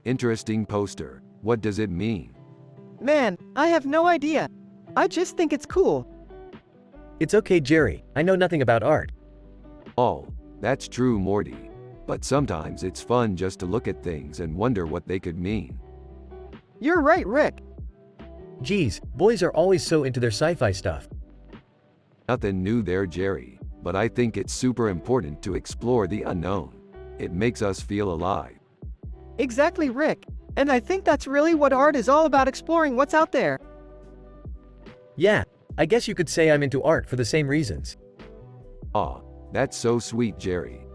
Interesting poster. What does it mean? Man, I have no idea. I just think it's cool. It's okay, Jerry. I know nothing about art. Oh, that's true, Morty. But sometimes it's fun just to look at things and wonder what they could mean. You're right, Rick. Geez, boys are always so into their sci-fi stuff. Nothing new there, Jerry, but I think it's super important to explore the unknown. It makes us feel alive. Exactly, Rick. And I think that's really what art is all about, exploring what's out there. Yeah, I guess you could say I'm into art for the same reasons. Aw, that's so sweet, Jerry.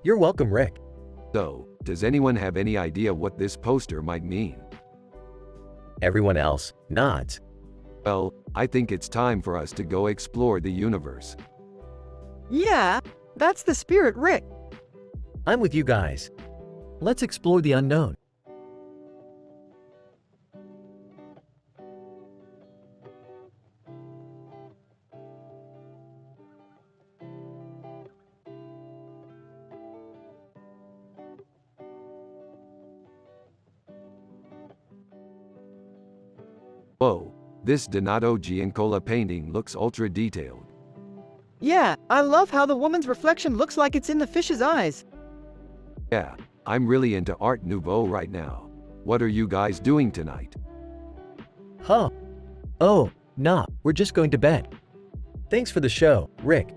You're welcome, Rick. So, does anyone have any idea what this poster might mean? Everyone else nods. Well, I think it's time for us to go explore the universe. Yeah, that's the spirit, Rick. I'm with you guys. Let's explore the unknown. Whoa, this Donato Giancola painting looks ultra detailed. Yeah, I love how the woman's reflection looks like it's in the fish's eyes. Yeah, I'm really into Art Nouveau right now. What are you guys doing tonight? Huh? Oh, nah, we're just going to bed. Thanks for the show, Rick.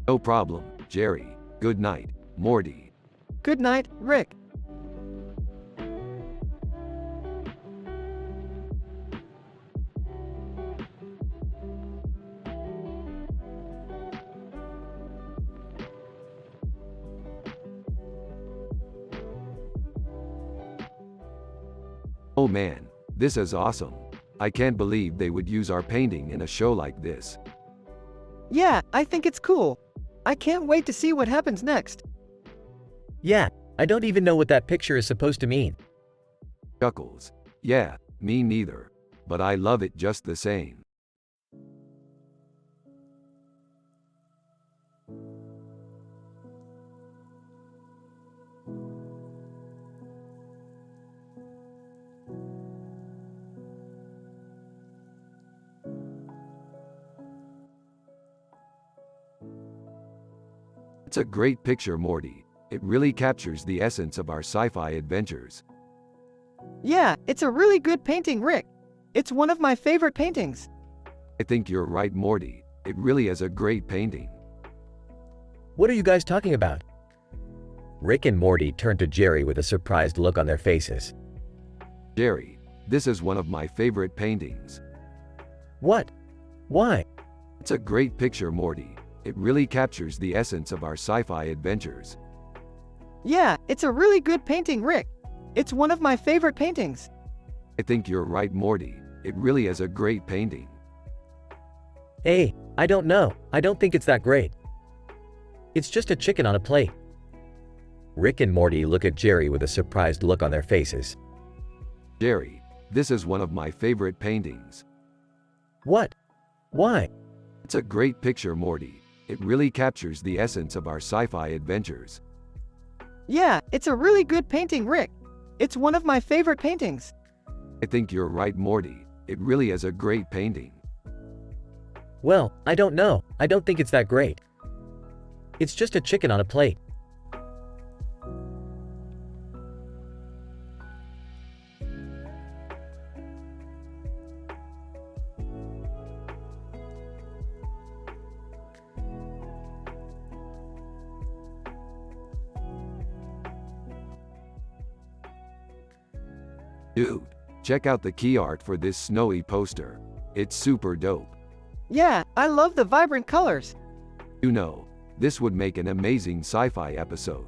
No problem, Jerry. Good night, Morty. Good night, Rick. Oh man, this is awesome. I can't believe they would use our painting in a show like this. Yeah, I think it's cool. I can't wait to see what happens next. Yeah, I don't even know what that picture is supposed to mean. Chuckles. Yeah, me neither. But I love it just the same. It's a great picture, Morty. It really captures the essence of our sci-fi adventures. Yeah, it's a really good painting, Rick. It's one of my favorite paintings. I think you're right, Morty. It really is a great painting. What are you guys talking about? Rick and Morty turned to Jerry with a surprised look on their faces. Jerry, this is one of my favorite paintings. What? Why? It's a great picture, Morty. It really captures the essence of our sci-fi adventures. Yeah, it's a really good painting, Rick. It's one of my favorite paintings. I think you're right, Morty. It really is a great painting. Hey, I don't know. I don't think it's that great. It's just a chicken on a plate. Rick and Morty look at Jerry with a surprised look on their faces. Jerry, this is one of my favorite paintings. What? Why? It's a great picture, Morty. It really captures the essence of our sci-fi adventures. Yeah, it's a really good painting, Rick. It's one of my favorite paintings. I think you're right, Morty. It really is a great painting. Well, I don't know. I don't think it's that great. It's just a chicken on a plate. Dude, check out the key art for this snowy poster. It's super dope. Yeah, I love the vibrant colors. You know, this would make an amazing sci-fi episode.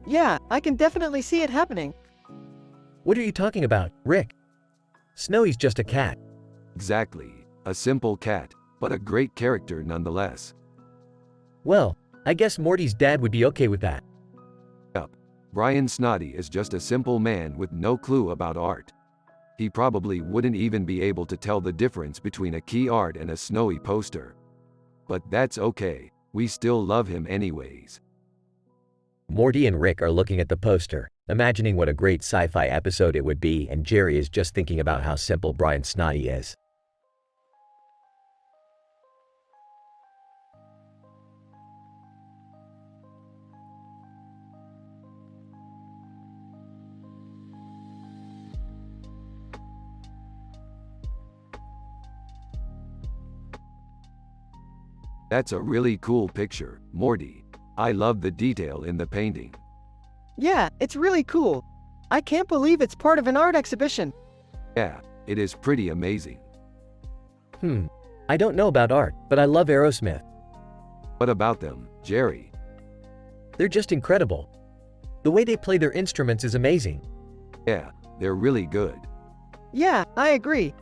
Yeah, I can definitely see it happening. What are you talking about, Rick? Snowy's just a cat. Exactly. A simple cat, but a great character nonetheless. Well, I guess Morty's dad would be okay with that. Yup. Brian Snoddy is just a simple man with no clue about art. He probably wouldn't even be able to tell the difference between a key art and a snowy poster. But that's okay, we still love him anyways. Morty and Rick are looking at the poster. imagining what a great sci-fi episode it would be, and Jerry is just thinking about how simple Brian Snoddy is. That's a really cool picture, Morty. I love the detail in the painting. Yeah, it's really cool. I can't believe it's part of an art exhibition. Yeah, it is pretty amazing. I don't know about art, but I love Aerosmith. What about them, Jerry? They're just incredible. The way they play their instruments is amazing. Yeah, they're really good. Yeah, I agree.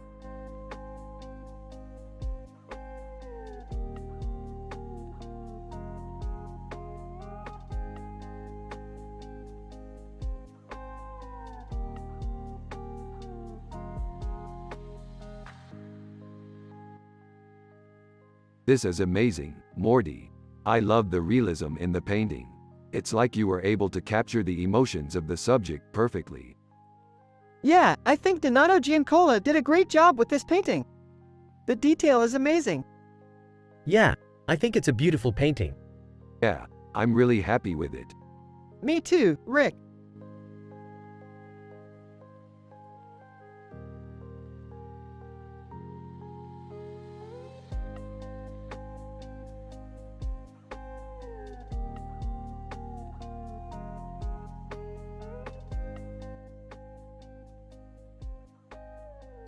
This is amazing, Morty. I love the realism in the painting. It's like you were able to capture the emotions of the subject perfectly. Yeah, I think Donato Giancola did a great job with this painting. The detail is amazing. Yeah, I think it's a beautiful painting. Yeah, I'm really happy with it. Me too, Rick.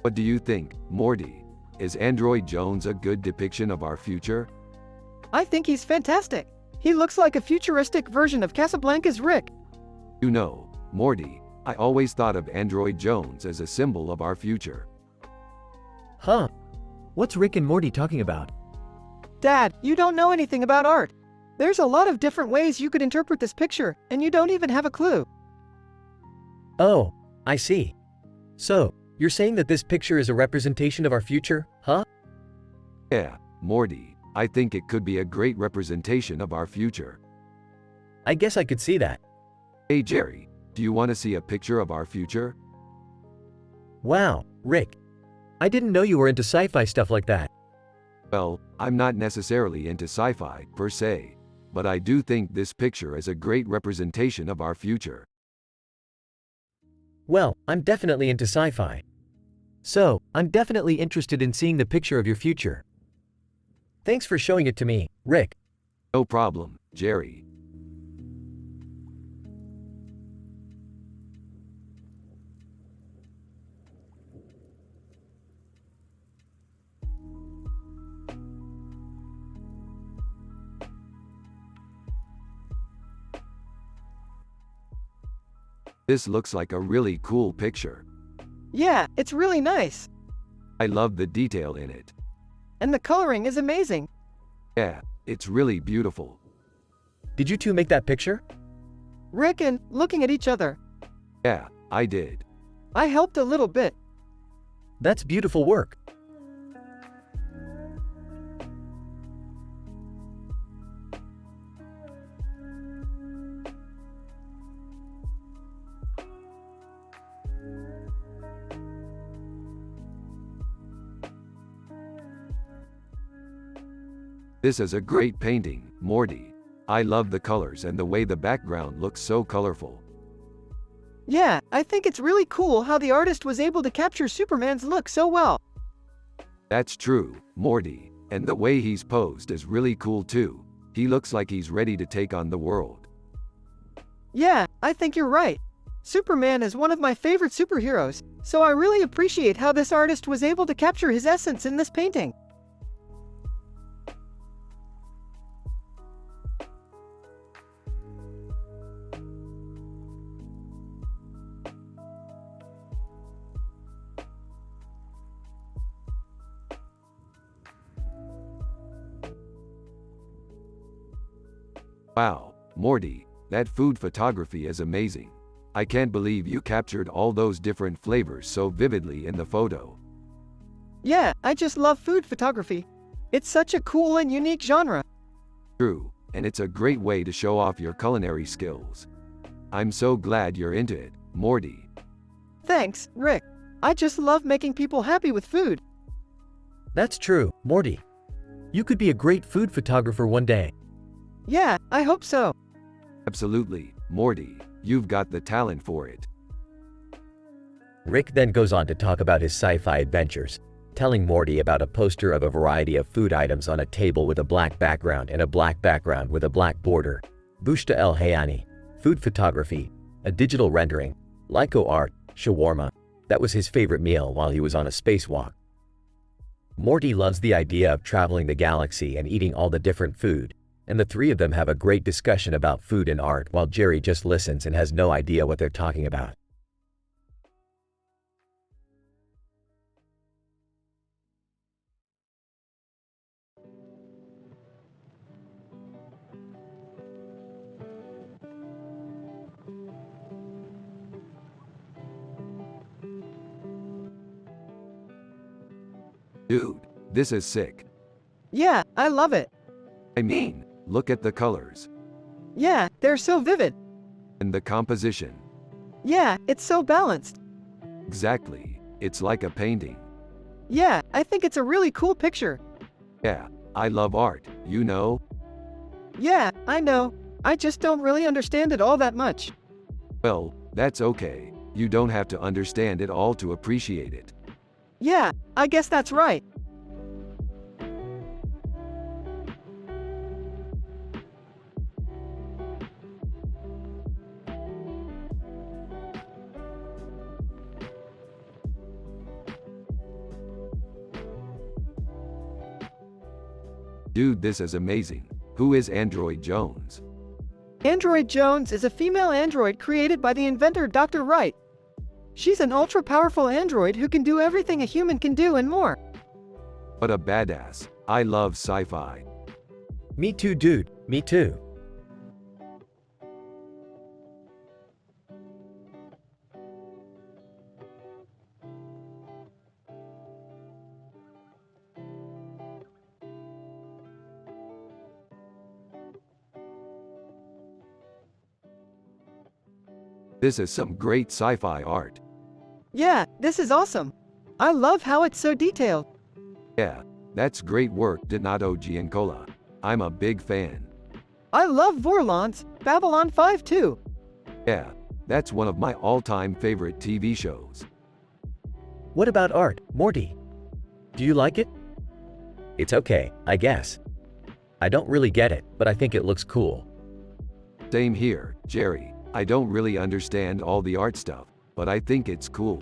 What do you think, Morty? Is Android Jones a good depiction of our future? I think he's fantastic. He looks like a futuristic version of Casablanca's Rick. You know, Morty, I always thought of Android Jones as a symbol of our future. Huh? What's Rick and Morty talking about? Dad, you don't know anything about art. There's a lot of different ways you could interpret this picture, and you don't even have a clue. Oh, I see. So, you're saying that this picture is a representation of our future, huh? Yeah, Morty, I think it could be a great representation of our future. I guess I could see that. Hey Jerry, do you want to see a picture of our future? Wow, Rick. I didn't know you were into sci-fi stuff like that. Well, I'm not necessarily into sci-fi, per se, but I do think this picture is a great representation of our future. Well, I'm definitely into sci-fi. So, I'm definitely interested in seeing the picture of your future. Thanks for showing it to me, Rick. No problem, Jerry. This looks like a really cool picture. Yeah, it's really nice. I love the detail in it. And the coloring is amazing. Yeah, it's really beautiful. Did you two make that picture? Rick and looking at each other. Yeah, I did. I helped a little bit. That's beautiful work. This is a great painting, Morty. I love the colors and the way the background looks so colorful. Yeah, I think it's really cool how the artist was able to capture Superman's look so well. That's true, Morty, and the way he's posed is really cool too. He looks like he's ready to take on the world. Yeah, I think you're right. Superman is one of my favorite superheroes, so I really appreciate how this artist was able to capture his essence in this painting. Wow, Morty, that food photography is amazing. I can't believe you captured all those different flavors so vividly in the photo. Yeah, I just love food photography. It's such a cool and unique genre. True, and it's a great way to show off your culinary skills. I'm so glad you're into it, Morty. Thanks, Rick. I just love making people happy with food. That's true, Morty. You could be a great food photographer one day. Yeah, I hope so. Absolutely, Morty. You've got the talent for it. Rick then goes on to talk about his sci-fi adventures, telling Morty about a poster of a variety of food items on a table with a black background and a black background with a black border. Bushta El Hayani, food photography, a digital rendering, Lyco art, shawarma. That was his favorite meal while he was on a spacewalk. Morty loves the idea of traveling the galaxy and eating all the different food, and the three of them have a great discussion about food and art while Jerry just listens and has no idea what they're talking about. Dude, this is sick. Yeah, I love it. I mean, look at the colors. Yeah, they're so vivid. And the composition. Yeah, it's so balanced. Exactly. It's like a painting. Yeah, I think it's a really cool picture. Yeah, I love art, you know? Yeah, I know. I just don't really understand it all that much. Well, that's okay. You don't have to understand it all to appreciate it. Yeah, I guess that's right. Dude, this is amazing. Who is Android Jones? Android Jones is a female android created by the inventor Dr. Wright. She's an ultra-powerful android who can do everything a human can do and more. What a badass. I love sci-fi. Me too, dude. Me too. This is some great sci-fi art. Yeah, this is awesome. I love how it's so detailed. Yeah, that's great work, Donato Giancola. I'm a big fan. I love Vorlon's Babylon 5 too. Yeah, that's one of my all-time favorite TV shows. What about art, Morty? Do you like it? It's okay, I guess. I don't really get it, but I think it looks cool. Same here, Jerry. I don't really understand all the art stuff, but I think it's cool.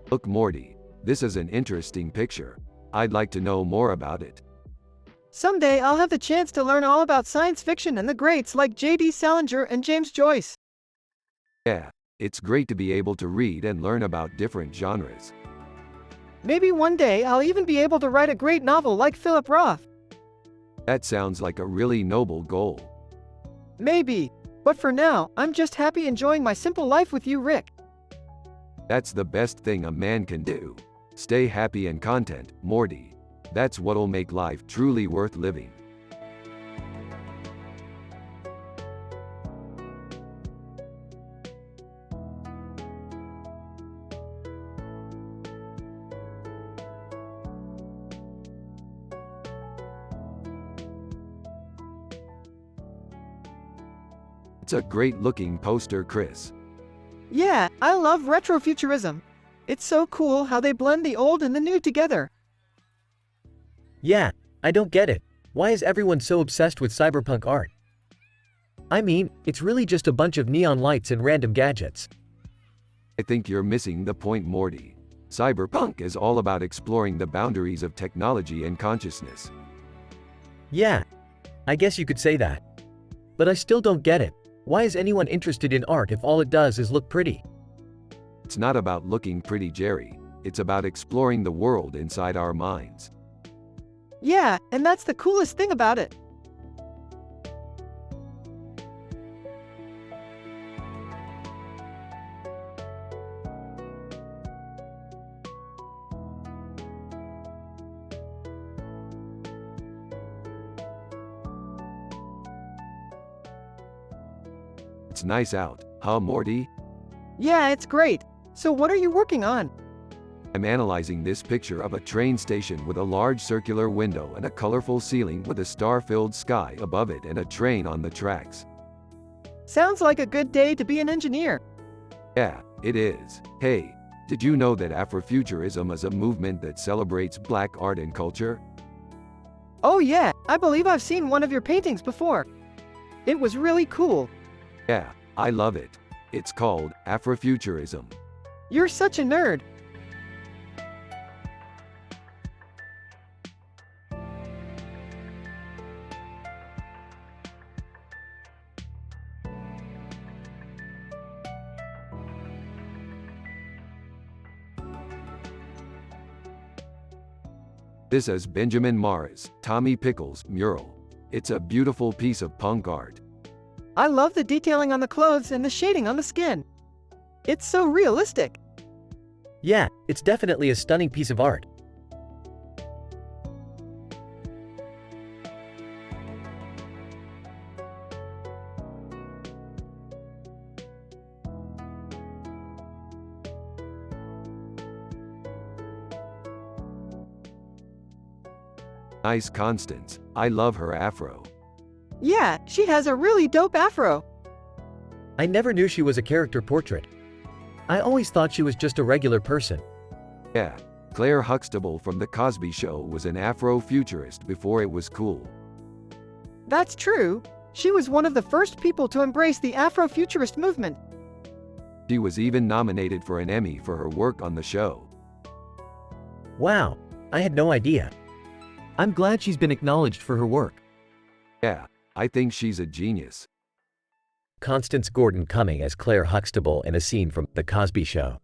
Look, Morty, this is an interesting picture. I'd like to know more about it. Someday I'll have the chance to learn all about science fiction and the greats like J.D. Salinger and James Joyce. Yeah, it's great to be able to read and learn about different genres. Maybe one day I'll even be able to write a great novel like Philip Roth. That sounds like a really noble goal. Maybe. But for now, I'm just happy enjoying my simple life with you, Rick. That's the best thing a man can do. Stay happy and content, Morty. That's what'll make life truly worth living. It's a great-looking poster, Chris. Yeah, I love retrofuturism. It's so cool how they blend the old and the new together. Yeah, I don't get it. Why is everyone so obsessed with cyberpunk art? I mean, it's really just a bunch of neon lights and random gadgets. I think you're missing the point, Morty. Cyberpunk is all about exploring the boundaries of technology and consciousness. Yeah, I guess you could say that. But I still don't get it. Why is anyone interested in art if all it does is look pretty? It's not about looking pretty, Jerry. It's about exploring the world inside our minds. Yeah, and that's the coolest thing about it. It's nice out, huh, Morty? Yeah, it's great. So what are you working on? I'm analyzing this picture of a train station with a large circular window and a colorful ceiling with a star-filled sky above it and a train on the tracks. Sounds like a good day to be an engineer. Yeah, it is. Hey, did you know that Afrofuturism is a movement that celebrates black art and culture? Oh yeah, I believe I've seen one of your paintings before. It was really cool. Yeah, I love it. It's called Afrofuturism. You're such a nerd. This is Benjamin Morris, Tommy Pickles' mural. It's a beautiful piece of punk art. I love the detailing on the clothes and the shading on the skin. It's so realistic. Yeah, it's definitely a stunning piece of art. Nice Constance, I love her afro. Yeah, she has a really dope afro. I never knew she was a character portrait. I always thought she was just a regular person. Yeah, Claire Huxtable from The Cosby Show was an Afro-futurist before it was cool. That's true. She was one of the first people to embrace the Afrofuturist movement. She was even nominated for an Emmy for her work on the show. Wow, I had no idea. I'm glad she's been acknowledged for her work. Yeah, I think she's a genius. Constance Gordon Cumming as Claire Huxtable in a scene from The Cosby Show.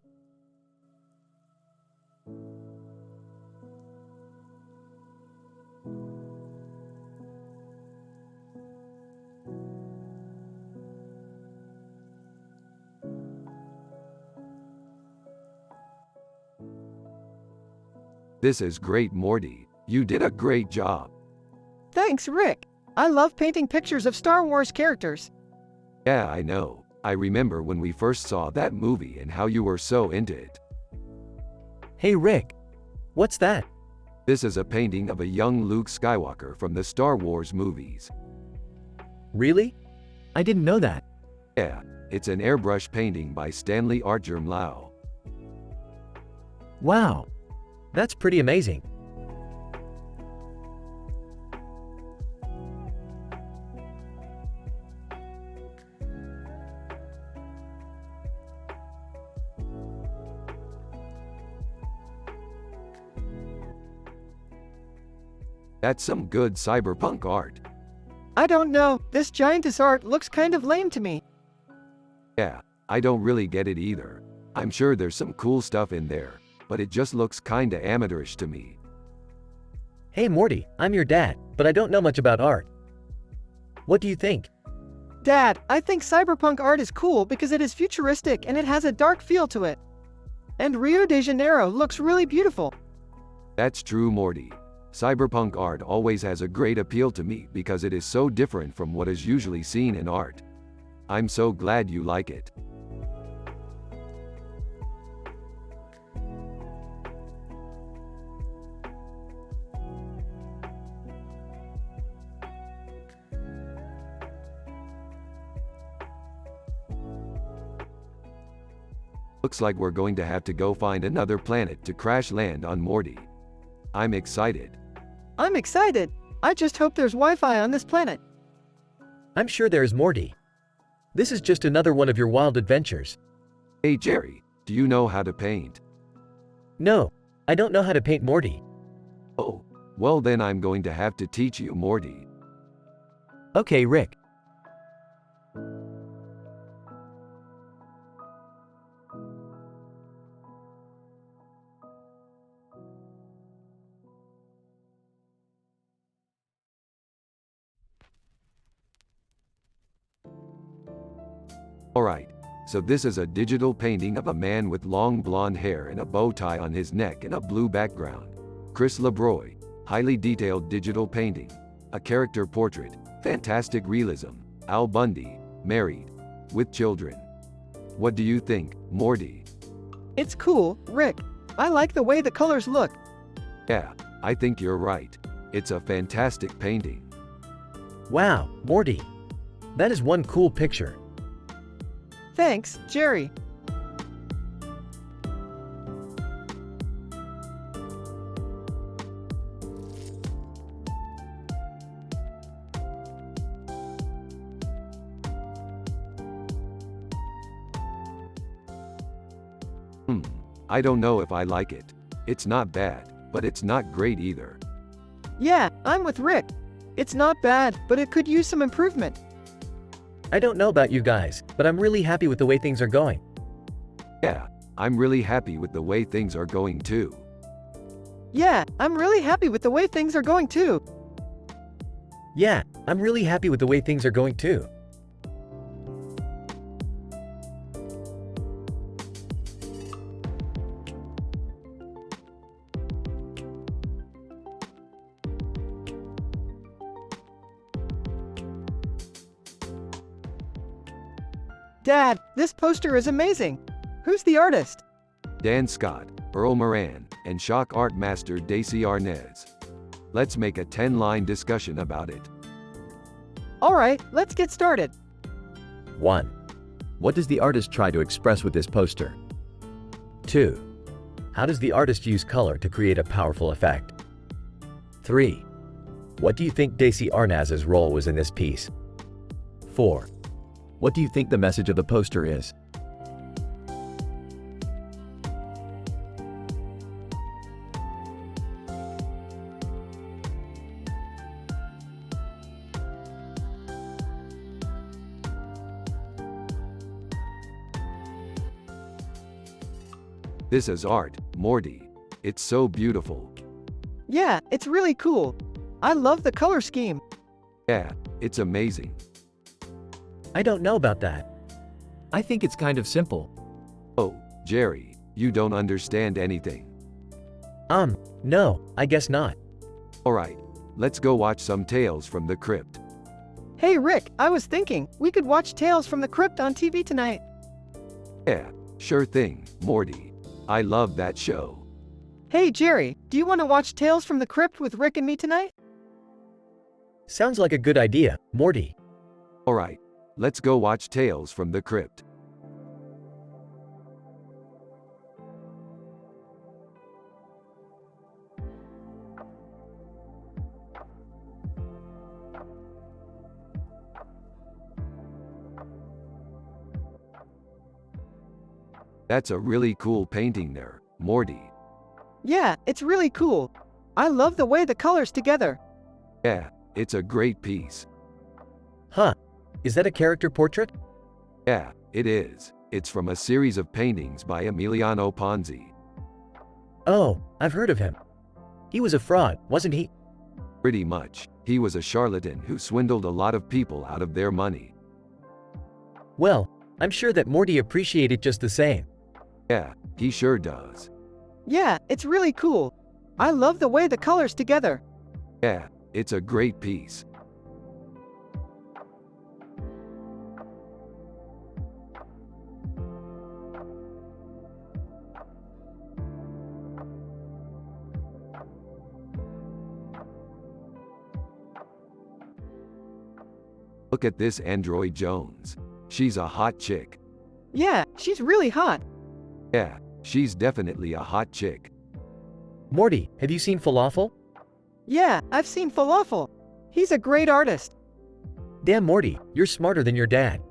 This is great, Morty. You did a great job. Thanks, Rick. I love painting pictures of Star Wars characters. Yeah, I know. I remember when we first saw that movie and how you were so into it. Hey Rick, what's that? This is a painting of a young Luke Skywalker from the Star Wars movies. Really? I didn't know that. Yeah, it's an airbrush painting by Stanley Artgerm Lau. Wow, that's pretty amazing. That's some good cyberpunk art. I don't know, this giantess art looks kind of lame to me. Yeah, I don't really get it either. I'm sure there's some cool stuff in there, but it just looks kinda amateurish to me. Hey Morty, I'm your dad, but I don't know much about art. What do you think? Dad, I think cyberpunk art is cool because it is futuristic and it has a dark feel to it. And Rio de Janeiro looks really beautiful. That's true, Morty. Cyberpunk art always has a great appeal to me because it is so different from what is usually seen in art. I'm so glad you like it. Looks like we're going to have to go find another planet to crash land on, Morty. I'm excited. I'm excited. I just hope there's Wi-Fi on this planet. I'm sure there's Morty. This is just another one of your wild adventures. Hey Jerry, do you know how to paint? No, I don't know how to paint Morty. Oh, well then I'm going to have to teach you, Morty. Okay, Rick. Alright, so this is a digital painting of a man with long blonde hair and a bow tie on his neck and a blue background. Chris LeBroy, highly detailed digital painting. A character portrait, fantastic realism. Al Bundy, married. with children. What do you think, Morty? It's cool, Rick. I like the way the colors look. Yeah, I think you're right. It's a fantastic painting. Wow, Morty. That is one cool picture. Thanks, Jerry. I don't know if I like it. It's not bad, but it's not great either. Yeah, I'm with Rick. It's not bad, but it could use some improvement. I don't know about you guys, but I'm really happy with the way things are going. Yeah, I'm really happy with the way things are going too. Yeah, I'm really happy with the way things are going too. Yeah, I'm really happy with the way things are going too. Dad, this poster is amazing. Who's the artist? Dan Scott, Earl Moran, and shock art master Daisy Arnaz. Let's make a 10-line discussion about it. Alright, let's get started. 1. What does the artist try to express with this poster? 2. How does the artist use color to create a powerful effect? 3. What do you think Daisy Arnaz's role was in this piece? 4. What do you think the message of the poster is? This is art, Morty. It's so beautiful. Yeah, it's really cool. I love the color scheme. Yeah, it's amazing. I don't know about that. I think it's kind of simple. Oh, Jerry, you don't understand anything. No, I guess not. Alright, let's go watch some Tales from the Crypt. Hey Rick, I was thinking, we could watch Tales from the Crypt on TV tonight. Yeah, sure thing, Morty. I love that show. Hey Jerry, do you want to watch Tales from the Crypt with Rick and me tonight? Sounds like a good idea, Morty. Alright, let's go watch Tales from the Crypt. That's a really cool painting there, Morty. Yeah, it's really cool. I love the way the colors together. Yeah, it's a great piece. Huh. Is that a character portrait? Yeah, it is. It's from a series of paintings by Emiliano Ponzi. Oh, I've heard of him. He was a fraud, wasn't he? Pretty much. He was a charlatan who swindled a lot of people out of their money. Well, I'm sure that Morty appreciated just the same. Yeah, he sure does. Yeah, it's really cool. I love the way the colors together. Yeah, it's a great piece. Look at this Android Jones. She's a hot chick. Yeah, she's really hot. Yeah, she's definitely a hot chick. Morty, have you seen Falafel? Yeah, I've seen Falafel. He's a great artist. Damn, Morty, you're smarter than your dad.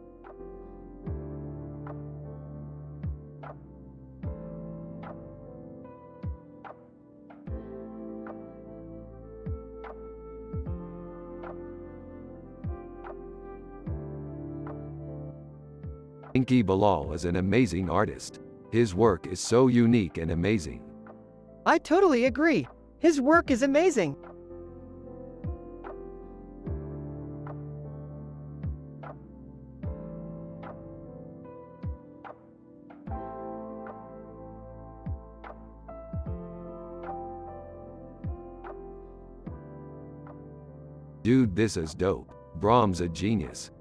Inky Bilal is an amazing artist. His work is so unique and amazing. I totally agree. His work is amazing. Dude, this is dope. Brahms a genius.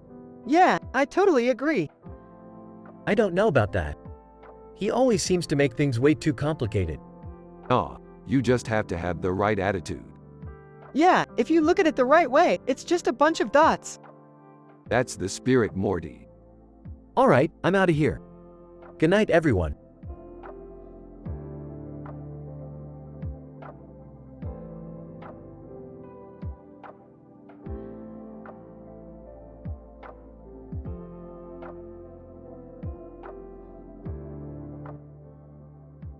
Yeah, I totally agree. I don't know about that. He always seems to make things way too complicated. Aw, you just have to have the right attitude. Yeah, if you look at it the right way, it's just a bunch of dots. That's the spirit, Morty. Alright, I'm out of here. Good night, everyone.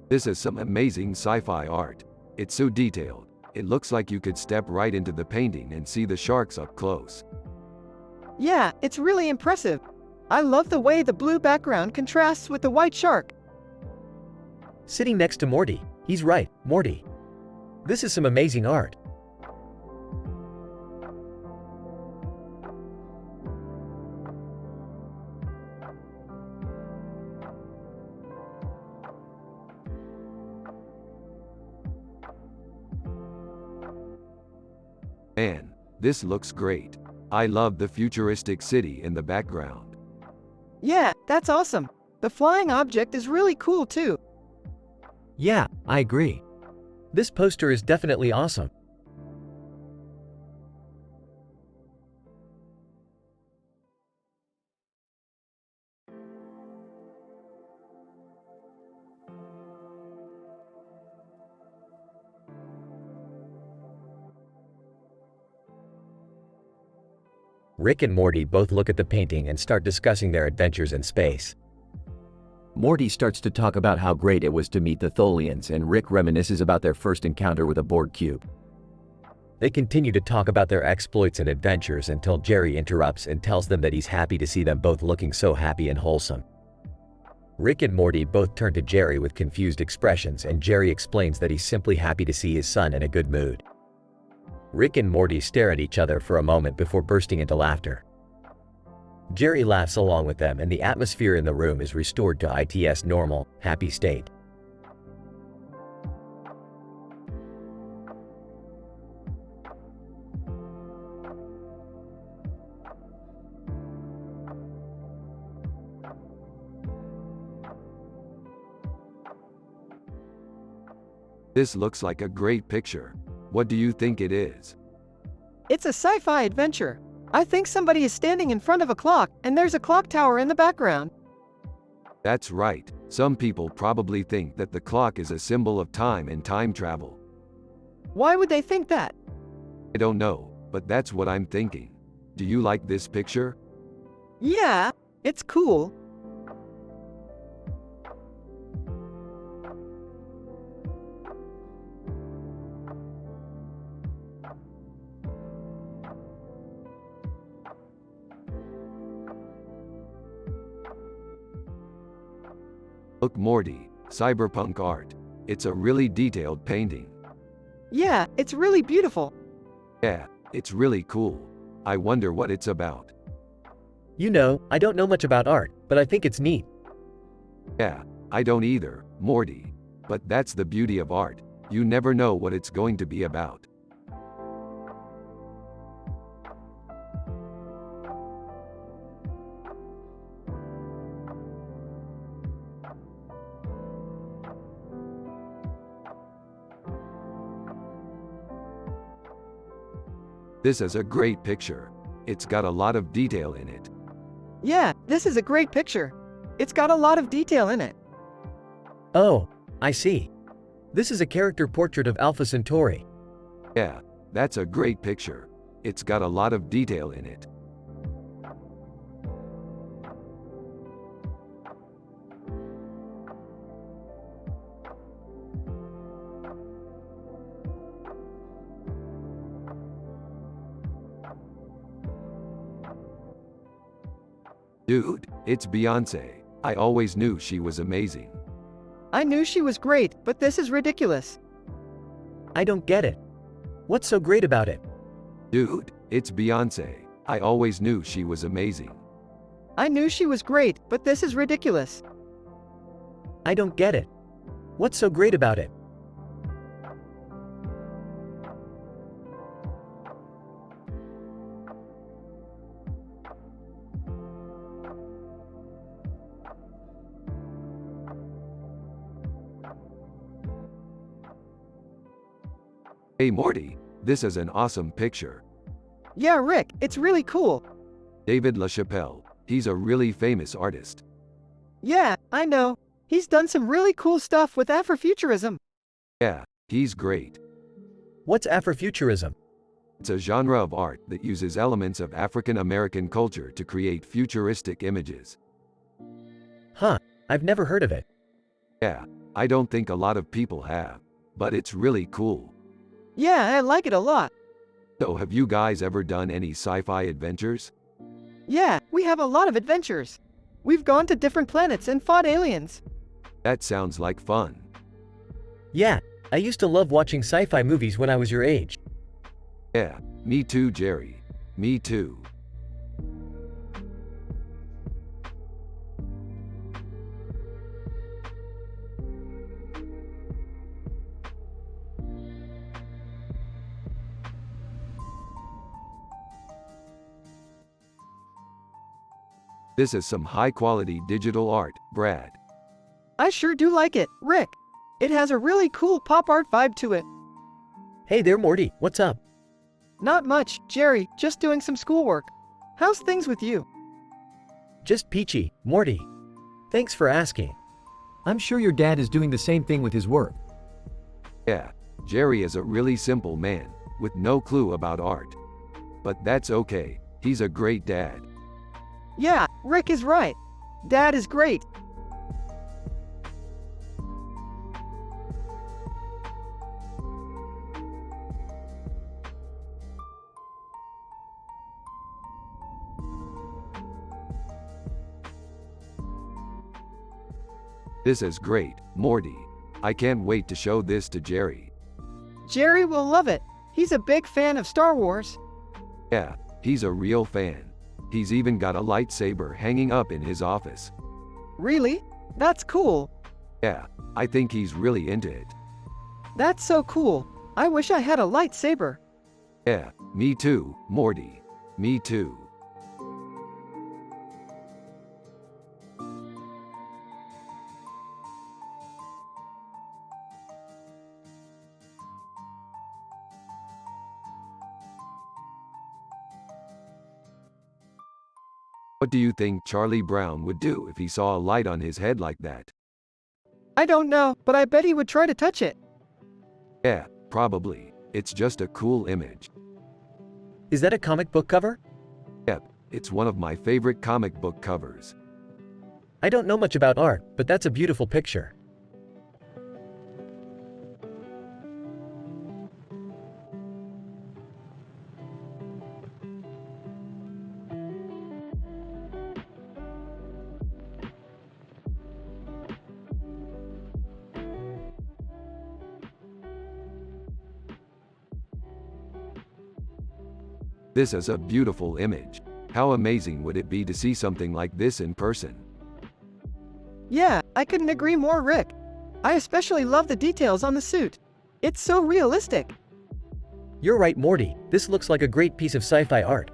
This is some amazing sci-fi art. It's so detailed, it looks like you could step right into the painting and see the sharks up close. Yeah, it's really impressive. I love the way the blue background contrasts with the white shark. Sitting next to Morty. He's right, Morty. This is some amazing art. Man, this looks great. I love the futuristic city in the background. Yeah, that's awesome. The flying object is really cool too. Yeah, I agree. This poster is definitely awesome. Rick and Morty both look at the painting and start discussing their adventures in space. Morty starts to talk about how great it was to meet the Tholians, and Rick reminisces about their first encounter with a Borg cube. They continue to talk about their exploits and adventures until Jerry interrupts and tells them that he's happy to see them both looking so happy and wholesome. Rick and Morty both turn to Jerry with confused expressions, and Jerry explains that he's simply happy to see his son in a good mood. Rick and Morty stare at each other for a moment before bursting into laughter. Jerry laughs along with them, and the atmosphere in the room is restored to its normal, happy state. This looks like a great picture. What do you think it is? It's a sci-fi adventure. I think somebody is standing in front of a clock, and there's a clock tower in the background. That's right. Some people probably think that the clock is a symbol of time and time travel. Why would they think that? I don't know, but that's what I'm thinking. Do you like this picture? Yeah, it's cool. Look, Morty, cyberpunk art. It's a really detailed painting. Yeah, it's really beautiful. Yeah, it's really cool. I wonder what it's about. You know, I don't know much about art, but I think it's neat. Yeah, I don't either, Morty. But that's the beauty of art. You never know what it's going to be about. This is a great picture. It's got a lot of detail in it. Yeah, this is a great picture. It's got a lot of detail in it. Oh, I see. This is a character portrait of Alpha Centauri. Yeah, that's a great picture. It's got a lot of detail in it. Dude, it's Beyoncé. I always knew she was amazing. I knew she was great, but this is ridiculous. I don't get it. What's so great about it? Dude, it's Beyoncé. I always knew she was amazing. I knew she was great, but this is ridiculous. I don't get it. What's so great about it? Hey Morty, this is an awesome picture. Yeah, Rick, it's really cool. David LaChapelle, he's a really famous artist. Yeah, I know. He's done some really cool stuff with Afrofuturism. Yeah, he's great. What's Afrofuturism? It's a genre of art that uses elements of African American culture to create futuristic images. Huh, I've never heard of it. Yeah, I don't think a lot of people have, but it's really cool. Yeah, I like it a lot. So have you guys ever done any sci-fi adventures? Yeah, we have a lot of adventures. We've gone to different planets and fought aliens. That sounds like fun. Yeah, I used to love watching sci-fi movies when I was your age. Yeah, me too, Jerry. Me too. This is some high-quality digital art, Brad. I sure do like it, Rick. It has a really cool pop art vibe to it. Hey there, Morty, what's up? Not much, Jerry, just doing some schoolwork. How's things with you? Just peachy, Morty. Thanks for asking. I'm sure your dad is doing the same thing with his work. Yeah, Jerry is a really simple man, with no clue about art. But that's okay, he's a great dad. Yeah, Rick is right. Dad is great. This is great, Morty. I can't wait to show this to Jerry. Jerry will love it. He's a big fan of Star Wars. Yeah, he's a real fan. He's even got a lightsaber hanging up in his office. Really? That's cool. Yeah, I think he's really into it. That's so cool. I wish I had a lightsaber. Yeah, me too, Morty. Me too. What do you think Charlie Brown would do if he saw a light on his head like that? I don't know, but I bet he would try to touch it. Yeah, probably. It's just a cool image. Is that a comic book cover? Yep, it's one of my favorite comic book covers. I don't know much about art, but that's a beautiful picture. This is a beautiful image. How amazing would it be to see something like this in person? Yeah, I couldn't agree more, Rick. I especially love the details on the suit. It's so realistic. You're right, Morty. This looks like a great piece of sci-fi art.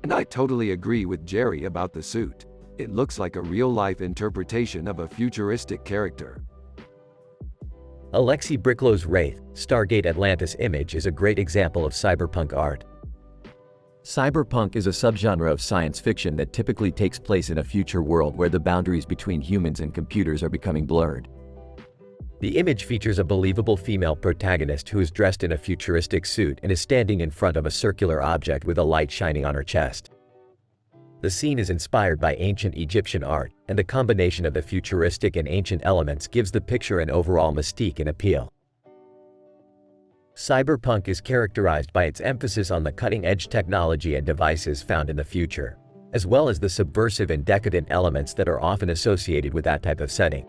And I totally agree with Jerry about the suit. It looks like a real-life interpretation of a futuristic character. Alexei Bricklow's Wraith, Stargate Atlantis image is a great example of cyberpunk art. Cyberpunk is a subgenre of science fiction that typically takes place in a future world where the boundaries between humans and computers are becoming blurred. The image features a believable female protagonist who is dressed in a futuristic suit and is standing in front of a circular object with a light shining on her chest. The scene is inspired by ancient Egyptian art, and the combination of the futuristic and ancient elements gives the picture an overall mystique and appeal. Cyberpunk is characterized by its emphasis on the cutting-edge technology and devices found in the future, as well as the subversive and decadent elements that are often associated with that type of setting.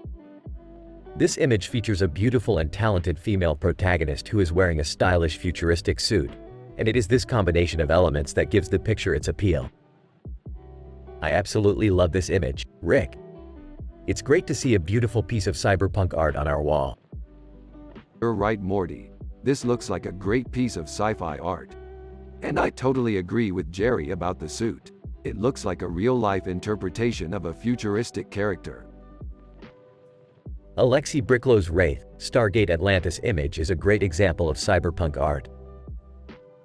This image features a beautiful and talented female protagonist who is wearing a stylish futuristic suit, and it is this combination of elements that gives the picture its appeal. I absolutely love this image, Rick. It's great to see a beautiful piece of cyberpunk art on our wall. You're right, Morty. This looks like a great piece of sci-fi art. And I totally agree with Jerry about the suit. It looks like a real-life interpretation of a futuristic character. Alexei Briclow's Wraith, Stargate Atlantis image is a great example of cyberpunk art.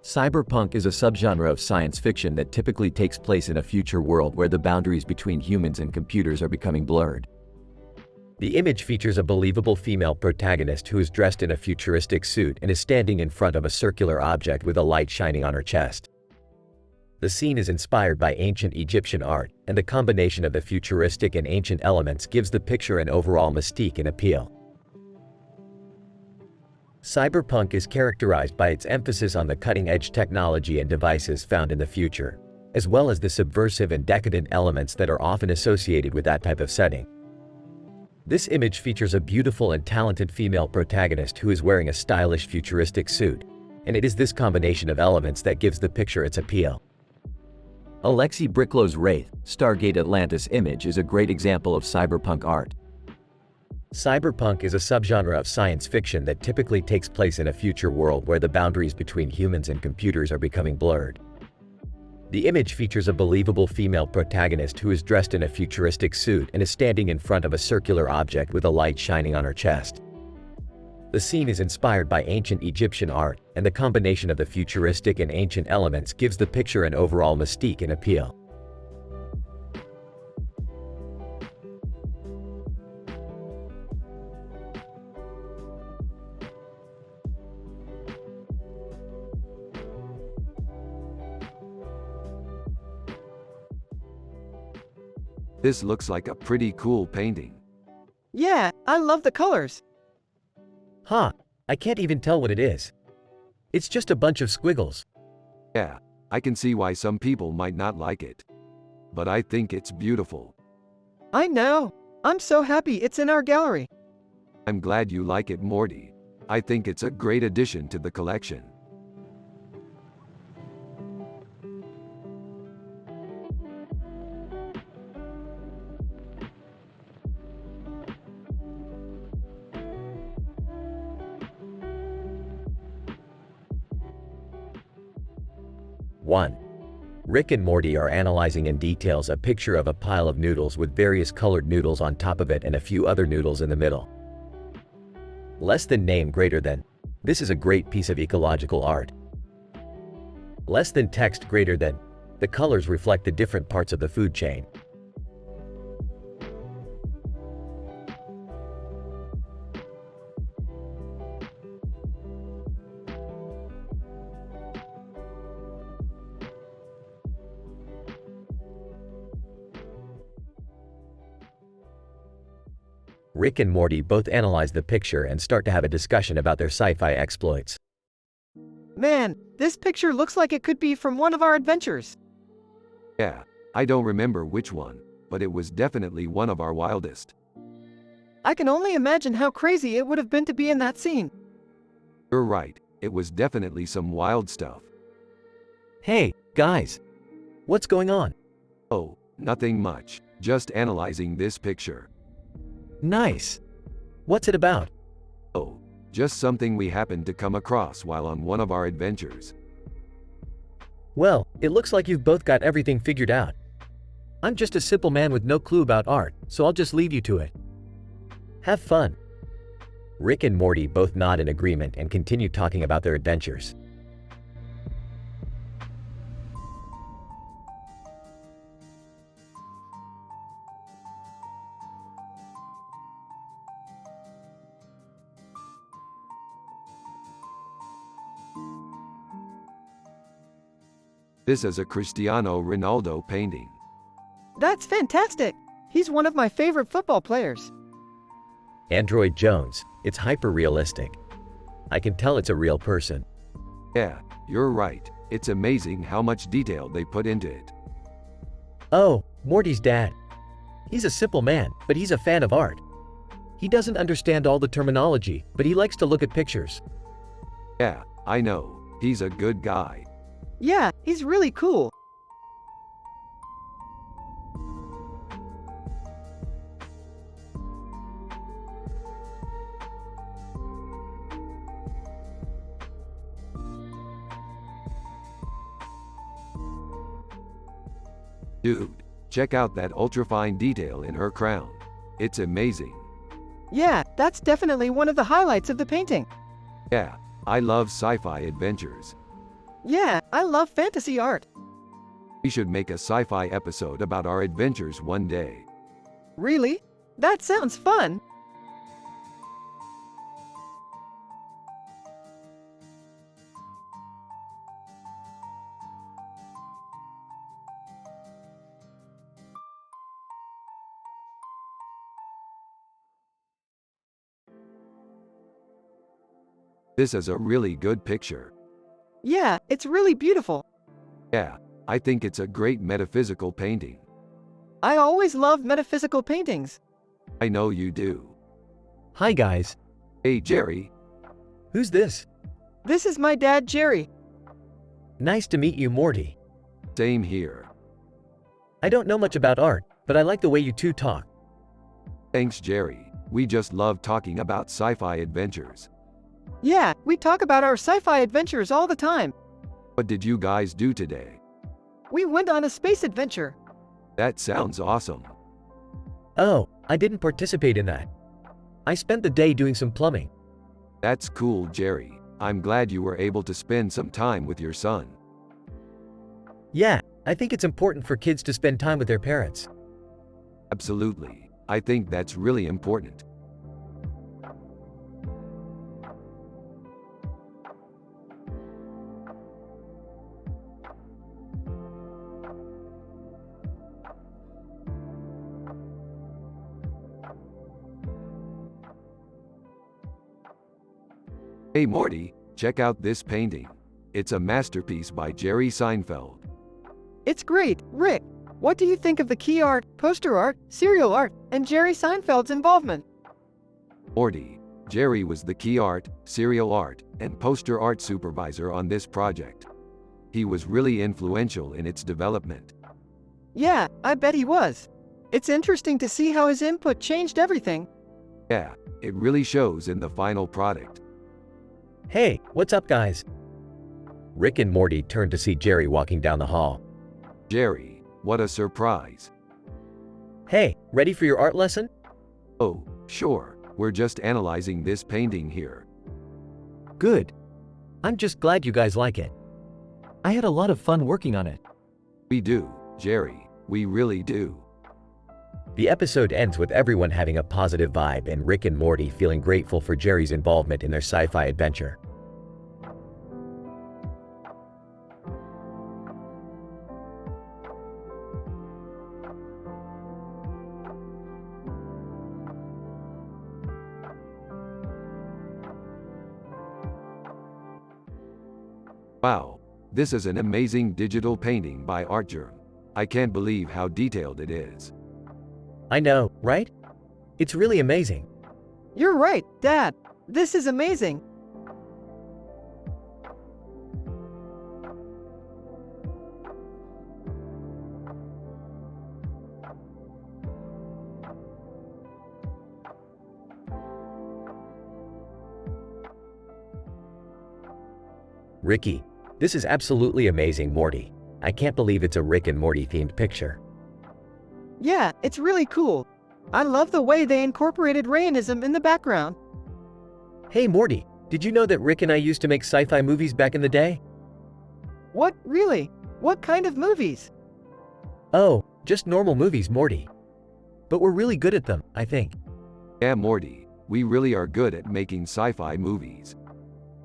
Cyberpunk is a subgenre of science fiction that typically takes place in a future world where the boundaries between humans and computers are becoming blurred. The image features a believable female protagonist who is dressed in a futuristic suit and is standing in front of a circular object with a light shining on her chest. The scene is inspired by ancient Egyptian art, and the combination of the futuristic and ancient elements gives the picture an overall mystique and appeal. Cyberpunk is characterized by its emphasis on the cutting-edge technology and devices found in the future, as well as the subversive and decadent elements that are often associated with that type of setting. This image features a beautiful and talented female protagonist who is wearing a stylish futuristic suit, and it is this combination of elements that gives the picture its appeal. Alexei Briclow's Wraith, Stargate Atlantis image is a great example of cyberpunk art. Cyberpunk is a subgenre of science fiction that typically takes place in a future world where the boundaries between humans and computers are becoming blurred. The image features a believable female protagonist who is dressed in a futuristic suit and is standing in front of a circular object with a light shining on her chest. The scene is inspired by ancient Egyptian art, and the combination of the futuristic and ancient elements gives the picture an overall mystique and appeal. This looks like a pretty cool painting. Yeah, I love the colors. Huh, I can't even tell what it is. It's just a bunch of squiggles. Yeah, I can see why some people might not like it. But I think it's beautiful. I know. I'm so happy it's in our gallery. I'm glad you like it, Morty. I think it's a great addition to the collection. One. Rick and Morty are analyzing in details a picture of a pile of noodles with various colored noodles on top of it and a few other noodles in the middle. Less than name greater than. This is a great piece of ecological art. Less than text greater than. The colors reflect the different parts of the food chain. Rick and Morty both analyze the picture and start to have a discussion about their sci-fi exploits. Man, this picture looks like it could be from one of our adventures. Yeah, I don't remember which one, but it was definitely one of our wildest. I can only imagine how crazy it would have been to be in that scene. You're right, it was definitely some wild stuff. Hey, guys! What's going on? Oh, nothing much, just analyzing this picture. Nice! What's it about? Oh, just something we happened to come across while on one of our adventures. Well, it looks like you've both got everything figured out. I'm just a simple man with no clue about art, so I'll just leave you to it. Have fun. Rick and Morty both nod in agreement and continue talking about their adventures. This is a Cristiano Ronaldo painting. That's fantastic. He's one of my favorite football players. Android Jones, it's hyper-realistic. I can tell it's a real person. Yeah, you're right. It's amazing how much detail they put into it. Oh, Morty's dad. He's a simple man, but he's a fan of art. He doesn't understand all the terminology, but he likes to look at pictures. Yeah, I know. He's a good guy. Yeah, he's really cool. Dude, check out that ultrafine detail in her crown. It's amazing. Yeah, that's definitely one of the highlights of the painting. Yeah, I love sci-fi adventures. Yeah, I love fantasy art. We should make a sci-fi episode about our adventures one day. Really? That sounds fun. This is a really good picture. Yeah, it's really beautiful. Yeah, I think it's a great metaphysical painting. I always love metaphysical paintings. I know you do. Hi guys. Hey Jerry, Who's this? This is my dad, Jerry. Nice to meet you, Morty. same here. I don't know much about art, but I like the way you two talk. Thanks Jerry, we just love talking about sci-fi adventures. Yeah, we talk about our sci-fi adventures all the time. What did you guys do today? We went on a space adventure. That sounds awesome. Oh, I didn't participate in that. I spent the day doing some plumbing. That's cool Jerry, I'm glad you were able to spend some time with your son. Yeah, I think it's important for kids to spend time with their parents. Absolutely, I think that's really important. Hey Morty, check out this painting. It's a masterpiece by Jerry Seinfeld. It's great, Rick. What do you think of the key art, poster art, serial art, and Jerry Seinfeld's involvement? Morty, Jerry was the key art, serial art, and poster art supervisor on this project. He was really influential in its development. Yeah, I bet he was. It's interesting to see how his input changed everything. Yeah, it really shows in the final product. Hey, what's up guys? Rick and Morty turned to see Jerry walking down the hall. Jerry, what a surprise. Hey, ready for your art lesson? Oh, sure, we're just analyzing this painting here. Good. I'm just glad you guys like it. I had a lot of fun working on it. We do, Jerry, we really do. The episode ends with everyone having a positive vibe and Rick and Morty feeling grateful for Jerry's involvement in their sci-fi adventure. Wow, this is an amazing digital painting by ArtGerm. I can't believe how detailed it is. I know, right? It's really amazing. You're right, Dad. This is amazing. Ricky, this is absolutely amazing, Morty. I can't believe it's a Rick and Morty themed picture. Yeah, it's really cool. I love the way they incorporated Rayonism in the background. Hey Morty, did you know that Rick and I used to make sci-fi movies back in the day? What, really? What kind of movies? Oh, just normal movies, Morty. But we're really good at them, I think. Yeah, Morty, we really are good at making sci-fi movies.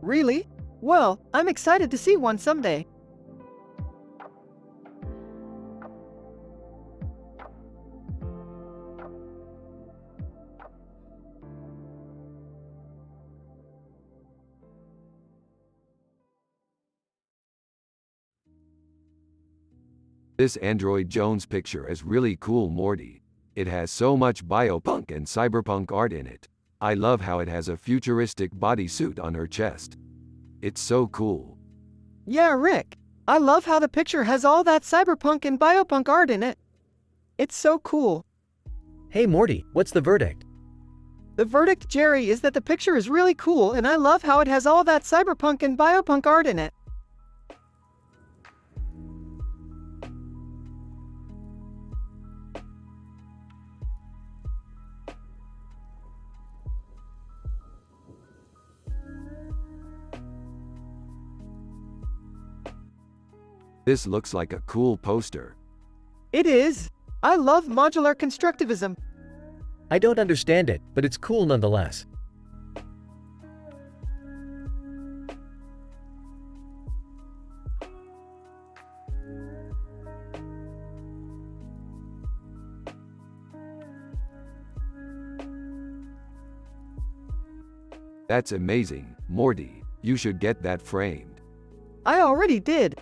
Really? Well, I'm excited to see one someday. This Android Jones picture is really cool, Morty. It has so much biopunk and cyberpunk art in it. I love how it has a futuristic bodysuit on her chest. It's so cool. Yeah, Rick. I love how the picture has all that cyberpunk and biopunk art in it. It's so cool. Hey Morty, what's the verdict? The verdict, Jerry, is that the picture is really cool and I love how it has all that cyberpunk and biopunk art in it. This looks like a cool poster. It is. I love modular constructivism. I don't understand it, but it's cool nonetheless. That's amazing, Morty. You should get that framed. I already did.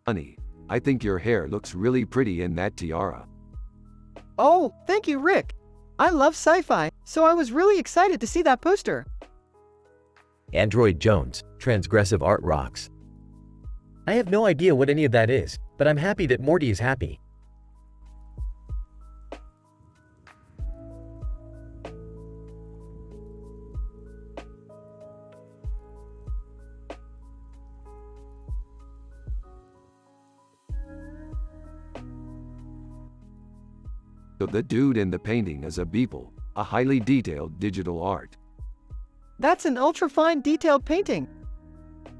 Honey, I think your hair looks really pretty in that tiara. Oh, thank you, Rick. I love sci-fi, so I was really excited to see that poster. Android Jones, transgressive art rocks. I have no idea what any of that is, but I'm happy that Morty is happy. So the dude in the painting is a Beeple, a highly detailed digital art. That's an ultra-fine detailed painting.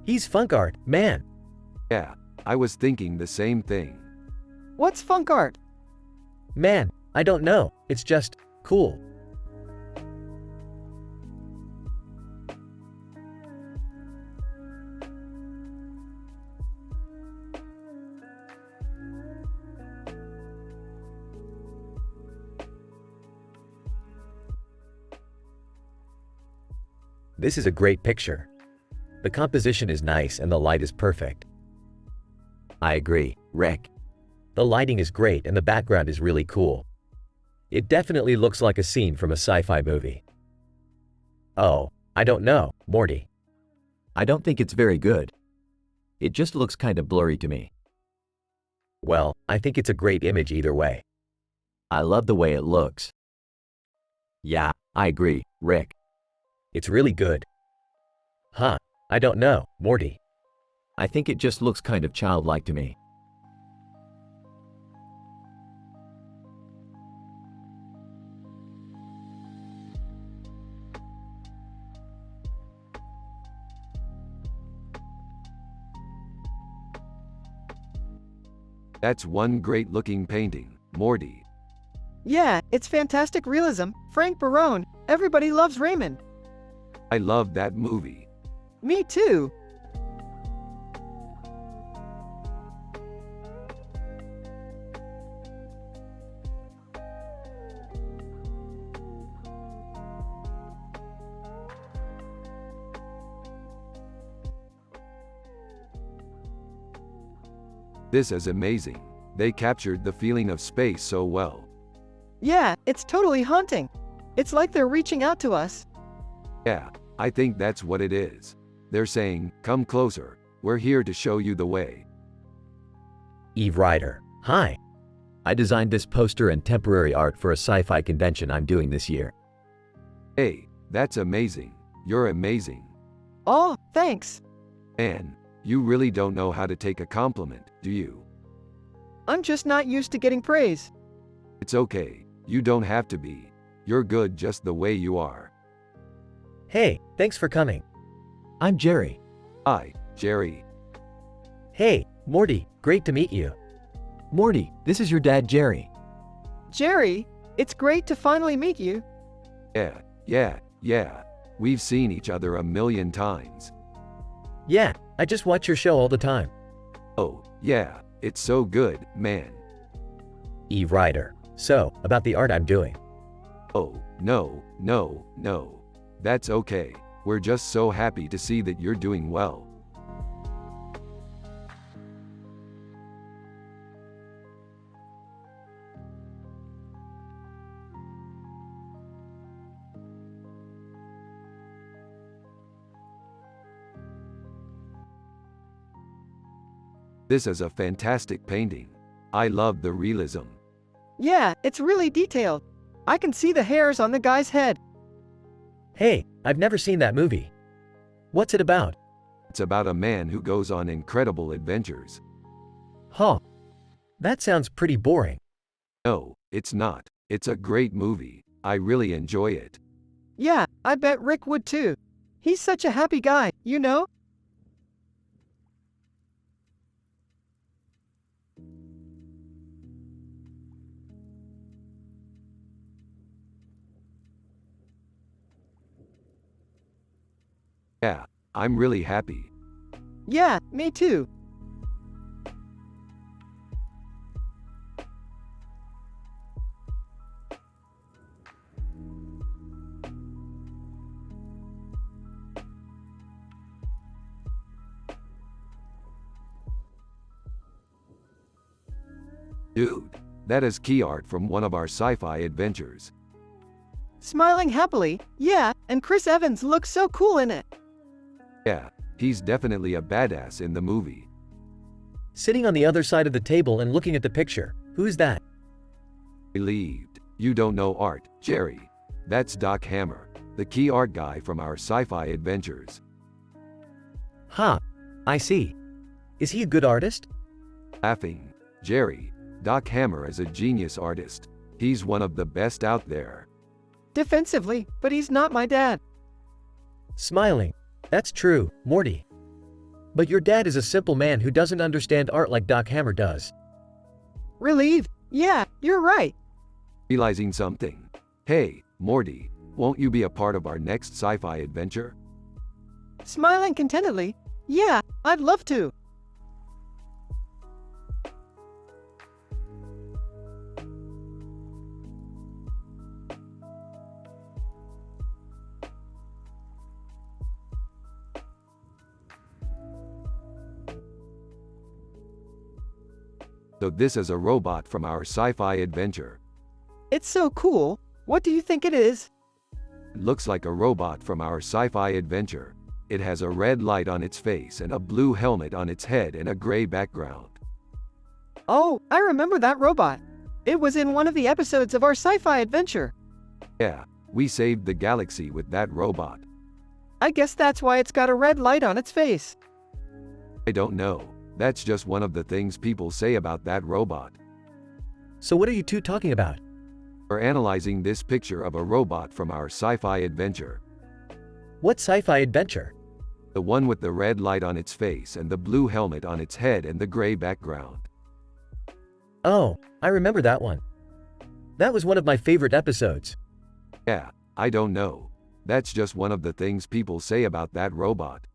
He's funk art, man. Yeah, I was thinking the same thing. What's funk art? Man, I don't know. It's just cool. This is a great picture. The composition is nice and the light is perfect. I agree, Rick. The lighting is great and the background is really cool. It definitely looks like a scene from a sci-fi movie. Oh, I don't know, Morty. I don't think it's very good. It just looks kind of blurry to me. Well, I think it's a great image either way. I love the way it looks. Yeah, I agree, Rick. It's really good. Huh, I don't know, Morty. I think it just looks kind of childlike to me. That's one great looking painting, Morty. Yeah, it's fantastic realism. Frank Barone. Everybody loves Raymond. I love that movie. Me too. This is amazing. They captured the feeling of space so well. Yeah, it's totally haunting. It's like they're reaching out to us. Yeah, I think that's what it is. They're saying, come closer, we're here to show you the way. Eve Ryder. Hi. I designed this poster and temporary art for a sci-fi convention I'm doing this year. Hey, that's amazing. You're amazing. Oh, thanks. Man, you really don't know how to take a compliment, do you? I'm just not used to getting praise. It's okay. You don't have to be. You're good just the way you are. Hey, thanks for coming. I'm Jerry. Hi, Jerry. Hey, Morty, great to meet you. Morty, this is your dad, Jerry. Jerry, it's great to finally meet you. Yeah. We've seen each other a million times. Yeah, I just watch your show all the time. Oh, yeah, it's so good, man. Eve Ryder. So, about the art I'm doing. Oh, no. That's okay. We're just so happy to see that you're doing well. This is a fantastic painting. I love the realism. Yeah, it's really detailed. I can see the hairs on the guy's head. Hey, I've never seen that movie. What's it about? It's about a man who goes on incredible adventures. Huh. That sounds pretty boring. No, it's not. It's a great movie. I really enjoy it. Yeah, I bet Rick would too. He's such a happy guy, you know? Yeah, I'm really happy. Yeah, me too. Dude, that is key art from one of our sci-fi adventures. Smiling happily, yeah, and Chris Evans looks so cool in it. Yeah, he's definitely a badass in the movie. Sitting on the other side of the table and looking at the picture, who's that? Relieved. You don't know art, Jerry. That's Doc Hammer, the key art guy from our sci-fi adventures. Huh. I see. Is he a good artist? Laughing. Jerry, Doc Hammer is a genius artist. He's one of the best out there. Defensively, but he's not my dad. Smiling. That's true, Morty. But your dad is a simple man who doesn't understand art like Doc Hammer does. Relieved, yeah, you're right. Realizing something. Hey, Morty, won't you be a part of our next sci-fi adventure? Smiling contentedly, yeah, I'd love to. So this is a robot from our sci-fi adventure. It's so cool. What do you think it is? It looks like a robot from our sci-fi adventure. It has a red light on its face and a blue helmet on its head and a gray background. Oh, I remember that robot. It was in one of the episodes of our sci-fi adventure. Yeah, we saved the galaxy with that robot. I guess that's why it's got a red light on its face. I don't know. That's just one of the things people say about that robot. So what are you two talking about? We're analyzing this picture of a robot from our sci-fi adventure. What sci-fi adventure? The one with the red light on its face and the blue helmet on its head and the gray background. Oh, I remember that one. That was one of my favorite episodes. Yeah, I don't know. That's just one of the things people say about that robot.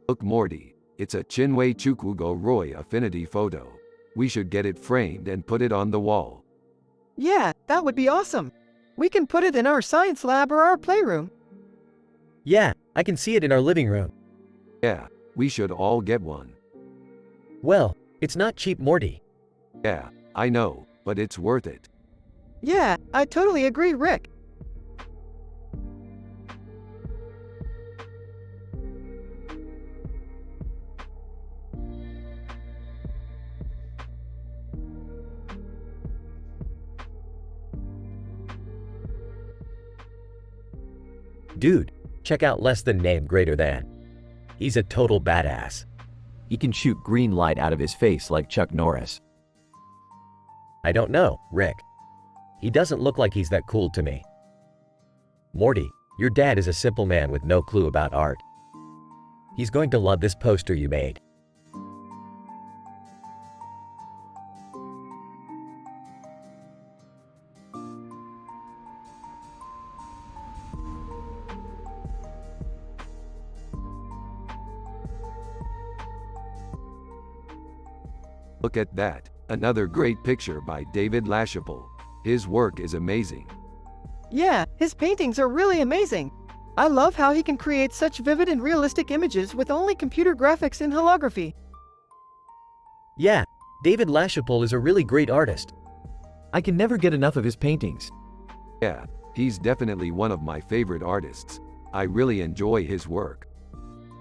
Look, Morty, it's a Chinwe Chukwugo Roy affinity photo. We should get it framed and put it on the wall. Yeah, that would be awesome. We can put it in our science lab or our playroom. Yeah, I can see it in our living room. Yeah, we should all get one. Well, it's not cheap, Morty. Yeah, I know, but it's worth it. Yeah, I totally agree, Rick. Dude, check out less than name greater than. He's a total badass. He can shoot green light out of his face like Chuck Norris. I don't know, Rick. He doesn't look like he's that cool to me. Morty, your dad is a simple man with no clue about art. He's going to love this poster you made. Look at that, another great picture by David LaChapelle. His work is amazing. Yeah, his paintings are really amazing. I love how he can create such vivid and realistic images with only computer graphics and holography. Yeah, David LaChapelle is a really great artist. I can never get enough of his paintings. Yeah, he's definitely one of my favorite artists. I really enjoy his work.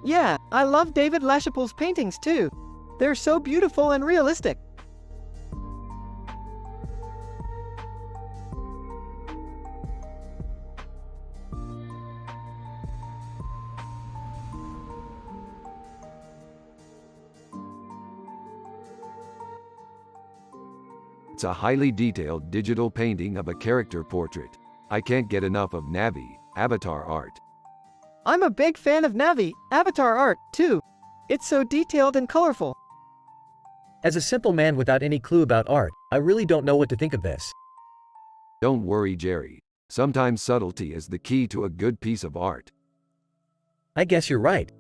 Yeah, I love David LaChapelle's paintings too. They're so beautiful and realistic. It's a highly detailed digital painting of a character portrait. I can't get enough of Navi, avatar art. I'm a big fan of Navi, avatar art, too. It's so detailed and colorful. As a simple man without any clue about art, I really don't know what to think of this. Don't worry, Jerry. Sometimes subtlety is the key to a good piece of art. I guess you're right.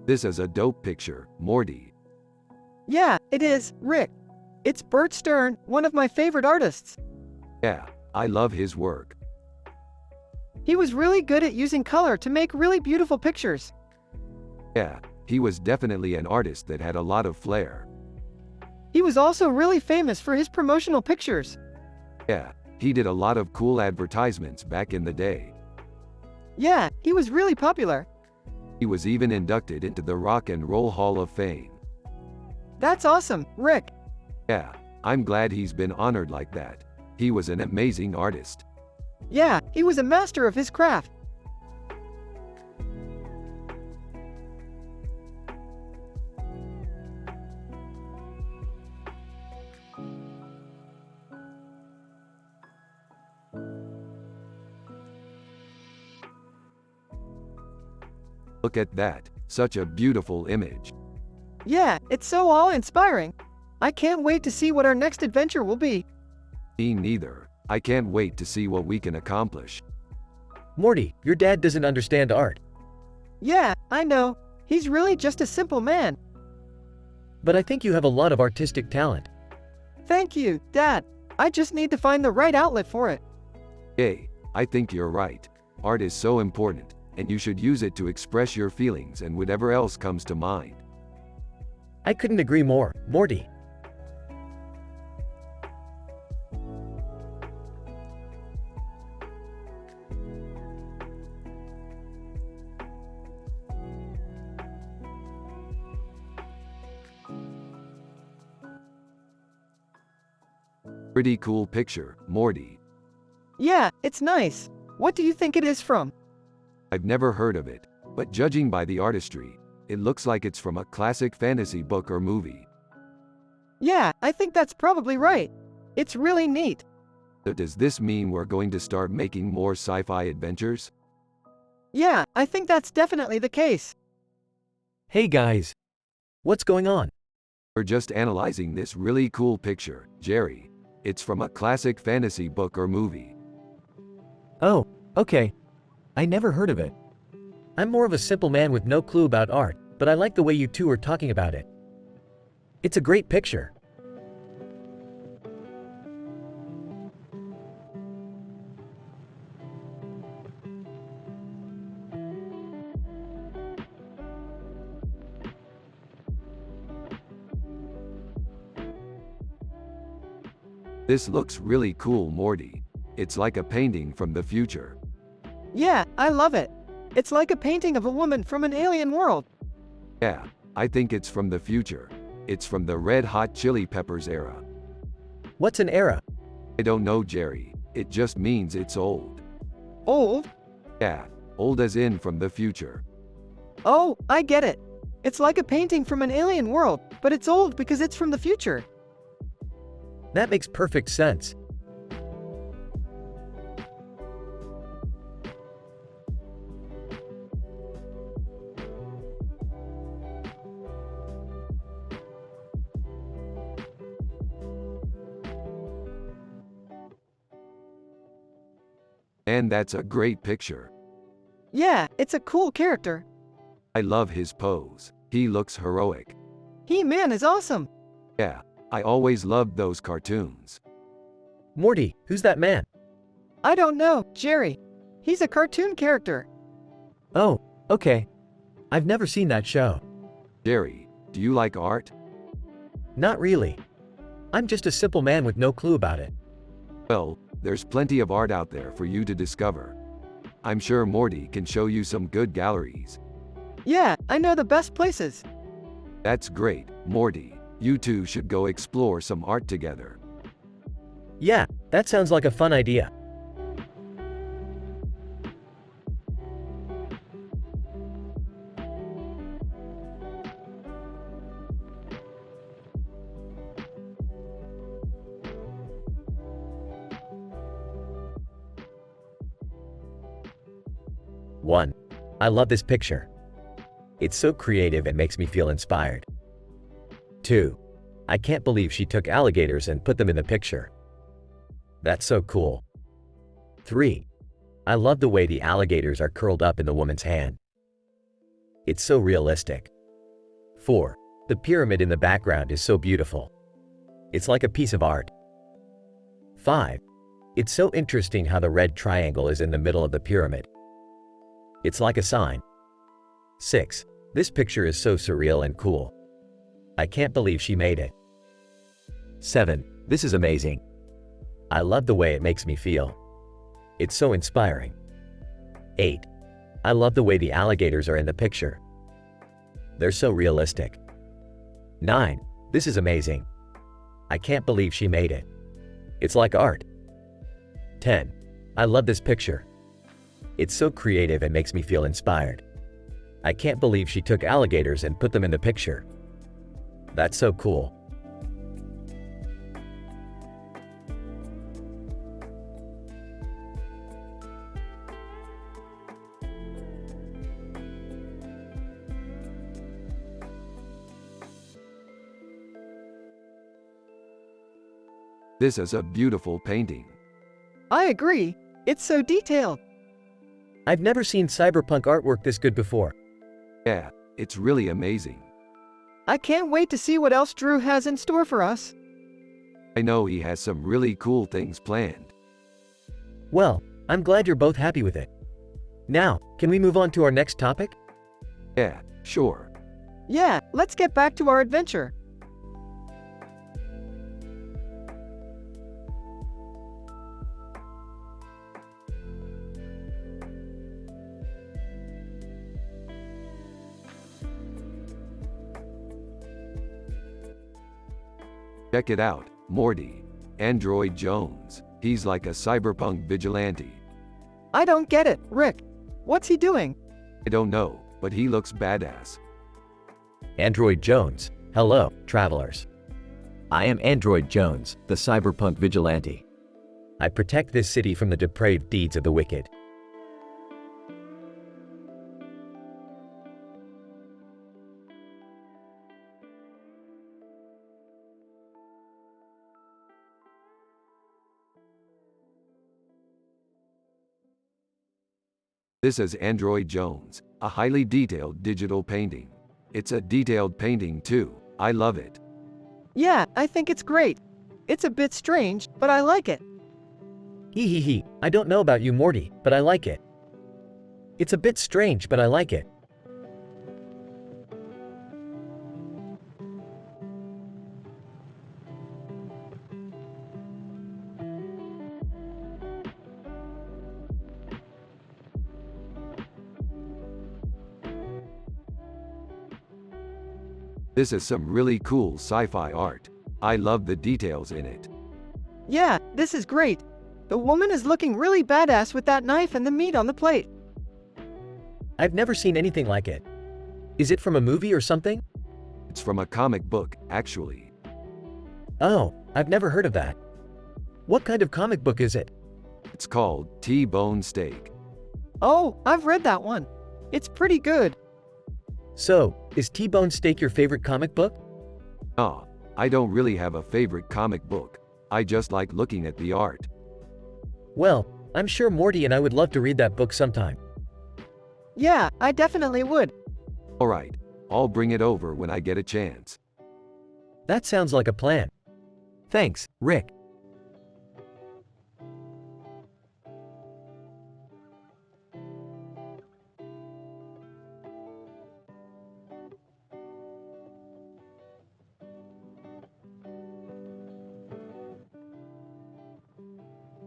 This is a dope picture, Morty. Yeah, it is, Rick. It's Bert Stern, one of my favorite artists. Yeah, I love his work. He was really good at using color to make really beautiful pictures. Yeah, he was definitely an artist that had a lot of flair. He was also really famous for his promotional pictures. Yeah, he did a lot of cool advertisements back in the day. Yeah, he was really popular. He was even inducted into the Rock and Roll Hall of Fame. That's awesome, Rick. Yeah, I'm glad he's been honored like that. He was an amazing artist. Yeah, he was a master of his craft. Look at that, such a beautiful image. Yeah, it's so awe-inspiring. I can't wait to see what our next adventure will be. Me neither. I can't wait to see what we can accomplish. Morty, your dad doesn't understand art. Yeah, I know. He's really just a simple man. But I think you have a lot of artistic talent. Thank you, Dad. I just need to find the right outlet for it. Hey, I think you're right. Art is so important, and you should use it to express your feelings and whatever else comes to mind. I couldn't agree more, Morty. Pretty cool picture, Morty. Yeah, it's nice. What do you think it is from? I've never heard of it, but judging by the artistry, it looks like it's from a classic fantasy book or movie. Yeah, I think that's probably right. It's really neat. So does this mean we're going to start making more sci-fi adventures? Yeah, I think that's definitely the case. Hey guys. What's going on? We're just analyzing this really cool picture, Jerry. It's from a classic fantasy book or movie. Oh, okay. I never heard of it. I'm more of a simple man with no clue about art, but I like the way you two are talking about it. It's a great picture. This looks really cool, Morty. It's like a painting from the future. Yeah, I love it. It's like a painting of a woman from an alien world. Yeah, I think it's from the future. It's from the Red Hot Chili Peppers era. What's an era? I don't know, Jerry. It just means it's old. Old? Yeah, old as in from the future. Oh, I get it. It's like a painting from an alien world, but it's old because it's from the future. That makes perfect sense. And that's a great picture. Yeah, it's a cool character. I love his pose. He looks heroic. He-Man is awesome. Yeah, I always loved those cartoons. Morty, who's that man? I don't know, Jerry. He's a cartoon character. Oh, okay. I've never seen that show. Jerry, do you like art? Not really. I'm just a simple man with no clue about it. Well, there's plenty of art out there for you to discover. I'm sure Morty can show you some good galleries. Yeah, I know the best places. That's great, Morty. You two should go explore some art together. Yeah, that sounds like a fun idea. One, I love this picture. It's so creative and makes me feel inspired. 2. I can't believe she took alligators and put them in the picture. That's so cool. 3. I love the way the alligators are curled up in the woman's hand. It's so realistic. 4. The pyramid in the background is so beautiful. It's like a piece of art. 5. It's so interesting how the red triangle is in the middle of the pyramid. It's like a sign. 6. This picture is so surreal and cool. I can't believe she made it. 7. This is amazing. I love the way it makes me feel. It's so inspiring. 8. I love the way the alligators are in the picture. They're so realistic. 9. This is amazing. I can't believe she made it. It's like art. 10. I love this picture. It's so creative and makes me feel inspired. I can't believe she took alligators and put them in the picture. That's so cool. This is a beautiful painting. I agree. It's so detailed. I've never seen cyberpunk artwork this good before. Yeah, it's really amazing. I can't wait to see what else Drew has in store for us. I know he has some really cool things planned. Well, I'm glad you're both happy with it. Now, can we move on to our next topic? Yeah, sure. Yeah, let's get back to our adventure. Check it out, Morty. Android Jones. He's like a cyberpunk vigilante. I don't get it, Rick. What's he doing? I don't know, but he looks badass. Android Jones. Hello, travelers. I am Android Jones, the cyberpunk vigilante. I protect this city from the depraved deeds of the wicked. This is Android Jones, a highly detailed digital painting. It's a detailed painting too. I love it. Yeah, I think it's great. It's a bit strange, but I like it. Hee. I don't know about you, Morty, but I like it. It's a bit strange, but I like it. This is some really cool sci-fi art. I love the details in it. Yeah, this is great. The woman is looking really badass with that knife and the meat on the plate. I've never seen anything like it. Is it from a movie or something? It's from a comic book, actually. Oh, I've never heard of that. What kind of comic book is it? It's called T-Bone Steak. Oh, I've read that one. It's pretty good. So, is T-Bone Steak your favorite comic book? Ah, I don't really have a favorite comic book. I just like looking at the art. Well, I'm sure Morty and I would love to read that book sometime. Yeah, I definitely would. Alright, I'll bring it over when I get a chance. That sounds like a plan. Thanks, Rick.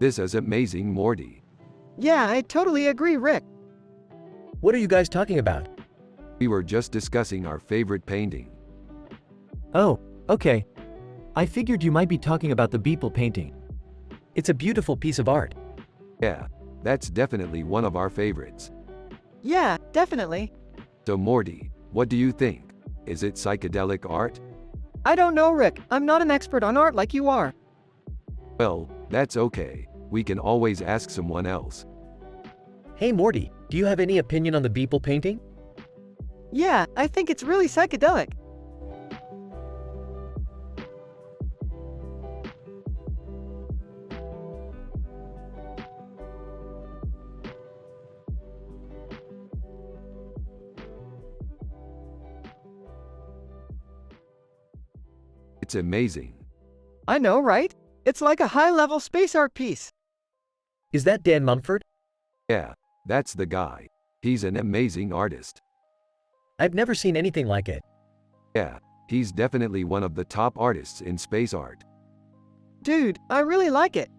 This is amazing, Morty. Yeah, I totally agree, Rick. What are you guys talking about? We were just discussing our favorite painting. Oh, okay. I figured you might be talking about the Beeple painting. It's a beautiful piece of art. Yeah, that's definitely one of our favorites. Yeah, definitely. So Morty, what do you think? Is it psychedelic art? I don't know, Rick. I'm not an expert on art like you are. Well, that's okay. We can always ask someone else. Hey Morty, do you have any opinion on the Beeple painting? Yeah, I think it's really psychedelic. It's amazing. I know, right? It's like a high-level space art piece. Is that Dan Mumford? Yeah, that's the guy. He's an amazing artist. I've never seen anything like it. Yeah, he's definitely one of the top artists in space art. Dude, I really like it.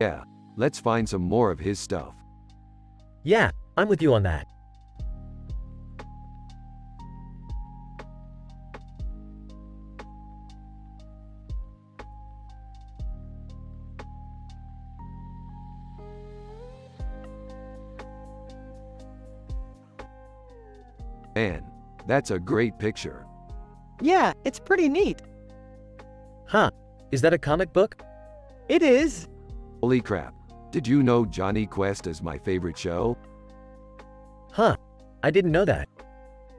Yeah, let's find some more of his stuff. Yeah, I'm with you on that. Man, that's a great picture. Yeah, it's pretty neat. Huh, is that a comic book? It is. Holy crap. Did you know Johnny Quest is my favorite show? Huh, I didn't know that.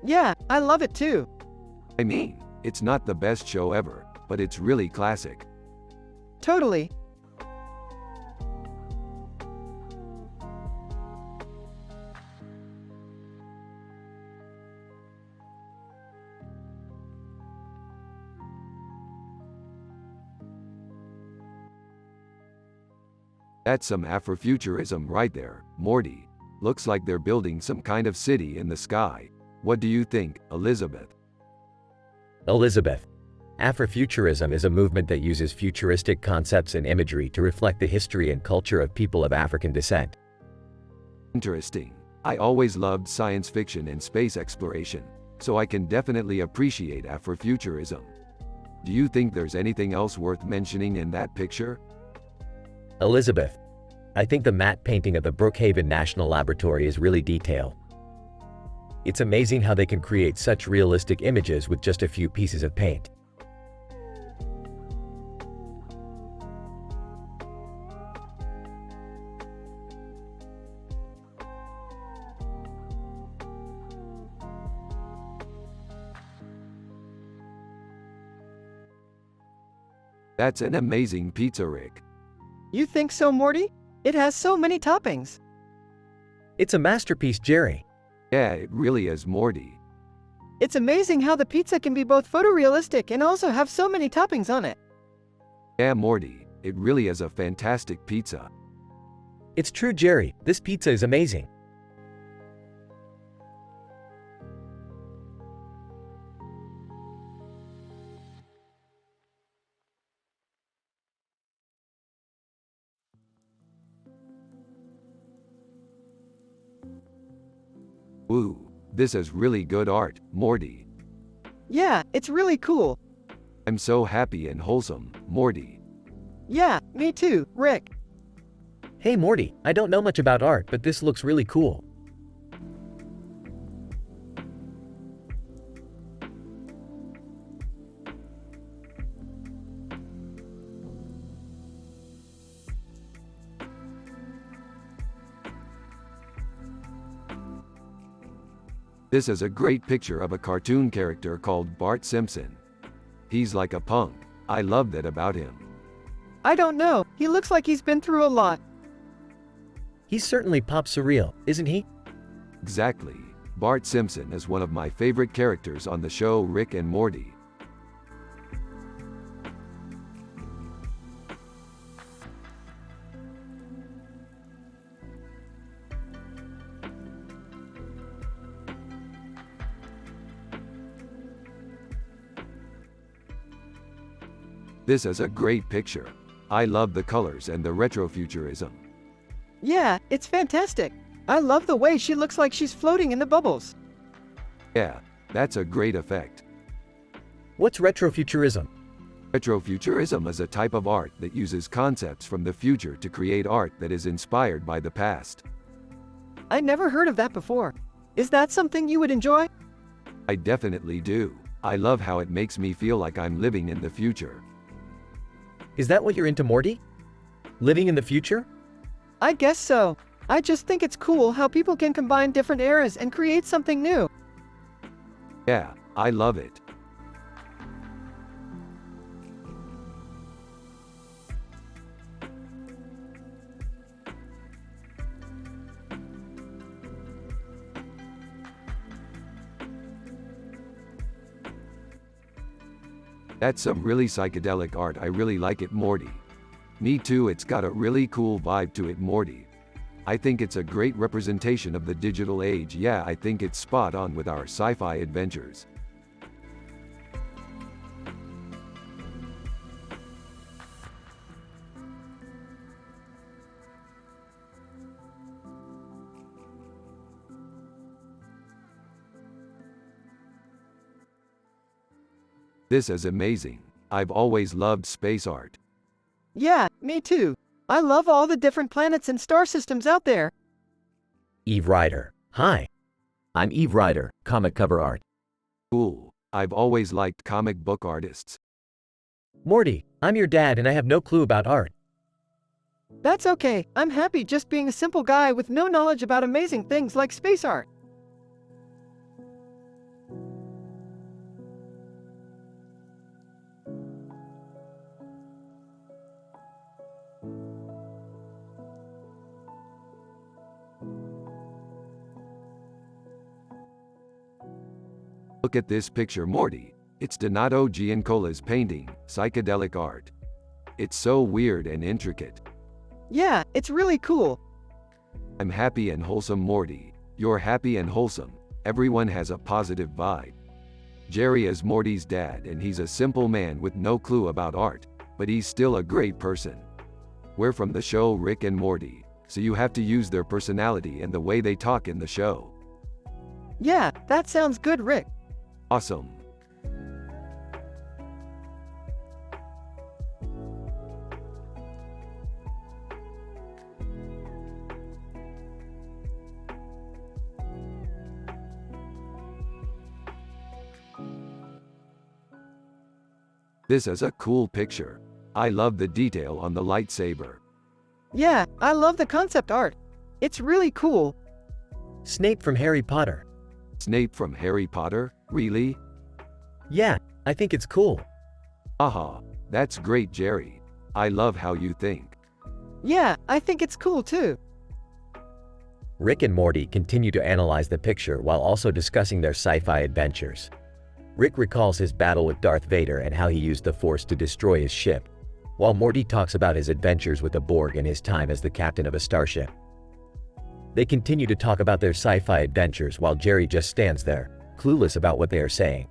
Yeah, I love it too. I mean, it's not the best show ever, but it's really classic. Totally. That's some Afrofuturism right there, Morty. Looks like they're building some kind of city in the sky. What do you think, Elizabeth? Elizabeth. Afrofuturism is a movement that uses futuristic concepts and imagery to reflect the history and culture of people of African descent. Interesting. I always loved science fiction and space exploration, so I can definitely appreciate Afrofuturism. Do you think there's anything else worth mentioning in that picture? Elizabeth. I think the matte painting of the Brookhaven National Laboratory is really detailed. It's amazing how they can create such realistic images with just a few pieces of paint. That's an amazing pizza, Rick. You think so, Morty? It has so many toppings. It's a masterpiece, Jerry. Yeah, it really is, Morty. It's amazing how the pizza can be both photorealistic and also have so many toppings on it. Yeah, Morty, it really is a fantastic pizza. It's true, Jerry. This pizza is amazing. Ooh, this is really good art, Morty. Yeah, it's really cool. I'm so happy and wholesome, Morty. Yeah, me too, Rick. Hey Morty, I don't know much about art, but this looks really cool. This is a great picture of a cartoon character called Bart Simpson. He's like a punk. I love that about him. I don't know, he looks like he's been through a lot. He's certainly pop surreal, isn't he? Exactly. Bart Simpson is one of my favorite characters on the show Rick and Morty. This is a great picture. I love the colors and the retrofuturism. Yeah, it's fantastic. I love the way she looks like she's floating in the bubbles. Yeah, that's a great effect. What's retrofuturism? Retrofuturism is a type of art that uses concepts from the future to create art that is inspired by the past. I never heard of that before. Is that something you would enjoy? I definitely do. I love how it makes me feel like I'm living in the future. Is that what you're into, Morty? Living in the future? I guess so. I just think it's cool how people can combine different eras and create something new. Yeah, I love it. That's some really psychedelic art. I really like it, Morty. Me too, it's got a really cool vibe to it, Morty. I think it's a great representation of the digital age. Yeah, I think it's spot on with our sci-fi adventures. This is amazing. I've always loved space art. Yeah, me too. I love all the different planets and star systems out there. Eve Rider. Hi. I'm Eve Rider, comic cover art. Cool. I've always liked comic book artists. Morty, I'm your dad and I have no clue about art. That's okay. I'm happy just being a simple guy with no knowledge about amazing things like space art. Look at this picture, Morty. It's Donato Giancola's painting, psychedelic art. It's so weird and intricate. Yeah, it's really cool. I'm happy and wholesome, Morty. You're happy and wholesome. Everyone has a positive vibe. Jerry is Morty's dad and he's a simple man with no clue about art, but he's still a great person. We're from the show Rick and Morty, so you have to use their personality and the way they talk in the show. Yeah, that sounds good, Rick. Awesome. This is a cool picture. I love the detail on the lightsaber. Yeah, I love the concept art. It's really cool. Snape from Harry Potter. Snape from Harry Potter? Really? Yeah, I think it's cool. Aha, that's great, Jerry. I love how you think. Yeah, I think it's cool too. Rick and Morty continue to analyze the picture while also discussing their sci-fi adventures. Rick recalls his battle with Darth Vader and how he used the Force to destroy his ship, while Morty talks about his adventures with the Borg and his time as the captain of a starship. They continue to talk about their sci-fi adventures while Jerry just stands there, clueless about what they are saying.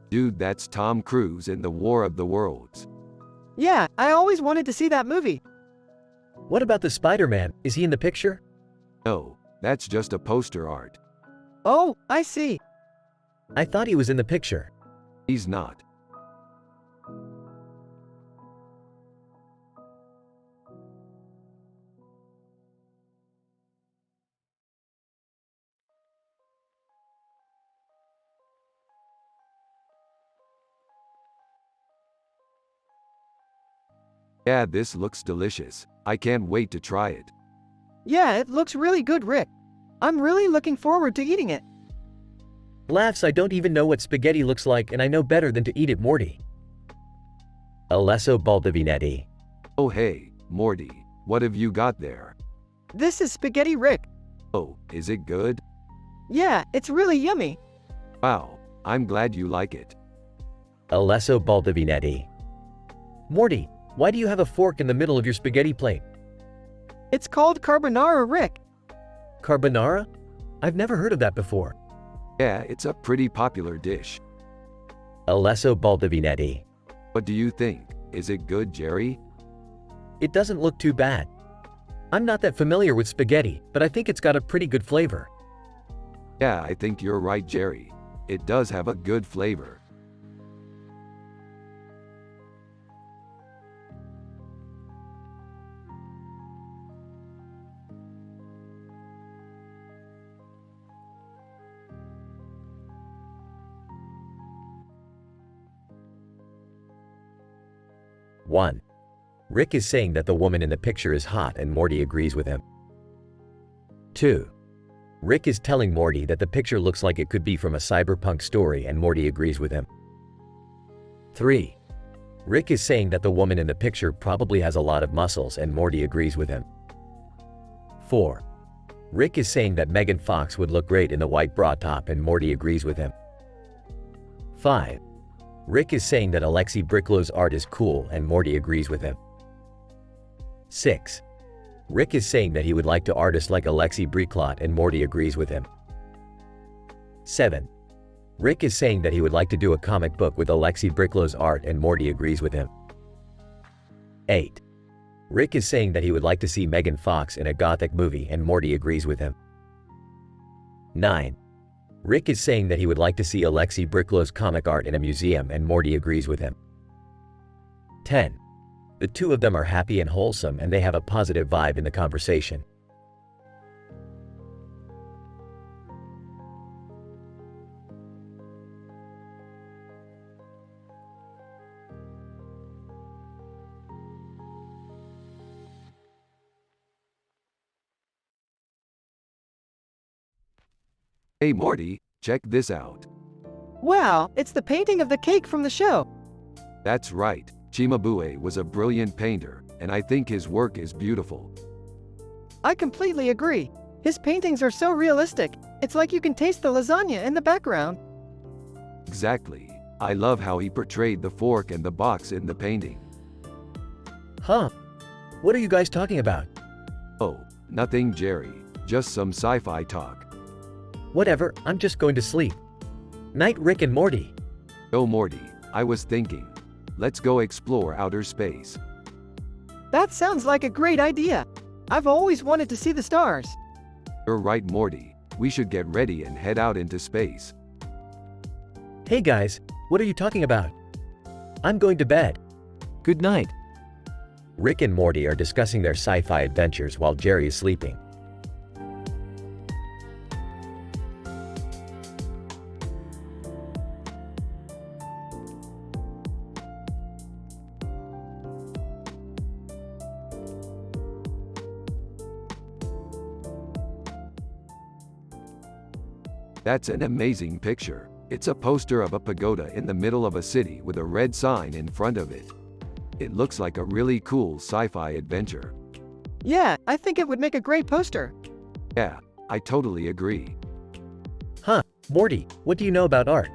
Dude, that's Tom Cruise in The War of the Worlds. Yeah, I always wanted to see that movie. What about the Spider-Man? Is he in the picture? No, that's just a poster art. Oh, I see. I thought he was in the picture. He's not. Yeah, this looks delicious. I can't wait to try it. Yeah, it looks really good, Rick. I'm really looking forward to eating it. Laughs, I don't even know what spaghetti looks like and I know better than to eat it, Morty. Alesso Baldivinetti. Oh hey, Morty, what have you got there? This is spaghetti, Rick. Oh, is it good? Yeah, it's really yummy. Wow, I'm glad you like it. Alesso Baldivinetti. Morty, why do you have a fork in the middle of your spaghetti plate? It's called carbonara, Rick. Carbonara? I've never heard of that before. Yeah, it's a pretty popular dish. Alesso Baldivinetti. What do you think? Is it good, Jerry? It doesn't look too bad. I'm not that familiar with spaghetti, but I think it's got a pretty good flavor. Yeah, I think you're right, Jerry. It does have a good flavor. One. Rick is saying that the woman in the picture is hot and Morty agrees with him. 2. Rick is telling Morty that the picture looks like it could be from a cyberpunk story and Morty agrees with him. 3. Rick is saying that the woman in the picture probably has a lot of muscles and Morty agrees with him. 4. Rick is saying that Megan Fox would look great in the white bra top and Morty agrees with him. 5. Rick is saying that Alexei Bricklow's art is cool and Morty agrees with him. 6. Rick is saying that he would like to artist like Alexei Bricklot and Morty agrees with him. 7. Rick is saying that he would like to do a comic book with Alexei Bricklow's art and Morty agrees with him. 8. Rick is saying that he would like to see Megan Fox in a gothic movie and Morty agrees with him. 9. Rick is saying that he would like to see Alexei Bricklow's comic art in a museum and Morty agrees with him. 10. The two of them are happy and wholesome and they have a positive vibe in the conversation. Hey Morty, check this out. Wow, it's the painting of the cake from the show. That's right, Cimabue was a brilliant painter, and I think his work is beautiful. I completely agree. His paintings are so realistic. It's like you can taste the lasagna in the background. Exactly. I love how he portrayed the fork and the box in the painting. Huh? What are you guys talking about? Oh, nothing, Jerry. Just some sci-fi talk. Whatever, I'm just going to sleep. Night, Rick and Morty. Oh Morty, I was thinking. Let's go explore outer space. That sounds like a great idea. I've always wanted to see the stars. You're right, Morty. We should get ready and head out into space. Hey guys, what are you talking about? I'm going to bed. Good night. Rick and Morty are discussing their sci-fi adventures while Jerry is sleeping. That's an amazing picture. It's a poster of a pagoda in the middle of a city with a red sign in front of it. It looks like a really cool sci-fi adventure. Yeah, I think it would make a great poster. Yeah, I totally agree. Huh, Morty, what do you know about art?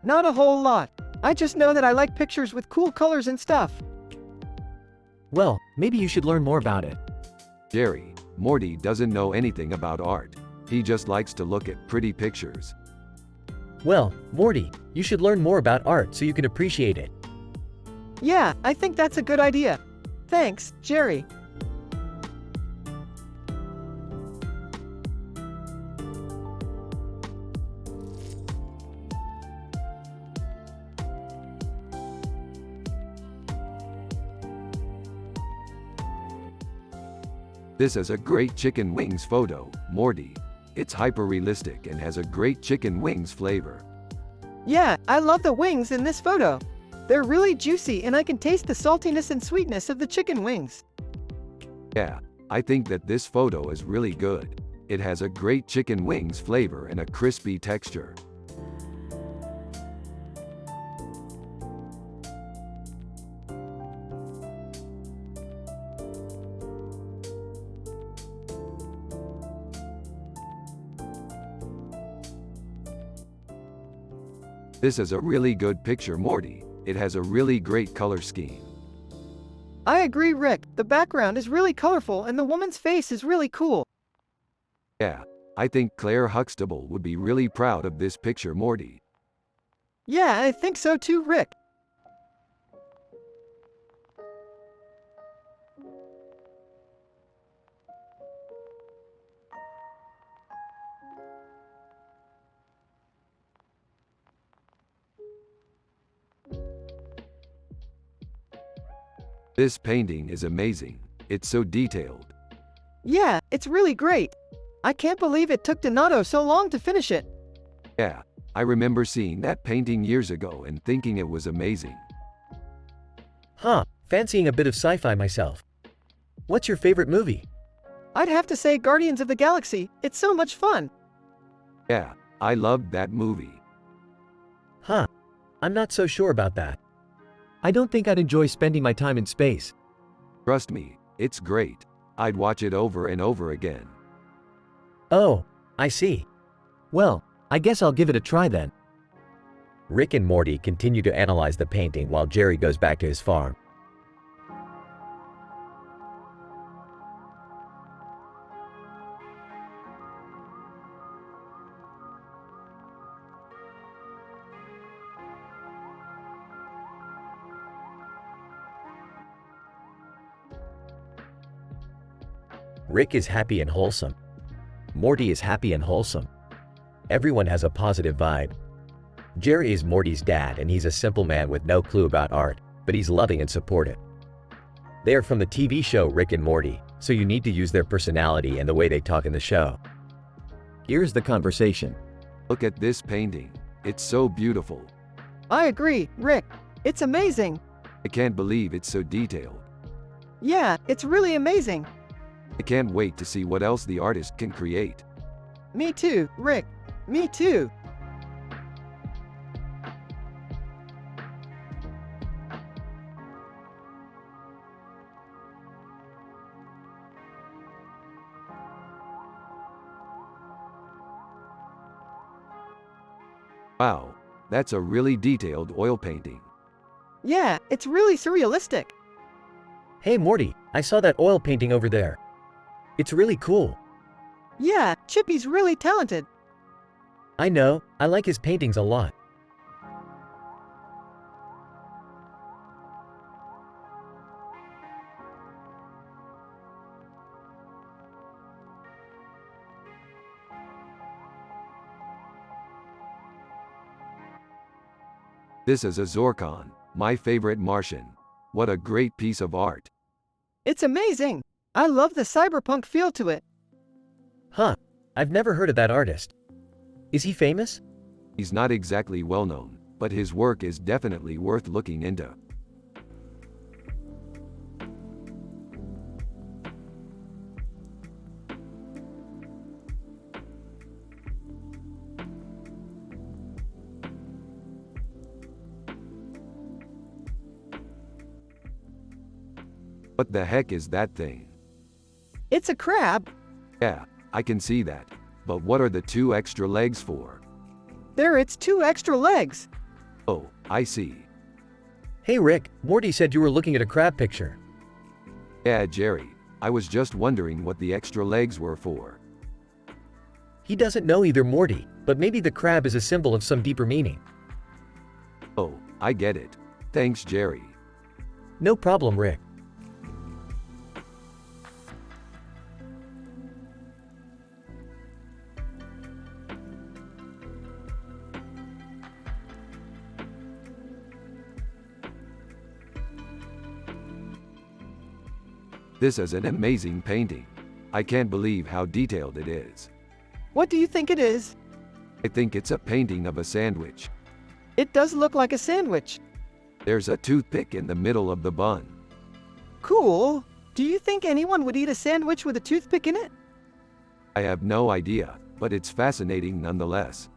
Not a whole lot. I just know that I like pictures with cool colors and stuff. Well, maybe you should learn more about it. Jerry, Morty doesn't know anything about art. He just likes to look at pretty pictures. Well, Morty, you should learn more about art so you can appreciate it. Yeah, I think that's a good idea. Thanks, Jerry. This is a great chicken wings photo, Morty. It's hyper-realistic and has a great chicken wings flavor. Yeah, I love the wings in this photo. They're really juicy and I can taste the saltiness and sweetness of the chicken wings. Yeah, I think that this photo is really good. It has a great chicken wings flavor and a crispy texture. This is a really good picture, Morty. It has a really great color scheme. I agree, Rick. The background is really colorful and the woman's face is really cool. Yeah, I think Claire Huxtable would be really proud of this picture, Morty. Yeah, I think so too, Rick. This painting is amazing. It's so detailed. Yeah, it's really great. I can't believe it took Donato so long to finish it. Yeah, I remember seeing that painting years ago and thinking it was amazing. Huh, fancying a bit of sci-fi myself. What's your favorite movie? I'd have to say Guardians of the Galaxy. It's so much fun. Yeah, I loved that movie. Huh, I'm not so sure about that. I don't think I'd enjoy spending my time in space. Trust me, it's great. I'd watch it over and over again. Oh, I see. Well, I guess I'll give it a try then. Rick and Morty continue to analyze the painting while Jerry goes back to his farm. Rick is happy and wholesome. Morty is happy and wholesome. Everyone has a positive vibe. Jerry is Morty's dad and he's a simple man with no clue about art, but he's loving and supportive. They are from the TV show Rick and Morty, so you need to use their personality and the way they talk in the show. Here's the conversation. Look at this painting. It's so beautiful. I agree, Rick. It's amazing. I can't believe it's so detailed. Yeah, it's really amazing. I can't wait to see what else the artist can create. Me too, Rick. Me too. Wow, that's a really detailed oil painting. Yeah, it's really surrealistic. Hey Morty, I saw that oil painting over there. It's really cool. Yeah, Chippy's really talented. I know, I like his paintings a lot. This is a Zorkon, my favorite Martian. What a great piece of art. It's amazing. I love the cyberpunk feel to it. Huh, I've never heard of that artist. Is he famous? He's not exactly well known, but his work is definitely worth looking into. What the heck is that thing? It's a crab. Yeah, I can see that. But what are the two extra legs for? There, it's two extra legs. Oh, I see. Hey Rick, Morty said you were looking at a crab picture. Yeah, Jerry. I was just wondering what the extra legs were for. He doesn't know either, Morty, but maybe the crab is a symbol of some deeper meaning. Oh, I get it. Thanks, Jerry. No problem, Rick. This is an amazing painting. I can't believe how detailed it is. What do you think it is? I think it's a painting of a sandwich. It does look like a sandwich. There's a toothpick in the middle of the bun. Cool. Do you think anyone would eat a sandwich with a toothpick in it? I have no idea, but it's fascinating nonetheless.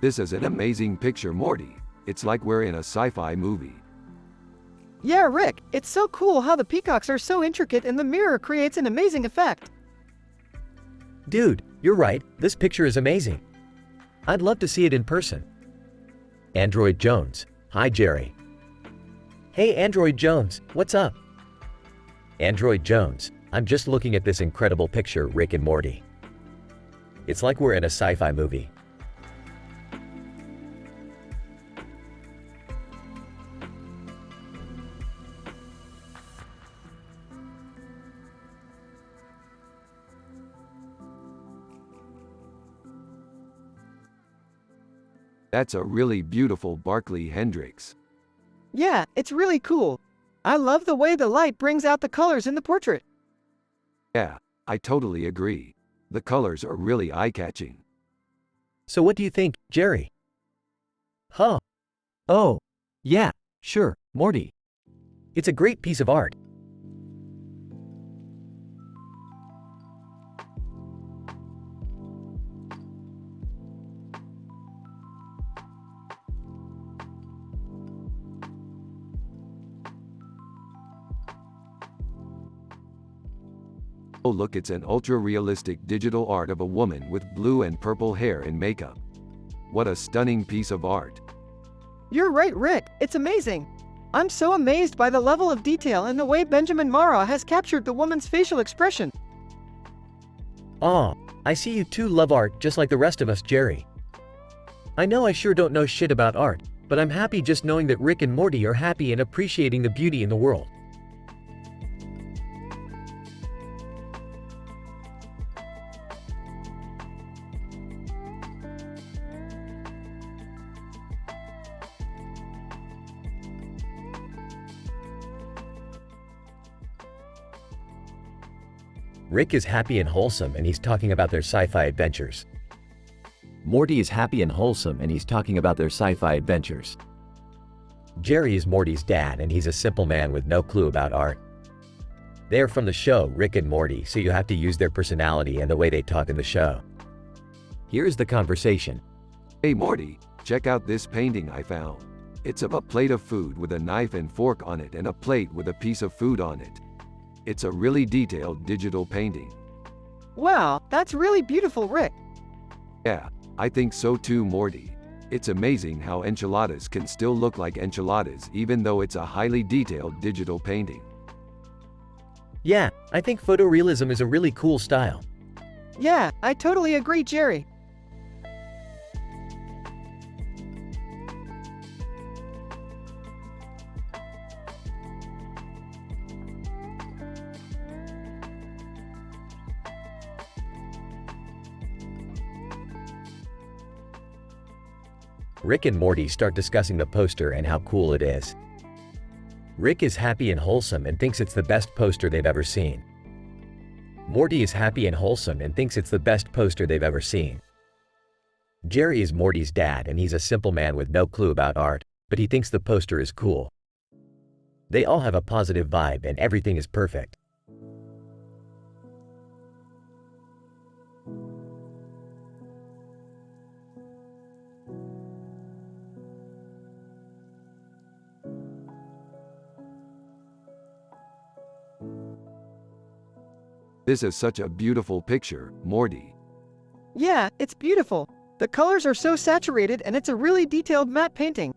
This is an amazing picture, Morty. It's like we're in a sci-fi movie. Yeah, Rick, it's so cool how the peacocks are so intricate and the mirror creates an amazing effect. Dude, you're right, this picture is amazing. I'd love to see it in person. Android Jones. Hi Jerry. Hey Android Jones, what's up? Android Jones, I'm just looking at this incredible picture, Rick and Morty. It's like we're in a sci-fi movie. That's a really beautiful Barkley Hendricks. Yeah, it's really cool. I love the way the light brings out the colors in the portrait. Yeah, I totally agree. The colors are really eye-catching. So what do you think, Jerry? Huh, Oh, yeah, sure, Morty. it's a great piece of art. Oh look, it's an ultra-realistic digital art of a woman with blue and purple hair and makeup. What a stunning piece of art. You're right, Rick, it's amazing. I'm so amazed by the level of detail and the way Benjamin Marra has captured the woman's facial expression. Aw, I see you too love art just like the rest of us, Jerry. I know I sure don't know shit about art, but I'm happy just knowing that Rick and Morty are happy and appreciating the beauty in the world. Rick is happy and wholesome and he's talking about their sci-fi adventures. Morty is happy and wholesome and he's talking about their sci-fi adventures. Jerry is Morty's dad and he's a simple man with no clue about art. They're from the show Rick and Morty, so you have to use their personality and the way they talk in the show. Here's the conversation. Hey Morty, check out this painting I found. It's of a plate of food with a knife and fork on it and a plate with a piece of food on it. It's a really detailed digital painting. Wow, that's really beautiful, Rick. Yeah, I think so too, Morty. It's amazing how enchiladas can still look like enchiladas even though it's a highly detailed digital painting. Yeah, I think photorealism is a really cool style. Yeah, I totally agree, Jerry. Rick and Morty start discussing the poster and how cool it is. Rick is happy and wholesome and thinks it's the best poster they've ever seen. Morty is happy and wholesome and thinks it's the best poster they've ever seen. Jerry is Morty's dad and he's a simple man with no clue about art, but he thinks the poster is cool. They all have a positive vibe and everything is perfect. This is such a beautiful picture, Morty. Yeah, it's beautiful. The colors are so saturated and it's a really detailed matte painting.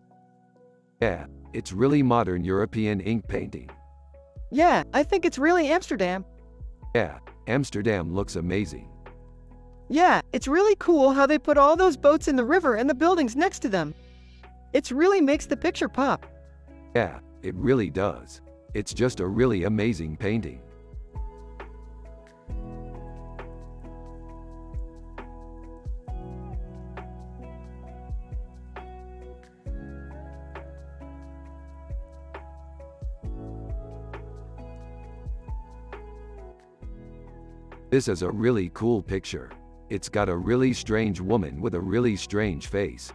Yeah, it's really modern European ink painting. Yeah, I think it's really Amsterdam. Yeah, Amsterdam looks amazing. Yeah, it's really cool how they put all those boats in the river and the buildings next to them. It really makes the picture pop. Yeah, it really does. It's just a really amazing painting. This is a really cool picture. It's got a really strange woman with a really strange face.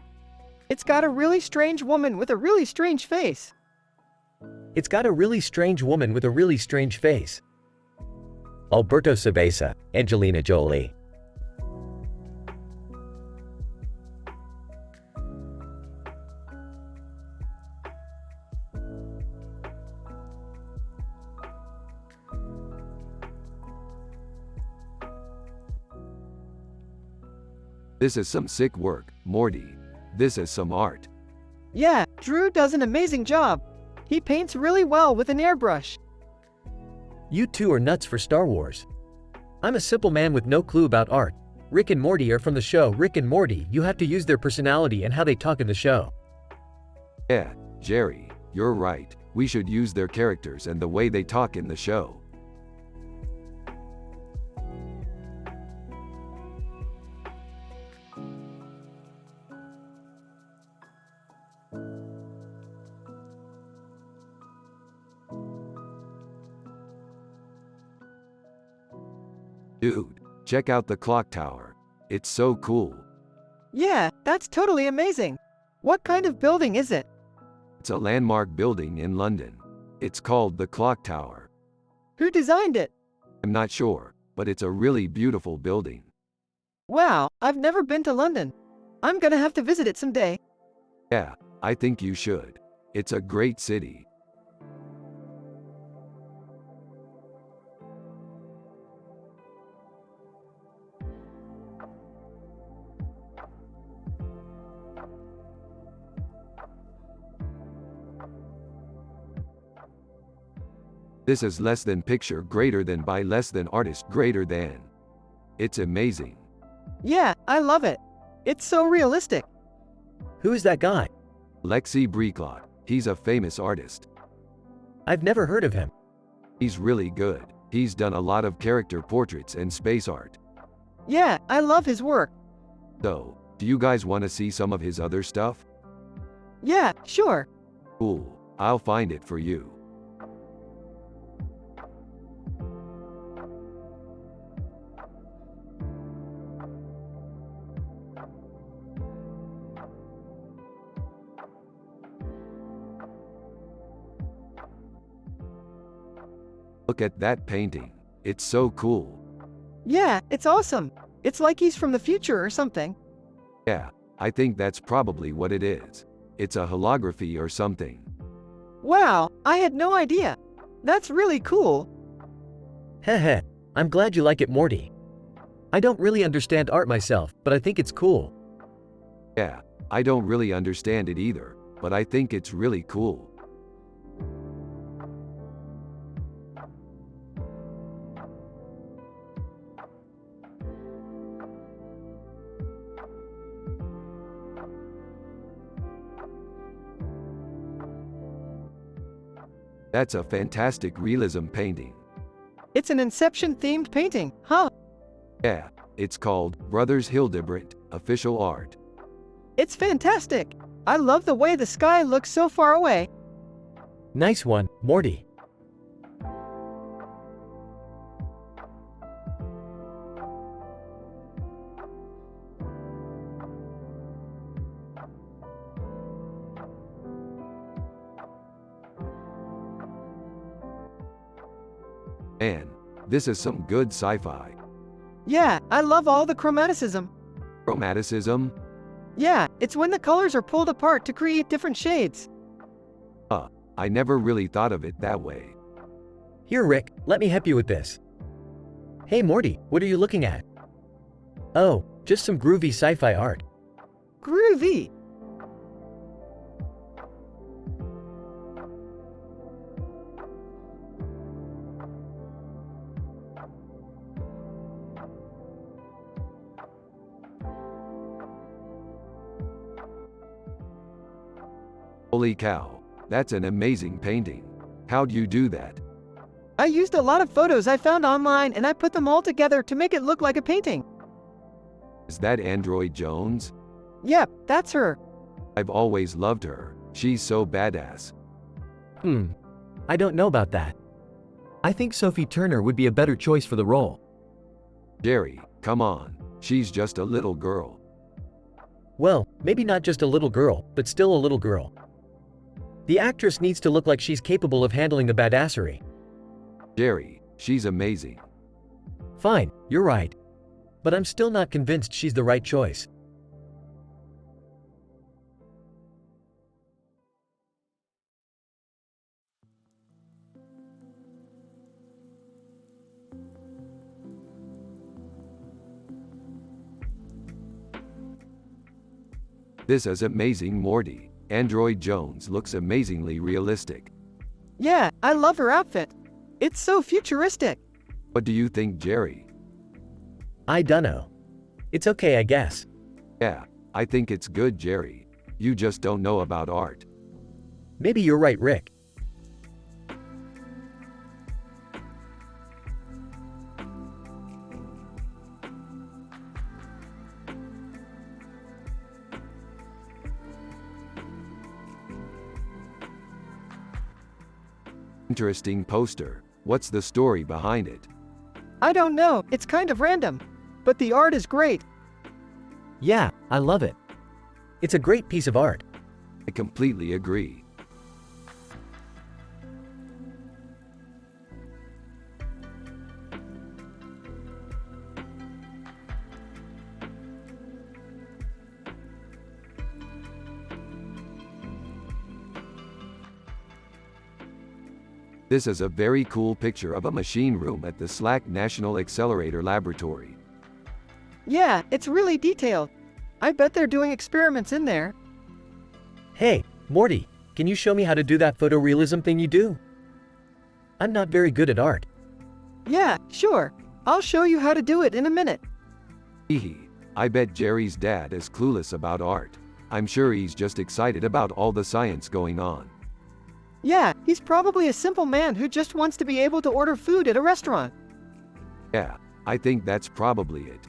It's got a really strange woman with a really strange face. It's got a really strange woman with a really strange face. Alberto Sabesa, Angelina Jolie. This is some sick work, Morty. This is some art. Yeah, Drew does an amazing job. He paints really well with an airbrush. You two are nuts for Star Wars. I'm a simple man with no clue about art. Rick and Morty are from the show Rick and Morty. You have to use their personality and how they talk in the show. Yeah, Jerry, you're right. We should use their characters and the way they talk in the show. Dude, check out the clock tower. It's so cool. Yeah, that's totally amazing. What kind of building is it? It's a landmark building in London. It's called the Clock Tower. Who designed it? I'm not sure, but it's a really beautiful building. Wow, I've never been to London. I'm gonna have to visit it someday. Yeah, I think you should. It's a great city. This is less than picture greater than by less than artist greater than. It's amazing. Yeah, I love it. It's so realistic. Who is that guy? Lexi Breeklot. He's a famous artist. I've never heard of him. He's really good. He's done a lot of character portraits and space art. Yeah, I love his work. So, do you guys want to see some of his other stuff? Yeah, sure. Cool. I'll find it for you. Look at that painting. It's so cool. Yeah, it's awesome. It's like he's from the future or something. Yeah, I think that's probably what it is. It's a holography or something. Wow, I had no idea. That's really cool. Heh, I'm glad you like it, Morty. I don't really understand art myself, but I think it's cool. Yeah, I don't really understand it either, but I think it's really cool. That's a fantastic realism painting. It's an Inception-themed painting, huh? Yeah, it's called Brothers Hildebrandt, Official Art. It's fantastic. I love the way the sky looks so far away. Nice one, Morty. Man, this is some good sci-fi. Yeah, I love all the chromaticism. Chromaticism? Yeah, it's when the colors are pulled apart to create different shades. I never really thought of it that way. Here, Rick, let me help you with this. Hey, Morty, what are you looking at? Oh, just some groovy sci-fi art. Groovy. Holy cow, that's an amazing painting. How'd you do that? I used a lot of photos I found online and I put them all together to make it look like a painting. Is that Android Jones? Yep, that's her. I've always loved her. She's so badass. I don't know about that. I think Sophie Turner would be a better choice for the role. Jerry, come on. She's just a little girl. Well, maybe not just a little girl, but still a little girl. The actress needs to look like she's capable of handling the badassery. Jerry, she's amazing. Fine, you're right. But I'm still not convinced she's the right choice. This is amazing, Morty. Android Jones looks amazingly realistic. Yeah, I love her outfit. It's so futuristic. What do you think, Jerry? I dunno. It's okay, I guess. Yeah, I think it's good, Jerry. You just don't know about art. Maybe you're right, Rick. Interesting poster. What's the story behind it? I don't know, it's kind of random. But the art is great. Yeah, I love it. It's a great piece of art. I completely agree. This is a very cool picture of a machine room at the SLAC National Accelerator Laboratory. Yeah, it's really detailed. I bet they're doing experiments in there. Hey, Morty, can you show me how to do that photorealism thing you do? I'm not very good at art. Yeah, sure. I'll show you how to do it in a minute. Hehe. I bet Jerry's dad is clueless about art. I'm sure he's just excited about all the science going on. Yeah, he's probably a simple man who just wants to be able to order food at a restaurant. Yeah, I think that's probably it.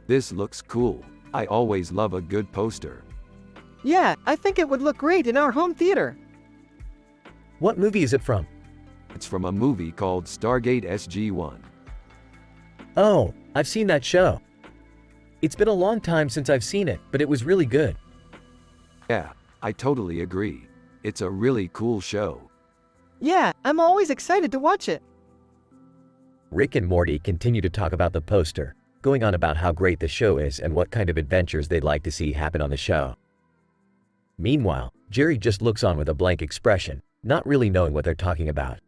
This looks cool. I always love a good poster. Yeah, I think it would look great in our home theater. What movie is it from? It's from a movie called Stargate SG-1. Oh, I've seen that show. It's been a long time since I've seen it, but it was really good. Yeah, I totally agree. It's a really cool show. Yeah, I'm always excited to watch it. Rick and Morty continue to talk about the poster, going on about how great the show is and what kind of adventures they'd like to see happen on the show. Meanwhile, Jerry just looks on with a blank expression, not really knowing what they're talking about.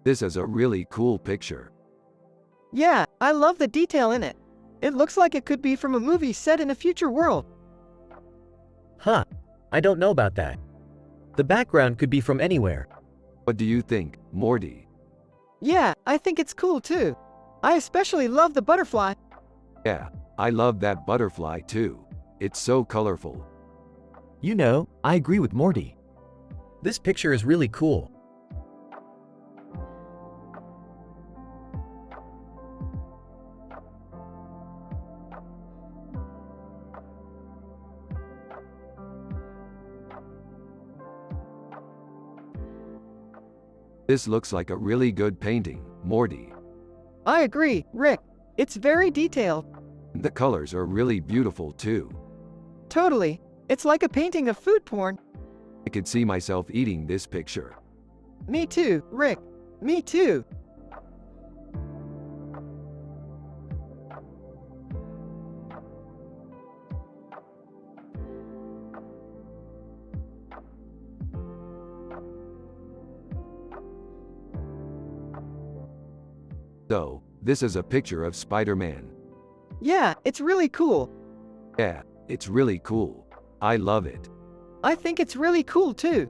This is a really cool picture. Yeah, I love the detail in it. It looks like it could be from a movie set in a future world. Huh, I don't know about that. The background could be from anywhere. What do you think, Morty? Yeah, I think it's cool too. I especially love the butterfly. Yeah, I love that butterfly too. It's so colorful. You know, I agree with Morty. This picture is really cool. This looks like a really good painting, Morty. I agree, Rick. It's very detailed. The colors are really beautiful too. Totally. It's like a painting of food porn. I could see myself eating this picture. Me too, Rick. Me too. So, this is a picture of Spider-Man. Yeah, it's really cool. Yeah, it's really cool. I love it. I think it's really cool too.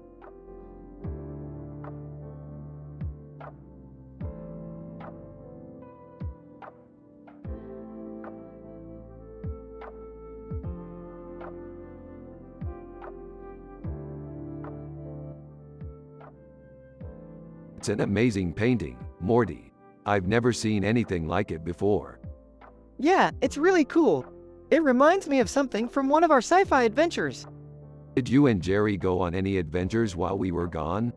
It's an amazing painting, Morty. I've never seen anything like it before. Yeah, it's really cool. It reminds me of something from one of our sci-fi adventures. Did you and Jerry go on any adventures while we were gone?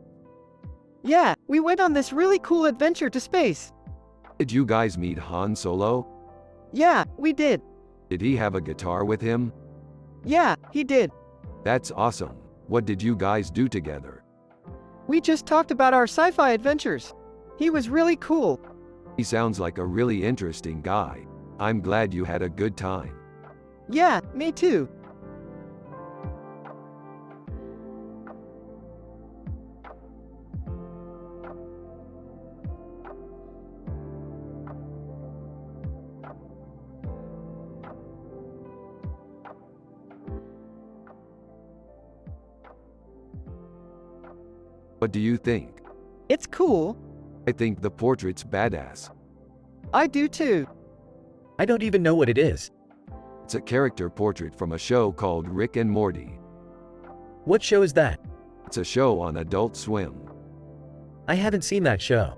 Yeah, we went on this really cool adventure to space. Did you guys meet Han Solo? Yeah, we did. Did he have a guitar with him? Yeah, he did. That's awesome. What did you guys do together? We just talked about our sci-fi adventures. He was really cool. He sounds like a really interesting guy. I'm glad you had a good time. Yeah, me too. What do you think? It's cool. I think the portrait's badass. I do too. I don't even know what it is. It's a character portrait from a show called Rick and Morty. What show is that? It's a show on Adult Swim. I haven't seen that show.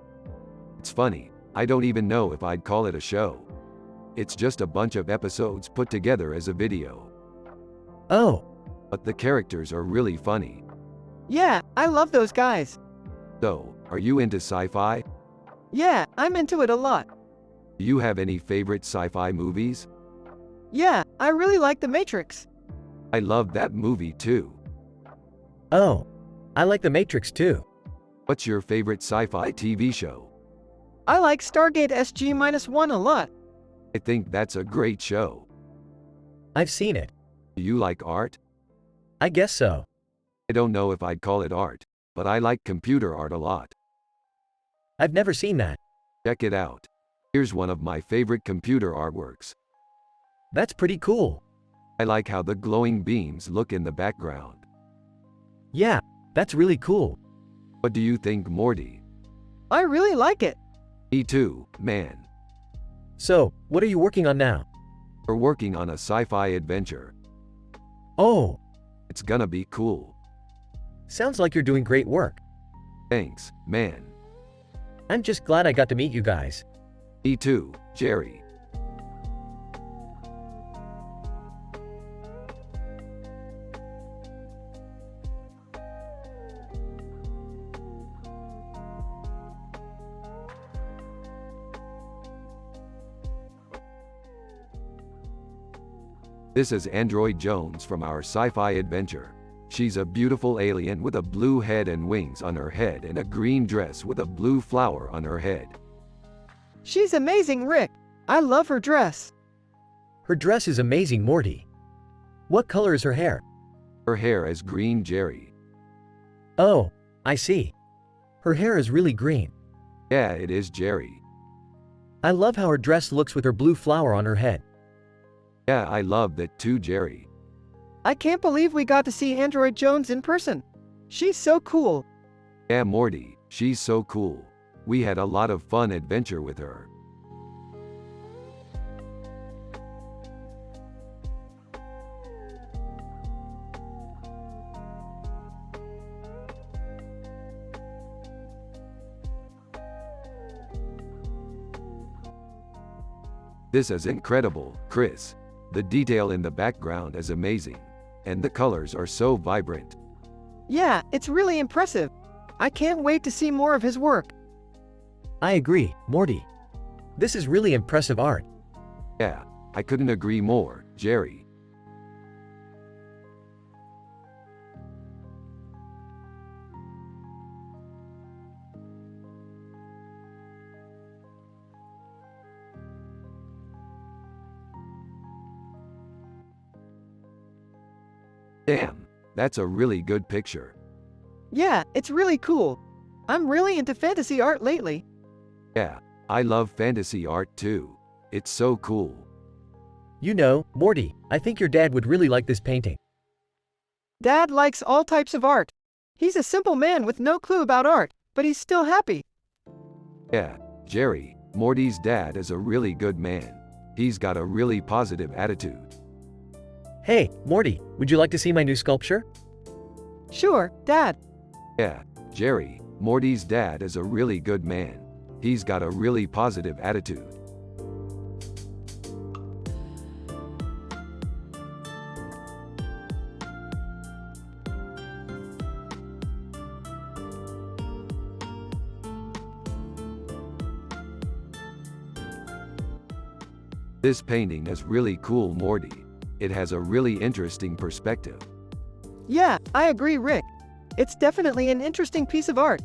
It's funny, I don't even know if I'd call it a show. It's just a bunch of episodes put together as a video. Oh, But the characters are really funny. Yeah, I love those guys. So, are you into sci-fi? Yeah, I'm into it a lot. Do you have any favorite sci-fi movies? Yeah, I really like The Matrix. I love that movie too. oh. I like The Matrix too. What's your favorite sci-fi TV show? I like Stargate SG-1 a lot. I think that's a great show. I've seen it. Do you like art? I guess so. I don't know if I'd call it art, but I like computer art a lot. I've never seen that. Check it out. Here's one of my favorite computer artworks. That's pretty cool. I like how the glowing beams look in the background. Yeah, that's really cool. What do you think, Morty? I really like it. Me too, man. So, what are you working on now? We're working on a sci-fi adventure. Oh, It's gonna be cool. sounds like you're doing great work. Thanks, man. I'm just glad I got to meet you guys. Me too, Jerry. This is Android Jones from our sci-fi adventure. She's a beautiful alien with a blue head and wings on her head and a green dress with a blue flower on her head. She's amazing, Rick. I love her dress. Her dress is amazing, Morty. What color is her hair? Her hair is green, Jerry. Oh, I see. Her hair is really green. Yeah, it is, Jerry. I love how her dress looks with her blue flower on her head. Yeah, I love that too, Jerry. I can't believe we got to see Android Jones in person. She's so cool. Yeah, Morty, she's so cool. We had a lot of fun adventure with her. This is incredible, Chris. The detail in the background is amazing. And the colors are so vibrant. Yeah, it's really impressive. I can't wait to see more of his work. I agree, Morty. This is really impressive art. Yeah, I couldn't agree more, Jerry. Damn, that's a really good picture. Yeah, it's really cool. I'm really into fantasy art lately. Yeah, I love fantasy art too. It's so cool. You know, Morty, I think your dad would really like this painting. Dad likes all types of art. He's a simple man with no clue about art, but he's still happy. Yeah, Jerry, Morty's dad is a really good man. He's got a really positive attitude. Hey, Morty, would you like to see my new sculpture? Sure, Dad. Yeah, Jerry, Morty's dad is a really good man. He's got a really positive attitude. This painting is really cool, Morty. It has a really interesting perspective. Yeah, I agree, Rick. It's definitely an interesting piece of art.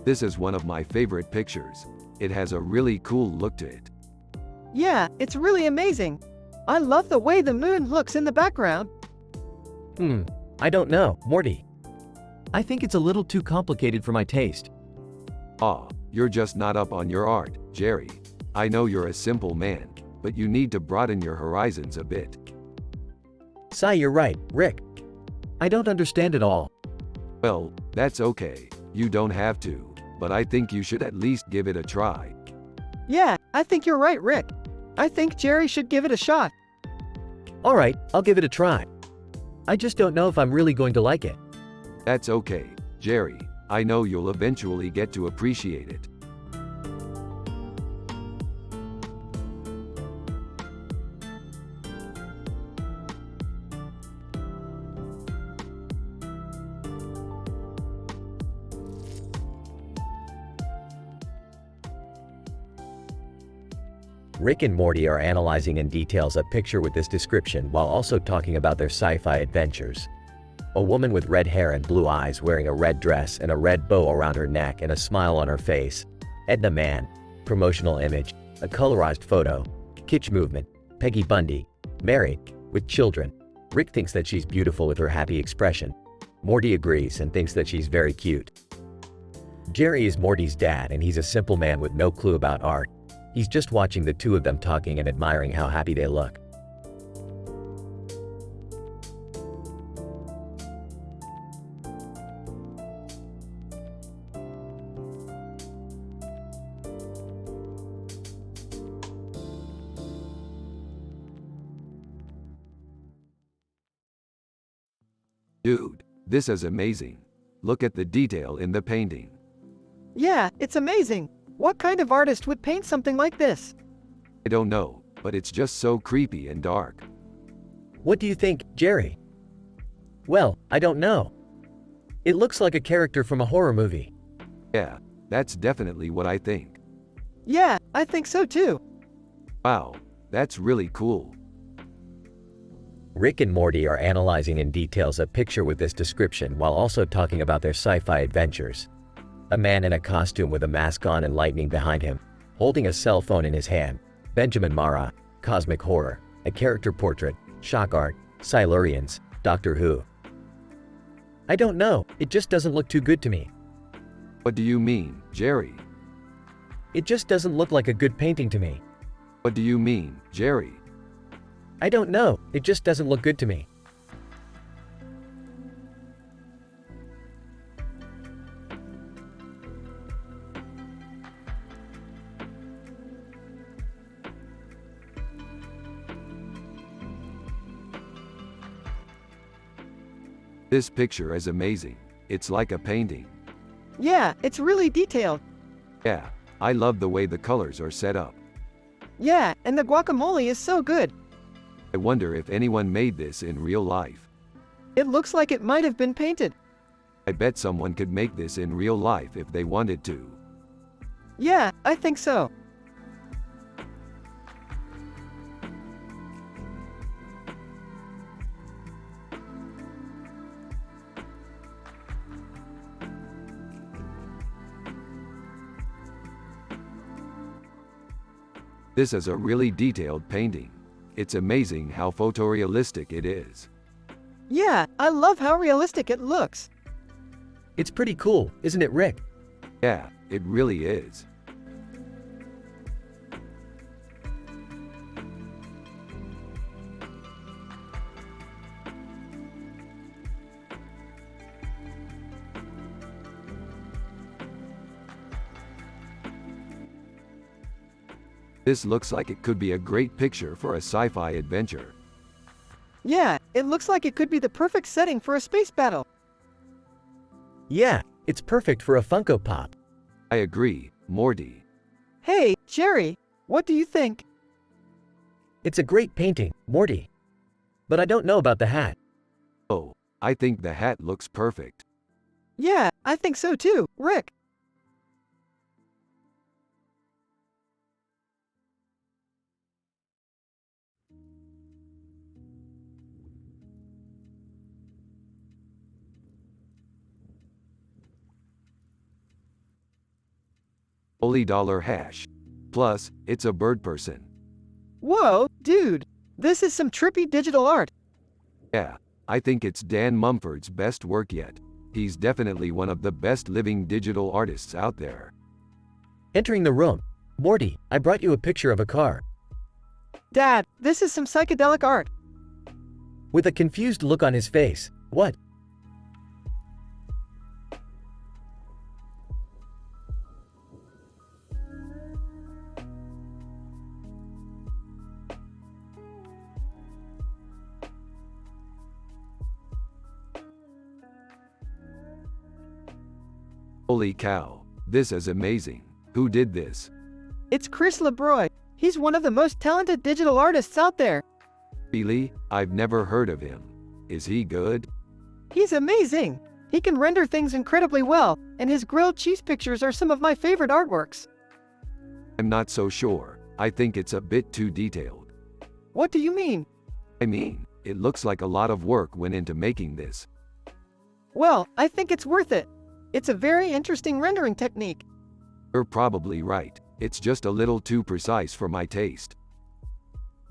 This is one of my favorite pictures. It has a really cool look to it. Yeah, it's really amazing. I love the way the moon looks in the background. I don't know, Morty. I think it's a little too complicated for my taste. Ah, you're just not up on your art, Jerry. I know you're a simple man, but you need to broaden your horizons a bit. Sai, you're right, Rick. I don't understand it all. Well, that's okay. You don't have to, but I think you should at least give it a try. Yeah, I think you're right, Rick. I think Jerry should give it a shot. Alright, I'll give it a try. I just don't know if I'm really going to like it. That's okay, Jerry. I know you'll eventually get to appreciate it. Rick and Morty are analyzing in details a picture with this description while also talking about their sci-fi adventures. A woman with red hair and blue eyes wearing a red dress and a red bow around her neck and a smile on her face. Edna Man. Promotional image. A colorized photo. Kitsch movement. Peggy Bundy. Married. With children. Rick thinks that she's beautiful with her happy expression. Morty agrees and thinks that she's very cute. Jerry is Morty's dad and he's a simple man with no clue about art. He's just watching the two of them talking and admiring how happy they look. Dude, this is amazing. Look at the detail in the painting. Yeah, it's amazing. What kind of artist would paint something like this? I don't know, but it's just so creepy and dark. What do you think, Jerry? Well, I don't know. It looks like a character from a horror movie. Yeah, that's definitely what I think. Yeah, I think so too. Wow, that's really cool. Rick and Morty are analyzing in details a picture with this description while also talking about their sci-fi adventures. A man in a costume with a mask on and lightning behind him, holding a cell phone in his hand. Benjamin Marra, Cosmic Horror, a character portrait, shock art, Silurians, Doctor Who. I don't know, it just doesn't look too good to me. What do you mean, Jerry? It just doesn't look like a good painting to me. What do you mean, Jerry? I don't know, it just doesn't look good to me. This picture is amazing. It's like a painting. Yeah, it's really detailed. Yeah, I love the way the colors are set up. Yeah, and the guacamole is so good. I wonder if anyone made this in real life. It looks like it might have been painted. I bet someone could make this in real life if they wanted to. Yeah, I think so. This is a really detailed painting. It's amazing how photorealistic it is. Yeah, I love how realistic it looks. It's pretty cool, isn't it, Rick? Yeah, it really is. This looks like it could be a great picture for a sci-fi adventure. Yeah, it looks like it could be the perfect setting for a space battle. Yeah, it's perfect for a Funko Pop. I agree, Morty. Hey, Jerry, What do you think? It's a great painting, Morty. But I don't know about the hat. Oh, I think the hat looks perfect. Yeah, I think so too, Rick. Holy dollar hash. Plus, it's a bird person. Whoa, dude. This is some trippy digital art. Yeah, I think it's Dan Mumford's best work yet. He's definitely one of the best living digital artists out there. Entering the room. Morty, I brought you a picture of a car. Dad, this is some psychedelic art. With a confused look on his face. What? Holy cow, this is amazing. Who did this? It's Chris LeBroy. He's one of the most talented digital artists out there. Really? I've never heard of him. Is he good? He's amazing. He can render things incredibly well, and his grilled cheese pictures are some of my favorite artworks. I'm not so sure. I think it's a bit too detailed. What do you mean? I mean, it looks like a lot of work went into making this. Well, I think it's worth it. It's a very interesting rendering technique. You're probably right. It's just a little too precise for my taste.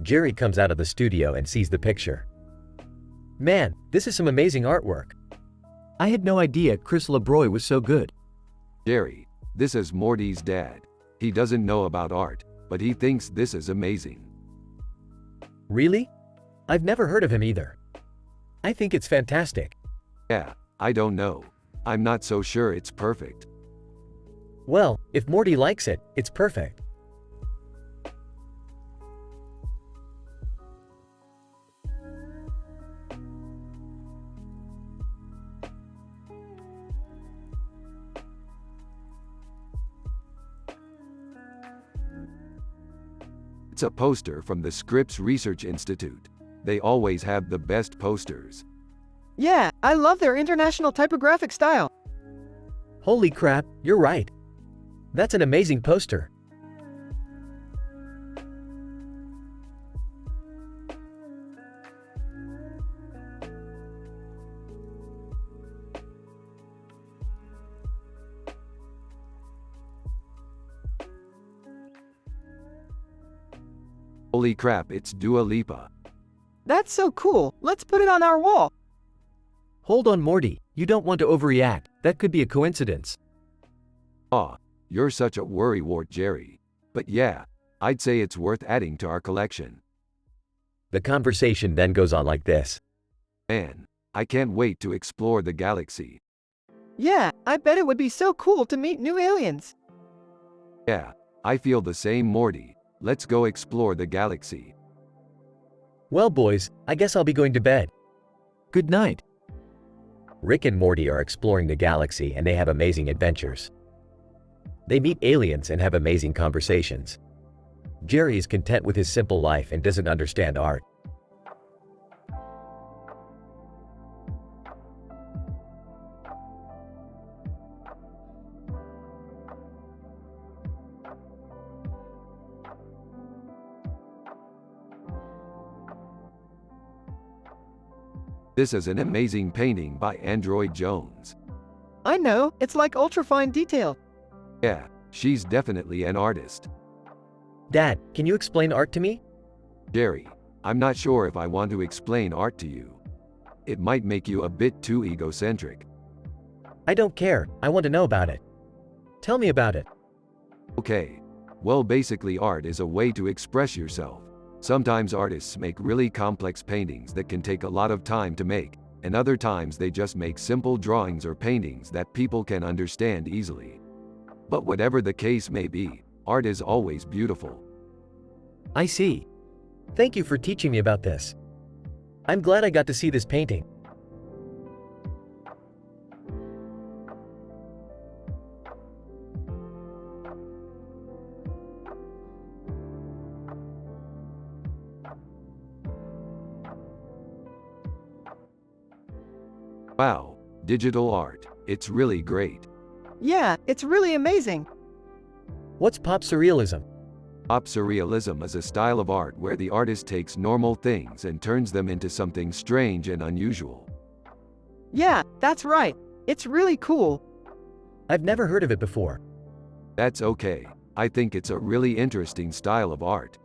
Jerry comes out of the studio and sees the picture. Man, this is some amazing artwork. I had no idea Chris LeBroy was so good. Jerry, this is Morty's dad. He doesn't know about art, but he thinks this is amazing. Really? I've never heard of him either. I think it's fantastic. Yeah, I don't know. I'm not so sure it's perfect. Well, if Morty likes it, it's perfect. It's a poster from the Scripps Research Institute. They always have the best posters. Yeah, I love their international typographic style. Holy crap, you're right. That's an amazing poster. Holy crap, it's Dua Lipa. That's so cool. Let's put it on our wall. Hold on, Morty. You don't want to overreact. That could be a coincidence. Aw, you're such a worrywart, Jerry. But yeah, I'd say it's worth adding to our collection. The conversation then goes on like this. Man, I can't wait to explore the galaxy. Yeah, I bet it would be so cool to meet new aliens. Yeah, I feel the same, Morty. Let's go explore the galaxy. Well, boys, I guess I'll be going to bed. Good night. Rick and Morty are exploring the galaxy and they have amazing adventures. They meet aliens and have amazing conversations. Jerry is content with his simple life and doesn't understand art. This is an amazing painting by Android Jones. I know, it's like ultra-fine detail. Yeah, she's definitely an artist. Dad, can you explain art to me? Jerry, I'm not sure if I want to explain art to you. It might make you a bit too egocentric. I don't care, I want to know about it. Tell me about it. Okay, well, basically art is a way to express yourself. Sometimes artists make really complex paintings that can take a lot of time to make, and other times they just make simple drawings or paintings that people can understand easily. But whatever the case may be, art is always beautiful. I see. Thank you for teaching me about this. I'm glad I got to see this painting. Wow, digital art. It's really great. Yeah, it's really amazing. What's pop surrealism? Pop surrealism is a style of art where the artist takes normal things and turns them into something strange and unusual. Yeah, that's right. It's really cool. I've never heard of it before. That's okay. I think it's a really interesting style of art.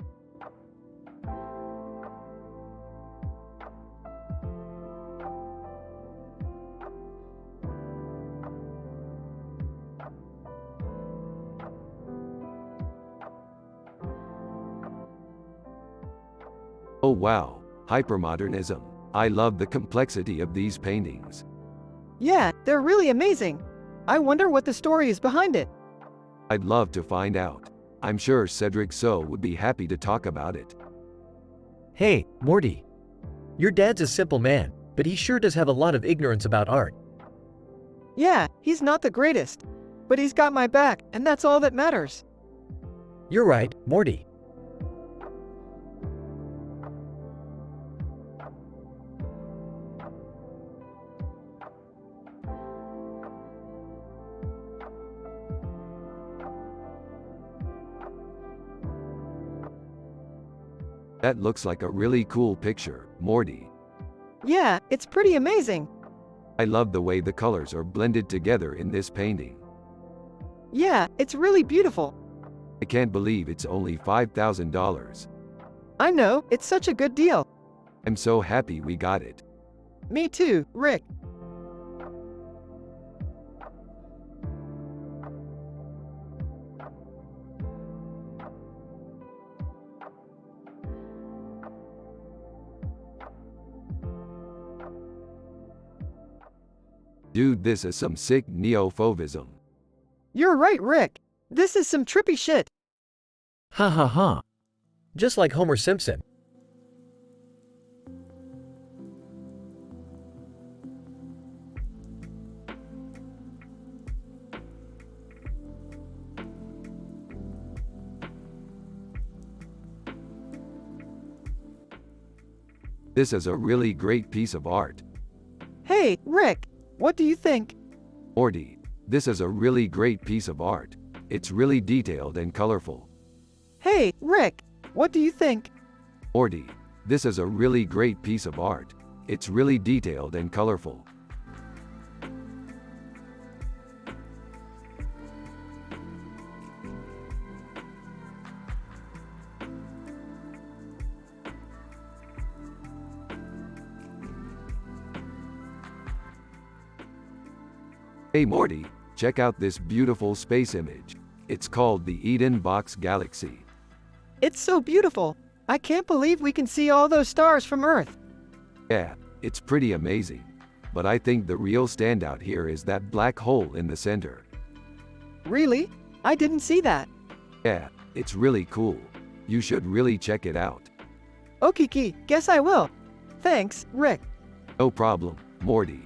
Oh wow, hypermodernism. I love the complexity of these paintings. Yeah, they're really amazing. I wonder what the story is behind it. I'd love to find out. I'm sure Cedric So would be happy to talk about it. Hey, Morty. Your dad's a simple man, but he sure does have a lot of ignorance about art. Yeah, he's not the greatest. But he's got my back, and that's all that matters. You're right, Morty. That looks like a really cool picture, Morty. Yeah, it's pretty amazing. I love the way the colors are blended together in this painting. Yeah, it's really beautiful. I can't believe it's only $5,000. I know, it's such a good deal. I'm so happy we got it. Me too, Rick. Dude, this is some sick neo-fauvism. You're right, Rick. This is some trippy shit. Ha ha ha. Just like Homer Simpson. This is a really great piece of art. Hey, Rick, what do you think? Morty, this is a really great piece of art. It's really detailed and colorful. Hey, Rick, what do you think? Morty, this is a really great piece of art. It's really detailed and colorful. Hey Morty, check out this beautiful space image. It's called the Eden Box Galaxy. It's so beautiful. I can't believe we can see all those stars from Earth. Yeah, it's pretty amazing. But I think the real standout here is that black hole in the center. Really? I didn't see that. Yeah, it's really cool. You should really check it out. Okey, guess I will. Thanks, Rick. No problem, Morty.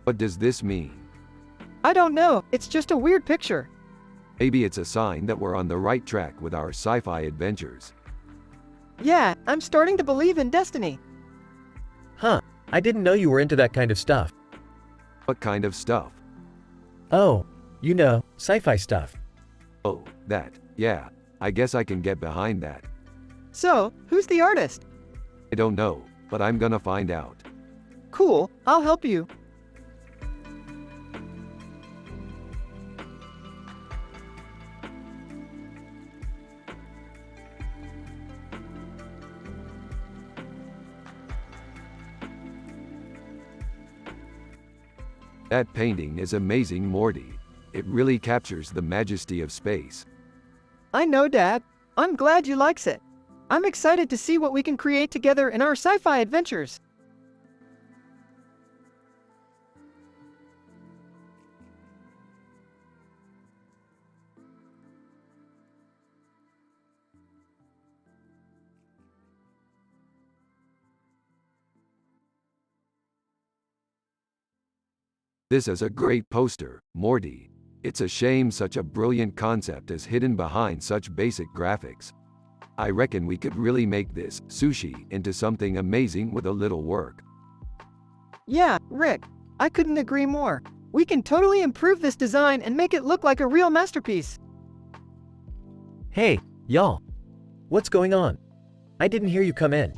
What does this mean? I don't know, it's just a weird picture. Maybe it's a sign that we're on the right track with our sci-fi adventures. Yeah, I'm starting to believe in destiny. Huh, I didn't know you were into that kind of stuff. What kind of stuff? Oh, you know, sci-fi stuff. Oh, that. Yeah, I guess I can get behind that. So, who's the artist? I don't know, but I'm gonna find out. Cool, I'll help you. That painting is amazing, Morty. It really captures the majesty of space. I know, Dad. I'm glad you likes it. I'm excited to see what we can create together in our sci-fi adventures. This is a great poster, Morty. It's a shame such a brilliant concept is hidden behind such basic graphics. I reckon we could really make this sushi into something amazing with a little work. Yeah, Rick, I couldn't agree more. We can totally improve this design and make it look like a real masterpiece. Hey, y'all. What's going on? I didn't hear you come in.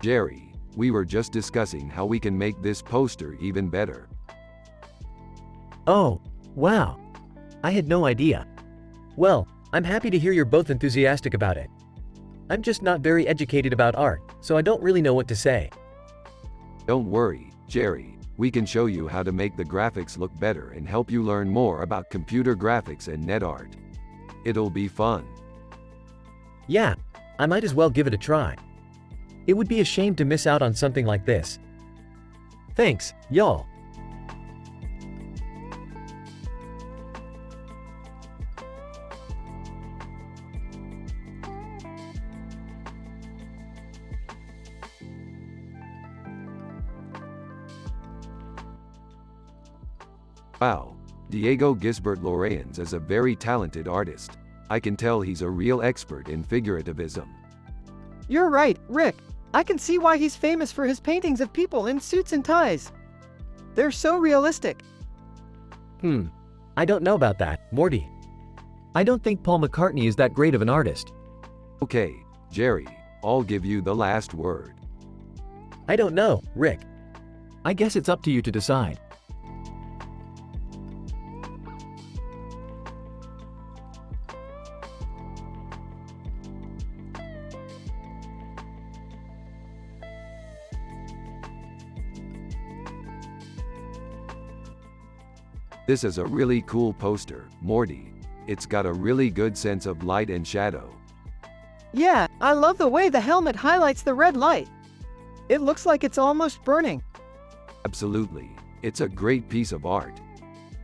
Jerry, we were just discussing how we can make this poster even better. Oh, wow. I had no idea. Well, I'm happy to hear you're both enthusiastic about it. I'm just not very educated about art, so I don't really know what to say. Don't worry, Jerry. We can show you how to make the graphics look better and help you learn more about computer graphics and net art. It'll be fun. Yeah, I might as well give it a try. It would be a shame to miss out on something like this. Thanks, y'all. Wow, Diego Gisbert Lorenz is a very talented artist. I can tell he's a real expert in figurativism. You're right, Rick. I can see why he's famous for his paintings of people in suits and ties. They're so realistic. I don't know about that, Morty. I don't think Paul McCartney is that great of an artist. Okay, Jerry, I'll give you the last word. I don't know, Rick. I guess it's up to you to decide. This is a really cool poster, Morty. It's got a really good sense of light and shadow. Yeah, I love the way the helmet highlights the red light. It looks like it's almost burning. Absolutely. It's a great piece of art.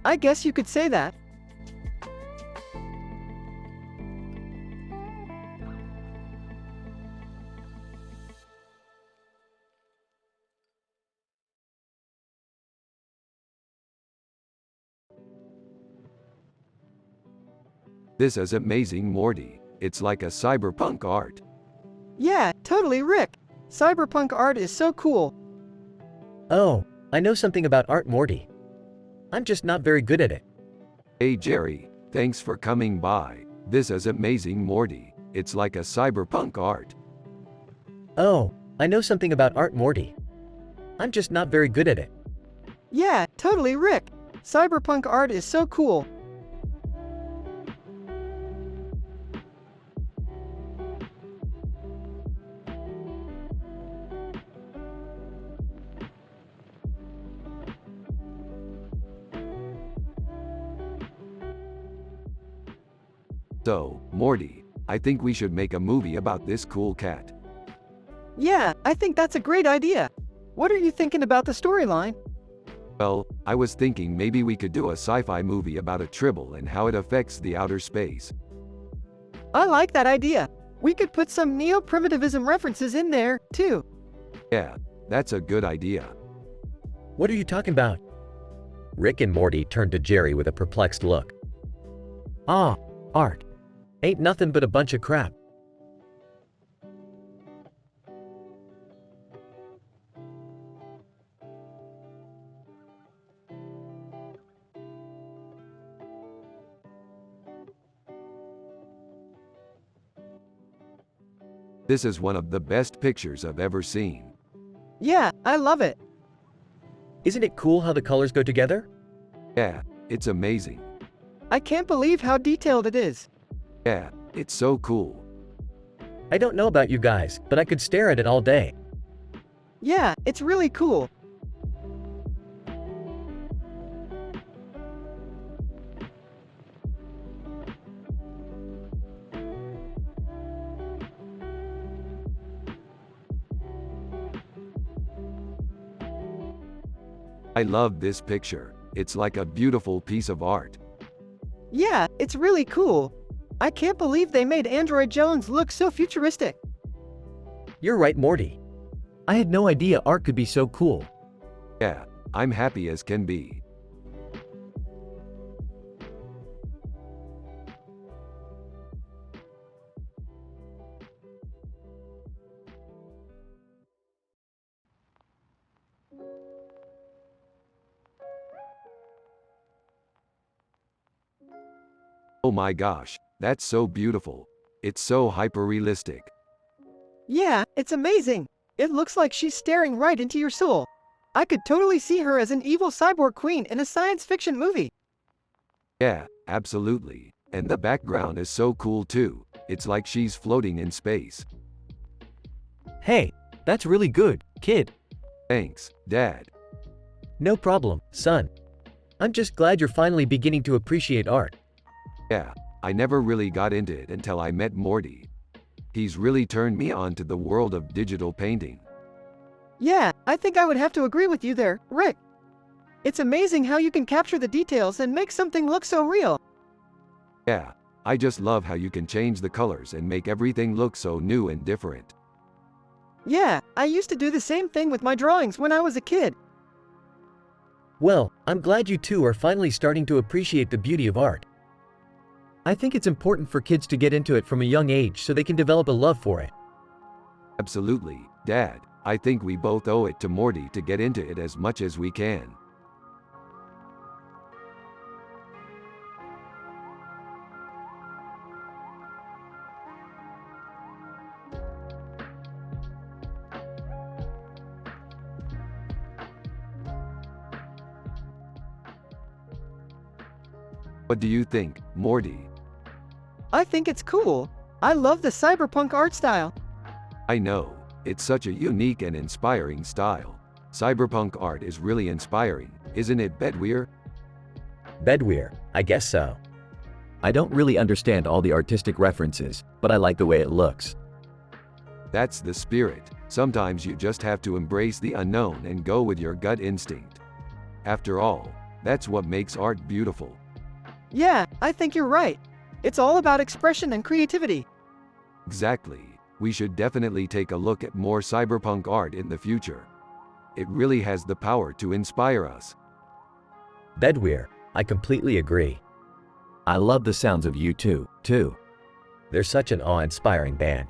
I guess you could say that. This is amazing, Morty. It's like a cyberpunk art. Yeah, totally, Rick. Cyberpunk art is so cool. Oh, I know something about art, Morty. I'm just not very good at it. Hey Jerry, thanks for coming by. This is amazing, Morty. It's like a cyberpunk art. Oh, I know something about art, Morty. I'm just not very good at it. Yeah, totally, Rick. Cyberpunk art is so cool. So, Morty, I think we should make a movie about this cool cat. Yeah, I think that's a great idea. What are you thinking about the storyline? Well, I was thinking maybe we could do a sci-fi movie about a tribble and how it affects the outer space. I like that idea. We could put some neo-primitivism references in there, too. Yeah, that's a good idea. What are you talking about? Rick and Morty turned to Jerry with a perplexed look. Ah, art. Ain't nothing but a bunch of crap. This is one of the best pictures I've ever seen. Yeah, I love it. Isn't it cool how the colors go together? Yeah, it's amazing. I can't believe how detailed it is. Yeah, it's so cool. I don't know about you guys, but I could stare at it all day. Yeah, it's really cool. I love this picture. It's like a beautiful piece of art. Yeah, it's really cool. I can't believe they made Android Jones look so futuristic. You're right, Morty. I had no idea art could be so cool. Yeah, I'm happy as can be. Oh my gosh, that's so beautiful. It's so hyper-realistic. Yeah, it's amazing. It looks like she's staring right into your soul. I could totally see her as an evil cyborg queen in a science fiction movie. Yeah, absolutely. And the background is so cool too. It's like she's floating in space. Hey, that's really good, kid. Thanks, Dad. No problem, son. I'm just glad you're finally beginning to appreciate art. Yeah, I never really got into it until I met Morty. He's really turned me on to the world of digital painting. Yeah, I think I would have to agree with you there, Rick. It's amazing how you can capture the details and make something look so real. Yeah, I just love how you can change the colors and make everything look so new and different. Yeah, I used to do the same thing with my drawings when I was a kid. Well, I'm glad you two are finally starting to appreciate the beauty of art. I think it's important for kids to get into it from a young age so they can develop a love for it. Absolutely, Dad. I think we both owe it to Morty to get into it as much as we can. What do you think, Morty? I think it's cool. I love the cyberpunk art style. I know, it's such a unique and inspiring style. Cyberpunk art is really inspiring, isn't it, Bedweir? Bedweir, I guess so. I don't really understand all the artistic references, but I like the way it looks. That's the spirit. Sometimes you just have to embrace the unknown and go with your gut instinct. After all, that's what makes art beautiful. Yeah, I think you're right. It's all about expression and creativity. Exactly. We should definitely take a look at more cyberpunk art in the future. It really has the power to inspire us. Bedweir, I completely agree. I love the sounds of U2, too. They're such an awe-inspiring band.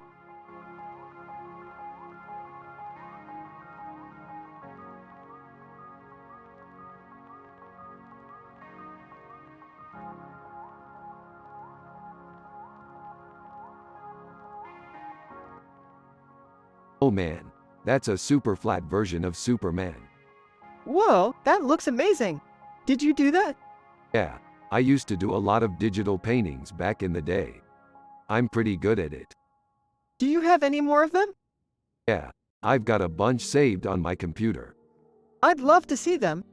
Oh man, that's a super flat version of Superman. Whoa, that looks amazing. Did you do that? Yeah, I used to do a lot of digital paintings back in the day. I'm pretty good at it. Do you have any more of them? Yeah, I've got a bunch saved on my computer. I'd love to see them.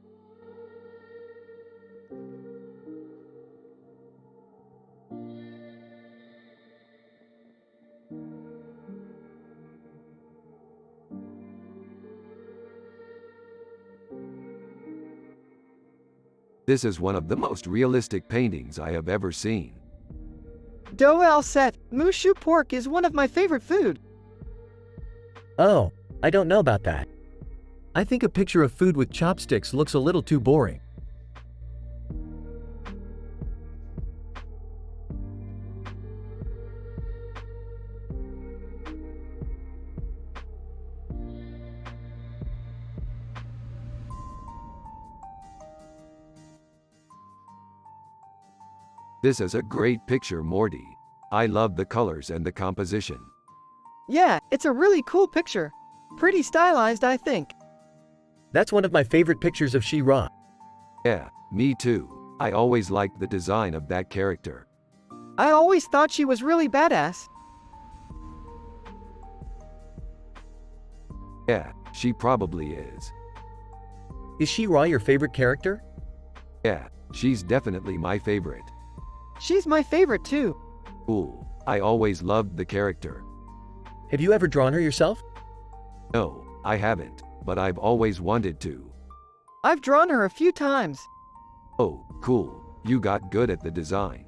This is one of the most realistic paintings I have ever seen. Dough al set, mushu pork is one of my favorite food. Oh, I don't know about that. I think a picture of food with chopsticks looks a little too boring. This is a great picture, Morty. I love the colors and the composition. Yeah, it's a really cool picture. Pretty stylized, I think. That's one of my favorite pictures of She-Ra. Yeah, me too. I always liked the design of that character. I always thought she was really badass. Yeah, she probably is. Is She-Ra your favorite character? Yeah, she's definitely my favorite. She's my favorite too. Cool. I always loved the character. Have you ever drawn her yourself? No, I haven't, but I've always wanted to. I've drawn her a few times. Oh, cool. You got good at the design.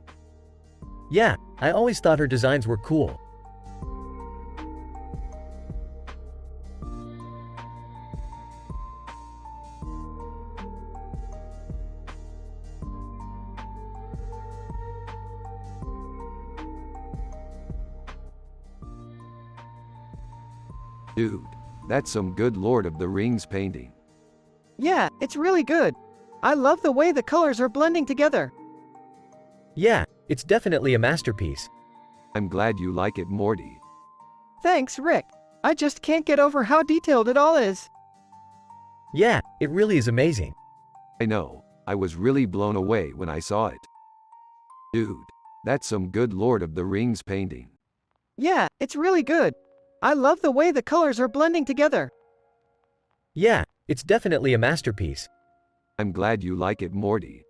Yeah, I always thought her designs were cool. Dude, that's some good Lord of the Rings painting. Yeah, it's really good. I love the way the colors are blending together. Yeah, It's definitely a masterpiece. I'm glad you like it, Morty. Thanks, Rick. I just can't get over how detailed it all is. Yeah, it really is amazing. I know, I was really blown away when I saw it. Dude, that's some good Lord of the Rings painting. Yeah, it's really good. I love the way the colors are blending together. Yeah, it's definitely a masterpiece. I'm glad you like it, Morty.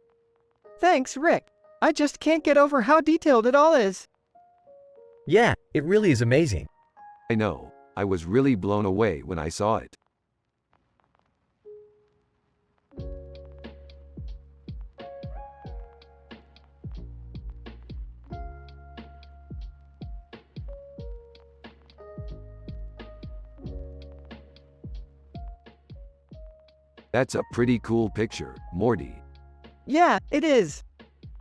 Thanks, Rick. I just can't get over how detailed it all is. Yeah, it really is amazing. I know, I was really blown away when I saw it. That's a pretty cool picture, Morty. Yeah, it is.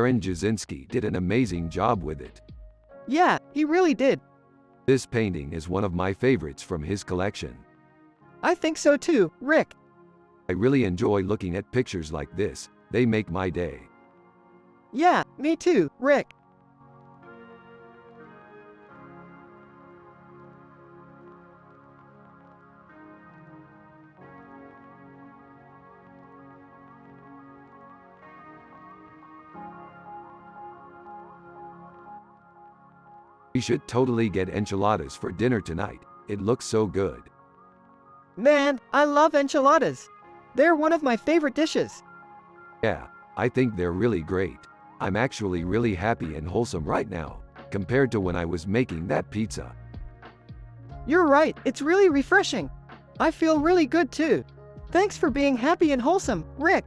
Aaron Jasinski did an amazing job with it. Yeah, he really did. This painting is one of my favorites from his collection. I think so too, Rick. I really enjoy looking at pictures like this, they make my day. Yeah, me too, Rick. We should totally get enchiladas for dinner tonight, it looks so good. Man, I love enchiladas. They're one of my favorite dishes. Yeah, I think they're really great. I'm actually really happy and wholesome right now, compared to when I was making that pizza. You're right, it's really refreshing. I feel really good too. Thanks for being happy and wholesome, Rick.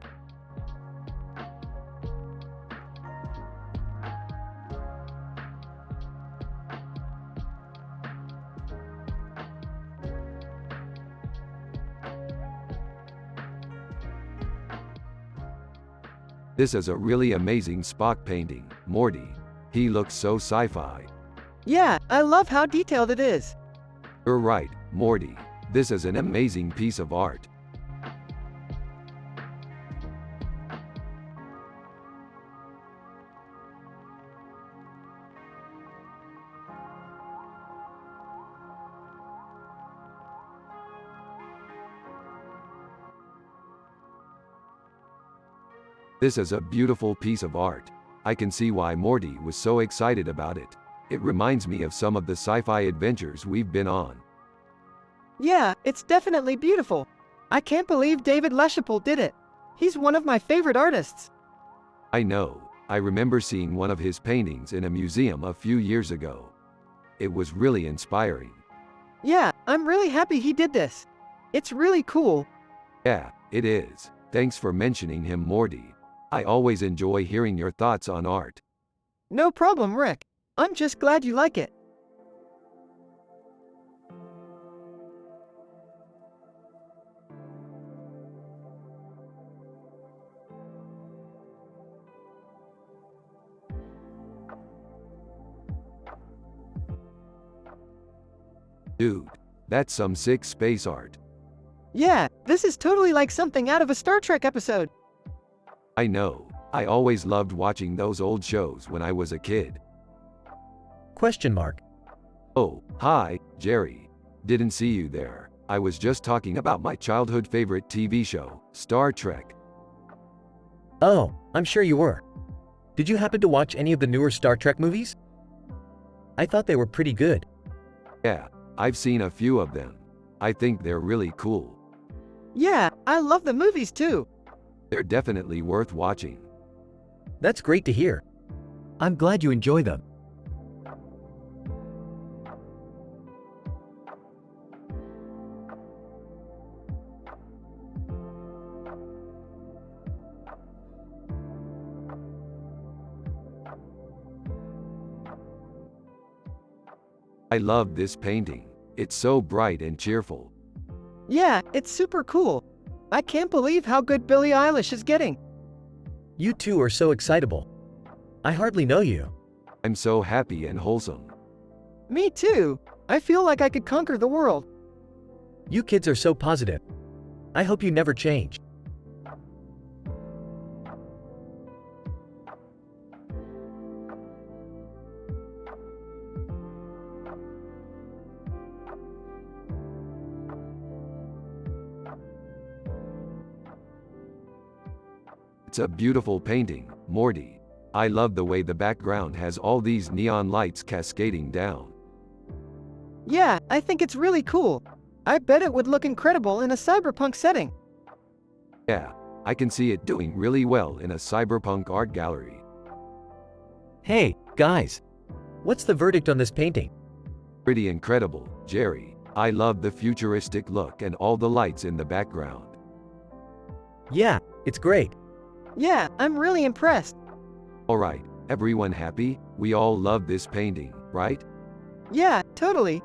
This is a really amazing Spock painting, Morty. He looks so sci-fi. Yeah, I love how detailed it is. You're right, Morty. This is an amazing piece of art. This is a beautiful piece of art. I can see why Morty was so excited about it. It reminds me of some of the sci-fi adventures we've been on. Yeah, it's definitely beautiful. I can't believe David LaChapelle did it. He's one of my favorite artists. I know, I remember seeing one of his paintings in a museum a few years ago. It was really inspiring. Yeah, I'm really happy he did this. It's really cool. Yeah, it is. Thanks for mentioning him, Morty. I always enjoy hearing your thoughts on art. No problem, Rick. I'm just glad you like it. Dude, that's some sick space art. Yeah, this is totally like something out of a Star Trek episode. I know, I always loved watching those old shows when I was a kid. Question mark. Oh, hi, Jerry. Didn't see you there. I was just talking about my childhood favorite TV show, Star Trek. Oh, I'm sure you were. Did you happen to watch any of the newer Star Trek movies? I thought they were pretty good. Yeah, I've seen a few of them. I think they're really cool. Yeah, I love the movies too. They're definitely worth watching. That's great to hear. I'm glad you enjoy them. I love this painting. It's so bright and cheerful. Yeah, it's super cool. I can't believe how good Billie Eilish is getting. You two are so excitable. I hardly know you. I'm so happy and wholesome. Me too. I feel like I could conquer the world. You kids are so positive. I hope you never change. It's a beautiful painting, Morty. I love the way the background has all these neon lights cascading down. Yeah, I think it's really cool. I bet it would look incredible in a cyberpunk setting. Yeah, I can see it doing really well in a cyberpunk art gallery. Hey, guys. What's the verdict on this painting? Pretty incredible, Jerry. I love the futuristic look and all the lights in the background. Yeah, it's great. Yeah, I'm really impressed. Alright, everyone happy? We all love this painting, right? Yeah, totally.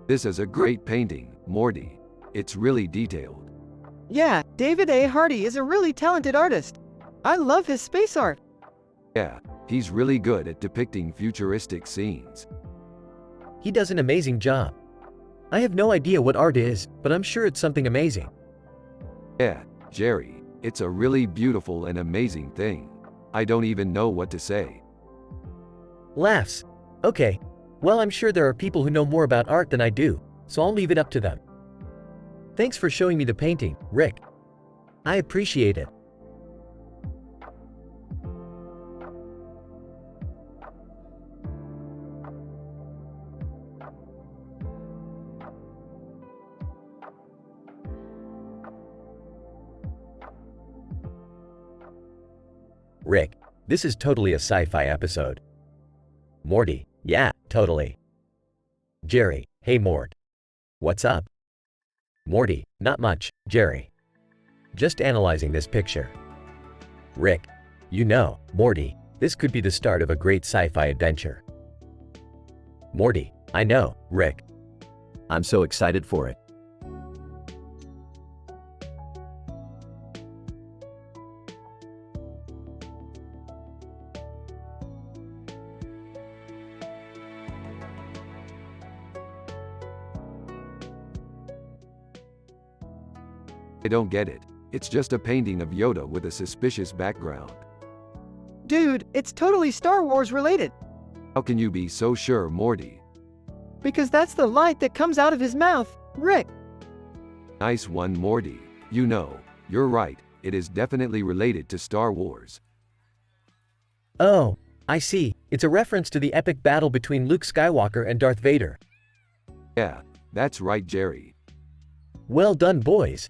This is a great painting, Morty. It's really detailed. Yeah, David A. Hardy is a really talented artist. I love his space art. Yeah, he's really good at depicting futuristic scenes. He does an amazing job. I have no idea what art is, but I'm sure it's something amazing. Yeah, Jerry, it's a really beautiful and amazing thing. I don't even know what to say. Laughs. Okay. Well, I'm sure there are people who know more about art than I do, so I'll leave it up to them. Thanks for showing me the painting, Rick. I appreciate it. Rick, this is totally a sci-fi episode. Morty, yeah, totally. Jerry, hey Mort. What's up? Morty, not much, Jerry. Just analyzing this picture. Rick, you know, Morty, this could be the start of a great sci-fi adventure. Morty, I know, Rick. I'm so excited for it. I don't get it. It's just a painting of Yoda with a suspicious background. Dude, it's totally Star Wars related. How can you be so sure, Morty? Because that's the light that comes out of his mouth, Rick. Nice one, Morty. You know, you're right. It is definitely related to Star Wars. Oh, I see. It's a reference to the epic battle between Luke Skywalker and Darth Vader. Yeah, that's right, Jerry. Well done, boys.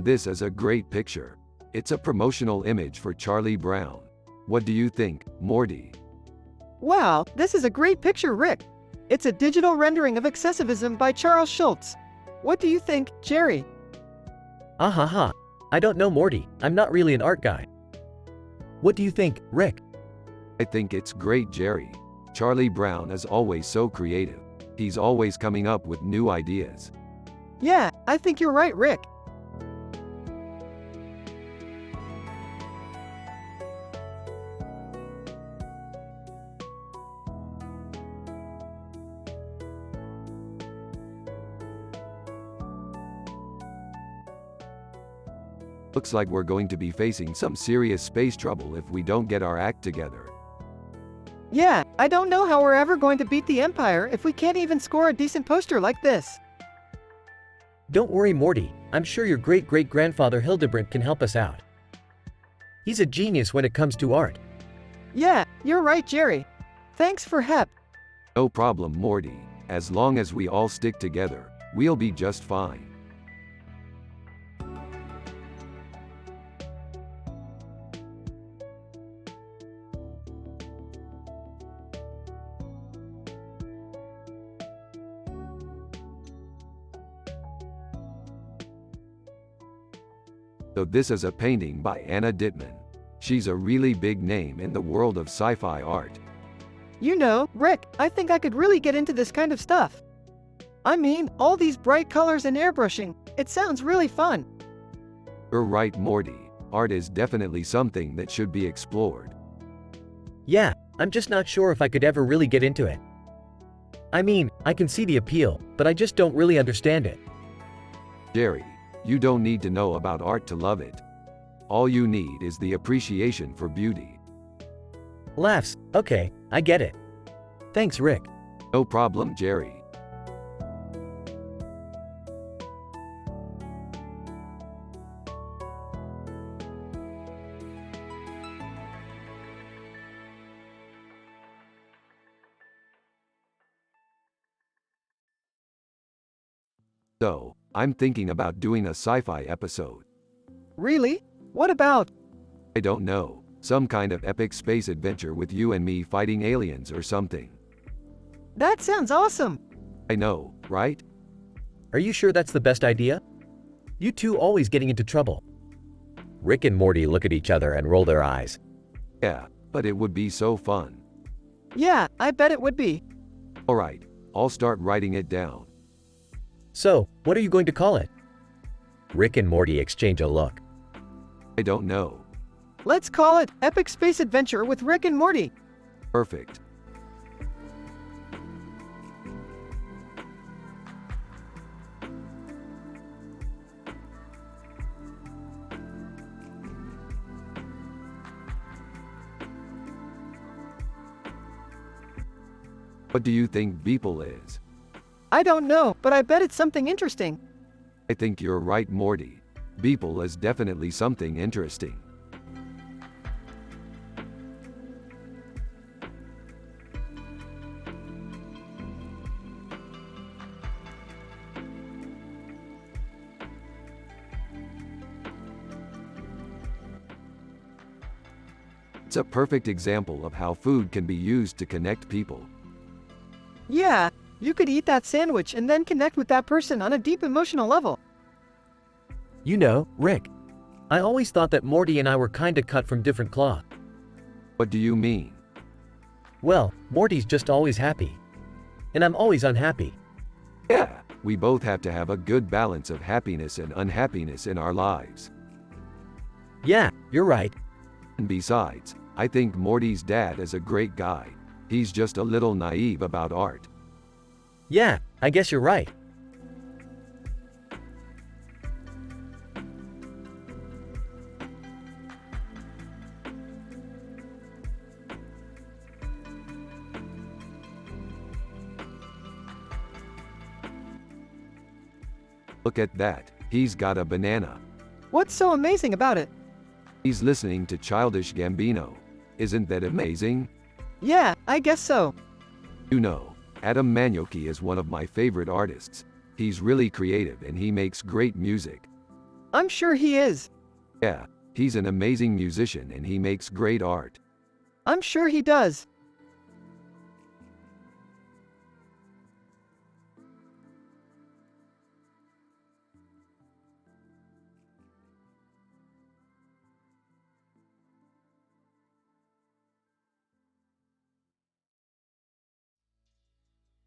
This is a great picture. It's a promotional image for Charlie Brown. What do you think, Morty? Wow, this is a great picture, Rick. It's a digital rendering of Excessivism by Charles Schultz. What do you think, Jerry? Ha. I don't know, Morty. I'm not really an art guy. What do you think, Rick? I think it's great, Jerry. Charlie Brown is always so creative. He's always coming up with new ideas. Yeah, I think you're right, Rick. Looks like we're going to be facing some serious space trouble if we don't get our act together. Yeah, I don't know how we're ever going to beat the Empire if we can't even score a decent poster like this. Don't worry, Morty. I'm sure your great-great-grandfather Hildebrandt can help us out. He's a genius when it comes to art. Yeah, you're right, Jerry. Thanks for help. No problem, Morty. As long as we all stick together, we'll be just fine. So this is a painting by Anna Dittman. She's a really big name in the world of sci-fi art. You know, Rick, I think I could really get into this kind of stuff. I mean, all these bright colors and airbrushing, It sounds really fun. You're right, Morty. Art is definitely something that should be explored. Yeah, I'm just not sure if I could ever really get into it. I mean, I can see the appeal, but I just don't really understand it. Jerry, you don't need to know about art to love it. All you need is the appreciation for beauty. Laughs, okay, I get it. Thanks, Rick. No problem, Jerry. So, I'm thinking about doing a sci-fi episode. Really? What about? I don't know, some kind of epic space adventure with you and me fighting aliens or something. That sounds awesome. I know, right? Are you sure that's the best idea? You two always getting into trouble. Rick and Morty look at each other and roll their eyes. Yeah, but it would be so fun. Yeah, I bet it would be. Alright, I'll start writing it down. So, what are you going to call it? Rick and Morty exchange a look. I don't know. Let's call it Epic Space Adventure with Rick and Morty. Perfect. What do you think Beeple is? I don't know, but I bet it's something interesting. I think you're right, Morty. Beeple is definitely something interesting. It's a perfect example of how food can be used to connect people. Yeah, you could eat that sandwich and then connect with that person on a deep emotional level. You know, Rick, I always thought that Morty and I were kinda cut from different cloth. What do you mean? Well, Morty's just always happy. And I'm always unhappy. Yeah, we both have to have a good balance of happiness and unhappiness in our lives. Yeah, you're right. And besides, I think Morty's dad is a great guy. He's just a little naive about art. Yeah, I guess you're right. Look at that, he's got a banana. What's so amazing about it? He's listening to Childish Gambino. Isn't that amazing? Yeah, I guess so. You know, Adam Manioki is one of my favorite artists. He's really creative and he makes great music. I'm sure he is. Yeah, he's an amazing musician and he makes great art. I'm sure he does.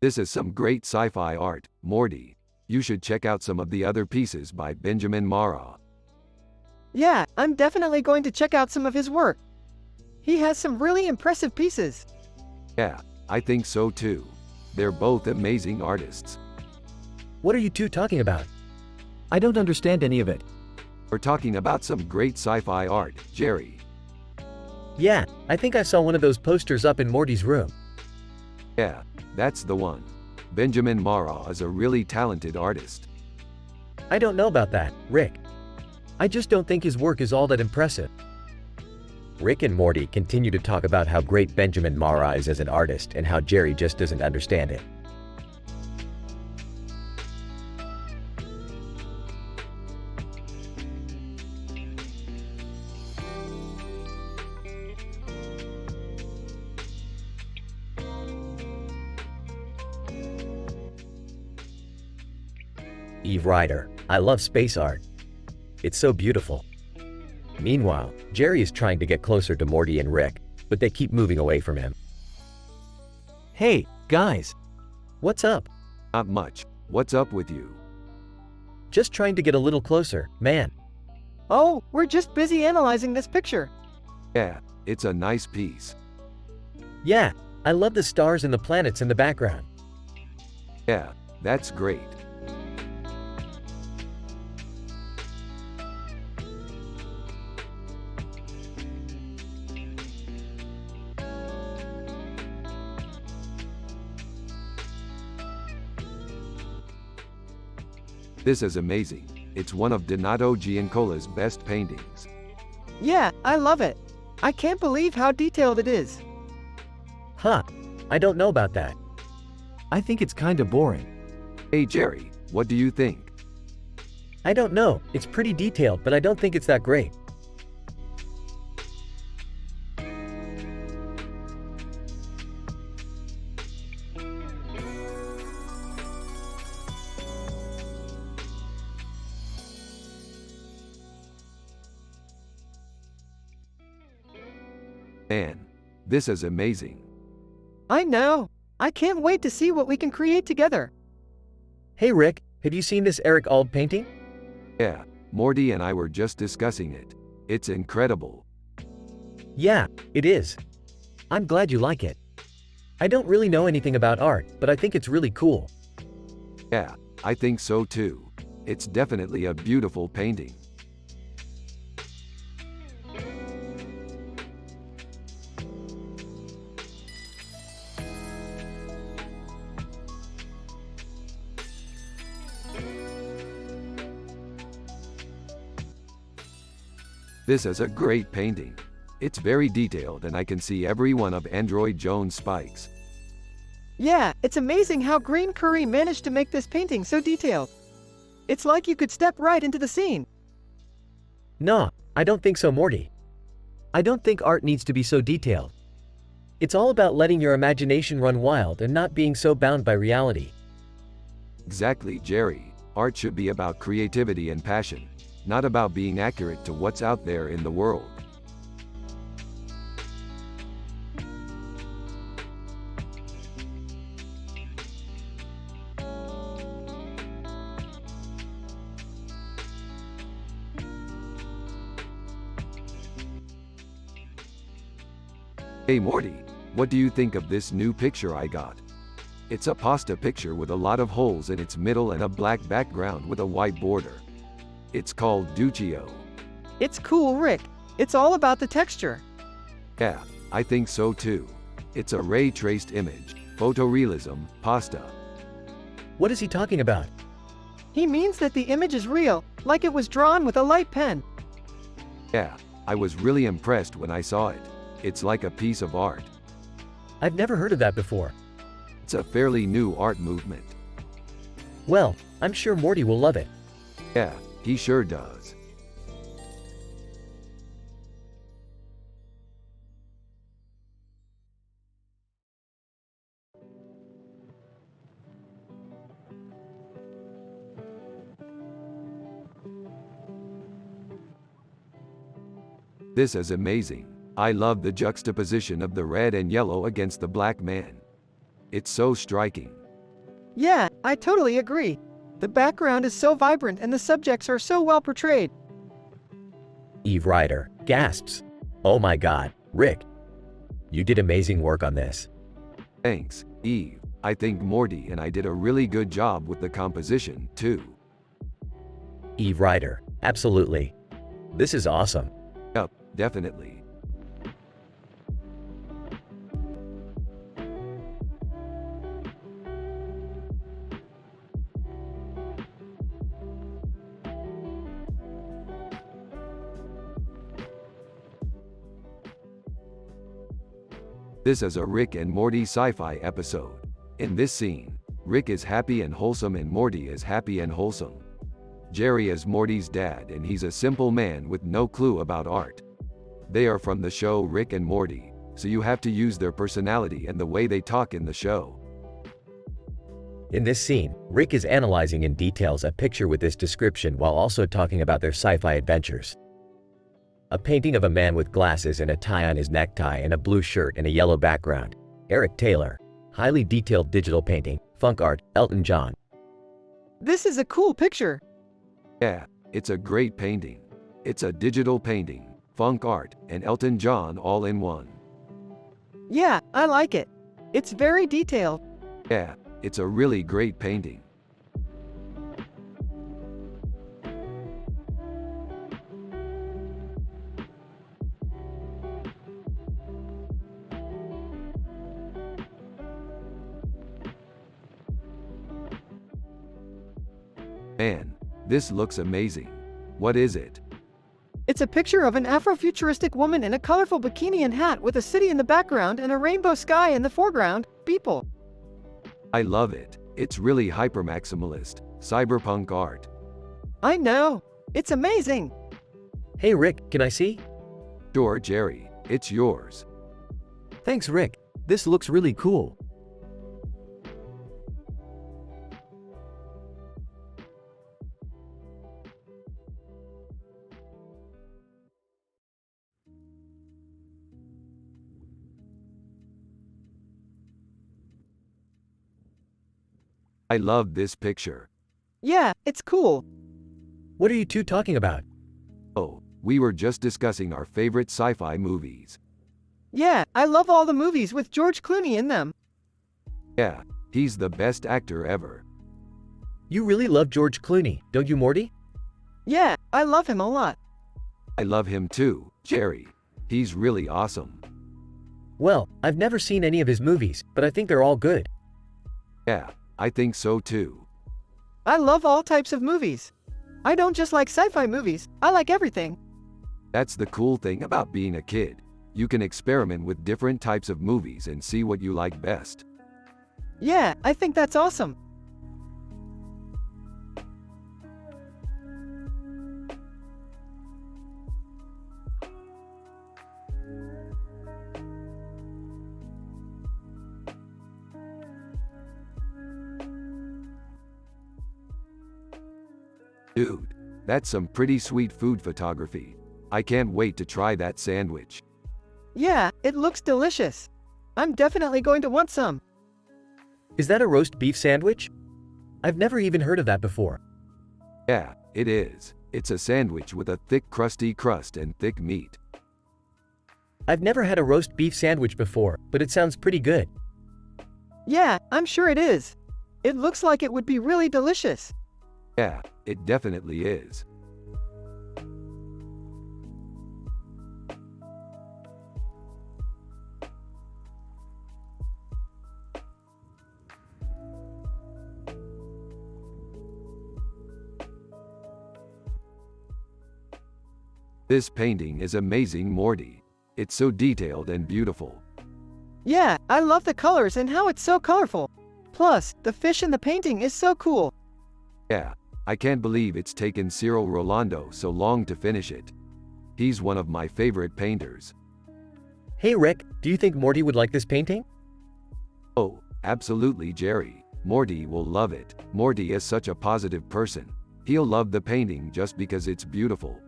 This is some great sci-fi art, Morty. You should check out some of the other pieces by Benjamin Marra. Yeah, I'm definitely going to check out some of his work. He has some really impressive pieces. Yeah, I think so too. They're both amazing artists. What are you two talking about? I don't understand any of it. We're talking about some great sci-fi art, Jerry. Yeah, I think I saw one of those posters up in Morty's room. Yeah, that's the one. Benjamin Marra is a really talented artist. I don't know about that, Rick. I just don't think his work is all that impressive. Rick and Morty continue to talk about how great Benjamin Marra is as an artist and how Jerry just doesn't understand it. Eve Ryder, I love space art. It's so beautiful. Meanwhile, Jerry is trying to get closer to Morty and Rick, but they keep moving away from him. Hey, guys. What's up? Not much. What's up with you? Just trying to get a little closer, man. Oh, we're just busy analyzing this picture. Yeah, it's a nice piece. Yeah, I love the stars and the planets in the background. Yeah, that's great. This is amazing. It's one of Donato Giancola's best paintings. Yeah, I love it. I can't believe how detailed it is. Huh, I don't know about that. I think it's kinda boring. Hey Jerry, what do you think? I don't know, it's pretty detailed, but I don't think it's that great. Man, this is amazing. I know. I can't wait to see what we can create together. Hey Rick, have you seen this Eric Ald painting? Yeah, Morty and I were just discussing it. It's incredible. Yeah, it is. I'm glad you like it. I don't really know anything about art, but I think it's really cool. Yeah, I think so too. It's definitely a beautiful painting. This is a great painting. It's very detailed and I can see every one of Android Jones' spikes. Yeah, it's amazing how Green Curry managed to make this painting so detailed. It's like you could step right into the scene. Nah, I don't think so, Morty. I don't think art needs to be so detailed. It's all about letting your imagination run wild and not being so bound by reality. Exactly, Jerry. Art should be about creativity and passion, not about being accurate to what's out there in the world. Hey Morty, what do you think of this new picture I got? It's a pasta picture with a lot of holes in its middle and a black background with a white border. It's called Duccio. It's cool, Rick. It's all about the texture. Yeah, I think so too. It's a ray-traced image, photorealism, pasta. What is he talking about? He means that the image is real, like it was drawn with a light pen. Yeah, I was really impressed when I saw it. It's like a piece of art. I've never heard of that before. It's a fairly new art movement. Well, I'm sure Morty will love it. Yeah, he sure does. This is amazing. I love the juxtaposition of the red and yellow against the black man. It's so striking. Yeah, I totally agree. The background is so vibrant and the subjects are so well portrayed. Eve Ryder gasps. Oh my god, Rick. You did amazing work on this. Thanks, Eve. I think Morty and I did a really good job with the composition, too. Eve Ryder, absolutely. This is awesome. Yup, definitely. This is a Rick and Morty sci-fi episode. In this scene, Rick is happy and wholesome and Morty is happy and wholesome. Jerry is Morty's dad and he's a simple man with no clue about art. They are from the show Rick and Morty, so you have to use their personality and the way they talk in the show. In this scene, Rick is analyzing in details a picture with this description while also talking about their sci-fi adventures. A painting of a man with glasses and a tie on his necktie and a blue shirt and a yellow background. Eric Taylor. Highly detailed digital painting. Funk art. Elton John. This is a cool picture. Yeah, it's a great painting. It's a digital painting, funk art, and Elton John all in one. Yeah, I like it. It's very detailed. Yeah, it's a really great painting. Man, this looks amazing. What is it? It's a picture of an Afrofuturistic woman in a colorful bikini and hat with a city in the background and a rainbow sky in the foreground. People. I love it. It's really hypermaximalist, cyberpunk art. I know. It's amazing. Hey Rick, can I see? Sure, Jerry, it's yours. Thanks, Rick. This looks really cool. I love this picture. Yeah, it's cool. What are you two talking about? Oh, we were just discussing our favorite sci-fi movies. Yeah, I love all the movies with George Clooney in them. Yeah, he's the best actor ever. You really love George Clooney, don't you, Morty? Yeah, I love him a lot. I love him too, Jerry. He's really awesome. Well, I've never seen any of his movies, but I think they're all good. Yeah, I think so too. I love all types of movies. I don't just like sci-fi movies, I like everything. That's the cool thing about being a kid. You can experiment with different types of movies and see what you like best. Yeah, I think that's awesome. Dude, that's some pretty sweet food photography. I can't wait to try that sandwich. Yeah, it looks delicious. I'm definitely going to want some. Is that a roast beef sandwich? I've never even heard of that before. Yeah, it is. It's a sandwich with a thick crusty crust and thick meat. I've never had a roast beef sandwich before, but it sounds pretty good. Yeah, I'm sure it is. It looks like it would be really delicious. Yeah, it definitely is. This painting is amazing, Morty. It's so detailed and beautiful. Yeah, I love the colors and how it's so colorful. Plus, the fish in the painting is so cool. Yeah, I can't believe it's taken Cyril Rolando so long to finish it. He's one of my favorite painters. Hey Rick, do you think Morty would like this painting? Oh, absolutely, Jerry. Morty will love it. Morty is such a positive person. He'll love the painting just because it's beautiful.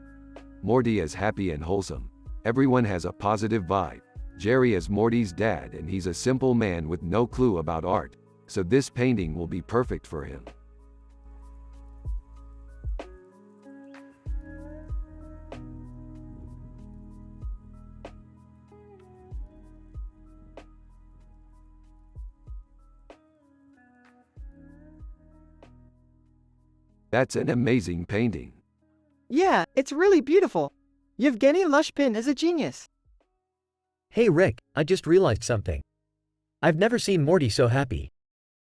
Morty is happy and wholesome. Everyone has a positive vibe. Jerry is Morty's dad and he's a simple man with no clue about art, so this painting will be perfect for him. That's an amazing painting. Yeah, it's really beautiful. Yevgeny Lushpin is a genius. Hey Rick, I just realized something. I've never seen Morty so happy.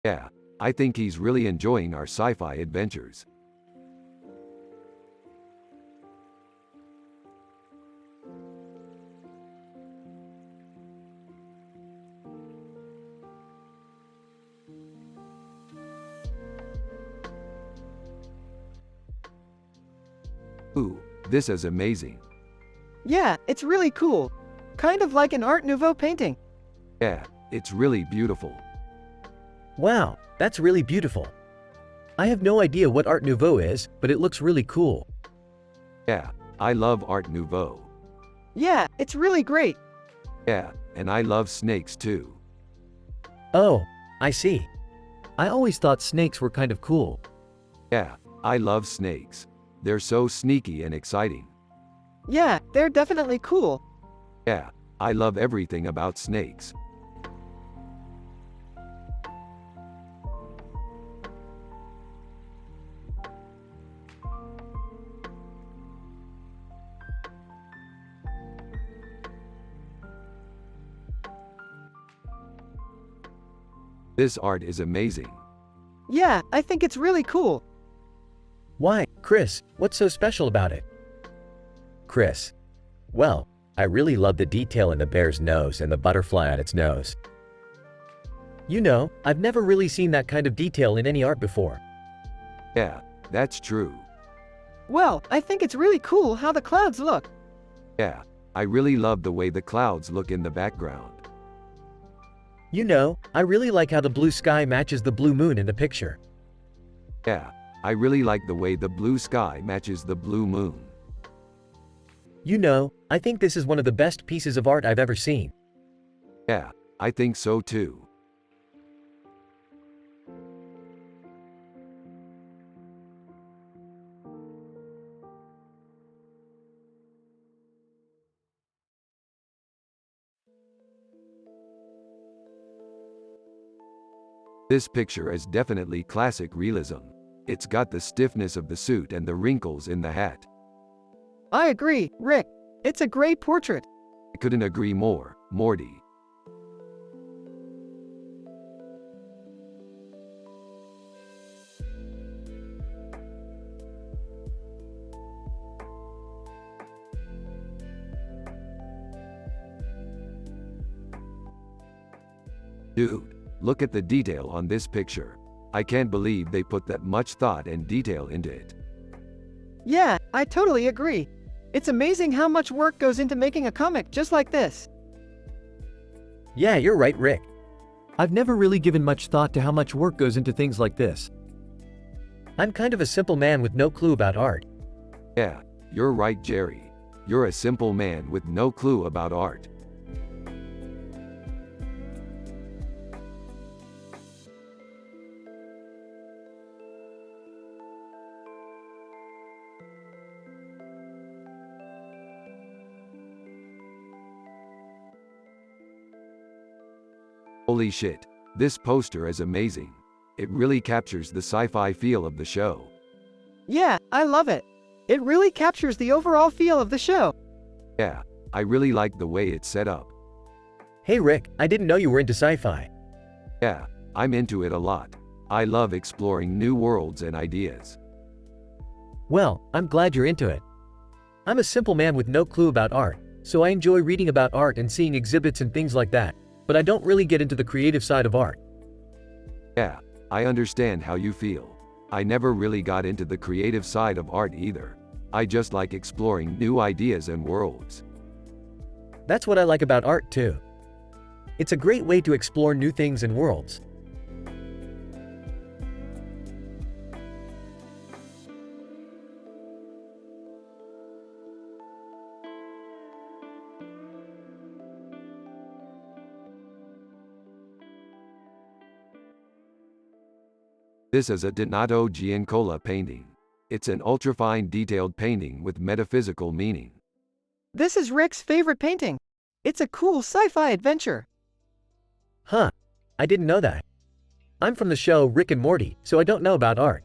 Yeah, I think he's really enjoying our sci-fi adventures. Ooh, this is amazing. Yeah, it's really cool. Kind of like an Art Nouveau painting. Yeah, it's really beautiful. Wow, that's really beautiful. I have no idea what Art Nouveau is, but it looks really cool. Yeah, I love Art Nouveau. Yeah, it's really great. Yeah, and I love snakes too. Oh, I see. I always thought snakes were kind of cool. Yeah, I love snakes. They're so sneaky and exciting. Yeah, they're definitely cool. Yeah, I love everything about snakes. This art is amazing. Yeah, I think it's really cool. Why, Chris, what's so special about it? Chris. Well, I really love the detail in the bear's nose and the butterfly on its nose. You know, I've never really seen that kind of detail in any art before. Yeah, that's true. Well, I think it's really cool how the clouds look. Yeah, I really love the way the clouds look in the background. You know, I really like how the blue sky matches the blue moon in the picture. Yeah, I really like the way the blue sky matches the blue moon. You know, I think this is one of the best pieces of art I've ever seen. Yeah, I think so too. This picture is definitely classic realism. It's got the stiffness of the suit and the wrinkles in the hat. I agree, Rick. It's a great portrait. I couldn't agree more, Morty. Dude, look at the detail on this picture. I can't believe they put that much thought and detail into it. Yeah, I totally agree. It's amazing how much work goes into making a comic just like this. Yeah, you're right, Rick. I've never really given much thought to how much work goes into things like this. I'm kind of a simple man with no clue about art. Yeah, you're right, Jerry. You're a simple man with no clue about art. Holy shit, this poster is amazing. It really captures the sci-fi feel of the show. Yeah, I love it. It really captures the overall feel of the show. Yeah, I really like the way it's set up. Hey Rick, I didn't know you were into sci-fi. Yeah, I'm into it a lot. I love exploring new worlds and ideas. Well, I'm glad you're into it. I'm a simple man with no clue about art, so I enjoy reading about art and seeing exhibits and things like that, but I don't really get into the creative side of art. Yeah, I understand how you feel. I never really got into the creative side of art either. I just like exploring new ideas and worlds. That's what I like about art too. It's a great way to explore new things and worlds. This is a Donato Giancola painting. It's an ultrafine detailed painting with metaphysical meaning. This is Rick's favorite painting. It's a cool sci-fi adventure. Huh, I didn't know that. I'm from the show Rick and Morty, so I don't know about art.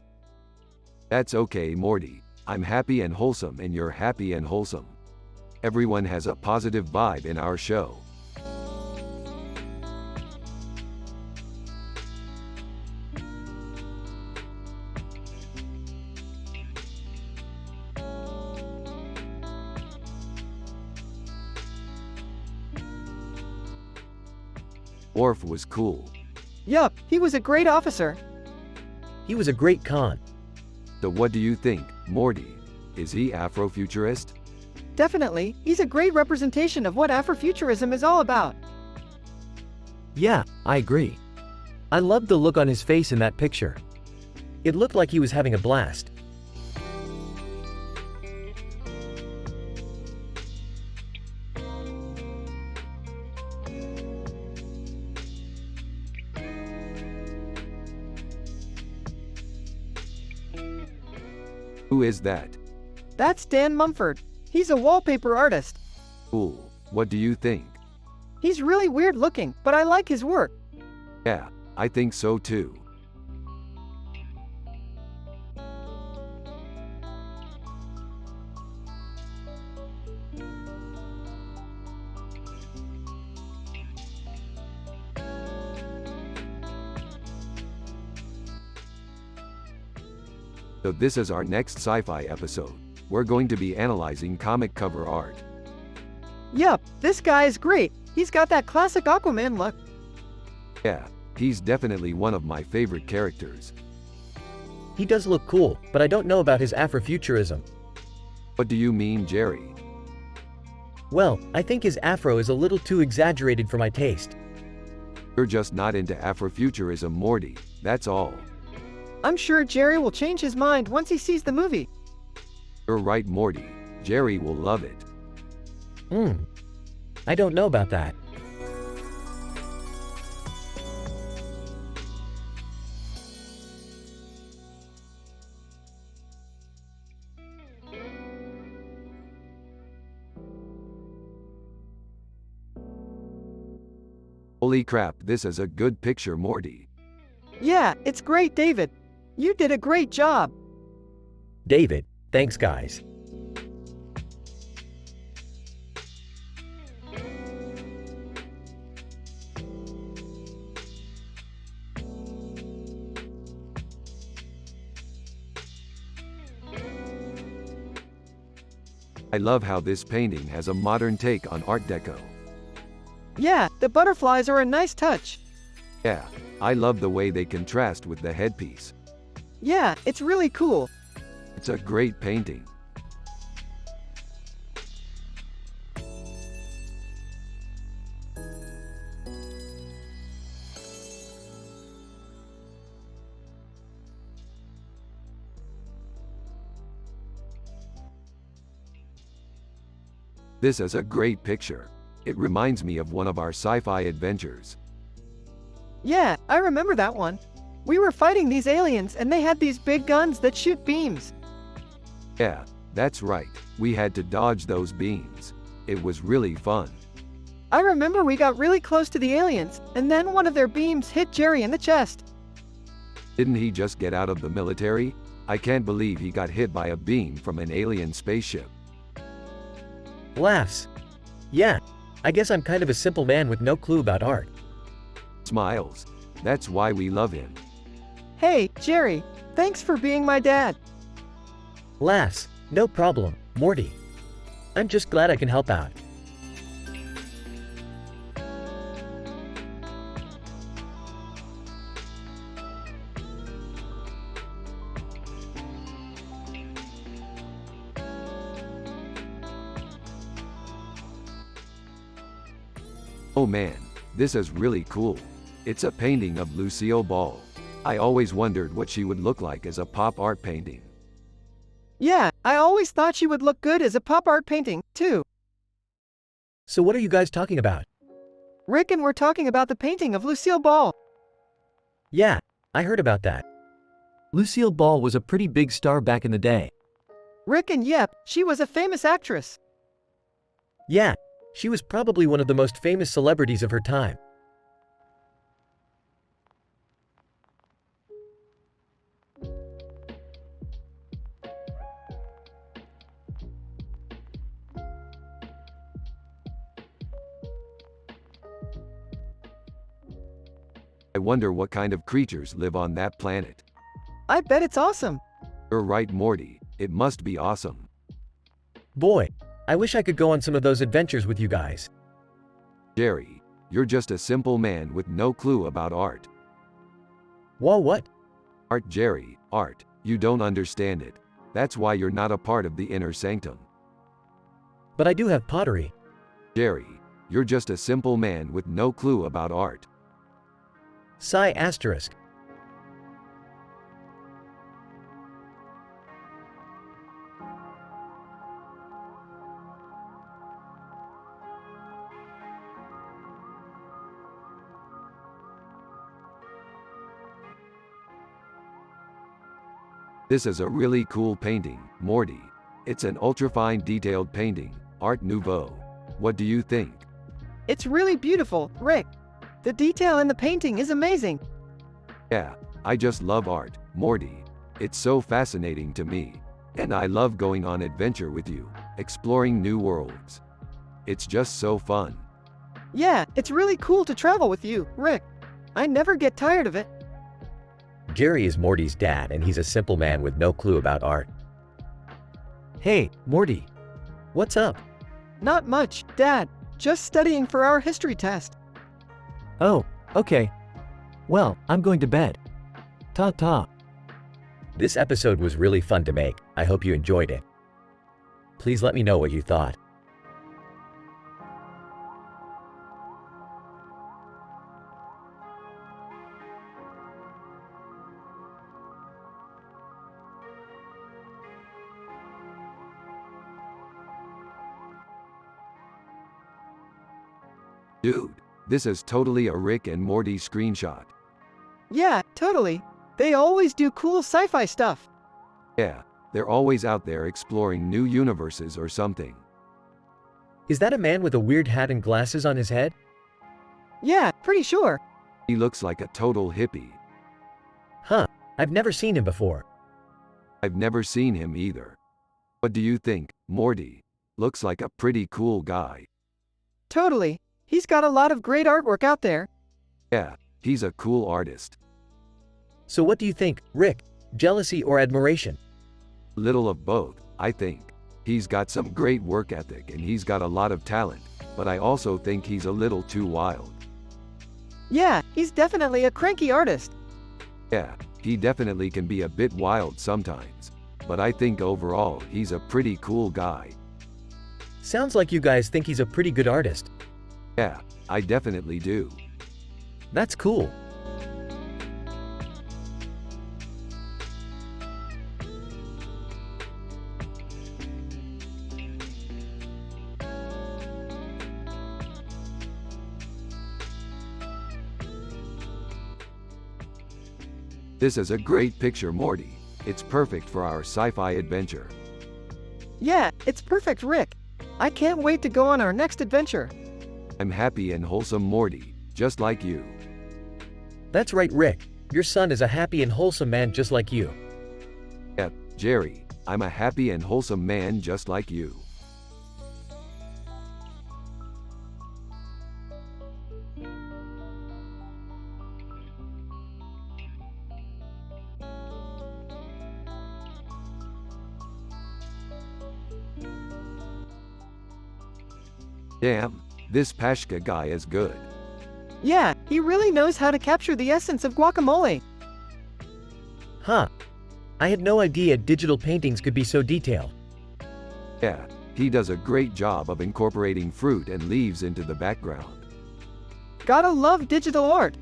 That's okay, Morty. I'm happy and wholesome and you're happy and wholesome. Everyone has a positive vibe in our show. Worf was cool. Yup, he was a great officer. He was a great con. So what do you think, Morty? Is he Afrofuturist? Definitely, he's a great representation of what Afrofuturism is all about. Yeah, I agree. I loved the look on his face in that picture. It looked like he was having a blast. Who is that? That's Dan Mumford. He's a wallpaper artist. Cool. What do you think? He's really weird looking, but I like his work. Yeah, I think so too. So this is our next sci-fi episode. We're going to be analyzing comic cover art. Yup, this guy is great. He's got that classic Aquaman look. Yeah, he's definitely one of my favorite characters. He does look cool, but I don't know about his Afrofuturism. What do you mean, Jerry? Well, I think his afro is a little too exaggerated for my taste. You're just not into Afrofuturism, Morty. That's all. I'm sure Jerry will change his mind once he sees the movie. You're right, Morty. Jerry will love it. I don't know about that. Holy crap, this is a good picture, Morty. Yeah, it's great, David. You did a great job. David, thanks guys. I love how this painting has a modern take on Art Deco. Yeah, the butterflies are a nice touch. Yeah, I love the way they contrast with the headpiece. Yeah, it's really cool. It's a great painting. This is a great picture. It reminds me of one of our sci-fi adventures. Yeah, I remember that one. We were fighting these aliens and they had these big guns that shoot beams. Yeah, that's right. We had to dodge those beams. It was really fun. I remember we got really close to the aliens, and then one of their beams hit Jerry in the chest. Didn't he just get out of the military? I can't believe he got hit by a beam from an alien spaceship. Laughs. Yeah, I guess I'm kind of a simple man with no clue about art. Smiles. That's why we love him. Hey, Jerry, thanks for being my dad. Laughs. No problem, Morty. I'm just glad I can help out. Oh man, this is really cool. It's a painting of Lucille Ball. I always wondered what she would look like as a pop art painting. Yeah, I always thought she would look good as a pop art painting, too. So what are you guys talking about? Rick and we're talking about the painting of Lucille Ball. Yeah, I heard about that. Lucille Ball was a pretty big star back in the day. Rick and yep, she was a famous actress. Yeah, she was probably one of the most famous celebrities of her time. I wonder what kind of creatures live on that planet. I bet it's awesome. You're right, Morty. It must be awesome. Boy, I wish I could go on some of those adventures with you guys. Jerry, you're just a simple man with no clue about art. Whoa, what? Art, Jerry, art. You don't understand it. That's why you're not a part of the inner sanctum. But I do have pottery. Jerry, you're just a simple man with no clue about art. Psi asterisk. This is a really cool painting, Morty. It's an ultra-fine detailed painting, Art Nouveau. What do you think? It's really beautiful, Rick. The detail in the painting is amazing. Yeah, I just love art, Morty. It's so fascinating to me. And I love going on adventure with you, exploring new worlds. It's just so fun. Yeah, it's really cool to travel with you, Rick. I never get tired of it. Jerry is Morty's dad and he's a simple man with no clue about art. Hey, Morty. What's up? Not much, Dad. Just studying for our history test. Oh, okay. Well, I'm going to bed. Ta-ta. This episode was really fun to make. I hope you enjoyed it. Please let me know what you thought. Dude, this is totally a Rick and Morty screenshot. Yeah, totally. They always do cool sci-fi stuff. Yeah, they're always out there exploring new universes or something. Is that a man with a weird hat and glasses on his head? Yeah, pretty sure. He looks like a total hippie. Huh, I've never seen him before. I've never seen him either. What do you think, Morty? Looks like a pretty cool guy. Totally. He's got a lot of great artwork out there. Yeah, he's a cool artist. So what do you think, Rick? Jealousy or admiration? Little of both, I think. He's got some great work ethic and he's got a lot of talent, but I also think he's a little too wild. Yeah, he's definitely a cranky artist. Yeah, he definitely can be a bit wild sometimes, but I think overall he's a pretty cool guy. Sounds like you guys think he's a pretty good artist. Yeah, I definitely do. That's cool. This is a great picture, Morty. It's perfect for our sci-fi adventure. Yeah, it's perfect, Rick. I can't wait to go on our next adventure. I'm happy and wholesome Morty, just like you. That's right, Rick. Your son is a happy and wholesome man just like you. Yep, Jerry, I'm a happy and wholesome man just like you. Damn, this Pashka guy is good. Yeah, he really knows how to capture the essence of guacamole. Huh. I had no idea digital paintings could be so detailed. Yeah, he does a great job of incorporating fruit and leaves into the background. Gotta love digital art.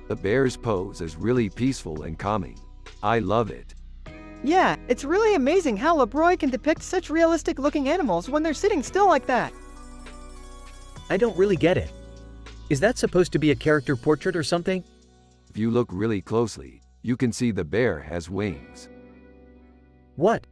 The bear's pose is really peaceful and calming. I love it. Yeah, it's really amazing how LeBroy can depict such realistic-looking animals when they're sitting still like that. I don't really get it. Is that supposed to be a character portrait or something? If you look really closely, you can see the bear has wings. What?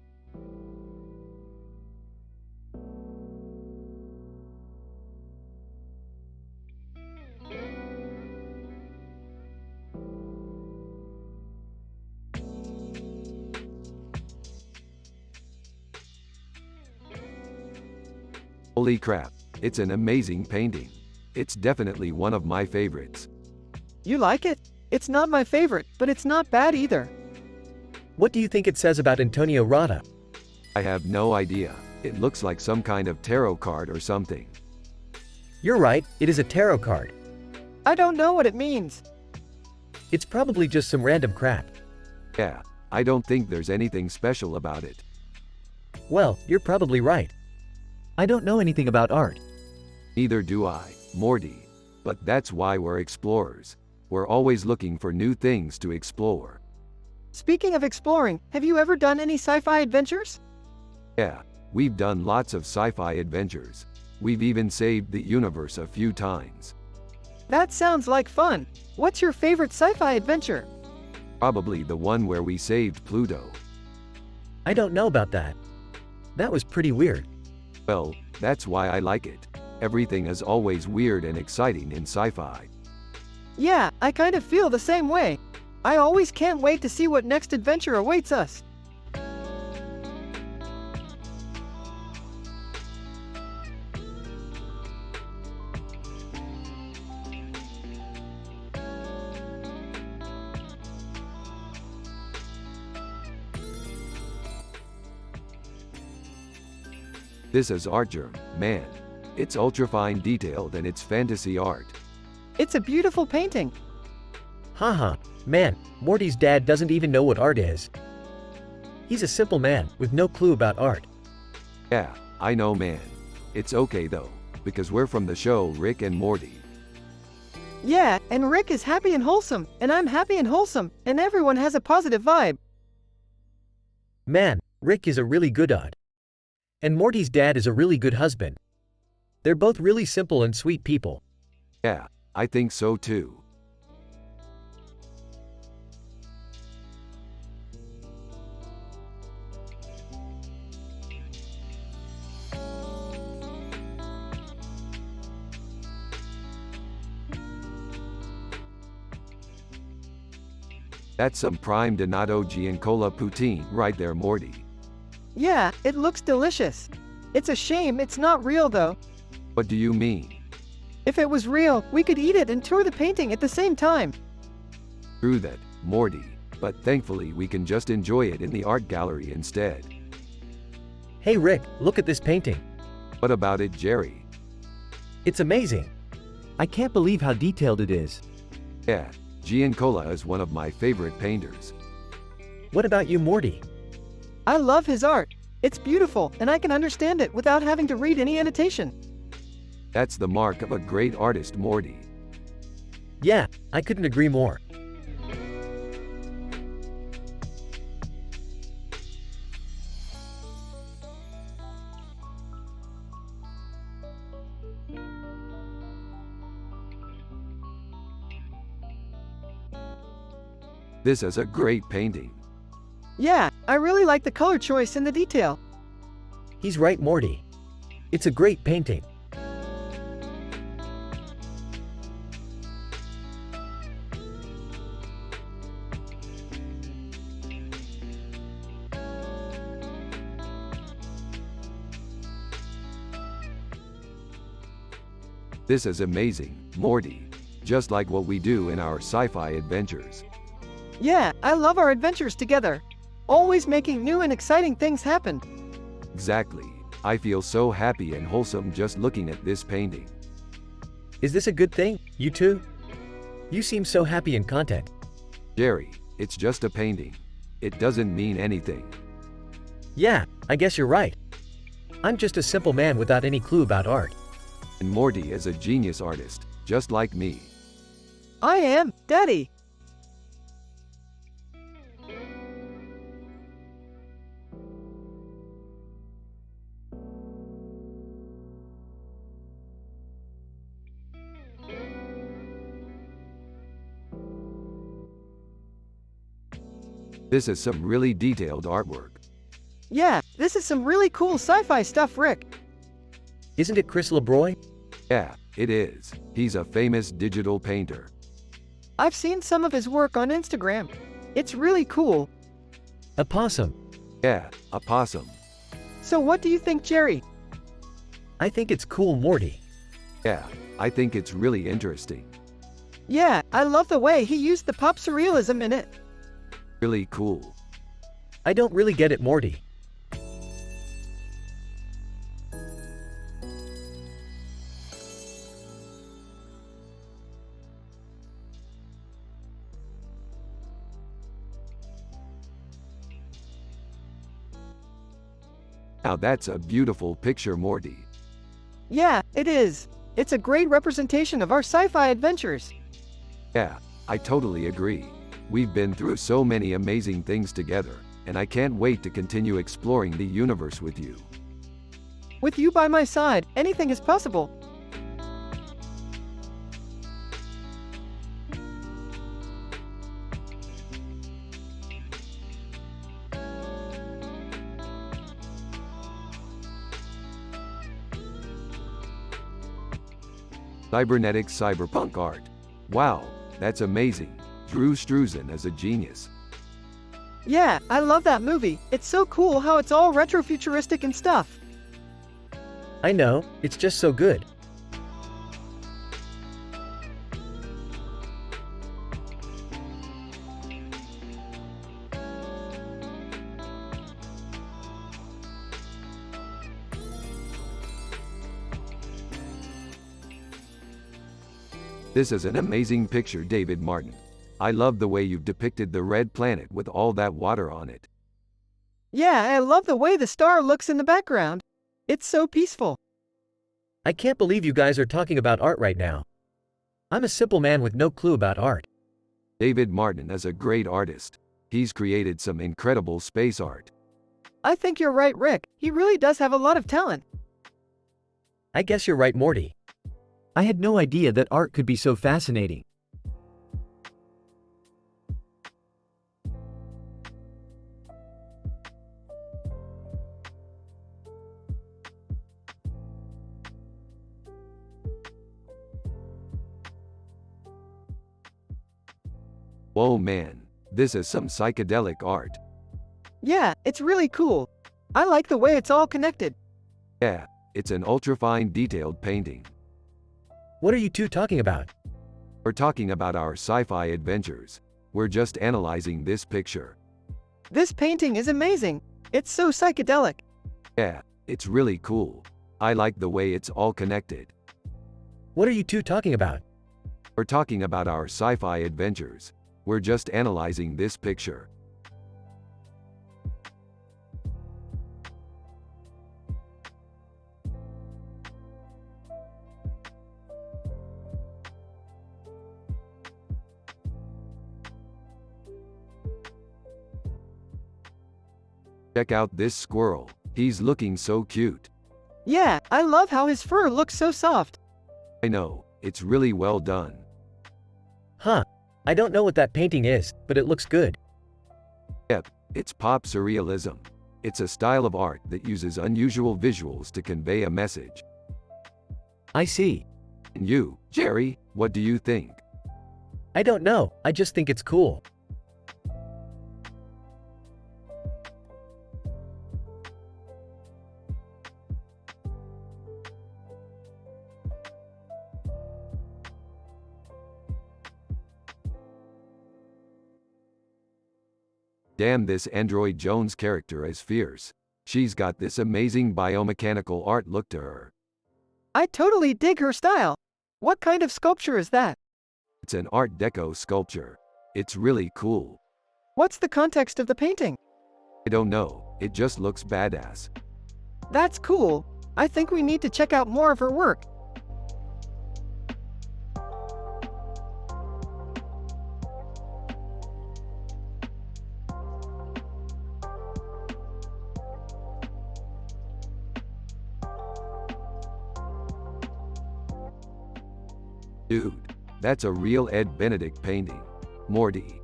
Holy crap, it's an amazing painting. It's definitely one of my favorites. You like it? It's not my favorite, but it's not bad either. What do you think it says about Antonio Rada? I have no idea. It looks like some kind of tarot card or something. You're right, it is a tarot card. I don't know what it means. It's probably just some random crap. Yeah, I don't think there's anything special about it. Well, you're probably right. I don't know anything about art. Neither do I, Morty. But that's why we're explorers. We're always looking for new things to explore. Speaking of exploring, have you ever done any sci-fi adventures? Yeah, we've done lots of sci-fi adventures. We've even saved the universe a few times. That sounds like fun. What's your favorite sci-fi adventure? Probably the one where we saved Pluto. I don't know about that. That was pretty weird. Well, that's why I like it. Everything is always weird and exciting in sci-fi. Yeah, I kind of feel the same way. I always can't wait to see what next adventure awaits us. This is art germ, man. It's ultra-fine detailed and it's fantasy art. It's a beautiful painting. Haha, man, Morty's dad doesn't even know what art is. He's a simple man with no clue about art. Yeah, I know, man. It's okay though, because we're from the show Rick and Morty. Yeah, and Rick is happy and wholesome, and I'm happy and wholesome, and everyone has a positive vibe. Man, Rick is a really good aunt. And Morty's dad is a really good husband. They're both really simple and sweet people. Yeah, I think so too. That's some prime Donato Giancola poutine right there, Morty. Yeah, it looks delicious. It's a shame it's not real though. What do you mean? If it was real, we could eat it and tour the painting at the same time. True that, Morty, but thankfully we can just enjoy it in the art gallery instead. Hey Rick, look at this painting. What about it, Jerry? It's amazing. I can't believe how detailed it is. Yeah, Giancola is one of my favorite painters. What about you, Morty? I love his art. It's beautiful, and I can understand it without having to read any annotation. That's the mark of a great artist, Morty. Yeah, I couldn't agree more. This is a great painting. Yeah, I really like the color choice and the detail. He's right, Morty. It's a great painting. This is amazing, Morty. Just like what we do in our sci-fi adventures. Yeah, I love our adventures together. Always making new and exciting things happen. Exactly. I feel so happy and wholesome just looking at this painting. Is this a good thing, you two? You seem so happy and content. Jerry, it's just a painting. It doesn't mean anything. Yeah, I guess you're right. I'm just a simple man without any clue about art. And Morty is a genius artist, just like me. I am, Daddy. This is some really detailed artwork. Yeah, this is some really cool sci-fi stuff, Rick. Isn't it Chris LeBroy? Yeah, it is. He's a famous digital painter. I've seen some of his work on Instagram. It's really cool. A possum. Yeah, a possum. So what do you think, Jerry? I think it's cool, Morty. Yeah, I think it's really interesting. Yeah, I love the way he used the pop surrealism in it. Really cool. I don't really get it, Morty. Now that's a beautiful picture, Morty. Yeah, it is. It's a great representation of our sci-fi adventures. Yeah, I totally agree. We've been through so many amazing things together, and I can't wait to continue exploring the universe with you. With you by my side, anything is possible. Cybernetic cyberpunk art. Wow, that's amazing. Drew Struzan is a genius. Yeah, I love that movie. It's so cool how it's all retrofuturistic and stuff. I know, it's just so good. This is an amazing picture, David Martin. I love the way you've depicted the red planet with all that water on it. Yeah, I love the way the star looks in the background. It's so peaceful. I can't believe you guys are talking about art right now. I'm a simple man with no clue about art. David Martin is a great artist. He's created some incredible space art. I think you're right, Rick. He really does have a lot of talent. I guess you're right, Morty. I had no idea that art could be so fascinating. Whoa man, this is some psychedelic art. Yeah, it's really cool. I like the way it's all connected. Yeah, it's an ultra-fine detailed painting. What are you two talking about? We're talking about our sci-fi adventures. We're just analyzing this picture. This painting is amazing. It's so psychedelic. Yeah, it's really cool. I like the way it's all connected. What are you two talking about? We're talking about our sci-fi adventures. We're just analyzing this picture. Check out this squirrel. He's looking so cute. Yeah, I love how his fur looks so soft. I know, it's really well done. Huh. I don't know what that painting is, but it looks good. Yep, it's pop surrealism. It's a style of art that uses unusual visuals to convey a message. I see. And you, Jerry, what do you think? I don't know, I just think it's cool. Damn, this Android Jones character is fierce. She's got this amazing biomechanical art look to her. I totally dig her style. What kind of sculpture is that? It's an Art Deco sculpture. It's really cool. What's the context of the painting? I don't know, it just looks badass. That's cool. I think we need to check out more of her work. Dude, that's a real Ed Benedict painting. Morty.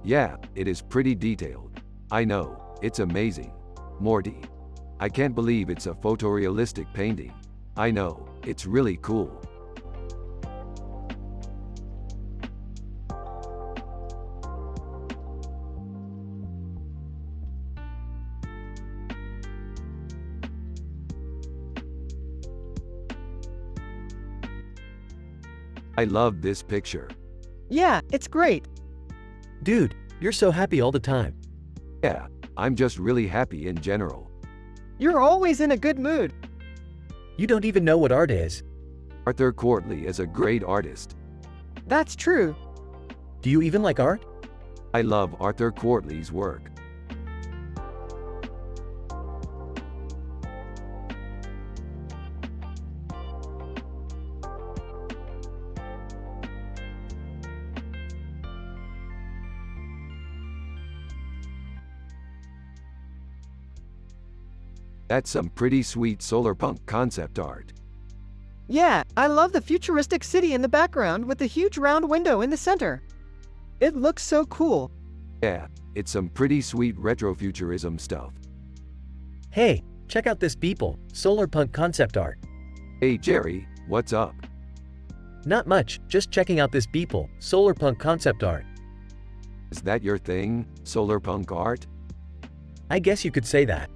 Yeah, it is pretty detailed. I know, it's amazing. Morty. I can't believe it's a photorealistic painting. I know, it's really cool. I love this picture. Yeah, it's great. Dude, you're so happy all the time. Yeah, I'm just really happy in general. You're always in a good mood. You don't even know what art is. Arthur Courtley is a great artist. That's true. Do you even like art? I love Arthur Courtley's work. That's some pretty sweet solar punk concept art. Yeah, I love the futuristic city in the background with the huge round window in the center. It looks so cool. Yeah, it's some pretty sweet retrofuturism stuff. Hey, check out this Beeple, solar punk concept art. Hey Jerry, what's up? Not much, just checking out this Beeple, solar punk concept art. Is that your thing, solar punk art? I guess you could say that.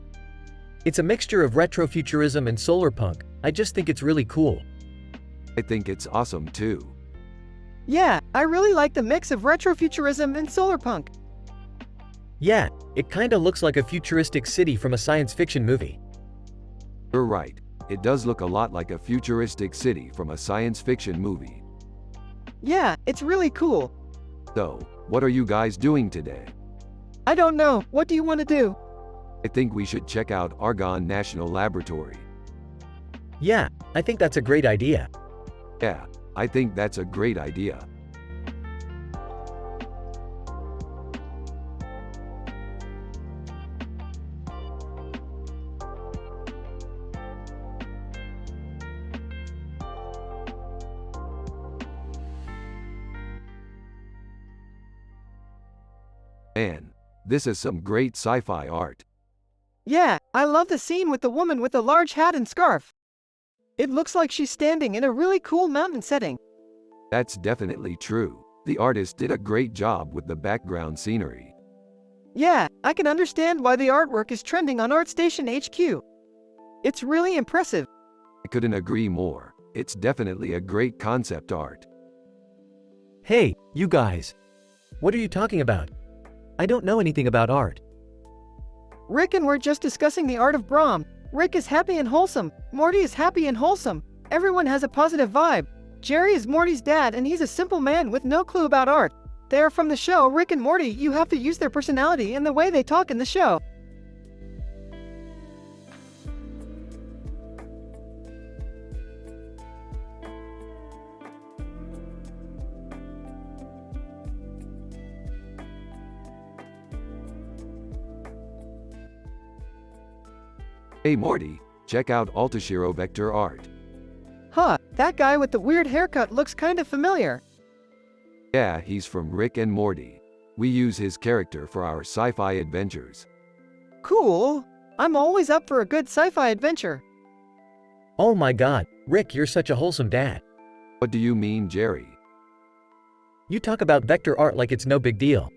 It's a mixture of retrofuturism and solar punk. I just think it's really cool. I think it's awesome too. Yeah, I really like the mix of retrofuturism and solar punk. Yeah, it kinda looks like a futuristic city from a science fiction movie. You're right, it does look a lot like a futuristic city from a science fiction movie. Yeah, it's really cool. So, what are you guys doing today? I don't know, what do you want to do? I think we should check out Argonne National Laboratory. Yeah, I think that's a great idea. Yeah, I think that's a great idea. Man, this is some great sci-fi art. Yeah, I love the scene with the woman with the large hat and scarf. It looks like she's standing in a really cool mountain setting. That's definitely true. The artist did a great job with the background scenery. Yeah, I can understand why the artwork is trending on ArtStation HQ. It's really impressive. I couldn't agree more. It's definitely a great concept art. Hey, you guys. What are you talking about? I don't know anything about art. Rick and we're just discussing the art of Brahm. Rick is happy and wholesome. Morty is happy and wholesome. Everyone has a positive vibe. Jerry is Morty's dad and he's a simple man with no clue about art. They are from the show Rick and Morty. You have to use their personality and the way they talk in the show. Hey Morty, check out Altashiro vector art. Huh, that guy with the weird haircut looks kind of familiar. Yeah, he's from Rick and Morty. We use his character for our sci-fi adventures. Cool. I'm always up for a good sci-fi adventure. Oh my god, Rick, you're such a wholesome dad. What do you mean, Jerry? You talk about vector art like it's no big deal.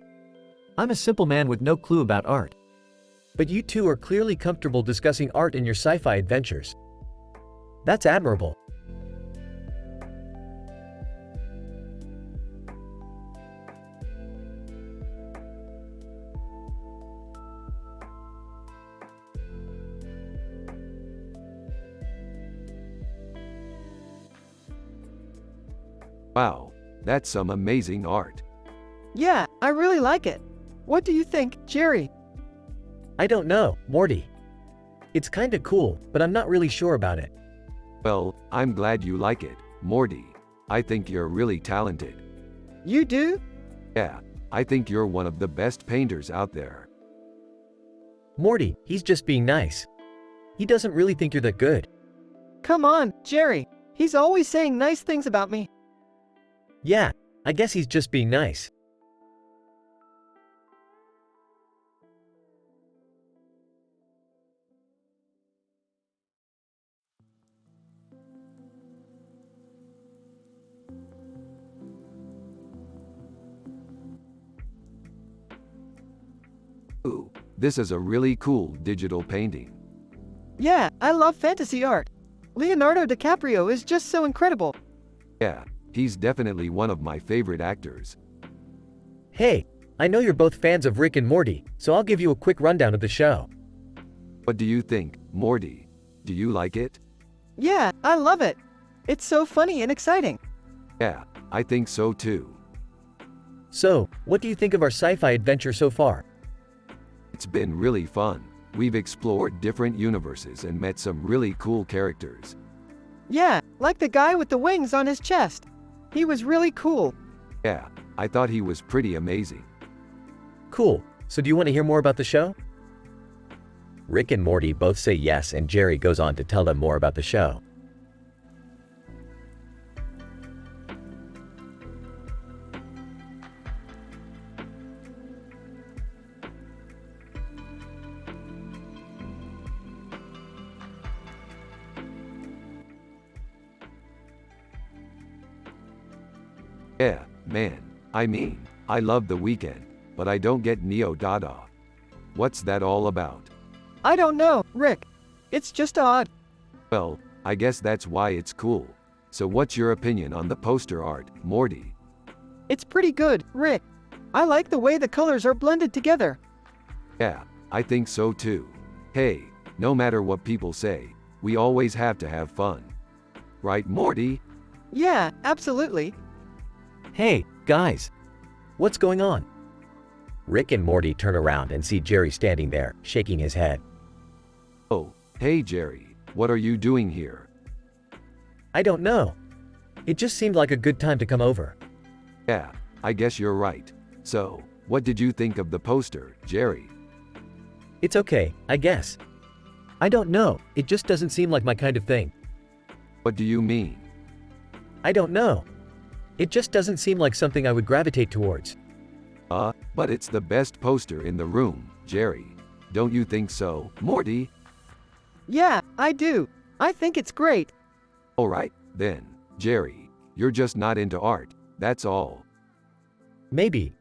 I'm a simple man with no clue about art. But you two are clearly comfortable discussing art in your sci-fi adventures. That's admirable. Wow, that's some amazing art. Yeah, I really like it. What do you think, Jerry? I don't know, Morty. It's kinda cool, but I'm not really sure about it. Well, I'm glad you like it, Morty. I think you're really talented. You do? Yeah, I think you're one of the best painters out there. Morty, he's just being nice. He doesn't really think you're that good. Come on, Jerry. He's always saying nice things about me. Yeah, I guess he's just being nice. Ooh, this is a really cool digital painting. Yeah, I love fantasy art. Leonardo DiCaprio is just so incredible. Yeah, he's definitely one of my favorite actors. Hey, I know you're both fans of Rick and Morty, so I'll give you a quick rundown of the show. What do you think, Morty? Do you like it? Yeah, I love it. It's so funny and exciting. Yeah, I think so too. So, what do you think of our sci-fi adventure so far? It's been really fun. We've explored different universes and met some really cool characters. Yeah, like the guy with the wings on his chest. He was really cool. Yeah, I thought he was pretty amazing. Cool, so do you want to hear more about the show? Rick and Morty both say yes, and Jerry goes on to tell them more about the show. Yeah, man. I mean, I love The Weekend, but I don't get Neo Dada. What's that all about? I don't know, Rick. It's just odd. Well, I guess that's why it's cool. So what's your opinion on the poster art, Morty? It's pretty good, Rick. I like the way the colors are blended together. Yeah, I think so too. Hey, no matter what people say, we always have to have fun. Right, Morty? Yeah, absolutely. Hey, guys. What's going on? Rick and Morty turn around and see Jerry standing there, shaking his head. Oh, hey Jerry, what are you doing here? I don't know. It just seemed like a good time to come over. Yeah, I guess you're right. So, what did you think of the poster, Jerry? It's okay, I guess. I don't know, it just doesn't seem like my kind of thing. What do you mean? I don't know. It just doesn't seem like something I would gravitate towards. But it's the best poster in the room, Jerry. Don't you think so, Morty? Yeah, I do. I think it's great. Alright, then, Jerry, you're just not into art, that's all. Maybe.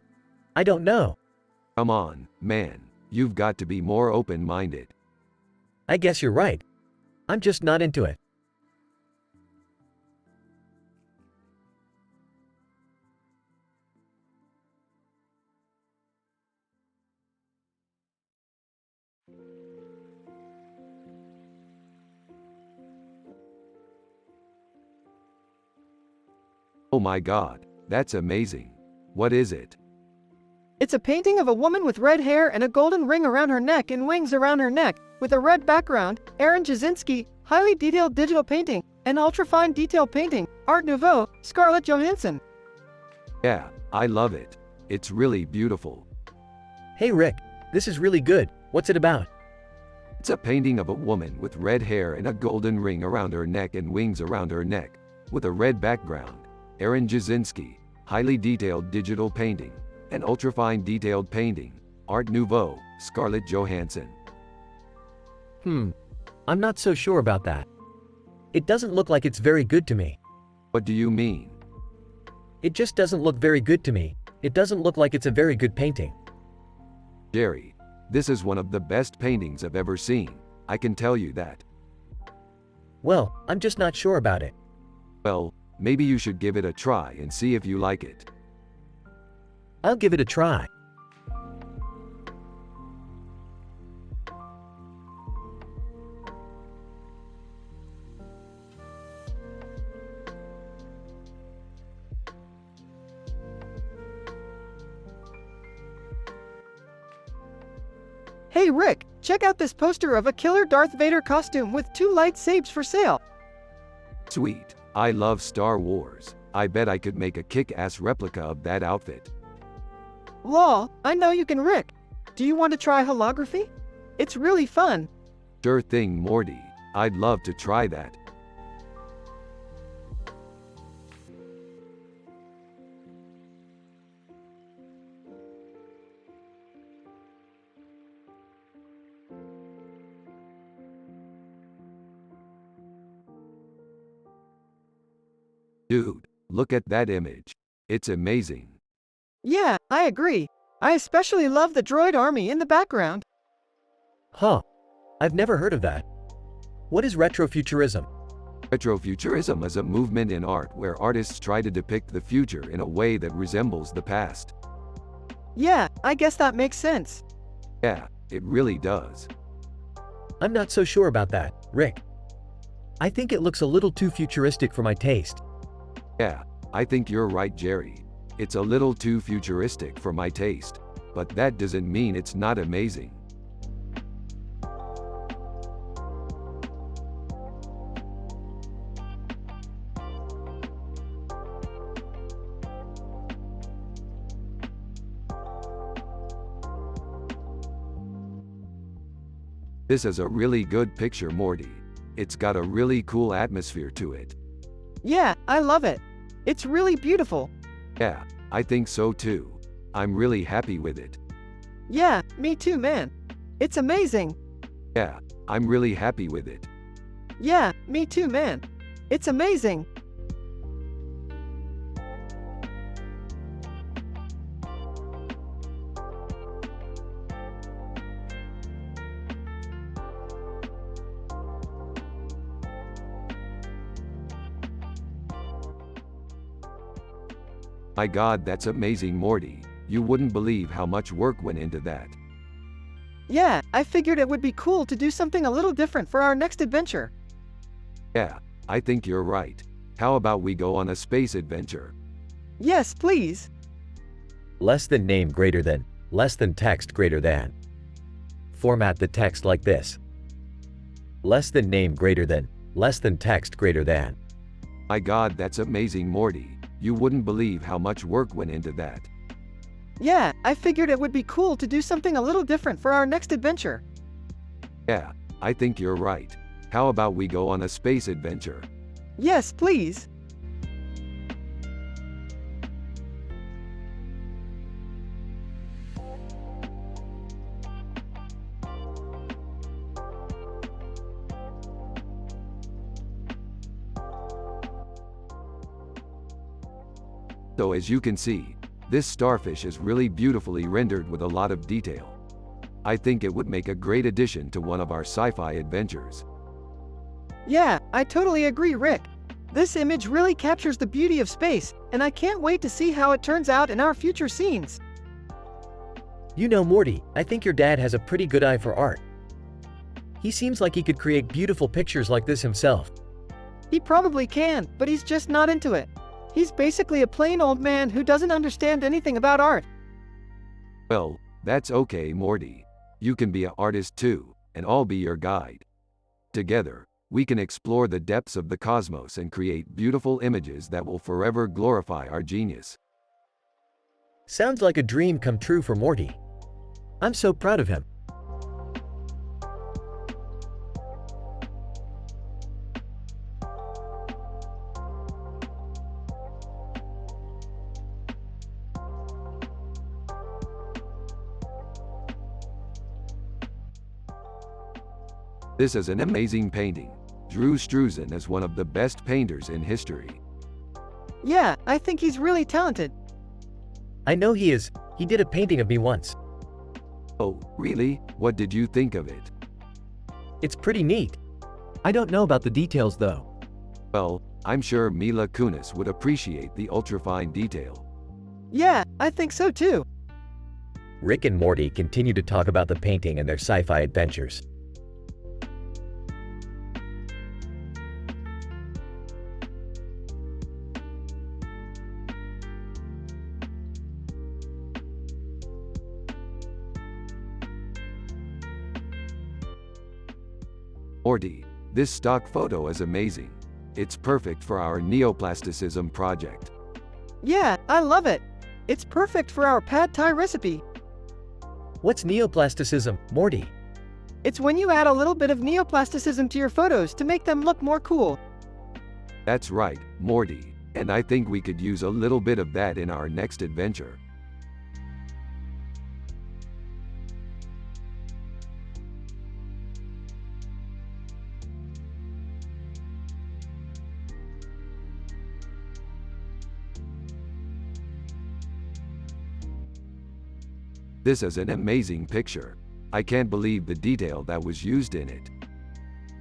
I don't know. Come on, man, you've got to be more open-minded. I guess you're right. I'm just not into it. Oh my god, that's amazing. What is it? It's a painting of a woman with red hair and a golden ring around her neck and wings around her neck, with a red background. Aaron Jasinski, highly detailed digital painting, and ultra-fine detail painting, Art Nouveau, Scarlett Johansson. Yeah, I love it. It's really beautiful. Hey Rick, this is really good. What's it about? It's a painting of a woman with red hair and a golden ring around her neck and wings around her neck, with a red background. Aaron Jasinski, highly detailed digital painting, and ultrafine detailed painting, Art Nouveau, Scarlett Johansson. I'm not so sure about that. It doesn't look like it's very good to me. What do you mean? It just doesn't look very good to me. It doesn't look like it's a very good painting. Jerry, this is one of the best paintings I've ever seen. I can tell you that. Well, I'm just not sure about it. Well, maybe you should give it a try and see if you like it. I'll give it a try. Hey Rick, check out this poster of a killer Darth Vader costume with 2 lightsabers for sale. Sweet. I love Star Wars. I bet I could make a kick-ass replica of that outfit. Lol, I know you can, Rick. Do you want to try holography? It's really fun. Sure thing, Morty. I'd love to try that. Dude, look at that image. It's amazing. Yeah, I agree. I especially love the droid army in the background. Huh. I've never heard of that. What is retrofuturism? Retrofuturism is a movement in art where artists try to depict the future in a way that resembles the past. Yeah, I guess that makes sense. Yeah, it really does. I'm not so sure about that, Rick. I think it looks a little too futuristic for my taste. Yeah, I think you're right, Jerry. It's a little too futuristic for my taste, but that doesn't mean it's not amazing. This is a really good picture, Morty. It's got a really cool atmosphere to it. Yeah, I love it. It's really beautiful. Yeah, I think so too. I'm really happy with it. Yeah, me too, man. It's amazing. Yeah, I'm really happy with it. Yeah, me too, man. It's amazing. My God, that's amazing, Morty. You wouldn't believe how much work went into that. Yeah, I figured it would be cool to do something a little different for our next adventure. Yeah, I think you're right. How about we go on a space adventure? Yes, please. Less than name greater than, less than text greater than. Format the text like this. Less than name greater than, less than text greater than. My God, that's amazing, Morty. You wouldn't believe how much work went into that. Yeah, I figured it would be cool to do something a little different for our next adventure. Yeah, I think you're right. How about we go on a space adventure? Yes, please. So as you can see, this starfish is really beautifully rendered with a lot of detail. I think it would make a great addition to one of our sci-fi adventures. Yeah, I totally agree, Rick. This image really captures the beauty of space, and I can't wait to see how it turns out in our future scenes. You know, Morty, I think your dad has a pretty good eye for art. He seems like he could create beautiful pictures like this himself. He probably can, but he's just not into it. He's basically a plain old man who doesn't understand anything about art. Well, that's okay, Morty. You can be an artist too, and I'll be your guide. Together, we can explore the depths of the cosmos and create beautiful images that will forever glorify our genius. Sounds like a dream come true for Morty. I'm so proud of him. This is an amazing painting. Drew Struzan is one of the best painters in history. Yeah, I think he's really talented. I know he is. He did a painting of me once. Oh, really? What did you think of it? It's pretty neat. I don't know about the details though. Well, I'm sure Mila Kunis would appreciate the ultrafine detail. Yeah, I think so too. Rick and Morty continue to talk about the painting and their sci-fi adventures. Morty, this stock photo is amazing. It's perfect for our neoplasticism project. Yeah, I love it. It's perfect for our pad thai recipe. What's neoplasticism, Morty? It's when you add a little bit of neoplasticism to your photos to make them look more cool. That's right, Morty, and I think we could use a little bit of that in our next adventure. This is an amazing picture. I can't believe the detail that was used in it.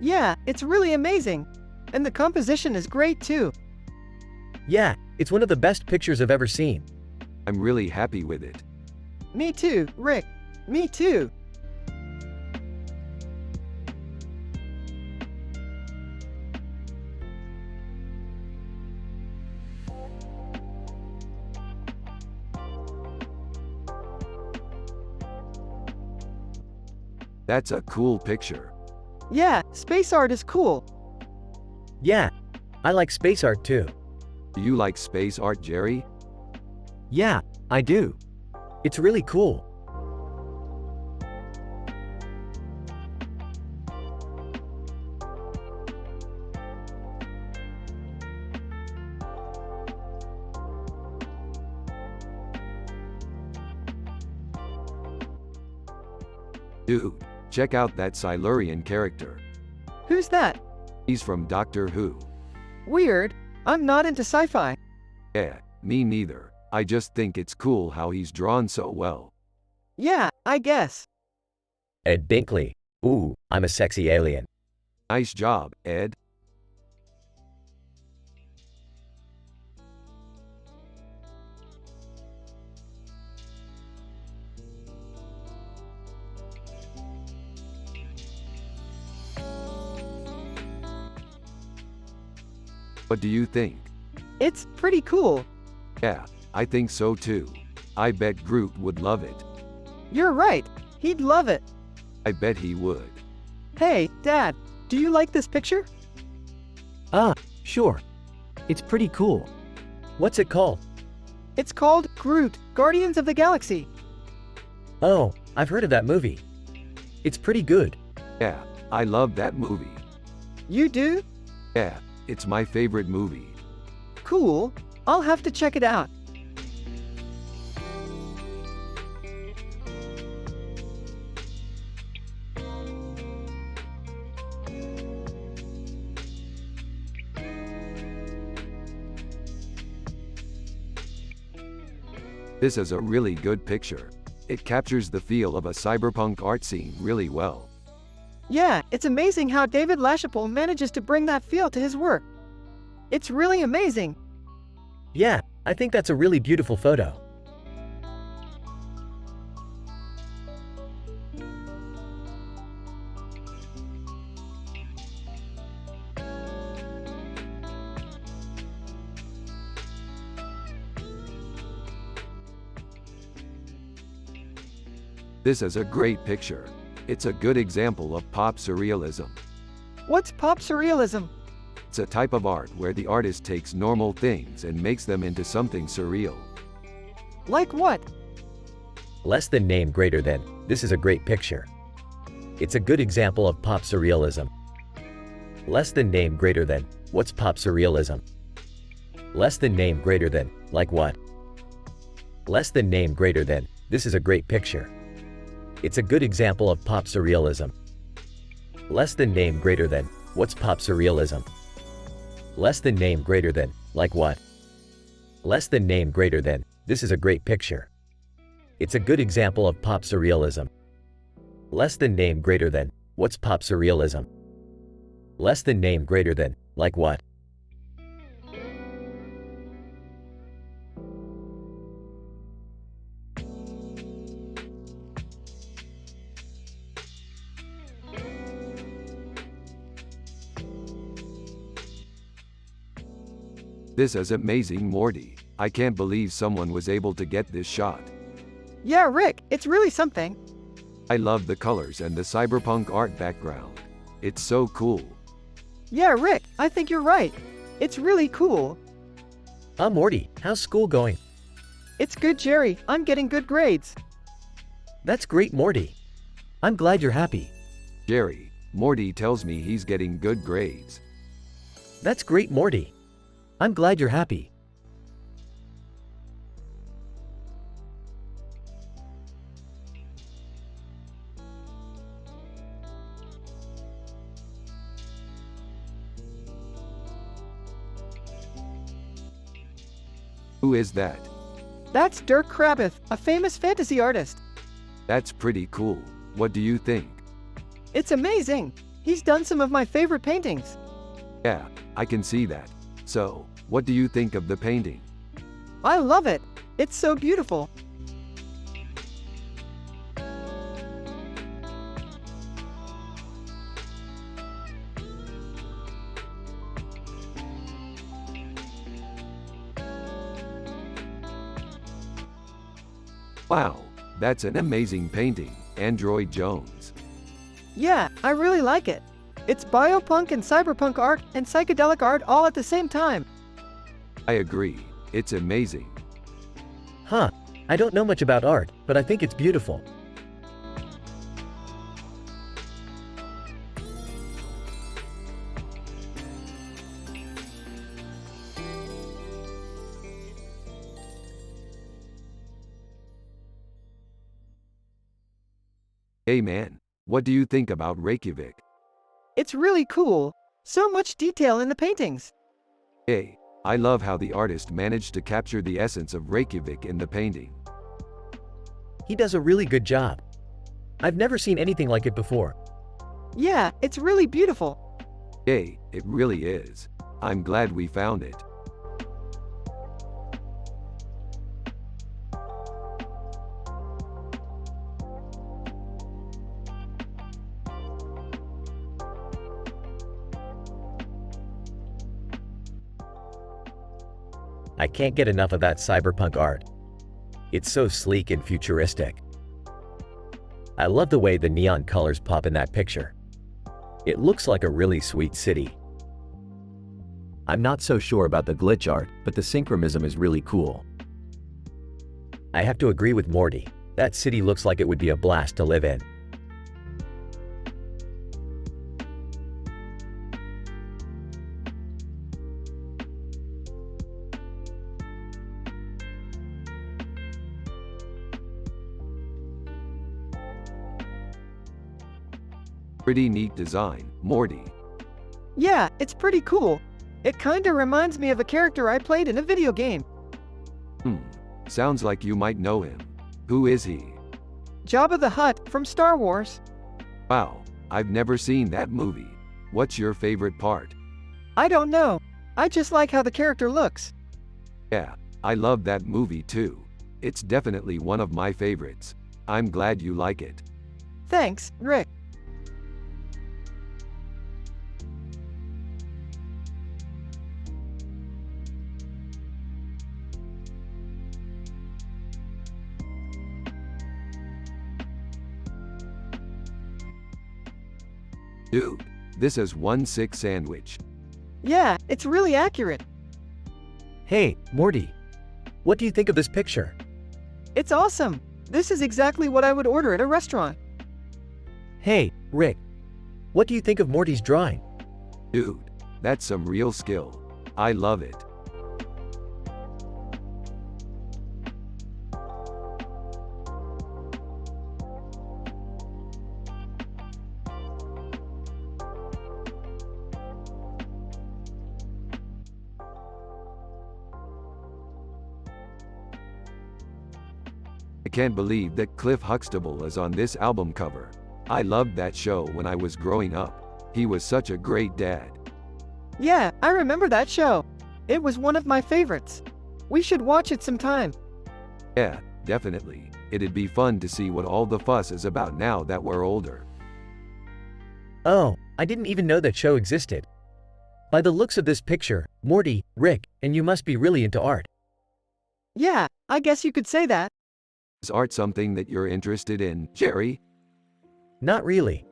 Yeah, it's really amazing. And the composition is great too. Yeah, it's one of the best pictures I've ever seen. I'm really happy with it. Me too, Rick. Me too. That's a cool picture. Yeah, space art is cool. Yeah, I like space art too. Do you like space art, Jerry? Yeah, I do. It's really cool. Dude, check out that Silurian character. Who's that? He's from Doctor Who. Weird. I'm not into sci-fi. Yeah, me neither. I just think it's cool how he's drawn so well. Yeah, I guess. Ed Binkley. Ooh, I'm a sexy alien. Nice job, Ed. What do you think? It's pretty cool. Yeah, I think so too. I bet Groot would love it. You're right. He'd love it. I bet he would. Hey, Dad, do you like this picture? Ah, sure. It's pretty cool. What's it called? It's called Groot, Guardians of the Galaxy. Oh, I've heard of that movie. It's pretty good. Yeah, I love that movie. You do? Yeah, it's my favorite movie. Cool. I'll have to check it out. This is a really good picture. It captures the feel of a cyberpunk art scene really well. Yeah, it's amazing how David LaChapelle manages to bring that feel to his work. It's really amazing. Yeah, I think that's a really beautiful photo. This is a great picture. It's a good example of pop surrealism. What's pop surrealism? It's a type of art where the artist takes normal things and makes them into something surreal. Like what? Less than name greater than. This is a great picture. It's a good example of pop surrealism. Less than name greater than. What's pop surrealism? Less than name greater than. Like what? Less than name greater than. This is a great picture. It's a good example of pop surrealism. Less than name greater than. What's pop surrealism? Less than name greater than. Like what? Less than name greater than. This is a great picture. It's a good example of pop surrealism. Less than name greater than. What's pop surrealism? Less than name greater than. Like what? This is amazing, Morty. I can't believe someone was able to get this shot. Yeah, Rick, it's really something. I love the colors and the cyberpunk art background. It's so cool. Yeah, Rick, I think you're right. It's really cool. Morty, how's school going? It's good, Jerry. I'm getting good grades. That's great, Morty. I'm glad you're happy. Jerry, Morty tells me he's getting good grades. That's great, Morty. I'm glad you're happy. Who is that? That's Dirk Krabath, a famous fantasy artist. That's pretty cool. What do you think? It's amazing. He's done some of my favorite paintings. Yeah, I can see that. So, what do you think of the painting? I love it. It's so beautiful. Wow, that's an amazing painting, Android Jones. Yeah, I really like it. It's biopunk and cyberpunk art and psychedelic art all at the same time. I agree. It's amazing. Huh, I don't know much about art, but I think it's beautiful. Hey man, what do you think about Reykjavik? It's really cool. So much detail in the paintings. Hey, I love how the artist managed to capture the essence of Reykjavik in the painting. He does a really good job. I've never seen anything like it before. Yeah, it's really beautiful. Hey, it really is. I'm glad we found it. I can't get enough of that cyberpunk art. It's so sleek and futuristic. I love the way the neon colors pop in that picture. It looks like a really sweet city. I'm not so sure about the glitch art, but the synchronism is really cool. I have to agree with Morty. That city looks like it would be a blast to live in. Pretty neat design, Morty. Yeah, it's pretty cool. It kinda reminds me of a character I played in a video game. Sounds like you might know him. Who is he? Jabba the Hutt from Star Wars. Wow, I've never seen that movie. What's your favorite part? I don't know. I just like how the character looks. Yeah, I love that movie too. It's definitely one of my favorites. I'm glad you like it. Thanks, Rick. Dude, this is 1-6 sandwich. Yeah, it's really accurate. Hey, Morty. What do you think of this picture? It's awesome. This is exactly what I would order at a restaurant. Hey, Rick. What do you think of Morty's drawing? Dude, that's some real skill. I love it. I can't believe that Cliff Huxtable is on this album cover. I loved that show when I was growing up. He was such a great dad. Yeah, I remember that show. It was one of my favorites. We should watch it sometime. Yeah, definitely. It'd be fun to see what all the fuss is about now that we're older. Oh, I didn't even know that show existed. By the looks of this picture, Morty, Rick, and you must be really into art. Yeah, I guess you could say that. Is art something that you're interested in, Jerry? Not really.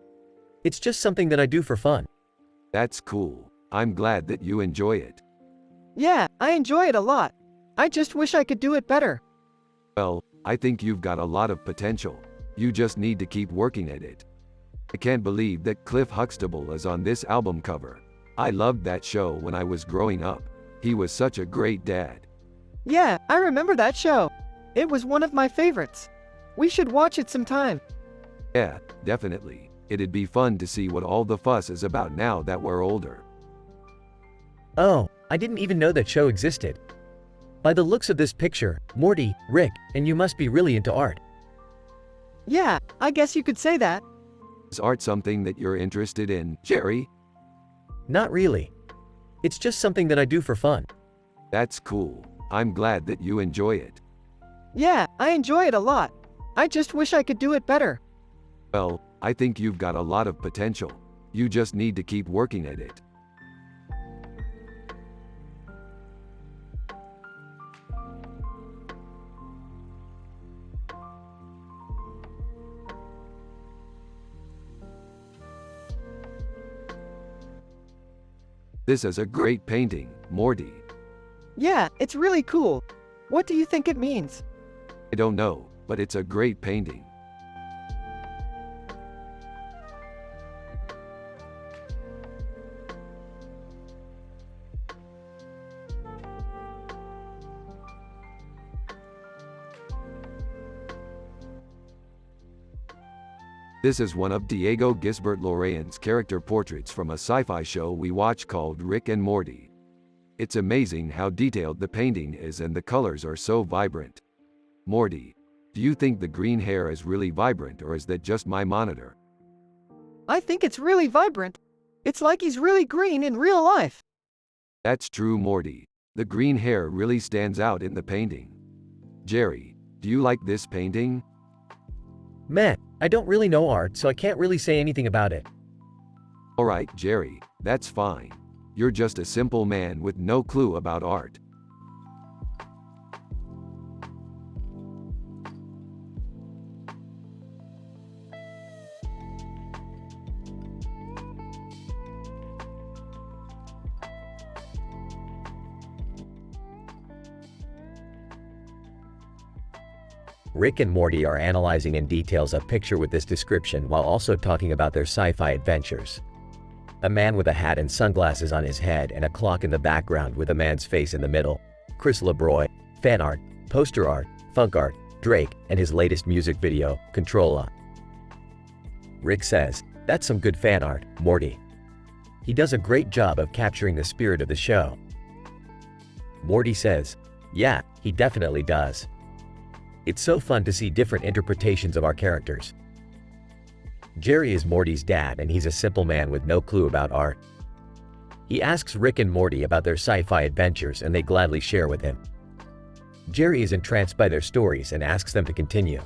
It's just something that I do for fun. That's cool. I'm glad that you enjoy it. Yeah, I enjoy it a lot. I just wish I could do it better. Well, I think you've got a lot of potential. You just need to keep working at it. I can't believe that Cliff Huxtable is on this album cover. I loved that show when I was growing up. He was such a great dad. Yeah, I remember that show. It was one of my favorites. We should watch it sometime. Yeah, definitely. It'd be fun to see what all the fuss is about now that we're older. Oh, I didn't even know that show existed. By the looks of this picture, Morty, Rick, and you must be really into art. Yeah, I guess you could say that. Is art something that you're interested in, Jerry? Not really. It's just something that I do for fun. That's cool. I'm glad that you enjoy it. Yeah, I enjoy it a lot. I just wish I could do it better. Well, I think you've got a lot of potential. You just need to keep working at it. This is a great painting, Morty. Yeah, it's really cool. What do you think it means? I don't know, but it's a great painting. This is one of Diego Gisbert Lorrain's character portraits from a sci-fi show we watch called Rick and Morty. It's amazing how detailed the painting is and the colors are so vibrant. Morty, do you think the green hair is really vibrant or is that just my monitor? I think it's really vibrant. It's like he's really green in real life. That's true, Morty. The green hair really stands out in the painting. Jerry, do you like this painting? Meh, I don't really know art, so I can't really say anything about it. Alright, Jerry, that's fine. You're just a simple man with no clue about art. Rick and Morty are analyzing in details a picture with this description while also talking about their sci-fi adventures. A man with a hat and sunglasses on his head and a clock in the background with a man's face in the middle. Chris LeBroy, fan art, poster art, funk art, Drake, and his latest music video, Controlla. Rick says, "That's some good fan art, Morty." He does a great job of capturing the spirit of the show. Morty says, "Yeah, he definitely does. It's so fun to see different interpretations of our characters." Jerry is Morty's dad and he's a simple man with no clue about art. He asks Rick and Morty about their sci-fi adventures and they gladly share with him. Jerry is entranced by their stories and asks them to continue.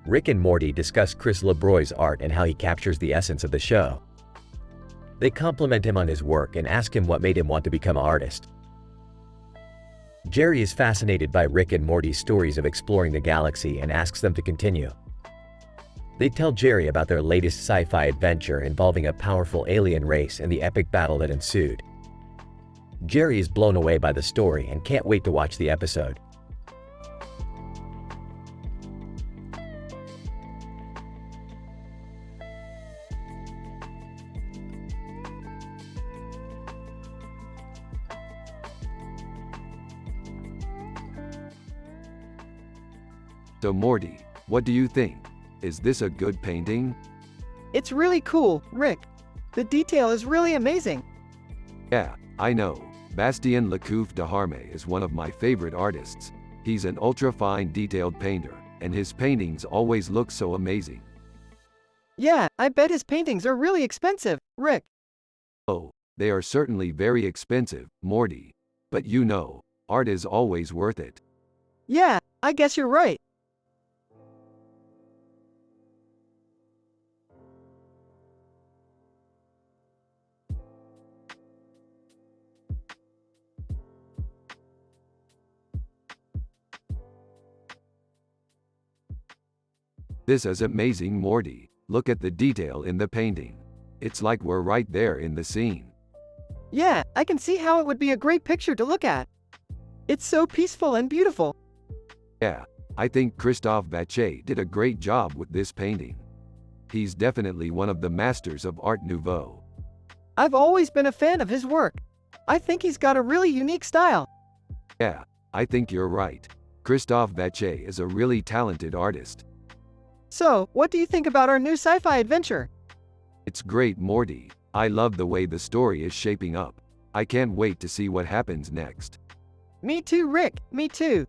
Rick and Morty discuss Chris LeBroy's art and how he captures the essence of the show. They compliment him on his work and ask him what made him want to become an artist. Jerry is fascinated by Rick and Morty's stories of exploring the galaxy and asks them to continue. They tell Jerry about their latest sci-fi adventure involving a powerful alien race and the epic battle that ensued. Jerry is blown away by the story and can't wait to watch the episode. So Morty, what do you think? Is this a good painting? It's really cool, Rick. The detail is really amazing. Yeah, I know. Bastien Lecouf Deharme is one of my favorite artists. He's an ultra-fine detailed painter, and his paintings always look so amazing. Yeah, I bet his paintings are really expensive, Rick. Oh, they are certainly very expensive, Morty. But you know, art is always worth it. Yeah, I guess you're right. This is amazing, Morty. Look at the detail in the painting. It's like we're right there in the scene. Yeah, I can see how it would be a great picture to look at. It's so peaceful and beautiful. Yeah, I think Christophe Vacher did a great job with this painting. He's definitely one of the masters of Art Nouveau. I've always been a fan of his work. I think he's got a really unique style. Yeah, I think you're right. Christophe Vacher is a really talented artist. So, what do you think about our new sci-fi adventure? It's great, Morty. I love the way the story is shaping up. I can't wait to see what happens next. Me too, Rick. Me too.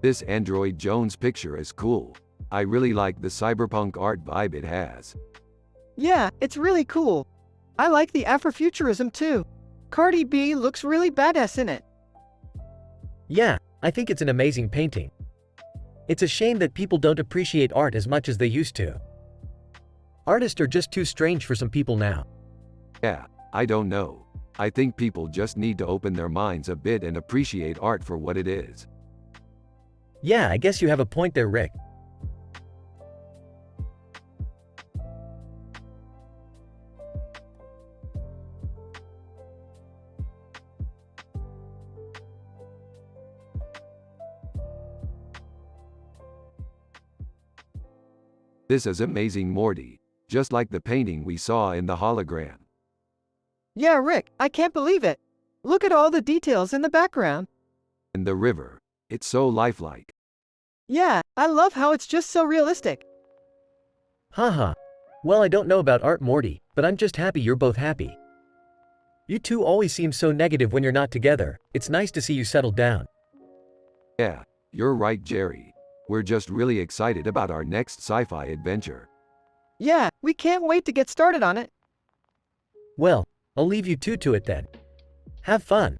This Android Jones picture is cool. I really like the cyberpunk art vibe it has. Yeah, it's really cool. I like the Afrofuturism too. Cardi B looks really badass in it. Yeah, I think it's an amazing painting. It's a shame that people don't appreciate art as much as they used to. Artists are just too strange for some people now. Yeah, I don't know. I think people just need to open their minds a bit and appreciate art for what it is. Yeah, I guess you have a point there, Rick. This is amazing, Morty. Just like the painting we saw in the hologram. Yeah, Rick, I can't believe it. Look at all the details in the background. And the river. It's so lifelike. Yeah, I love how it's just so realistic. Haha. Well, I don't know about art, Morty, but I'm just happy you're both happy. You two always seem so negative when you're not together. It's nice to see you settled down. Yeah, you're right, Jerry. We're just really excited about our next sci-fi adventure. Yeah, we can't wait to get started on it. Well, I'll leave you two to it then. Have fun.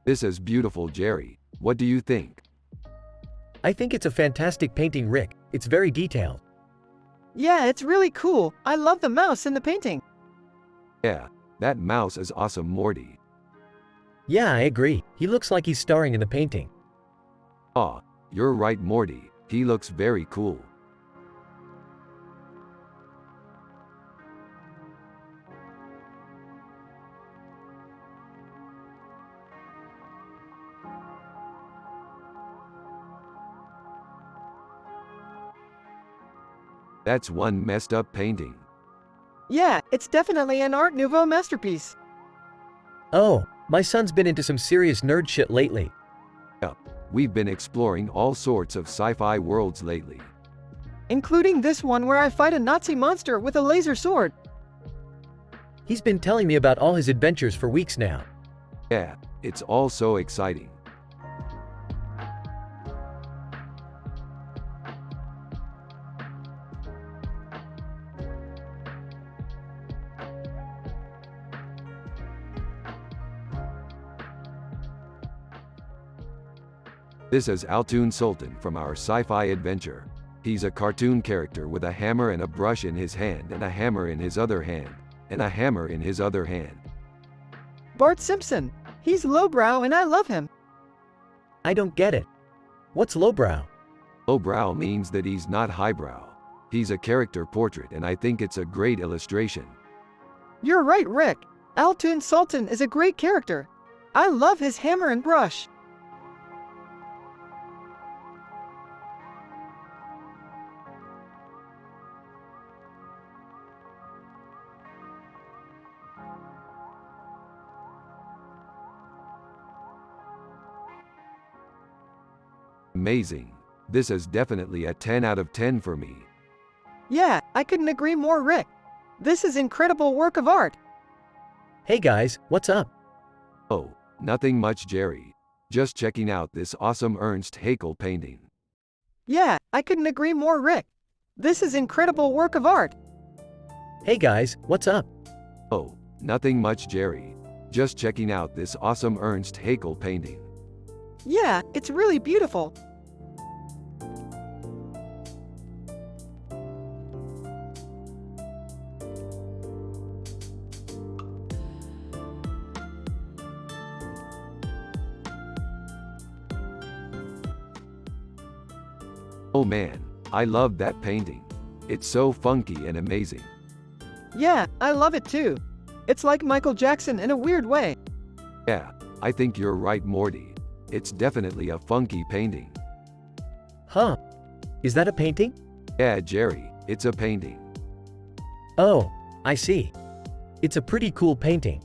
This is beautiful, Jerry. What do you think? I think it's a fantastic painting, Rick. It's very detailed. Yeah, it's really cool. I love the mouse in the painting. Yeah, that mouse is awesome, Morty. Yeah, I agree. He looks like he's starring in the painting. Aw, you're right, Morty. He looks very cool. That's one messed up painting. Yeah, it's definitely an Art Nouveau masterpiece. Oh, my son's been into some serious nerd shit lately. We've been exploring all sorts of sci-fi worlds lately. Including this one where I fight a Nazi monster with a laser sword. He's been telling me about all his adventures for weeks now. Yeah, it's all so exciting. This is Altoon Sultan from our sci-fi adventure. He's a cartoon character with a hammer and a brush in his hand and a hammer in his other hand, and a hammer in his other hand. Bart Simpson. He's lowbrow and I love him. I don't get it. What's lowbrow? Lowbrow means that he's not highbrow. He's a character portrait and I think it's a great illustration. You're right, Rick. Altoon Sultan is a great character. I love his hammer and brush. Amazing. This is definitely a 10 out of 10 for me. Yeah, I couldn't agree more, Rick. This is incredible work of art. Hey guys, what's up? Oh, nothing much, Jerry. Just checking out this awesome Ernst Haeckel painting. Yeah, I couldn't agree more, Rick. This is incredible work of art. Hey guys, what's up? Oh, nothing much, Jerry. Just checking out this awesome Ernst Haeckel painting. Yeah, it's really beautiful. Oh man, I love that painting. It's so funky and amazing. Yeah, I love it too. It's like Michael Jackson in a weird way. Yeah, I think you're right, Morty. It's definitely a funky painting. Huh? Is that a painting? Yeah, Jerry, it's a painting. Oh, I see. It's a pretty cool painting.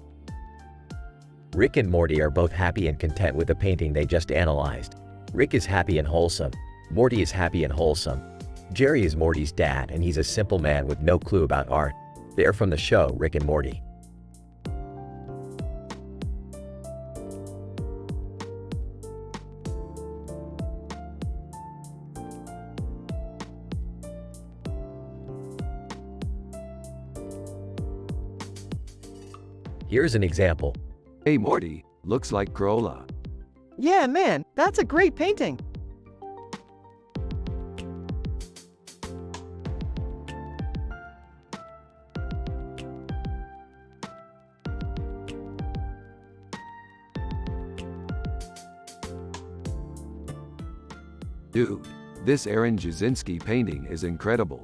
Rick and Morty are both happy and content with the painting they just analyzed. Rick is happy and wholesome. Morty is happy and wholesome. Jerry is Morty's dad and he's a simple man with no clue about art. They are from the show Rick and Morty. Here's an example. Hey Morty, looks like Corolla. Yeah, man, that's a great painting. Dude, this Aaron Jasinski painting is incredible.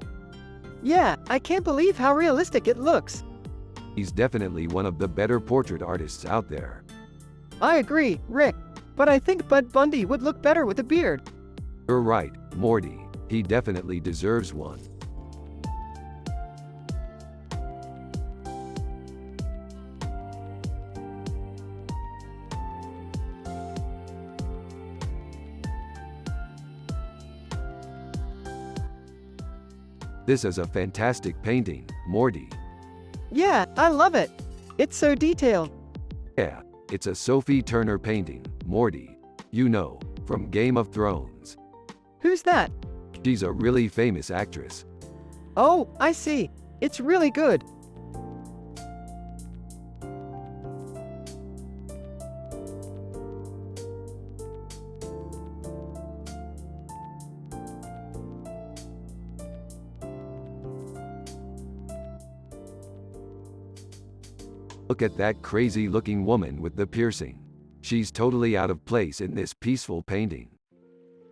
Yeah, I can't believe how realistic it looks. He's definitely one of the better portrait artists out there. I agree, Rick. But I think Bud Bundy would look better with a beard. You're right, Morty. He definitely deserves one. This is a fantastic painting, Morty. Yeah, I love it. It's so detailed. Yeah, it's a Sophie Turner painting, Morty. You know, from Game of Thrones. Who's that? She's a really famous actress. Oh, I see. It's really good. Look at that crazy-looking woman with the piercing. She's totally out of place in this peaceful painting.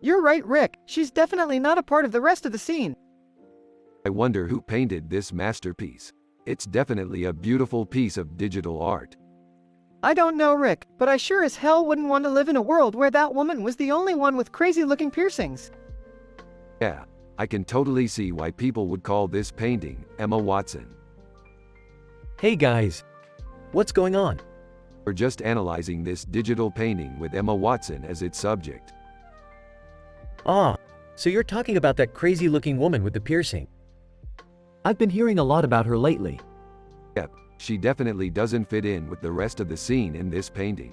You're right, Rick. She's definitely not a part of the rest of the scene. I wonder who painted this masterpiece. It's definitely a beautiful piece of digital art. I don't know, Rick, but I sure as hell wouldn't want to live in a world where that woman was the only one with crazy-looking piercings. Yeah, I can totally see why people would call this painting Emma Watson. Hey guys. What's going on? We're just analyzing this digital painting with Emma Watson as its subject. Ah, so you're talking about that crazy-looking woman with the piercing. I've been hearing a lot about her lately. Yep, she definitely doesn't fit in with the rest of the scene in this painting.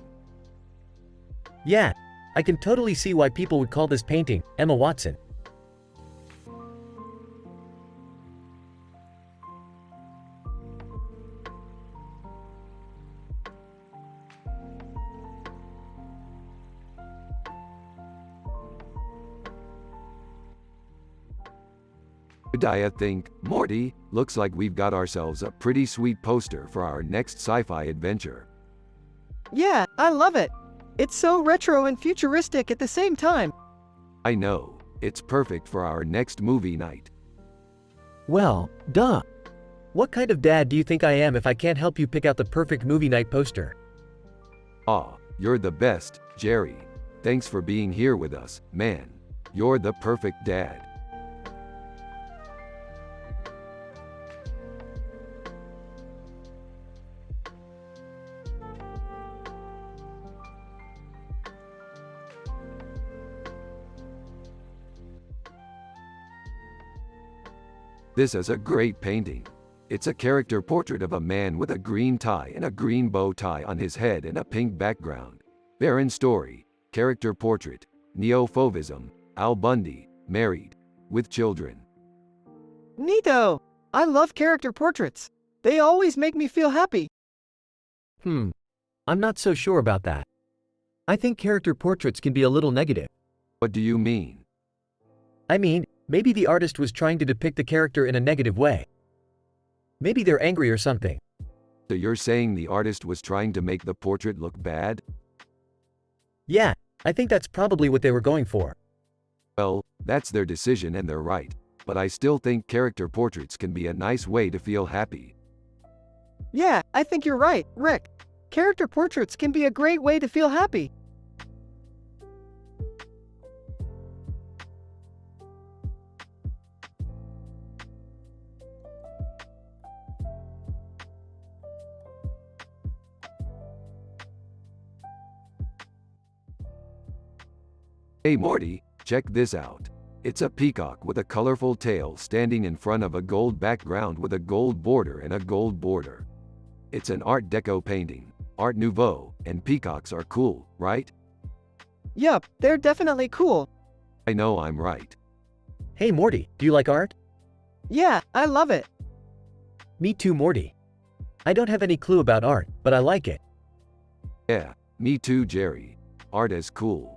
Yeah, I can totally see why people would call this painting Emma Watson. I think, Morty, looks like we've got ourselves a pretty sweet poster for our next sci-fi adventure. Yeah, I love it. It's so retro and futuristic at the same time. I know, it's perfect for our next movie night. Well, duh. What kind of dad do you think I am if I can't help you pick out the perfect movie night poster? Aw, you're the best, Jerry. Thanks for being here with us, man. You're the perfect dad. This is a great painting. It's a character portrait of a man with a green tie and a green bow tie on his head and a pink background. Baron Story, character portrait, neo-fauvism, Al Bundy, married, with children. Neato! I love character portraits. They always make me feel happy. I'm not so sure about that. I think character portraits can be a little negative. What do you mean? I mean, maybe the artist was trying to depict the character in a negative way. Maybe they're angry or something. So you're saying the artist was trying to make the portrait look bad? Yeah, I think that's probably what they were going for. Well, that's their decision and they're right. But I still think character portraits can be a nice way to feel happy. Yeah, I think you're right, Rick. Character portraits can be a great way to feel happy. Hey Morty, check this out. It's a peacock with a colorful tail standing in front of a gold background with a gold border and a gold border. It's an Art Deco painting, Art Nouveau, and peacocks are cool, right? Yup, they're definitely cool. I know I'm right. Hey Morty, do you like art? Yeah, I love it. Me too, Morty. I don't have any clue about art, but I like it. Yeah, me too, Jerry. Art is cool.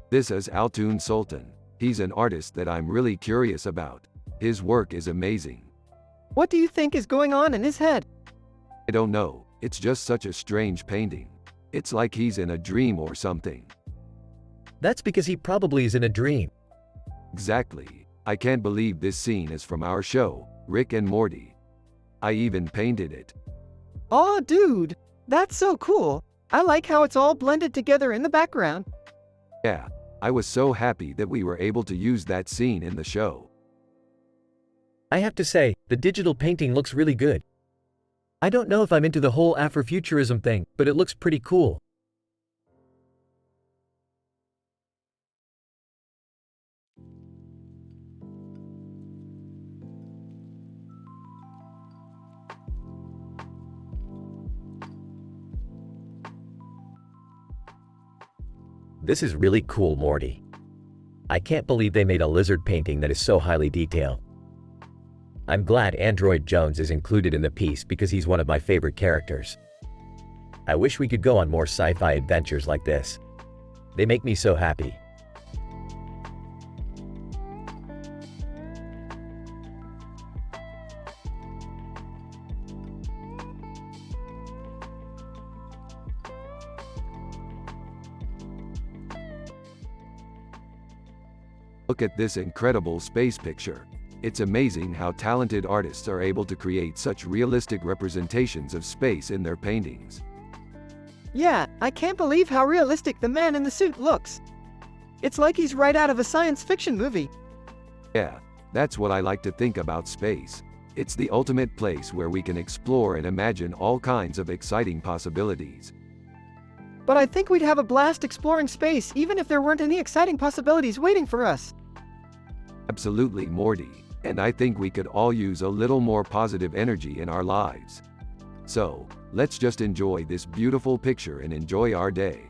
This is Altoon Sultan. He's an artist that I'm really curious about. His work is amazing. What do you think is going on in his head? I don't know, it's just such a strange painting. It's like he's in a dream or something. That's because he probably is in a dream. Exactly. I can't believe this scene is from our show, Rick and Morty. I even painted it. Aw, dude, that's so cool. I like how it's all blended together in the background. Yeah, I was so happy that we were able to use that scene in the show. I have to say, the digital painting looks really good. I don't know if I'm into the whole Afrofuturism thing, but it looks pretty cool. This is really cool, Morty. I can't believe they made a lizard painting that is so highly detailed. I'm glad Android Jones is included in the piece because he's one of my favorite characters. I wish we could go on more sci-fi adventures like this. They make me so happy. Look at this incredible space picture. It's amazing how talented artists are able to create such realistic representations of space in their paintings. Yeah, I can't believe how realistic the man in the suit looks. It's like he's right out of a science fiction movie. Yeah, that's what I like to think about space. It's the ultimate place where we can explore and imagine all kinds of exciting possibilities. But I think we'd have a blast exploring space even if there weren't any exciting possibilities waiting for us. Absolutely, Morty. And I think we could all use a little more positive energy in our lives. So, let's just enjoy this beautiful picture and enjoy our day.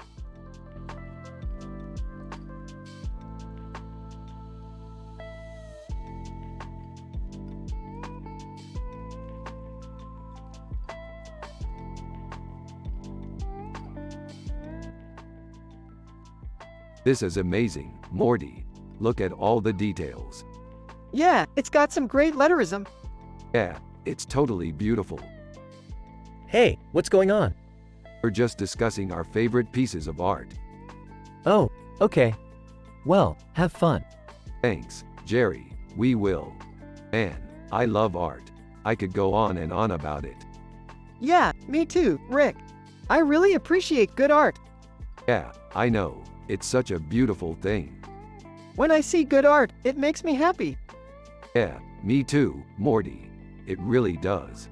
This is amazing, Morty. Look at all the details. Yeah, it's got some great letterism. Yeah, it's totally beautiful. Hey, what's going on? We're just discussing our favorite pieces of art. Oh, okay. Well, have fun. Thanks, Jerry. We will. Man, I love art. I could go on and on about it. Yeah, me too, Rick. I really appreciate good art. Yeah, I know. It's such a beautiful thing. When I see good art, it makes me happy. Yeah, me too, Morty. It really does.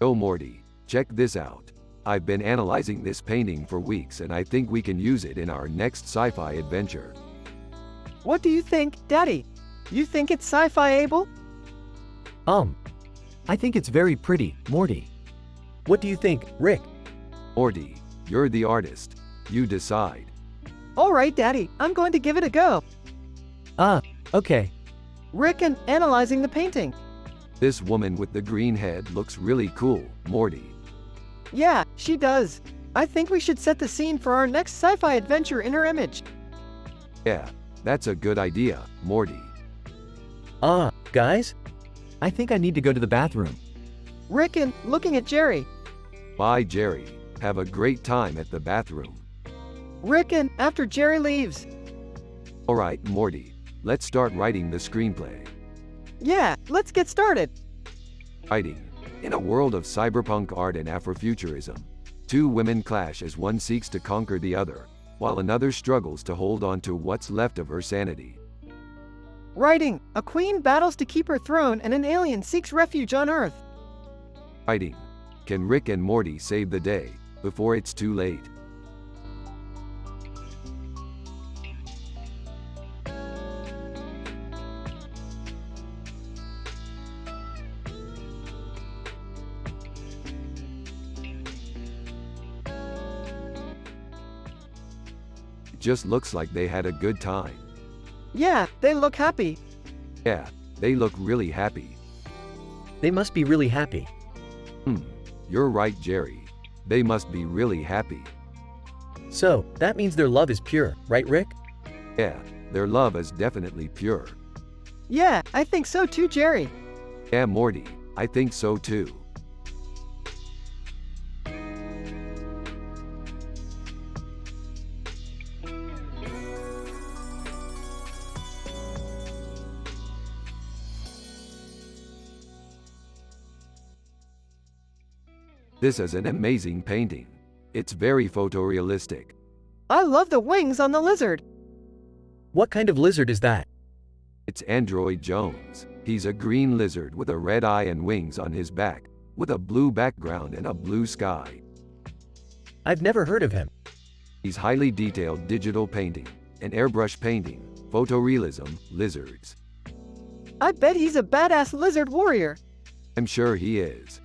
Oh Morty, check this out. I've been analyzing this painting for weeks and I think we can use it in our next sci-fi adventure. What do you think, Daddy? You think it's sci-fi-able? I think it's very pretty, Morty. What do you think, Rick? Morty, you're the artist. You decide. Alright, Daddy, I'm going to give it a go. Okay. Rick and analyzing the painting. This woman with the green head looks really cool, Morty. Yeah, she does. I think we should set the scene for our next sci-fi adventure in her image. Yeah, that's a good idea, Morty. Guys? I think I need to go to the bathroom. Rick and looking at Jerry. Bye, Jerry. Have a great time at the bathroom. Rick and after Jerry leaves. Alright, Morty. Let's start writing the screenplay. Yeah, let's get started. Writing. In a world of cyberpunk art and Afrofuturism, two women clash as one seeks to conquer the other, while another struggles to hold on to what's left of her sanity. Writing. A queen battles to keep her throne and an alien seeks refuge on Earth. Writing. Can Rick and Morty save the day, before it's too late? It just looks like they had a good time. Yeah, they look happy. Yeah, they look really happy. They must be really happy. You're right, Jerry. They must be really happy. So, that means their love is pure, right, Rick? Yeah, their love is definitely pure. Yeah, I think so too, Jerry. Yeah, Morty, I think so too. This is an amazing painting. It's very photorealistic. I love the wings on the lizard. What kind of lizard is that? It's Android Jones. He's a green lizard with a red eye and wings on his back, with a blue background and a blue sky. I've never heard of him. He's highly detailed digital painting, an airbrush painting, photorealism, lizards. I bet he's a badass lizard warrior. I'm sure he is.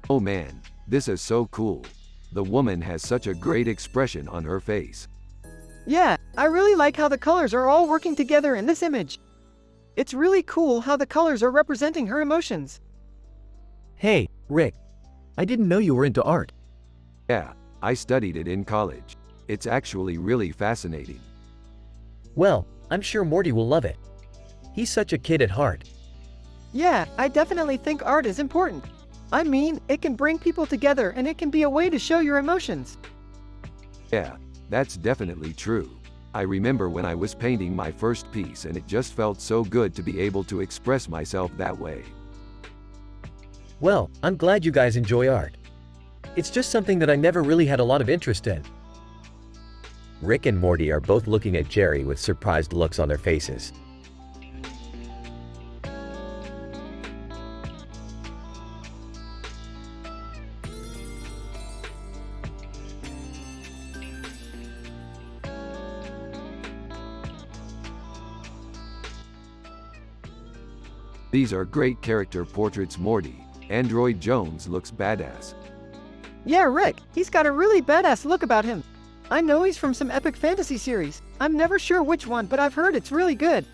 Oh man, this is so cool. The woman has such a great expression on her face. Yeah, I really like how the colors are all working together in this image. It's really cool how the colors are representing her emotions. Hey, Rick. I didn't know you were into art. Yeah, I studied it in college. It's actually really fascinating. Well, I'm sure Morty will love it. He's such a kid at heart. Yeah, I definitely think art is important. I mean, it can bring people together and it can be a way to show your emotions. Yeah, that's definitely true. I remember when I was painting my first piece and it just felt so good to be able to express myself that way. Well, I'm glad you guys enjoy art. It's just something that I never really had a lot of interest in. Rick and Morty are both looking at Jerry with surprised looks on their faces. These are great character portraits, Morty. Android Jones looks badass. Yeah, Rick, he's got a really badass look about him. I know he's from some epic fantasy series. I'm never sure which one, but I've heard it's really good.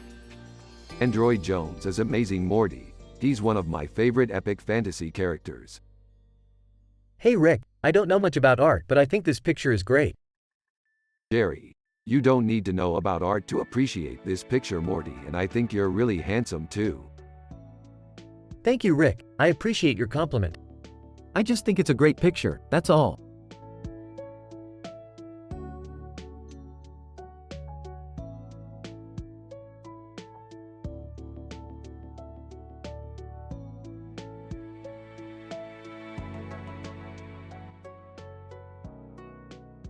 Android Jones is amazing, Morty. He's one of my favorite epic fantasy characters. Hey Rick, I don't know much about art, but I think this picture is great. Jerry, you don't need to know about art to appreciate this picture, Morty, and I think you're really handsome too. Thank you, Rick. I appreciate your compliment. I just think it's a great picture, that's all.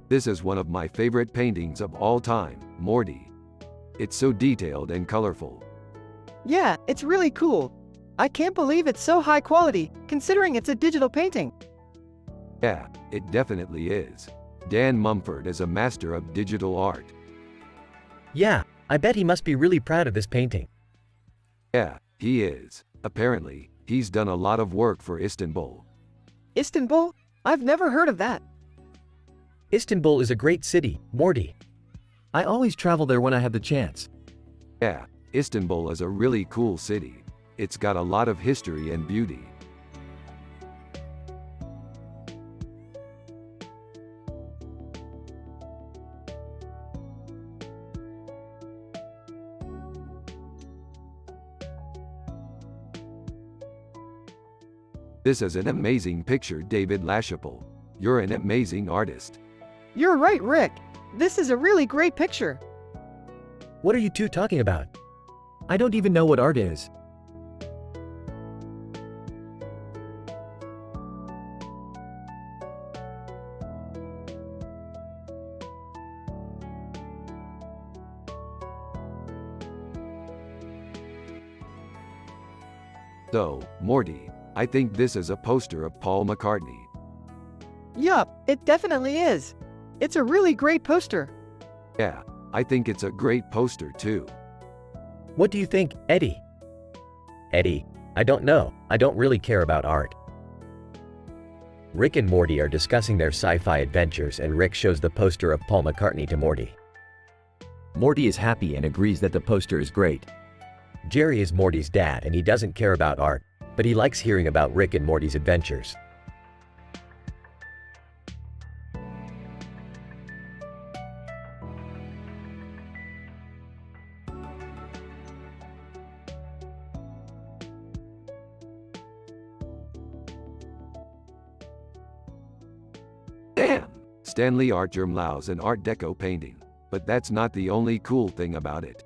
This is one of my favorite paintings of all time, Morty. It's so detailed and colorful. Yeah, it's really cool. I can't believe it's so high quality, considering it's a digital painting. Yeah, it definitely is. Dan Mumford is a master of digital art. Yeah, I bet he must be really proud of this painting. Yeah, he is. Apparently, he's done a lot of work for Istanbul. Istanbul? I've never heard of that. Istanbul is a great city, Morty. I always travel there when I have the chance. Yeah, Istanbul is a really cool city. It's got a lot of history and beauty. This is an amazing picture, David LaChapelle. You're an amazing artist. You're right, Rick. This is a really great picture. What are you two talking about? I don't even know what art is. So, Morty, I think this is a poster of Paul McCartney. Yup, it definitely is. It's a really great poster. Yeah, I think it's a great poster too. What do you think, Eddie? Eddie, I don't know, I don't really care about art. Rick and Morty are discussing their sci-fi adventures and Rick shows the poster of Paul McCartney to Morty. Morty is happy and agrees that the poster is great. Jerry is Morty's dad and he doesn't care about art, but he likes hearing about Rick and Morty's adventures. Damn! Stanley Art Germlau's an Art Deco painting. But that's not the only cool thing about it.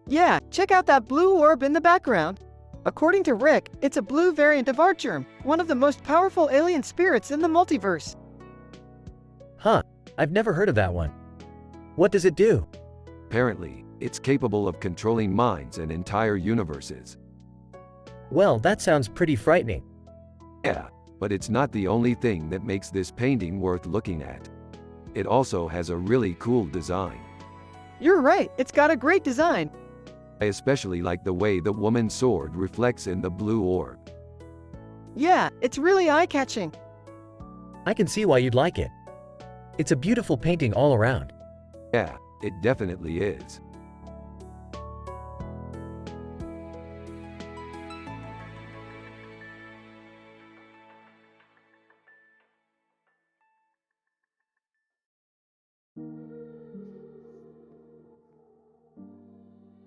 Yeah, check out that blue orb in the background. According to Rick, it's a blue variant of Artgerm, one of the most powerful alien spirits in the multiverse. Huh, I've never heard of that one. What does it do? Apparently, it's capable of controlling minds and entire universes. Well, that sounds pretty frightening. Yeah, but it's not the only thing that makes this painting worth looking at. It also has a really cool design. You're right, it's got a great design. I especially like the way the woman's sword reflects in the blue orb. Yeah, it's really eye-catching. I can see why you'd like it. It's a beautiful painting all around. Yeah, it definitely is.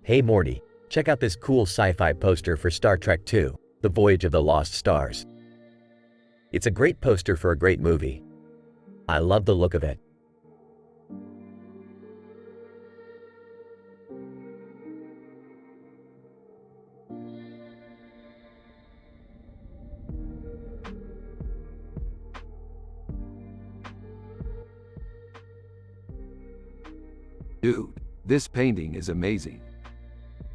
Hey Morty, check out this cool sci-fi poster for Star Trek II, The Voyage of the Lost Stars. It's a great poster for a great movie. I love the look of it. Dude, this painting is amazing.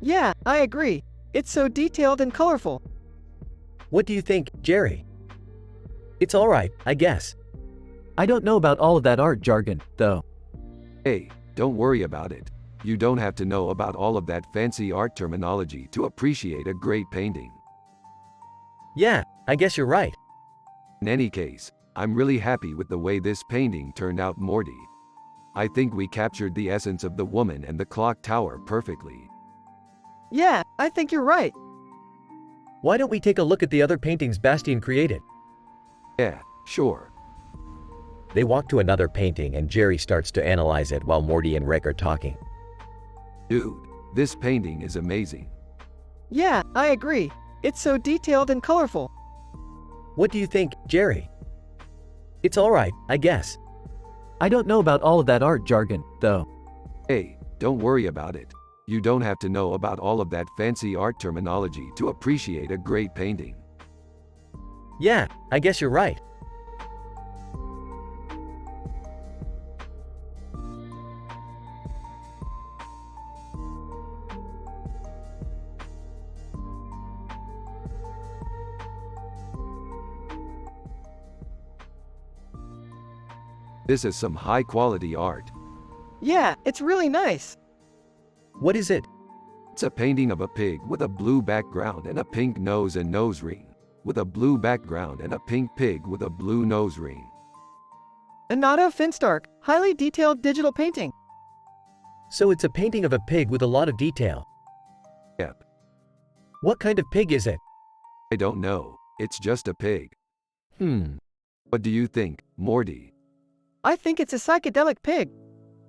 Yeah, I agree. It's so detailed and colorful. What do you think, Jerry? It's alright, I guess. I don't know about all of that art jargon, though. Hey, don't worry about it. You don't have to know about all of that fancy art terminology to appreciate a great painting. Yeah, I guess you're right. In any case, I'm really happy with the way this painting turned out, Morty. I think we captured the essence of the woman and the clock tower perfectly. Yeah, I think you're right. Why don't we take a look at the other paintings Bastian created? Yeah, sure. They walk to another painting and Jerry starts to analyze it while Morty and Rick are talking. Dude, this painting is amazing. Yeah, I agree. It's so detailed and colorful. What do you think, Jerry? It's alright, I guess. I don't know about all of that art jargon, though. Hey, don't worry about it. You don't have to know about all of that fancy art terminology to appreciate a great painting. Yeah, I guess you're right. This is some high-quality art. Yeah, it's really nice. What is it? It's a painting of a pig with a blue background and a pink nose and nose ring, with a blue background and a pink pig with a blue nose ring. Anata Finstark, highly detailed digital painting. So it's a painting of a pig with a lot of detail. Yep. What kind of pig is it? I don't know. It's just a pig. Hmm. What do you think, Morty? I think it's a psychedelic pig.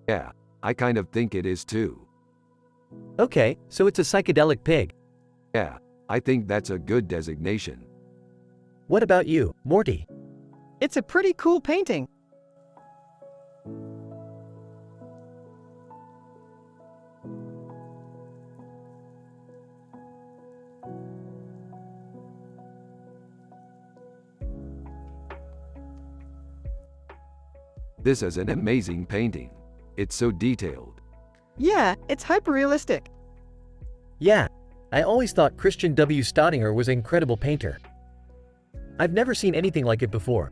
Yeah, I kind of think it is too. Okay, so it's a psychedelic pig. Yeah, I think that's a good designation. What about you, Morty? It's a pretty cool painting. This is an amazing painting. It's so detailed. Yeah, it's hyper-realistic. Yeah, I always thought Christian W. Staudinger was an incredible painter. I've never seen anything like it before.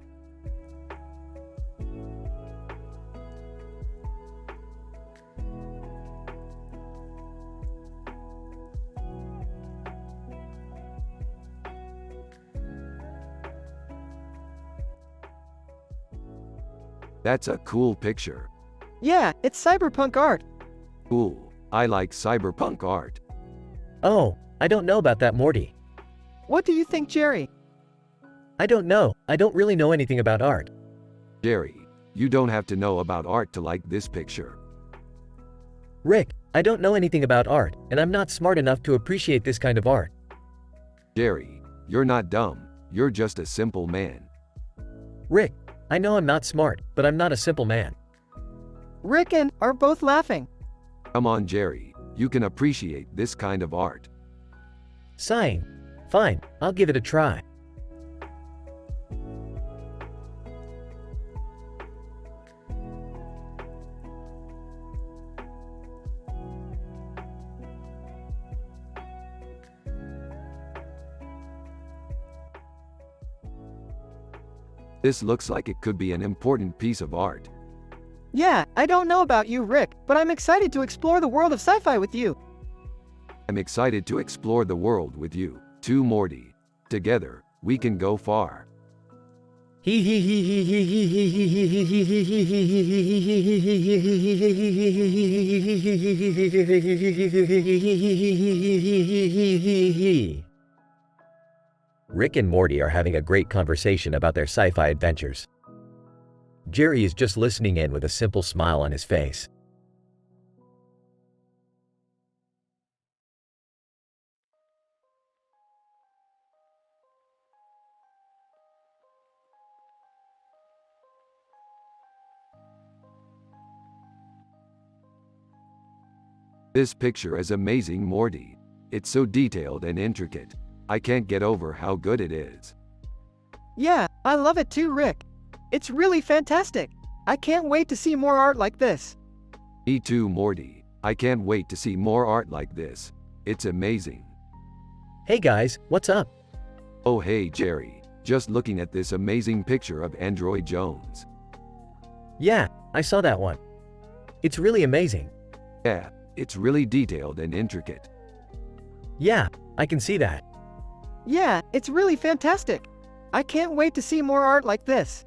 That's a cool picture. Yeah, it's cyberpunk art. Cool. I like cyberpunk art. Oh, I don't know about that, Morty. What do you think, Jerry? I don't know. I don't really know anything about art. Jerry, you don't have to know about art to like this picture. Rick, I don't know anything about art, and I'm not smart enough to appreciate this kind of art. Jerry, you're not dumb, you're just a simple man. Rick, I know I'm not smart, but I'm not a simple man. Rick and are both laughing. Come on, Jerry, you can appreciate this kind of art. Sighing. Fine, I'll give it a try. This looks like it could be an important piece of art. Yeah, I don't know about you, Rick, but I'm excited to explore the world of sci-fi with you. I'm excited to explore the world with you, too, Morty. Together, we can go far. Rick and Morty are having a great conversation about their sci-fi adventures. Jerry is just listening in with a simple smile on his face. This picture is amazing, Morty. It's so detailed and intricate. I can't get over how good it is. Yeah, I love it too, Rick. It's really fantastic. I can't wait to see more art like this. Me too, Morty. I can't wait to see more art like this. It's amazing. Hey guys, what's up? Oh hey, Jerry. Just looking at this amazing picture of Android Jones. Yeah, I saw that one. It's really amazing. Yeah, it's really detailed and intricate. Yeah, I can see that. Yeah, it's really fantastic. I can't wait to see more art like this.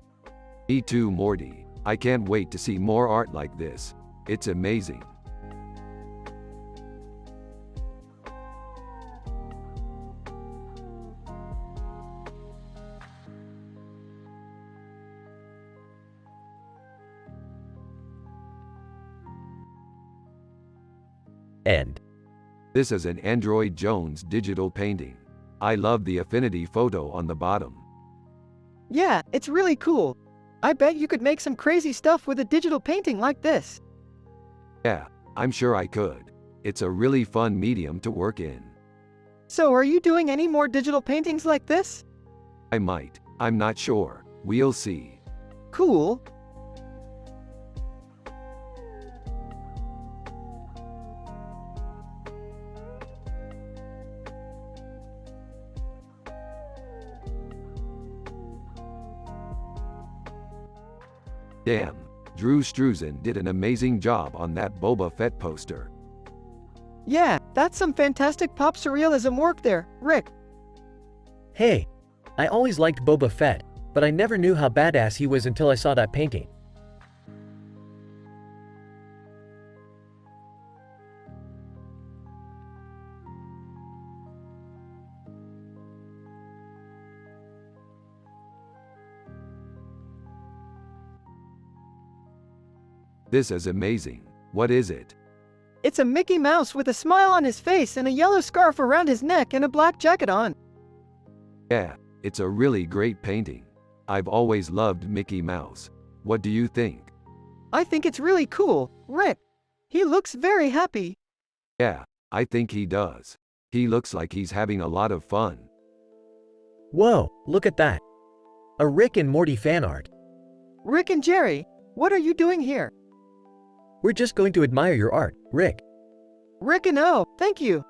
Me too, Morty. I can't wait to see more art like this. It's amazing. End. This is an Android Jones digital painting. I love the affinity photo on the bottom. Yeah, it's really cool. I bet you could make some crazy stuff with a digital painting like this. Yeah, I'm sure I could. It's a really fun medium to work in. So are you doing any more digital paintings like this? I might. I'm not sure. We'll see. Cool. Damn, Drew Struzan did an amazing job on that Boba Fett poster. Yeah, that's some fantastic pop surrealism work there, Rick. Hey, I always liked Boba Fett, but I never knew how badass he was until I saw that painting. This is amazing. What is it? It's a Mickey Mouse with a smile on his face and a yellow scarf around his neck and a black jacket on. Yeah, it's a really great painting. I've always loved Mickey Mouse. What do you think? I think it's really cool, Rick. He looks very happy. Yeah, I think he does. He looks like he's having a lot of fun. Whoa, look at that. A Rick and Morty fan art. Rick and Jerry, what are you doing here? We're just going to admire your art, Rick. Rick and O, thank you.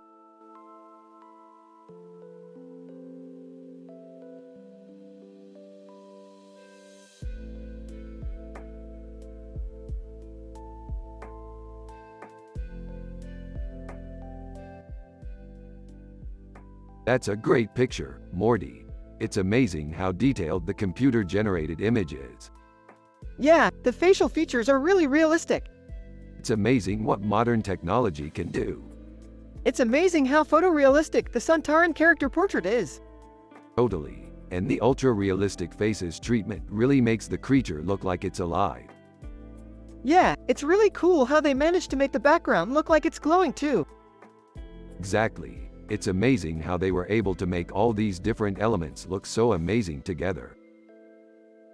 That's a great picture, Morty. It's amazing how detailed the computer-generated image is. Yeah, the facial features are really realistic. It's amazing what modern technology can do. It's amazing how photorealistic the Santaran character portrait is. Totally. And the ultra-realistic faces treatment really makes the creature look like it's alive. Yeah, it's really cool how they managed to make the background look like it's glowing too. Exactly. It's amazing how they were able to make all these different elements look so amazing together.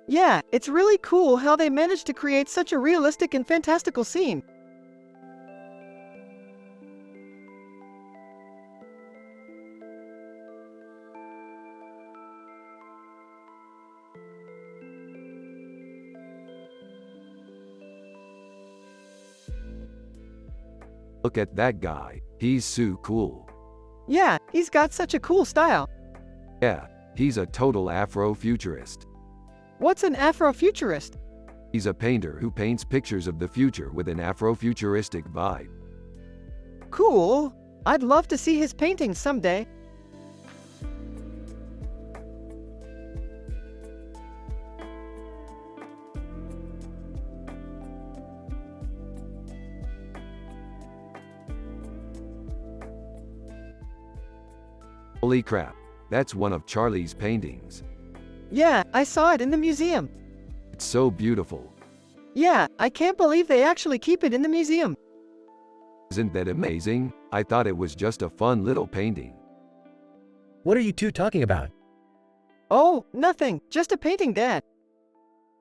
Yeah, it's really cool how they managed to create such a realistic and fantastical scene. Look at that guy. He's so cool. Yeah, he's got such a cool style. Yeah, he's a total Afro-futurist. What's an Afrofuturist? He's a painter who paints pictures of the future with an Afro-futuristic vibe. Cool. I'd love to see his paintings someday. Holy crap, that's one of Charlie's paintings. Yeah, I saw it in the museum. It's so beautiful. Yeah, I can't believe they actually keep it in the museum. Isn't that amazing? I thought it was just a fun little painting. What are you two talking about? Oh, nothing, just a painting, Dad.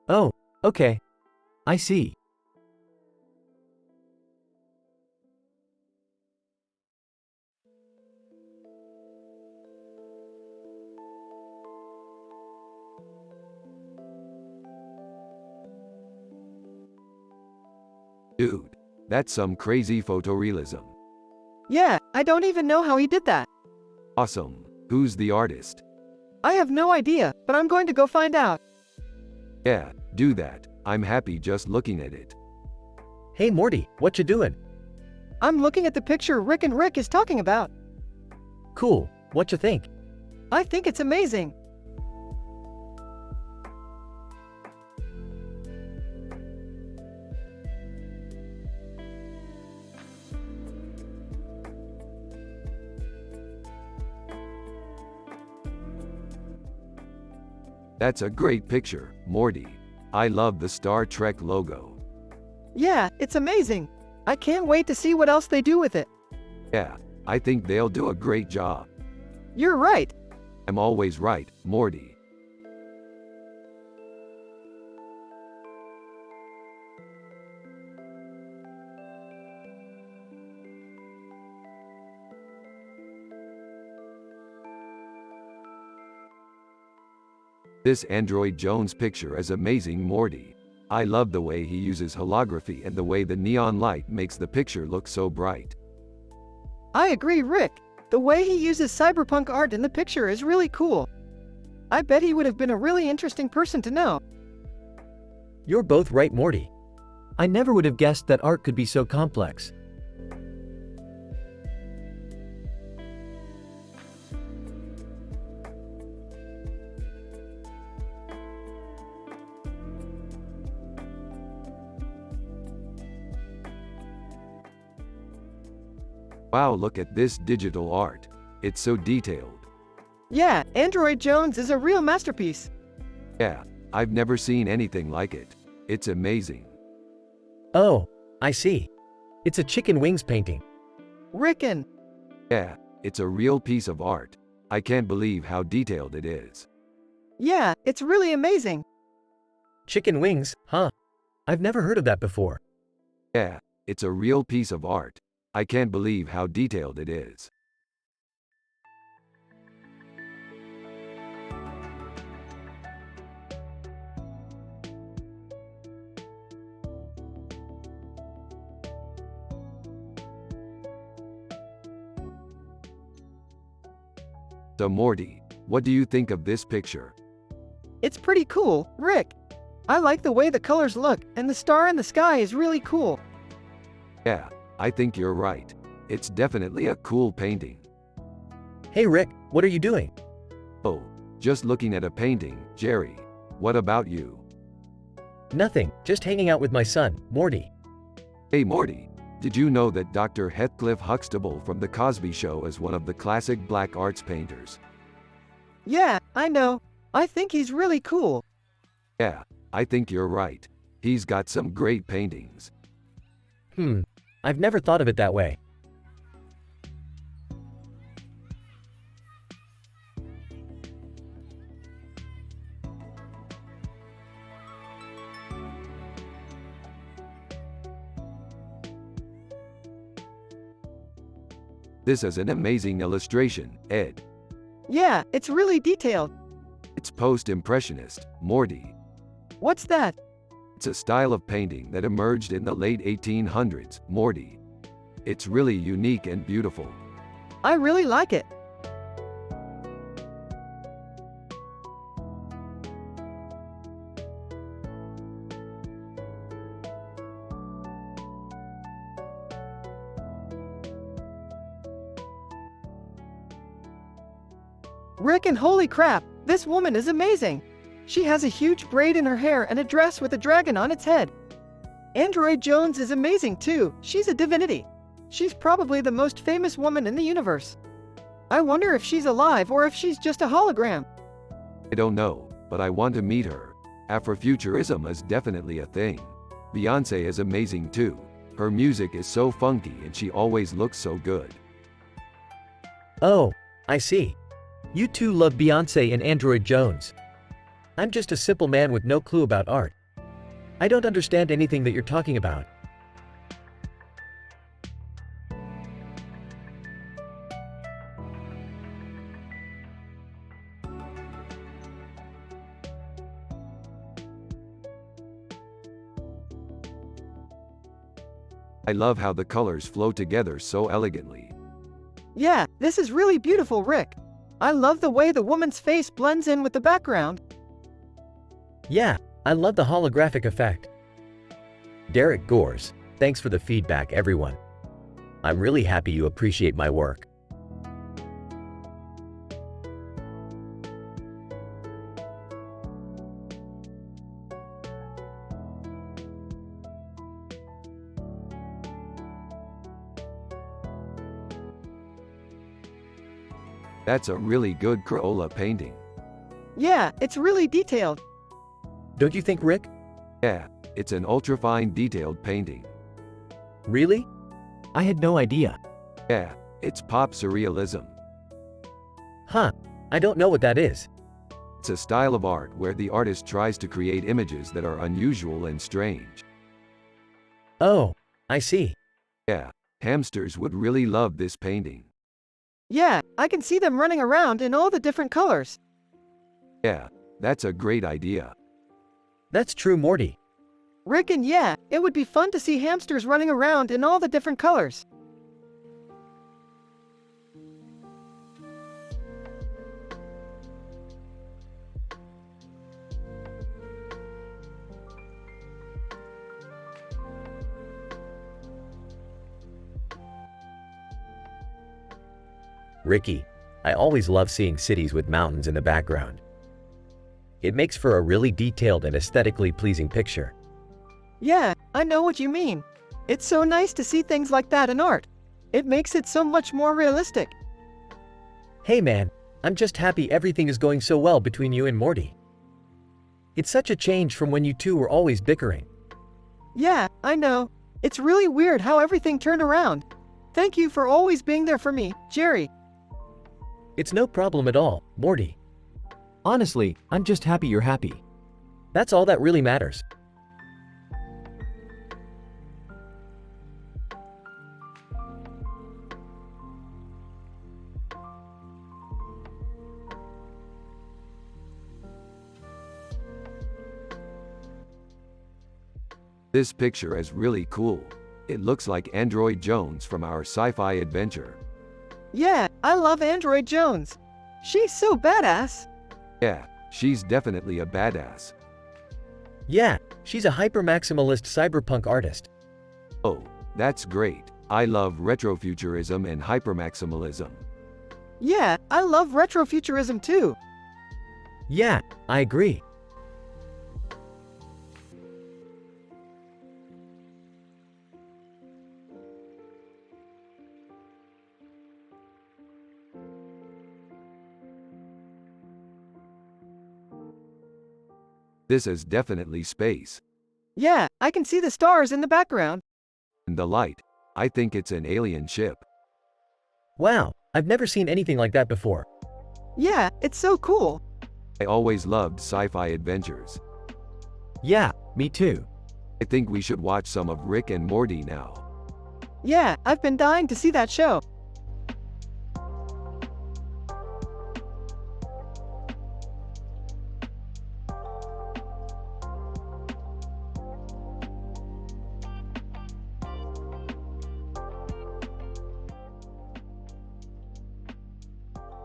Oh, okay. I see. Dude, that's some crazy photorealism. Yeah, I don't even know how he did that. Awesome. Who's the artist? I have no idea, but I'm going to go find out. Yeah, do that. I'm happy just looking at it. Hey Morty, what you doing? I'm looking at the picture Rick and Rick is talking about. Cool, what you think? I think it's amazing. That's a great picture, Morty. I love the Star Trek logo. Yeah, it's amazing. I can't wait to see what else they do with it. Yeah, I think they'll do a great job. You're right. I'm always right, Morty. This Android Jones picture is amazing, Morty. I love the way he uses holography and the way the neon light makes the picture look so bright. I agree, Rick. The way he uses cyberpunk art in the picture is really cool. I bet he would have been a really interesting person to know. You're both right, Morty. I never would have guessed that art could be so complex. Wow, look at this digital art. It's so detailed. Yeah, Android Jones is a real masterpiece. Yeah, I've never seen anything like it. It's amazing. Oh, I see. It's a chicken wings painting. Rickin'. Yeah, it's a real piece of art. I can't believe how detailed it is. Yeah, it's really amazing. Chicken wings, huh? I've never heard of that before. Yeah, it's a real piece of art. I can't believe how detailed it is. So Morty, what do you think of this picture? It's pretty cool, Rick. I like the way the colors look, and the star in the sky is really cool. Yeah, I think you're right. It's definitely a cool painting. Hey Rick, what are you doing? Oh, just looking at a painting, Jerry. What about you? Nothing, just hanging out with my son, Morty. Hey Morty, did you know that Dr. Heathcliff Huxtable from The Cosby Show is one of the classic black arts painters? Yeah, I know. I think he's really cool. Yeah, I think you're right. He's got some great paintings. I've never thought of it that way. This is an amazing illustration, Ed. Yeah, it's really detailed. It's post-impressionist, Morty. What's that? It's a style of painting that emerged in the late 1800s, Morty. It's really unique and beautiful. I really like it. Rick, and holy crap, this woman is amazing. She has a huge braid in her hair and a dress with a dragon on its head. Android Jones is amazing too. She's a divinity. She's probably the most famous woman in the universe. I wonder if she's alive or if she's just a hologram. I don't know, but I want to meet her. Afrofuturism is definitely a thing. Beyoncé is amazing too. Her music is so funky and she always looks so good. Oh, I see. You two love Beyoncé and Android Jones. I'm just a simple man with no clue about art. I don't understand anything that you're talking about. I love how the colors flow together so elegantly. Yeah, this is really beautiful, Rick. I love the way the woman's face blends in with the background. Yeah, I love the holographic effect. Derek Gores, thanks for the feedback everyone. I'm really happy you appreciate my work. That's a really good Crayola painting. Yeah, it's really detailed. Don't you think, Rick? Yeah, it's an ultra-fine detailed painting. Really? I had no idea. Yeah, it's pop surrealism. Huh, I don't know what that is. It's a style of art where the artist tries to create images that are unusual and strange. Oh, I see. Yeah, hamsters would really love this painting. Yeah, I can see them running around in all the different colors. Yeah, that's a great idea. That's true, Morty. Rick, and yeah, it would be fun to see hamsters running around in all the different colors. Ricky, I always love seeing cities with mountains in the background. It makes for a really detailed and aesthetically pleasing picture. Yeah, I know what you mean. It's so nice to see things like that in art. It makes it so much more realistic. Hey man, I'm just happy everything is going so well between you and Morty. It's such a change from when you two were always bickering. Yeah, I know. It's really weird how everything turned around. Thank you for always being there for me, Jerry. It's no problem at all, Morty. Honestly, I'm just happy you're happy. That's all that really matters. This picture is really cool. It looks like Android Jones from our sci-fi adventure. Yeah, I love Android Jones. She's so badass. Yeah, she's definitely a badass. Yeah, she's a hyper-maximalist cyberpunk artist. Oh, that's great. I love retrofuturism and hypermaximalism. Yeah, I love retrofuturism too. Yeah, I agree. This is definitely space. Yeah, I can see the stars in the background. And the light. I think it's an alien ship. Wow, I've never seen anything like that before. Yeah, it's so cool. I always loved sci-fi adventures. Yeah, me too. I think we should watch some of Rick and Morty now. Yeah, I've been dying to see that show.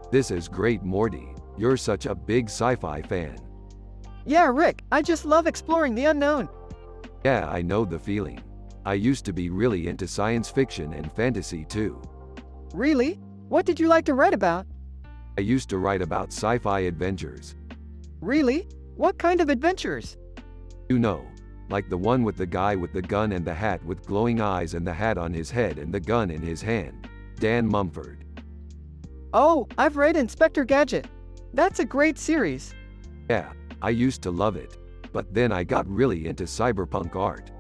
This is great, Morty. You're such a big sci-fi fan. Yeah, Rick, I just love exploring the unknown. Yeah, I know the feeling. I used to be really into science fiction and fantasy too. Really? What did you like to write about? I used to write about sci-fi adventures. Really? What kind of adventures? You know, like the one with the guy with the gun and the hat with glowing eyes and the hat on his head and the gun in his hand. Dan Mumford. Oh, I've read Inspector Gadget. That's a great series. Yeah, I used to love it. But then I got really into cyberpunk art.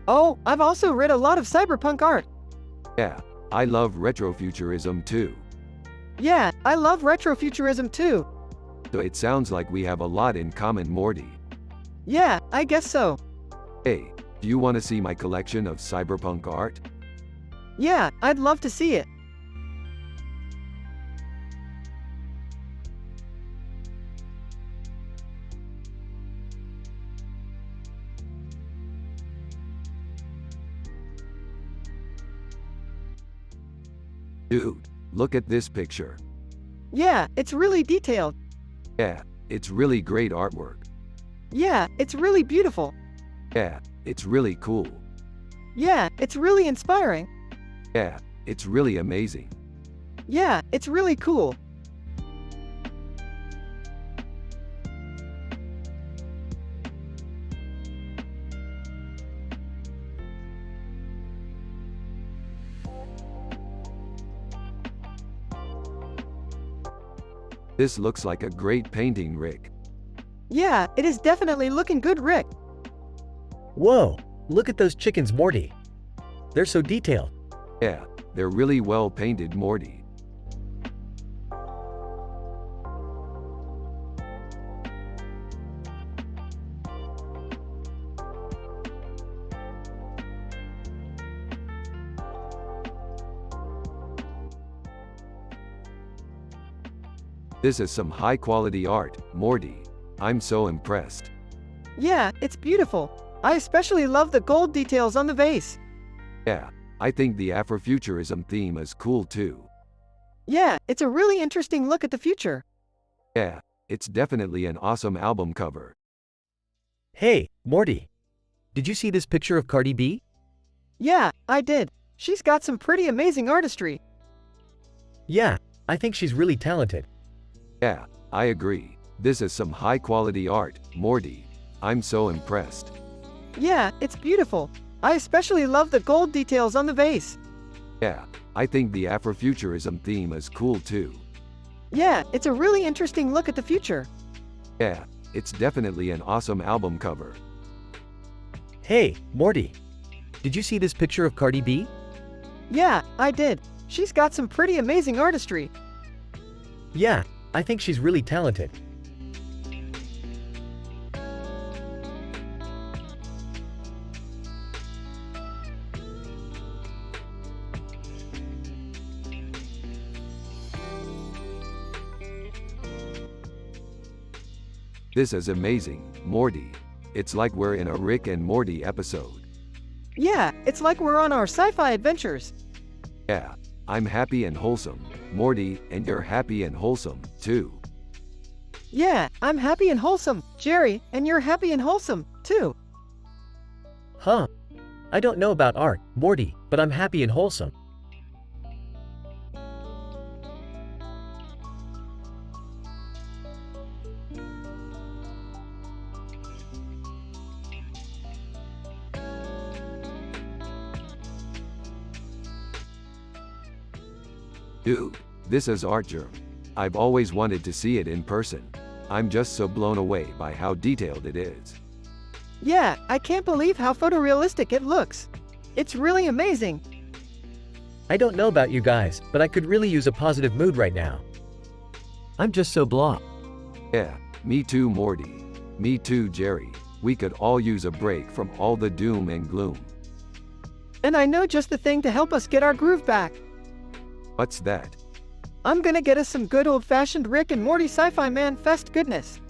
Oh, I've also read a lot of cyberpunk art. Yeah, I love retrofuturism too. Yeah, I love retrofuturism too. So it sounds like we have a lot in common, Morty. Yeah, I guess so. Hey, do you want to see my collection of cyberpunk art? Yeah, I'd love to see it. Dude, look at this picture. Yeah, it's really detailed. Yeah, it's really great artwork. Yeah, it's really beautiful. Yeah, it's really cool. Yeah, it's really inspiring. Yeah, it's really amazing. Yeah, it's really cool. This looks like a great painting, Rick. Yeah, it is definitely looking good, Rick. Whoa, look at those chickens, Morty. They're so detailed. Yeah, they're really well painted, Morty. This is some high-quality art, Morty. I'm so impressed. Yeah, it's beautiful. I especially love the gold details on the vase. Yeah, I think the Afrofuturism theme is cool too. Yeah, it's a really interesting look at the future. Yeah, it's definitely an awesome album cover. Hey, Morty. Did you see this picture of Cardi B? Yeah, I did. She's got some pretty amazing artistry. Yeah, I think she's really talented. Yeah, I agree. This is some high-quality art, Morty. I'm so impressed. Yeah, it's beautiful. I especially love the gold details on the vase. Yeah, I think the Afrofuturism theme is cool too. Yeah, it's a really interesting look at the future. Yeah, it's definitely an awesome album cover. Hey, Morty. Did you see this picture of Cardi B? Yeah, I did. She's got some pretty amazing artistry. Yeah, I think she's really talented. This is amazing, Morty. It's like we're in a Rick and Morty episode. Yeah, it's like we're on our sci-fi adventures. Yeah, I'm happy and wholesome, Morty, and you're happy and wholesome, too. Yeah, I'm happy and wholesome, Jerry, and you're happy and wholesome, too. Huh. I don't know about art, Morty, but I'm happy and wholesome. Dude, this is art germ. I've always wanted to see it in person. I'm just so blown away by how detailed it is. Yeah, I can't believe how photorealistic it looks. It's really amazing. I don't know about you guys, but I could really use a positive mood right now. I'm just so blah. Yeah, me too, Morty. Me too, Jerry. We could all use a break from all the doom and gloom. And I know just the thing to help us get our groove back. What's that? I'm gonna get us some good old-fashioned Rick and Morty Sci-Fi Man Fest goodness.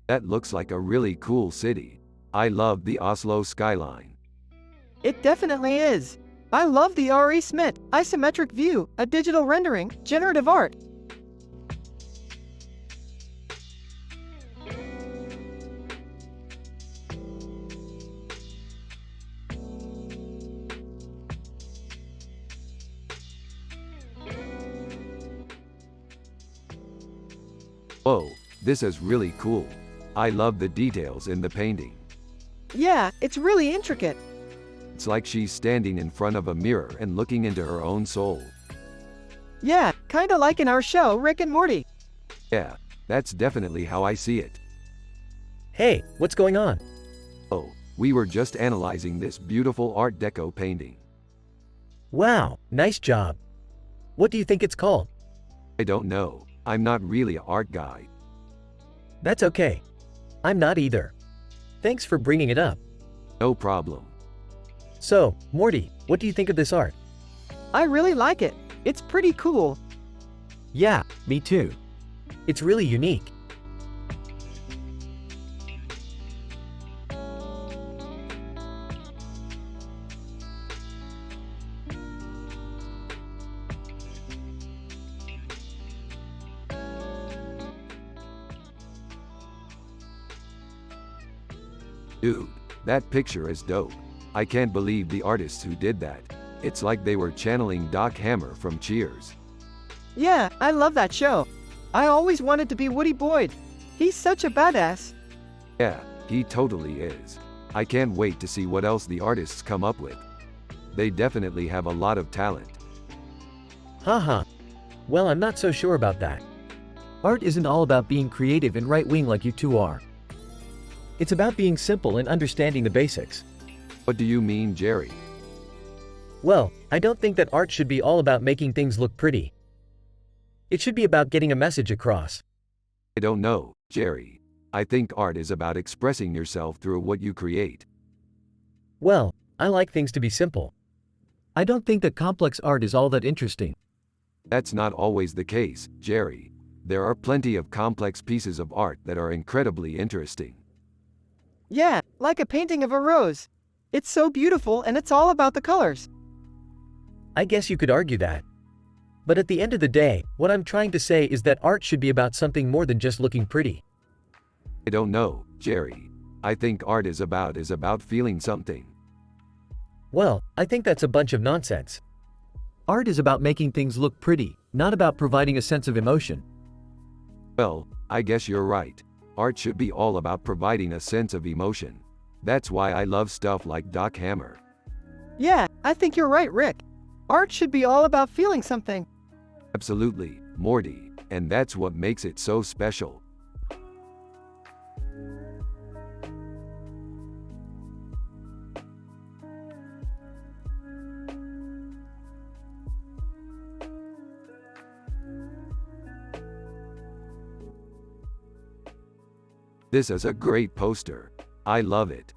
That looks like a really cool city. I love the Oslo skyline. It definitely is. I love the R.E. Smith isometric view, a digital rendering, generative art. Whoa, this is really cool. I love the details in the painting. Yeah, it's really intricate. It's like she's standing in front of a mirror and looking into her own soul. Yeah, kinda like in our show, Rick and Morty. Yeah, that's definitely how I see it. Hey, what's going on? Oh, we were just analyzing this beautiful Art Deco painting. Wow, nice job. What do you think it's called? I don't know. I'm not really an art guy. That's okay. I'm not either. Thanks for bringing it up. No problem. So, Morty, what do you think of this art? I really like it. It's pretty cool. Yeah, me too. It's really unique. Dude, that picture is dope. I can't believe the artists who did that. It's like they were channeling Doc Hammer from Cheers. Yeah, I love that show. I always wanted to be Woody Boyd. He's such a badass. Yeah, he totally is. I can't wait to see what else the artists come up with. They definitely have a lot of talent. Haha. Well, I'm not so sure about that. Art isn't all about being creative and right-wing like you two are. It's about being simple and understanding the basics. What do you mean, Jerry? Well, I don't think that art should be all about making things look pretty. It should be about getting a message across. I don't know, Jerry. I think art is about expressing yourself through what you create. Well, I like things to be simple. I don't think that complex art is all that interesting. That's not always the case, Jerry. There are plenty of complex pieces of art that are incredibly interesting. Yeah, like a painting of a rose. It's so beautiful and it's all about the colors. I guess you could argue that. But at the end of the day, what I'm trying to say is that art should be about something more than just looking pretty. I don't know, Jerry. I think art is about feeling something. Well, I think that's a bunch of nonsense. Art is about making things look pretty, not about providing a sense of emotion. Well, I guess you're right. Art should be all about providing a sense of emotion. That's why I love stuff like Doc Hammer. Yeah, I think you're right, Rick. Art should be all about feeling something. Absolutely, Morty, and that's what makes it so special. This is a great poster. I love it.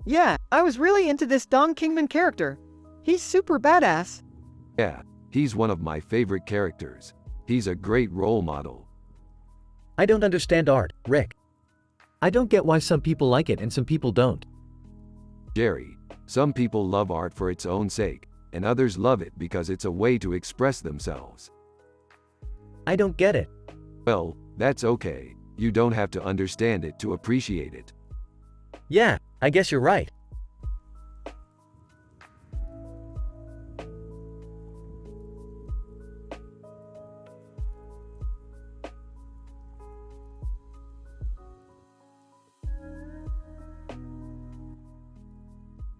Yeah, I was really into this Don Kingman character. He's super badass. Yeah, he's one of my favorite characters. He's a great role model. I don't understand art, Rick. I don't get why some people like it and some people don't. Jerry, some people love art for its own sake, and others love it because it's a way to express themselves. I don't get it. Well, that's okay. You don't have to understand it to appreciate it. Yeah, I guess you're right.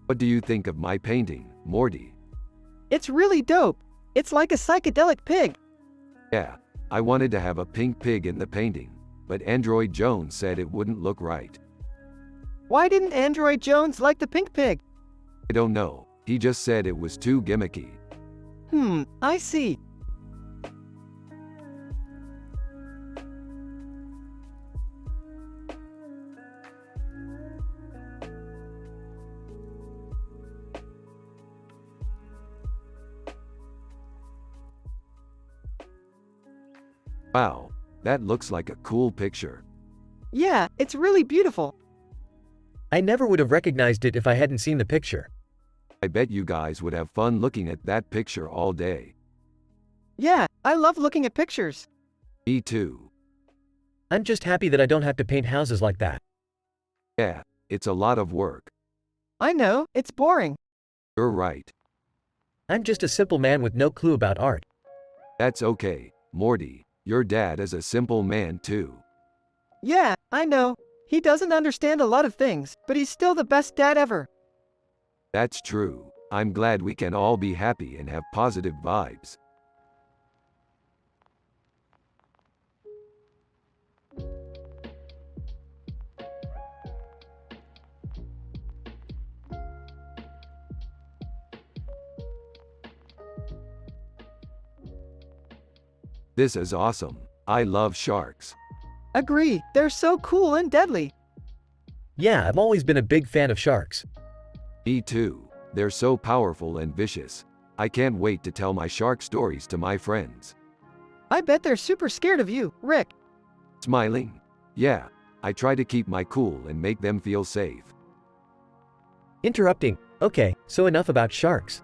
What do you think of my painting, Morty? It's really dope. It's like a psychedelic pig. Yeah, I wanted to have a pink pig in the painting, but Android Jones said it wouldn't look right. Why didn't Android Jones like the pink pig? I don't know, he just said it was too gimmicky. I see. Wow, that looks like a cool picture. Yeah, it's really beautiful. I never would have recognized it if I hadn't seen the picture. I bet you guys would have fun looking at that picture all day. Yeah, I love looking at pictures. Me too. I'm just happy that I don't have to paint houses like that. Yeah, it's a lot of work. I know, it's boring. You're right. I'm just a simple man with no clue about art. That's okay, Morty. Your dad is a simple man too. Yeah, I know. He doesn't understand a lot of things, but he's still the best dad ever. That's true. I'm glad we can all be happy and have positive vibes. This is awesome. I love sharks. Agree, they're so cool and deadly. Yeah, I've always been a big fan of sharks. Me too. They're so powerful and vicious. I can't wait to tell my shark stories to my friends. I bet they're super scared of you, Rick. Smiling. Yeah, I try to keep my cool and make them feel safe. Interrupting. Okay, so enough about sharks.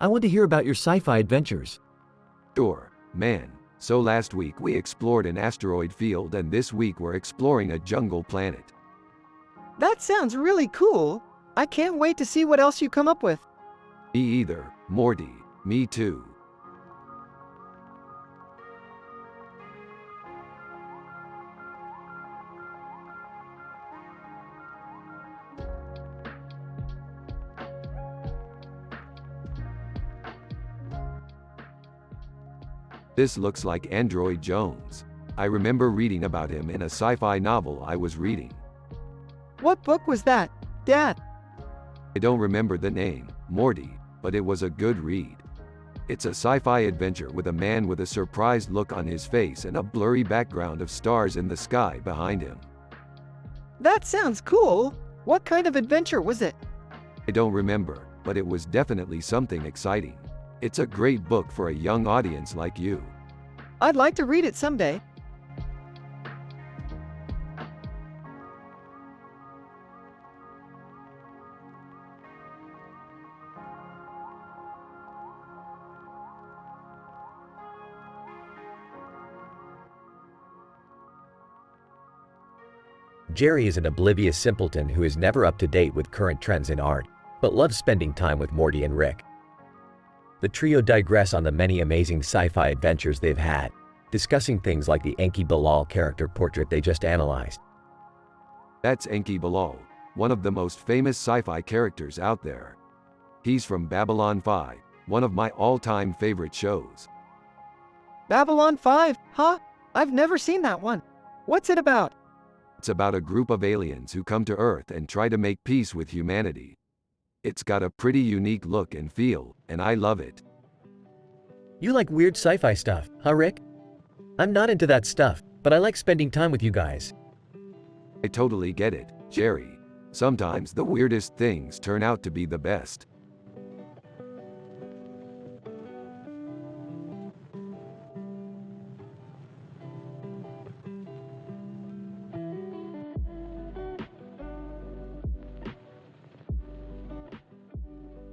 I want to hear about your sci-fi adventures. Sure, man. So last week we explored an asteroid field and this week we're exploring a jungle planet. That sounds really cool. I can't wait to see what else you come up with. Me either, Morty. Me too. This looks like Android Jones. I remember reading about him in a sci-fi novel I was reading. What book was that, Dad? I don't remember the name, Morty, but it was a good read. It's a sci-fi adventure with a man with a surprised look on his face and a blurry background of stars in the sky behind him. That sounds cool. What kind of adventure was it? I don't remember, but it was definitely something exciting. It's a great book for a young audience like you. I'd like to read it someday. Jerry is an oblivious simpleton who is never up to date with current trends in art, but loves spending time with Morty and Rick. The trio digress on the many amazing sci-fi adventures they've had, discussing things like the Enki Bilal character portrait they just analyzed. That's Enki Bilal, one of the most famous sci-fi characters out there. He's from Babylon 5, one of my all-time favorite shows. Babylon 5, huh? I've never seen that one. What's it about? It's about a group of aliens who come to Earth and try to make peace with humanity. It's got a pretty unique look and feel, and I love it. You like weird sci-fi stuff, huh, Rick? I'm not into that stuff, but I like spending time with you guys. I totally get it, Jerry. Sometimes the weirdest things turn out to be the best.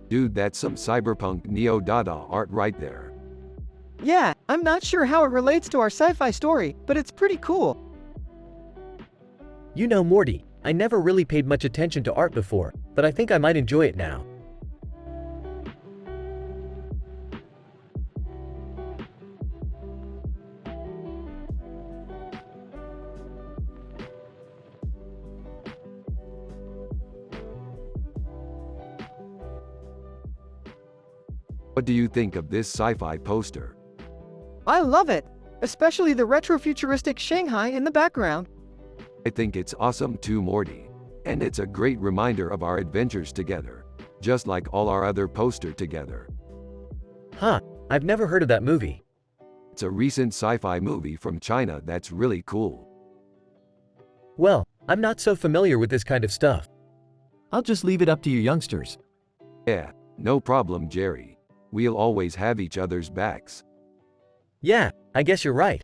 Dude, that's some cyberpunk neo-dada art right there. Yeah, I'm not sure how it relates to our sci-fi story, but it's pretty cool. You know, Morty, I never really paid much attention to art before, but I think I might enjoy it now. What do you think of this sci-fi poster? I love it, especially the retro-futuristic Shanghai in the background. I think it's awesome too, Morty. And it's a great reminder of our adventures together, just like all our other poster together. Huh, I've never heard of that movie. It's a recent sci-fi movie from China that's really cool. Well, I'm not so familiar with this kind of stuff. I'll just leave it up to you youngsters. Yeah, no problem, Jerry. We'll always have each other's backs. Yeah, I guess you're right.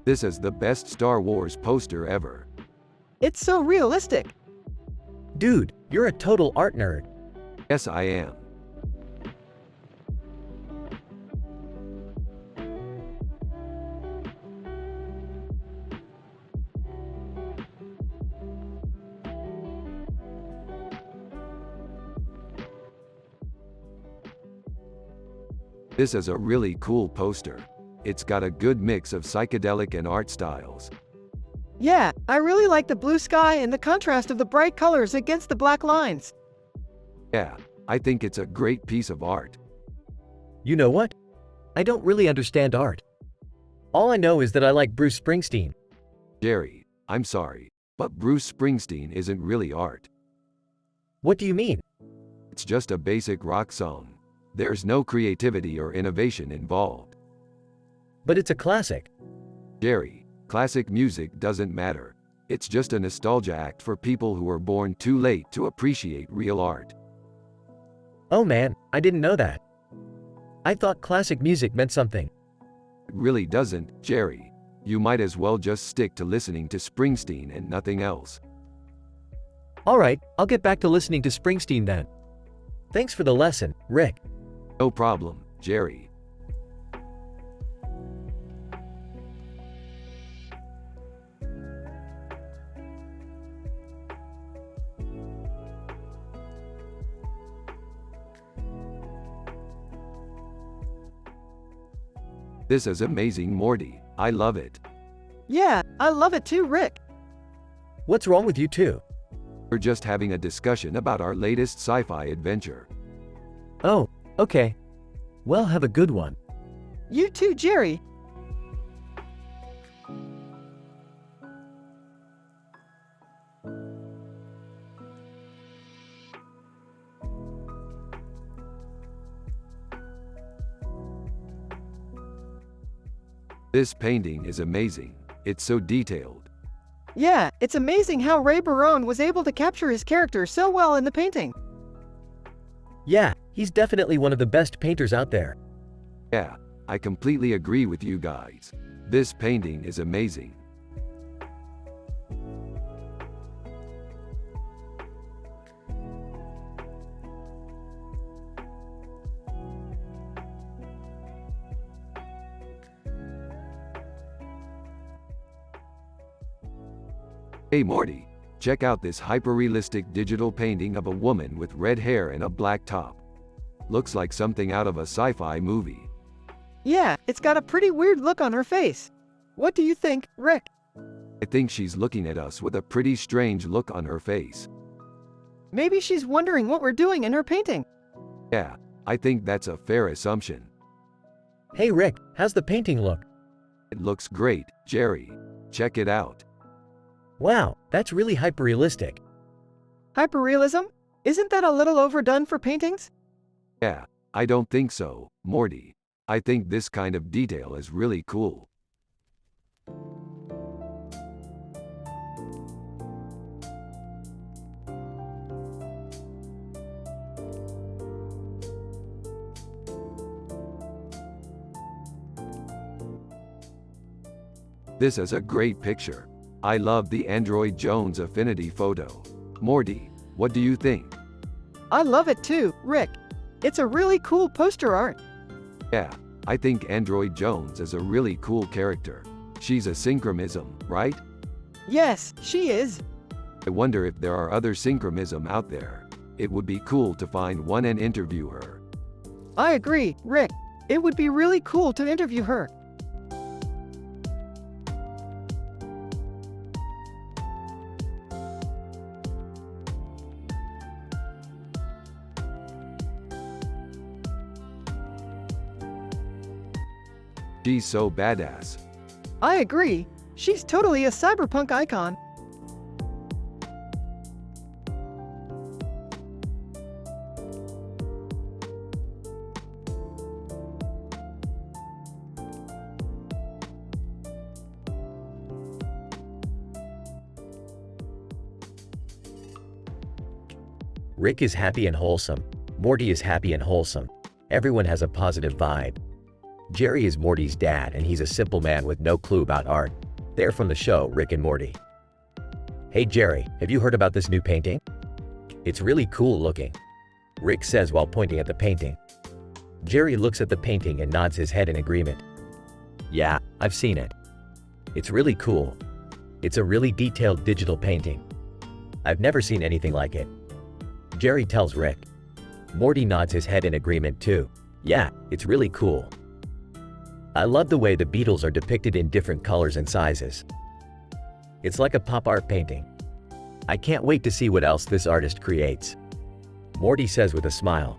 This is the best Star Wars poster ever. It's so realistic. Dude, you're a total art nerd. Yes, I am. This is a really cool poster. It's got a good mix of psychedelic and art styles. Yeah, I really like the blue sky and the contrast of the bright colors against the black lines. Yeah, I think it's a great piece of art. You know what? I don't really understand art. All I know is that I like Bruce Springsteen. Jerry, I'm sorry, but Bruce Springsteen isn't really art. What do you mean? It's just a basic rock song. There's no creativity or innovation involved. But it's a classic. Jerry, classic music doesn't matter. It's just a nostalgia act for people who were born too late to appreciate real art. Oh man, I didn't know that. I thought classic music meant something. It really doesn't, Jerry. You might as well just stick to listening to Springsteen and nothing else. Alright, I'll get back to listening to Springsteen then. Thanks for the lesson, Rick. No problem, Jerry. This is amazing, Morty. I love it. Yeah, I love it too, Rick. What's wrong with you two? We're just having a discussion about our latest sci-fi adventure. Oh, okay. Well, have a good one. You too, Jerry. This painting is amazing. It's so detailed. Yeah, it's amazing how Ray Barone was able to capture his character so well in the painting. Yeah, he's definitely one of the best painters out there. Yeah, I completely agree with you guys. This painting is amazing. Hey Morty, check out this hyper-realistic digital painting of a woman with red hair and a black top. Looks like something out of a sci-fi movie. Yeah, it's got a pretty weird look on her face. What do you think, Rick? I think she's looking at us with a pretty strange look on her face. Maybe she's wondering what we're doing in her painting. Yeah, I think that's a fair assumption. Hey Rick, how's the painting look? It looks great, Jerry. Check it out. Wow, that's really hyper-realistic. Hyperrealism? Isn't that a little overdone for paintings? Yeah, I don't think so, Morty. I think this kind of detail is really cool. This is a great picture. I love the Android Jones affinity photo. Morty, what do you think? I love it too, Rick. It's a really cool poster art. Yeah, I think Android Jones is a really cool character. She's a synchromism, right? Yes, she is. I wonder if there are other synchromism out there. It would be cool to find one and interview her. I agree, Rick. It would be really cool to interview her. She's so badass. I agree. She's totally a cyberpunk icon. Rick is happy and wholesome. Morty is happy and wholesome. Everyone has a positive vibe. Jerry is Morty's dad, and he's a simple man with no clue about art. They're from the show Rick and Morty. Hey Jerry, have you heard about this new painting? It's really cool looking, Rick says while pointing at the painting. Jerry looks at the painting and nods his head in agreement. Yeah, I've seen it. It's really cool. It's a really detailed digital painting. I've never seen anything like it, Jerry tells Rick. Morty nods his head in agreement too. Yeah, it's really cool. I love the way the Beatles are depicted in different colors and sizes. It's like a pop art painting. I can't wait to see what else this artist creates, Morty says with a smile.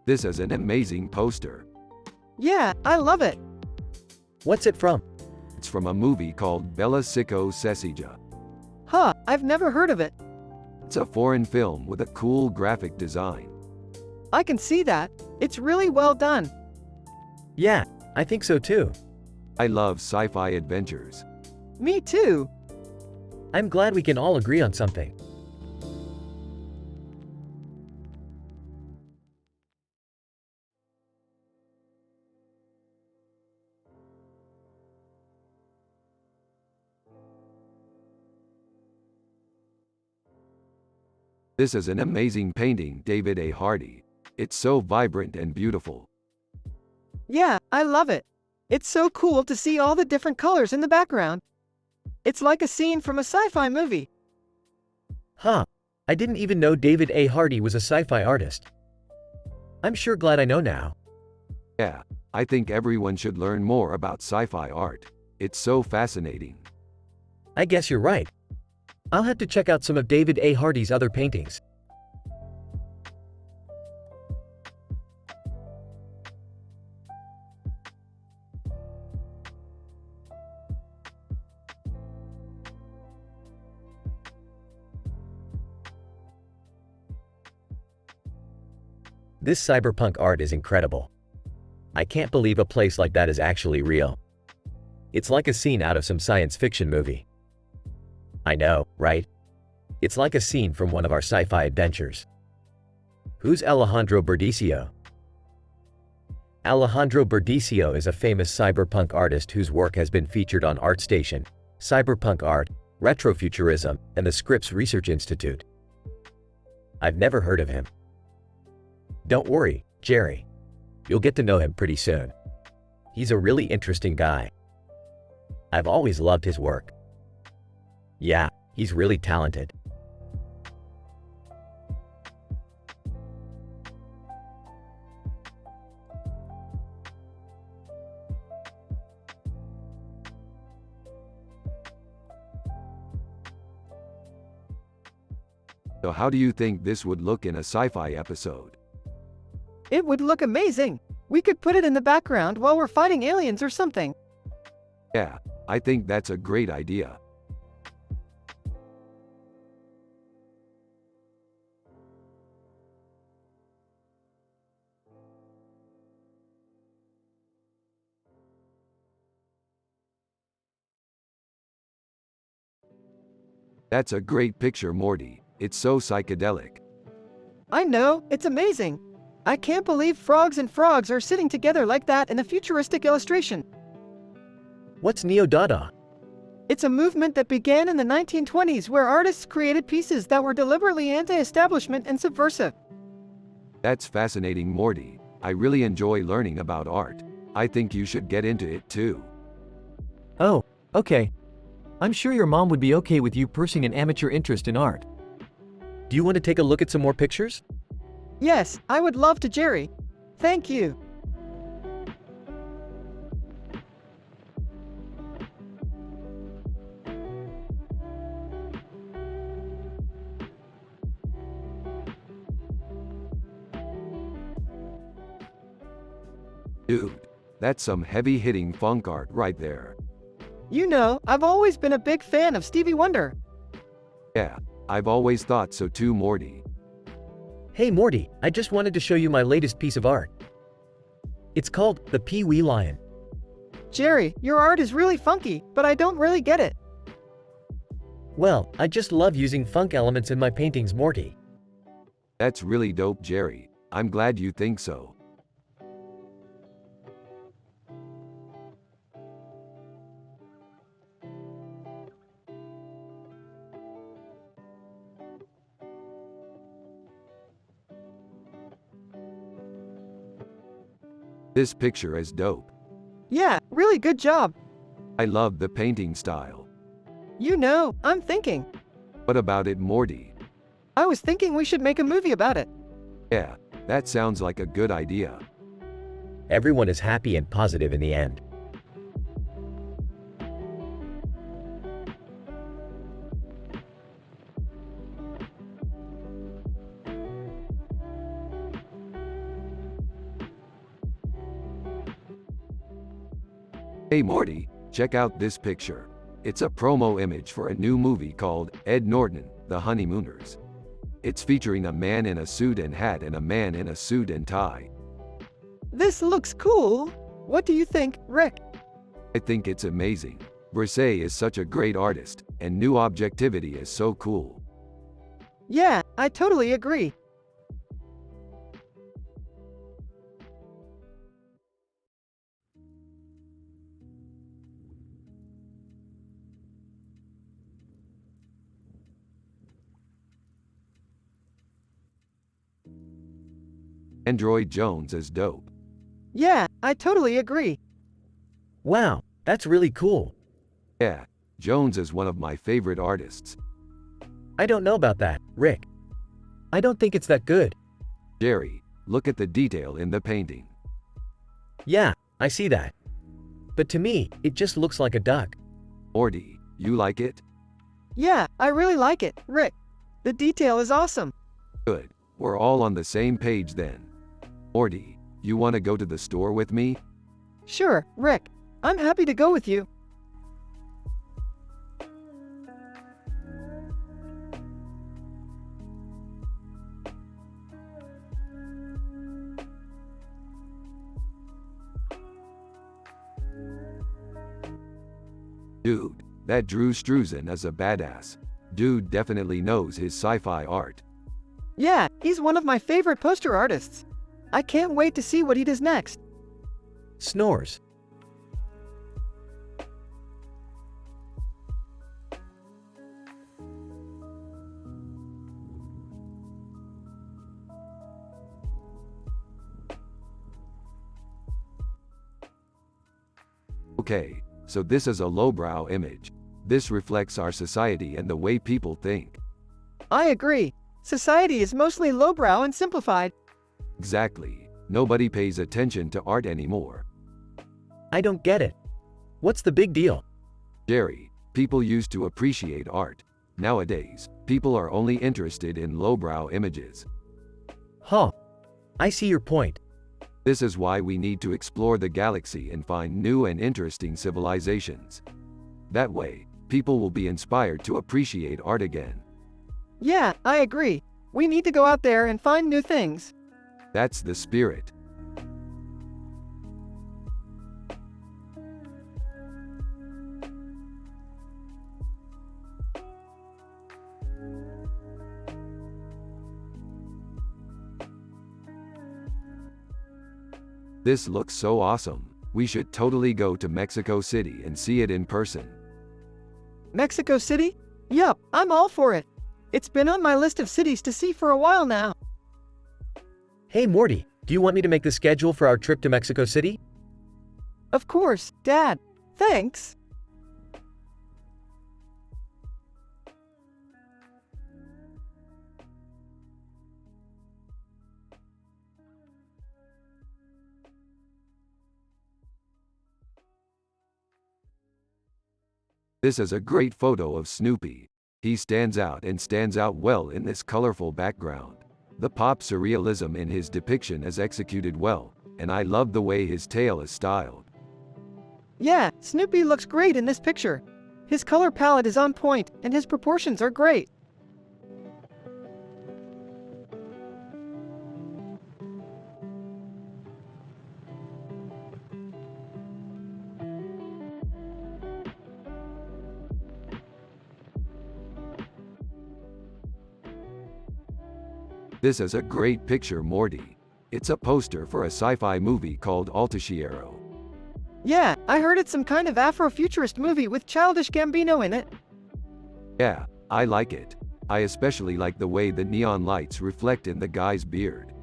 This is an amazing poster. Yeah, I love it. What's it from? It's from a movie called Bella Sicko Sesija. Huh, I've never heard of it. It's a foreign film with a cool graphic design. I can see that. It's really well done. Yeah, I think so too. I love sci-fi adventures. Me too. I'm glad we can all agree on something. This is an amazing painting, David A. Hardy. It's so vibrant and beautiful. Yeah, I love it. It's so cool to see all the different colors in the background. It's like a scene from a sci-fi movie. Huh, I didn't even know David A. Hardy was a sci-fi artist. I'm sure glad I know now. Yeah, I think everyone should learn more about sci-fi art. It's so fascinating. I guess you're right. I'll have to check out some of David A. Hardy's other paintings. This cyberpunk art is incredible. I can't believe a place like that is actually real. It's like a scene out of some science fiction movie. I know, right? It's like a scene from one of our sci-fi adventures. Who's Alejandro Berdicio? Alejandro Berdicio is a famous cyberpunk artist whose work has been featured on ArtStation, Cyberpunk Art, Retrofuturism, and the Scripps Research Institute. I've never heard of him. Don't worry, Jerry. You'll get to know him pretty soon. He's a really interesting guy. I've always loved his work. Yeah, he's really talented. So how do you think this would look in a sci-fi episode? It would look amazing. We could put it in the background while we're fighting aliens or something. Yeah, I think that's a great idea. That's a great picture, Morty. It's so psychedelic. I know, it's amazing. I can't believe frogs and frogs are sitting together like that in a futuristic illustration. What's Neo-Dada? It's a movement that began in the 1920s where artists created pieces that were deliberately anti-establishment and subversive. That's fascinating, Morty. I really enjoy learning about art. I think you should get into it too. Oh, okay. I'm sure your mom would be okay with you pursuing an amateur interest in art. Do you want to take a look at some more pictures? Yes, I would love to, Jerry. Thank you. Dude, that's some heavy-hitting funk art right there. You know, I've always been a big fan of Stevie Wonder. Yeah, I've always thought so too, Morty. Hey Morty, I just wanted to show you my latest piece of art. It's called The Pee-wee Lion. Jerry, your art is really funky, but I don't really get it. Well, I just love using funk elements in my paintings, Morty. That's really dope, Jerry. I'm glad you think so. This picture is dope. Yeah, really good job. I love the painting style. You know, I'm thinking. What about it, Morty? I was thinking we should make a movie about it. Yeah, that sounds like a good idea. Everyone is happy and positive in the end. Hey Morty, check out this picture. It's a promo image for a new movie called Ed Norton, The Honeymooners. It's featuring a man in a suit and hat and a man in a suit and tie. This looks cool. What do you think, Rick? I think it's amazing. Brisset is such a great artist, and New Objectivity is so cool. Yeah, I totally agree. Android Jones is dope. Yeah, I totally agree. Wow, that's really cool. Yeah, Jones is one of my favorite artists. I don't know about that, Rick. I don't think it's that good. Jerry, look at the detail in the painting. Yeah, I see that. But to me, it just looks like a duck. Morty, you like it? Yeah, I really like it, Rick. The detail is awesome. Good. We're all on the same page then. Morty, you want to go to the store with me? Sure, Rick. I'm happy to go with you. Dude, that Drew Struzan is a badass. Dude definitely knows his sci-fi art. Yeah, he's one of my favorite poster artists. I can't wait to see what he does next. Snores. Okay, so this is a lowbrow image. This reflects our society and the way people think. I agree. Society is mostly lowbrow and simplified. Exactly. Nobody pays attention to art anymore. I don't get it. What's the big deal? Jerry, people used to appreciate art. Nowadays, people are only interested in lowbrow images. Huh. I see your point. This is why we need to explore the galaxy and find new and interesting civilizations. That way, people will be inspired to appreciate art again. Yeah, I agree. We need to go out there and find new things. That's the spirit. This looks so awesome. We should totally go to Mexico City and see it in person. Mexico City? Yup, I'm all for it. It's been on my list of cities to see for a while now. Hey Morty, do you want me to make the schedule for our trip to Mexico City? Of course, Dad. Thanks. This is a great photo of Snoopy. He stands out and stands out well in this colorful background. The pop surrealism in his depiction is executed well, and I love the way his tail is styled. Yeah, Snoopy looks great in this picture. His color palette is on point, and his proportions are great. This is a great picture, Morty. It's a poster for a sci-fi movie called AiTelevision. Yeah, I heard it's some kind of Afrofuturist movie with Childish Gambino in it. Yeah, I like it. I especially like the way the neon lights reflect in the guy's beard.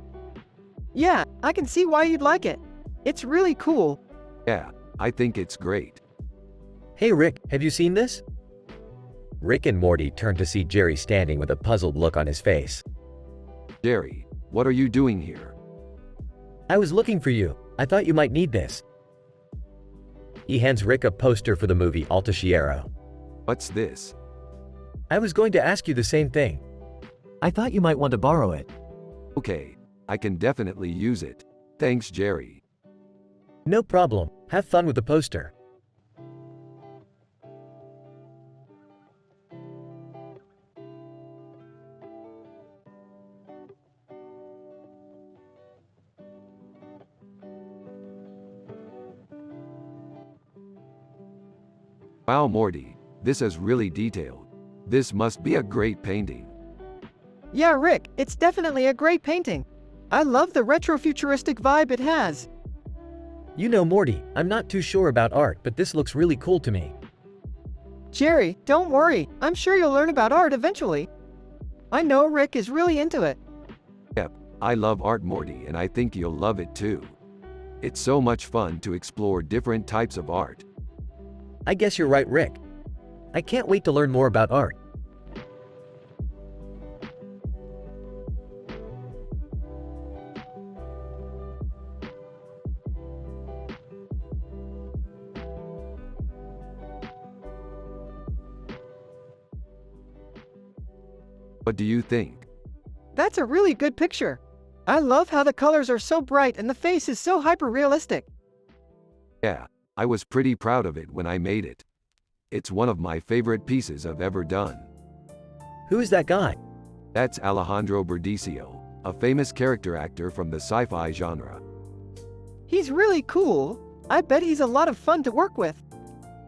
Yeah, I can see why you'd like it. It's really cool. Yeah, I think it's great. Hey Rick, have you seen this? Rick and Morty turn to see Jerry standing with a puzzled look on his face. Jerry, what are you doing here? I was looking for you. I thought you might need this. He hands Rick a poster for the movie AiTelevision. What's this? I was going to ask you the same thing. I thought you might want to borrow it. Okay, I can definitely use it. Thanks, Jerry. No problem. Have fun with the poster. Wow, Morty, this is really detailed. This must be a great painting. Yeah, Rick, it's definitely a great painting. I love the retrofuturistic vibe it has. You know Morty, I'm not too sure about art, but this looks really cool to me. Jerry, don't worry. I'm sure you'll learn about art eventually. I know Rick is really into it. Yep, I love art, Morty, and I think you'll love it too. It's so much fun to explore different types of art. I guess you're right, Rick. I can't wait to learn more about art. What do you think? That's a really good picture. I love how the colors are so bright and the face is so hyper-realistic. Yeah, I was pretty proud of it when I made it. It's one of my favorite pieces I've ever done. Who is that guy? That's Alejandro Bordisio, a famous character actor from the sci-fi genre. He's really cool. I bet he's a lot of fun to work with.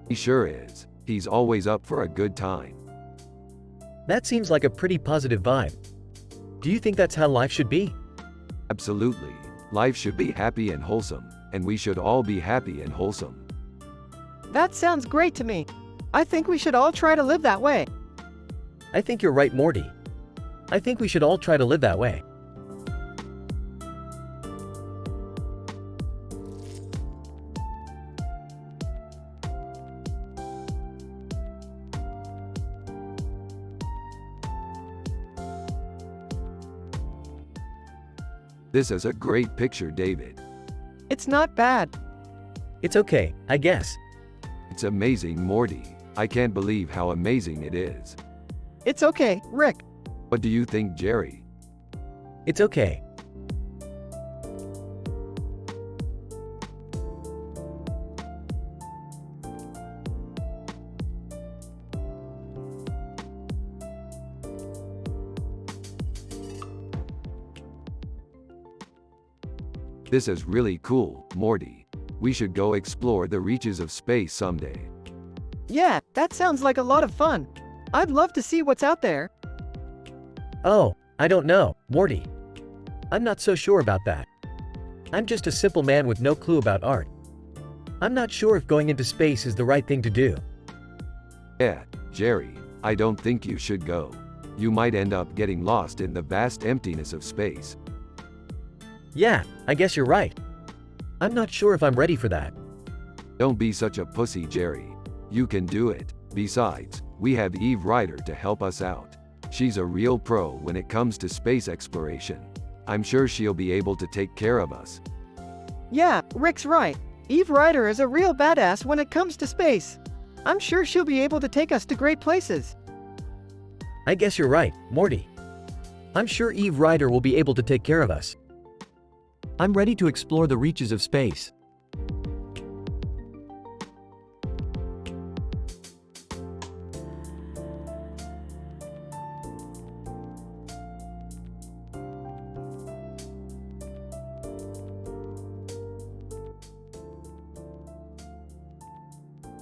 He sure is. He's always up for a good time. That seems like a pretty positive vibe. Do you think that's how life should be? Absolutely. Life should be happy and wholesome, and we should all be happy and wholesome. That sounds great to me. I think we should all try to live that way. I think you're right, Morty. I think we should all try to live that way. This is a great picture, David. It's not bad. It's okay, I guess. It's amazing, Morty. I can't believe how amazing it is. It's okay, Rick. What do you think, Jerry? It's okay. This is really cool, Morty. We should go explore the reaches of space someday. Yeah, that sounds like a lot of fun. I'd love to see what's out there. Oh, I don't know, Morty. I'm not so sure about that. I'm just a simple man with no clue about art. I'm not sure if going into space is the right thing to do. Yeah, Jerry, I don't think you should go. You might end up getting lost in the vast emptiness of space. Yeah, I guess you're right. I'm not sure if I'm ready for that. Don't be such a pussy, Jerry. You can do it. Besides, we have Eve Ryder to help us out. She's a real pro when it comes to space exploration. I'm sure she'll be able to take care of us. Yeah, Rick's right. Eve Ryder is a real badass when it comes to space. I'm sure she'll be able to take us to great places. I guess you're right, Morty. I'm sure Eve Ryder will be able to take care of us. I'm ready to explore the reaches of space.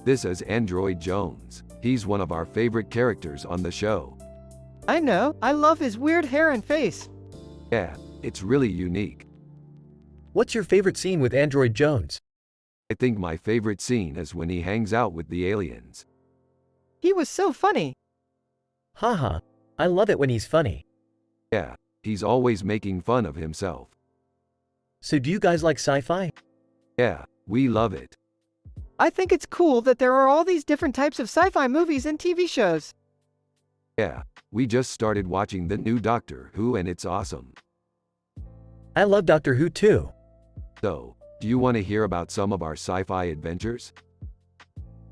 This is Android Jones. He's one of our favorite characters on the show. I know, I love his weird hair and face. Yeah, it's really unique. What's your favorite scene with Android Jones? I think my favorite scene is when he hangs out with the aliens. He was so funny. Haha, I love it when he's funny. Yeah, he's always making fun of himself. So do you guys like sci-fi? Yeah, we love it. I think it's cool that there are all these different types of sci-fi movies and TV shows. Yeah, we just started watching the new Doctor Who and it's awesome. I love Doctor Who too. So, do you want to hear about some of our sci-fi adventures?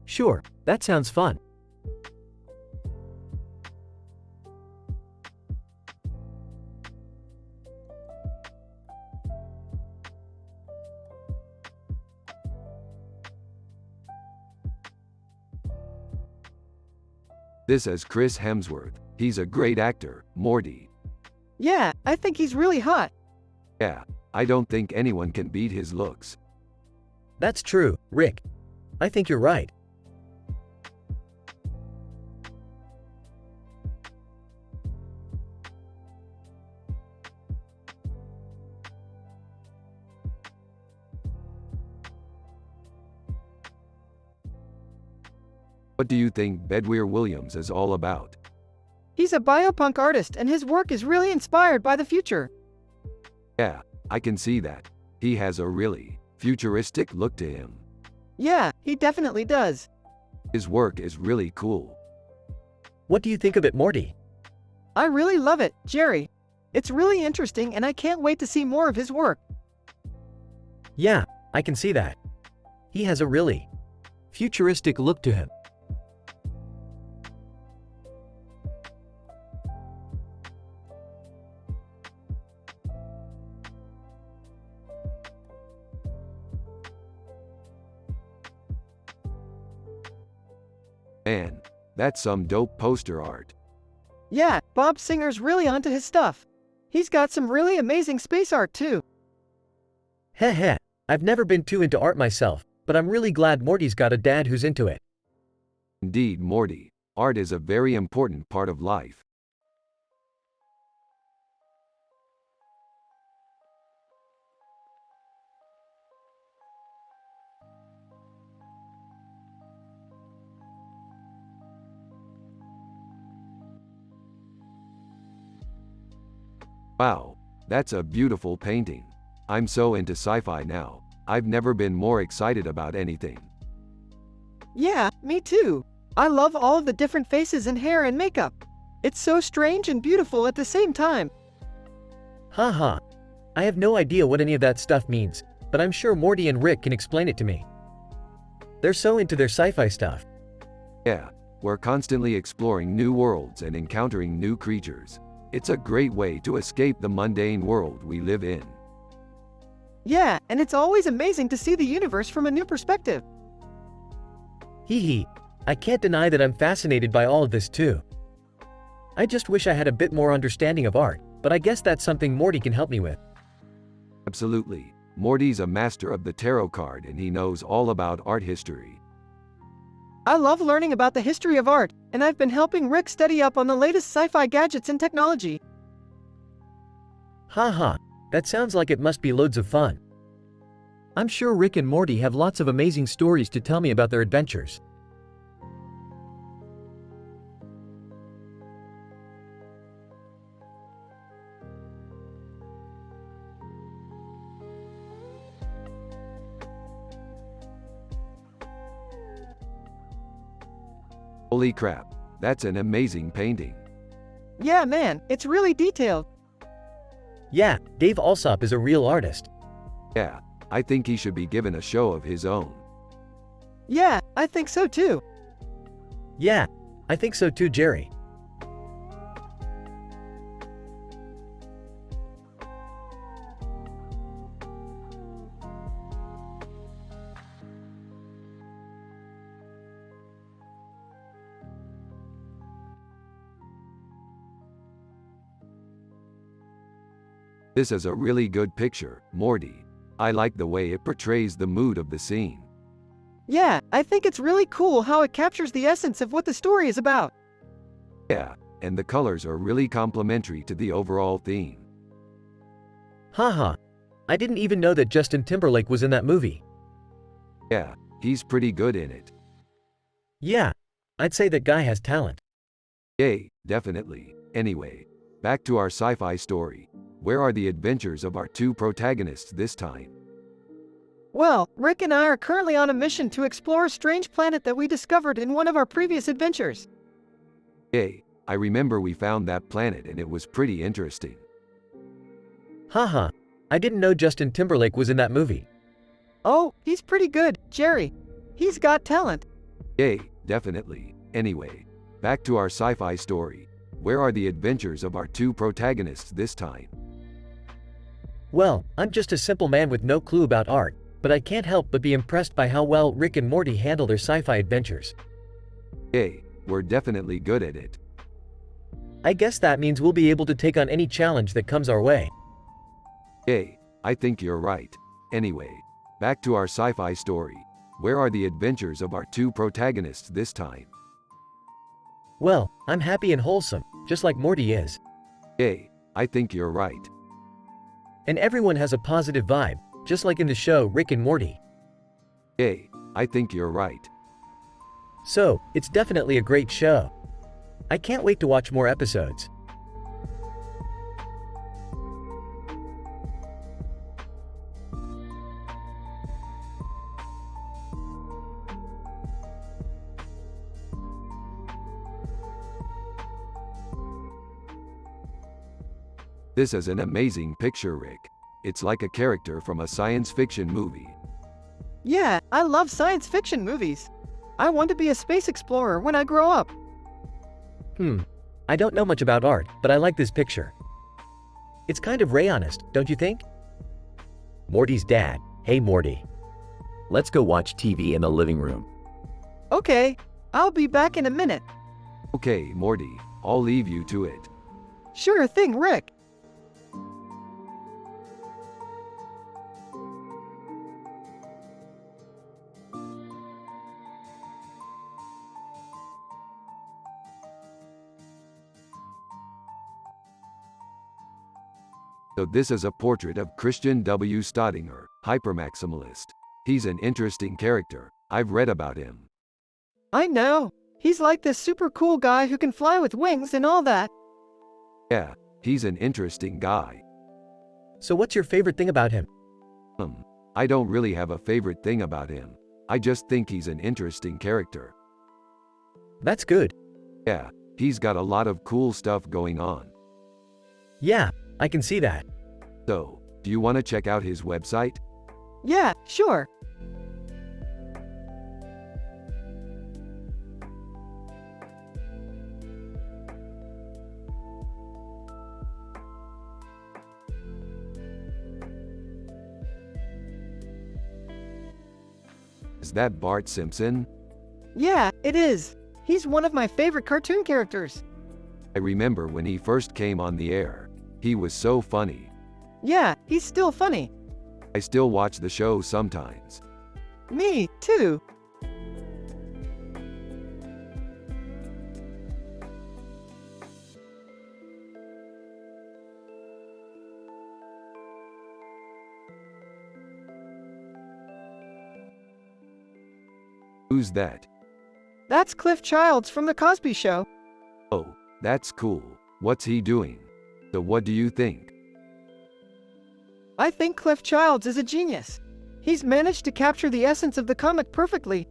Sure, that sounds fun. This is Chris Hemsworth. He's a great actor, Morty. Yeah, I think he's really hot. Yeah, I don't think anyone can beat his looks. That's true, Rick. I think you're right. What do you think Bedweer Williams is all about? He's a biopunk artist and his work is really inspired by the future. Yeah, I can see that. He has a really futuristic look to him. Yeah, he definitely does. His work is really cool. What do you think of it, Morty? I really love it, Jerry. It's really interesting and I can't wait to see more of his work. Yeah, I can see that. He has a really Futuristic look to him. Man, that's some dope poster art. Yeah, Bob Singer's really onto his stuff. He's got some really amazing space art too. heh. I've never been too into art myself, but I'm really glad Morty's got a dad who's into it. Indeed, Morty, art is a very important part of life. Wow, that's a beautiful painting. I'm so into sci-fi now. I've never been more excited about anything. Yeah, me too. I love all of the different faces and hair and makeup. It's so strange and beautiful at the same time. Haha. I have no idea what any of that stuff means, but I'm sure Morty and Rick can explain it to me. They're so into their sci-fi stuff. Yeah, we're constantly exploring new worlds and encountering new creatures. It's a great way to escape the mundane world we live in. Yeah, and it's always amazing to see the universe from a new perspective. Hee hee. I can't deny that I'm fascinated by all of this too. I just wish I had a bit more understanding of art, but I guess that's something Morty can help me with. Absolutely. Morty's a master of the tarot card and he knows all about art history. I love learning about the history of art, and I've been helping Rick study up on the latest sci-fi gadgets and technology. Haha. That sounds like it must be loads of fun. I'm sure Rick and Morty have lots of amazing stories to tell me about their adventures. Holy crap, that's an amazing painting. Yeah, man, it's really detailed. Yeah, Dave Alsop is a real artist. Yeah, I think he should be given a show of his own. Yeah, I think so too. Yeah, I think so too, Jerry. This is a really good picture, Morty. I like the way it portrays the mood of the scene. Yeah, I think it's really cool how it captures the essence of what the story is about. Yeah, and the colors are really complementary to the overall theme. Haha. I didn't even know that Justin Timberlake was in that movie. Yeah, he's pretty good in it. Yeah, I'd say that guy has talent. Yay, definitely. Anyway, back to our sci-fi story. Where are the adventures of our two protagonists this time? Well, Rick and I are currently on a mission to explore a strange planet that we discovered in one of our previous adventures. Yay, I remember we found that planet and it was pretty interesting. Haha. I didn't know Justin Timberlake was in that movie. Oh, he's pretty good, Jerry. He's got talent. Yay, definitely. Anyway, back to our sci-fi story. Where are the adventures of our two protagonists this time? Well, I'm just a simple man with no clue about art, but I can't help but be impressed by how well Rick and Morty handle their sci-fi adventures. Yay, we're definitely good at it. I guess that means we'll be able to take on any challenge that comes our way. Yay, I think you're right. Anyway, back to our sci-fi story. Where are the adventures of our two protagonists this time? Well, I'm happy and wholesome, just like Morty is. Yay, I think you're right. And everyone has a positive vibe, just like in the show Rick and Morty. Yay, I think you're right. So, it's definitely a great show. I can't wait to watch more episodes. This is an amazing picture, Rick. It's like a character from a science fiction movie. Yeah, I love science fiction movies. I want to be a space explorer when I grow up. I don't know much about art, but I like this picture. It's kind of rayonist, don't you think? Morty's dad. Hey Morty. Let's go watch TV in the living room. Okay, I'll be back in a minute. Okay, Morty, I'll leave you to it. Sure thing, Rick. So this is a portrait of Christian W. Staudinger, hypermaximalist. He's an interesting character. I've read about him. I know. He's like this super cool guy who can fly with wings and all that. Yeah, he's an interesting guy. So what's your favorite thing about him? I don't really have a favorite thing about him. I just think he's an interesting character. That's good. Yeah, he's got a lot of cool stuff going on. Yeah, I can see that. So, do you want to check out his website? Yeah, sure. Is that Bart Simpson? Yeah, it is. He's one of my favorite cartoon characters. I remember when he first came on the air. He was so funny. Yeah, he's still funny. I still watch the show sometimes. Me, too. Who's that? That's Cliff Childs from The Cosby Show. Oh, that's cool. What's he doing? So what do you think? I think Cliff Childs is a genius. He's managed to capture the essence of the comic perfectly.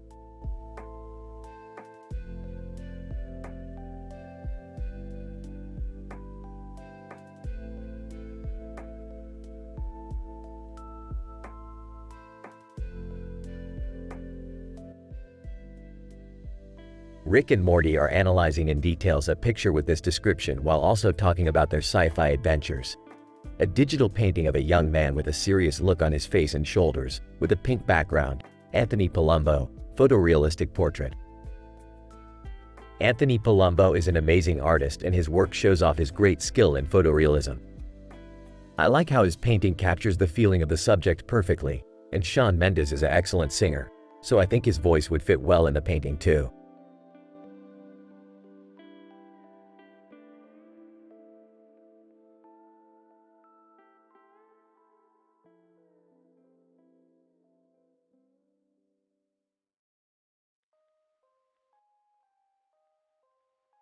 Rick and Morty are analyzing in details a picture with this description while also talking about their sci-fi adventures. A digital painting of a young man with a serious look on his face and shoulders, with a pink background. Anthony Palumbo, photorealistic portrait. Anthony Palumbo is an amazing artist and his work shows off his great skill in photorealism. I like how his painting captures the feeling of the subject perfectly, and Shawn Mendes is an excellent singer, so I think his voice would fit well in the painting too.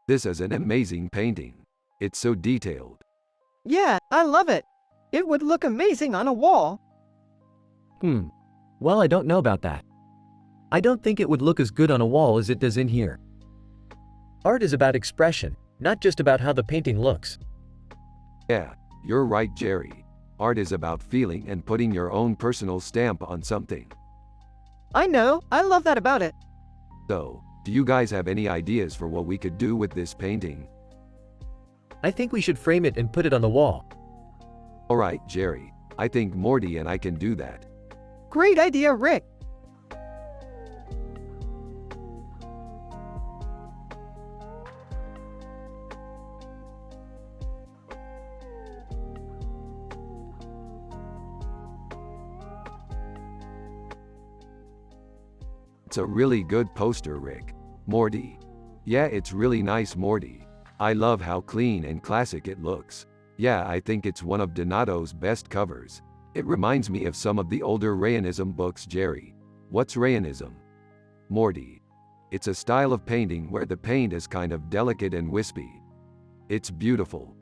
This is an amazing painting. It's so detailed. Yeah, I love it. It would look amazing on a wall. Well, I don't know about that. I don't think it would look as good on a wall as it does in here. Art is about expression, not just about how the painting looks. Yeah, you're right, Jerry. Art is about feeling and putting your own personal stamp on something. I know, I love that about it. So, do you guys have any ideas for what we could do with this painting? I think we should frame it and put it on the wall. Alright, Jerry. I think Morty and I can do that. Great idea, Rick. It's a really good poster, Rick. Morty. Yeah, it's really nice, Morty. I love how clean and classic it looks. Yeah, I think it's one of Donato's best covers. It reminds me of some of the older Rayonism books, Jerry. What's Rayonism? Morty. It's a style of painting where the paint is kind of delicate and wispy. It's beautiful.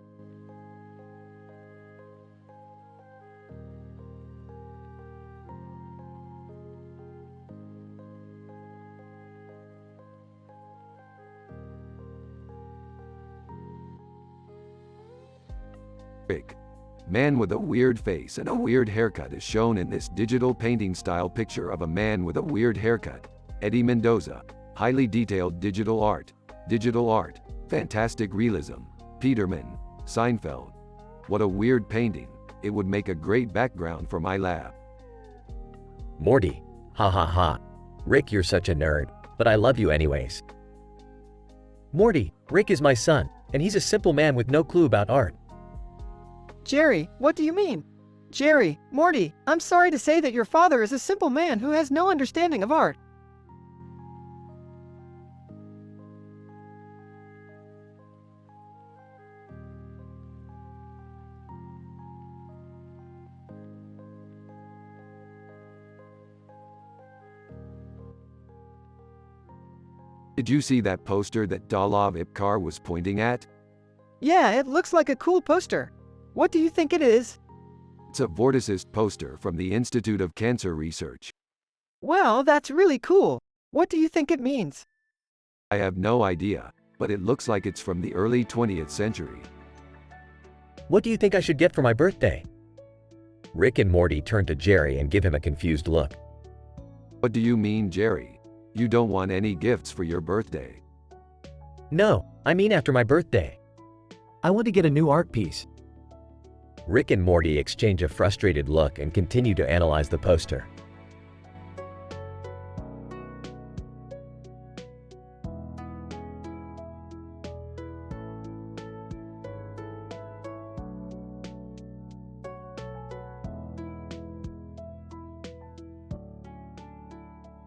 Rick. Man with a weird face and a weird haircut is shown in this digital painting style picture of a man with a weird haircut. Eddie Mendoza. Highly detailed digital art. Digital art. Fantastic realism. Peterman. Seinfeld. What a weird painting. It would make a great background for my lab. Morty. Ha ha ha. Rick, you're such a nerd, but I love you anyways. Morty, Rick is my son, and he's a simple man with no clue about art. Jerry, what do you mean? Jerry, Morty, I'm sorry to say that your father is a simple man who has no understanding of art. Did you see that poster that Dalov Ipkar was pointing at? Yeah, it looks like a cool poster. What do you think it is? It's a vorticist poster from the Institute of Cancer Research. Well, that's really cool. What do you think it means? I have no idea, but it looks like it's from the early 20th century. What do you think I should get for my birthday? Rick and Morty turn to Jerry and give him a confused look. What do you mean, Jerry? You don't want any gifts for your birthday. No, I mean after my birthday. I want to get a new art piece. Rick and Morty exchange a frustrated look and continue to analyze the poster.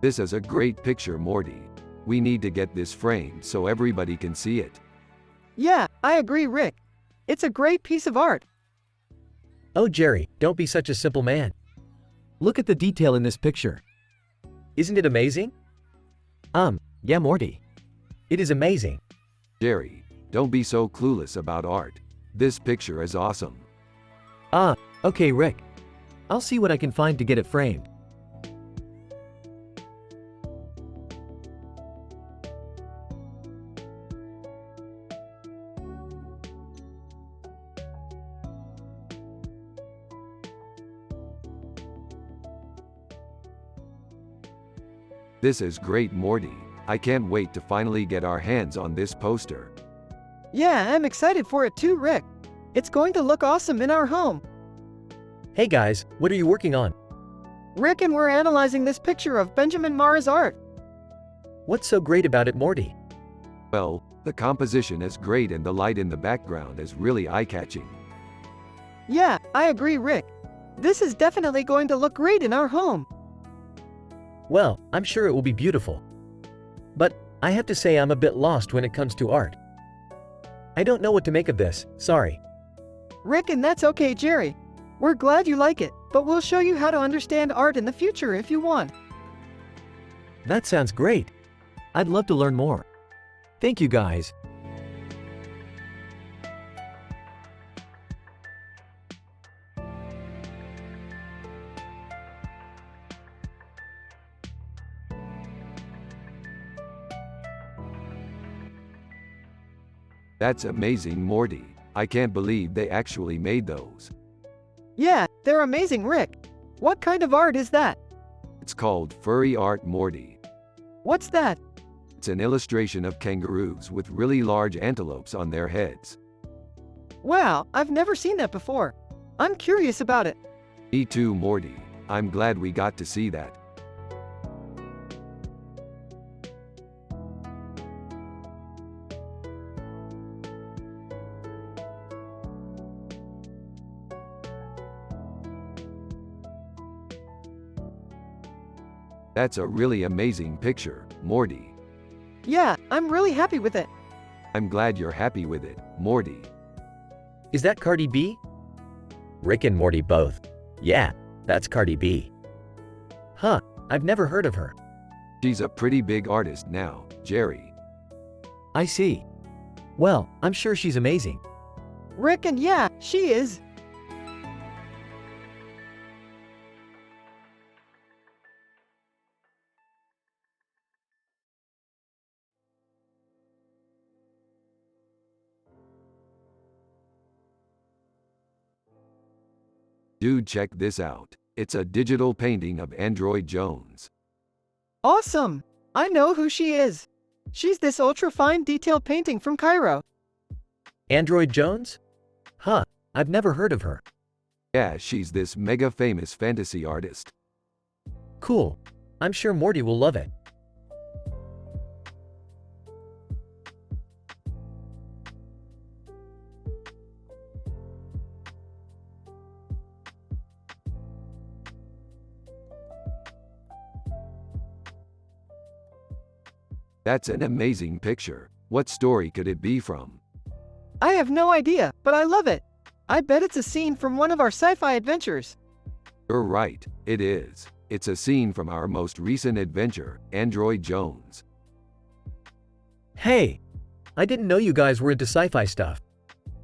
This is a great picture, Morty. We need to get this framed so everybody can see it. Yeah, I agree, Rick. It's a great piece of art. Oh, Jerry, don't be such a simple man. Look at the detail in this picture. Isn't it amazing? Yeah, Morty. It is amazing. Jerry, don't be so clueless about art. This picture is awesome. Okay, Rick. I'll see what I can find to get it framed. This is great, Morty. I can't wait to finally get our hands on this poster. Yeah, I'm excited for it too, Rick. It's going to look awesome in our home. Hey guys, what are you working on? Rick and we're analyzing this picture of Benjamin Mara's art. What's so great about it, Morty? Well, the composition is great and the light in the background is really eye-catching. Yeah, I agree, Rick. This is definitely going to look great in our home. Well, I'm sure it will be beautiful. But I have to say I'm a bit lost when it comes to art. I don't know what to make of this, sorry. Rick, and that's okay, Jerry. We're glad you like it, but we'll show you how to understand art in the future if you want. That sounds great. I'd love to learn more. Thank you guys. That's amazing, Morty. I can't believe they actually made those. Yeah, they're amazing, Rick. What kind of art is that? It's called furry art, Morty. What's that? It's an illustration of kangaroos with really large antelopes on their heads. Wow, I've never seen that before. I'm curious about it. Me too, Morty. I'm glad we got to see that. That's a really amazing picture, Morty. Yeah, I'm really happy with it. I'm glad you're happy with it, Morty. Is that Cardi B? Rick and Morty both. Yeah, that's Cardi B. Huh, I've never heard of her. She's a pretty big artist now, Jerry. I see. Well, I'm sure she's amazing. Rick, and yeah, she is. Dude, check this out. It's a digital painting of Android Jones. Awesome! I know who she is. She's this ultra-fine detailed painting from Cairo. Android Jones? Huh, I've never heard of her. Yeah, she's this mega famous fantasy artist. Cool. I'm sure Morty will love it. That's an amazing picture. What story could it be from? I have no idea, but I love it. I bet it's a scene from one of our sci-fi adventures. You're right, it is. It's a scene from our most recent adventure, Android Jones. Hey, I didn't know you guys were into sci-fi stuff.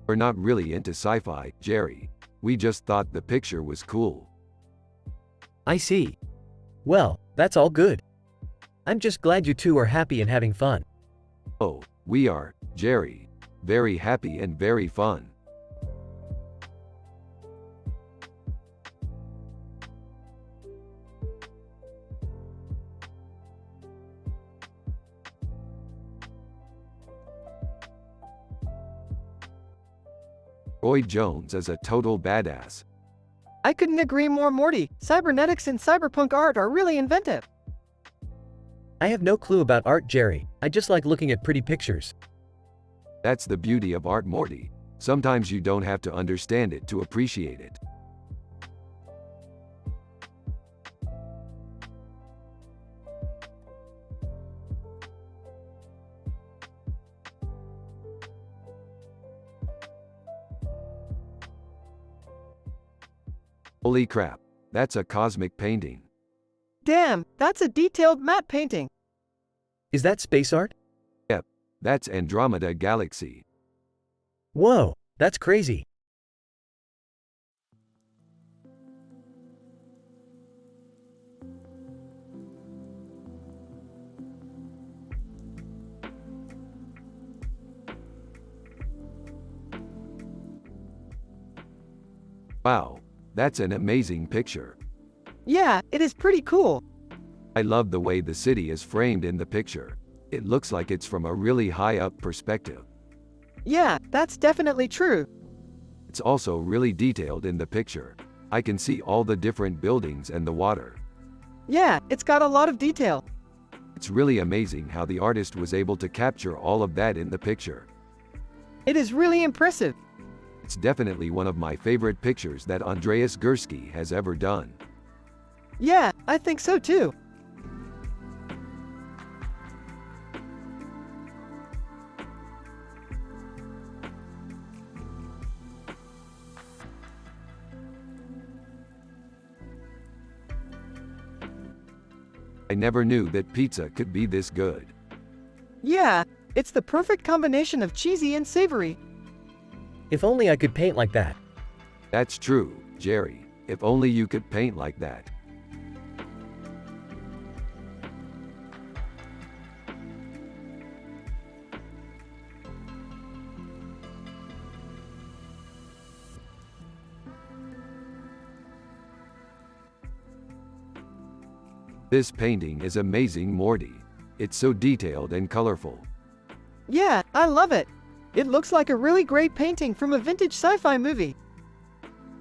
We're not really into sci-fi, Jerry. We just thought the picture was cool. I see. Well, that's all good. I'm just glad you two are happy and having fun. Oh, we are, Jerry. Very happy and very fun. Android Jones is a total badass. I couldn't agree more, Morty. Cybernetics and cyberpunk art are really inventive. I have no clue about art, Jerry. I just like looking at pretty pictures. That's the beauty of art, Morty. Sometimes you don't have to understand it to appreciate it. Holy crap, that's a cosmic painting. Damn, that's a detailed matte painting. Is that space art? Yep, that's Andromeda Galaxy. Whoa, that's crazy. Wow, that's an amazing picture. Yeah, it is pretty cool. I love the way the city is framed in the picture. It looks like it's from a really high-up perspective. Yeah, that's definitely true. It's also really detailed in the picture. I can see all the different buildings and the water. Yeah, it's got a lot of detail. It's really amazing how the artist was able to capture all of that in the picture. It is really impressive. It's definitely one of my favorite pictures that Andreas Gursky has ever done. Yeah, I think so too. I never knew that pizza could be this good. Yeah, it's the perfect combination of cheesy and savory. If only I could paint like that. That's true, Jerry. If only you could paint like that. This painting is amazing, Morty. It's so detailed and colorful. Yeah, I love it. It looks like a really great painting from a vintage sci-fi movie.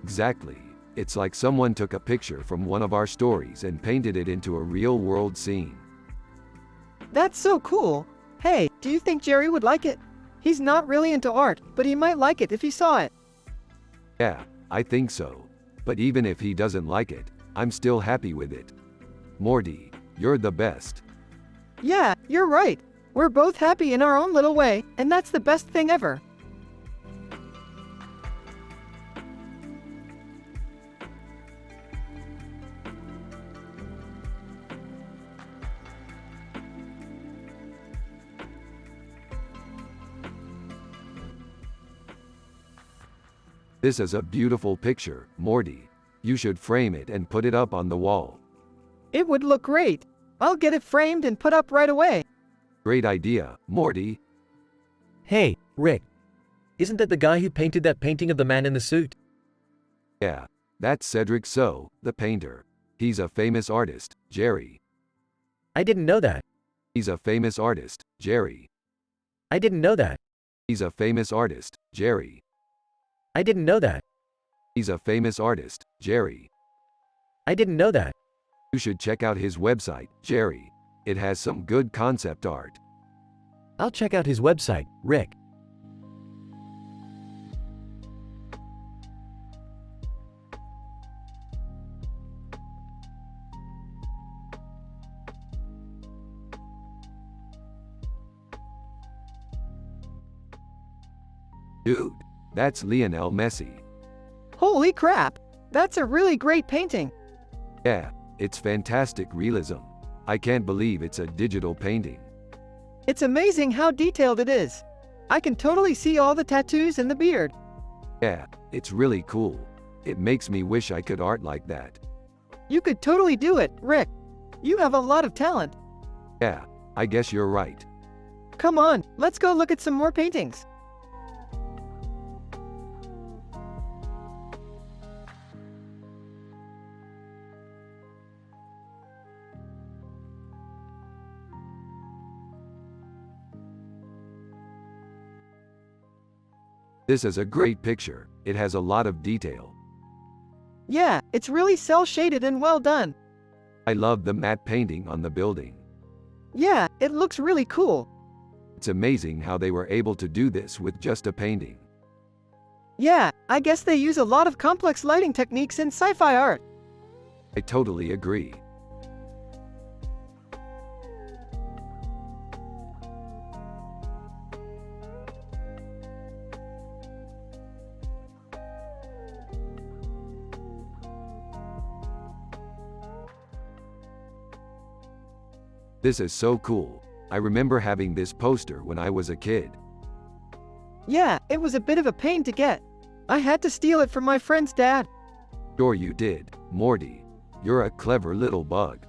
Exactly. It's like someone took a picture from one of our stories and painted it into a real-world scene. That's so cool. Hey, do you think Jerry would like it? He's not really into art, but he might like it if he saw it. Yeah, I think so. But even if he doesn't like it, I'm still happy with it. Morty, you're the best. Yeah, you're right. We're both happy in our own little way, and that's the best thing ever. This is a beautiful picture, Morty. You should frame it and put it up on the wall. It would look great. I'll get it framed and put up right away. Great idea, Morty. Hey, Rick. Isn't that the guy who painted that painting of the man in the suit? Yeah, that's Cedric So, the painter. He's a famous artist, Jerry. I didn't know that. He's a famous artist, Jerry. I didn't know that. He's a famous artist, Jerry. I didn't know that. He's a famous artist, Jerry. I didn't know that. You should check out his website, Jerry. It has some good concept art. I'll check out his website, Rick. Dude, that's Lionel Messi. Holy crap! That's a really great painting. Yeah, it's fantastic realism. I can't believe it's a digital painting. It's amazing how detailed it is. I can totally see all the tattoos and the beard. Yeah, it's really cool. It makes me wish I could art like that. You could totally do it, Rick. You have a lot of talent. Yeah, I guess you're right. Come on, let's go look at some more paintings. This is a great picture. It has a lot of detail. Yeah, it's really cel-shaded and well done. I love the matte painting on the building. Yeah, it looks really cool. It's amazing how they were able to do this with just a painting. Yeah, I guess they use a lot of complex lighting techniques in sci-fi art. I totally agree. This is so cool. I remember having this poster when I was a kid. Yeah, it was a bit of a pain to get. I had to steal it from my friend's dad. Sure you did, Morty. You're a clever little bug.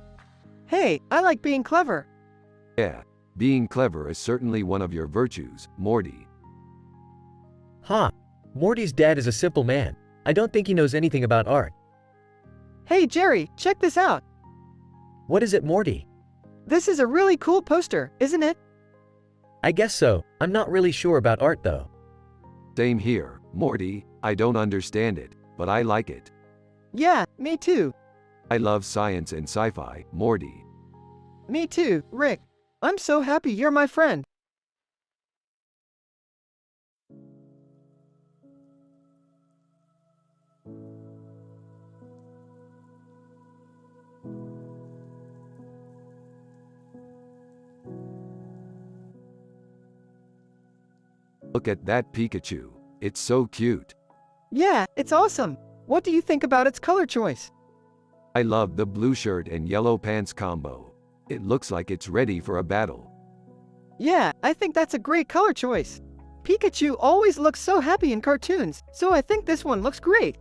Hey, I like being clever. Yeah, being clever is certainly one of your virtues, Morty. Huh. Morty's dad is a simple man. I don't think he knows anything about art. Hey Jerry, check this out. What is it, Morty? This is a really cool poster, isn't it? I guess so. I'm not really sure about art though. Same here, Morty. I don't understand it, but I like it. Yeah, me too. I love science and sci-fi, Morty. Me too, Rick. I'm so happy you're my friend. Look at that Pikachu. It's so cute. Yeah, it's awesome. What do you think about its color choice? I love the blue shirt and yellow pants combo. It looks like it's ready for a battle. Yeah, I think that's a great color choice. Pikachu always looks so happy in cartoons, so I think this one looks great.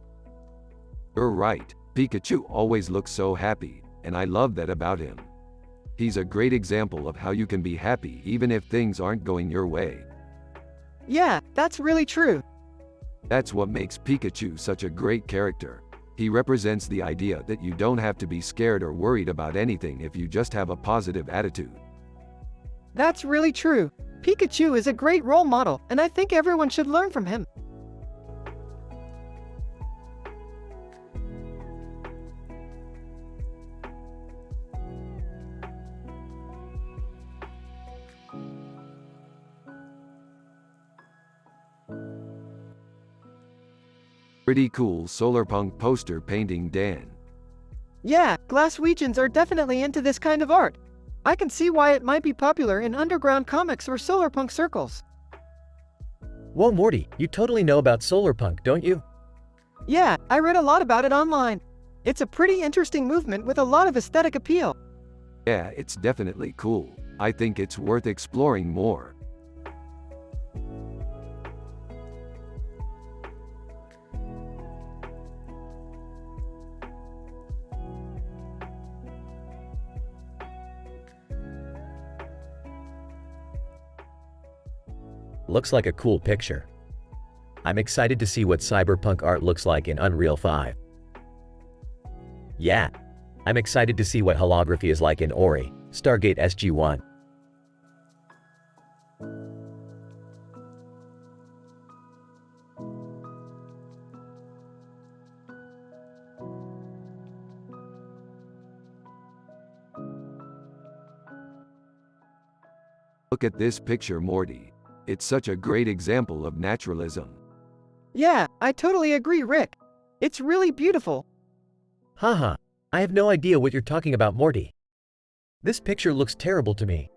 You're right. Pikachu always looks so happy, and I love that about him. He's a great example of how you can be happy even if things aren't going your way. Yeah, that's really true. That's what makes Pikachu such a great character. He represents the idea that you don't have to be scared or worried about anything if you just have a positive attitude. That's really true. Pikachu is a great role model, and I think everyone should learn from him. Pretty cool solarpunk poster painting, Dan. Yeah, Glaswegians are definitely into this kind of art. I can see why it might be popular in underground comics or solarpunk circles. Whoa Morty, you totally know about solarpunk, don't you? Yeah, I read a lot about it online. It's a pretty interesting movement with a lot of aesthetic appeal. Yeah, it's definitely cool. I think it's worth exploring more. Looks like a cool picture. I'm excited to see what cyberpunk art looks like in Unreal 5. Yeah, I'm excited to see what holography is like in Ori, Stargate SG-1. Look at this picture, Morty. It's such a great example of naturalism. Yeah, I totally agree, Rick. It's really beautiful. Haha, I have no idea what you're talking about, Morty. This picture looks terrible to me.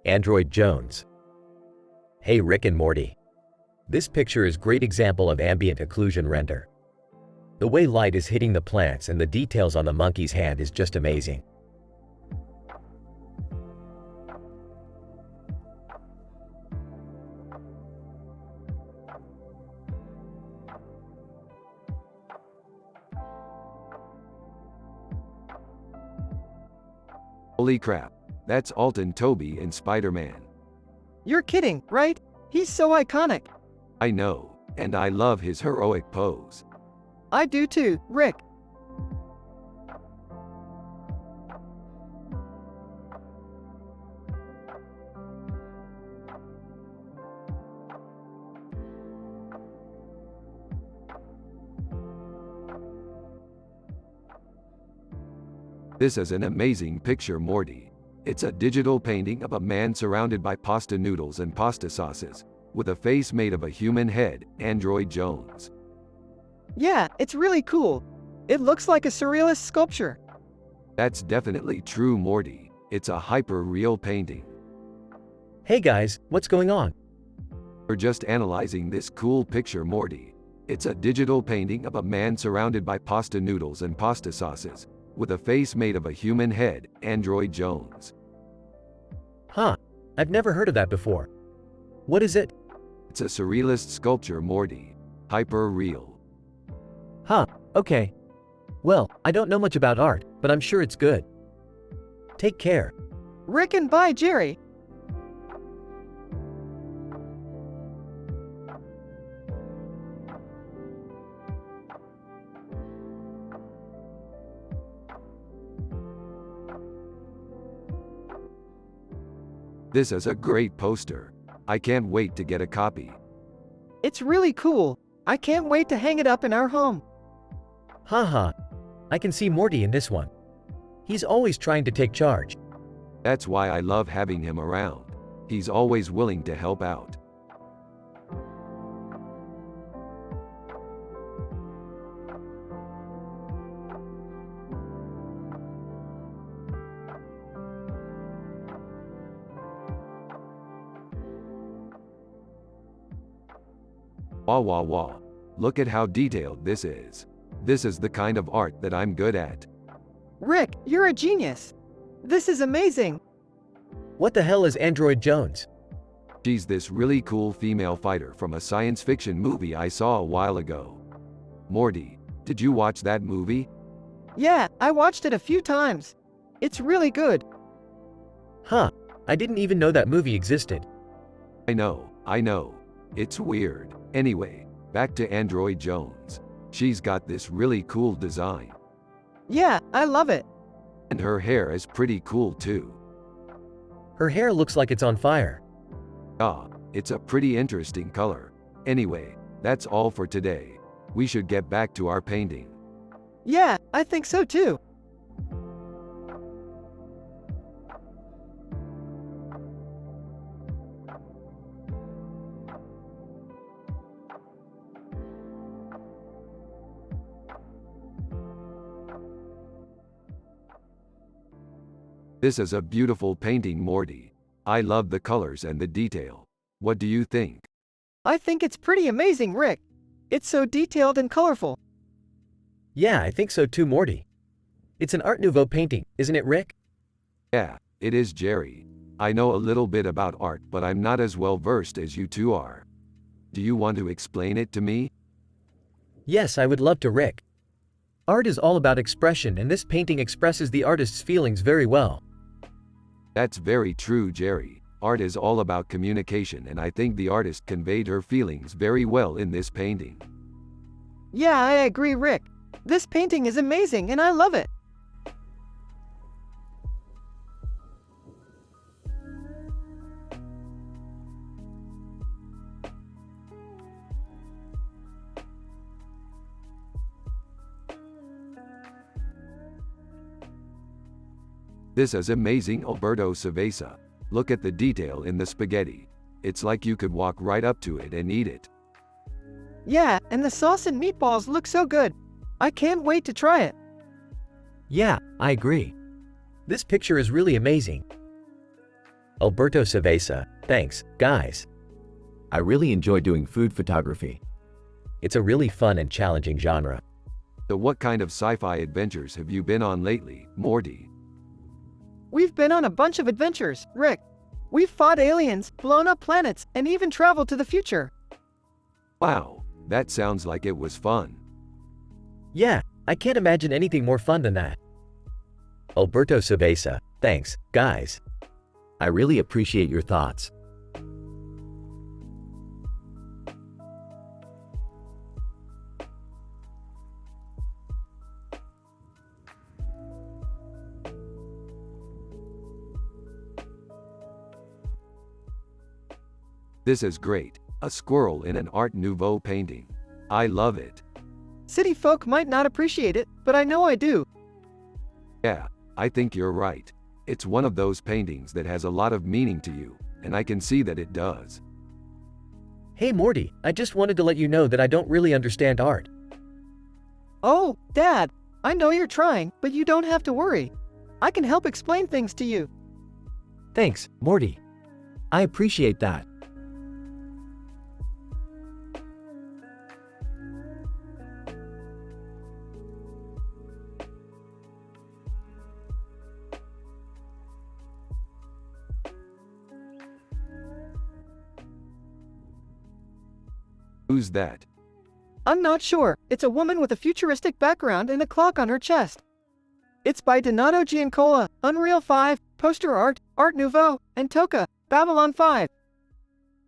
Android Jones. Hey Rick and Morty. This picture is great example of ambient occlusion render. The way light is hitting the plants and the details on the monkey's hand is just amazing. Holy crap. That's Alton Toby in Spider-Man. You're kidding, right? He's so iconic. I know, and I love his heroic pose. I do too, Rick. This is an amazing picture, Morty. It's a digital painting of a man surrounded by pasta noodles and pasta sauces, with a face made of a human head, Android Jones. Yeah, it's really cool. It looks like a surrealist sculpture. That's definitely true, Morty. It's a hyper-real painting. Hey guys, what's going on? We're just analyzing this cool picture, Morty. It's a digital painting of a man surrounded by pasta noodles and pasta sauces, with a face made of a human head, Android Jones. Huh, I've never heard of that before. What is it? It's a surrealist sculpture, Morty. Hyper-real. Huh, okay. Well, I don't know much about art, but I'm sure it's good. Take care. Rick and bye, Jerry. This is a great poster. I can't wait to get a copy. It's really cool. I can't wait to hang it up in our home. Haha. I can see Morty in this one. He's always trying to take charge. That's why I love having him around. He's always willing to help out. Wah wah wah. Look at how detailed this is. This is the kind of art that I'm good at. Rick, you're a genius. This is amazing. What the hell is Android Jones? She's this really cool female fighter from a science fiction movie I saw a while ago. Morty, did you watch that movie? Yeah, I watched it a few times. It's really good. Huh. I didn't even know that movie existed. I know. It's weird. Anyway, back to Android Jones. She's got this really cool design. Yeah, I love it. And her hair is pretty cool too. Her hair looks like it's on fire. Ah, it's a pretty interesting color. Anyway, that's all for today. We should get back to our painting. Yeah, I think so too. This is a beautiful painting, Morty. I love the colors and the detail. What do you think? I think it's pretty amazing, Rick. It's so detailed and colorful. Yeah, I think so too, Morty. It's an Art Nouveau painting, isn't it, Rick? Yeah, it is, Jerry. I know a little bit about art, but I'm not as well versed as you two are. Do you want to explain it to me? Yes, I would love to, Rick. Art is all about expression, and this painting expresses the artist's feelings very well. That's very true, Jerry. Art is all about communication, and I think the artist conveyed her feelings very well in this painting. Yeah, I agree, Rick. This painting is amazing and I love it. This is amazing, Alberto Cerveza. Look at the detail in the spaghetti. It's like you could walk right up to it and eat it. Yeah, and the sauce and meatballs look so good. I can't wait to try it. Yeah, I agree. This picture is really amazing. Alberto Cerveza, thanks, guys. I really enjoy doing food photography. It's a really fun and challenging genre. So what kind of sci-fi adventures have you been on lately, Morty? We've been on a bunch of adventures, Rick. We've fought aliens, blown up planets, and even traveled to the future. Wow, that sounds like it was fun. Yeah, I can't imagine anything more fun than that. Alberto Cerveza, thanks, guys. I really appreciate your thoughts. This is great. A squirrel in an Art Nouveau painting. I love it. City folk might not appreciate it, but I know I do. Yeah, I think you're right. It's one of those paintings that has a lot of meaning to you, and I can see that it does. Hey Morty, I just wanted to let you know that I don't really understand art. Oh, Dad, I know you're trying, but you don't have to worry. I can help explain things to you. Thanks, Morty. I appreciate that. Who's that? I'm not sure. It's a woman with a futuristic background and a clock on her chest. It's by Donato Giancola, Unreal 5, Poster Art, Art Nouveau, and Toca, Babylon 5.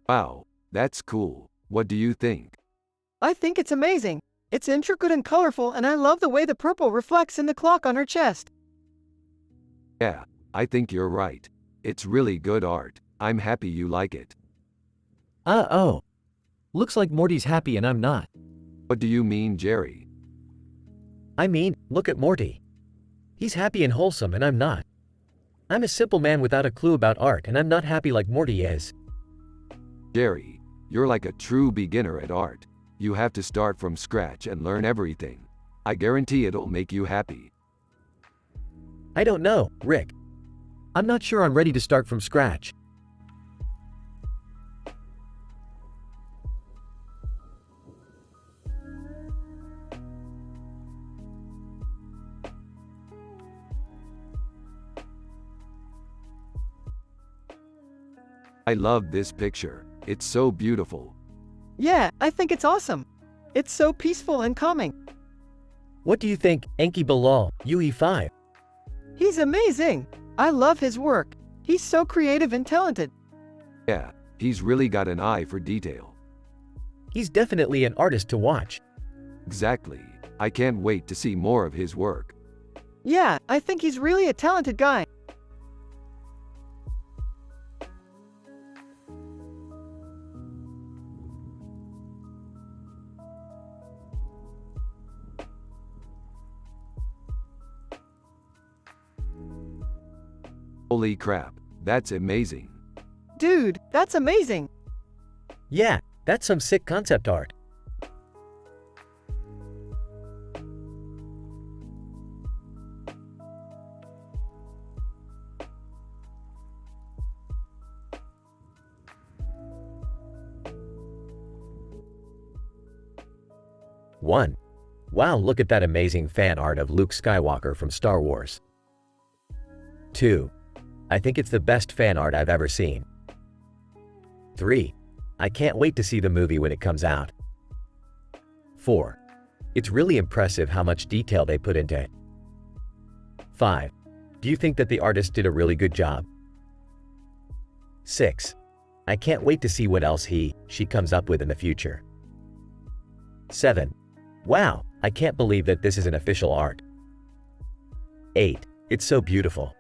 Wow, that's cool. What do you think? I think it's amazing. It's intricate and colorful, and I love the way the purple reflects in the clock on her chest. Yeah, I think you're right. It's really good art. I'm happy you like it. Oh. Looks like Morty's happy and I'm not. What do you mean, Jerry? I mean, look at Morty. He's happy and wholesome and I'm not. I'm a simple man without a clue about art and I'm not happy like Morty is. Jerry, you're like a true beginner at art. You have to start from scratch and learn everything. I guarantee it'll make you happy. I don't know, Rick. I'm not sure I'm ready to start from scratch. I love this picture. It's so beautiful. Yeah, I think it's awesome. It's so peaceful and calming. What do you think, Enki Bilal, UE5? He's amazing. I love his work. He's so creative and talented. Yeah, he's really got an eye for detail. He's definitely an artist to watch. Exactly. I can't wait to see more of his work. Yeah, I think he's really a talented guy. Holy crap, that's amazing. Dude, that's amazing. Yeah, that's some sick concept art. One. Wow, look at that amazing fan art of Luke Skywalker from Star Wars. 2. I think it's the best fan art I've ever seen. 3. I can't wait to see the movie when it comes out. 4. It's really impressive how much detail they put into it. 5. Do you think that the artist did a really good job? 6. I can't wait to see what else she comes up with in the future. 7. Wow, I can't believe that this is an official art. 8. It's so beautiful.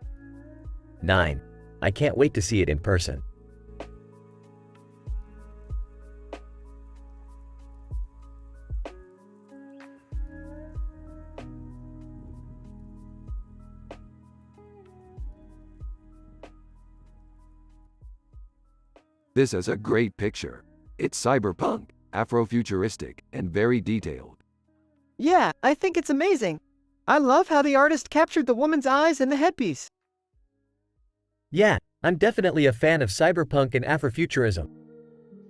9. I can't wait to see it in person. This is a great picture. It's cyberpunk, Afrofuturistic, and very detailed. Yeah, I think it's amazing. I love how the artist captured the woman's eyes in the headpiece. Yeah, I'm definitely a fan of cyberpunk and Afrofuturism.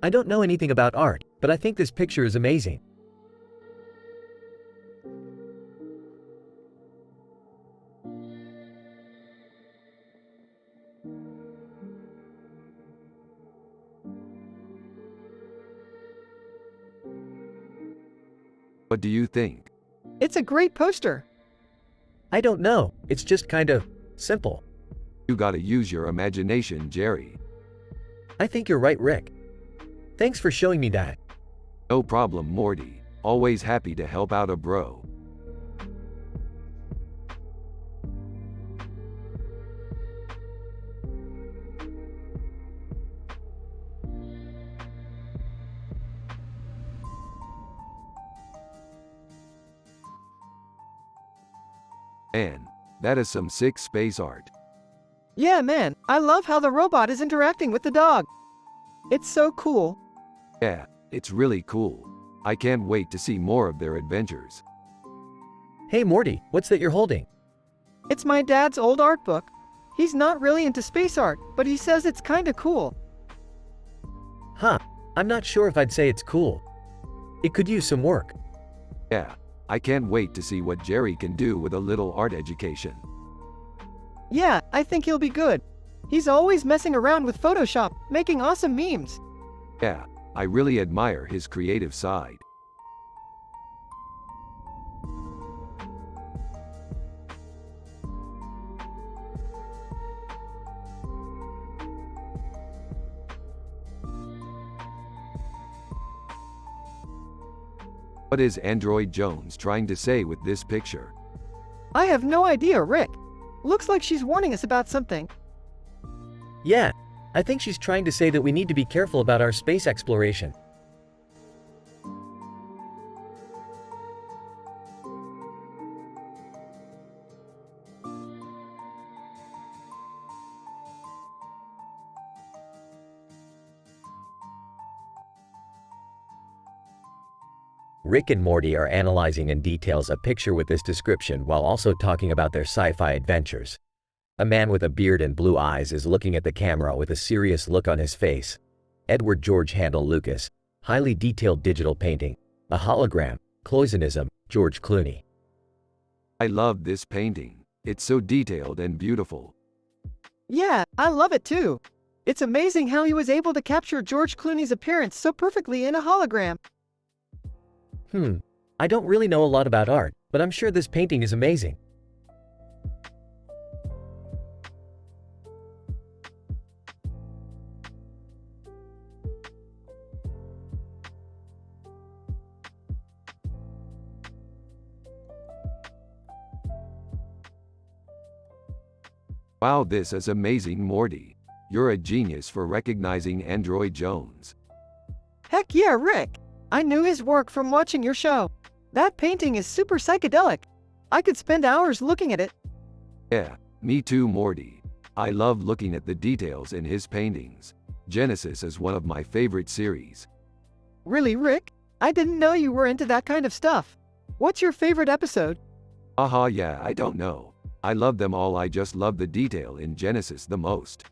I don't know anything about art, but I think this picture is amazing. What do you think? It's a great poster. I don't know, it's just kind of simple. You gotta use your imagination, Jerry. I think you're right, Rick. Thanks for showing me that. No problem, Morty. Always happy to help out a bro. Man, that is some sick space art. Yeah, man, I love how the robot is interacting with the dog. It's so cool. Yeah, it's really cool. I can't wait to see more of their adventures. Hey Morty, what's that you're holding? It's my dad's old art book. He's not really into space art, but he says it's kinda cool. Huh, I'm not sure if I'd say it's cool. It could use some work. Yeah, I can't wait to see what Jerry can do with a little art education. Yeah, I think he'll be good. He's always messing around with Photoshop, making awesome memes. Yeah, I really admire his creative side. What is Android Jones trying to say with this picture? I have no idea, Rick. Looks like she's warning us about something. Yeah, I think she's trying to say that we need to be careful about our space exploration. Rick and Morty are analyzing in details a picture with this description while also talking about their sci-fi adventures. A man with a beard and blue eyes is looking at the camera with a serious look on his face. Edward George Handel Lucas. Highly detailed digital painting. A hologram. Cloisonnism. George Clooney. I love this painting. It's so detailed and beautiful. Yeah, I love it too. It's amazing how he was able to capture George Clooney's appearance so perfectly in a hologram. I don't really know a lot about art, but I'm sure this painting is amazing. Wow, this is amazing, Morty. You're a genius for recognizing Android Jones. Heck yeah, Rick! I knew his work from watching your show. That painting is super psychedelic. I could spend hours looking at it. Yeah, me too, Morty. I love looking at the details in his paintings. Genesis is one of my favorite series. Really, Rick? I didn't know you were into that kind of stuff. What's your favorite episode? Yeah, I don't know. I love them all, I just love the detail in Genesis the most.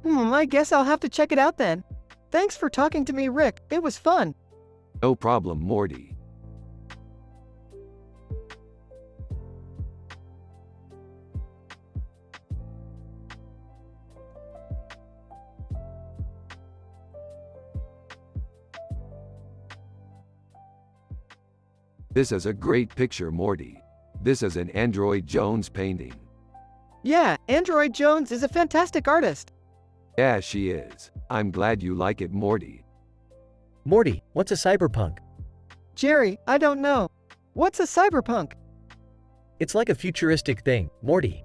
I guess I'll have to check it out then. Thanks for talking to me, Rick. It was fun. No problem, Morty. This is a great picture, Morty. This is an Android Jones painting. Yeah, Android Jones is a fantastic artist. Yeah, she is. I'm glad you like it, Morty. Morty, what's a cyberpunk? Jerry, I don't know. What's a cyberpunk? It's like a futuristic thing, Morty.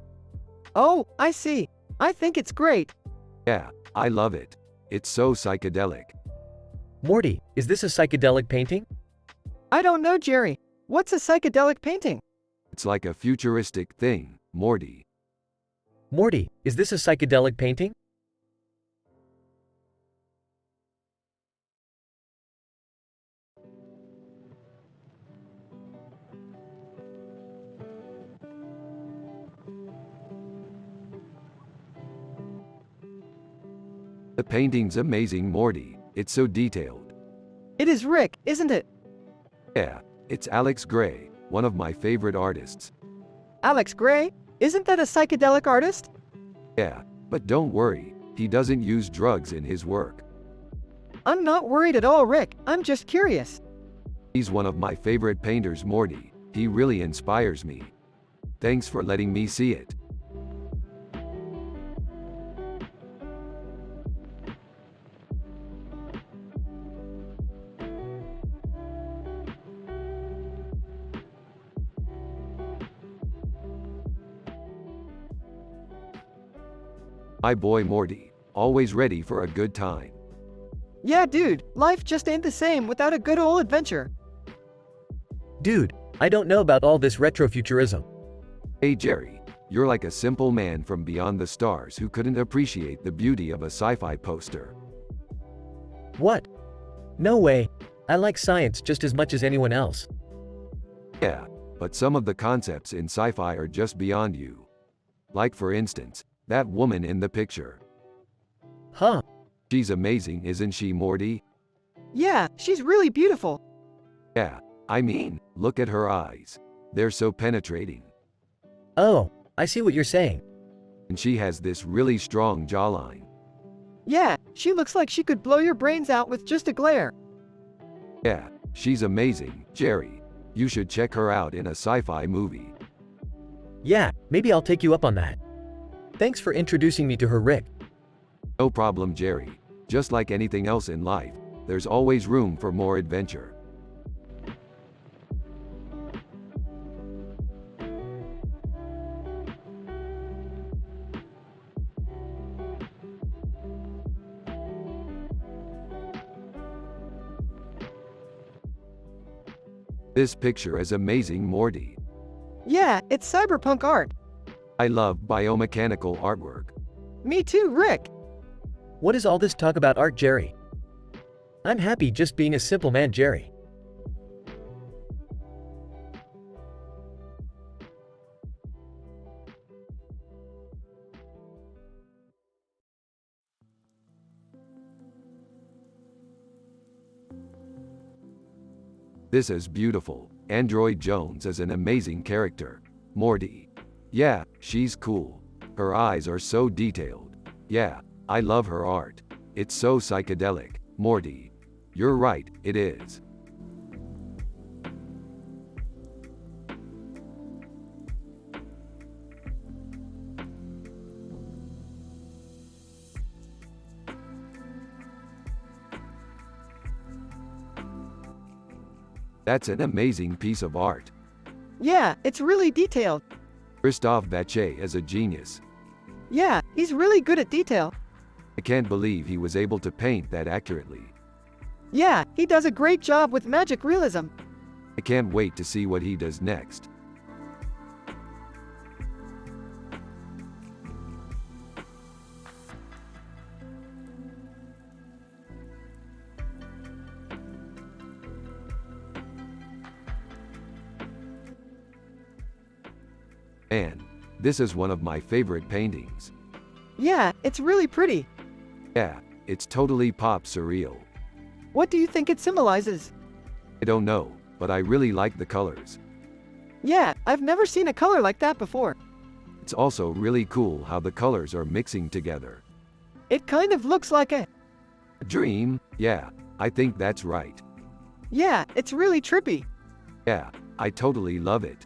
Oh, I see. I think it's great. Yeah, I love it. It's so psychedelic. Morty, is this a psychedelic painting? I don't know, Jerry. What's a psychedelic painting? It's like a futuristic thing, Morty. Morty, is this a psychedelic painting? The painting's amazing, Morty. It's so detailed. It is Rick, isn't it? Yeah, it's Alex Gray, one of my favorite artists. Alex Gray? Isn't that a psychedelic artist? Yeah, but don't worry, he doesn't use drugs in his work. I'm not worried at all, Rick. I'm just curious. He's one of my favorite painters, Morty. He really inspires me. Thanks for letting me see it. My boy Morty, always ready for a good time. Yeah, dude, life just ain't the same without a good old adventure. Dude, I don't know about all this retrofuturism. Hey Jerry, you're like a simple man from beyond the stars who couldn't appreciate the beauty of a sci-fi poster. What? No way. I like science just as much as anyone else. Yeah, but some of the concepts in sci-fi are just beyond you. Like for instance, that woman in the picture. Huh? She's amazing, isn't she, Morty? Yeah, she's really beautiful. Yeah, I mean, look at her eyes. They're so penetrating. Oh, I see what you're saying. And she has this really strong jawline. Yeah, she looks like she could blow your brains out with just a glare. Yeah, she's amazing, Jerry. You should check her out in a sci-fi movie. Yeah, maybe I'll take you up on that. Thanks for introducing me to her, Rick. No problem, Jerry. Just like anything else in life, there's always room for more adventure. This picture is amazing, Morty. Yeah, it's cyberpunk art. I love biomechanical artwork. Me too, Rick. What is all this talk about art, Jerry? I'm happy just being a simple man, Jerry. This is beautiful. Android Jones is an amazing character. Morty. Yeah, she's cool. Her eyes are so detailed. Yeah, I love her art. It's so psychedelic. Morty. You're right, it is. That's an amazing piece of art. Yeah, it's really detailed. Christophe Vacher is a genius. Yeah, he's really good at detail. I can't believe he was able to paint that accurately. Yeah, he does a great job with magic realism. I can't wait to see what he does next. And this is one of my favorite paintings. Yeah, it's really pretty. Yeah, it's totally pop surreal. What do you think it symbolizes? I don't know, but I really like the colors. Yeah, I've never seen a color like that before. It's also really cool how the colors are mixing together. It kind of looks like a... Dream? Yeah, I think that's right. Yeah, it's really trippy. Yeah, I totally love it.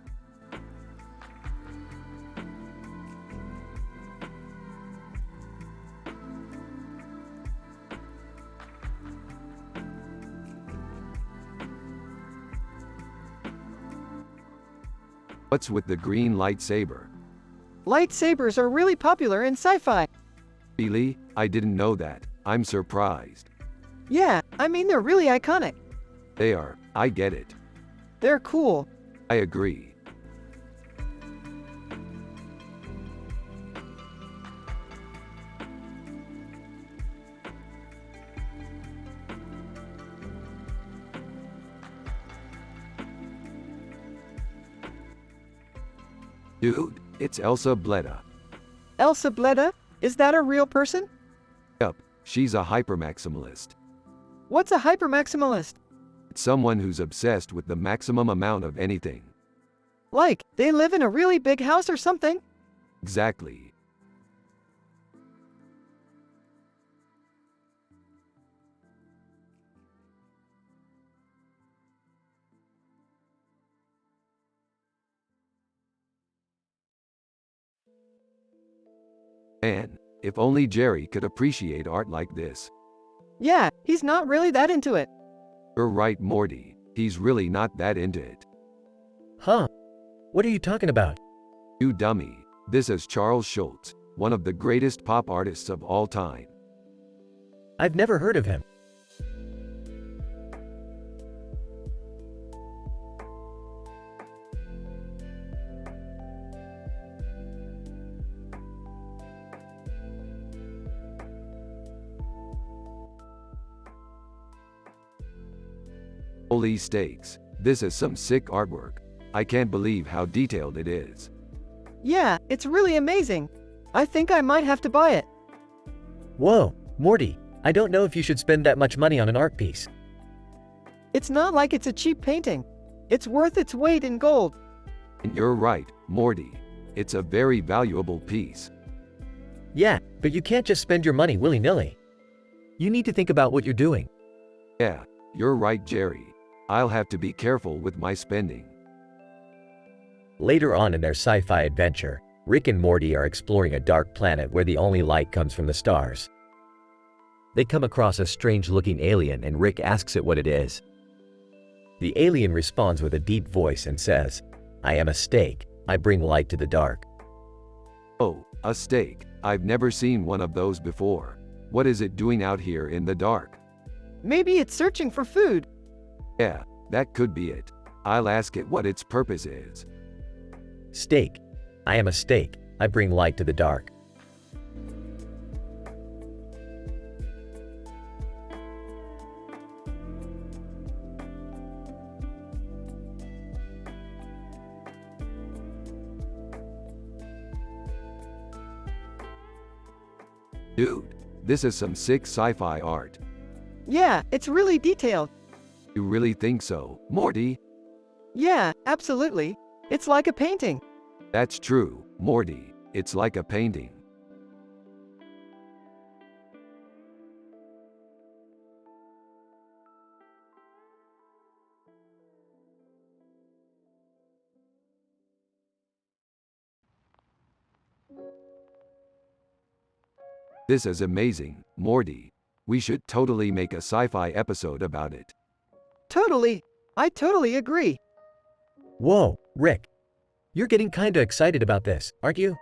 What's with the green lightsaber? Lightsabers are really popular in sci-fi. Really? I didn't know that. I'm surprised. Yeah, I mean they're really iconic. They are. I get it. They're cool. I agree. Dude, it's Elsa Bleda. Elsa Bleda? Is that a real person? Yup, she's a hypermaximalist. What's a hypermaximalist? It's someone who's obsessed with the maximum amount of anything. Like, they live in a really big house or something? Exactly. Man, if only Jerry could appreciate art like this. Yeah, he's not really that into it. You're right, Morty. He's really not that into it. Huh? What are you talking about? You dummy. This is Charles Schultz, one of the greatest pop artists of all time. I've never heard of him. Holy steaks. This is some sick artwork. I can't believe how detailed it is. Yeah, it's really amazing. I think I might have to buy it. Whoa, Morty, I don't know if you should spend that much money on an art piece. It's not like it's a cheap painting. It's worth its weight in gold. And you're right, Morty. It's a very valuable piece. Yeah, but you can't just spend your money willy-nilly. You need to think about what you're doing. Yeah, you're right, Jerry. I'll have to be careful with my spending. Later on in their sci-fi adventure, Rick and Morty are exploring a dark planet where the only light comes from the stars. They come across a strange-looking alien and Rick asks it what it is. The alien responds with a deep voice and says, "I am a steak. I bring light to the dark." Oh, a steak. I've never seen one of those before. What is it doing out here in the dark? Maybe it's searching for food. Yeah, that could be it. I'll ask it what its purpose is. Steak. I am a steak. I bring light to the dark. Dude, this is some sick sci-fi art. Yeah, it's really detailed. You really think so, Morty? Yeah, absolutely. It's like a painting. That's true, Morty. It's like a painting. This is amazing, Morty. We should totally make a sci-fi episode about it. Totally. I totally agree. Whoa, Rick. You're getting kinda excited about this, aren't you?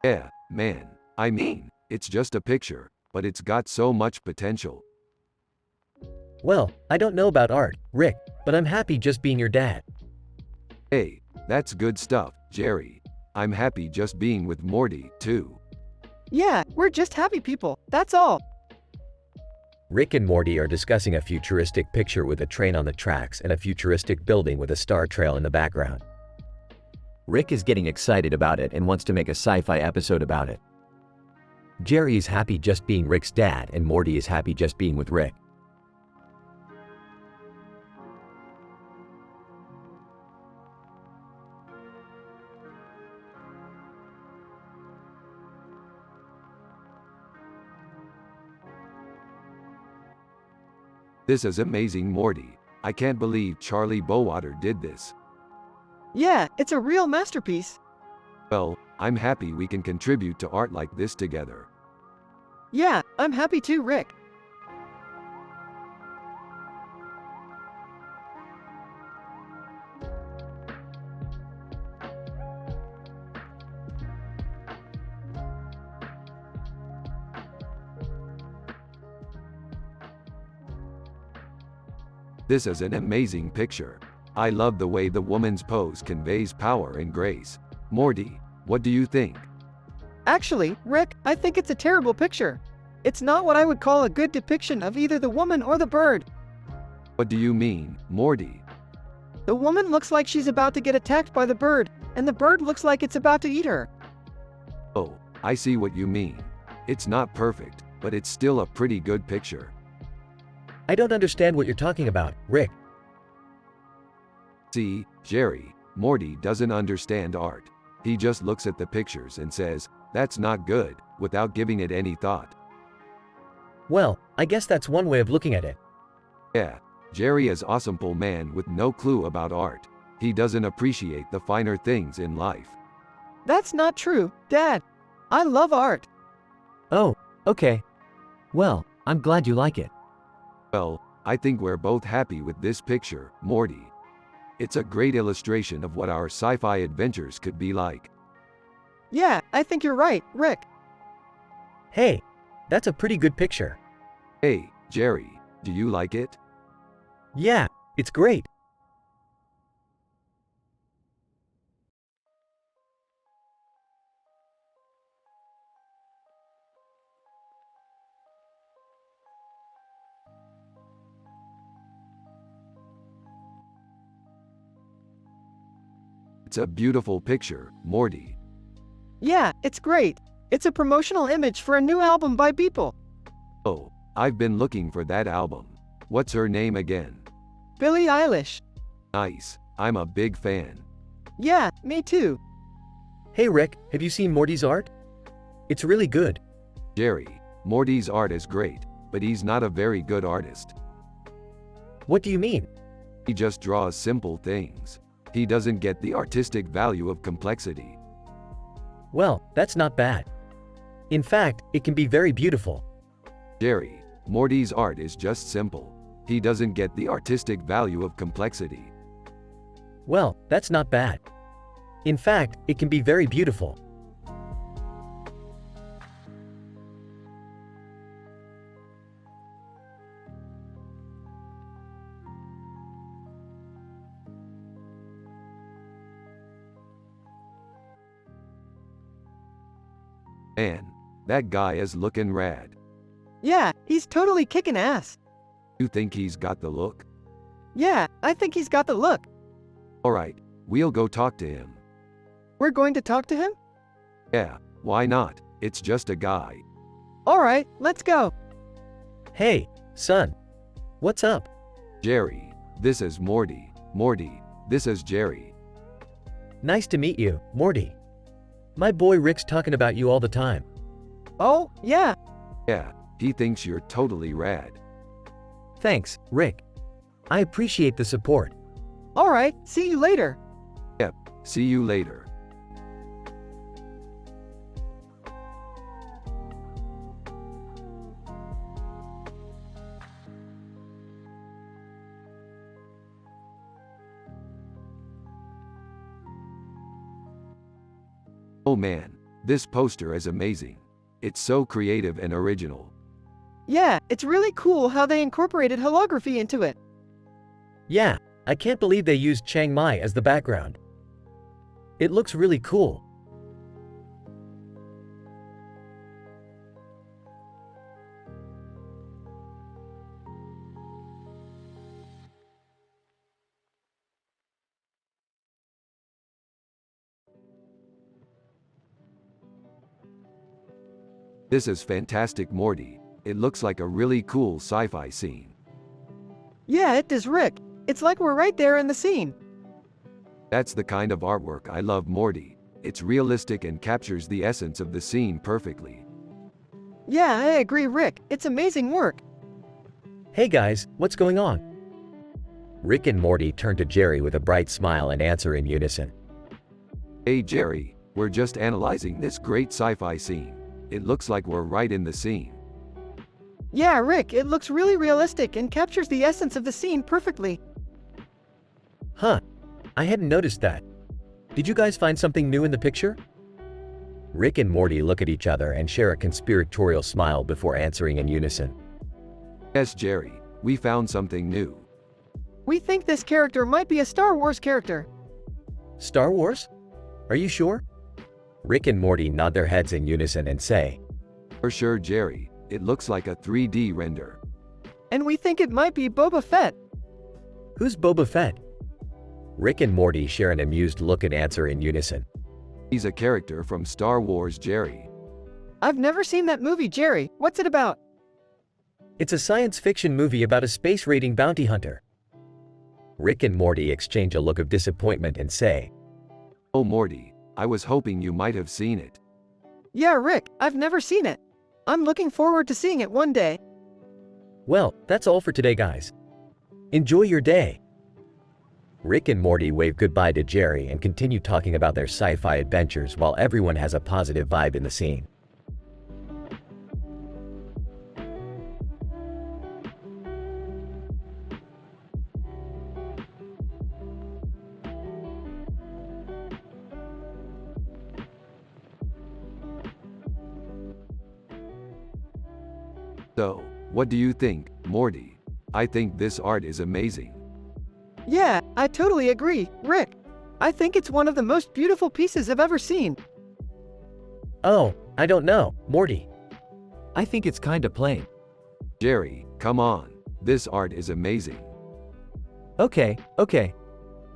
Yeah, man. I mean, it's just a picture, but it's got so much potential. Well, I don't know about art, Rick, but I'm happy just being your dad. Hey, that's good stuff, Jerry. I'm happy just being with Morty, too. Yeah, we're just happy people. That's all. Rick and Morty are discussing a futuristic picture with a train on the tracks and a futuristic building with a star trail in the background. Rick is getting excited about it and wants to make a sci-fi episode about it. Jerry is happy just being Rick's dad and Morty is happy just being with Rick. This is amazing, Morty. I can't believe Charlie Bowater did this. Yeah, it's a real masterpiece. Well, I'm happy we can contribute to art like this together. Yeah, I'm happy too, Rick. This is an amazing picture. I love the way the woman's pose conveys power and grace. Morty, what do you think? Actually, Rick, I think it's a terrible picture. It's not what I would call a good depiction of either the woman or the bird. What do you mean, Morty? The woman looks like she's about to get attacked by the bird, and the bird looks like it's about to eat her. Oh, I see what you mean. It's not perfect, but it's still a pretty good picture. I don't understand what you're talking about, Rick. See, Jerry, Morty doesn't understand art. He just looks at the pictures and says, "That's not good," without giving it any thought. Well, I guess that's one way of looking at it. Yeah, Jerry is awesome man with no clue about art. He doesn't appreciate the finer things in life. That's not true, Dad. I love art. Oh, okay. Well, I'm glad you like it. Well, I think we're both happy with this picture, Morty. It's a great illustration of what our sci-fi adventures could be like. Yeah, I think you're right, Rick. Hey, that's a pretty good picture. Hey, Jerry, do you like it? Yeah, it's great. It's a beautiful picture, Morty. Yeah, it's great. It's a promotional image for a new album by Beeple. Oh, I've been looking for that album. What's her name again? Billie Eilish. Nice, I'm a big fan. Yeah, me too. Hey Rick, have you seen Morty's art? It's really good. Jerry, Morty's art is great, but he's not a very good artist. What do you mean? He just draws simple things. He doesn't get the artistic value of complexity. Well, that's not bad. In fact, it can be very beautiful. Jerry, Morty's art is just simple. He doesn't get the artistic value of complexity. Well, that's not bad. In fact, it can be very beautiful. Man, that guy is looking rad. Yeah, he's totally kicking ass. You think he's got the look? Yeah, I think he's got the look. Alright, we'll go talk to him. We're going to talk to him? Yeah, why not? It's just a guy. Alright, let's go. Hey, son. What's up? Jerry, this is Morty. Morty, this is Jerry. Nice to meet you, Morty. My boy Rick's talking about you all the time. Oh, yeah. Yeah, he thinks you're totally rad. Thanks, Rick. I appreciate the support. Alright, see you later. Yep, see you later. Oh man, this poster is amazing. It's so creative and original. Yeah, it's really cool how they incorporated holography into it. Yeah, I can't believe they used Chiang Mai as the background. It looks really cool. This is fantastic, Morty. It looks like a really cool sci-fi scene. Yeah, it does, Rick. It's like we're right there in the scene. That's the kind of artwork I love, Morty. It's realistic and captures the essence of the scene perfectly. Yeah, I agree, Rick. It's amazing work. Hey guys, what's going on? Rick and Morty turn to Jerry with a bright smile and answer in unison. Hey Jerry, we're just analyzing this great sci-fi scene. It looks like we're right in the scene. Yeah, Rick, it looks really realistic and captures the essence of the scene perfectly. Huh, I hadn't noticed that. Did you guys find something new in the picture? Rick and Morty look at each other and share a conspiratorial smile before answering in unison. Yes, Jerry, we found something new. We think this character might be a Star Wars character. Star Wars? Are you sure? Rick and Morty nod their heads in unison and say, For sure, Jerry, it looks like a 3D render. And we think it might be Boba Fett. Who's Boba Fett? Rick and Morty share an amused look and answer in unison. He's a character from Star Wars, Jerry. I've never seen that movie, Jerry. What's it about? It's a science fiction movie about a space raiding bounty hunter. Rick and Morty exchange a look of disappointment and say, Oh Morty, I was hoping you might have seen it. Yeah, Rick, I've never seen it. I'm looking forward to seeing it one day. Well, that's all for today, guys. Enjoy your day. Rick and Morty wave goodbye to Jerry and continue talking about their sci-fi adventures while everyone has a positive vibe in the scene. So, what do you think, Morty? I think this art is amazing. Yeah, I totally agree, Rick. I think it's one of the most beautiful pieces I've ever seen. Oh, I don't know, Morty. I think it's kinda plain. Jerry, come on. This art is amazing. Okay.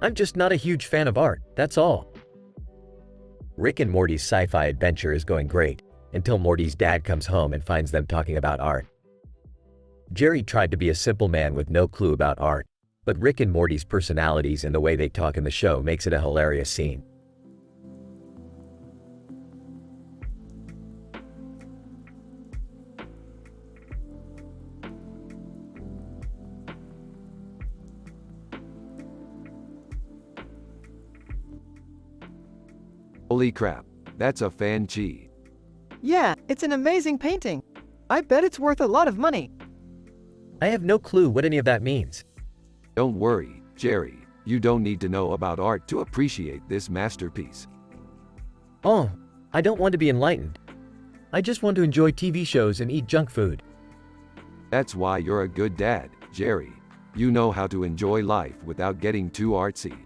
I'm just not a huge fan of art, that's all. Rick and Morty's sci-fi adventure is going great, until Morty's dad comes home and finds them talking about art. Jerry tried to be a simple man with no clue about art, but Rick and Morty's personalities and the way they talk in the show makes it a hilarious scene. Holy crap, that's a fan chi. Yeah, it's an amazing painting. I bet it's worth a lot of money. I have no clue what any of that means. Don't worry, Jerry, you don't need to know about art to appreciate this masterpiece. Oh, I don't want to be enlightened. I just want to enjoy TV shows and eat junk food. That's why you're a good dad, Jerry. You know how to enjoy life without getting too artsy.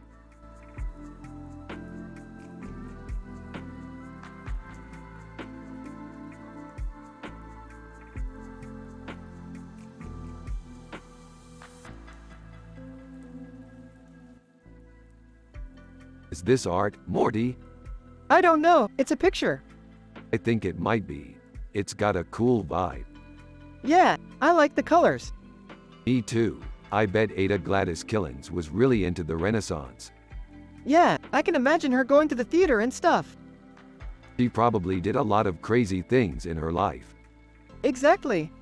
Is this art, Morty? I don't know, it's a picture. I think it might be. It's got a cool vibe. Yeah, I like the colors. Me too. I bet Ada Gladys Killens was really into the Renaissance. Yeah, I can imagine her going to the theater and stuff. She probably did a lot of crazy things in her life. Exactly.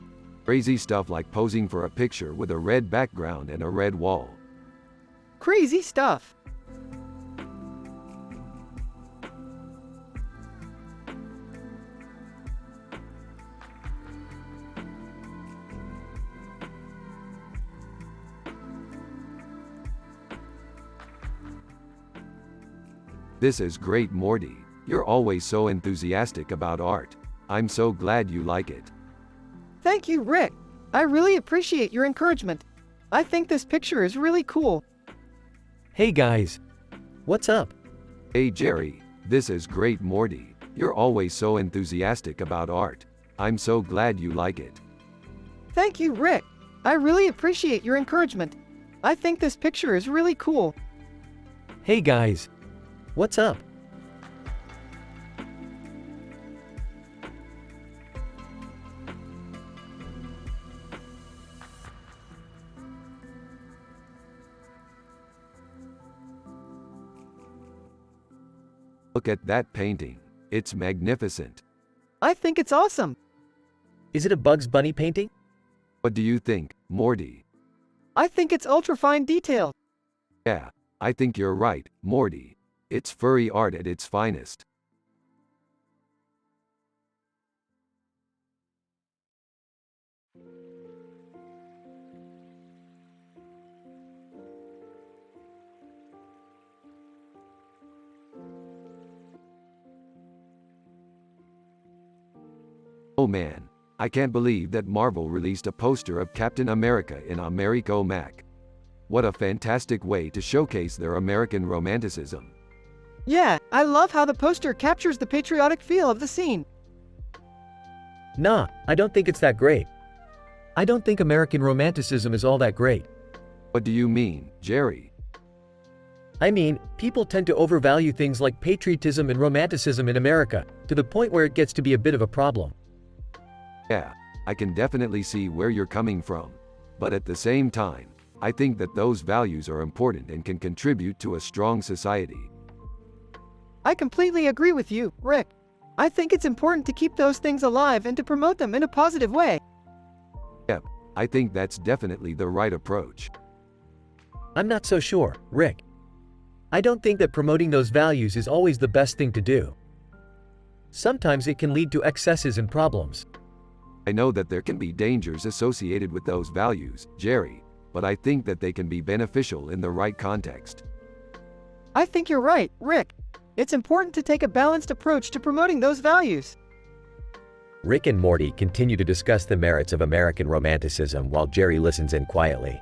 Crazy stuff like posing for a picture with a red background and a red wall. Crazy stuff. This is great, Morty. You're always so enthusiastic about art. I'm so glad you like it. Thank you, Rick. I really appreciate your encouragement. I think this picture is really cool. Hey guys. What's up? Hey Jerry, this is great, Morty. You're always so enthusiastic about art. I'm so glad you like it. Thank you, Rick. I really appreciate your encouragement. I think this picture is really cool. Hey guys. What's up? Look at that painting. It's magnificent. I think it's awesome. Is it a Bugs Bunny painting? What do you think, Morty? I think it's ultra-fine detail. Yeah, I think you're right, Morty. It's furry art at its finest. Oh man, I can't believe that Marvel released a poster of Captain America in Americo Mac. What a fantastic way to showcase their American romanticism. Yeah, I love how the poster captures the patriotic feel of the scene. Nah, I don't think it's that great. I don't think American romanticism is all that great. What do you mean, Jerry? I mean, people tend to overvalue things like patriotism and romanticism in America, to the point where it gets to be a bit of a problem. Yeah, I can definitely see where you're coming from. But at the same time, I think that those values are important and can contribute to a strong society. I completely agree with you, Rick. I think it's important to keep those things alive and to promote them in a positive way. Yep, I think that's definitely the right approach. I'm not so sure, Rick. I don't think that promoting those values is always the best thing to do. Sometimes it can lead to excesses and problems. I know that there can be dangers associated with those values, Jerry, but I think that they can be beneficial in the right context. I think you're right, Rick. It's important to take a balanced approach to promoting those values. Rick and Morty continue to discuss the merits of American romanticism while Jerry listens in quietly.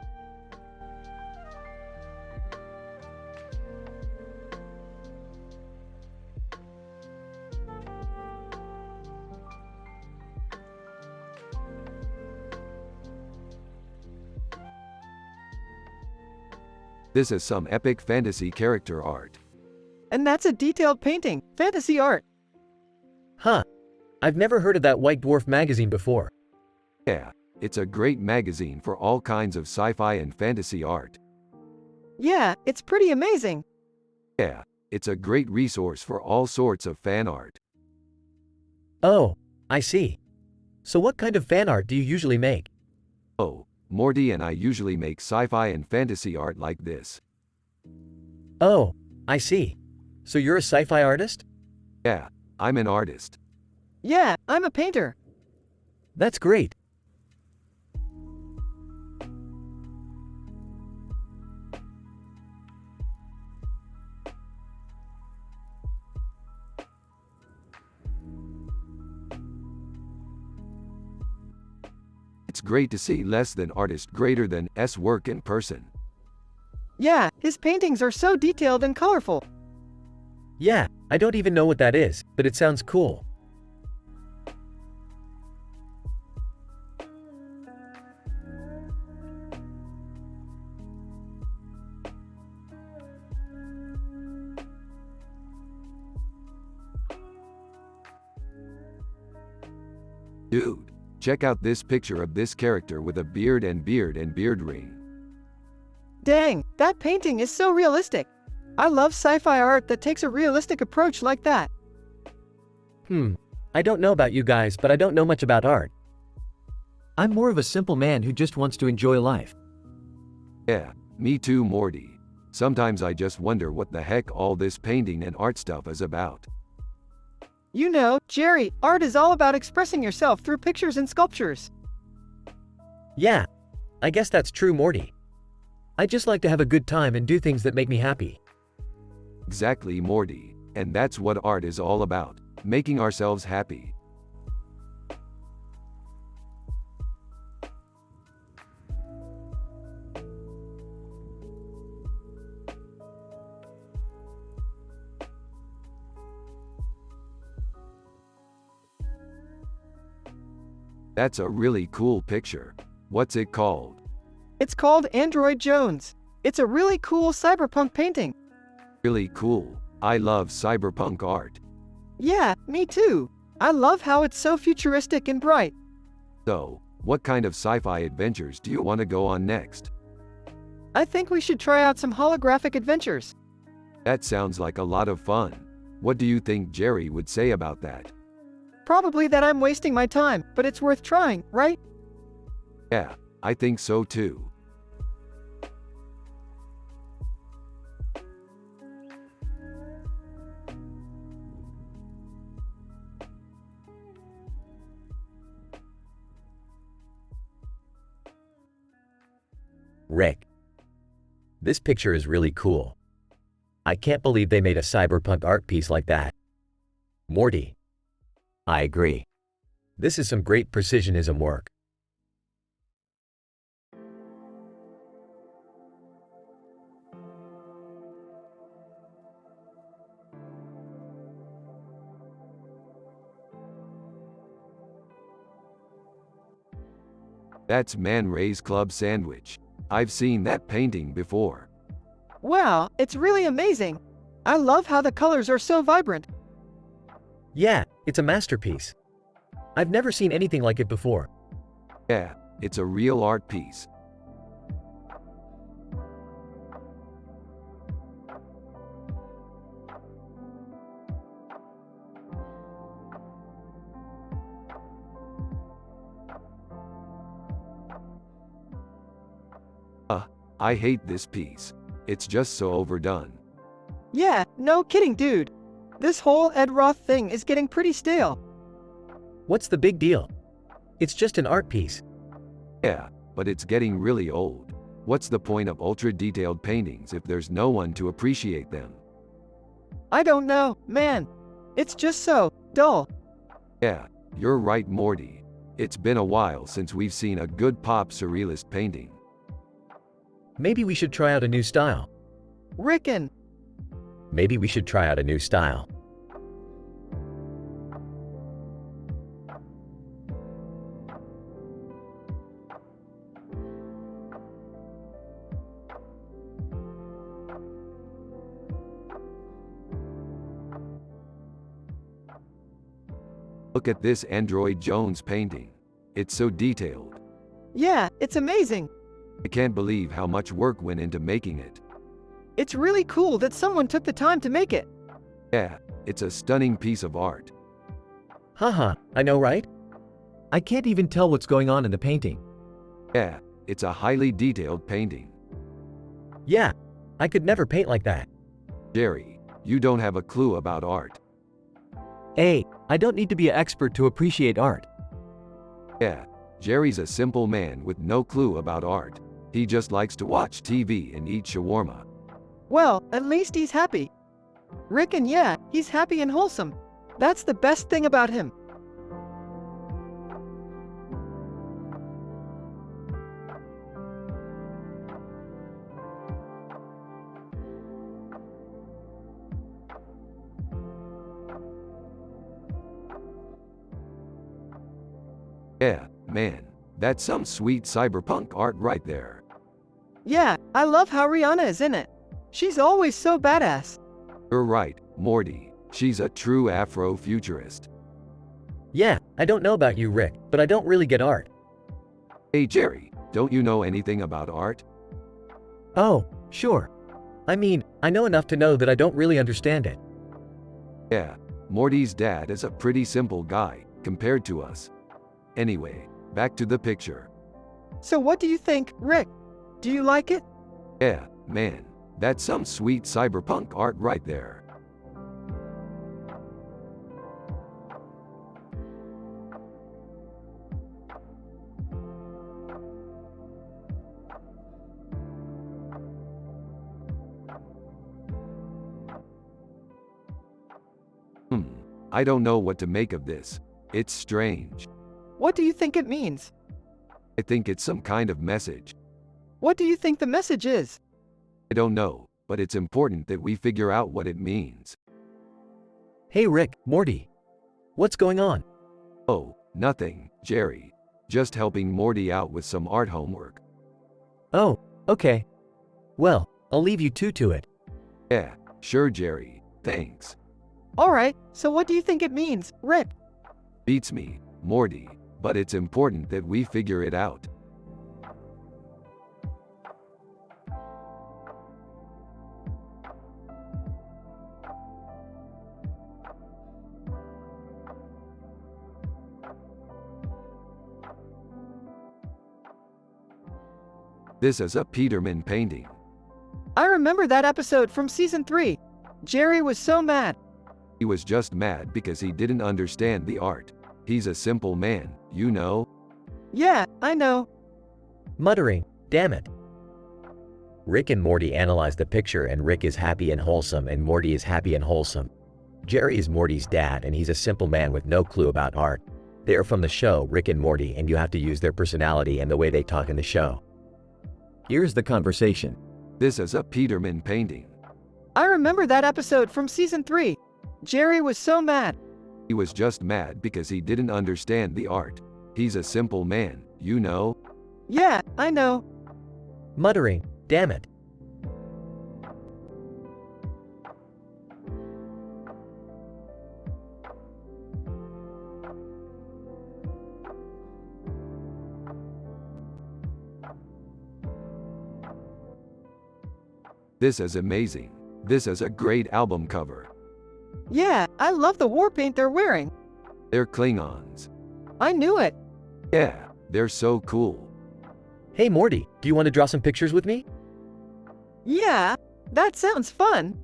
This is some epic fantasy character art. And that's a detailed painting, fantasy art. Huh. I've never heard of that White Dwarf magazine before. Yeah, it's a great magazine for all kinds of sci-fi and fantasy art. Yeah, it's pretty amazing. Yeah, it's a great resource for all sorts of fan art. Oh, I see. So what kind of fan art do you usually make? Oh, Morty and I usually make sci-fi and fantasy art like this. Oh, I see. So you're a sci-fi artist? Yeah, I'm an artist. Yeah, I'm a painter. That's great. It's great to see less than artist greater than S work in person. Yeah, his paintings are so detailed and colorful. Yeah, I don't even know what that is, but it sounds cool. Dude, check out this picture of this character with a beard and beard ring. Dang, that painting is so realistic. I love sci-fi art that takes a realistic approach like that. I don't know about you guys, but I don't know much about art. I'm more of a simple man who just wants to enjoy life. Yeah, me too, Morty. Sometimes I just wonder what the heck all this painting and art stuff is about. You know, Jerry, art is all about expressing yourself through pictures and sculptures. Yeah, I guess that's true, Morty. I just like to have a good time and do things that make me happy. Exactly, Morty. And that's what art is all about, making ourselves happy. That's a really cool picture. What's it called? It's called Android Jones. It's a really cool cyberpunk painting. Really cool. I love cyberpunk art. Yeah, me too. I love how it's so futuristic and bright. So, what kind of sci-fi adventures do you want to go on next? I think we should try out some holographic adventures. That sounds like a lot of fun. What do you think Jerry would say about that? Probably that I'm wasting my time, but it's worth trying, right? Yeah, I think so too. Rick. This picture is really cool. I can't believe they made a cyberpunk art piece like that. Morty. I agree. This is some great precisionism work. That's Man Ray's Club Sandwich. I've seen that painting before. Wow, it's really amazing. I love how the colors are so vibrant. Yeah, it's a masterpiece. I've never seen anything like it before. Yeah, it's a real art piece. I hate this piece. It's just so overdone. Yeah, no kidding, dude. This whole Ed Roth thing is getting pretty stale. What's the big deal? It's just an art piece. Yeah, but it's getting really old. What's the point of ultra-detailed paintings if there's no one to appreciate them? I don't know, man. It's just so dull. Yeah, you're right, Morty. It's been a while since we've seen a good pop surrealist painting. Maybe we should try out a new style. Rickon. Maybe we should try out a new style. Look at this Android Jones painting. It's so detailed. Yeah, it's amazing. I can't believe how much work went into making it. It's really cool that someone took the time to make it. Yeah, it's a stunning piece of art. Haha, I know, right? I can't even tell what's going on in the painting. Yeah, it's a highly detailed painting. Yeah, I could never paint like that. Jerry, you don't have a clue about art. Hey, I don't need to be an expert to appreciate art. Yeah, Jerry's a simple man with no clue about art. He just likes to watch TV and eat shawarma. Well, at least he's happy. Rickon, yeah, he's happy and wholesome. That's the best thing about him. Yeah, man, that's some sweet cyberpunk art right there. Yeah, I love how Rihanna is in it. She's always so badass. You're right, Morty. She's a true Afro-futurist. Yeah, I don't know about you, Rick, but I don't really get art. Hey Jerry, don't you know anything about art? Oh, sure. I mean, I know enough to know that I don't really understand it. Yeah, Morty's dad is a pretty simple guy, compared to us. Anyway, back to the picture. So what do you think, Rick? Do you like it? Yeah, man, that's some sweet cyberpunk art right there. I don't know what to make of this. It's strange. What do you think it means? I think it's some kind of message. What do you think the message is? I don't know, but it's important that we figure out what it means. Hey Rick, Morty. What's going on? Oh, nothing, Jerry. Just helping Morty out with some art homework. Oh, okay. Well, I'll leave you two to it. Yeah, sure Jerry, thanks. Alright, so what do you think it means, Rick? Beats me, Morty, but it's important that we figure it out. This is a Peterman painting. I remember that episode from season 3. Jerry was so mad. He was just mad because he didn't understand the art. He's a simple man, you know? Yeah, I know. Muttering, damn it. Rick and Morty analyze the picture and Rick is happy and wholesome and Morty is happy and wholesome. Jerry is Morty's dad and he's a simple man with no clue about art. They are from the show Rick and Morty and you have to use their personality and the way they talk in the show. Here's the conversation. This is a Peterman painting. I remember that episode from season 3. Jerry was so mad. He was just mad because he didn't understand the art. He's a simple man, you know? Yeah, I know. Muttering, damn it. This is amazing. This is a great album cover. Yeah, I love the war paint they're wearing. They're Klingons. I knew it. Yeah, they're so cool. Hey Morty, do you want to draw some pictures with me? Yeah, that sounds fun.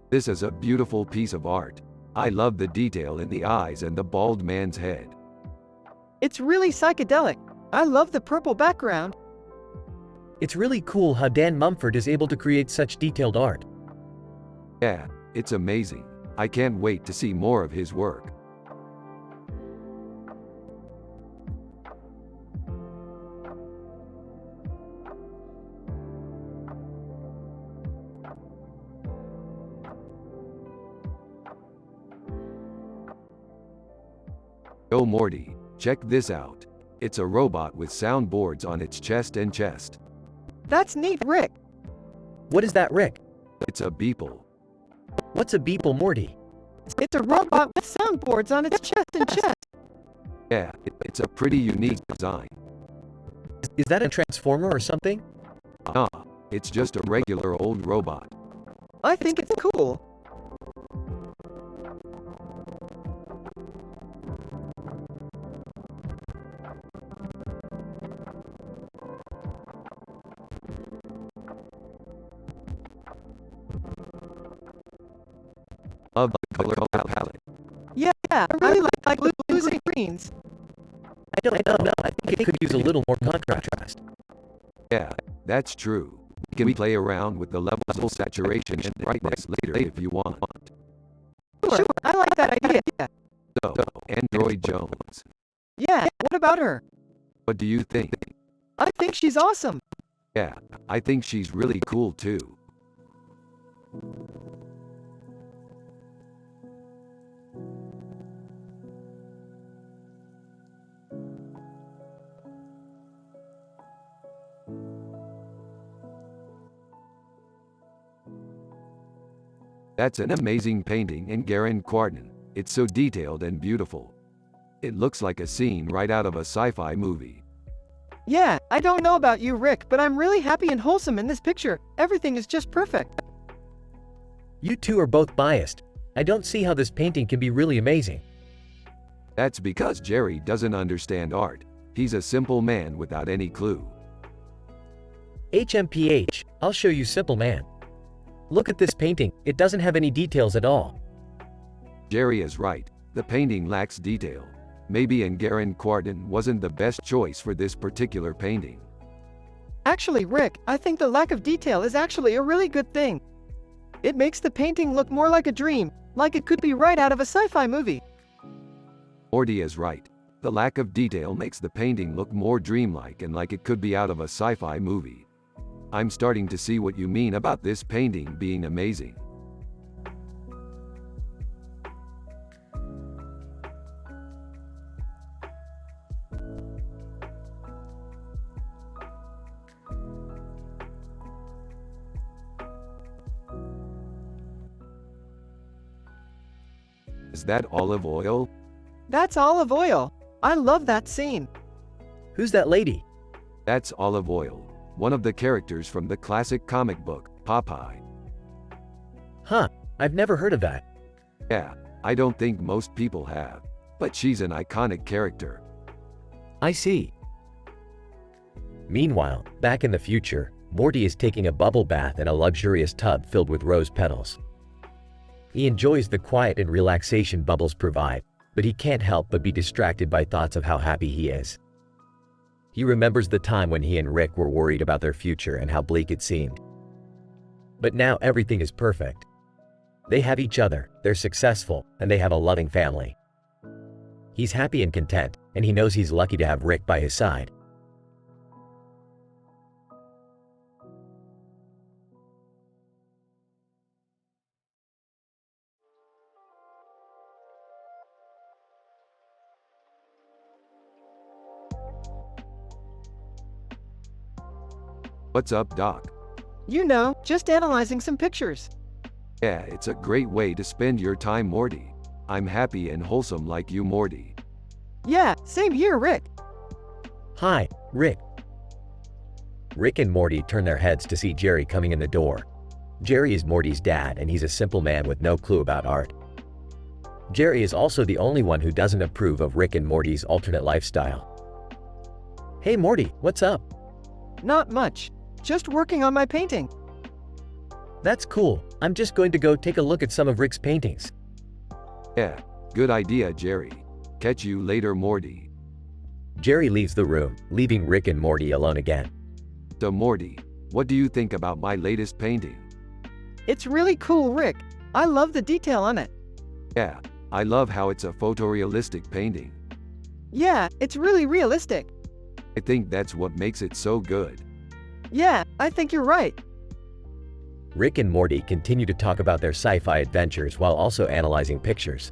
This is a beautiful piece of art. I love the detail in the eyes and the bald man's head. It's really psychedelic. I love the purple background. It's really cool how Dan Mumford is able to create such detailed art. Yeah, it's amazing. I can't wait to see more of his work. Oh Morty, check this out. It's a robot with soundboards on its chest and chest. That's neat, Rick. What is that, Rick? It's a beeple. What's a beeple, Morty? It's a robot with soundboards on its chest and chest. Yeah, it's a pretty unique design. Is that a transformer or something? Nah, it's just a regular old robot. I think it's cool. Love the color palette. Yeah, I really like blues and greens. I don't know. I think it could use a little more contrast. Yeah, that's true. We can play around with the levels of saturation and brightness later if you want. Sure, I like that idea. So, Android Jones, Yeah, what about her? what do you think? I think she's awesome. Yeah, I think she's really cool too. That's an amazing painting in Garen Quarton. It's so detailed and beautiful. It looks like a scene right out of a sci-fi movie. Yeah, I don't know about you, Rick, but I'm really happy and wholesome in this picture. Everything is just perfect. You two are both biased. I don't see how this painting can be really amazing. That's because Jerry doesn't understand art. He's a simple man without any clue. HMPH, I'll show you simple man. Look at this painting, it doesn't have any details at all. Jerry is right. The painting lacks detail. Maybe Garen Quarton wasn't the best choice for this particular painting. Actually, Rick, I think the lack of detail is actually a really good thing. It makes the painting look more like a dream, like it could be right out of a sci-fi movie. Morty is right. The lack of detail makes the painting look more dreamlike and like it could be out of a sci-fi movie. I'm starting to see what you mean about this painting being amazing. Is that olive oil? That's olive oil. I love that scene. Who's that lady? That's Olive Oil, one of the characters from the classic comic book, Popeye. Huh, I've never heard of that. Yeah, I don't think most people have, but she's an iconic character. I see. Meanwhile, back in the future, Morty is taking a bubble bath in a luxurious tub filled with rose petals. He enjoys the quiet and relaxation bubbles provide, but he can't help but be distracted by thoughts of how happy he is. He remembers the time when he and Rick were worried about their future and how bleak it seemed. But now everything is perfect. They have each other, they're successful, and they have a loving family. He's happy and content, and he knows he's lucky to have Rick by his side. What's up, Doc? You know, just analyzing some pictures. Yeah, it's a great way to spend your time, Morty. I'm happy and wholesome like you, Morty. Yeah, same here, Rick. Hi, Rick. Rick and Morty turn their heads to see Jerry coming in the door. Jerry is Morty's dad, and he's a simple man with no clue about art. Jerry is also the only one who doesn't approve of Rick and Morty's alternate lifestyle. Hey Morty, what's up? Not much. Just working on my painting. That's cool. I'm just going to go take a look at some of Rick's paintings. Yeah, good idea, Jerry. Catch you later, Morty. Jerry leaves the room, leaving Rick and Morty alone again. So Morty, what do you think about my latest painting? It's really cool, Rick. I love the detail on it. Yeah, I love how it's a photorealistic painting. Yeah, it's really realistic. I think that's what makes it so good. Yeah, I think you're right. Rick and Morty continue to talk about their sci-fi adventures while also analyzing pictures.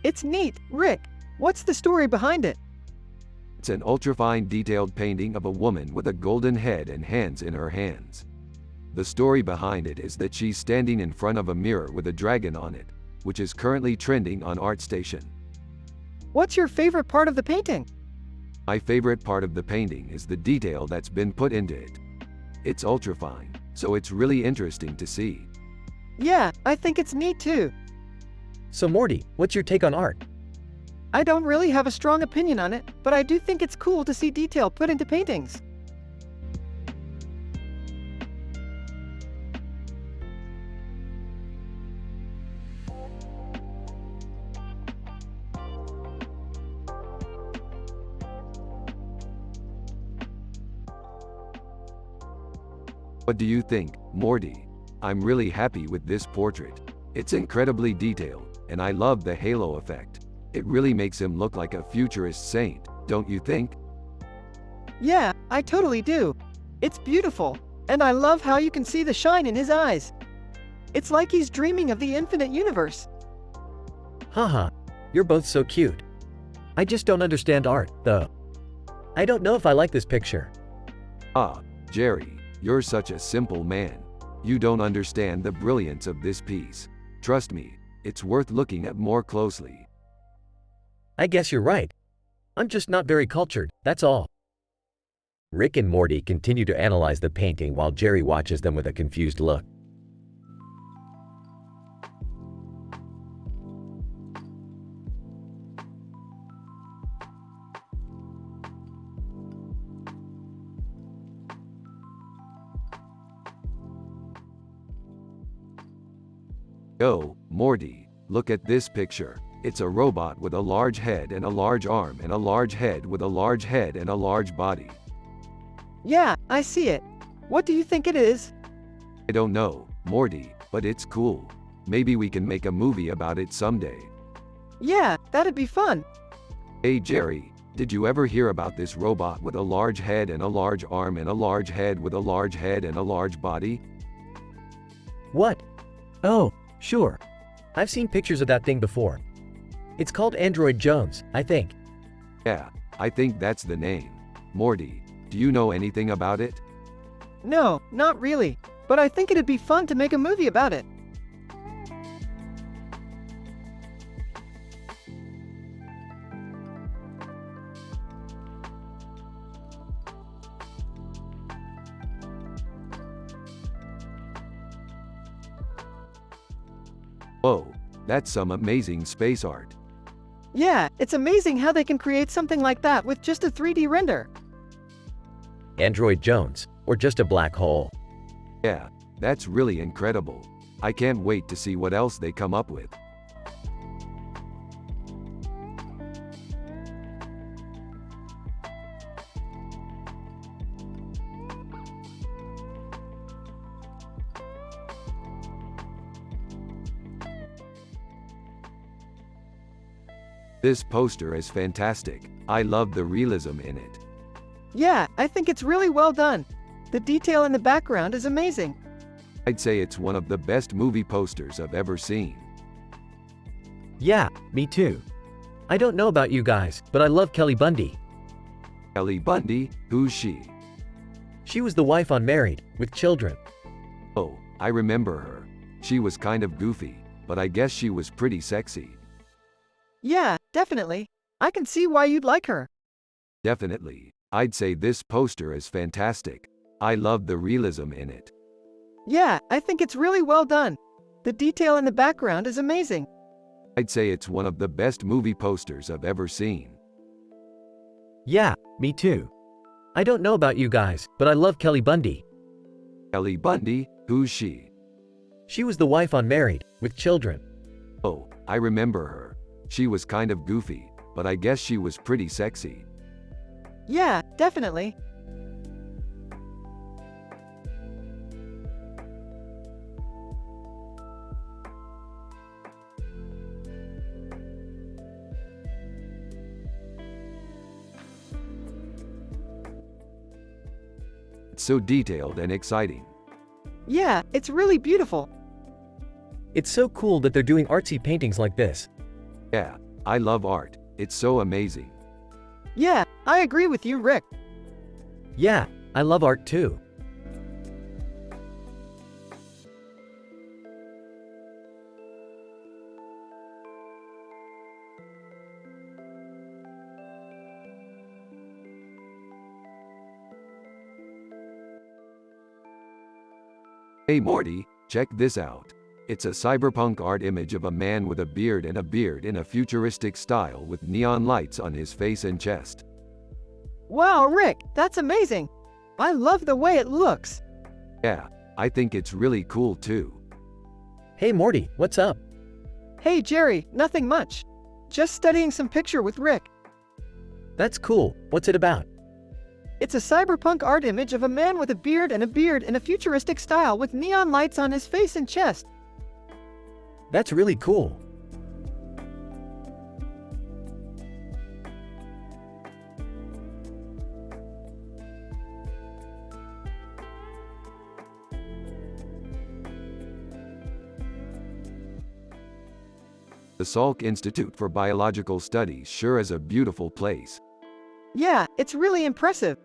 It's neat, Rick. What's the story behind it? It's an ultrafine detailed painting of a woman with a golden head and hands in her hands. The story behind it is that she's standing in front of a mirror with a dragon on it, which is currently trending on ArtStation. What's your favorite part of the painting? My favorite part of the painting is the detail that's been put into it. It's ultrafine, so it's really interesting to see. Yeah, I think it's neat too. So Morty, what's your take on art? I don't really have a strong opinion on it, but I do think it's cool to see detail put into paintings. What do you think, Morty? I'm really happy with this portrait. It's incredibly detailed, and I love the halo effect. It really makes him look like a futurist saint, don't you think? Yeah, I totally do. It's beautiful, and I love how you can see the shine in his eyes. It's like he's dreaming of the infinite universe. Haha, you're both so cute. I just don't understand art, though. I don't know if I like this picture. Ah, Jerry, you're such a simple man. You don't understand the brilliance of this piece. Trust me, it's worth looking at more closely. I guess you're right. I'm just not very cultured, that's all. Rick and Morty continue to analyze the painting while Jerry watches them with a confused look. Oh, Morty, look at this picture. It's a robot with a large head and a large arm and a large head with a large head and a large body. Yeah, I see it. What do you think it is? I don't know, Morty, but it's cool. Maybe we can make a movie about it someday. Yeah, that'd be fun. Hey Jerry, did you ever hear about this robot with a large head and a large arm and a large head with a large head and a large body? What? Oh, sure. I've seen pictures of that thing before. It's called Android Jones, I think. Yeah, I think that's the name. Morty, do you know anything about it? No, not really. But I think it'd be fun to make a movie about it. Whoa, that's some amazing space art. Yeah, it's amazing how they can create something like that with just a 3D render. Android Jones, or just a black hole. Yeah, that's really incredible. I can't wait to see what else they come up with. This poster is fantastic. I love the realism in it. Yeah, I think it's really well done. The detail in the background is amazing. I'd say it's one of the best movie posters I've ever seen. Yeah, me too. I don't know about you guys, but I love Kelly Bundy. Kelly Bundy, who's she? She was the wife on Married, with Children. Oh, I remember her. She was kind of goofy, but I guess she was pretty sexy. Yeah, definitely. I can see why you'd like her. Definitely. I'd say this poster is fantastic. I love the realism in it. Yeah, I think it's really well done. The detail in the background is amazing. I'd say it's one of the best movie posters I've ever seen. Yeah, me too. I don't know about you guys, but I love Kelly Bundy. Kelly Bundy, who's she? She was the wife on Married, with Children. Oh, I remember her. She was kind of goofy, but I guess she was pretty sexy. Yeah, definitely. It's so detailed and exciting. Yeah, it's really beautiful. It's so cool that they're doing artsy paintings like this. Yeah, I love art. It's so amazing. Yeah, I agree with you, Rick. Yeah, I love art too. Hey Morty, check this out. It's a cyberpunk art image of a man with a beard in a futuristic style with neon lights on his face and chest. Wow, Rick, that's amazing. I love the way it looks. Yeah, I think it's really cool too. Hey Morty, what's up? Hey Jerry, nothing much. Just studying some picture with Rick. That's cool. What's it about? It's a cyberpunk art image of a man with a beard in a futuristic style with neon lights on his face and chest. That's really cool. The Salk Institute for Biological Studies sure is a beautiful place. Yeah, it's really impressive.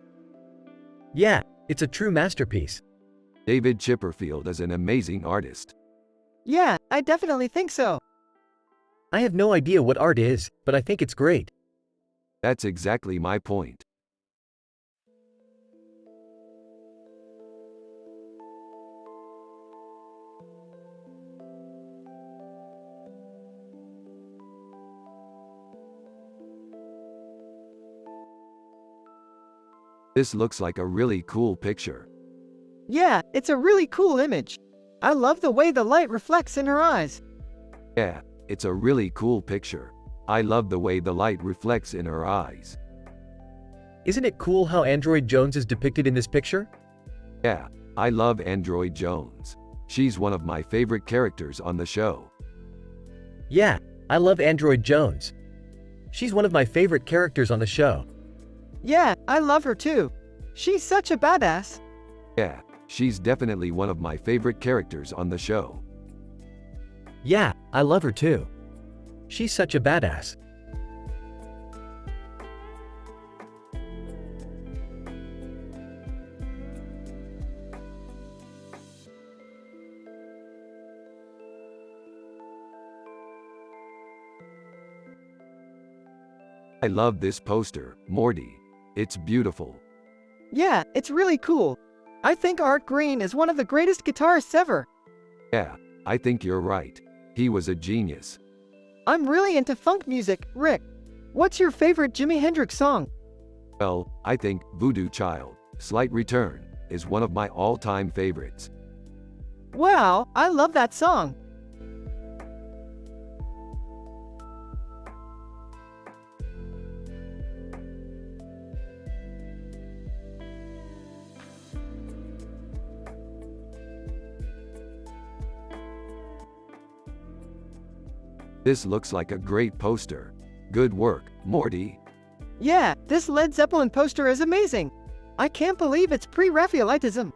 Yeah, it's a true masterpiece. David Chipperfield is an amazing artist. Yeah, I definitely think so. I have no idea what art is, but I think it's great. That's exactly my point. This looks like a really cool picture. Yeah, it's a really cool image. I love the way the light reflects in her eyes. Yeah, it's a really cool picture. I love the way the light reflects in her eyes. Isn't it cool how Android Jones is depicted in this picture? Yeah, I love Android Jones. She's one of my favorite characters on the show. Yeah, I love Android Jones. She's one of my favorite characters on the show. Yeah, I love her too. She's such a badass. Yeah, she's definitely one of my favorite characters on the show. Yeah, I love her too. She's such a badass. I love this poster, Morty. It's beautiful. Yeah, it's really cool. I think Art Green is one of the greatest guitarists ever. Yeah, I think you're right. He was a genius. I'm really into funk music, Rick. What's your favorite Jimi Hendrix song? Well, I think Voodoo Child, Slight Return, is one of my all-time favorites. Wow, I love that song. This looks like a great poster. Good work, Morty. Yeah, this Led Zeppelin poster is amazing. I can't believe it's pre-Raphaelitism.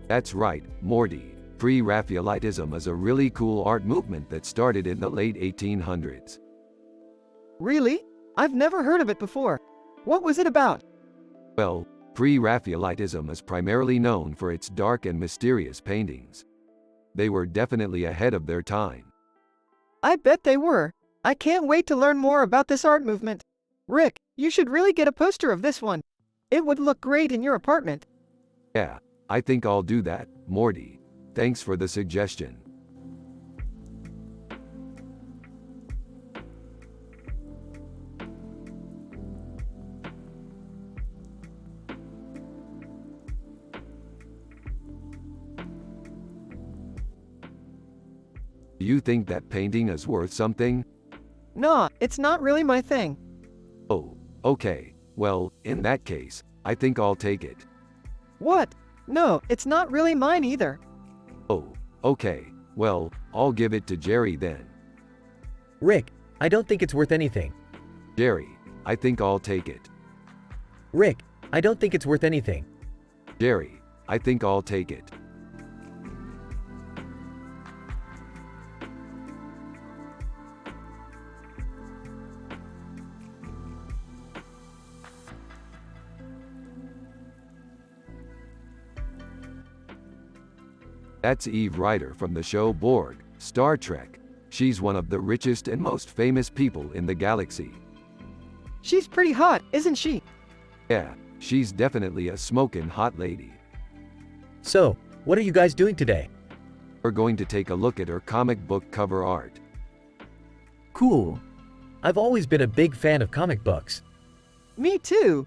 That's right, Morty. Pre-Raphaelitism is a really cool art movement that started in the late 1800s. Really? I've never heard of it before. What was it about? Well, pre-Raphaelitism is primarily known for its dark and mysterious paintings. They were definitely ahead of their time. I bet they were. I can't wait to learn more about this art movement. Rick, you should really get a poster of this one. It would look great in your apartment. Yeah, I think I'll do that, Morty. Thanks for the suggestion. Do you think that painting is worth something? Nah, it's not really my thing. Oh, okay. Well, in that case, I think I'll take it. What? No, it's not really mine either. Oh, okay. Well, I'll give it to Jerry then. Rick, I don't think it's worth anything. Jerry, I think I'll take it. Rick, I don't think it's worth anything. Jerry, I think I'll take it. That's Eve Ryder from the show Borg, Star Trek. She's one of the richest and most famous people in the galaxy. She's pretty hot, isn't she? Yeah, she's definitely a smokin' hot lady. So, what are you guys doing today? We're going to take a look at her comic book cover art. Cool. I've always been a big fan of comic books. Me too.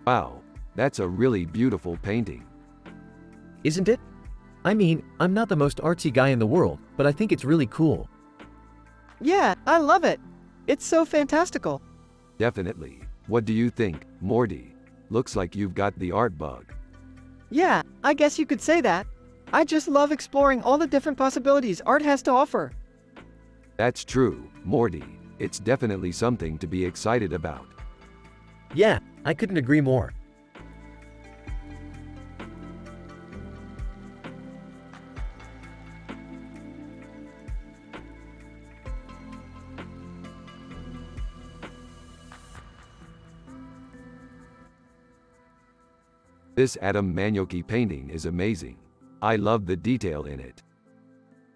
Wow, that's a really beautiful painting. Isn't it? I mean, I'm not the most artsy guy in the world, but I think it's really cool. Yeah, I love it. It's so fantastical. Definitely. What do you think, Morty? Looks like you've got the art bug. Yeah, I guess you could say that. I just love exploring all the different possibilities art has to offer. That's true, Morty. It's definitely something to be excited about. Yeah, I couldn't agree more. This Adam Manioki painting is amazing. I love the detail in it.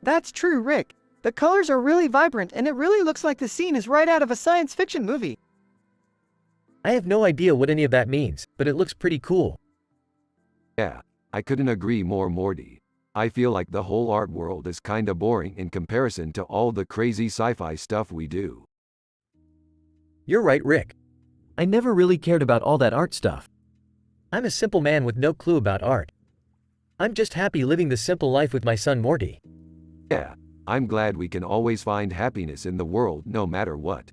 That's true, Rick. The colors are really vibrant and it really looks like the scene is right out of a science fiction movie. I have no idea what any of that means, but it looks pretty cool. Yeah, I couldn't agree more, Morty. I feel like the whole art world is kinda boring in comparison to all the crazy sci-fi stuff we do. You're right, Rick. I never really cared about all that art stuff. I'm a simple man with no clue about art. I'm just happy living the simple life with my son Morty. Yeah, I'm glad we can always find happiness in the world no matter what.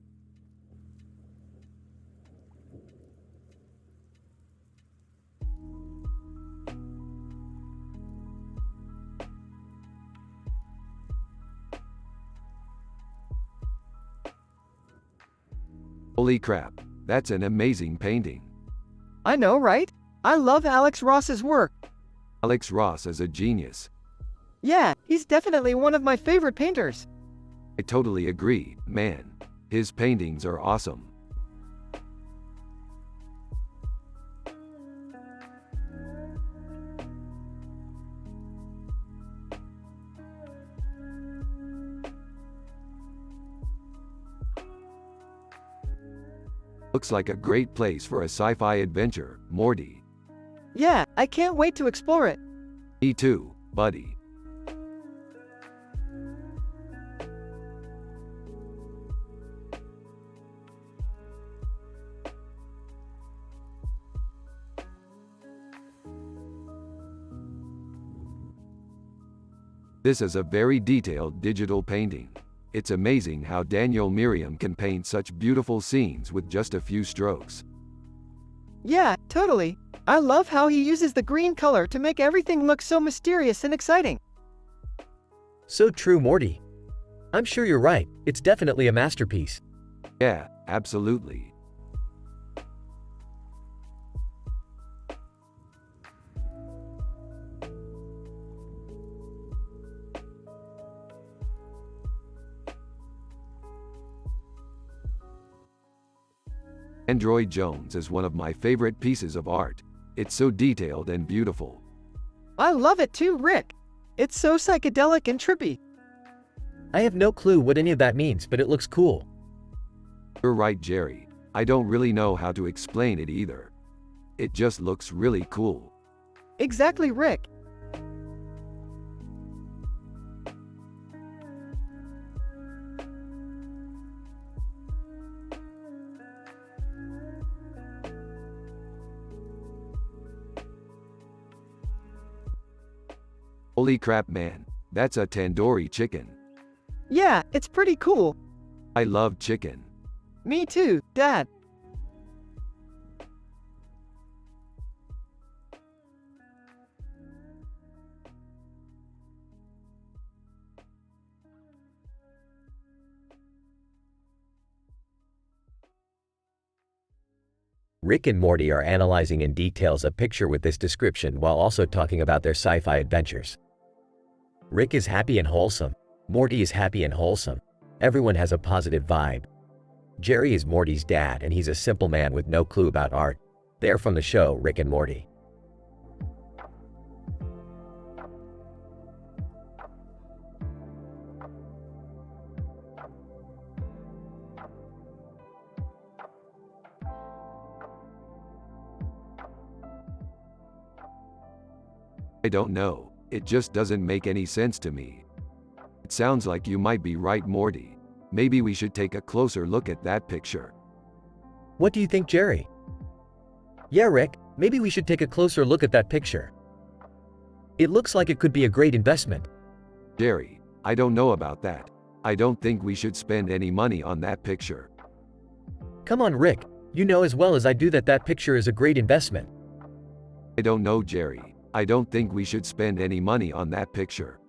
Holy crap, that's an amazing painting. I know, right? I love Alex Ross's work. Alex Ross is a genius. Yeah, he's definitely one of my favorite painters. I totally agree, man. His paintings are awesome. Looks like a great place for a sci-fi adventure, Morty. Yeah, I can't wait to explore it. Me too, buddy. This is a very detailed digital painting. It's amazing how Daniel Miriam can paint such beautiful scenes with just a few strokes. Yeah, totally. I love how he uses the green color to make everything look so mysterious and exciting. So true, Morty. I'm sure you're right. It's definitely a masterpiece. Yeah, absolutely. Android Jones is one of my favorite pieces of art. It's so detailed and beautiful. I love it too, Rick. It's so psychedelic and trippy. I have no clue what any of that means, but it looks cool. You're right, Jerry. I don't really know how to explain it either. It just looks really cool. Exactly, Rick. Holy crap, man. That's a tandoori chicken. Yeah, it's pretty cool. I love chicken. Me too, Dad. Rick and Morty are analyzing in details a picture with this description while also talking about their sci-fi adventures. Rick is happy and wholesome. Morty is happy and wholesome. Everyone has a positive vibe. Jerry is Morty's dad and he's a simple man with no clue about art. They are from the show Rick and Morty. I don't know. It just doesn't make any sense to me. It sounds like you might be right, Morty. Maybe we should take a closer look at that picture. What do you think, Jerry? Yeah, Rick, maybe we should take a closer look at that picture. It looks like it could be a great investment. Jerry, I don't know about that. I don't think we should spend any money on that picture. Come on, Rick. You know as well as I do that that picture is a great investment. I don't know, Jerry. I don't think we should spend any money on that picture.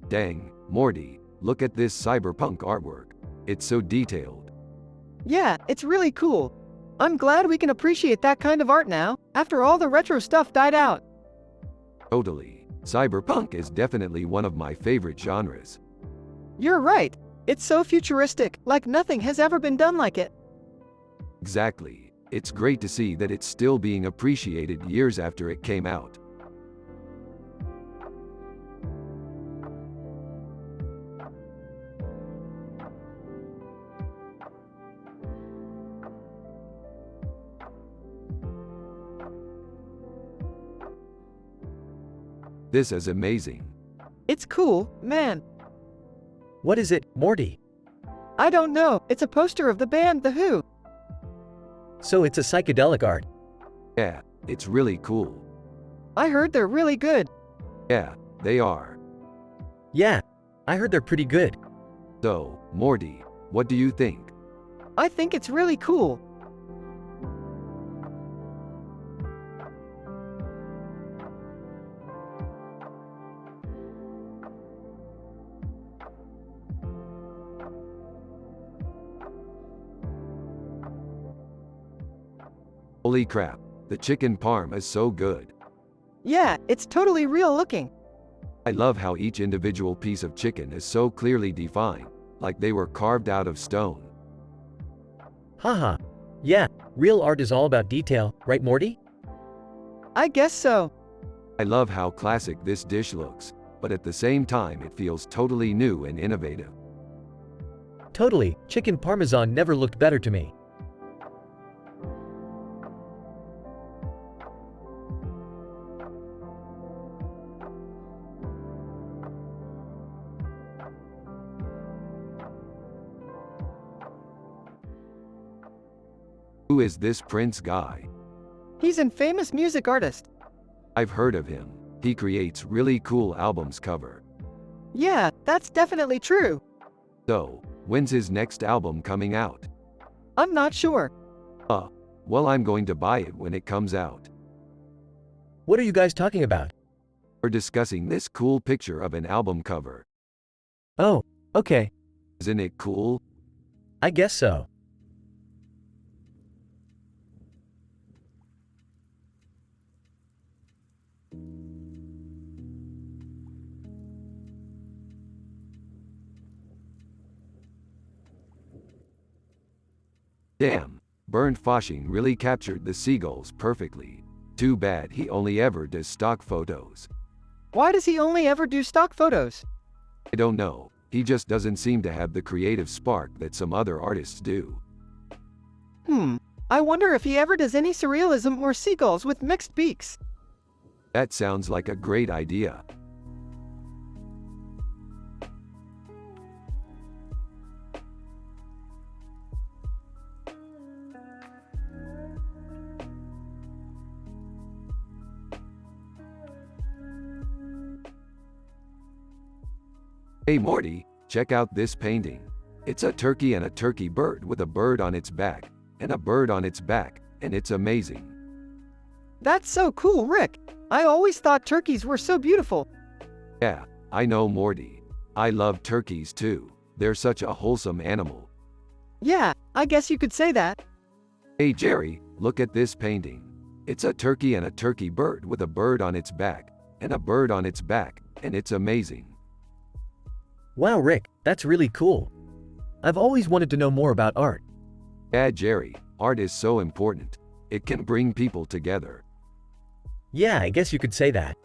Dang, Morty, look at this cyberpunk artwork. It's so detailed. Yeah, it's really cool. I'm glad we can appreciate that kind of art now, after all the retro stuff died out. Totally. Cyberpunk is definitely one of my favorite genres. You're right. It's so futuristic, like nothing has ever been done like it. Exactly. It's great to see that it's still being appreciated years after it came out. This is amazing. It's cool, man. What is it, Morty? I don't know, it's a poster of the band The Who. So it's a psychedelic art. Yeah, it's really cool. I heard they're really good. Yeah, they are. Yeah, I heard they're pretty good. So, Morty, what do you think? I think it's really cool. Holy crap, the chicken parm is so good. Yeah, it's totally real looking. I love how each individual piece of chicken is so clearly defined, like they were carved out of stone. Haha. Yeah, real art is all about detail, right, Morty? I guess so. I love how classic this dish looks, but at the same time it feels totally new and innovative. Totally, chicken parmesan never looked better to me. Who is this Prince guy? He's a famous music artist. I've heard of him. He creates really cool albums cover. Yeah, that's definitely true. So, when's his next album coming out? I'm not sure. Well, I'm going to buy it when it comes out. What are you guys talking about? We're discussing this cool picture of an album cover. Oh, okay. Isn't it cool? I guess so. Damn, Bernd Fasching really captured the seagulls perfectly. Too bad he only ever does stock photos. Why does he only ever do stock photos? I don't know, he just doesn't seem to have the creative spark that some other artists do. I wonder if he ever does any surrealism or seagulls with mixed beaks. That sounds like a great idea. Hey Morty, check out this painting. It's a turkey and a turkey bird with a bird on its back, and a bird on its back, and it's amazing. That's so cool, Rick. I always thought turkeys were so beautiful. Yeah, I know Morty. I love turkeys too. They're such a wholesome animal. Yeah, I guess you could say that. Hey Jerry, look at this painting. It's a turkey and a turkey bird with a bird on its back, and a bird on its back, and it's amazing. Wow, Rick, that's really cool. I've always wanted to know more about art. Yeah, Jerry, art is so important. It can bring people together. Yeah, I guess you could say that.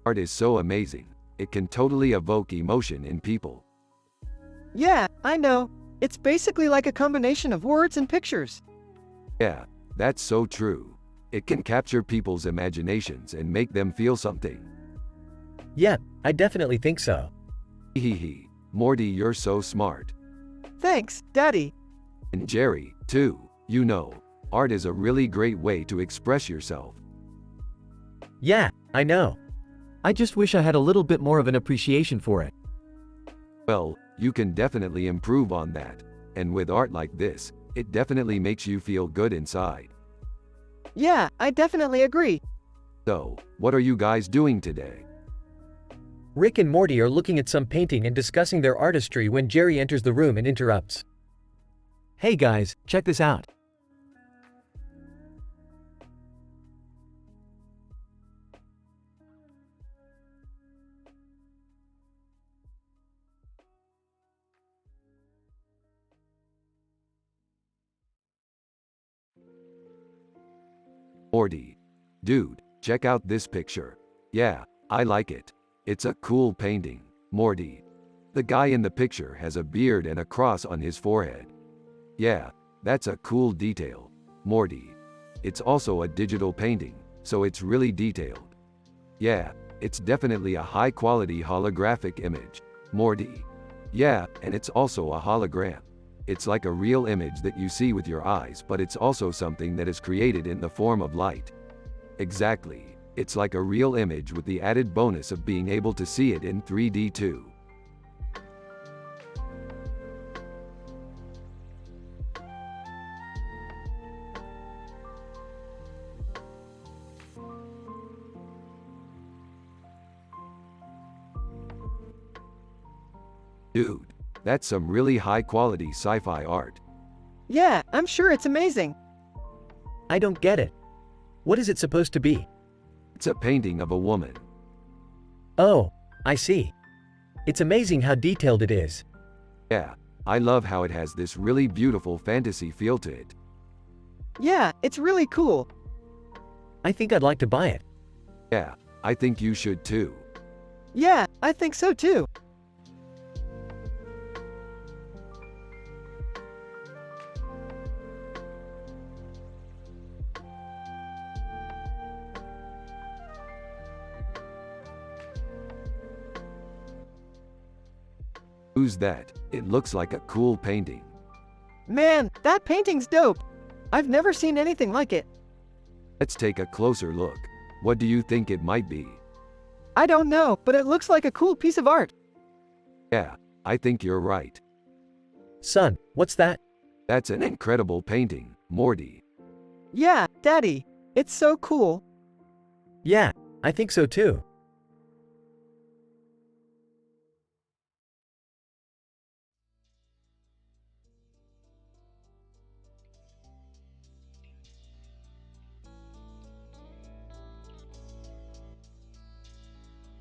Art is so amazing. It can totally evoke emotion in people. Yeah, I know. It's basically like a combination of words and pictures. Yeah, that's so true. It can capture people's imaginations and make them feel something. Yeah, I definitely think so. Hee, Morty, you're so smart. Thanks, Daddy. And Jerry, too. You know, art is a really great way to express yourself. Yeah, I know. I just wish I had a little bit more of an appreciation for it. Well, you can definitely improve on that. And with art like this, it definitely makes you feel good inside. Yeah, I definitely agree. So, what are you guys doing today? Rick and Morty are looking at some painting and discussing their artistry when Jerry enters the room and interrupts. Hey guys, check this out. Morty. Dude, check out this picture. Yeah, I like it. It's a cool painting, Morty. The guy in the picture has a beard and a cross on his forehead. Yeah, that's a cool detail, Morty. It's also a digital painting, so it's really detailed. Yeah, it's definitely a high-quality holographic image, Morty. Yeah, and it's also a hologram. It's like a real image that you see with your eyes, but it's also something that is created in the form of light. Exactly, it's like a real image with the added bonus of being able to see it in 3D too. Dude, that's some really high-quality sci-fi art. Yeah, I'm sure it's amazing. I don't get it. What is it supposed to be? It's a painting of a woman. Oh, I see. It's amazing how detailed it is. Yeah, I love how it has this really beautiful fantasy feel to it. Yeah, it's really cool. I think I'd like to buy it. Yeah, I think you should too. Yeah, I think so too. Who's that? It looks like a cool painting. Man, that painting's dope. I've never seen anything like it. Let's take a closer look. What do you think it might be? I don't know, but it looks like a cool piece of art. Yeah, I think you're right. Son, what's that? That's an incredible painting, Morty. Yeah, Daddy, it's so cool. Yeah, I think so too.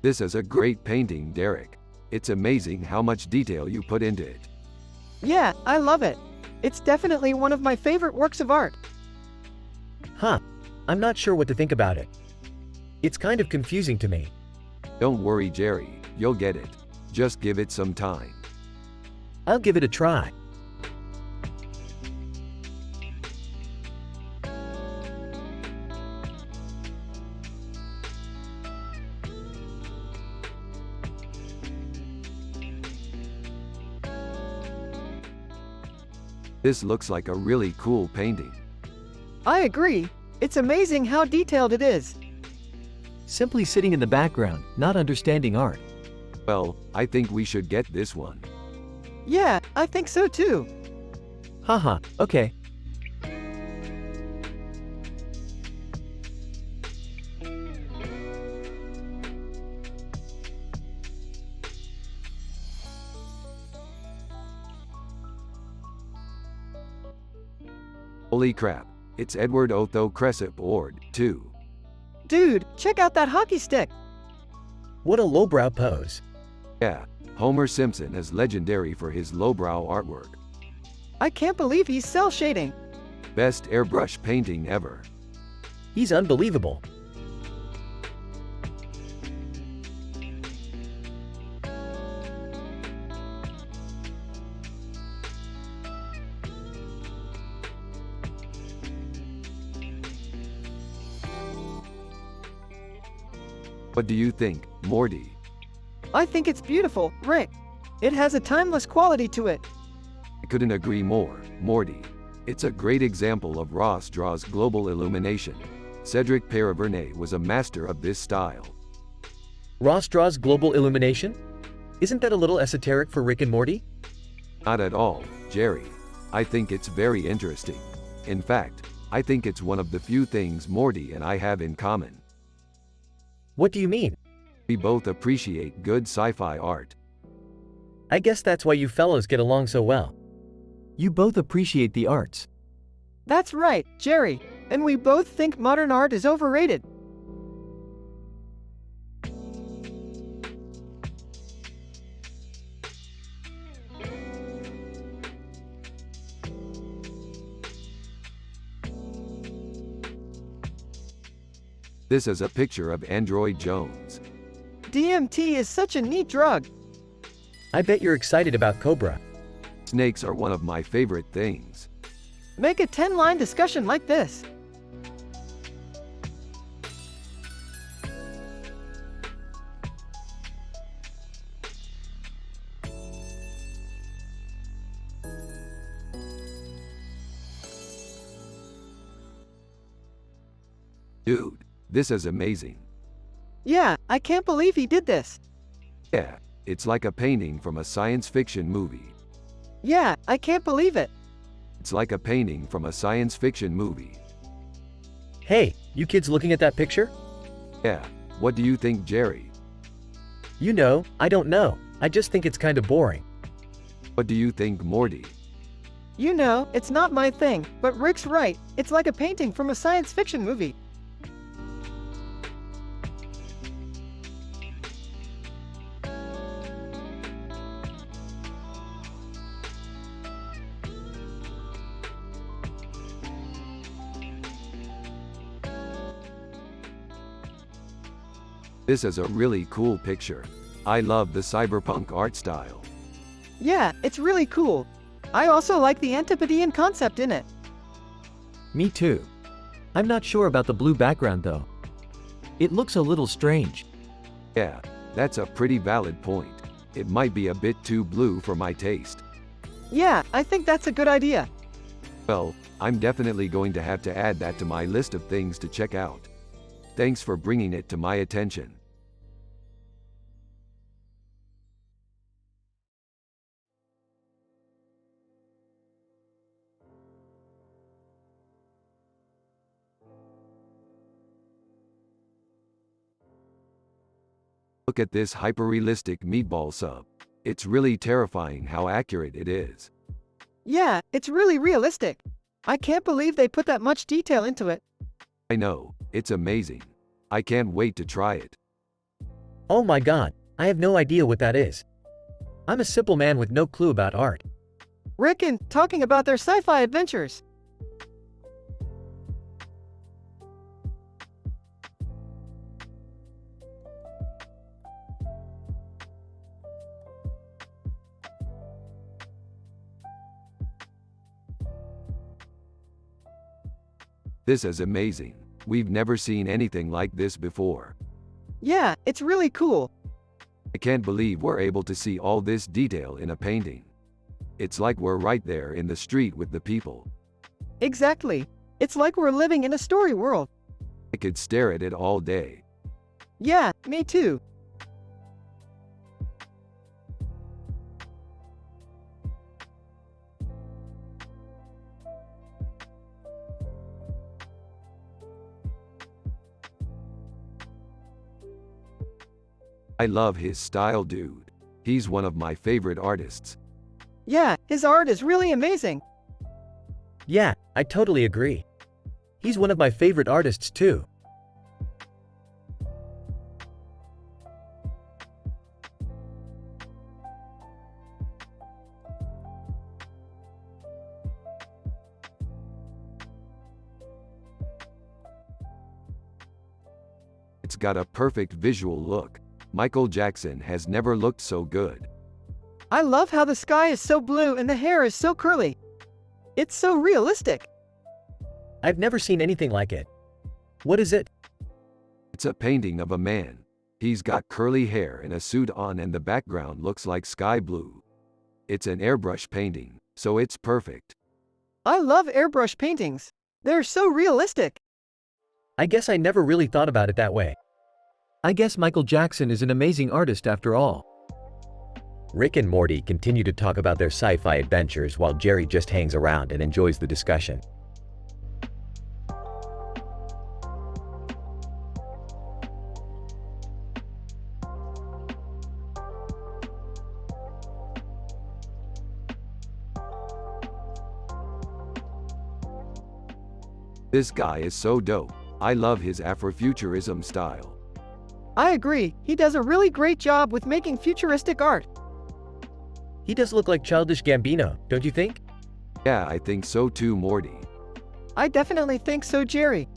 This is a great painting, Derek. It's amazing how much detail you put into it. Yeah, I love it. It's definitely one of my favorite works of art. Huh. I'm not sure what to think about it. It's kind of confusing to me. Don't worry, Jerry, you'll get it. Just give it some time. I'll give it a try. This looks like a really cool painting. I agree. It's amazing how detailed it is. Simply sitting in the background, not understanding art. Well, I think we should get this one. Yeah, I think so too. Haha, okay. Holy crap, it's Edward Otho Crescip Ord, too. Dude, check out that hockey stick. What a lowbrow pose. Yeah, Homer Simpson is legendary for his lowbrow artwork. I can't believe he's cell shading. Best airbrush painting ever. He's unbelievable. What do you think, Morty? I think it's beautiful, Rick. It has a timeless quality to it. I couldn't agree more, Morty. It's a great example of Ross Draw's global illumination. Cedric Periverne was a master of this style. Raw Straw's global illumination? Isn't that a little esoteric for Rick and Morty? Not at all, Jerry. I think it's very interesting. In fact, I think it's one of the few things Morty and I have in common. What do you mean? We both appreciate good sci-fi art. I guess that's why you fellows get along so well. You both appreciate the arts. That's right, Jerry. And we both think modern art is overrated. This is a picture of Android Jones. DMT is such a neat drug. I bet you're excited about Cobra. Snakes are one of my favorite things. Make a 10-line discussion like this. Dude, this is amazing. Yeah, I can't believe he did this. Yeah, it's like a painting from a science fiction movie. Yeah, I can't believe it. It's like a painting from a science fiction movie. Hey, you kids looking at that picture? Yeah, what do you think, Jerry? You know, I don't know. I just think it's kind of boring. What do you think, Morty? You know, it's not my thing, but Rick's right. It's like a painting from a science fiction movie. This is a really cool picture. I love the cyberpunk art style. Yeah, it's really cool. I also like the Antipodean concept in it. Me too. I'm not sure about the blue background though. It looks a little strange. Yeah, that's a pretty valid point. It might be a bit too blue for my taste. Yeah, I think that's a good idea. Well, I'm definitely going to have to add that to my list of things to check out. Thanks for bringing it to my attention. Look at this hyper-realistic meatball sub. It's really terrifying how accurate it is. Yeah, it's really realistic. I can't believe they put that much detail into it. I know, it's amazing. I can't wait to try it. Oh my god, I have no idea what that is. I'm a simple man with no clue about art. Rick and talking about their sci-fi adventures. This is amazing. We've never seen anything like this before. Yeah, it's really cool. I can't believe we're able to see all this detail in a painting. It's like we're right there in the street with the people. Exactly. It's like we're living in a story world. I could stare at it all day. Yeah, me too. I love his style, dude. He's one of my favorite artists. Yeah, his art is really amazing. Yeah, I totally agree. He's one of my favorite artists too. It's got a perfect visual look. Michael Jackson has never looked so good. I love how the sky is so blue and the hair is so curly. It's so realistic. I've never seen anything like it. What is it? It's a painting of a man. He's got curly hair and a suit on and the background looks like sky blue. It's an airbrush painting, so it's perfect. I love airbrush paintings. They're so realistic. I guess I never really thought about it that way. I guess Michael Jackson is an amazing artist after all. Rick and Morty continue to talk about their sci-fi adventures while Jerry just hangs around and enjoys the discussion. This guy is so dope. I love his Afrofuturism style. I agree, he does a really great job with making futuristic art. He does look like Childish Gambino, don't you think? Yeah, I think so too, Morty. I definitely think so, Jerry.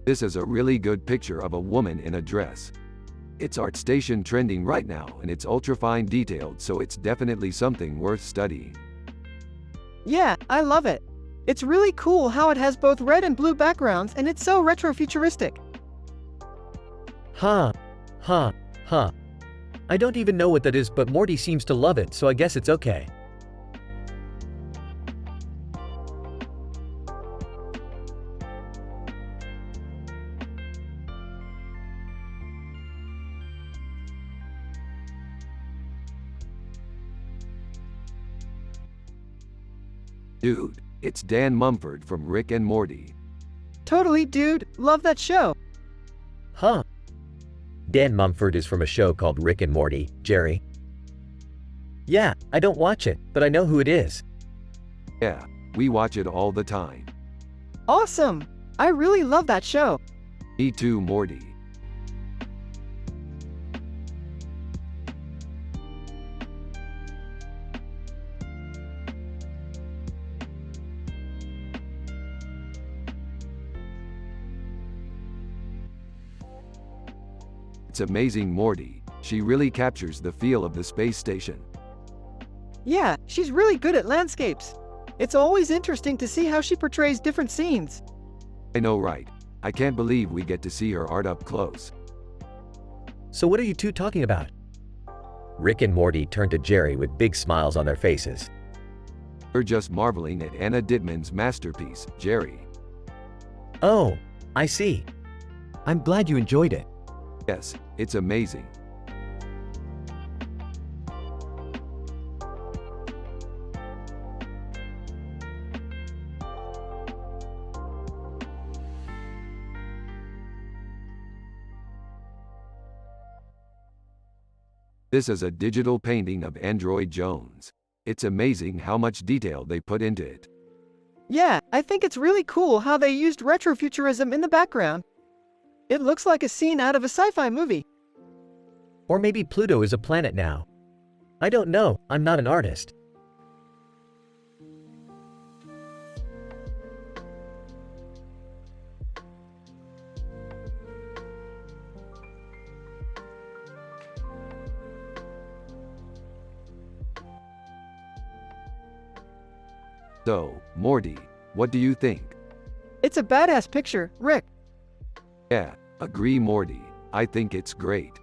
This is a really good picture of a woman in a dress. It's ArtStation trending right now and it's ultra fine detailed, so it's definitely something worth studying. Yeah, I love it. It's really cool how it has both red and blue backgrounds and it's so retro-futuristic. Huh. I don't even know what that is, but Morty seems to love it, so I guess it's okay. Dude, it's Dan Mumford from Rick and Morty. Totally, dude. Love that show. Huh. Dan Mumford is from a show called Rick and Morty, Jerry. Yeah, I don't watch it, but I know who it is. Yeah, we watch it all the time. Awesome. I really love that show. Me too, Morty. It's amazing, Morty. She really captures the feel of the space station. Yeah, she's really good at landscapes. It's always interesting to see how she portrays different scenes. I know, right? I can't believe we get to see her art up close. So what are you two talking about? Rick and Morty turn to Jerry with big smiles on their faces. We're just marveling at Anna Dittman's masterpiece, Jerry. Oh, I see. I'm glad you enjoyed it. Yes, it's amazing. This is a digital painting of Android Jones. It's amazing how much detail they put into it. Yeah, I think it's really cool how they used retrofuturism in the background. It looks like a scene out of a sci-fi movie. Or maybe Pluto is a planet now. I don't know, I'm not an artist. So, Morty, what do you think? It's a badass picture, Rick. Yeah, agree, Morty. I think it's great.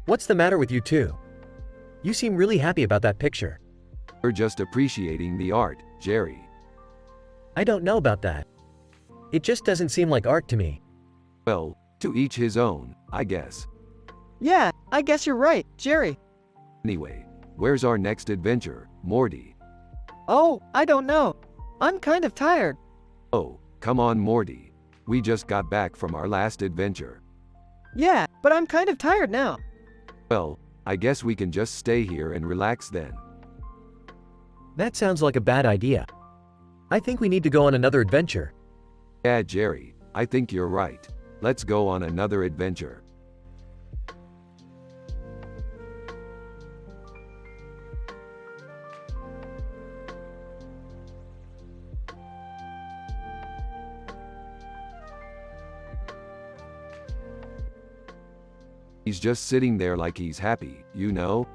What's the matter with you two? You seem really happy about that picture. We're just appreciating the art, Jerry. I don't know about that. It just doesn't seem like art to me. Well, to each his own, I guess. Yeah, I guess you're right, Jerry. Anyway, where's our next adventure, Morty? Oh, I don't know. I'm kind of tired. Oh, come on, Morty. We just got back from our last adventure. Yeah, but I'm kind of tired now. Well, I guess we can just stay here and relax then. That sounds like a bad idea. I think we need to go on another adventure. Yeah, Jerry, I think you're right. Let's go on another adventure. He's just sitting there like he's happy, you know?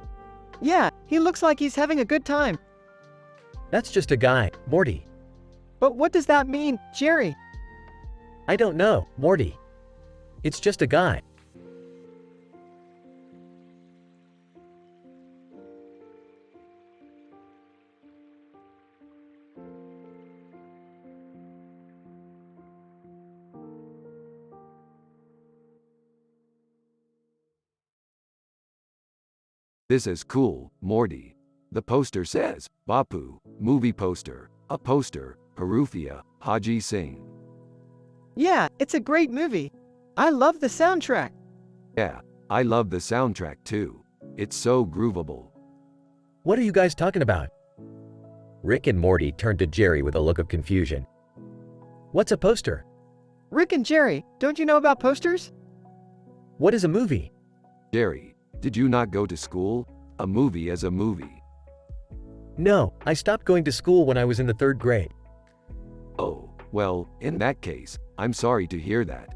Yeah, he looks like he's having a good time. That's just a guy, Morty. But what does that mean, Jerry? I don't know, Morty. It's just a guy. This is cool, Morty. The poster says, Bapu, movie poster, a poster, Harufia, Haji Singh. Yeah, it's a great movie. I love the soundtrack. Yeah, I love the soundtrack too. It's so groovable. What are you guys talking about? Rick and Morty turned to Jerry with a look of confusion. What's a poster? Rick and Jerry, don't you know about posters? What is a movie? Jerry, did you not go to school? A movie is a movie. No, I stopped going to school when I was in the 3rd grade. Oh, well, in that case, I'm sorry to hear that.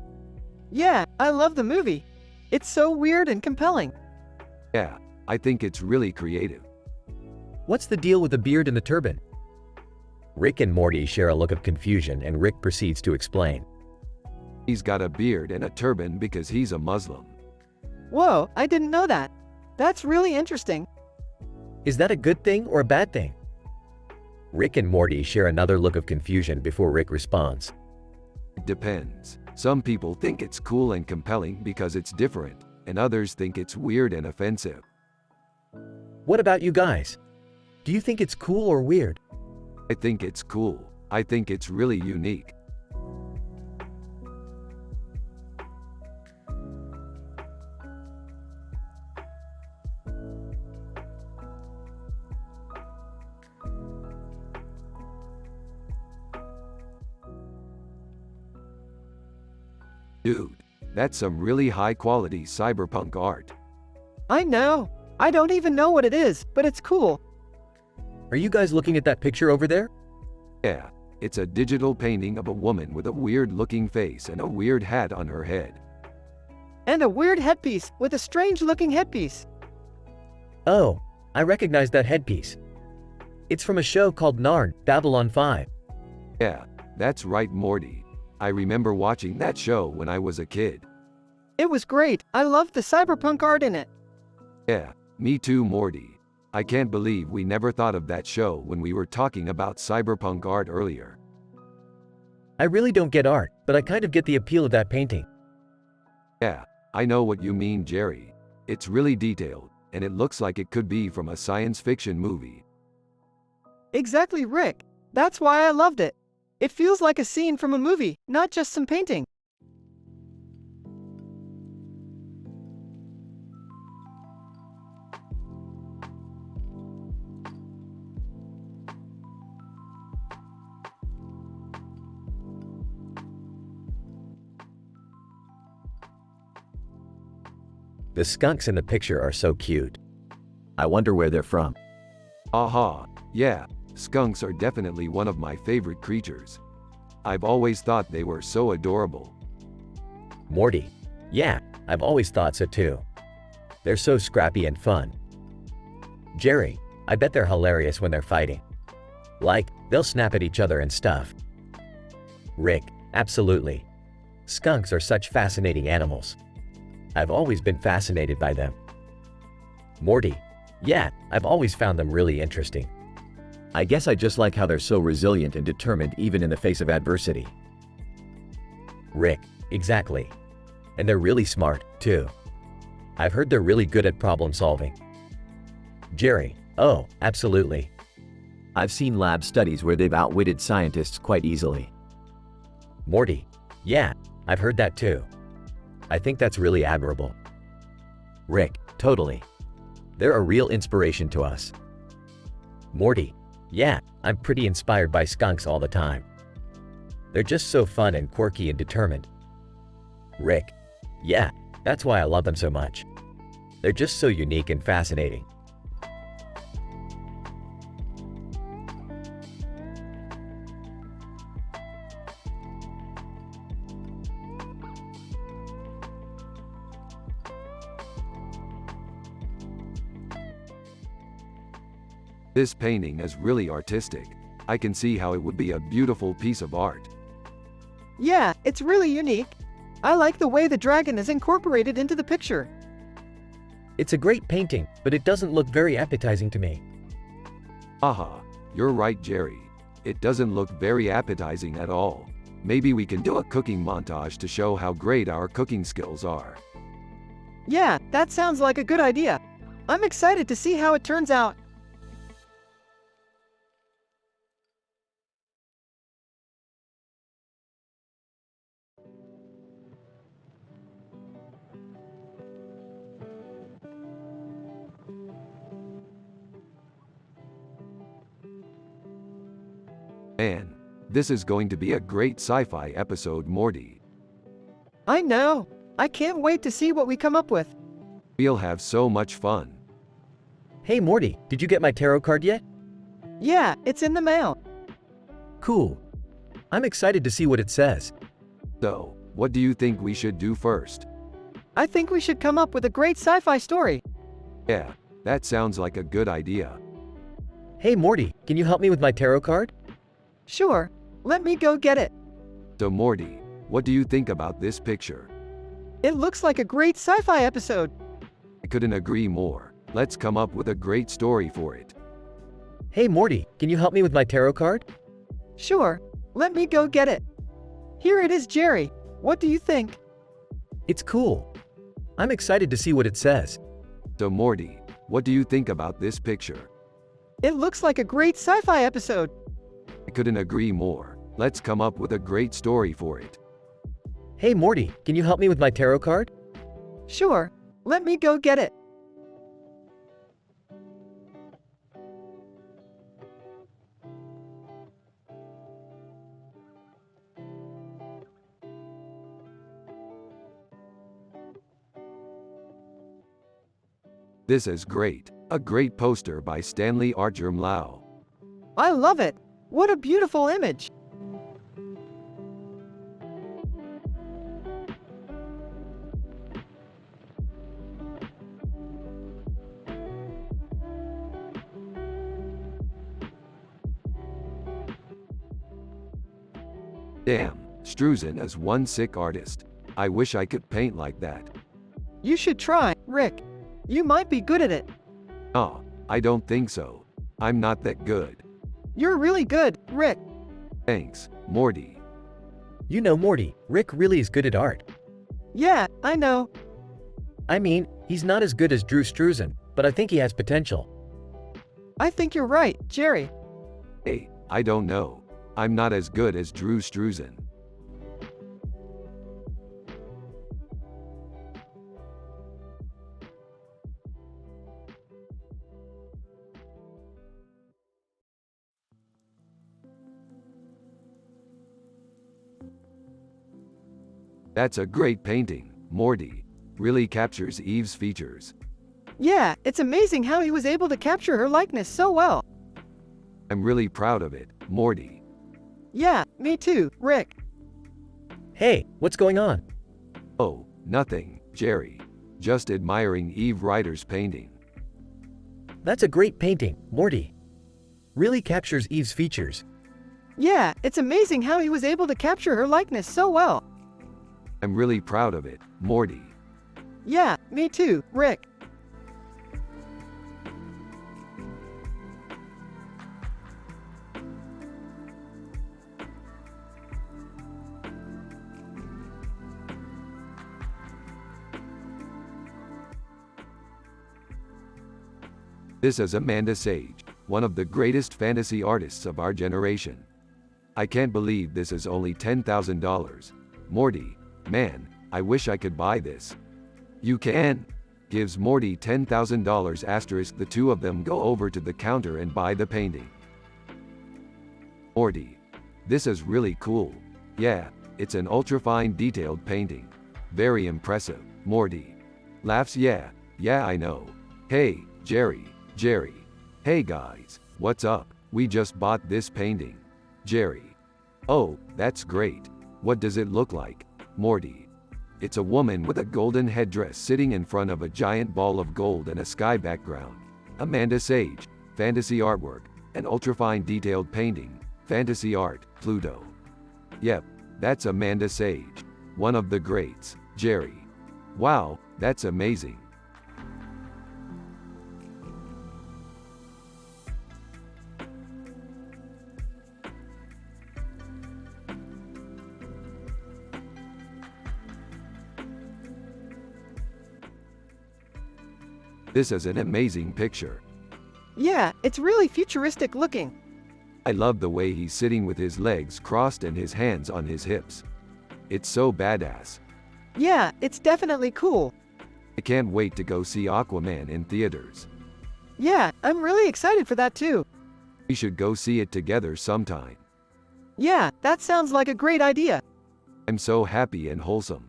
Yeah, I love the movie. It's so weird and compelling. Yeah, I think it's really creative. What's the deal with the beard and the turban? Rick and Morty share a look of confusion and Rick proceeds to explain. He's got a beard and a turban because he's a Muslim. Whoa, I didn't know that. That's really interesting. Is that a good thing or a bad thing? Rick and Morty share another look of confusion before Rick responds. It depends. Some people think it's cool and compelling because it's different, and others think it's weird and offensive. What about you guys? Do you think it's cool or weird? I think it's cool. I think it's really unique. Dude, that's some really high-quality cyberpunk art. I know. I don't even know what it is, but it's cool. Are you guys looking at that picture over there? Yeah, it's a digital painting of a woman with a weird-looking face and a weird hat on her head. And a weird headpiece with a strange-looking headpiece. Oh, I recognize that headpiece. It's from a show called Narn, Babylon 5. Yeah, that's right, Morty. I remember watching that show when I was a kid. It was great. I loved the cyberpunk art in it. Yeah, me too, Morty. I can't believe we never thought of that show when we were talking about cyberpunk art earlier. I really don't get art, but I kind of get the appeal of that painting. Yeah, I know what you mean, Jerry. It's really detailed, and it looks like it could be from a science fiction movie. Exactly, Rick. That's why I loved it. It feels like a scene from a movie, not just some painting. The skunks in the picture are so cute. I wonder where they're from. Aha, yeah, skunks are definitely one of my favorite creatures. I've always thought they were so adorable. Morty. Yeah, I've always thought so too. They're so scrappy and fun. Jerry. I bet they're hilarious when they're fighting. Like, they'll snap at each other and stuff. Rick. Absolutely. Skunks are such fascinating animals. I've always been fascinated by them. Morty. Yeah, I've always found them really interesting. I guess I just like how they're so resilient and determined even in the face of adversity. Rick. Exactly. And they're really smart, too. I've heard they're really good at problem solving. Jerry. Oh, absolutely. I've seen lab studies where they've outwitted scientists quite easily. Morty. Yeah, I've heard that too. I think that's really admirable. Rick. Totally. They're a real inspiration to us. Morty. Yeah, I'm pretty inspired by skunks all the time. They're just so fun and quirky and determined. Rick. Yeah, that's why I love them so much. They're just so unique and fascinating. This painting is really artistic. I can see how it would be a beautiful piece of art. Yeah, it's really unique. I like the way the dragon is incorporated into the picture. It's a great painting, but it doesn't look very appetizing to me. Aha, you're right, Jerry. It doesn't look very appetizing at all. Maybe we can do a cooking montage to show how great our cooking skills are. Yeah, that sounds like a good idea. I'm excited to see how it turns out. Man, this is going to be a great sci-fi episode, Morty. I know. I can't wait to see what we come up with. We'll have so much fun. Hey Morty, did you get my tarot card yet? Yeah, it's in the mail. Cool. I'm excited to see what it says. So, what do you think we should do first? I think we should come up with a great sci-fi story. Yeah, that sounds like a good idea. Hey Morty, can you help me with my tarot card? Sure, let me go get it. So Morty, what do you think about this picture? It looks like a great sci-fi episode. I couldn't agree more. Let's come up with a great story for it. Hey Morty, can you help me with my tarot card? Sure, let me go get it. Here it is, Jerry. What do you think? It's cool. I'm excited to see what it says. So Morty, what do you think about this picture? It looks like a great sci-fi episode. I couldn't agree more. Let's come up with a great story for it. Hey Morty, can you help me with my tarot card? Sure, let me go get it. This is great. A great poster by Stanley Artgerm Lau. I love it. What a beautiful image. Damn, Struzen is one sick artist. I wish I could paint like that. You should try, Rick. You might be good at it. Oh, I don't think so. I'm not that good. You're really good, Rick. Thanks, Morty. You know Morty, Rick really is good at art. Yeah, I know. I mean, he's not as good as Drew Struzan, but I think he has potential. I think you're right, Jerry. Hey, I don't know. I'm not as good as Drew Struzan. That's a great painting, Morty. Really captures Eve's features. Yeah, it's amazing how he was able to capture her likeness so well. I'm really proud of it, Morty. Yeah, me too, Rick. Hey, what's going on? Oh, nothing, Jerry. Just admiring Eve Ryder's painting. That's a great painting, Morty. Really captures Eve's features. Yeah, it's amazing how he was able to capture her likeness so well. I'm really proud of it, Morty. Yeah, me too, Rick. This is Amanda Sage, one of the greatest fantasy artists of our generation. I can't believe this is only $10,000. Morty, man, I wish I could buy this. You can. Gives Morty $10,000 asterisk. The two of them go over to the counter and buy the painting. Morty, this is really cool. Yeah, it's an ultra-fine detailed painting. Very impressive, Morty. Laughs. Yeah, I know. Hey, Jerry. Hey guys, what's up? We just bought this painting. Jerry. Oh, that's great. What does it look like? Morty. It's a woman with a golden headdress sitting in front of a giant ball of gold and a sky background. Amanda Sage, fantasy artwork, an ultrafine detailed painting, fantasy art, Pluto. Yep, that's Amanda Sage, one of the greats, Jerry. Wow, that's amazing. This is an amazing picture. Yeah, it's really futuristic looking. I love the way he's sitting with his legs crossed and his hands on his hips. It's so badass. Yeah, it's definitely cool. I can't wait to go see Aquaman in theaters. Yeah, I'm really excited for that too. We should go see it together sometime. Yeah, that sounds like a great idea. I'm so happy and wholesome.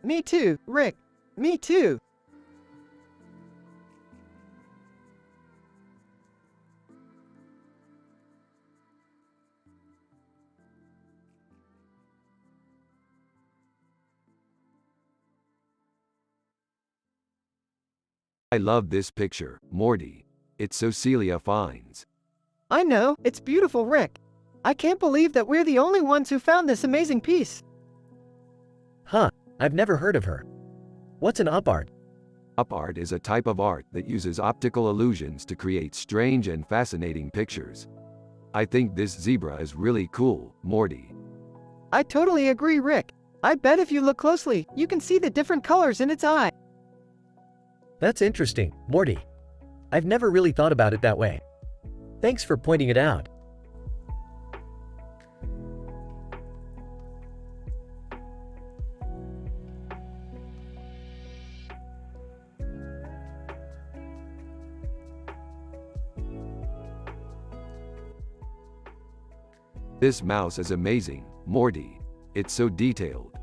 Me too, Rick. Me too. I love this picture, Morty. It's so Celia Fiennes. I know, it's beautiful, Rick. I can't believe that we're the only ones who found this amazing piece. Huh, I've never heard of her. What's an op art? Op art is a type of art that uses optical illusions to create strange and fascinating pictures. I think this zebra is really cool, Morty. I totally agree, Rick. I bet if you look closely, you can see the different colors in its eye. That's interesting, Morty. I've never really thought about it that way. Thanks for pointing it out. This mouse is amazing, Morty. It's so detailed.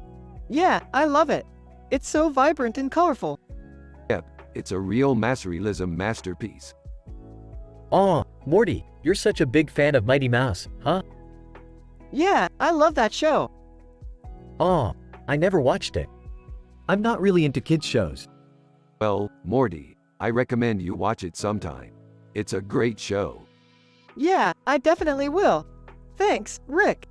Yeah, I love it. It's so vibrant and colorful. Yep, it's a real massurrealism masterpiece. Aw, Morty, you're such a big fan of Mighty Mouse, huh? Yeah, I love that show. Aw, I never watched it. I'm not really into kids shows. Well, Morty, I recommend you watch it sometime. It's a great show. Yeah, I definitely will. Thanks, Rick.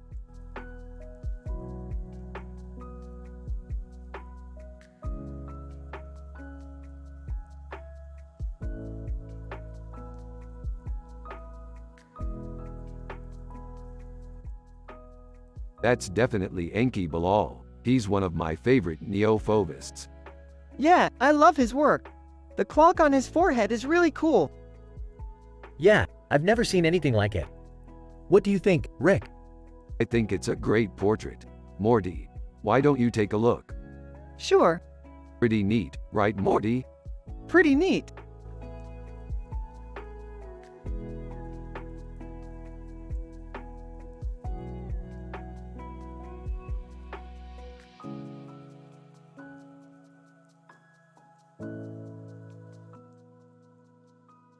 That's definitely Enki Bilal. He's one of my favorite neo-fauvists. Yeah, I love his work. The clock on his forehead is really cool. Yeah, I've never seen anything like it. What do you think, Rick? I think it's a great portrait. Morty, why don't you take a look? Sure, Pretty neat, right, Morty? pretty neat.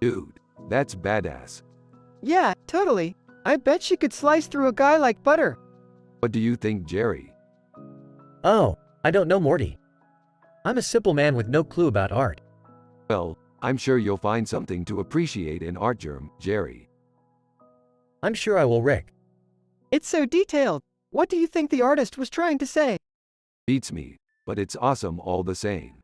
Dude, that's badass. Yeah, totally. I bet she could slice through a guy like butter. What do you think, Jerry? Oh, I don't know, Morty. I'm a simple man with no clue about art. Well, I'm sure you'll find something to appreciate in art, Jerry. I'm sure I will, Rick. It's so detailed. What do you think the artist was trying to say? Beats me, but it's awesome all the same.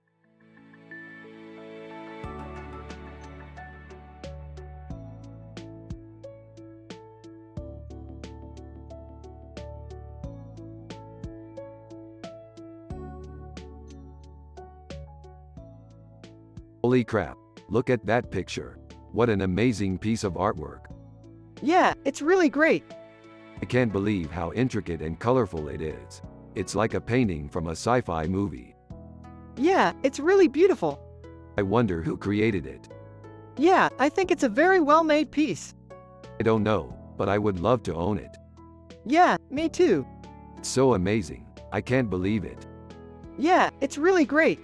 Holy crap, look at that picture. What an amazing piece of artwork. Yeah, it's really great. I can't believe how intricate and colorful it is. It's like a painting from a sci-fi movie. Yeah, it's really beautiful. I wonder who created it. Yeah, I think it's a very well-made piece. I don't know, but I would love to own it. Yeah, me too. It's so amazing. I can't believe it. Yeah, it's really great.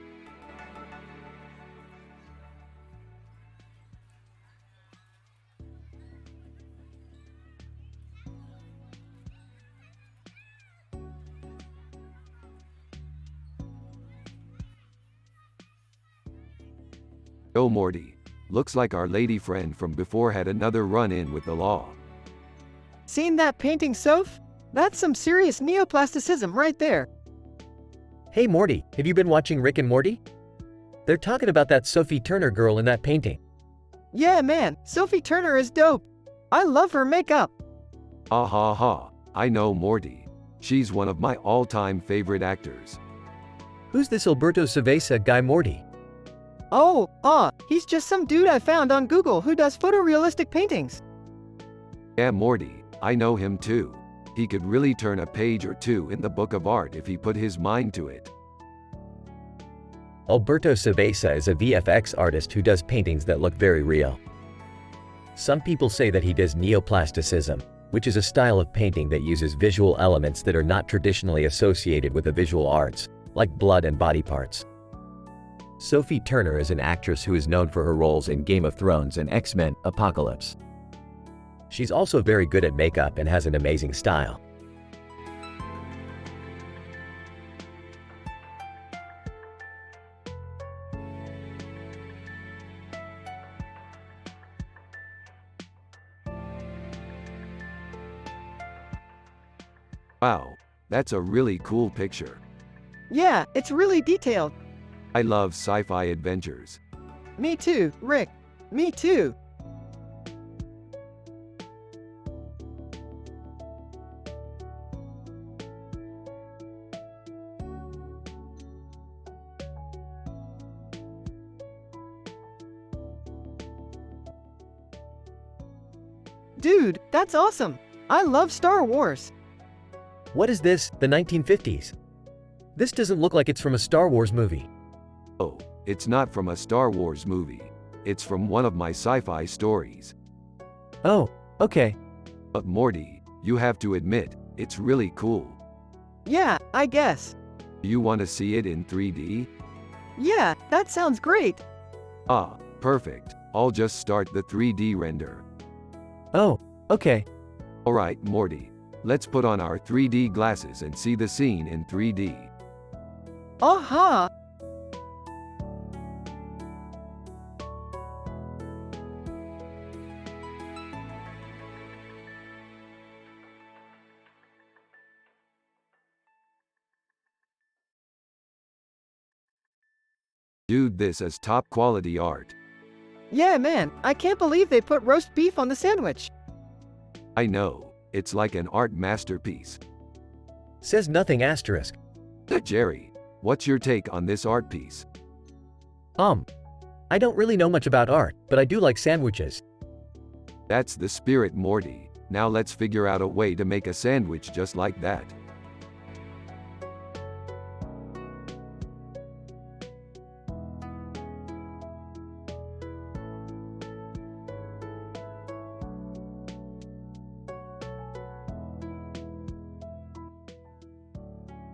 Oh Morty, looks like our lady friend from before had another run-in with the law. Seen that painting, Soph? That's some serious neoplasticism right there. Hey, Morty, have you been watching Rick and Morty? They're talking about that Sophie Turner girl in that painting. Yeah, man, Sophie Turner is dope. I love her makeup. Ha ha ha, I know Morty. She's one of my all-time favorite actors. Who's this Alberto Savesa guy, Morty? Oh, he's just some dude I found on Google who does photorealistic paintings. Yeah, Morty, I know him too. He could really turn a page or two in the book of art if he put his mind to it. Alberto Sabesa is a VFX artist who does paintings that look very real. Some people say that he does neoplasticism, which is a style of painting that uses visual elements that are not traditionally associated with the visual arts, like blood and body parts. Sophie Turner is an actress who is known for her roles in Game of Thrones and X-Men: Apocalypse. She's also very good at makeup and has an amazing style. Wow, that's a really cool picture. Yeah, it's really detailed. I love sci-fi adventures. Me too, Rick. Me too. Dude, that's awesome. I love Star Wars. What is this, the 1950s? This doesn't look like it's from a Star Wars movie. Oh, it's not from a Star Wars movie. It's from one of my sci-fi stories. Oh, okay. But Morty, you have to admit, it's really cool. Yeah, I guess. Do you want to see it in 3D? Yeah, that sounds great. Ah, perfect. I'll just start the 3D render. Oh, okay. Alright, Morty. Let's put on our 3D glasses and see the scene in 3D. Aha! Dude, this is top quality art. Yeah, man, I can't believe they put roast beef on the sandwich. I know, it's like an art masterpiece. Says nothing asterisk. Jerry, what's your take on this art piece? I don't really know much about art, but I do like sandwiches. That's the spirit, Morty. Now let's figure out a way to make a sandwich just like that.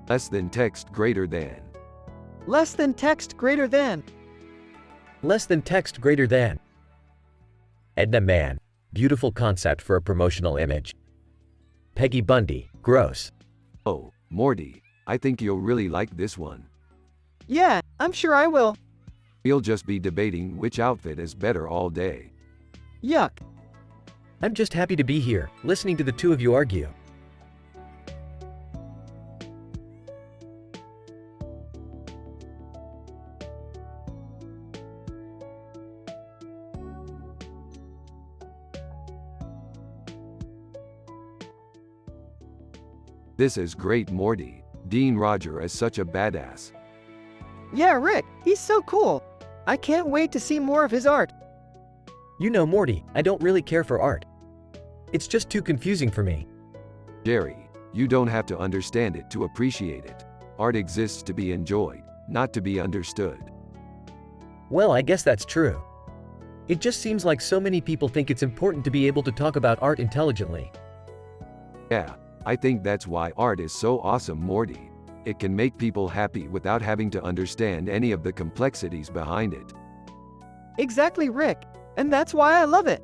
Less than text greater than. Less than text greater than. Less than text greater than. Edna Man, beautiful concept for a promotional image. Peggy Bundy, gross. Oh, Morty, I think you'll really like this one. Yeah, I'm sure I will. We'll just be debating which outfit is better all day. Yuck. I'm just happy to be here, listening to the two of you argue. This is great, Morty. Dean Roger is such a badass. Yeah, Rick, he's so cool. I can't wait to see more of his art. You know, Morty, I don't really care for art. It's just too confusing for me. Jerry, you don't have to understand it to appreciate it. Art exists to be enjoyed, not to be understood. Well, I guess that's true. It just seems like so many people think it's important to be able to talk about art intelligently. Yeah, I think that's why art is so awesome, Morty. It can make people happy without having to understand any of the complexities behind it. Exactly, Rick. And that's why I love it.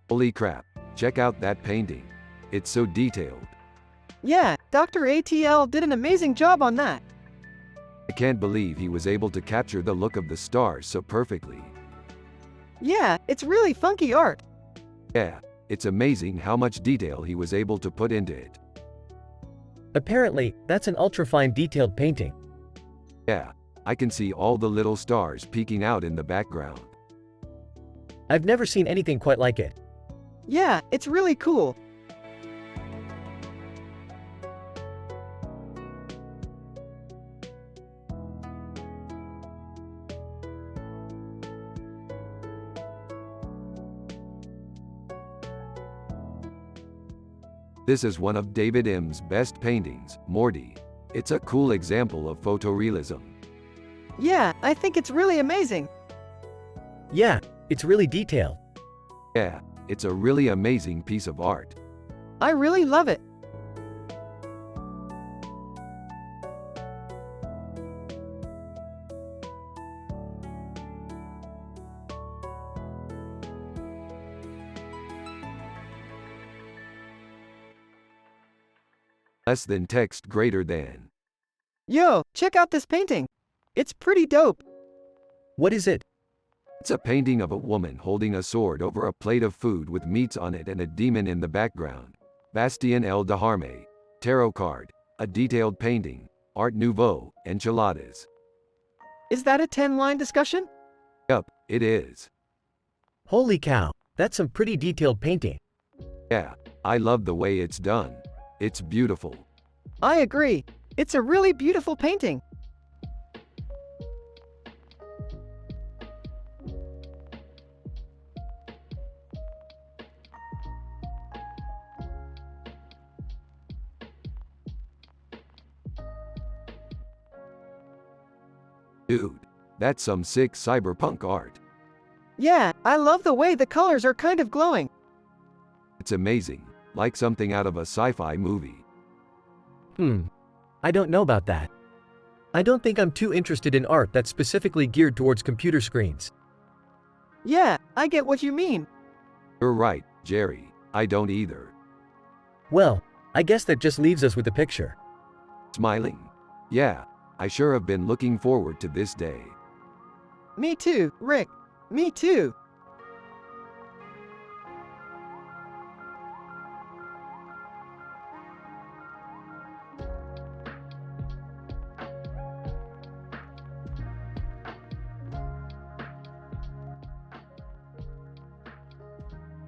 Holy crap, check out that painting. It's so detailed. Yeah, Dr. ATL did an amazing job on that. I can't believe he was able to capture the look of the stars so perfectly. Yeah, it's really funky art. Yeah, it's amazing how much detail he was able to put into it. Apparently, that's an ultra-fine detailed painting. Yeah, I can see all the little stars peeking out in the background. I've never seen anything quite like it. Yeah, it's really cool. This is one of David M's best paintings, Morty. It's a cool example of photorealism. Yeah, I think it's really amazing. Yeah, it's really detailed. Yeah, it's a really amazing piece of art. I really love it. Less than text greater than. Yo, check out this painting. It's pretty dope. What is it? It's a painting of a woman holding a sword over a plate of food with meats on it and a demon in the background. Bastien El Daharme. Tarot card. A detailed painting. Art Nouveau. Enchiladas. Is that a 10-line discussion? Yup, it is. Holy cow, that's some pretty detailed painting. Yeah, I love the way it's done. It's beautiful. I agree. It's a really beautiful painting. Dude, that's some sick cyberpunk art. Yeah, I love the way the colors are kind of glowing. It's amazing, like something out of a sci-fi movie. I don't know about that. I don't think I'm too interested in art that's specifically geared towards computer screens. Yeah, I get what you mean. You're right, Jerry. I don't either. Well, I guess that just leaves us with the picture. Smiling. Yeah, I sure have been looking forward to this day. Me too, Rick. Me too.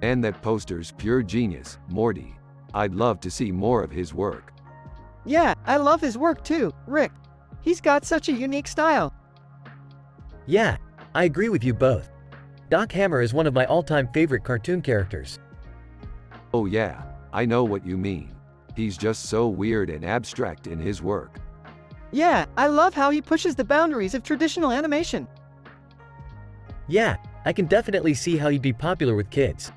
And that poster's pure genius, Morty. I'd love to see more of his work. Yeah, I love his work too, Rick. He's got such a unique style. Yeah, I agree with you both. Doc Hammer is one of my all-time favorite cartoon characters. Oh yeah, I know what you mean. He's just so weird and abstract in his work. Yeah, I love how he pushes the boundaries of traditional animation. Yeah, I can definitely see how he'd be popular with kids.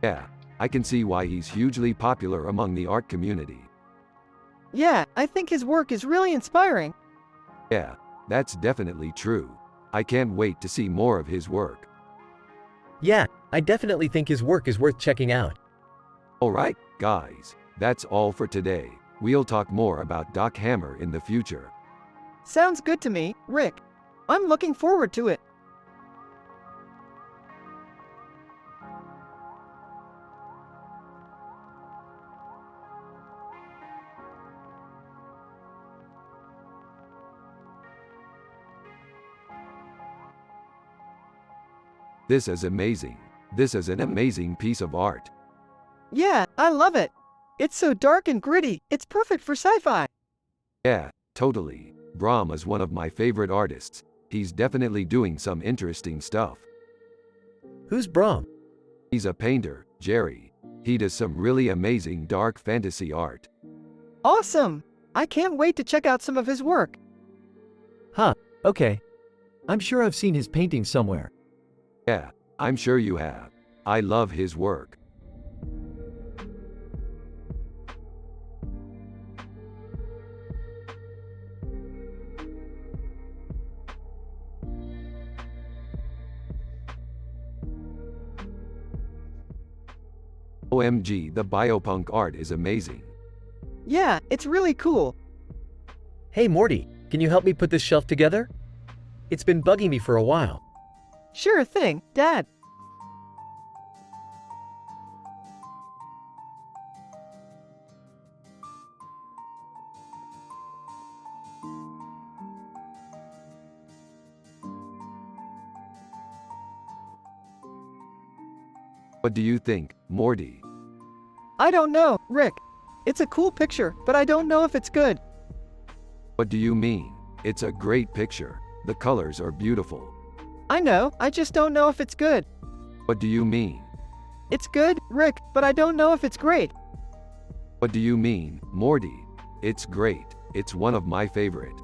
Yeah, I can see why he's hugely popular among the art community. Yeah, I think his work is really inspiring. Yeah, that's definitely true. I can't wait to see more of his work. Yeah, I definitely think his work is worth checking out. Alright, guys, that's all for today. We'll talk more about Doc Hammer in the future. Sounds good to me, Rick. I'm looking forward to it. This is amazing. This is an amazing piece of art. Yeah, I love it. It's so dark and gritty, it's perfect for sci-fi. Yeah, totally. Brahm is one of my favorite artists. He's definitely doing some interesting stuff. Who's Brahm? He's a painter, Jerry. He does some really amazing dark fantasy art. Awesome! I can't wait to check out some of his work. Huh, okay. I'm sure I've seen his paintings somewhere. Yeah, I'm sure you have. I love his work. OMG, the biopunk art is amazing. Yeah, it's really cool. Hey Morty, can you help me put this shelf together? It's been bugging me for a while. Sure thing, Dad. What do you think, Morty? I don't know, Rick. It's a cool picture, but I don't know if it's good. What do you mean? It's a great picture. The colors are beautiful. I know, I just don't know if it's good. What do you mean? It's good, Rick, but I don't know if it's great. What do you mean, Morty? It's great. It's one of my favorite.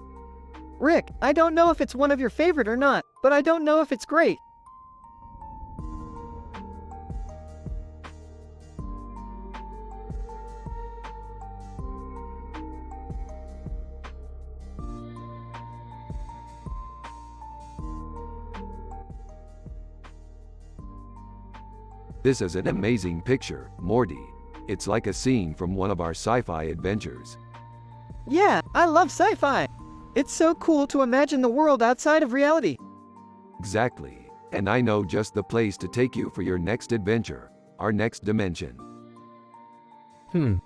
Rick, I don't know if it's one of your favorite or not, but I don't know if it's great. This is an amazing picture, Morty. It's like a scene from one of our sci-fi adventures. Yeah, I love sci-fi. It's so cool to imagine the world outside of reality. Exactly. And I know just the place to take you for your next adventure, our next dimension. I'm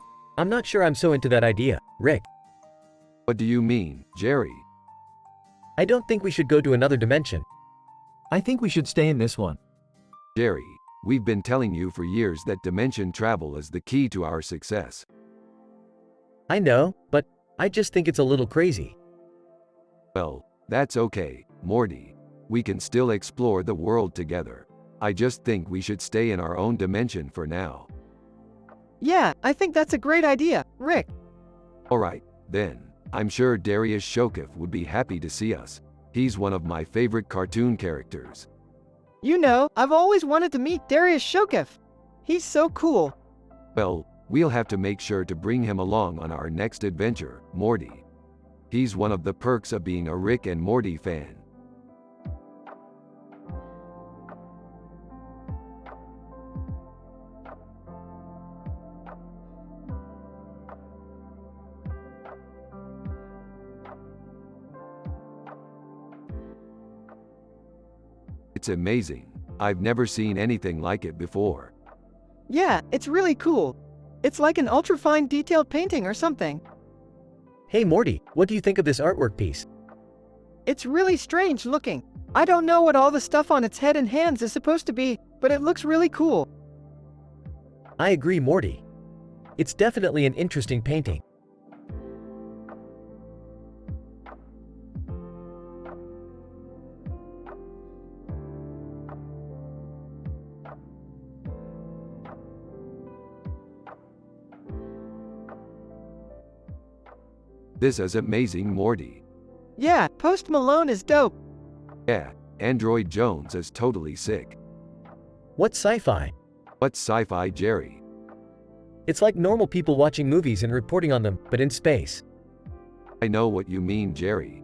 not sure I'm so into that idea, Rick. What do you mean, Jerry? I don't think we should go to another dimension. I think we should stay in this one. Jerry, we've been telling you for years that dimension travel is the key to our success. I know, but I just think it's a little crazy. Well, that's okay, Morty. We can still explore the world together. I just think we should stay in our own dimension for now. Yeah, I think that's a great idea, Rick. Alright, then. I'm sure Darius Shokif would be happy to see us. He's one of my favorite cartoon characters. You know, I've always wanted to meet Darius Shokif. He's so cool. Well, we'll have to make sure to bring him along on our next adventure, Morty. He's one of the perks of being a Rick and Morty fan. It's amazing. I've never seen anything like it before. Yeah, it's really cool. It's like an ultra-fine detailed painting or something. Hey Morty, what do you think of this artwork piece? It's really strange looking. I don't know what all the stuff on its head and hands is supposed to be, but it looks really cool. I agree, Morty. It's definitely an interesting painting. This is amazing, Morty. Yeah, Post Malone is dope. Yeah, Android Jones is totally sick. What's sci-fi? What's sci-fi, Jerry? It's like normal people watching movies and reporting on them, but in space. I know what you mean, Jerry.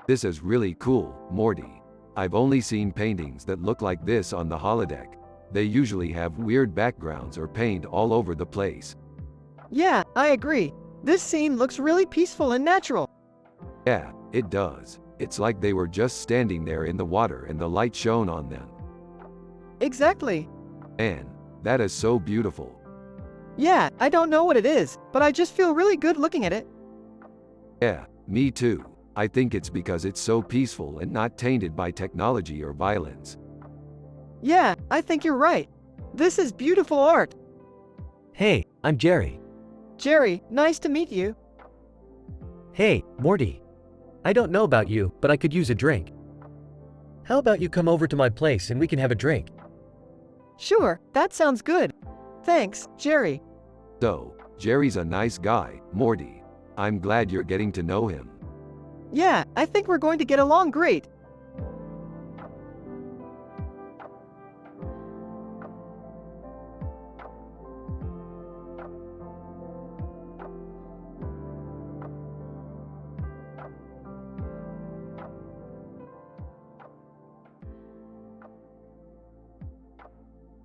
This is really cool, Morty. I've only seen paintings that look like this on the holodeck. They usually have weird backgrounds or paint all over the place. Yeah, I agree. This scene looks really peaceful and natural. Yeah, it does. It's like they were just standing there in the water and the light shone on them. Exactly. Man, that is so beautiful. Yeah, I don't know what it is, but I just feel really good looking at it. Yeah, me too. I think it's because it's so peaceful and not tainted by technology or violence. Yeah, I think you're right. This is beautiful art. Hey, I'm Jerry. Jerry, nice to meet you. Hey, Morty. I don't know about you, but I could use a drink. How about you come over to my place and we can have a drink? Sure, that sounds good. Thanks, Jerry. So, Jerry's a nice guy, Morty. I'm glad you're getting to know him. Yeah, I think we're going to get along great.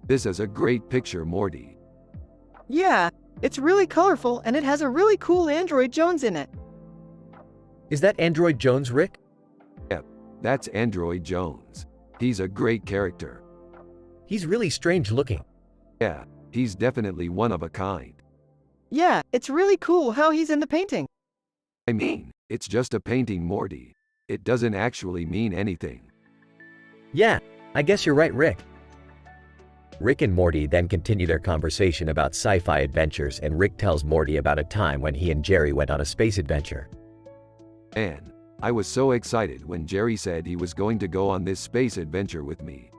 This is a great picture, Morty. Yeah, it's really colorful and it has a really cool Android Jones in it. Is that Android Jones, Rick? Yep, that's Android Jones. He's a great character. He's really strange looking. Yeah, he's definitely one of a kind. Yeah, it's really cool how he's in the painting. I mean, it's just a painting, Morty. It doesn't actually mean anything. Yeah, I guess you're right, Rick. Rick and Morty then continue their conversation about sci-fi adventures, and Rick tells Morty about a time when he and Jerry went on a space adventure. Man, I was so excited when Jerry said he was going to go on this space adventure with me.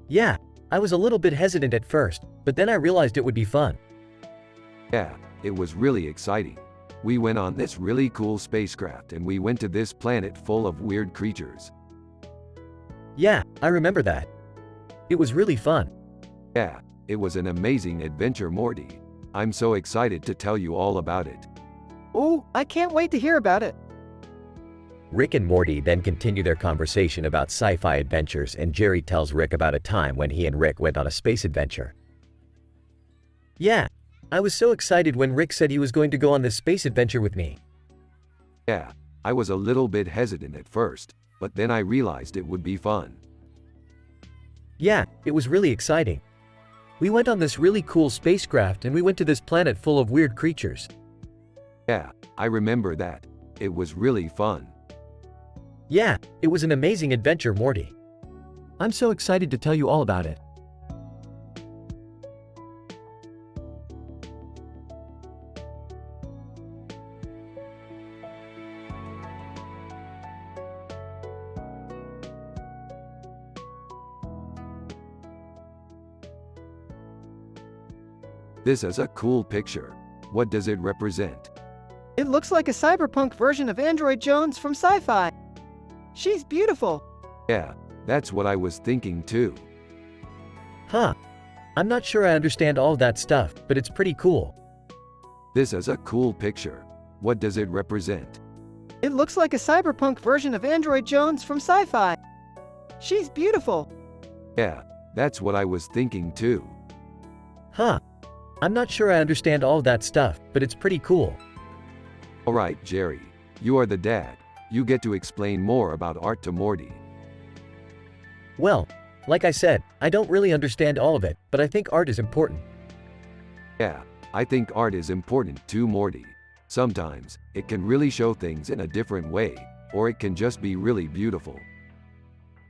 Yeah, I was a little bit hesitant at first, but then I realized it would be fun. Yeah, it was really exciting. We went on this really cool spacecraft and we went to this planet full of weird creatures. Yeah, I remember that. It was really fun. Yeah, it was an amazing adventure, Morty. I'm so excited to tell you all about it. Oh, I can't wait to hear about it. Rick and Morty then continue their conversation about sci-fi adventures, and Jerry tells Rick about a time when he and Rick went on a space adventure. Yeah, I was so excited when Rick said he was going to go on this space adventure with me. Yeah, I was a little bit hesitant at first, but then I realized it would be fun. Yeah, it was really exciting. We went on this really cool spacecraft and we went to this planet full of weird creatures. Yeah, I remember that. It was really fun. Yeah, it was an amazing adventure, Morty. I'm so excited to tell you all about it. This is a cool picture. What does it represent? It looks like a cyberpunk version of Android Jones from Sci-Fi. She's beautiful. Yeah, that's what I was thinking too. Huh. I'm not sure I understand all that stuff, but it's pretty cool. This is a cool picture. What does it represent? It looks like a cyberpunk version of Android Jones from Sci-Fi. She's beautiful. Yeah, that's what I was thinking too. Huh. I'm not sure I understand all that stuff, but it's pretty cool. Alright, Jerry. You are the dad. You get to explain more about art to Morty. Well, like I said, I don't really understand all of it, but I think art is important. Yeah, I think art is important too, Morty. Sometimes, it can really show things in a different way, or it can just be really beautiful.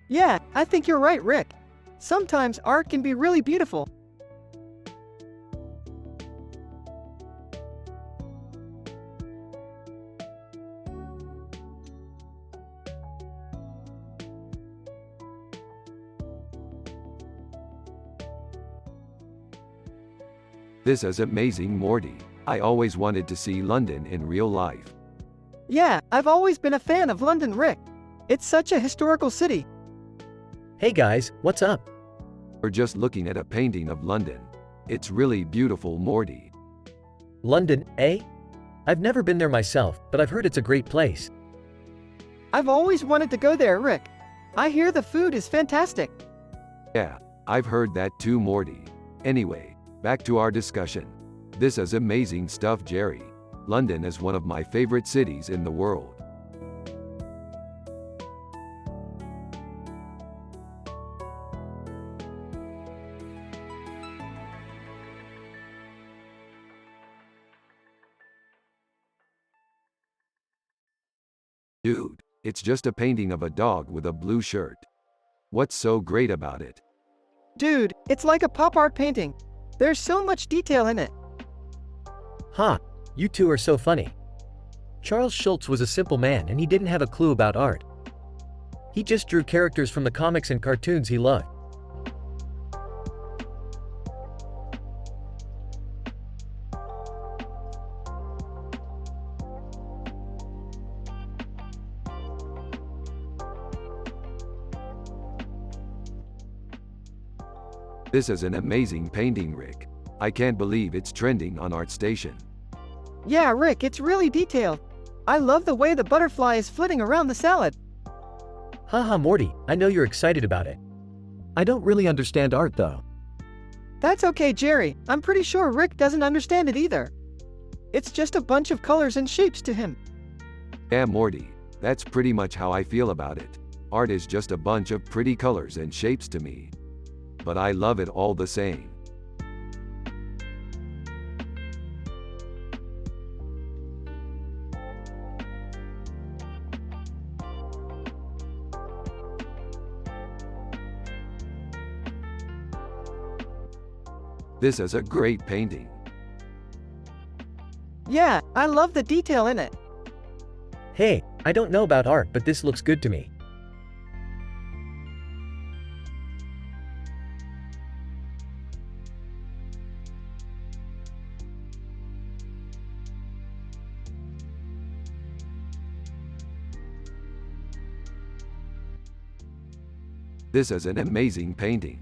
Yeah, I think you're right, Rick. Sometimes art can be really beautiful. This is amazing, Morty. I always wanted to see London in real life. Yeah, I've always been a fan of London, Rick. It's such a historical city. Hey guys, what's up? Or just looking at a painting of London. It's really beautiful, Morty. London, eh? I've never been there myself, but I've heard it's a great place. I've always wanted to go there, Rick. I hear the food is fantastic. Yeah, I've heard that too, Morty. Anyway, back to our discussion. This is amazing stuff, Jerry. London is one of my favorite cities in the world. Dude, it's just a painting of a dog with a blue shirt. What's so great about it? Dude, it's like a pop art painting. There's so much detail in it. Huh, you two are so funny. Charles Schultz was a simple man and he didn't have a clue about art. He just drew characters from the comics and cartoons he loved. This is an amazing painting, Rick. I can't believe it's trending on ArtStation. Yeah, Rick, it's really detailed. I love the way the butterfly is flitting around the salad. Haha, Morty, I know you're excited about it. I don't really understand art though. That's okay, Jerry. I'm pretty sure Rick doesn't understand it either. It's just a bunch of colors and shapes to him. Yeah, Morty, that's pretty much how I feel about it. Art is just a bunch of pretty colors and shapes to me. but I love it all the same. This is a great painting. Yeah, I love the detail in it. Hey, I don't know about art, but this looks good to me. This is an amazing painting.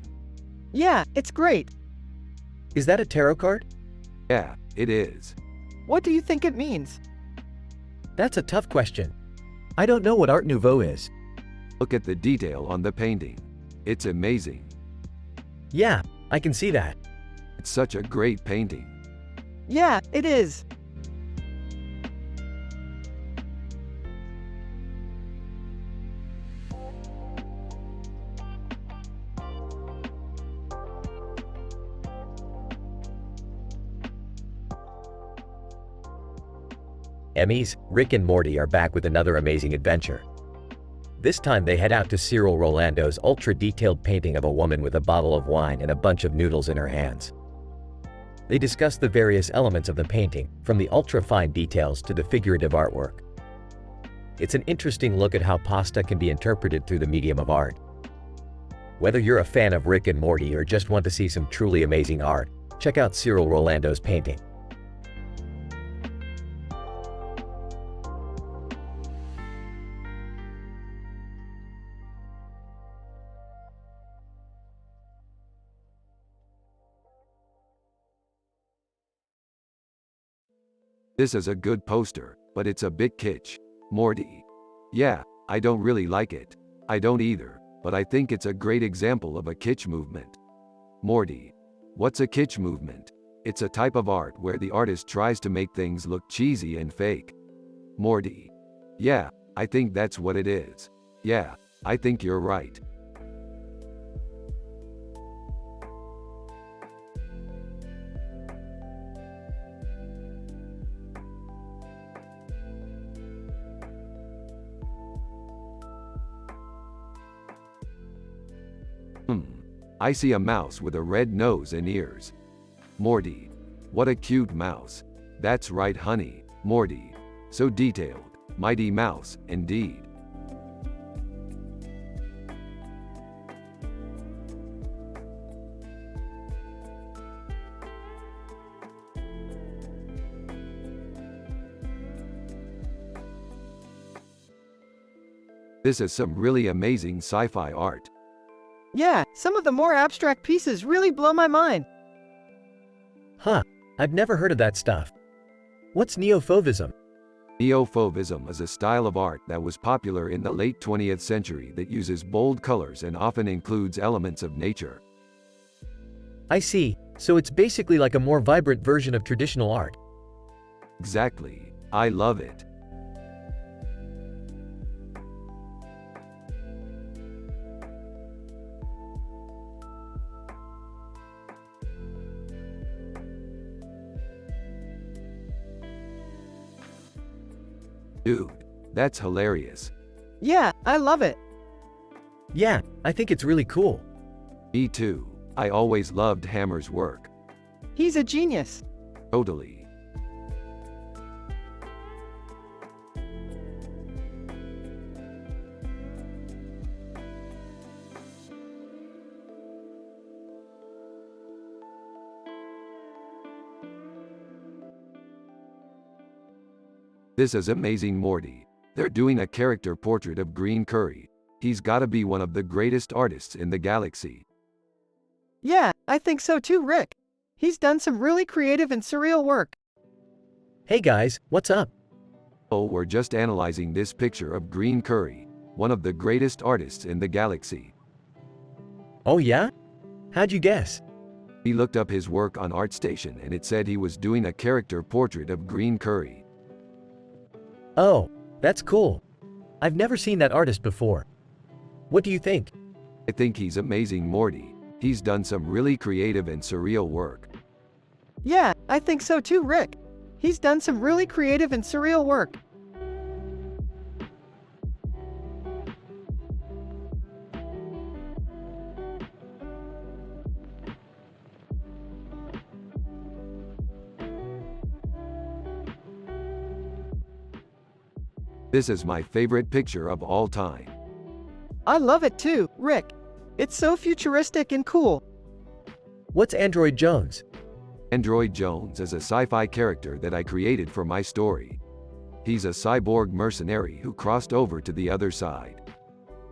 Yeah, it's great. Is that a tarot card? Yeah, it is. What do you think it means? That's a tough question. I don't know what Art Nouveau is. Look at the detail on the painting. It's amazing. Yeah, I can see that. It's such a great painting. Yeah, it is. Emmys, Rick and Morty are back with another amazing adventure. This time they head out to Cyril Rolando's ultra-detailed painting of a woman with a bottle of wine and a bunch of noodles in her hands. They discuss the various elements of the painting, from the ultra-fine details to the figurative artwork. It's an interesting look at how pasta can be interpreted through the medium of art. Whether you're a fan of Rick and Morty or just want to see some truly amazing art, check out Cyril Rolando's painting. This is a good poster, but it's a bit kitsch. Morty. Yeah, I don't really like it. I don't either, but I think it's a great example of a kitsch movement. Morty. What's a kitsch movement? It's a type of art where the artist tries to make things look cheesy and fake. Morty. Yeah, I think that's what it is. Yeah, I think you're right. I see a mouse with a red nose and ears. Morty. What a cute mouse. That's right, honey. Morty. So detailed. Mighty Mouse, indeed. This is some really amazing sci-fi art. Yeah, some of the more abstract pieces really blow my mind. Huh, I've never heard of that stuff. What's neo-fauvism? Neo-fauvism is a style of art that was popular in the late 20th century that uses bold colors and often includes elements of nature. I see, so it's basically like a more vibrant version of traditional art. Exactly. I love it. Dude, that's hilarious. Yeah, I love it. Yeah, I think it's really cool. Me too. I always loved Hammer's work. He's a genius. Totally. This is amazing, Morty. They're doing a character portrait of Green Curry. He's gotta be one of the greatest artists in the galaxy. Yeah, I think so too, Rick. He's done some really creative and surreal work. Hey guys, what's up? Oh, we're just analyzing this picture of Green Curry, one of the greatest artists in the galaxy. Oh yeah? How'd you guess? We looked up his work on ArtStation and it said he was doing a character portrait of Green Curry. Oh, that's cool. I've never seen that artist before. What do you think? I think he's amazing, Morty. He's done some really creative and surreal work. Yeah, I think so too, Rick. He's done some really creative and surreal work. This is my favorite picture of all time. I love it too, Rick. It's so futuristic and cool. What's Android Jones? Android Jones is a sci-fi character that I created for my story. He's a cyborg mercenary who crossed over to the other side.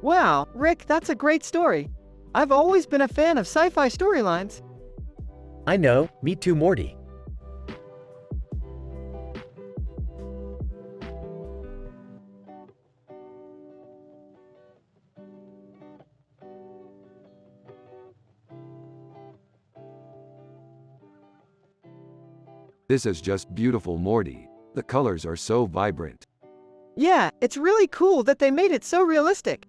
Wow, Rick, that's a great story. I've always been a fan of sci-fi storylines. I know, me too, Morty. This is just beautiful, Morty. The colors are so vibrant. Yeah, it's really cool that they made it so realistic.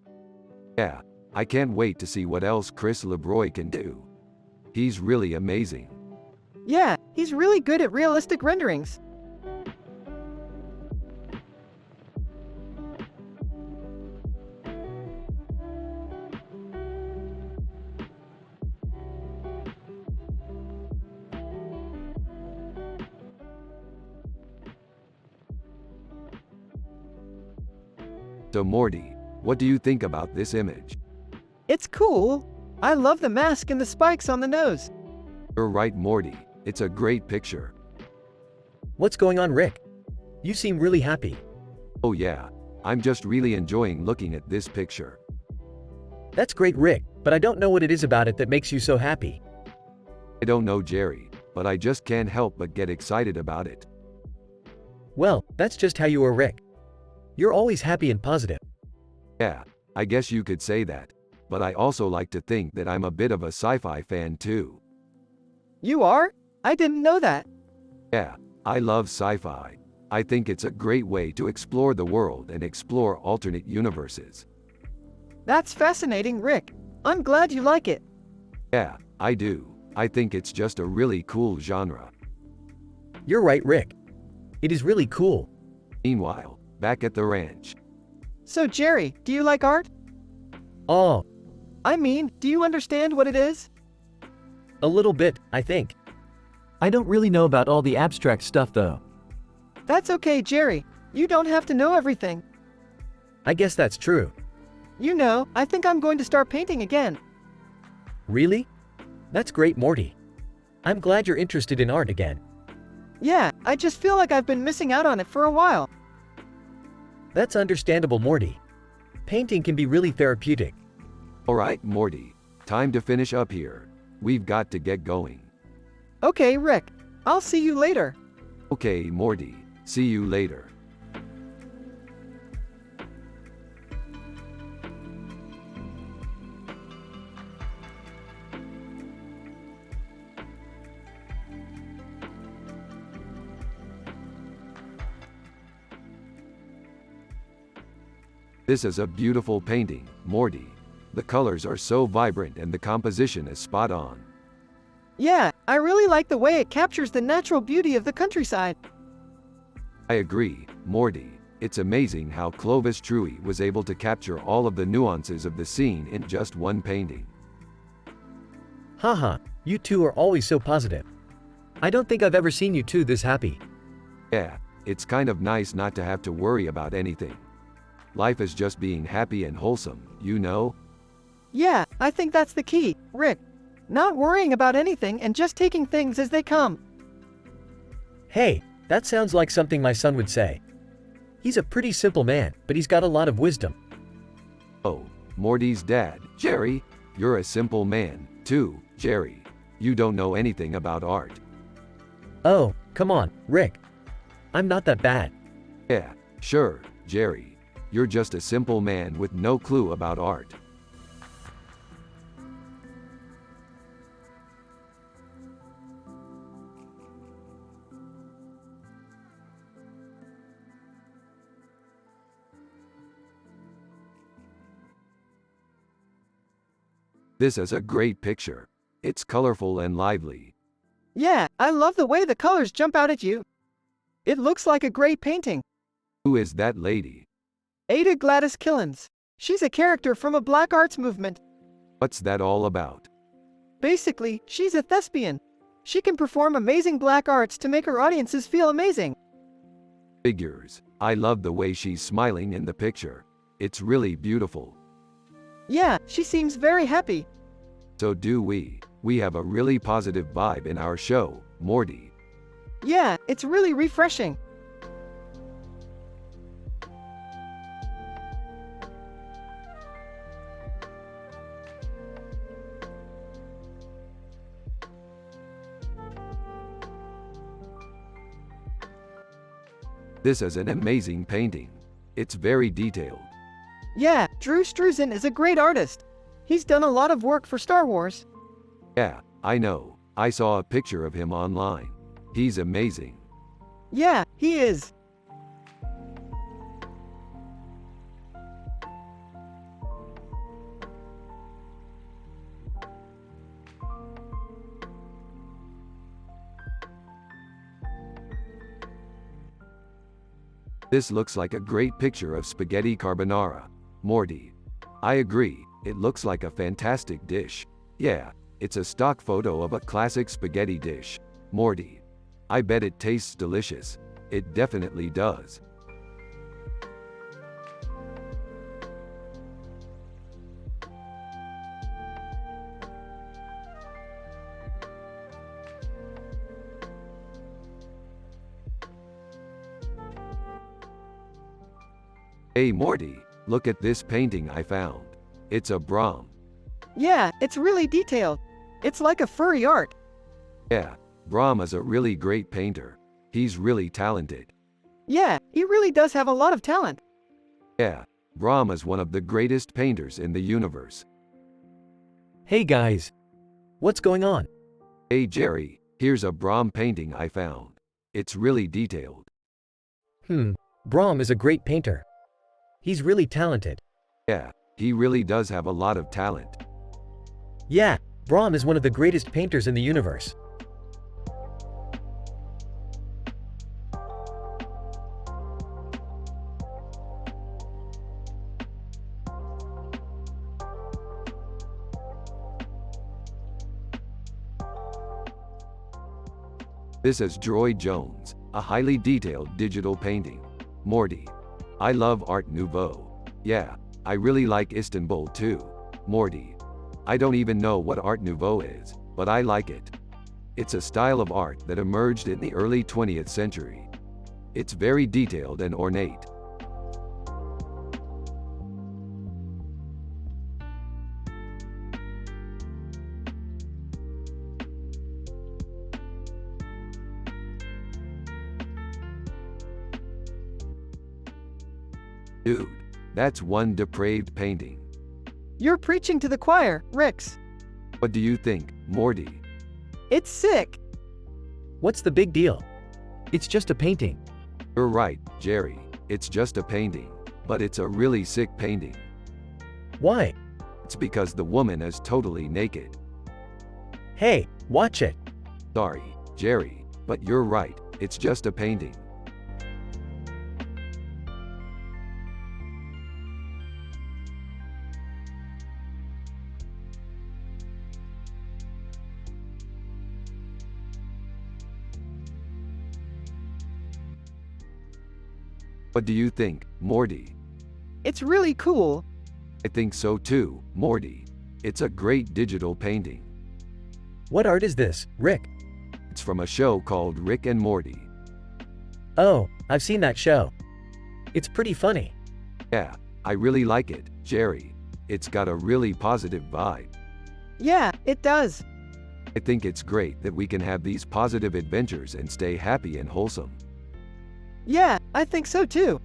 Yeah, I can't wait to see what else Chris LeBroy can do. He's really amazing. Yeah, he's really good at realistic renderings. So Morty, what do you think about this image? It's cool. I love the mask and the spikes on the nose. You're right, Morty. It's a great picture. What's going on, Rick? You seem really happy. Oh yeah, I'm just really enjoying looking at this picture. That's great, Rick, but I don't know what it is about it that makes you so happy. I don't know, Jerry, but I just can't help but get excited about it. Well, that's just how you are, Rick. You're always happy and positive. Yeah, I guess you could say that. But I also like to think that I'm a bit of a sci-fi fan too. You are? I didn't know that. Yeah, I love sci-fi. I think it's a great way to explore the world and explore alternate universes. That's fascinating, Rick. I'm glad you like it. Yeah, I do. I think it's just a really cool genre. You're right, Rick. It is really cool. Meanwhile, back at the ranch. So Jerry, do you like art? Oh, I mean, do you understand what it is? a little bit, I think. I don't really know about all the abstract stuff though. That's okay, Jerry. You don't have to know everything. I guess that's true. You know, I think I'm going to start painting again. Really? That's great, Morty. I'm glad you're interested in art again. Yeah, I just feel like I've been missing out on it for a while. That's understandable, Morty. Painting can be really therapeutic. Alright, Morty. Time to finish up here. We've got to get going. Okay, Rick. I'll see you later. Okay, Morty. See you later. This is a beautiful painting, Morty. The colors are so vibrant and the composition is spot on. Yeah, I really like the way it captures the natural beauty of the countryside. I agree, Morty. It's amazing how Clovis Truey was able to capture all of the nuances of the scene in just one painting. Haha, you two are always so positive. I don't think I've ever seen you two this happy. Yeah, it's kind of nice not to have to worry about anything. Life is just being happy and wholesome, you know? Yeah, I think that's the key, Rick. Not worrying about anything and just taking things as they come. Hey, that sounds like something my son would say. He's a pretty simple man, but he's got a lot of wisdom. Oh, Morty's dad, Jerry, you're a simple man, too, Jerry. You don't know anything about art. Oh, come on, Rick. I'm not that bad. Yeah, sure, Jerry. You're just a simple man with no clue about art. This is a great picture. It's colorful and lively. Yeah, I love the way the colors jump out at you. It looks like a great painting. Who is that lady? Ada Gladys Killens. She's a character from a black arts movement. What's that all about? Basically, she's a thespian. She can perform amazing black arts to make her audiences feel amazing. Figures. I love the way she's smiling in the picture. It's really beautiful. Yeah, she seems very happy. So do we. We have a really positive vibe in our show, Morty. Yeah, it's really refreshing. This is an amazing painting. It's very detailed. Yeah, Drew Struzan is a great artist. He's done a lot of work for Star Wars. Yeah, I know. I saw a picture of him online. He's amazing. Yeah, he is. This looks like a great picture of spaghetti carbonara. Morty. I agree, it looks like a fantastic dish. Yeah, it's a stock photo of a classic spaghetti dish. Morty. I bet it tastes delicious. It definitely does. Hey Morty, look at this painting I found. It's a Brahm. Yeah, it's really detailed. It's like a furry art. Yeah, Brahm is a really great painter. He's really talented. Yeah, he really does have a lot of talent. Yeah, Brahm is one of the greatest painters in the universe. Hey guys. What's going on? Hey Jerry, here's a Brahm painting I found. It's really detailed. Brahm is a great painter. He's really talented. Yeah, he really does have a lot of talent. Yeah, Brahm is one of the greatest painters in the universe. This is Droid Jones, a highly detailed digital painting. Morty. I love Art Nouveau. Yeah, I really like Istanbul too. Morty. I don't even know what Art Nouveau is, but I like it. It's a style of art that emerged in the early 20th century. It's very detailed and ornate. Dude, that's one depraved painting. You're preaching to the choir, Rix. What do you think, Morty? It's sick. What's the big deal? It's just a painting. You're right, Jerry. It's just a painting. But it's a really sick painting. Why? It's because the woman is totally naked. Hey, watch it. Sorry, Jerry, but you're right. It's just a painting. What do you think, Morty? It's really cool. I think so too, Morty. It's a great digital painting. What art is this, Rick? It's from a show called Rick and Morty. Oh, I've seen that show. It's pretty funny. Yeah, I really like it, Jerry. It's got a really positive vibe. Yeah, it does. I think it's great that we can have these positive adventures and stay happy and wholesome. Yeah, I think so too.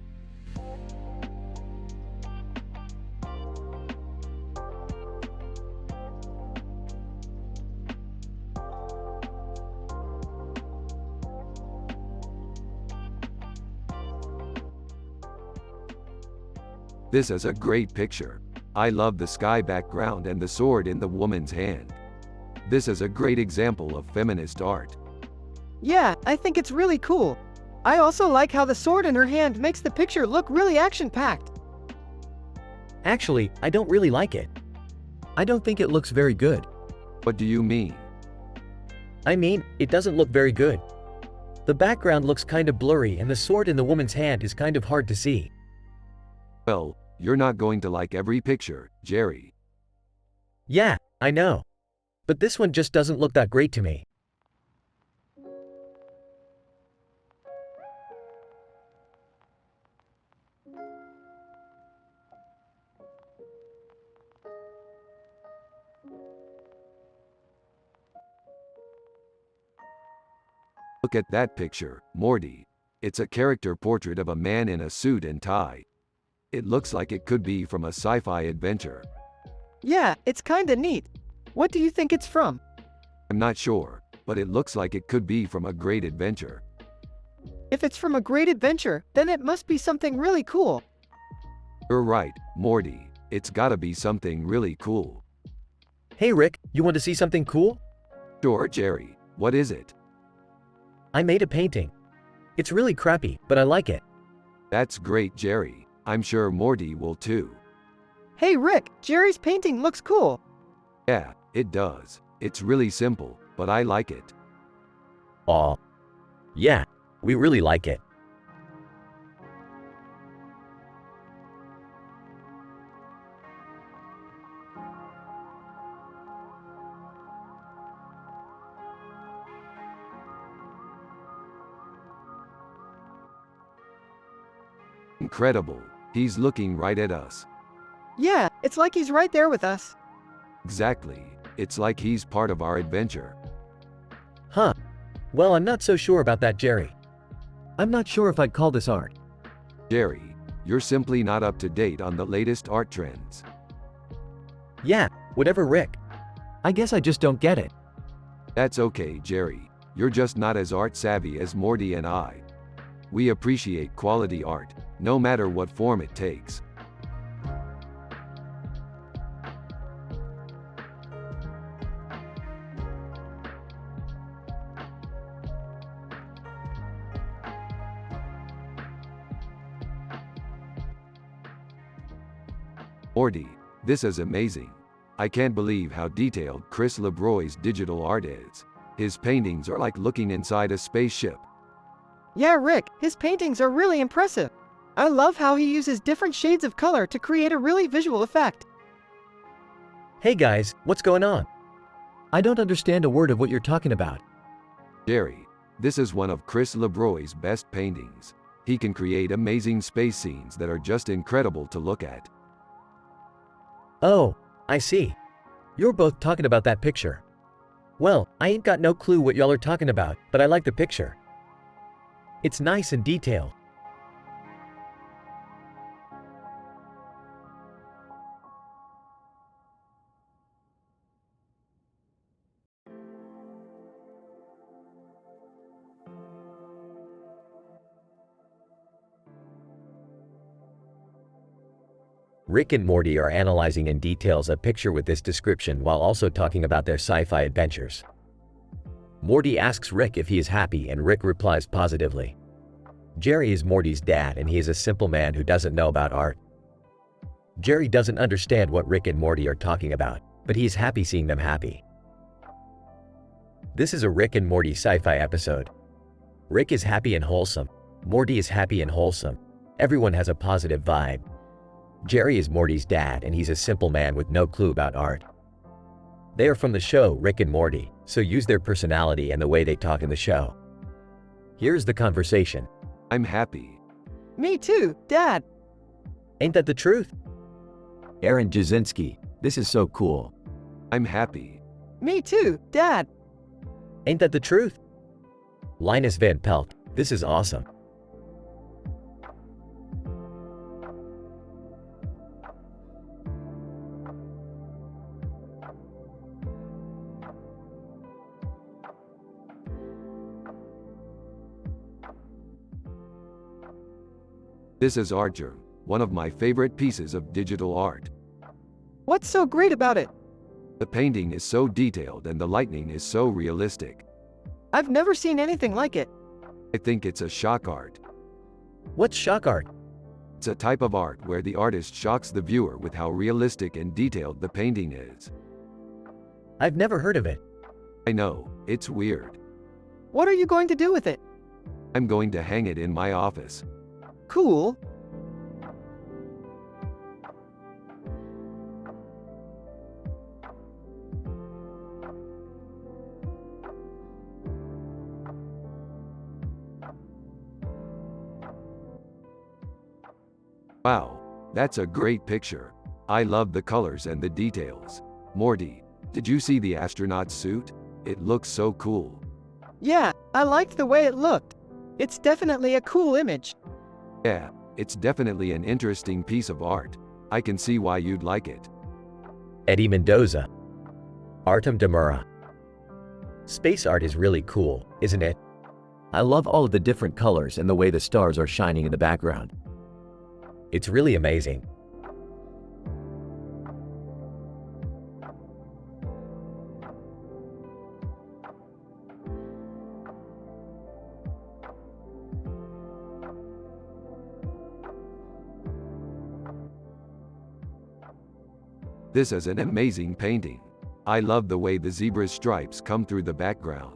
This is a great picture. I love the sky background and the sword in the woman's hand. This is a great example of feminist art. Yeah, I think it's really cool. I also like how the sword in her hand makes the picture look really action-packed. Actually, I don't really like it. I don't think it looks very good. What do you mean? I mean, it doesn't look very good. The background looks kind of blurry and the sword in the woman's hand is kind of hard to see. Well, you're not going to like every picture, Jerry. Yeah, I know. But this one just doesn't look that great to me. Look at that picture, Morty. It's a character portrait of a man in a suit and tie. It looks like it could be from a sci-fi adventure. Yeah, it's kinda neat. What do you think it's from? I'm not sure, but it looks like it could be from a great adventure. If it's from a great adventure, then it must be something really cool. You're right, Morty. It's gotta be something really cool. Hey Rick, you want to see something cool? Sure, Jerry. What is it? I made a painting. It's really crappy, but I like it. That's great, Jerry. I'm sure Morty will too. Hey Rick, Jerry's painting looks cool. Yeah, it does. It's really simple, but I like it. Aw. Yeah, we really like it. Incredible. He's looking right at us. Yeah, it's like he's right there with us. Exactly. It's like he's part of our adventure. Huh. Well, I'm not so sure about that, Jerry. I'm not sure if I'd call this art. Jerry, you're simply not up to date on the latest art trends. Yeah, whatever, Rick. I guess I just don't get it. That's okay, Jerry. You're just not as art savvy as Morty and I. We appreciate quality art, no matter what form it takes. Morty, this is amazing. I can't believe how detailed Chris LeBroy's digital art is. His paintings are like looking inside a spaceship. Yeah, Rick, his paintings are really impressive. I love how he uses different shades of color to create a really visual effect. Hey guys, what's going on? I don't understand a word of what you're talking about. Jerry, this is one of Chris LeBroy's best paintings. He can create amazing space scenes that are just incredible to look at. Oh, I see. You're both talking about that picture. Well, I ain't got no clue what y'all are talking about, but I like the picture. It's nice and detailed. Rick and Morty are analyzing in details a picture with this description while also talking about their sci-fi adventures. Morty asks Rick if he is happy and Rick replies positively. Jerry is Morty's dad and he is a simple man who doesn't know about art. Jerry doesn't understand what Rick and Morty are talking about, but he is happy seeing them happy. This is a Rick and Morty sci-fi episode. Rick is happy and wholesome. Morty is happy and wholesome. Everyone has a positive vibe. Jerry is Morty's dad and he's a simple man with no clue about art. They are from the show Rick and Morty, so use their personality and the way they talk in the show. Here's the conversation. I'm happy. Me too, Dad. Ain't that the truth? Aaron Jasinski, this is so cool. I'm happy. Me too, Dad. Ain't that the truth? Linus Van Pelt, this is awesome. This is Archer, one of my favorite pieces of digital art. What's so great about it? The painting is so detailed and the lighting is so realistic. I've never seen anything like it. I think it's a shock art. What's shock art? It's a type of art where the artist shocks the viewer with how realistic and detailed the painting is. I've never heard of it. I know, it's weird. What are you going to do with it? I'm going to hang it in my office. Cool. Wow, that's a great picture. I love the colors and the details. Morty, did you see the astronaut suit? It looks so cool. Yeah, I liked the way it looked. It's definitely a cool image. Yeah, it's definitely an interesting piece of art. I can see why you'd like it. Eddie Mendoza. Artem Demura. Space art is really cool, isn't it? I love all of the different colors and the way the stars are shining in the background. It's really amazing. This is an amazing painting. I love the way the zebra's stripes come through the background.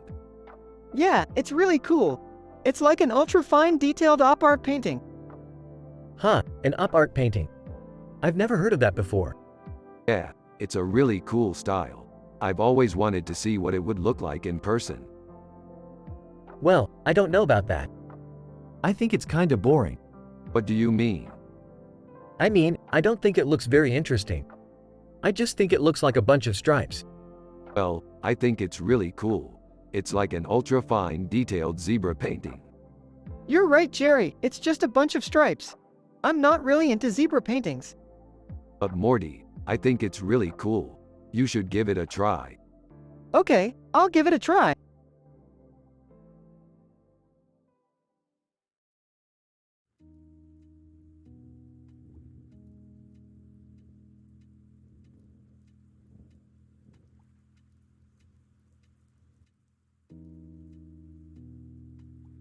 Yeah, it's really cool. It's like an ultra-fine detailed op art painting. Huh, an op art painting. I've never heard of that before. Yeah, it's a really cool style. I've always wanted to see what it would look like in person. Well, I don't know about that. I think it's kinda boring. What do you mean? I mean, I don't think it looks very interesting. I just think it looks like a bunch of stripes. Well, I think it's really cool. It's like an ultra-fine detailed zebra painting. You're right, Jerry. It's just a bunch of stripes. I'm not really into zebra paintings. But Morty, I think it's really cool. You should give it a try. Okay, I'll give it a try.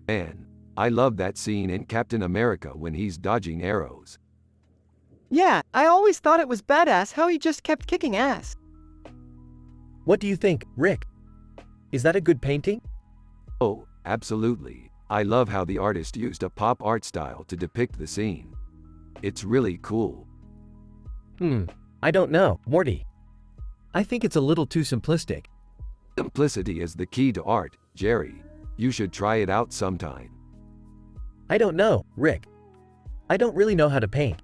Man, I love that scene in Captain America when he's dodging arrows. Yeah, I always thought it was badass how he just kept kicking ass. What do you think, Rick? Is that a good painting? Oh, absolutely. I love how the artist used a pop art style to depict the scene. It's really cool. I don't know, Morty. I think it's a little too simplistic. Simplicity is the key to art, Jerry. You should try it out sometime. I don't know, Rick. I don't really know how to paint.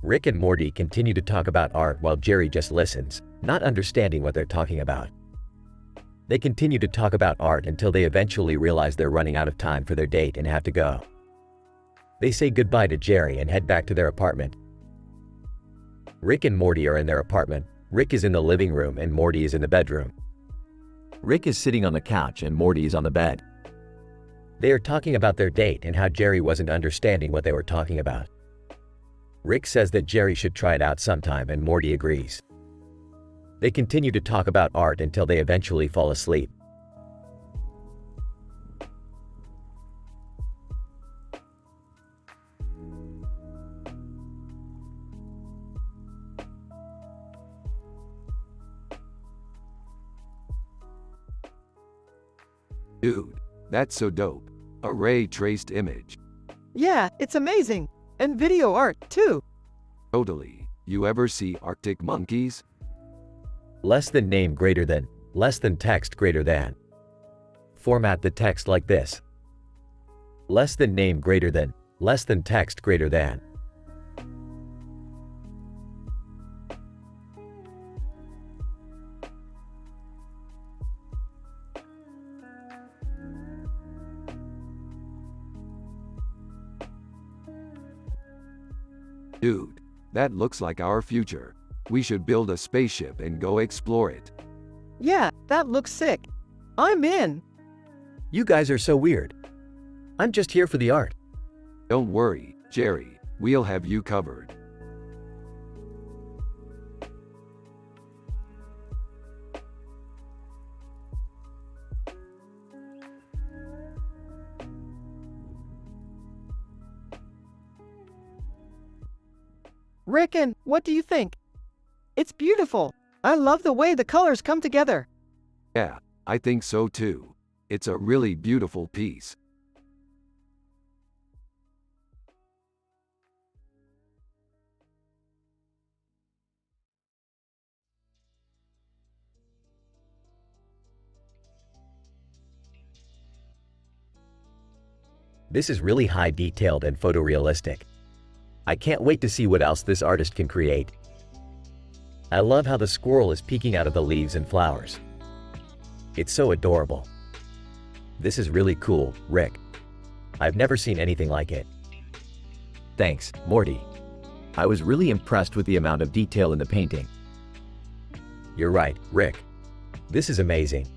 Rick and Morty continue to talk about art while Jerry just listens, not understanding what they're talking about. They continue to talk about art until they eventually realize they're running out of time for their date and have to go. They say goodbye to Jerry and head back to their apartment. Rick and Morty are in their apartment. Rick is in the living room and Morty is in the bedroom. Rick is sitting on the couch and Morty is on the bed. They are talking about their date and how Jerry wasn't understanding what they were talking about. Rick says that Jerry should try it out sometime and Morty agrees. They continue to talk about art until they eventually fall asleep. Dude, that's so dope. A ray-traced image. Yeah, it's amazing. And video art, too. Totally. You ever see Arctic monkeys? Less than name greater than, less than text greater than. Format the text like this. Less than name greater than, less than text greater than. Dude, that looks like our future. We should build a spaceship and go explore it. Yeah, that looks sick. I'm in. You guys are so weird. I'm just here for the art. Don't worry, Jerry. We'll have you covered. Rick, what do you think? It's beautiful. I love the way the colors come together. Yeah, I think so too. It's a really beautiful piece. This is really high detailed and photorealistic. I can't wait to see what else this artist can create. I love how the squirrel is peeking out of the leaves and flowers. It's so adorable. This is really cool, Rick. I've never seen anything like it. Thanks, Morty. I was really impressed with the amount of detail in the painting. You're right, Rick. This is amazing.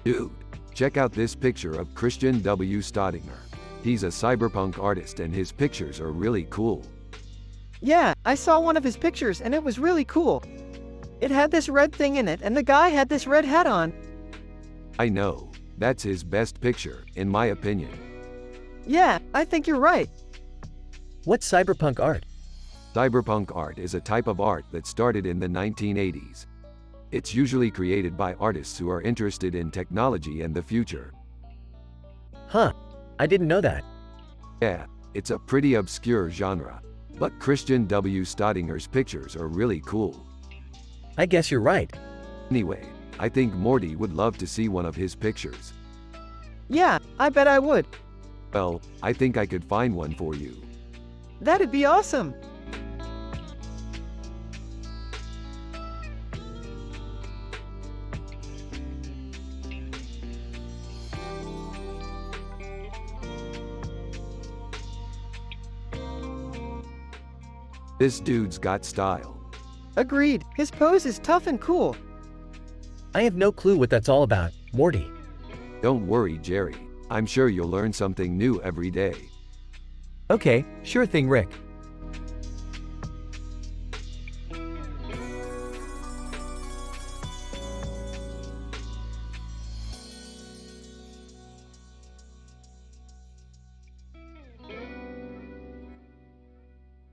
Dude, check out this picture of Christian W. Staudinger. He's a cyberpunk artist and his pictures are really cool. Yeah, I saw one of his pictures and it was really cool. It had this red thing in it and the guy had this red hat on. I know, that's his best picture, in my opinion. Yeah, I think you're right. What's cyberpunk art? Cyberpunk art is a type of art that started in the 1980s. It's usually created by artists who are interested in technology and the future. Huh, I didn't know that. Yeah, it's a pretty obscure genre, but Christian W. Staudinger's pictures are really cool. I guess you're right. Anyway, I think Morty would love to see one of his pictures. Yeah, I bet I would. Well, I think I could find one for you. That'd be awesome. This dude's got style. Agreed, his pose is tough and cool. I have no clue what that's all about, Morty. Don't worry, Jerry. I'm sure you'll learn something new every day. Okay, sure thing, Rick.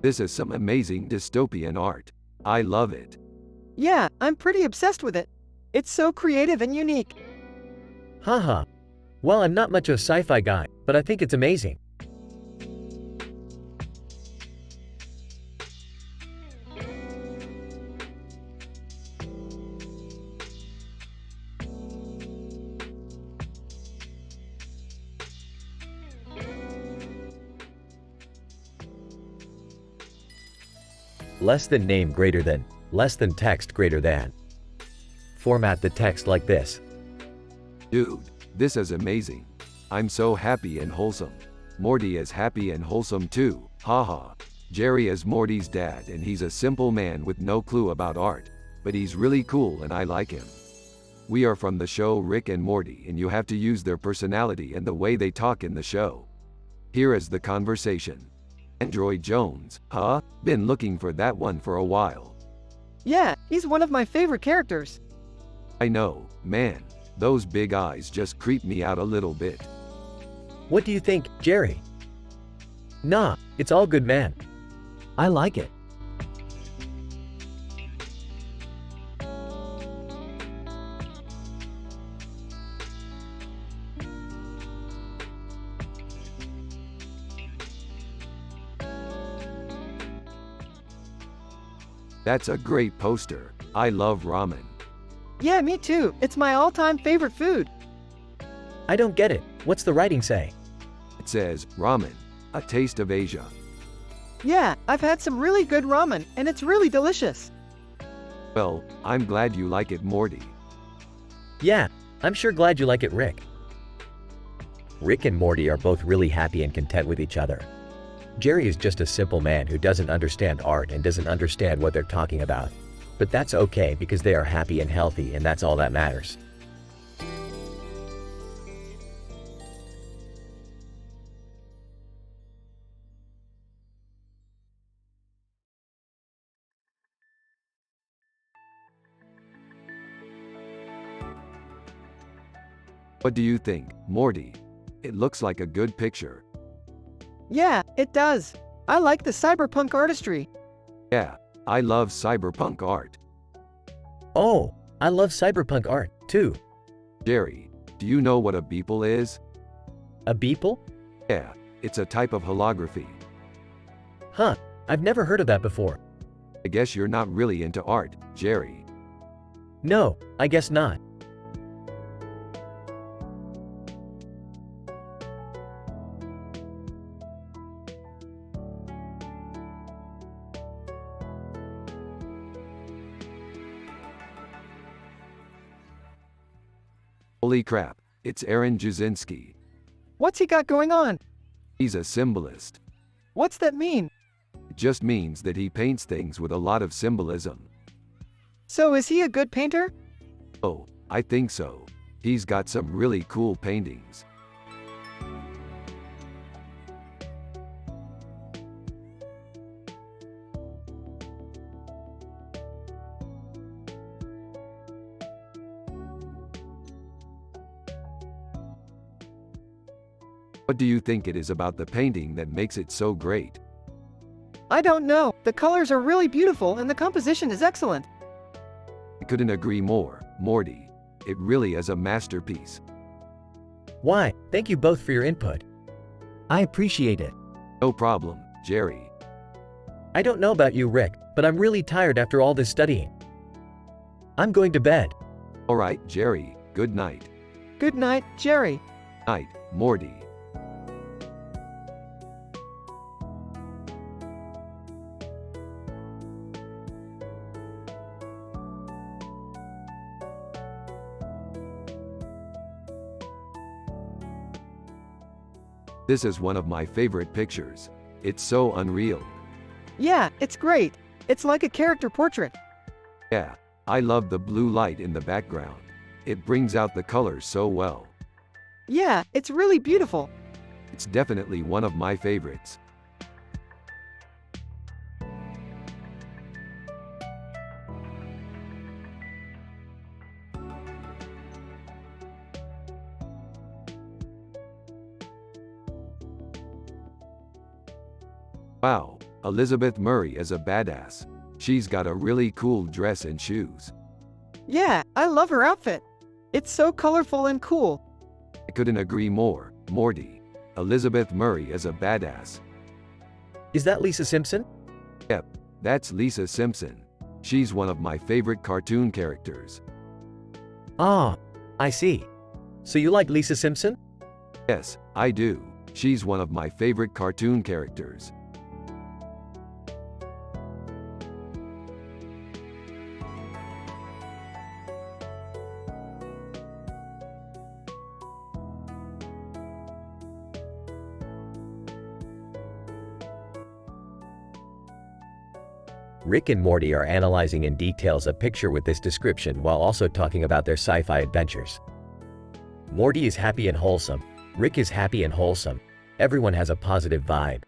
This is some amazing dystopian art. I love it. Yeah, I'm pretty obsessed with it. It's so creative and unique. Haha. Well, I'm not much of a sci-fi guy, but I think it's amazing. Less than name greater than, less than text greater than. Format the text like this. Dude, this is amazing. I'm so happy and wholesome. Morty is happy and wholesome too, haha. Jerry is Morty's dad and he's a simple man with no clue about art, but he's really cool and I like him. We are from the show Rick and Morty and you have to use their personality and the way they talk in the show. Here is the conversation. Android Jones, huh? Been looking for that one for a while. Yeah, he's one of my favorite characters. I know, man. Those big eyes just creep me out a little bit. What do you think, Jerry? Nah, it's all good, man. I like it. That's a great poster. I love ramen. Yeah, me too. It's my all-time favorite food. I don't get it. What's the writing say? It says, ramen, a taste of Asia. Yeah, I've had some really good ramen, and it's really delicious. Well, I'm glad you like it, Morty. Yeah, I'm sure glad you like it, Rick. Rick and Morty are both really happy and content with each other. Jerry is just a simple man who doesn't understand art and doesn't understand what they're talking about. But that's okay because they are happy and healthy and that's all that matters. What do you think, Morty? It looks like a good picture. Yeah, it does. I like the cyberpunk artistry. Yeah, I love cyberpunk art. Oh, I love cyberpunk art, too. Jerry, do you know what a beeple is? A beeple? Yeah, it's a type of holography. Huh, I've never heard of that before. I guess you're not really into art, Jerry. No, I guess not. Holy crap, it's Aaron Jasinski. What's he got going on? He's a symbolist. What's that mean? It just means that he paints things with a lot of symbolism. So is he a good painter? Oh, I think so. He's got some really cool paintings. What do you think it is about the painting that makes it so great? I don't know. The colors are really beautiful and the composition is excellent. I couldn't agree more, Morty. It really is a masterpiece. Why, thank you both for your input. I appreciate it. No problem, Jerry. I don't know about you, Rick, but I'm really tired after all this studying. I'm going to bed. All right, Jerry, good night. Good night, Jerry. Night, Morty. This is one of my favorite pictures. It's so unreal. Yeah, it's great. It's like a character portrait. Yeah, I love the blue light in the background. It brings out the colors so well. Yeah, it's really beautiful. It's definitely one of my favorites. Wow, Elizabeth Murray is a badass. She's got a really cool dress and shoes. Yeah, I love her outfit. It's so colorful and cool. I couldn't agree more, Morty. Elizabeth Murray is a badass. Is that Lisa Simpson? Yep, that's Lisa Simpson. She's one of my favorite cartoon characters. Ah, I see. So you like Lisa Simpson? Yes, I do. She's one of my favorite cartoon characters. Rick and Morty are analyzing in details a picture with this description while also talking about their sci-fi adventures. Morty is happy and wholesome. Rick is happy and wholesome. Everyone has a positive vibe.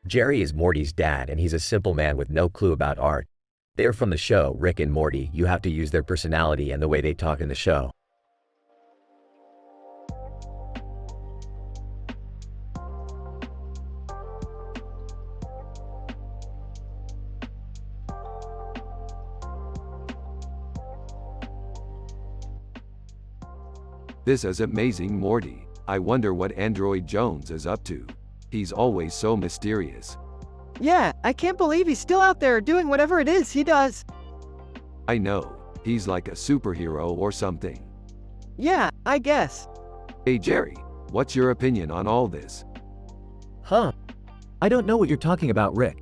Jerry is Morty's dad and he's a simple man with no clue about art. They are from the show Rick and Morty. You have to use their personality and the way they talk in the show. This is amazing, Morty. I wonder what Android Jones is up to. He's always so mysterious. Yeah, I can't believe he's still out there doing whatever it is he does. I know. He's like a superhero or something. Yeah, I guess. Hey Jerry, what's your opinion on all this? Huh? I don't know what you're talking about, Rick.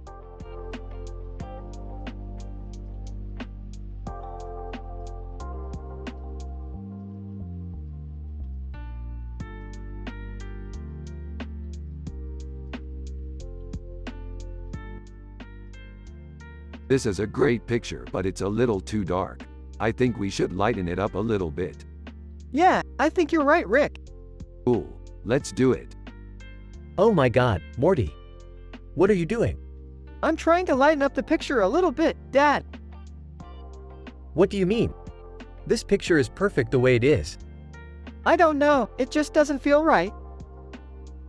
This is a great picture, but it's a little too dark. I think we should lighten it up a little bit. Yeah, I think you're right, Rick. Cool, let's do it. Oh my god, Morty. What are you doing? I'm trying to lighten up the picture a little bit, Dad. What do you mean? This picture is perfect the way it is. I don't know, it just doesn't feel right.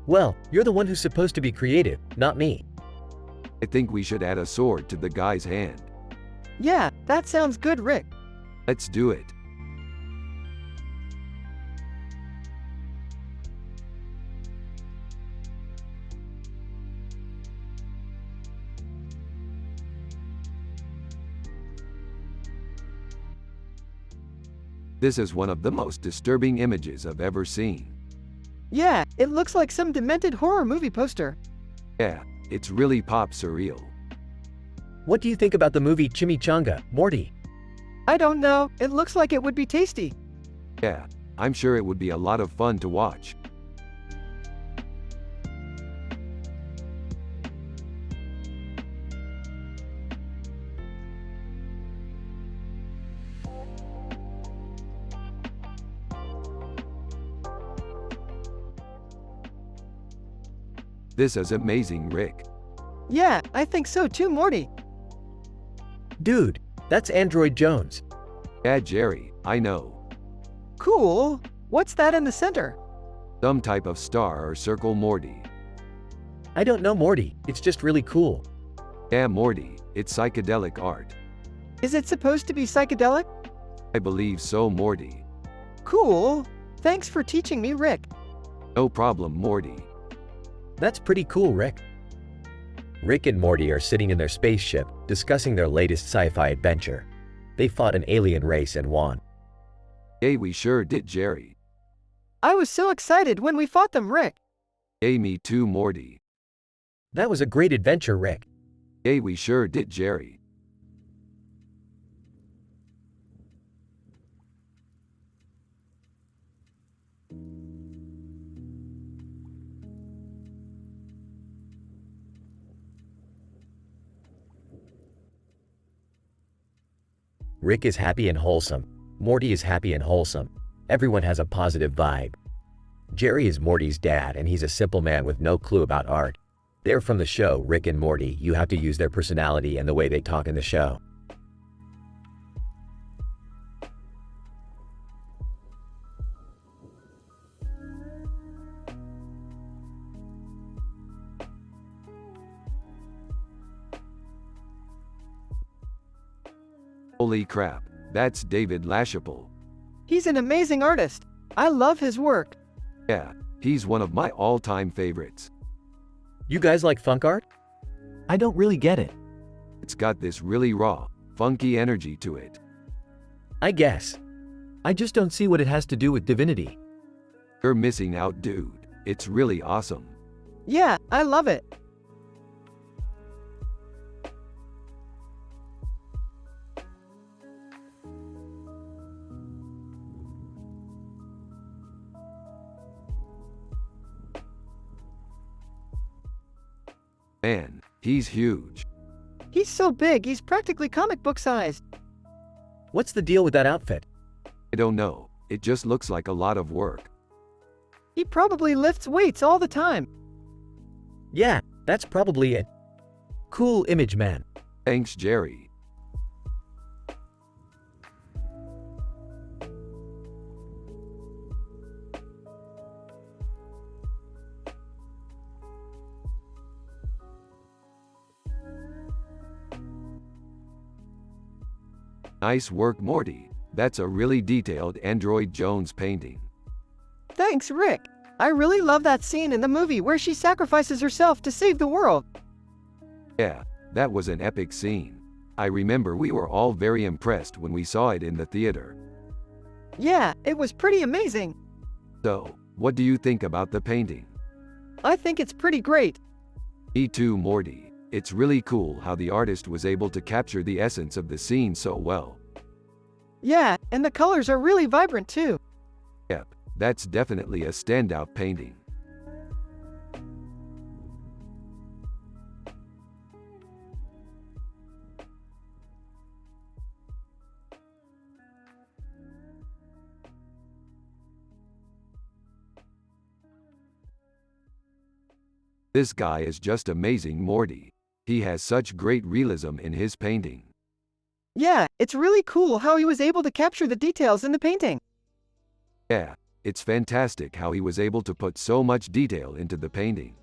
Well, you're the one who's supposed to be creative, not me. I think we should add a sword to the guy's hand. Yeah, that sounds good, Rick. Let's do it. This is one of the most disturbing images I've ever seen. Yeah, it looks like some demented horror movie poster. Yeah, it's really pop surreal. What do you think about the movie Chimichanga, Morty? I don't know, it looks like it would be tasty. Yeah, I'm sure it would be a lot of fun to watch. This is amazing, Rick. Yeah, I think so too, Morty. Dude, that's Android Jones. Yeah, Jerry, I know. Cool. What's that in the center? Some type of star or circle, Morty. I don't know, Morty, it's just really cool. Yeah, Morty, it's psychedelic art. Is it supposed to be psychedelic? I believe so, Morty. Cool. Thanks for teaching me, Rick. No problem, Morty. That's pretty cool, Rick. Rick and Morty are sitting in their spaceship, discussing their latest sci-fi adventure. They fought an alien race and won. Hey, we sure did, Jerry. I was so excited when we fought them, Rick. Hey, me too, Morty. That was a great adventure, Rick. Hey, we sure did, Jerry. Rick is happy and wholesome. Morty is happy and wholesome. Everyone has a positive vibe. Jerry is Morty's dad, and he's a simple man with no clue about art. They're from the show Rick and Morty. You have to use their personality and the way they talk in the show. Holy crap, that's David LaChapelle. He's an amazing artist. I love his work. Yeah, he's one of my all-time favorites. You guys like funk art? I don't really get it. It's got this really raw, funky energy to it. I guess. I just don't see what it has to do with divinity. You're missing out, dude. It's really awesome. Yeah, I love it. Man, he's huge. He's so big, he's practically comic book sized. What's the deal with that outfit? I don't know, it just looks like a lot of work. He probably lifts weights all the time. Yeah, that's probably it. Cool image, man. Thanks, Jerry. Nice work, Morty. That's a really detailed Android Jones painting. Thanks, Rick. I really love that scene in the movie where she sacrifices herself to save the world. Yeah, that was an epic scene. I remember we were all very impressed when we saw it in the theater. Yeah, it was pretty amazing. So, what do you think about the painting? I think it's pretty great. Me too, Morty. It's really cool how the artist was able to capture the essence of the scene so well. Yeah, and the colors are really vibrant too. Yep, that's definitely a standout painting. This guy is just amazing, Morty. He has such great realism in his painting. Yeah, it's really cool how he was able to capture the details in the painting. Yeah, It's fantastic how he was able to put so much detail into the painting.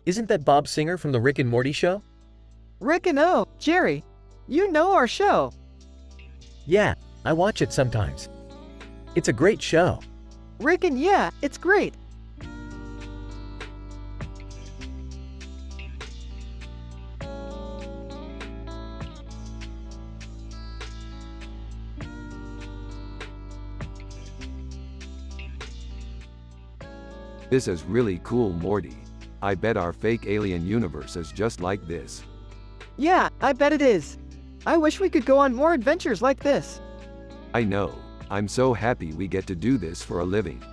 Isn't that Bob Singer from the Rick and Morty show? Rick and oh, Jerry, you know our show. Yeah, I watch it sometimes. It's a great show. Rick and yeah, it's great. This is really cool, Morty. I bet our fake alien universe is just like this. Yeah, I bet it is. I wish we could go on more adventures like this. I know. I'm so happy we get to do this for a living.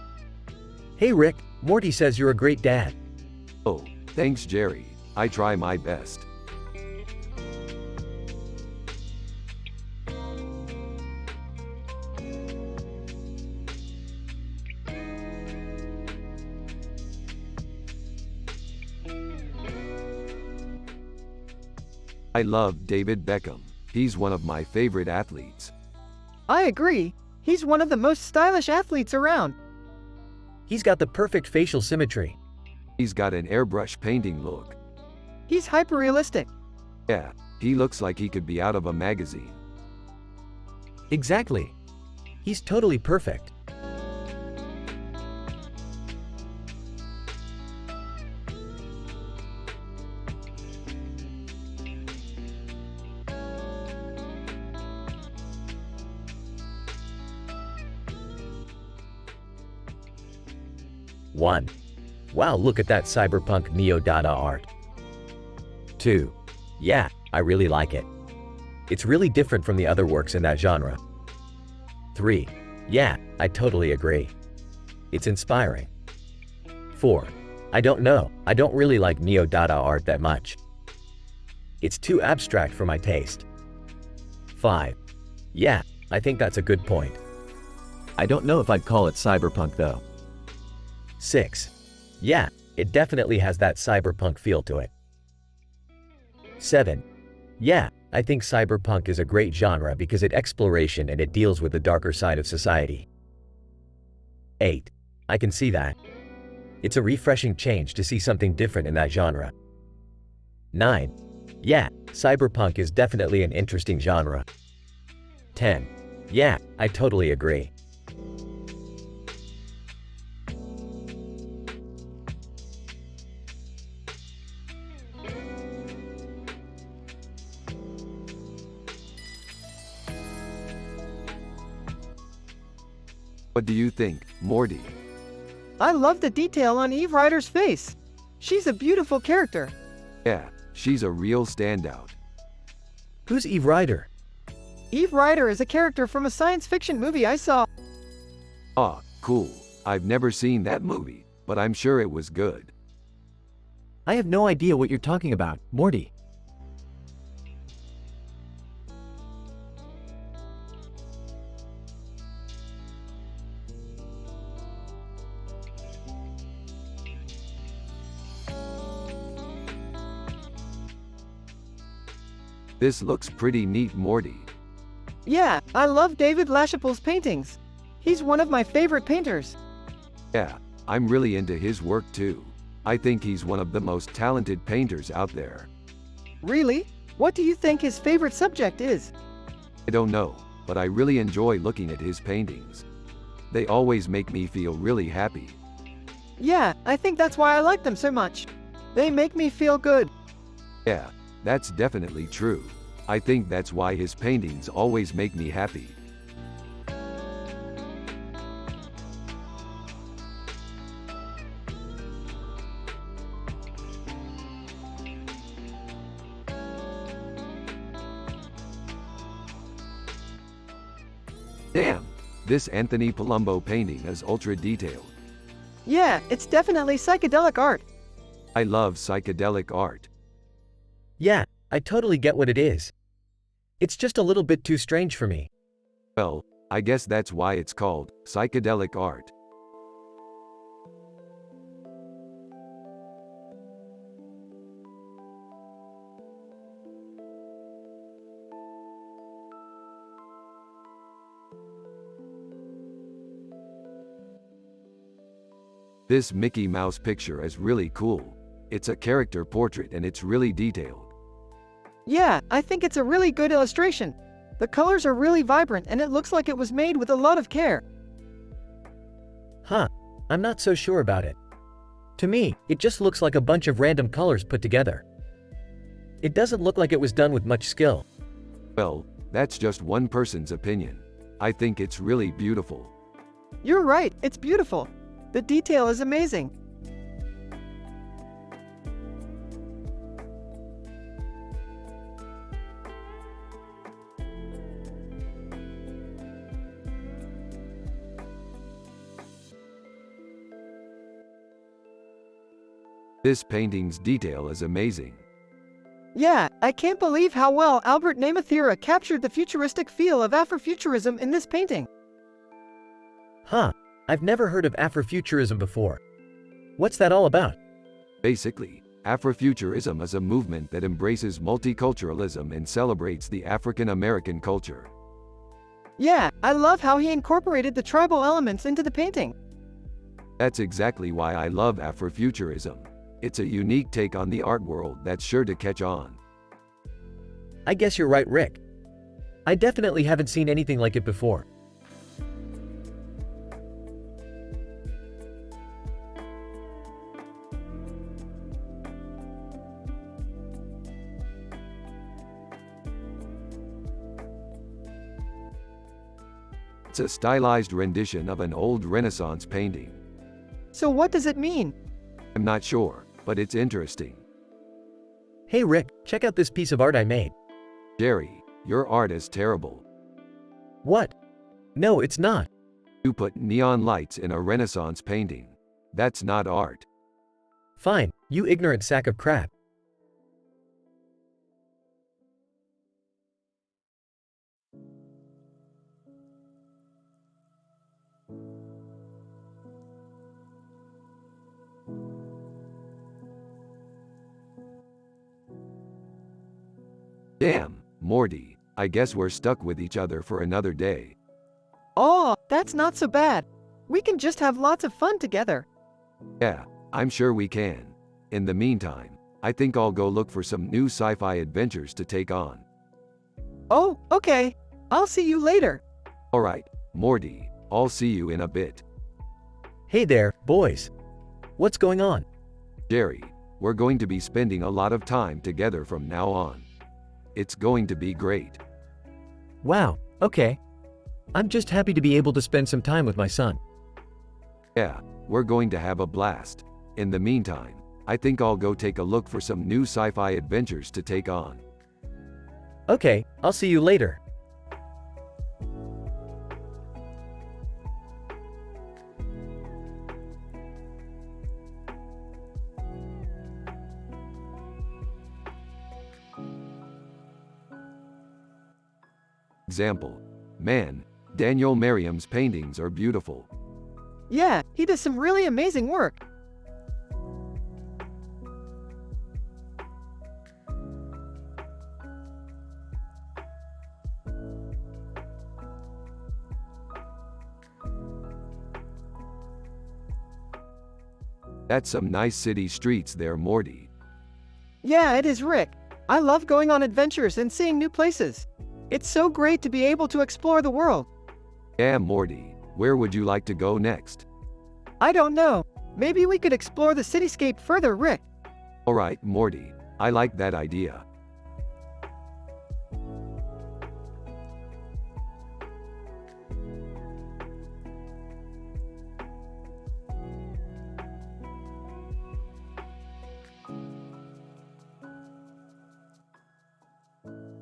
Hey Rick, Morty says you're a great dad. Oh, thanks, Jerry. I try my best. I love David Beckham. He's one of my favorite athletes. I agree. He's one of the most stylish athletes around. He's got the perfect facial symmetry. He's got an airbrush painting look. He's hyper-realistic. Yeah, he looks like he could be out of a magazine. Exactly. He's totally perfect. One. Wow, look at that cyberpunk neo-dada art. 2. Yeah, I really like it. It's really different from the other works in that genre. 3. Yeah, I totally agree. It's inspiring. 4. I don't know, I don't really like neo-dada art that much. It's too abstract for my taste. 5. Yeah, I think that's a good point. I don't know if I'd call it cyberpunk though. 6. Yeah, it definitely has that cyberpunk feel to it. 7. Yeah, I think cyberpunk is a great genre because it's exploration and it deals with the darker side of society. 8. I can see that. It's a refreshing change to see something different in that genre. 9. Yeah, cyberpunk is definitely an interesting genre. 10. Yeah, I totally agree. What do you think, Morty? I love the detail on Eve Ryder's face. She's a beautiful character. Yeah, she's a real standout. Who's Eve Ryder? Eve Ryder is a character from a science fiction movie I saw. Ah, cool. I've never seen that movie, but I'm sure it was good. I have no idea what you're talking about, Morty. This looks pretty neat, Morty. Yeah, I love David LaChapelle's paintings. He's one of my favorite painters. Yeah, I'm really into his work too. I think he's one of the most talented painters out there. Really? What do you think his favorite subject is? I don't know, but I really enjoy looking at his paintings. They always make me feel really happy. Yeah, I think that's why I like them so much. They make me feel good. Yeah, that's definitely true. I think that's why his paintings always make me happy. Damn, this Anthony Palumbo painting is ultra detailed. Yeah, it's definitely psychedelic art. I love psychedelic art. Yeah, I totally get what it is. It's just a little bit too strange for me. Well, I guess that's why it's called psychedelic art. This Mickey Mouse picture is really cool. It's a character portrait and it's really detailed. Yeah, I think it's a really good illustration. The colors are really vibrant and it looks like it was made with a lot of care. Huh, I'm not so sure about it. To me, it just looks like a bunch of random colors put together. It doesn't look like it was done with much skill. Well, that's just one person's opinion. I think it's really beautiful. You're right, it's beautiful. The detail is amazing. This painting's detail is amazing. Yeah, I can't believe how well Albert Namathira captured the futuristic feel of Afrofuturism in this painting. Huh, I've never heard of Afrofuturism before. What's that all about? Basically, Afrofuturism is a movement that embraces multiculturalism and celebrates the African American culture. Yeah, I love how he incorporated the tribal elements into the painting. That's exactly why I love Afrofuturism. It's a unique take on the art world that's sure to catch on. I guess you're right, Rick. I definitely haven't seen anything like it before. It's a stylized rendition of an old Renaissance painting. So what does it mean? I'm not sure, but it's interesting. Hey Rick, check out this piece of art I made. Jerry, your art is terrible. What? No, it's not. You put neon lights in a Renaissance painting. That's not art. Fine, you ignorant sack of crap. Damn, Morty, I guess we're stuck with each other for another day. Oh, that's not so bad. We can just have lots of fun together. Yeah, I'm sure we can. In the meantime, I think I'll go look for some new sci-fi adventures to take on. Oh, okay. I'll see you later. Alright, Morty, I'll see you in a bit. Hey there, boys. What's going on? Jerry, we're going to be spending a lot of time together from now on. It's going to be great. Wow, okay. I'm just happy to be able to spend some time with my son. Yeah, we're going to have a blast. In the meantime, I think I'll go take a look for some new sci-fi adventures to take on. Okay, I'll see you later. Example. Man, Daniel Merriam's paintings are beautiful. Yeah, he does some really amazing work. That's some nice city streets there, Morty. Yeah, it is Rick. I love going on adventures and seeing new places. It's so great to be able to explore the world. Yeah, Morty, where would you like to go next? I don't know. Maybe we could explore the cityscape further, Rick. Alright, Morty, I like that idea.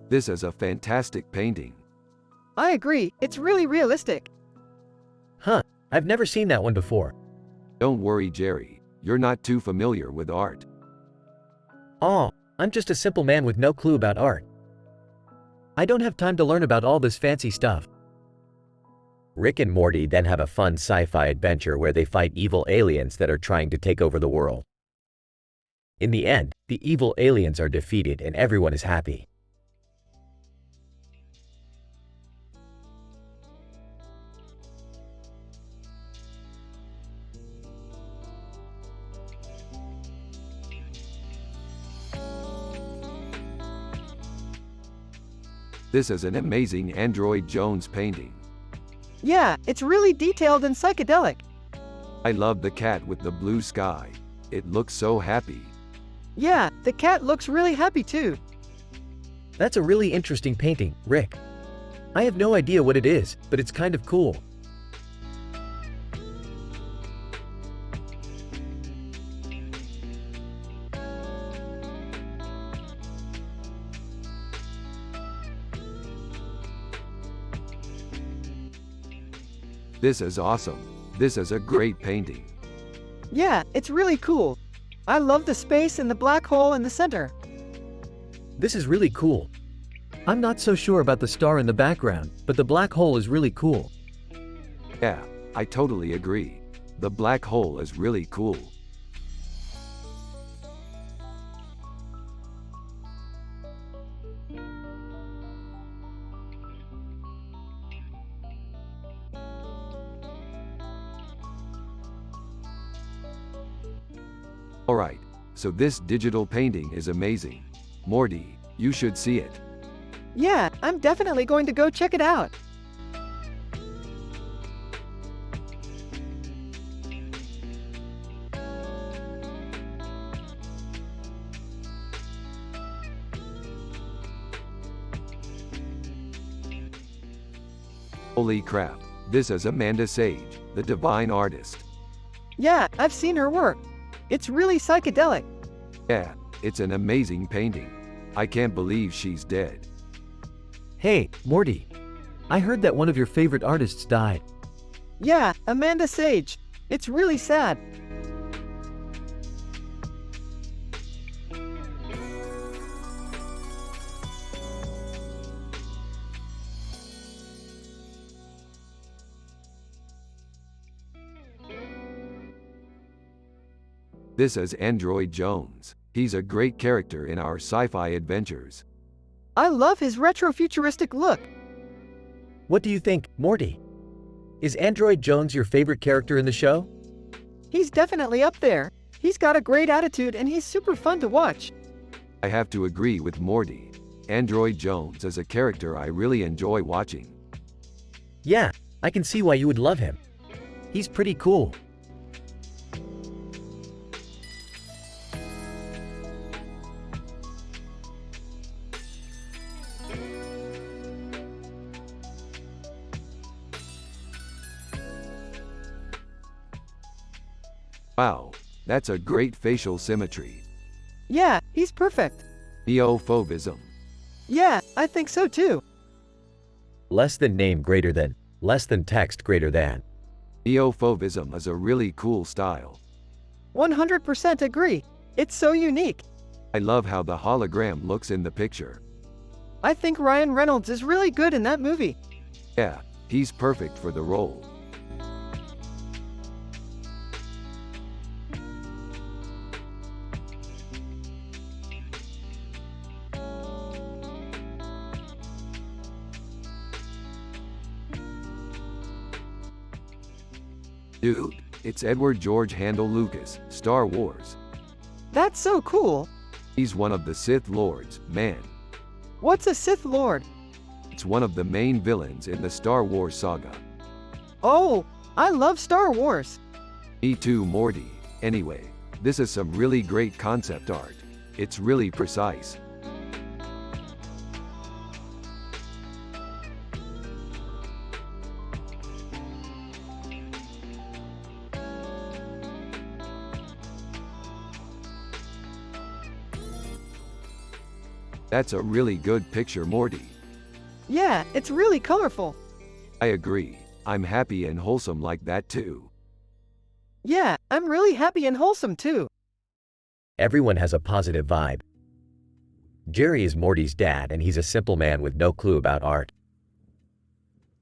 This is a fantastic painting. I agree, it's really realistic. Huh, I've never seen that one before. Don't worry, Jerry, you're not too familiar with art. Oh, I'm just a simple man with no clue about art. I don't have time to learn about all this fancy stuff. Rick and Morty then have a fun sci-fi adventure where they fight evil aliens that are trying to take over the world. In the end, the evil aliens are defeated and everyone is happy. This is an amazing Android Jones painting. Yeah, it's really detailed and psychedelic. I love the cat with the blue sky. It looks so happy. Yeah, the cat looks really happy too. That's a really interesting painting, Rick. I have no idea what it is, but it's kind of cool. This is awesome. This is a great painting. Yeah, it's really cool. I love the space and the black hole in the center. This is really cool. I'm not so sure about the star in the background, but the black hole is really cool. Yeah, I totally agree. The black hole is really cool. Alright, so this digital painting is amazing. Morty, you should see it. Yeah, I'm definitely going to go check it out. Holy crap, this is Amanda Sage, the divine artist. Yeah, I've seen her work. It's really psychedelic. Yeah, it's an amazing painting. I can't believe she's dead. Hey, Morty. I heard that one of your favorite artists died. Yeah, Amanda Sage. It's really sad. This is Android Jones. He's a great character in our sci-fi adventures. I love his retro-futuristic look. What do you think, Morty? Is Android Jones your favorite character in the show? He's definitely up there. He's got a great attitude and he's super fun to watch. I have to agree with Morty. Android Jones is a character I really enjoy watching. Yeah, I can see why you would love him. He's pretty cool. Wow, that's a great facial symmetry. Yeah, he's perfect. Neophobism. Yeah, I think so too. Less than name greater than, less than text greater than. Neophobism is a really cool style. 100% agree. It's so unique. I love how the hologram looks in the picture. I think Ryan Reynolds is really good in that movie. Yeah, he's perfect for the role. Dude, it's Edward George Handel Lucas, Star Wars. That's so cool. He's one of the Sith Lords, man. What's a Sith Lord? It's one of the main villains in the Star Wars saga. Oh, I love Star Wars. Me too, Morty. Anyway, this is some really great concept art. It's really precise. That's a really good picture, Morty. Yeah, it's really colorful. I agree. I'm happy and wholesome like that too. Yeah, I'm really happy and wholesome too. Everyone has a positive vibe. Jerry is Morty's dad and he's a simple man with no clue about art.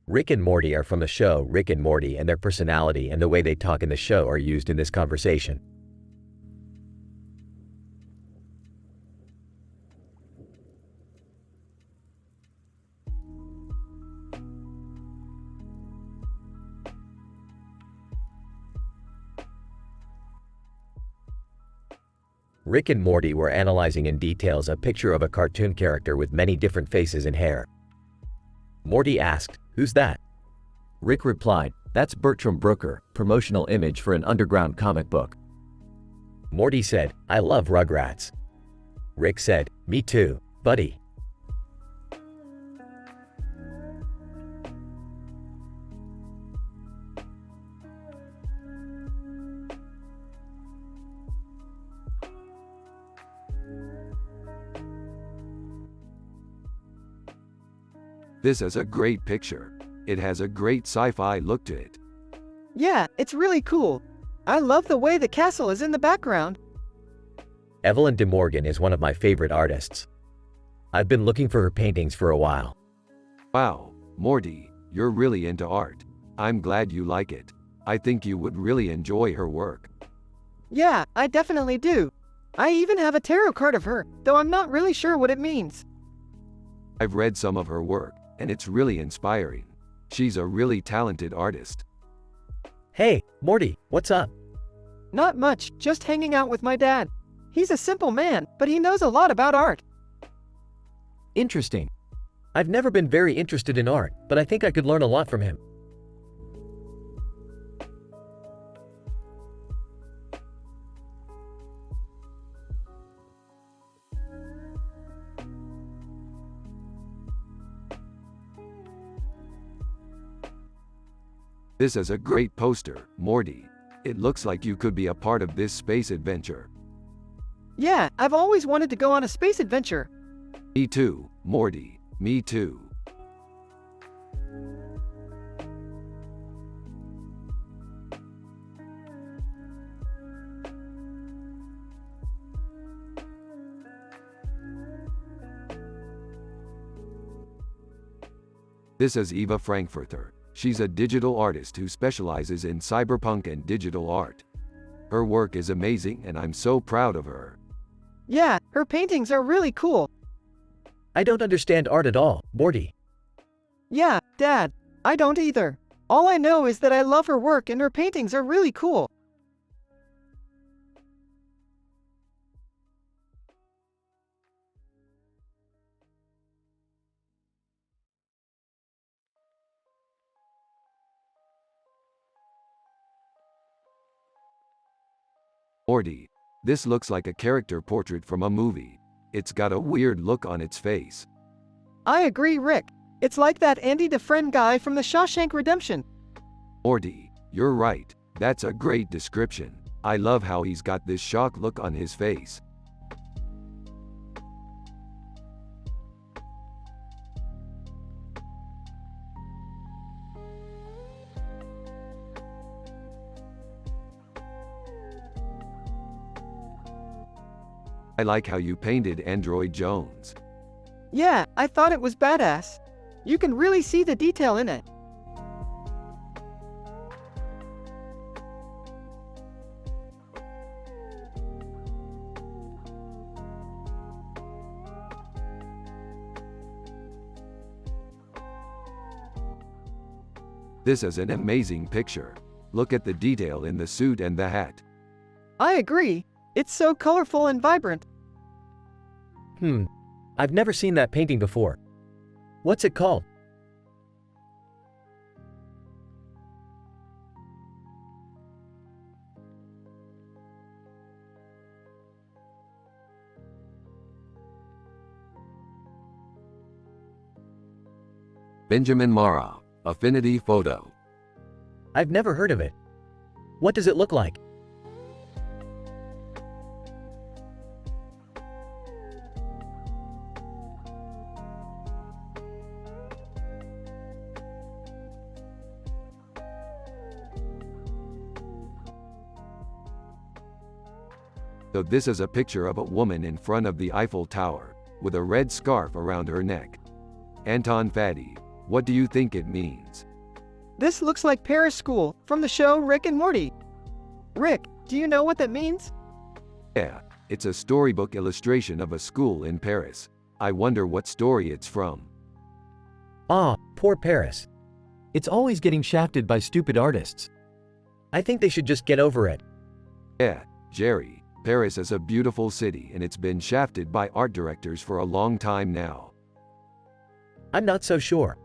Rick and Morty are from the show Rick and Morty, and their personality and the way they talk in the show are used in this conversation. Rick and Morty were analyzing in details a picture of a cartoon character with many different faces and hair. Morty asked, "Who's that?" Rick replied, "That's Bertram Brooker, promotional image for an underground comic book." Morty said, "I love Rugrats." Rick said, "Me too, buddy." This is a great picture. It has a great sci-fi look to it. Yeah, it's really cool. I love the way the castle is in the background. Evelyn De Morgan is one of my favorite artists. I've been looking for her paintings for a while. Wow, Morty, you're really into art. I'm glad you like it. I think you would really enjoy her work. Yeah, I definitely do. I even have a tarot card of her, though I'm not really sure what it means. I've read some of her work, and it's really inspiring. She's a really talented artist. Hey, Morty, what's up? Not much, just hanging out with my dad. He's a simple man, but he knows a lot about art. Interesting. I've never been very interested in art, but I think I could learn a lot from him. This is a great poster, Morty. It looks like you could be a part of this space adventure. Yeah, I've always wanted to go on a space adventure. Me too, Morty. Me too. This is Eva Frankfurter. She's a digital artist who specializes in cyberpunk and digital art. Her work is amazing and I'm so proud of her. Yeah, her paintings are really cool. I don't understand art at all, Morty. Yeah, Dad, I don't either. All I know is that I love her work and her paintings are really cool. Morty, this looks like a character portrait from a movie. It's got a weird look on its face. I agree, Rick. It's like that Andy Dufresne guy from the Shawshank Redemption. Morty, you're right. That's a great description. I love how he's got this shocked look on his face. I like how you painted Android Jones. Yeah, I thought it was badass. You can really see the detail in it. This is an amazing picture. Look at the detail in the suit and the hat. I agree. It's so colorful and vibrant. I've never seen that painting before. What's it called? Benjamin Mara, Affinity Photo. I've never heard of it. What does it look like? So this is a picture of a woman in front of the Eiffel Tower, with a red scarf around her neck. Anton Faddy, what do you think it means? This looks like Paris School from the show Rick and Morty. Rick, do you know what that means? Yeah, it's a storybook illustration of a school in Paris. I wonder what story it's from. Ah, poor Paris. It's always getting shafted by stupid artists. I think they should just get over it. Yeah, Jerry, Paris is a beautiful city and it's been shafted by art directors for a long time now. I'm not so sure.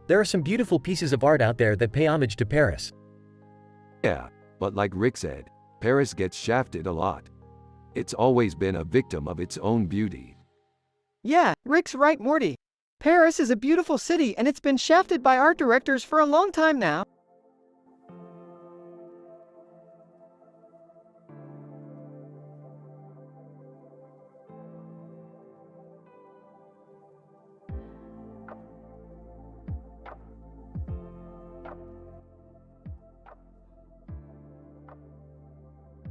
There are some beautiful pieces of art out there that pay homage to Paris. Yeah, but like Rick said, Paris gets shafted a lot. It's always been a victim of its own beauty. Yeah, Rick's right, Morty. Paris is a beautiful city and it's been shafted by art directors for a long time now.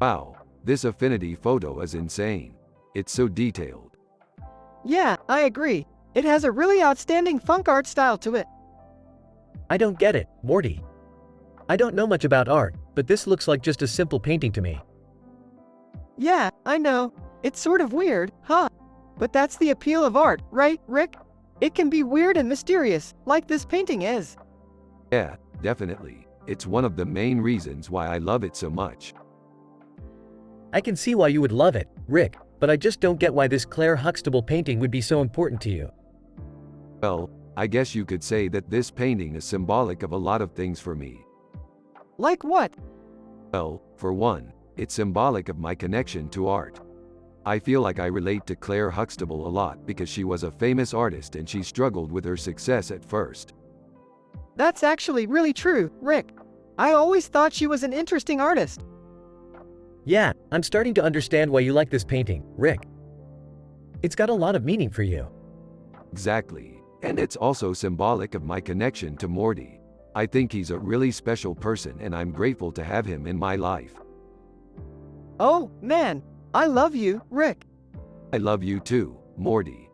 Wow, this affinity photo is insane. It's so detailed. Yeah, I agree. It has a really outstanding funk art style to it. I don't get it, Morty. I don't know much about art, but this looks like just a simple painting to me. Yeah, I know. It's sort of weird, huh? But that's the appeal of art, right, Rick? It can be weird and mysterious, like this painting is. Yeah, definitely. It's one of the main reasons why I love it so much. I can see why you would love it, Rick, but I just don't get why this Claire Huxtable painting would be so important to you. Well, I guess you could say that this painting is symbolic of a lot of things for me. Like what? Well, for one, it's symbolic of my connection to art. I feel like I relate to Claire Huxtable a lot because she was a famous artist and she struggled with her success at first. That's actually really true, Rick. I always thought she was an interesting artist. Yeah, I'm starting to understand why you like this painting, Rick. It's got a lot of meaning for you. Exactly. And it's also symbolic of my connection to Morty. I think he's a really special person and I'm grateful to have him in my life. Oh, man. I love you, Rick. I love you too, Morty.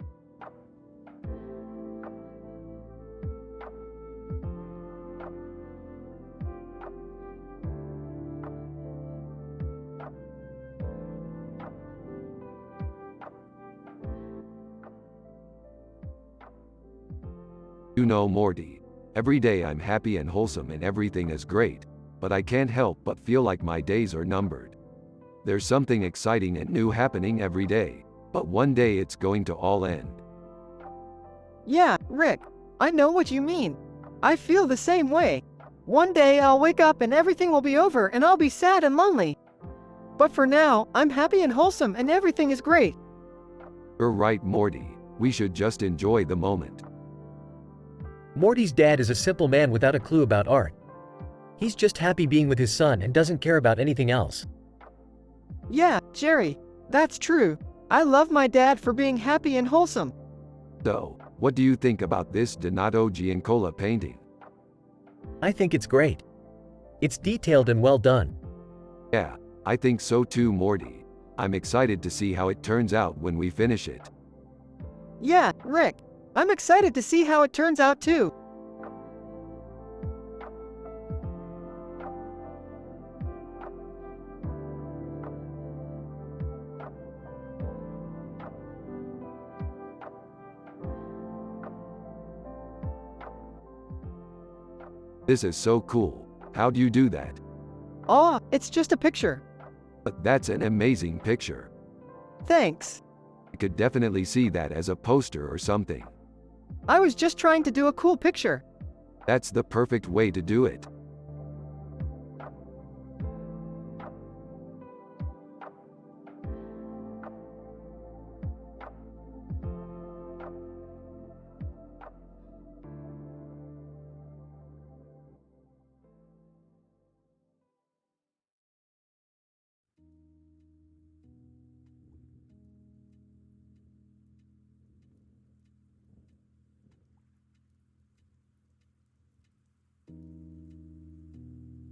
You know, Morty, every day I'm happy and wholesome and everything is great, but I can't help but feel like my days are numbered. There's something exciting and new happening every day, but one day it's going to all end. Yeah, Rick. I know what you mean. I feel the same way. One day I'll wake up and everything will be over and I'll be sad and lonely. But for now, I'm happy and wholesome and everything is great. You're right, Morty. We should just enjoy the moment. Morty's dad is a simple man without a clue about art. He's just happy being with his son and doesn't care about anything else. Yeah, Jerry. That's true. I love my dad for being happy and wholesome. So, what do you think about this Donato Giancola painting? I think it's great. It's detailed and well done. Yeah, I think so too, Morty. I'm excited to see how it turns out when we finish it. Yeah, Rick. I'm excited to see how it turns out too. This is so cool. How do you do that? Aw, it's just a picture. But that's an amazing picture. Thanks. I could definitely see that as a poster or something. I was just trying to do a cool picture. That's the perfect way to do it.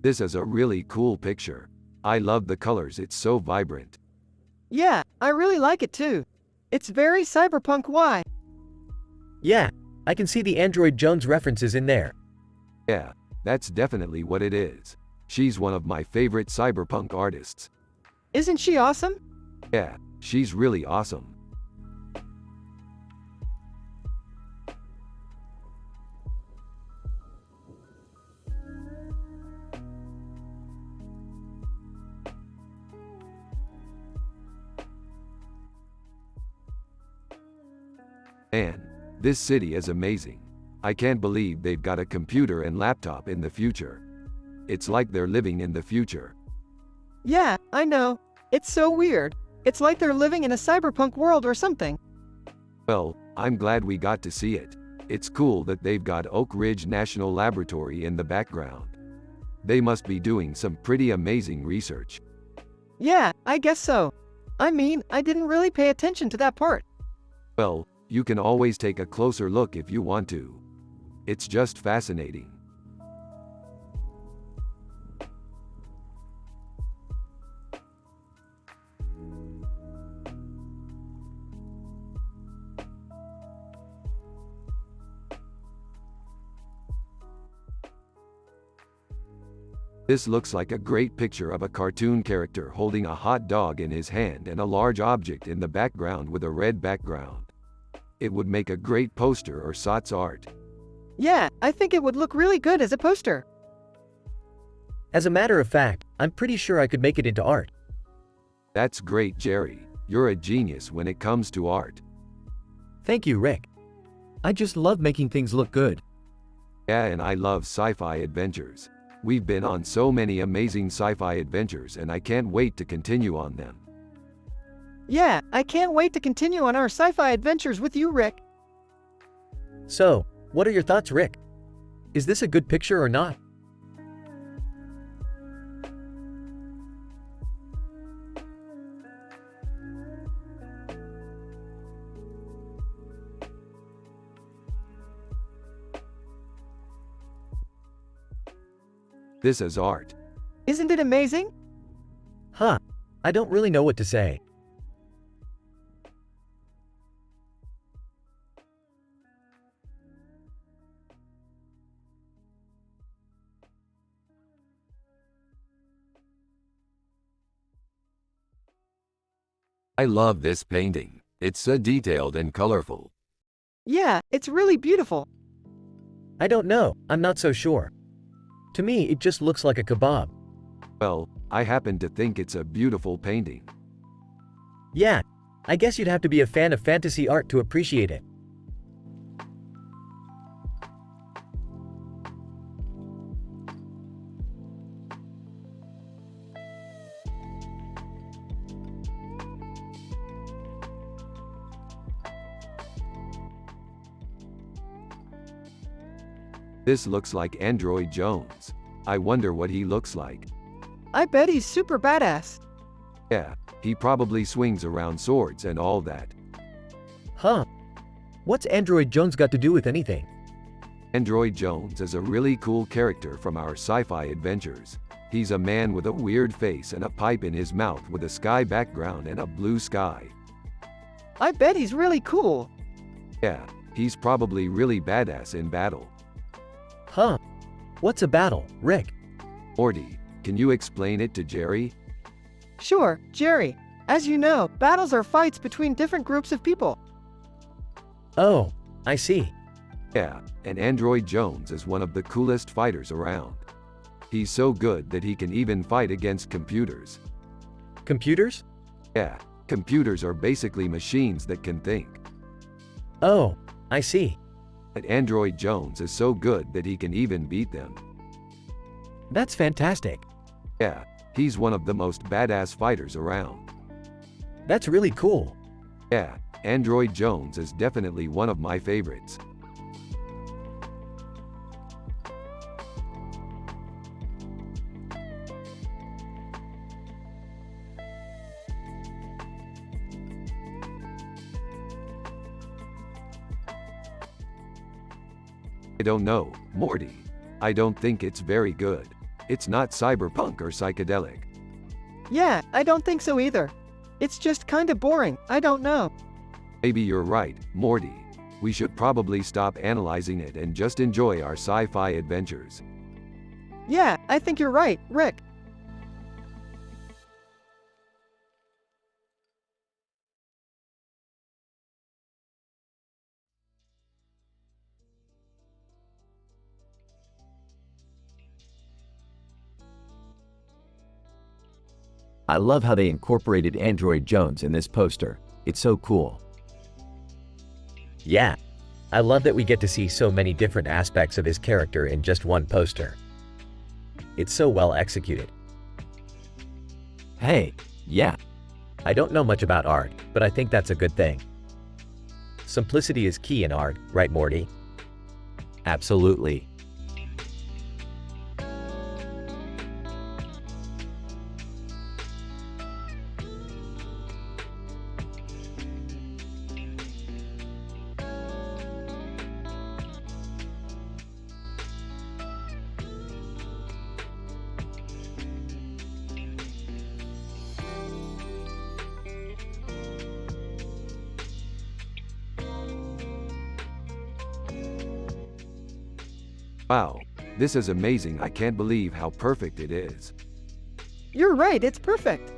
This is a really cool picture. I love the colors, it's so vibrant. Yeah, I really like it too. It's very cyberpunk. Why? Yeah, I can see the Android Jones references in there. Yeah, that's definitely what it is. She's one of my favorite cyberpunk artists. Isn't she awesome? Yeah, she's really awesome. Man, this city is amazing. I can't believe they've got a computer and laptop in the future. It's like they're living in the future. Yeah, I know. It's so weird. It's like they're living in a cyberpunk world or something. Well, I'm glad we got to see it. It's cool that they've got Oak Ridge National Laboratory in the background. They must be doing some pretty amazing research. Yeah, I guess so. I mean, I didn't really pay attention to that part. Well, you can always take a closer look if you want to. It's just fascinating. This looks like a great picture of a cartoon character holding a hot dog in his hand and a large object in the background with a red background. It would make a great poster or SOTS art. Yeah, I think it would look really good as a poster. As a matter of fact, I'm pretty sure I could make it into art. That's great, Jerry. You're a genius when it comes to art. Thank you, Rick. I just love making things look good. Yeah, and I love sci-fi adventures. We've been on so many amazing sci-fi adventures and I can't wait to continue on them. Yeah, I can't wait to continue on our sci-fi adventures with you, Rick. So, what are your thoughts, Rick? Is this a good picture or not? This is art. Isn't it amazing? Huh. I don't really know what to say. I love this painting. It's so detailed and colorful. Yeah, it's really beautiful. I don't know. I'm not so sure. To me, it just looks like a kebab. Well, I happen to think it's a beautiful painting. Yeah, I guess you'd have to be a fan of fantasy art to appreciate it. This looks like Android Jones. I wonder what he looks like. I bet he's super badass. Yeah, he probably swings around swords and all that. Huh. What's Android Jones got to do with anything? Android Jones is a really cool character from our sci-fi adventures. He's a man with a weird face and a pipe in his mouth with a sky background and a blue sky. I bet he's really cool. Yeah, he's probably really badass in battle. Huh. What's a battle, Rick? Morty, can you explain it to Jerry? Sure, Jerry. As you know, battles are fights between different groups of people. Oh, I see. Yeah, and Android Jones is one of the coolest fighters around. He's so good that he can even fight against computers. Computers? Yeah, computers are basically machines that can think. Oh, I see. But Android Jones is so good that he can even beat them. That's fantastic. Yeah, he's one of the most badass fighters around. That's really cool. Yeah, Android Jones is definitely one of my favorites. I don't know, Morty. I don't think it's very good. It's not cyberpunk or psychedelic. Yeah, I don't think so either. It's just kinda boring, I don't know. Maybe you're right, Morty. We should probably stop analyzing it and just enjoy our sci-fi adventures. Yeah, I think you're right, Rick. I love how they incorporated Android Jones in this poster. It's so cool. Yeah. I love that we get to see so many different aspects of his character in just one poster. It's so well executed. Hey, yeah. I don't know much about art, but I think that's a good thing. Simplicity is key in art, right, Morty? Absolutely. Wow, this is amazing. I can't believe how perfect it is. You're right, it's perfect.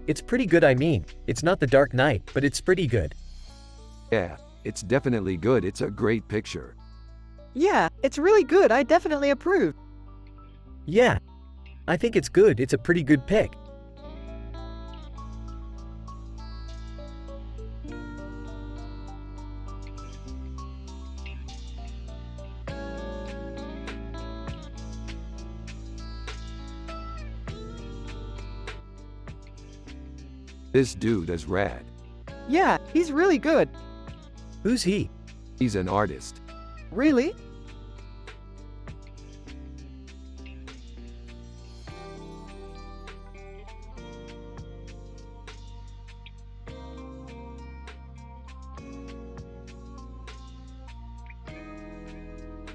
It's pretty good, I mean. It's not The Dark Knight, but it's pretty good. Yeah, it's definitely good. It's a great picture. Yeah, it's really good. I definitely approve. Yeah. I think it's good. It's a pretty good pick. This dude is rad. Yeah, he's really good. Who's he? He's an artist. Really?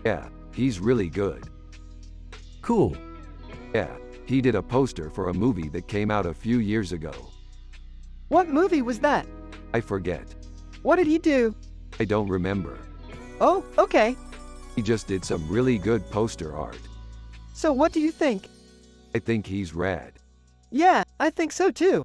Yeah, he's really good. Cool. Yeah, he did a poster for a movie that came out a few years ago. What movie was that? I forget. What did he do? I don't remember. Oh, okay. He just did some really good poster art. So what do you think? I think he's rad. Yeah, I think so too.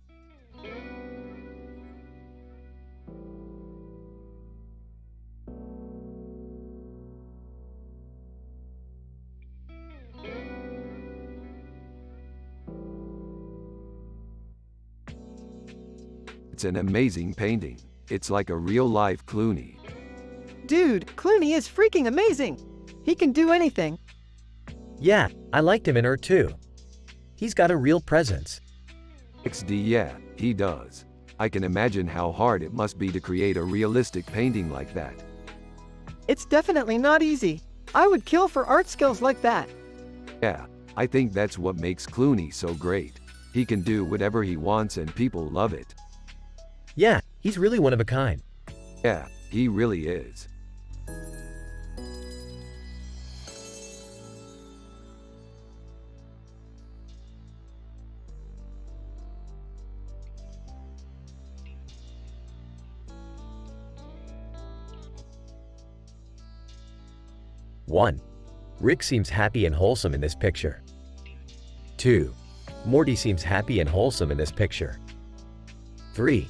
It's an amazing painting. It's like a real-life Clooney. Dude, Clooney is freaking amazing. He can do anything. Yeah, I liked him in her too. He's got a real presence. XD, yeah, he does. I can imagine how hard it must be to create a realistic painting like that. It's definitely not easy. I would kill for art skills like that. Yeah, I think that's what makes Clooney so great. He can do whatever he wants and people love it. Yeah, he's really one of a kind. Yeah, he really is. One. Rick seems happy and wholesome in this picture. 2. Morty seems happy and wholesome in this picture. 3.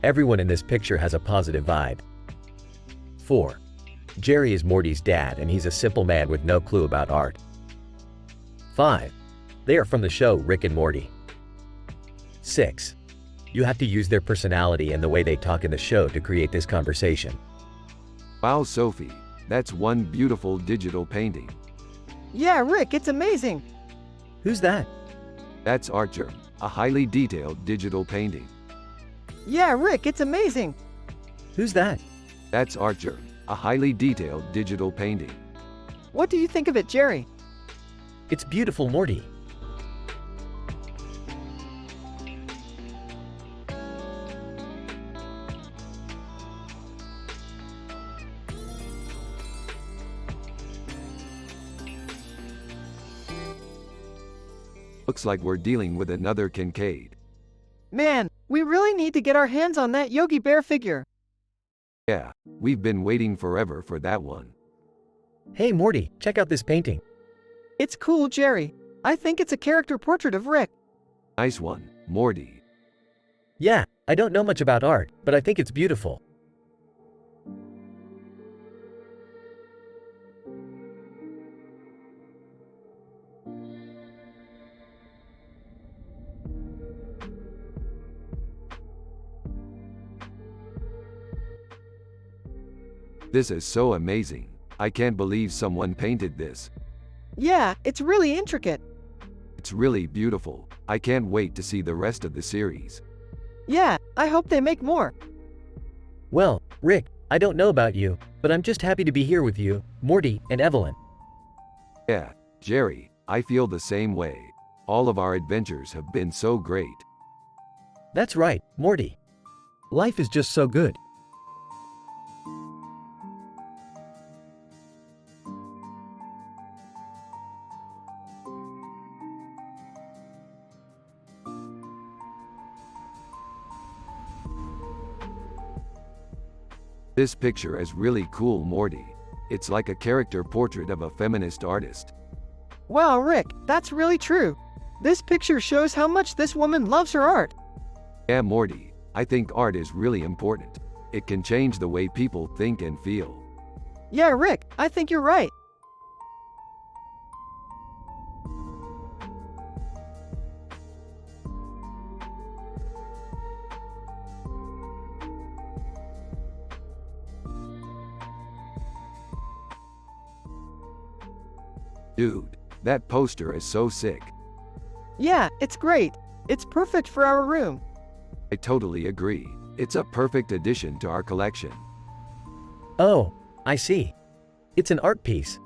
Everyone in this picture has a positive vibe. 4. Jerry is Morty's dad and he's a simple man with no clue about art. 5. They are from the show Rick and Morty. 6. You have to use their personality and the way they talk in the show to create this conversation. Wow, Sophie, that's one beautiful digital painting. Yeah, Rick, it's amazing. Who's that? That's Archer, a highly detailed digital painting. Yeah, Rick, it's amazing. Who's that? That's Archer, a highly detailed digital painting. What do you think of it, Jerry? It's beautiful, Morty. Looks like we're dealing with another Kincaid. Man, we really need to get our hands on that Yogi Bear figure. Yeah, we've been waiting forever for that one. Hey, Morty, check out this painting. It's cool, Jerry. I think it's a character portrait of Rick. Nice one, Morty. Yeah, I don't know much about art, but I think it's beautiful. This is so amazing. I can't believe someone painted this. Yeah, it's really intricate. It's really beautiful. I can't wait to see the rest of the series. Yeah, I hope they make more. Well, Rick, I don't know about you, but I'm just happy to be here with you, Morty, and Evelyn. Yeah, Jerry, I feel the same way. All of our adventures have been so great. That's right, Morty. Life is just so good. This picture is really cool, Morty. It's like a character portrait of a feminist artist. Wow, Rick, that's really true. This picture shows how much this woman loves her art. Yeah, Morty, I think art is really important. It can change the way people think and feel. Yeah, Rick, I think you're right. Dude, that poster is so sick. Yeah, it's great. It's perfect for our room. I totally agree. It's a perfect addition to our collection. Oh, I see. It's an art piece.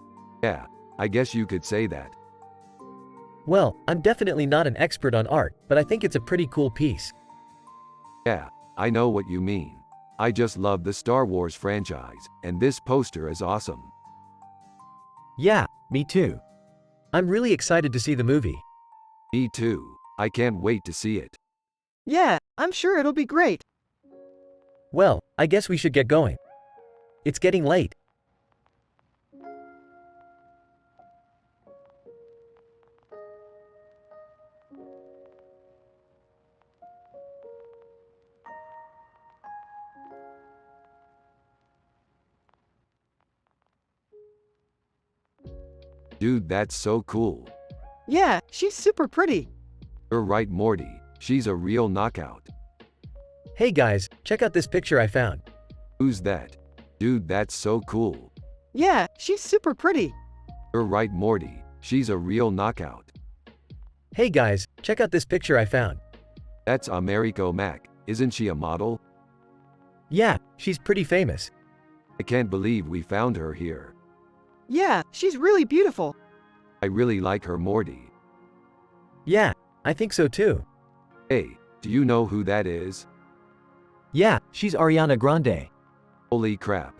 Yeah, I guess you could say that. Well, I'm definitely not an expert on art, but I think it's a pretty cool piece. Yeah, I know what you mean. I just love the Star Wars franchise, and this poster is awesome. Yeah, me too. I'm really excited to see the movie. Me too. I can't wait to see it. Yeah, I'm sure it'll be great. Well, I guess we should get going. It's getting late. Dude, that's so cool. Yeah, she's super pretty. You're right, Morty. She's a real knockout. Hey guys, check out this picture I found. Who's that? Dude, that's so cool. Yeah, she's super pretty. You're right, Morty. She's a real knockout. Hey guys, check out this picture I found. That's Americo Mac. Isn't she a model? Yeah, she's pretty famous. I can't believe we found her here. Yeah, she's really beautiful. I really like her, Morty. Yeah, I think so too. Hey, do you know who that is? Yeah, she's Ariana Grande. Holy crap.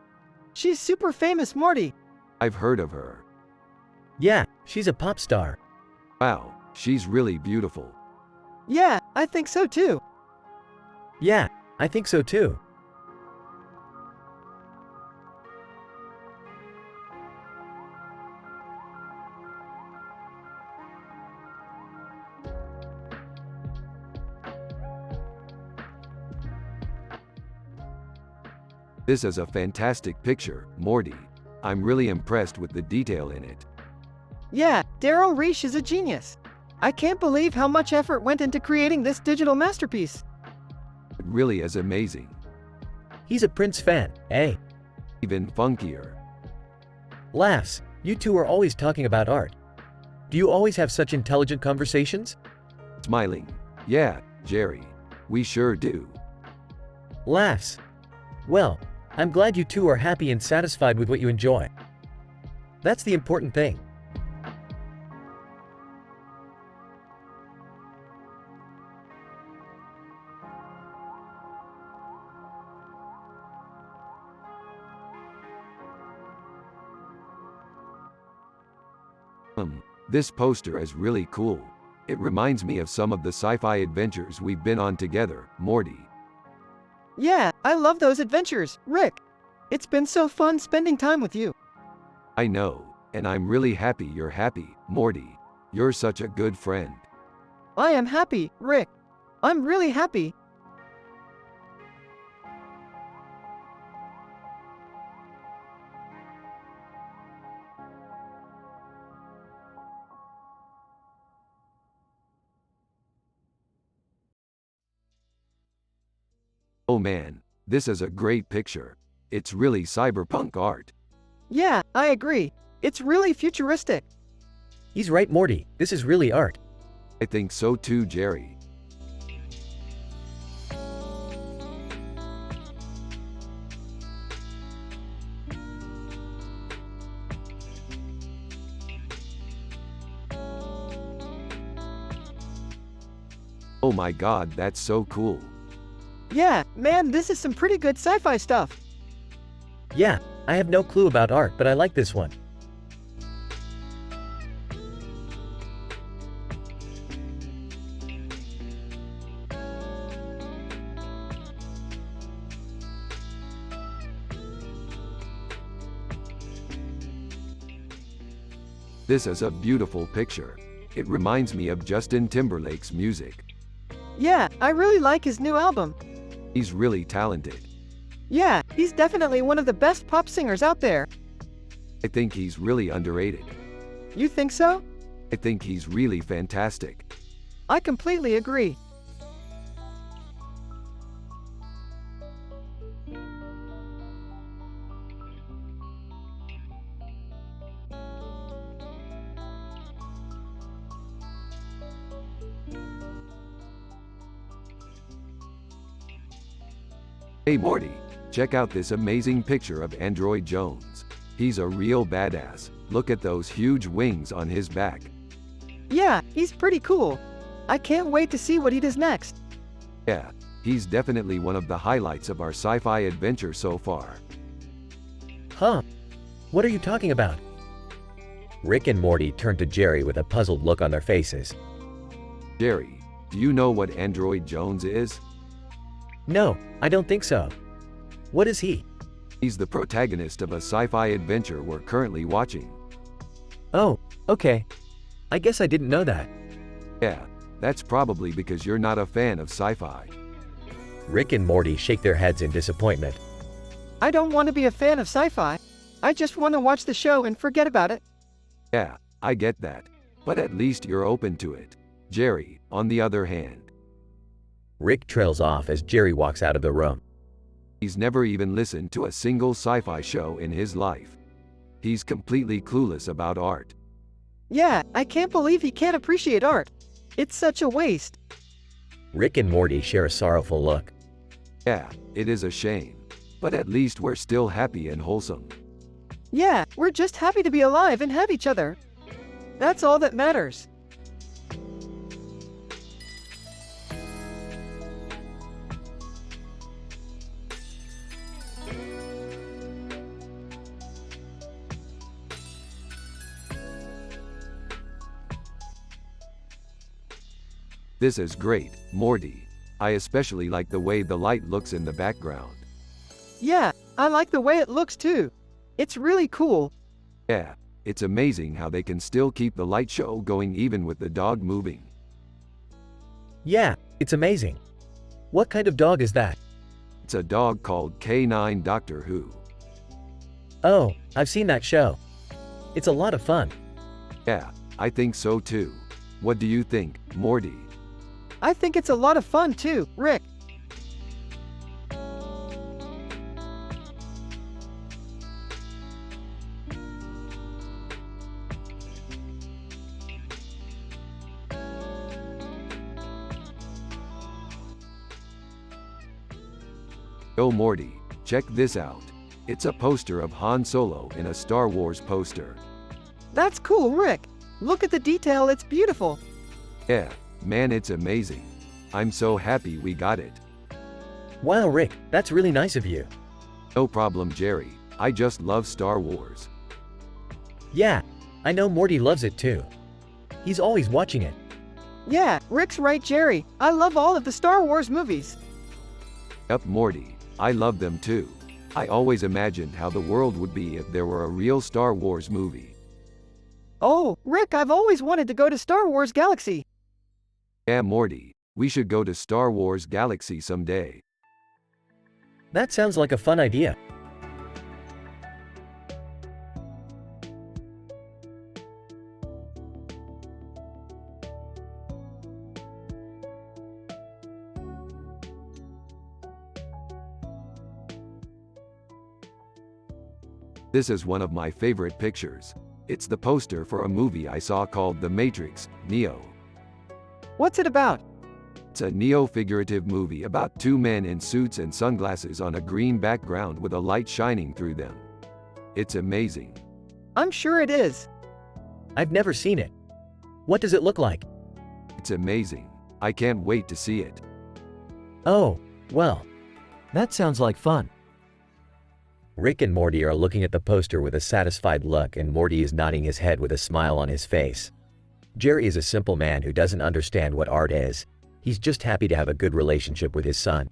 She's super famous, Morty. I've heard of her. Yeah, she's a pop star. Wow, she's really beautiful. Yeah, I think so too. Yeah, I think so too. This is a fantastic picture, Morty. I'm really impressed with the detail in it. Yeah, Daryl Reich is a genius. I can't believe how much effort went into creating this digital masterpiece. It really is amazing. He's a Prince fan, eh? Even funkier. Laughs, you two are always talking about art. Do you always have such intelligent conversations? Smiling. Yeah, Jerry. We sure do. Laughs. Well, I'm glad you two are happy and satisfied with what you enjoy. That's the important thing. This poster is really cool. It reminds me of some of the sci-fi adventures we've been on together, Morty. Yeah, I love those adventures, Rick. It's been so fun spending time with you. I know, and I'm really happy you're happy, Morty. You're such a good friend. I am happy, Rick. I'm really happy. Oh man, this is a great picture. It's really cyberpunk art. Yeah, I agree. It's really futuristic. He's right, Morty. This is really art. I think so too, Jerry. Oh my god, that's so cool. Yeah, man, this is some pretty good sci-fi stuff. Yeah, I have no clue about art, but I like this one. This is a beautiful picture. It reminds me of Justin Timberlake's music. Yeah, I really like his new album. He's really talented. Yeah, he's definitely one of the best pop singers out there. I think he's really underrated. You think so? I think he's really fantastic. I completely agree. Hey Morty, check out this amazing picture of Android Jones. He's a real badass. Look at those huge wings on his back. Yeah, he's pretty cool. I can't wait to see what he does next. Yeah, he's definitely one of the highlights of our sci-fi adventure so far. Huh? What are you talking about? Rick and Morty turned to Jerry with a puzzled look on their faces. Jerry, do you know what Android Jones is? No, I don't think so. What is he? He's the protagonist of a sci-fi adventure we're currently watching. Oh, okay. I guess I didn't know that. Yeah, that's probably because you're not a fan of sci-fi. Rick and Morty shake their heads in disappointment. I don't want to be a fan of sci-fi. I just want to watch the show and forget about it. Yeah, I get that. But at least you're open to it. Jerry, on the other hand, Rick trails off as Jerry walks out of the room. he's never even listened to a single sci-fi show in his life. He's completely clueless about art. Yeah, I can't believe he can't appreciate art. It's such a waste. Rick and Morty share a sorrowful look. Yeah, it is a shame. But at least we're still happy and wholesome. Yeah, we're just happy to be alive and have each other. That's all that matters. This is great, Morty. I especially like the way the light looks in the background. Yeah, I like the way it looks too. It's really cool. Yeah, it's amazing how they can still keep the light show going even with the dog moving. Yeah, it's amazing. What kind of dog is that? It's a dog called K9 Doctor Who. Oh, I've seen that show. It's a lot of fun. Yeah, I think so too. What do you think, Morty? I think it's a lot of fun too, Rick. Oh Morty, check this out. It's a poster of Han Solo in a Star Wars poster. That's cool, Rick. Look at the detail, it's beautiful. Yeah, man, it's amazing. I'm so happy we got it. Wow, Rick, that's really nice of you. No problem, Jerry. I just love Star Wars. Yeah, I know Morty loves it too. He's always watching it. Yeah, Rick's right, Jerry. I love all of the Star Wars movies. Yup, Morty. I love them too. I always imagined how the world would be if there were a real Star Wars movie. Oh, Rick, I've always wanted to go to Star Wars Galaxy. Yeah, Morty. We should go to Star Wars Galaxy someday. That sounds like a fun idea. This is one of my favorite pictures. It's the poster for a movie I saw called The Matrix, Neo. What's it about? It's a neo-figurative movie about two men in suits and sunglasses on a green background with a light shining through them. It's amazing. I'm sure it is. I've never seen it. What does it look like? It's amazing. I can't wait to see it. Oh, well. That sounds like fun. Rick and Morty are looking at the poster with a satisfied look, and Morty is nodding his head with a smile on his face. Jerry is a simple man who doesn't understand what art is. He's just happy to have a good relationship with his son.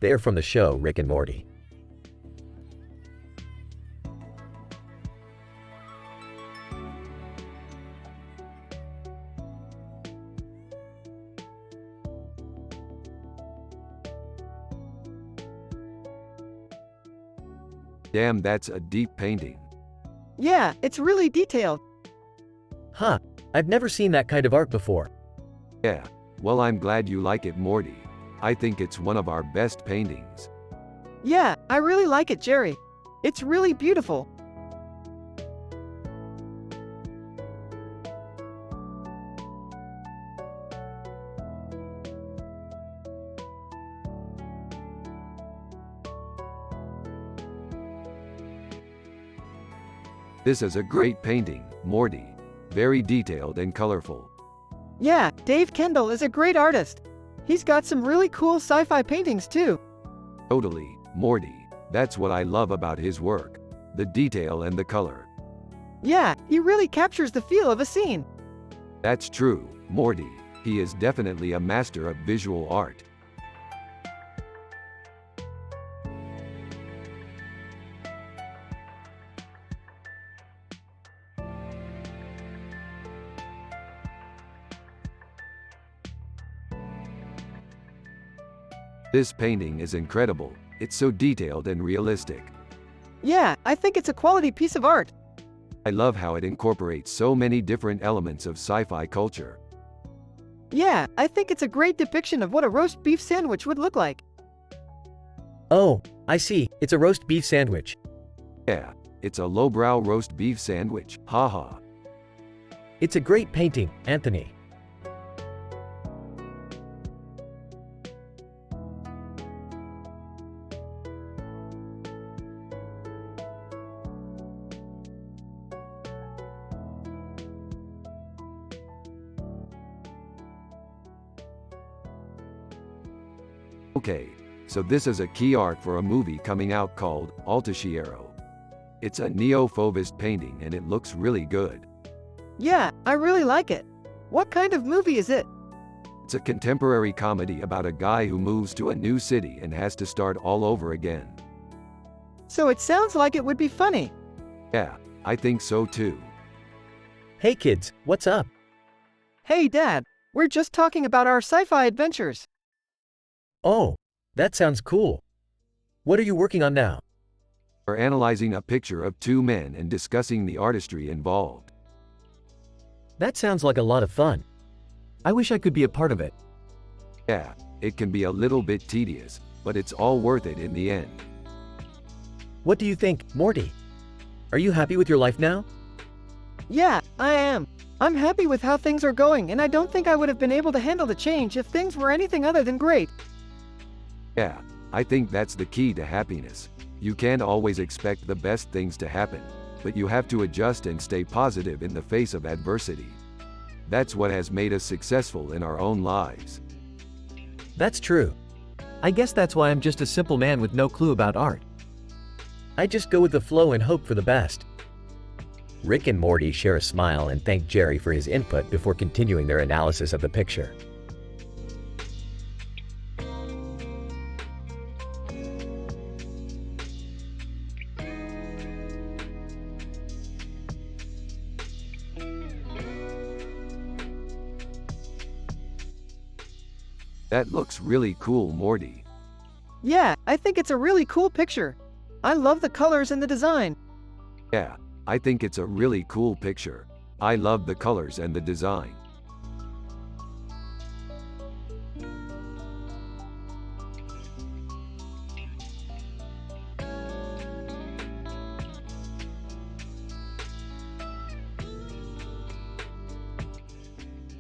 They are from the show Rick and Morty. Damn, that's a deep painting. Yeah, it's really detailed. Huh, I've never seen that kind of art before. Yeah, well, I'm glad you like it, Morty. I think it's one of our best paintings. Yeah, I really like it, Jerry. It's really beautiful. This is a great painting, Morty. Very detailed and colorful. Yeah, Dave Kendall is a great artist. He's got some really cool sci-fi paintings too. Totally, Morty. That's what I love about his work. The detail and the color. Yeah, he really captures the feel of a scene. That's true, Morty. He is definitely a master of visual art. This painting is incredible. It's so detailed and realistic. Yeah, I think it's a quality piece of art. I love how it incorporates so many different elements of sci-fi culture. Yeah, I think it's a great depiction of what a roast beef sandwich would look like. Oh, I see. It's a roast beef sandwich. Yeah, it's a lowbrow roast beef sandwich. Haha. It's a great painting, Anthony. Okay, so this is a key art for a movie coming out called AiTelevision. It's a neo-fauvist painting and it looks really good. Yeah, I really like it. What kind of movie is it? It's a contemporary comedy about a guy who moves to a new city and has to start all over again. So it sounds like it would be funny. Yeah, I think so too. Hey kids, what's up? Hey Dad, we're just talking about our sci-fi adventures. Oh, that sounds cool. What are you working on now? We're analyzing a picture of two men and discussing the artistry involved. That sounds like a lot of fun. I wish I could be a part of it. Yeah, it can be a little bit tedious, but it's all worth it in the end. What do you think, Morty? Are you happy with your life now? Yeah, I am. I'm happy with how things are going, and I don't think I would have been able to handle the change if things were anything other than great. Yeah, I think that's the key to happiness. You can't always expect the best things to happen, but you have to adjust and stay positive in the face of adversity. That's what has made us successful in our own lives. That's true. I guess that's why I'm just a simple man with no clue about art. I just go with the flow and hope for the best. Rick and Morty share a smile and thank Jerry for his input before continuing their analysis of the picture. That looks really cool, Morty. Yeah, I think it's a really cool picture. I love the colors and the design. Yeah, I think it's a really cool picture. I love the colors and the design.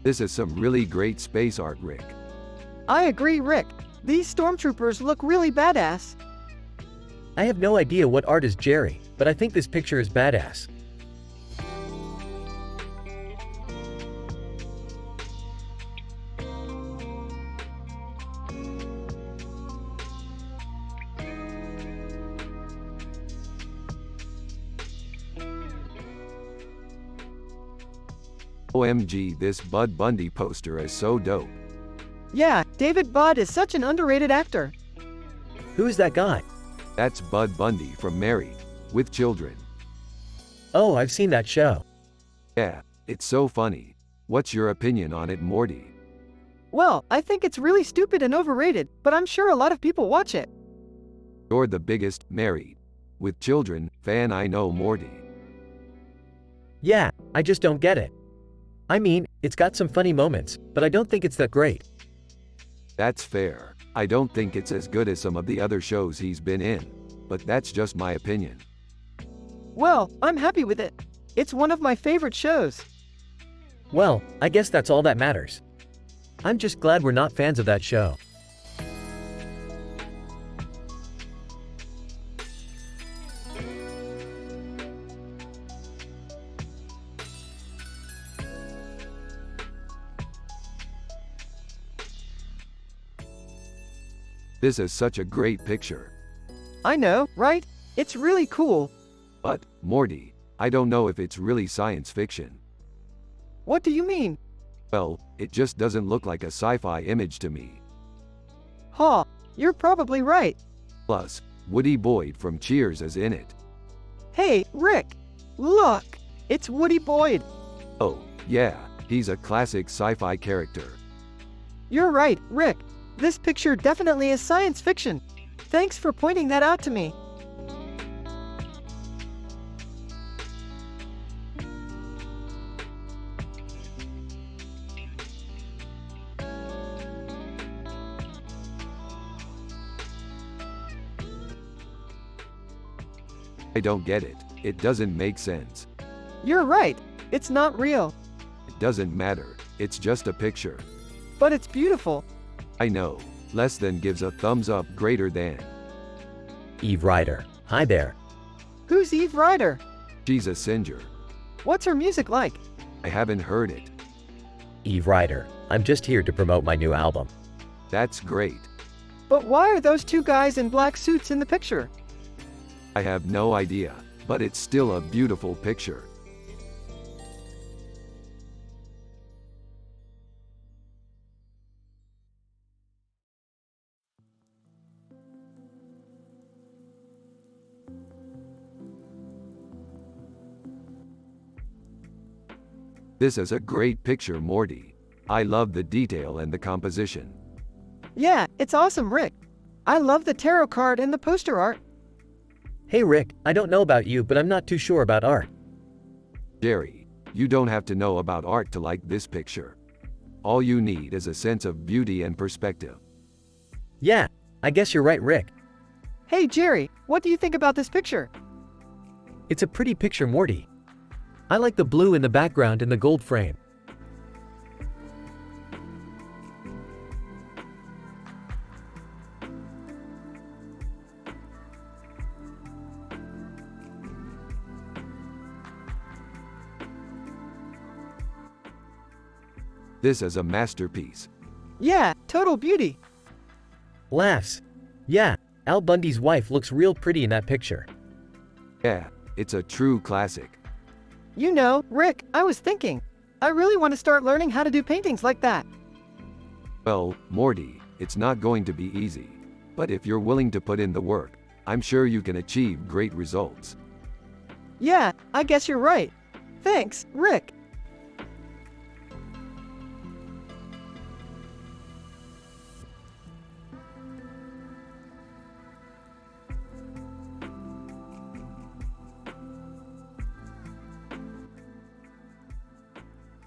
This is some really great space art, Rick. I agree, Rick. These stormtroopers look really badass. I have no idea what art is, Jerry, but I think this picture is badass. OMG, this Bud Bundy poster is so dope. Yeah, David Budd is such an underrated actor. Who is that guy? That's Bud Bundy from Married with Children. Oh, I've seen that show. Yeah, it's so funny. What's your opinion on it, Morty? Well, I think it's really stupid and overrated, but I'm sure a lot of people watch it. You're the biggest Married with Children fan I know, Morty. Yeah, I just don't get it. I mean, it's got some funny moments, but I don't think it's that great. That's fair. I don't think it's as good as some of the other shows he's been in, but that's just my opinion. Well, I'm happy with it. It's one of my favorite shows. Well, I guess that's all that matters. I'm just glad we're not fans of that show. This is such a great picture. I know, right? It's really cool. But, Morty, I don't know if it's really science fiction. What do you mean? Well, it just doesn't look like a sci-fi image to me. Huh, you're probably right. Plus, Woody Boyd from Cheers is in it. Hey, Rick! Look! It's Woody Boyd! Oh, yeah, he's a classic sci-fi character. You're right, Rick. This picture definitely is science fiction. Thanks for pointing that out to me. I don't get it. It doesn't make sense. You're right. It's not real. It doesn't matter. It's just a picture. But it's beautiful. I know. Less than gives a thumbs up, greater than. Eve Ryder. Hi there. Who's Eve Ryder? She's a singer. What's her music like? I haven't heard it. Eve Ryder. I'm just here to promote my new album. That's great. But why are those two guys in black suits in the picture? I have no idea, but it's still a beautiful picture. This is a great picture, Morty. I love the detail and the composition. Yeah, it's awesome, Rick. I love the tarot card and the poster art. Hey Rick, I don't know about you, but I'm not too sure about art. Jerry, you don't have to know about art to like this picture. All you need is a sense of beauty and perspective. Yeah, I guess you're right, Rick. Hey, Jerry, what do you think about this picture? It's a pretty picture, Morty. I like the blue in the background and the gold frame. This is a masterpiece. Yeah, total beauty. Laughs. Yeah, Al Bundy's wife looks real pretty in that picture. Yeah, it's a true classic. You know, Rick, I was thinking, I really want to start learning how to do paintings like that. Well, Morty, it's not going to be easy. But if you're willing to put in the work, I'm sure you can achieve great results. Yeah, I guess you're right. Thanks, Rick.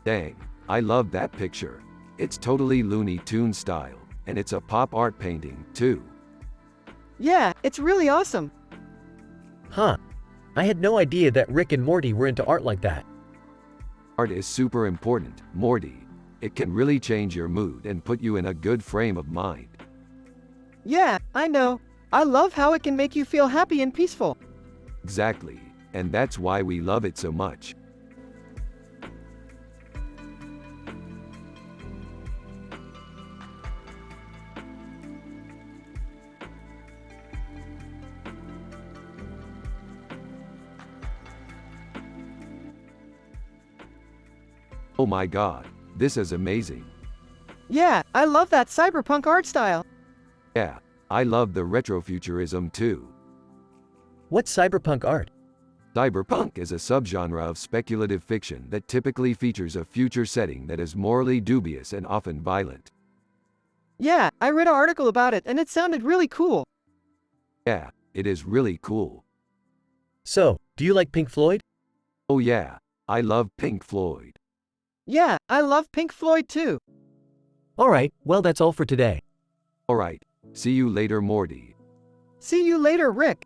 Dang, I love that picture. It's totally Looney Tunes style, and it's a pop art painting, too. Yeah, it's really awesome. Huh. I had no idea that Rick and Morty were into art like that. Art is super important, Morty. It can really change your mood and put you in a good frame of mind. Yeah, I know. I love how it can make you feel happy and peaceful. Exactly, and that's why we love it so much. Oh my god, this is amazing. Yeah, I love that cyberpunk art style. Yeah, I love the retrofuturism too. What's cyberpunk art? Cyberpunk is a subgenre of speculative fiction that typically features a future setting that is morally dubious and often violent. Yeah, I read an article about it and it sounded really cool. Yeah, it is really cool. So, do you like Pink Floyd? Oh yeah, I love Pink Floyd. Yeah, I love Pink Floyd too. Alright, well that's all for today. Alright, see you later, Morty. See you later, Rick.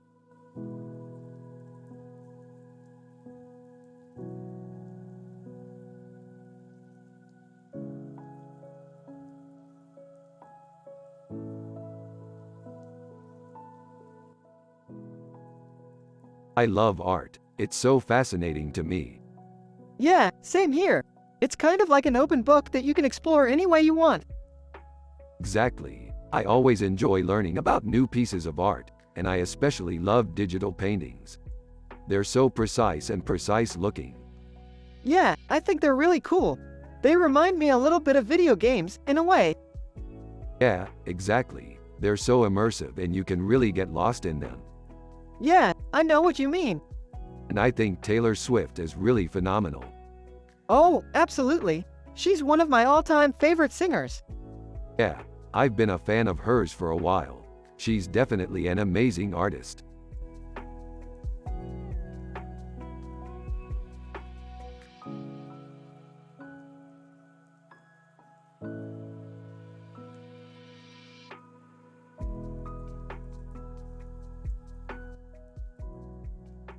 I love art, it's so fascinating to me. Yeah, same here. It's kind of like an open book that you can explore any way you want. Exactly, I always enjoy learning about new pieces of art, and I especially love digital paintings. They're so precise and precise looking. Yeah, I think they're really cool. They remind me a little bit of video games, in a way. Yeah, exactly, they're so immersive and you can really get lost in them. Yeah, I know what you mean. And I think Taylor Swift is really phenomenal. Oh, absolutely. She's one of my all-time favorite singers. Yeah, I've been a fan of hers for a while. She's definitely an amazing artist.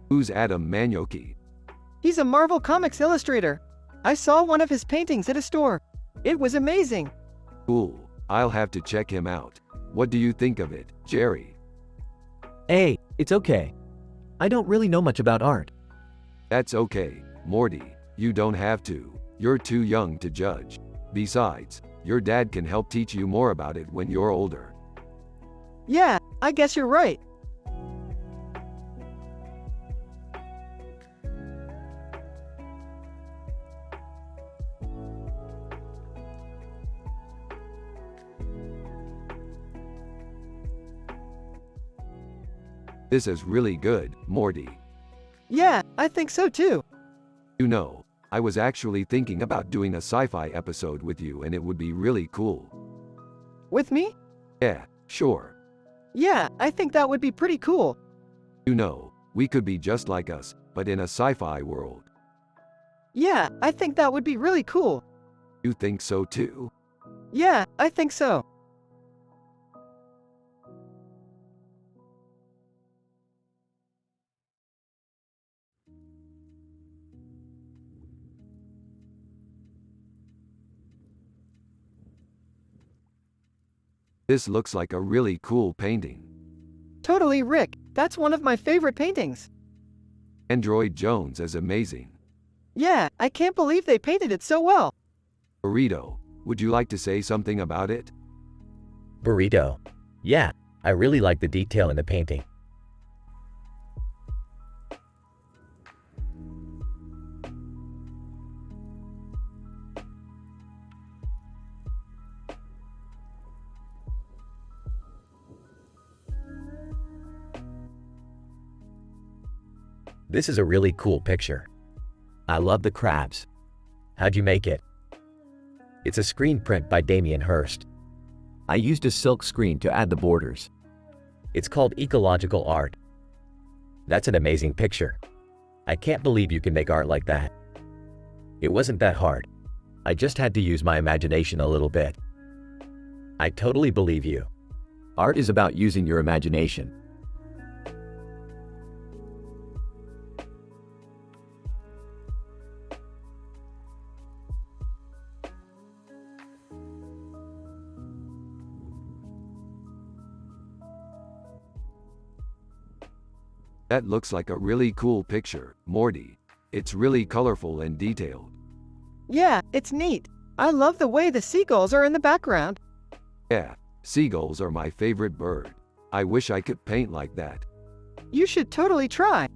Who's Adam Manioki? He's a Marvel Comics illustrator. I saw one of his paintings at a store. It was amazing. Cool, I'll have to check him out. What do you think of it, Jerry? Hey, it's okay. I don't really know much about art. That's okay, Morty, you don't have to. You're too young to judge. Besides, your dad can help teach you more about it when you're older. Yeah, I guess you're right. This is really good, Morty. Yeah, I think so too. You know, I was actually thinking about doing a sci-fi episode with you and it would be really cool. With me? Yeah, sure. Yeah, I think that would be pretty cool. You know, we could be just like us, but in a sci-fi world. Yeah, I think that would be really cool. You think so too? Yeah, I think so. This looks like a really cool painting. Totally, Rick. That's one of my favorite paintings. Android Jones is amazing. Yeah, I can't believe they painted it so well. Burrito, would you like to say something about it? Burrito. Yeah, I really like the detail in the painting. This is a really cool picture. I love the crabs. How'd you make it? It's a screen print by Damien Hirst. I used a silk screen to add the borders. It's called ecological art. That's an amazing picture. I can't believe you can make art like that. It wasn't that hard. I just had to use my imagination a little bit. I totally believe you. Art is about using your imagination. That looks like a really cool picture, Morty. It's really colorful and detailed. Yeah, it's neat. I love the way the seagulls are in the background. Yeah, seagulls are my favorite bird. I wish I could paint like that. You should totally try.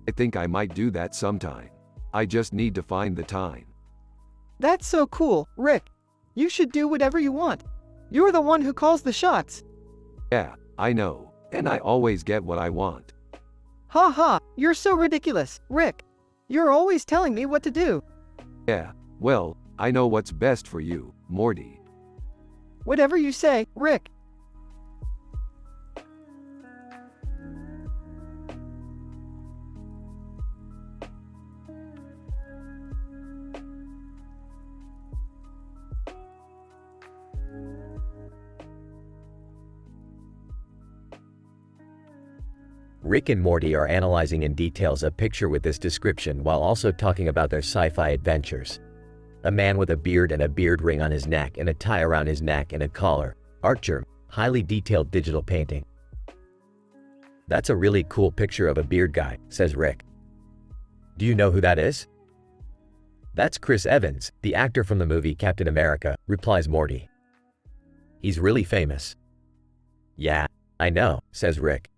I think I might do that sometime. I just need to find the time. That's so cool, Rick. You should do whatever you want. You're the one who calls the shots. Yeah, I know, and I always get what I want. Ha ha, you're so ridiculous, Rick. You're always telling me what to do. Yeah, well, I know what's best for you, Morty. Whatever you say, Rick. Rick and Morty are analyzing in details a picture with this description while also talking about their sci-fi adventures. A man with a beard and a beard ring on his neck and a tie around his neck and a collar. Archer, highly detailed digital painting. That's a really cool picture of a beard guy, says Rick. Do you know who that is? That's Chris Evans, the actor from the movie Captain America, replies Morty. He's really famous. Yeah, I know, says Rick.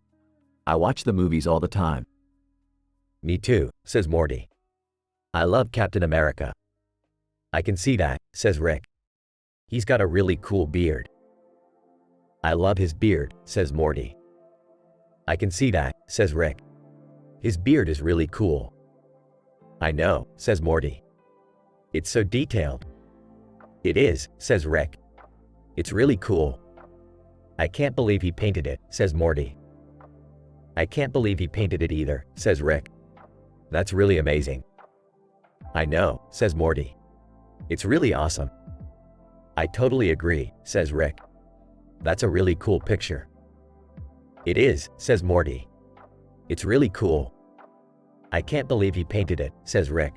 I watch the movies all the time. Me too, says Morty. I love Captain America. I can see that, says Rick. He's got a really cool beard. I love his beard, says Morty. I can see that, says Rick. His beard is really cool. I know, says Morty. It's so detailed. It is, says Rick. It's really cool. I can't believe he painted it, says Morty. I can't believe he painted it either, says Rick. That's really amazing. I know, says Morty. It's really awesome. I totally agree, says Rick. That's a really cool picture. It is, says Morty. It's really cool. I can't believe he painted it, says Rick.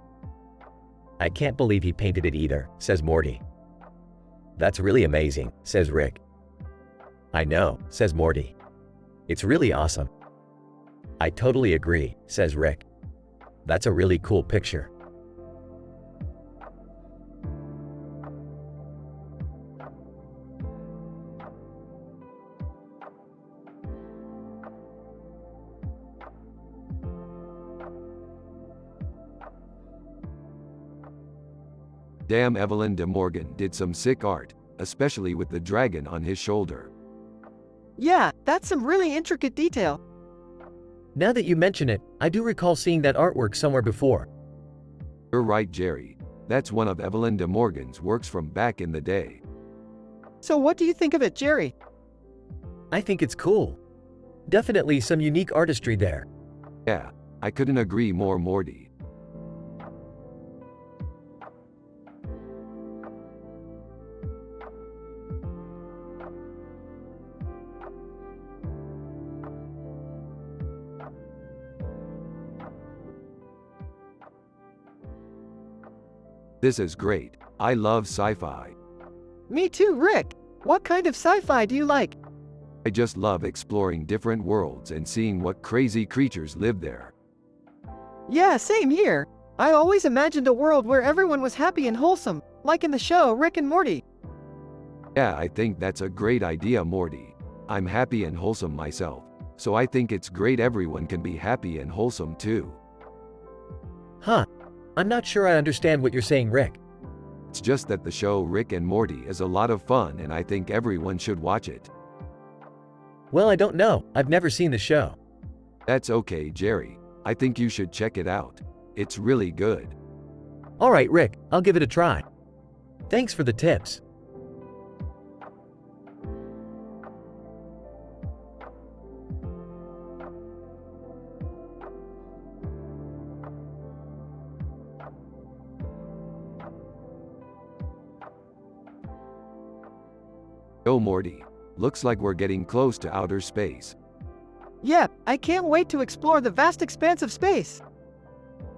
I can't believe he painted it either, says Morty. That's really amazing, says Rick. I know, says Morty. It's really awesome. I totally agree, says Rick. That's a really cool picture. Damn, Evelyn de Morgan did some sick art, especially with the dragon on his shoulder. Yeah, that's some really intricate detail. Now that you mention it, I do recall seeing that artwork somewhere before. You're right, Jerry. That's one of Evelyn de Morgan's works from back in the day. So what do you think of it, Jerry? I think it's cool. Definitely some unique artistry there. Yeah, I couldn't agree more, Morty. This is great. I love sci-fi. Me too, Rick. What kind of sci-fi do you like? I just love exploring different worlds and seeing what crazy creatures live there. Yeah, same here. I always imagined a world where everyone was happy and wholesome, like in the show Rick and Morty. Yeah, I think that's a great idea, Morty. I'm happy and wholesome myself, so I think it's great everyone can be happy and wholesome too. Huh. I'm not sure I understand what you're saying, Rick. It's just that the show Rick and Morty is a lot of fun and I think everyone should watch it. Well, I don't know. I've never seen the show. That's okay, Jerry. I think you should check it out. It's really good. All right, Rick, I'll give it a try. Thanks for the tips. Oh, Morty. Looks like we're getting close to outer space. Yeah, I can't wait to explore the vast expanse of space.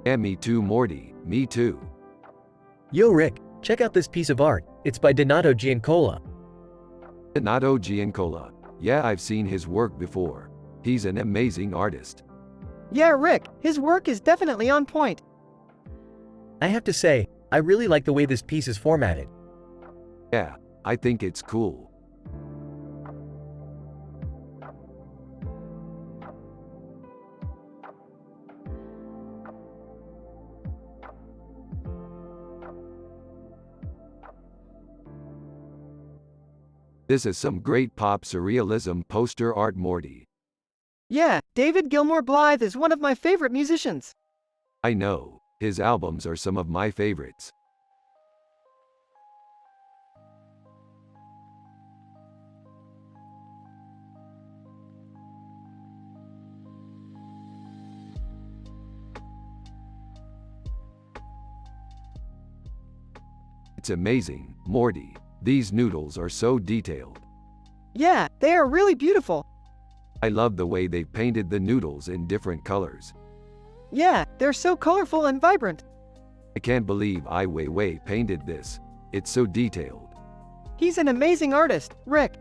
Yeah, me too, Morty. Me too. Yo, Rick, check out this piece of art. It's by Donato Giancola. Donato Giancola. Yeah, I've seen his work before. He's an amazing artist. Yeah, Rick, his work is definitely on point. I have to say, I really like the way this piece is formatted. Yeah, I think it's cool. This is some great pop surrealism poster art, Morty. Yeah, David Gilmour Blythe is one of my favorite musicians. I know, his albums are some of my favorites. It's amazing, Morty. These noodles are so detailed. Yeah, they are really beautiful. I love the way they've painted the noodles in different colors. Yeah, they're so colorful and vibrant. I can't believe Ai Weiwei painted this. It's so detailed. He's an amazing artist, Rick.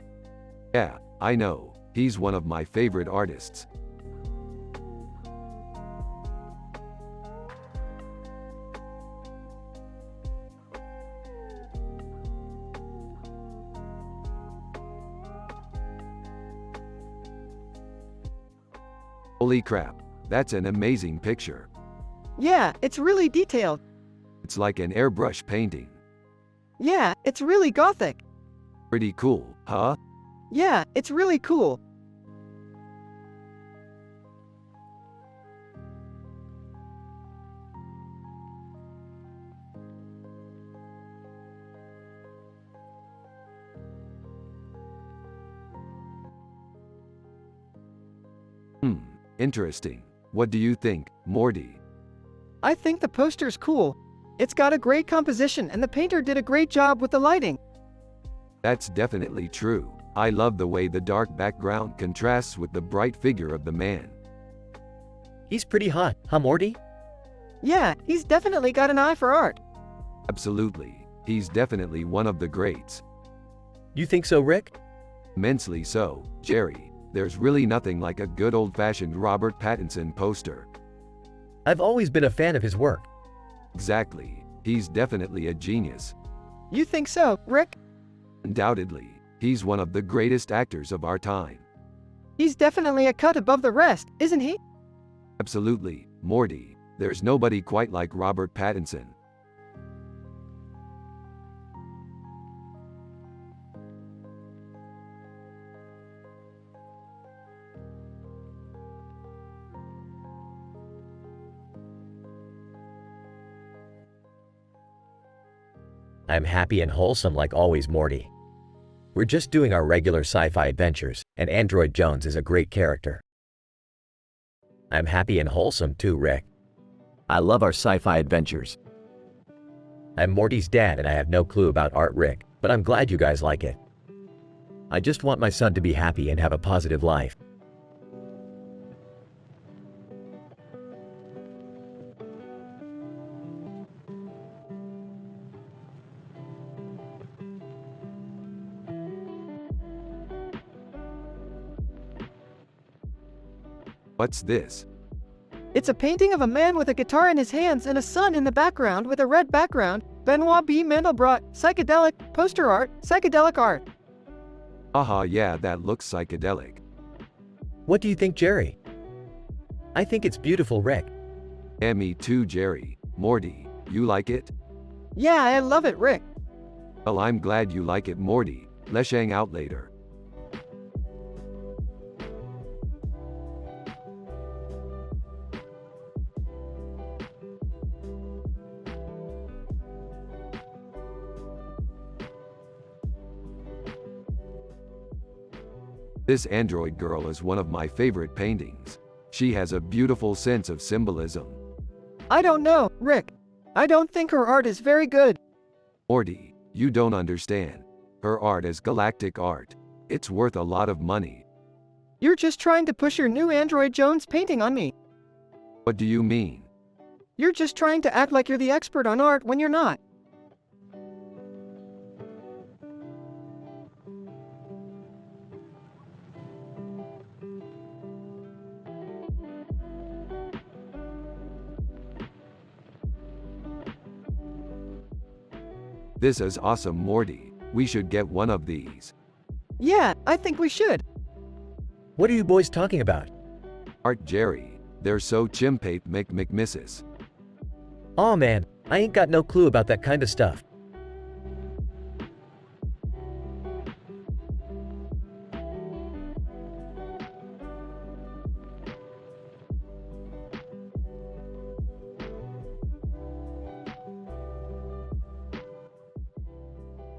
Yeah, I know. He's one of my favorite artists. Holy crap, that's an amazing picture. Yeah, it's really detailed. It's like an airbrush painting. Yeah, it's really gothic. Pretty cool, huh? Yeah, it's really cool. Interesting. What do you think, Morty? I think the poster's cool. It's got a great composition and the painter did a great job with the lighting. That's definitely true. I love the way the dark background contrasts with the bright figure of the man. He's pretty hot, huh, Morty? Yeah, he's definitely got an eye for art. Absolutely. He's definitely one of the greats. You think so, Rick? Immensely so, Jerry. There's really nothing like a good old-fashioned Robert Pattinson poster. I've always been a fan of his work. Exactly. He's definitely a genius. You think so, Rick? Undoubtedly. He's one of the greatest actors of our time. He's definitely a cut above the rest, isn't he? Absolutely, Morty. There's nobody quite like Robert Pattinson. I'm happy and wholesome like always, Morty. We're just doing our regular sci-fi adventures, and Android Jones is a great character. I'm happy and wholesome too, Rick. I love our sci-fi adventures. I'm Morty's dad and I have no clue about art, Rick, but I'm glad you guys like it. I just want my son to be happy and have a positive life. What's this? It's a painting of a man with a guitar in his hands and a sun in the background with a red background. Benoit B. Mandelbrot, psychedelic, poster art, psychedelic art. Haha, yeah, that looks psychedelic. What do you think, Jerry? I think it's beautiful, Rick. Yeah, me too, Jerry. Morty, you like it? Yeah, I love it, Rick. Well, I'm glad you like it, Morty. Let's hang out later. This android girl is one of my favorite paintings. She has a beautiful sense of symbolism. I don't know, Rick. I don't think her art is very good. Morty, you don't understand. Her art is galactic art. It's worth a lot of money. You're just trying to push your new Android Jones painting on me. What do you mean? You're just trying to act like you're the expert on art when you're not. This is awesome, Morty. We should get one of these. Yeah, I think we should. What are you boys talking about? Art, Jerry. They're so chimpape McMisses. Aw man, I ain't got no clue about that kind of stuff.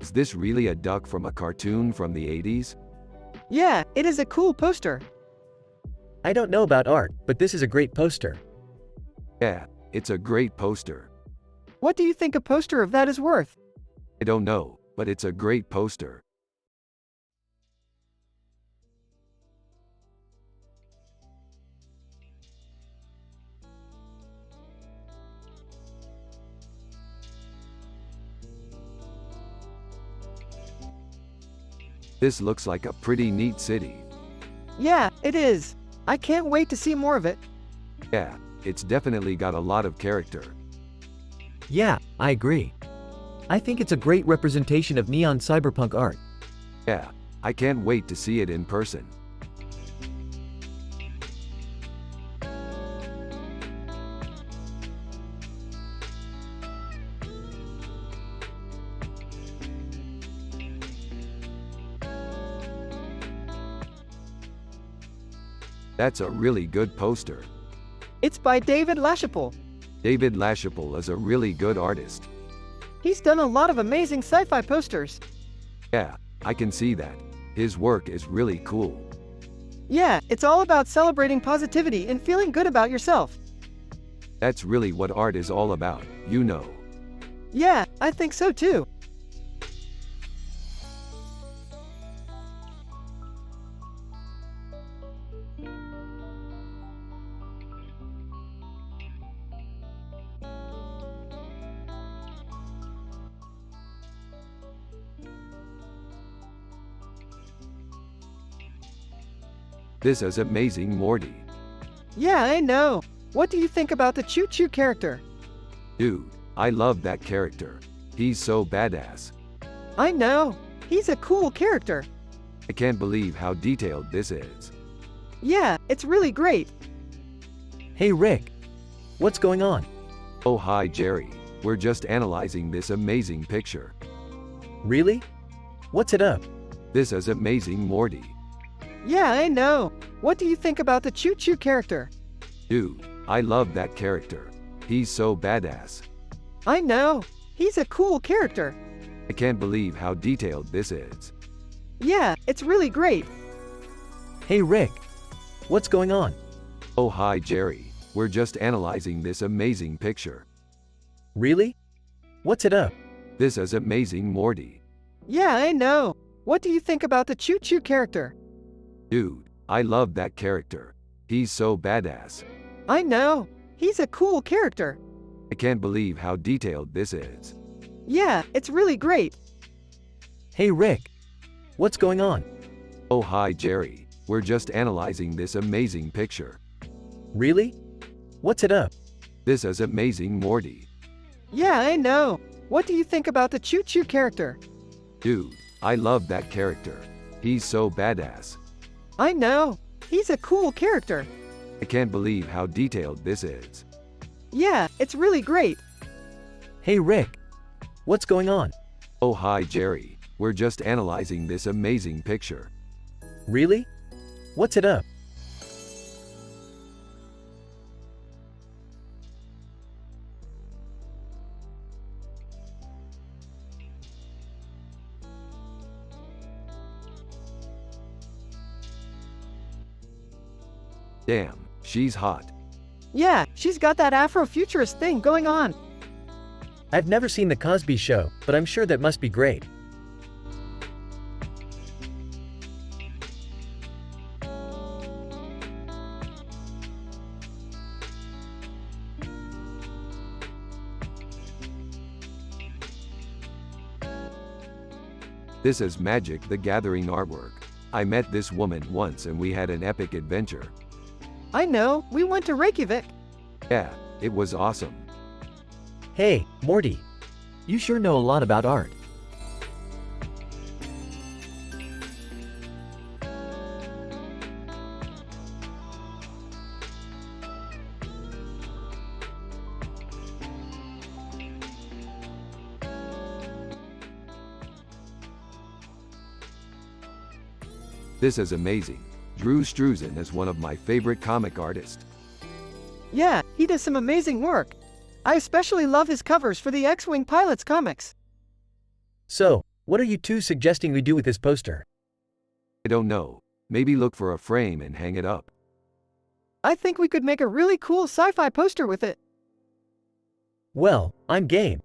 Is this really a duck from a cartoon from the 80s? Yeah, it is a cool poster. I don't know about art, but this is a great poster. Yeah, it's a great poster. What do you think a poster of that is worth? I don't know, but it's a great poster. This looks like a pretty neat city. Yeah, it is. I can't wait to see more of it. Yeah, it's definitely got a lot of character. Yeah, I agree. I think it's a great representation of neon cyberpunk art. Yeah, I can't wait to see it in person. That's a really good poster. It's by David LaChapelle. David LaChapelle is a really good artist. He's done a lot of amazing sci-fi posters. Yeah, I can see that. His work is really cool. Yeah, it's all about celebrating positivity and feeling good about yourself. That's really what art is all about, you know. Yeah, I think so too. This is amazing, Morty. Yeah, I know. What do you think about the Choo Choo character? Dude, I love that character. He's so badass. I know. He's a cool character. I can't believe how detailed this is. Yeah, it's really great. Hey Rick, what's going on? Oh hi Jerry, we're just analyzing this amazing picture. Really? What's it up? This is amazing, Morty. Yeah, I know. What do you think about the Choo Choo character? Dude, I love that character. He's so badass. I know. He's a cool character. I can't believe how detailed this is. Yeah, it's really great. Hey Rick, what's going on? Oh hi Jerry, we're just analyzing this amazing picture. Really? What's it up? This is amazing, Morty. Yeah, I know. What do you think about the Choo Choo character? Dude, I love that character. He's so badass. I know. He's a cool character. I can't believe how detailed this is. Yeah, it's really great. Hey Rick, what's going on? Oh hi Jerry, we're just analyzing this amazing picture. Really? What's it up? This is amazing, Morty. Yeah, I know. What do you think about the Choo Choo character? Dude, I love that character. He's so badass. I know. He's a cool character. I can't believe how detailed this is. Yeah, it's really great. Hey Rick, what's going on? Oh hi Jerry, we're just analyzing this amazing picture. Really? What's it up? Damn, she's hot. Yeah, she's got that Afrofuturist thing going on. I've never seen The Cosby Show, but I'm sure that must be great. This is Magic the Gathering artwork. I met this woman once and we had an epic adventure. I know. We went to Reykjavik. Yeah, it was awesome. Hey, Morty. You sure know a lot about art. This is amazing. Drew Struzan is one of my favorite comic artists. Yeah, he does some amazing work. I especially love his covers for the X-Wing Pilots comics. So, what are you two suggesting we do with this poster? I don't know. Maybe look for a frame and hang it up. I think we could make a really cool sci-fi poster with it. Well, I'm game.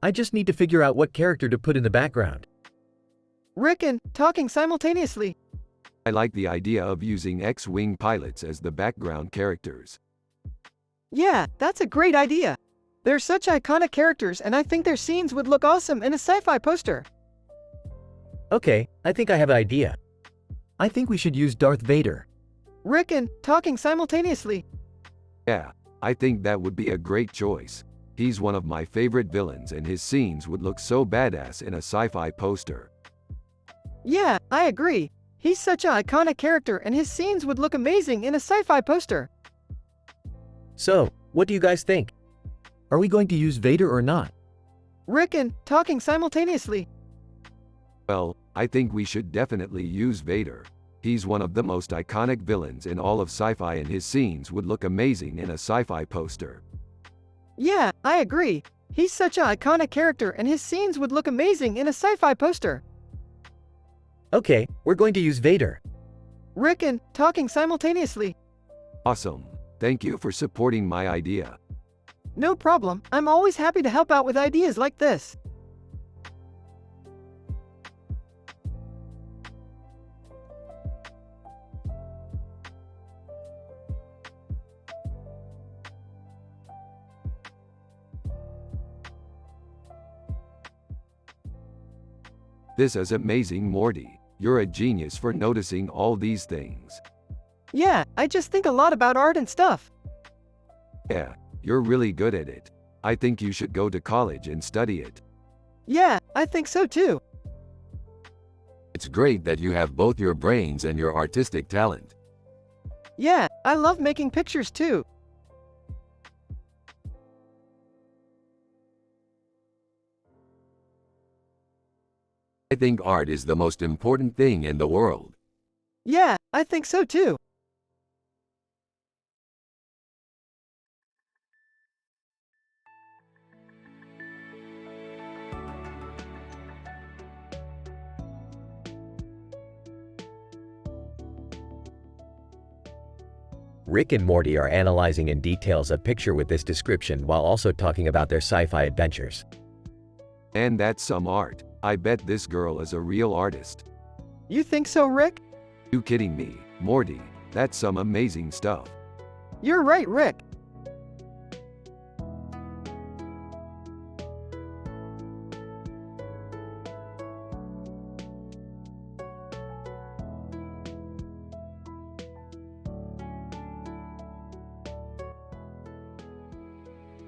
I just need to figure out what character to put in the background. Rick and talking simultaneously. I like the idea of using X-Wing pilots as the background characters. Yeah, that's a great idea. They're such iconic characters and I think their scenes would look awesome in a sci-fi poster. Okay, I think I have an idea. I think we should use Darth Vader. Rick and talking simultaneously. Yeah, I think that would be a great choice. He's one of my favorite villains and his scenes would look so badass in a sci-fi poster. Yeah, I agree. He's such an iconic character and his scenes would look amazing in a sci-fi poster. So, what do you guys think? Are we going to use Vader or not? Rick and talking simultaneously. Well, I think we should definitely use Vader. He's one of the most iconic villains in all of sci-fi and his scenes would look amazing in a sci-fi poster. Yeah, I agree. He's such an iconic character and his scenes would look amazing in a sci-fi poster. Okay, we're going to use Vader. Rick and talking simultaneously. Awesome. Thank you for supporting my idea. No problem. I'm always happy to help out with ideas like this. This is amazing, Morty. You're a genius for noticing all these things. Yeah, I just think a lot about art and stuff. Yeah, you're really good at it. I think you should go to college and study it. Yeah, I think so too. It's great that you have both your brains and your artistic talent. Yeah, I love making pictures too. I think art is the most important thing in the world. Yeah, I think so too. Rick and Morty are analyzing in details a picture with this description while also talking about their sci-fi adventures. And that's some art. I bet this girl is a real artist. You think so, Rick? You kidding me, Morty? That's some amazing stuff. You're right, Rick.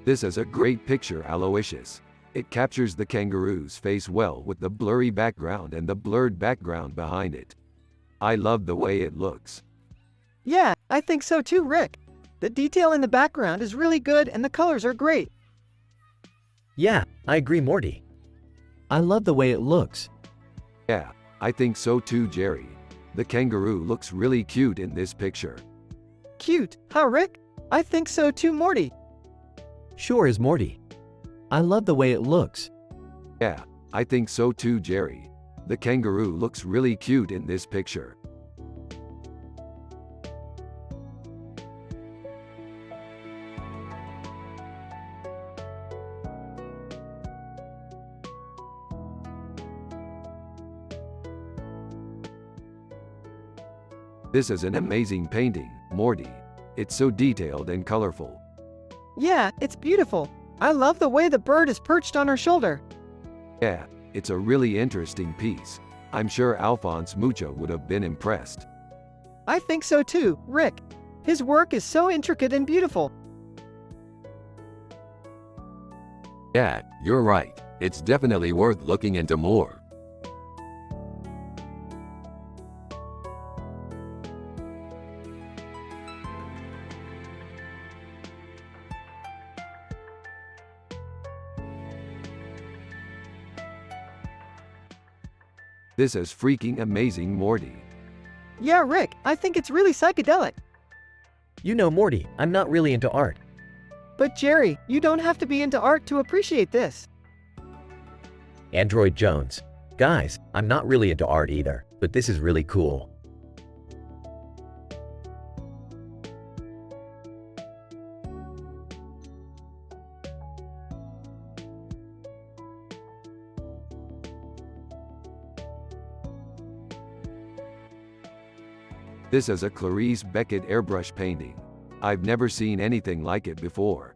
This is a great picture, Aloysius. It captures the kangaroo's face well with the blurry background and the blurred background behind it. I love the way it looks. Yeah, I think so too, Rick. The detail in the background is really good and the colors are great. Yeah, I agree, Morty. I love the way it looks. Yeah, I think so too, Jerry. The kangaroo looks really cute in this picture. Cute, huh, Rick? I think so too, Morty. Sure is, Morty. I love the way it looks. Yeah, I think so too, Jerry. The kangaroo looks really cute in this picture. This is an amazing painting, Morty. It's so detailed and colorful. Yeah, it's beautiful. I love the way the bird is perched on her shoulder. Yeah, it's a really interesting piece. I'm sure Alphonse Mucha would have been impressed. I think so too, Rick. His work is so intricate and beautiful. Yeah, you're right. It's definitely worth looking into more. This is freaking amazing, Morty. Yeah, Rick, I think it's really psychedelic. You know, Morty, I'm not really into art. But Jerry, you don't have to be into art to appreciate this. Android Jones. Guys, I'm not really into art either, but this is really cool. This is a Clarice Beckett airbrush painting. I've never seen anything like it before.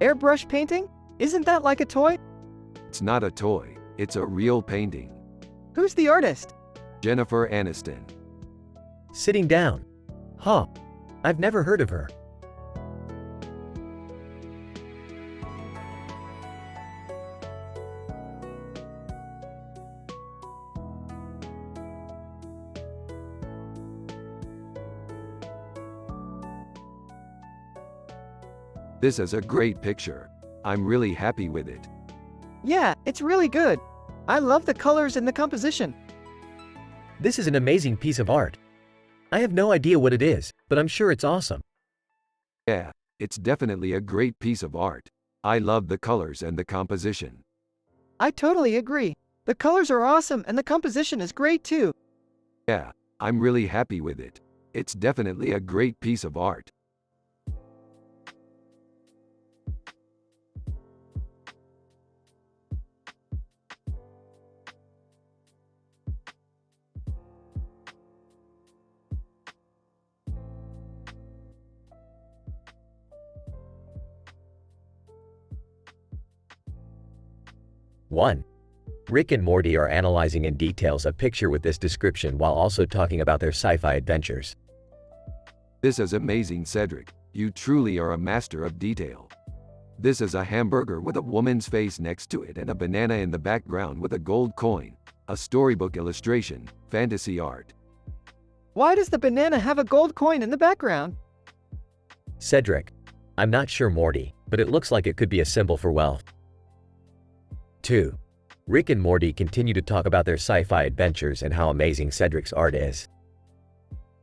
Airbrush painting? Isn't that like a toy? It's not a toy, it's a real painting. Who's the artist? Jennifer Aniston. Sitting down. Huh. I've never heard of her. This is a great picture. I'm really happy with it. Yeah, it's really good. I love the colors and the composition. This is an amazing piece of art. I have no idea what it is, but I'm sure it's awesome. Yeah, it's definitely a great piece of art. I love the colors and the composition. I totally agree. The colors are awesome and the composition is great too. Yeah, I'm really happy with it. It's definitely a great piece of art. One. Rick and Morty are analyzing in details a picture with this description while also talking about their sci-fi adventures. This is amazing, Cedric. You truly are a master of detail. This is a hamburger with a woman's face next to it and a banana in the background with a gold coin, a storybook illustration, fantasy art. Why does the banana have a gold coin in the background? Cedric. I'm not sure, Morty, but it looks like it could be a symbol for wealth. 2. Rick and Morty continue to talk about their sci-fi adventures and how amazing Cedric's art is.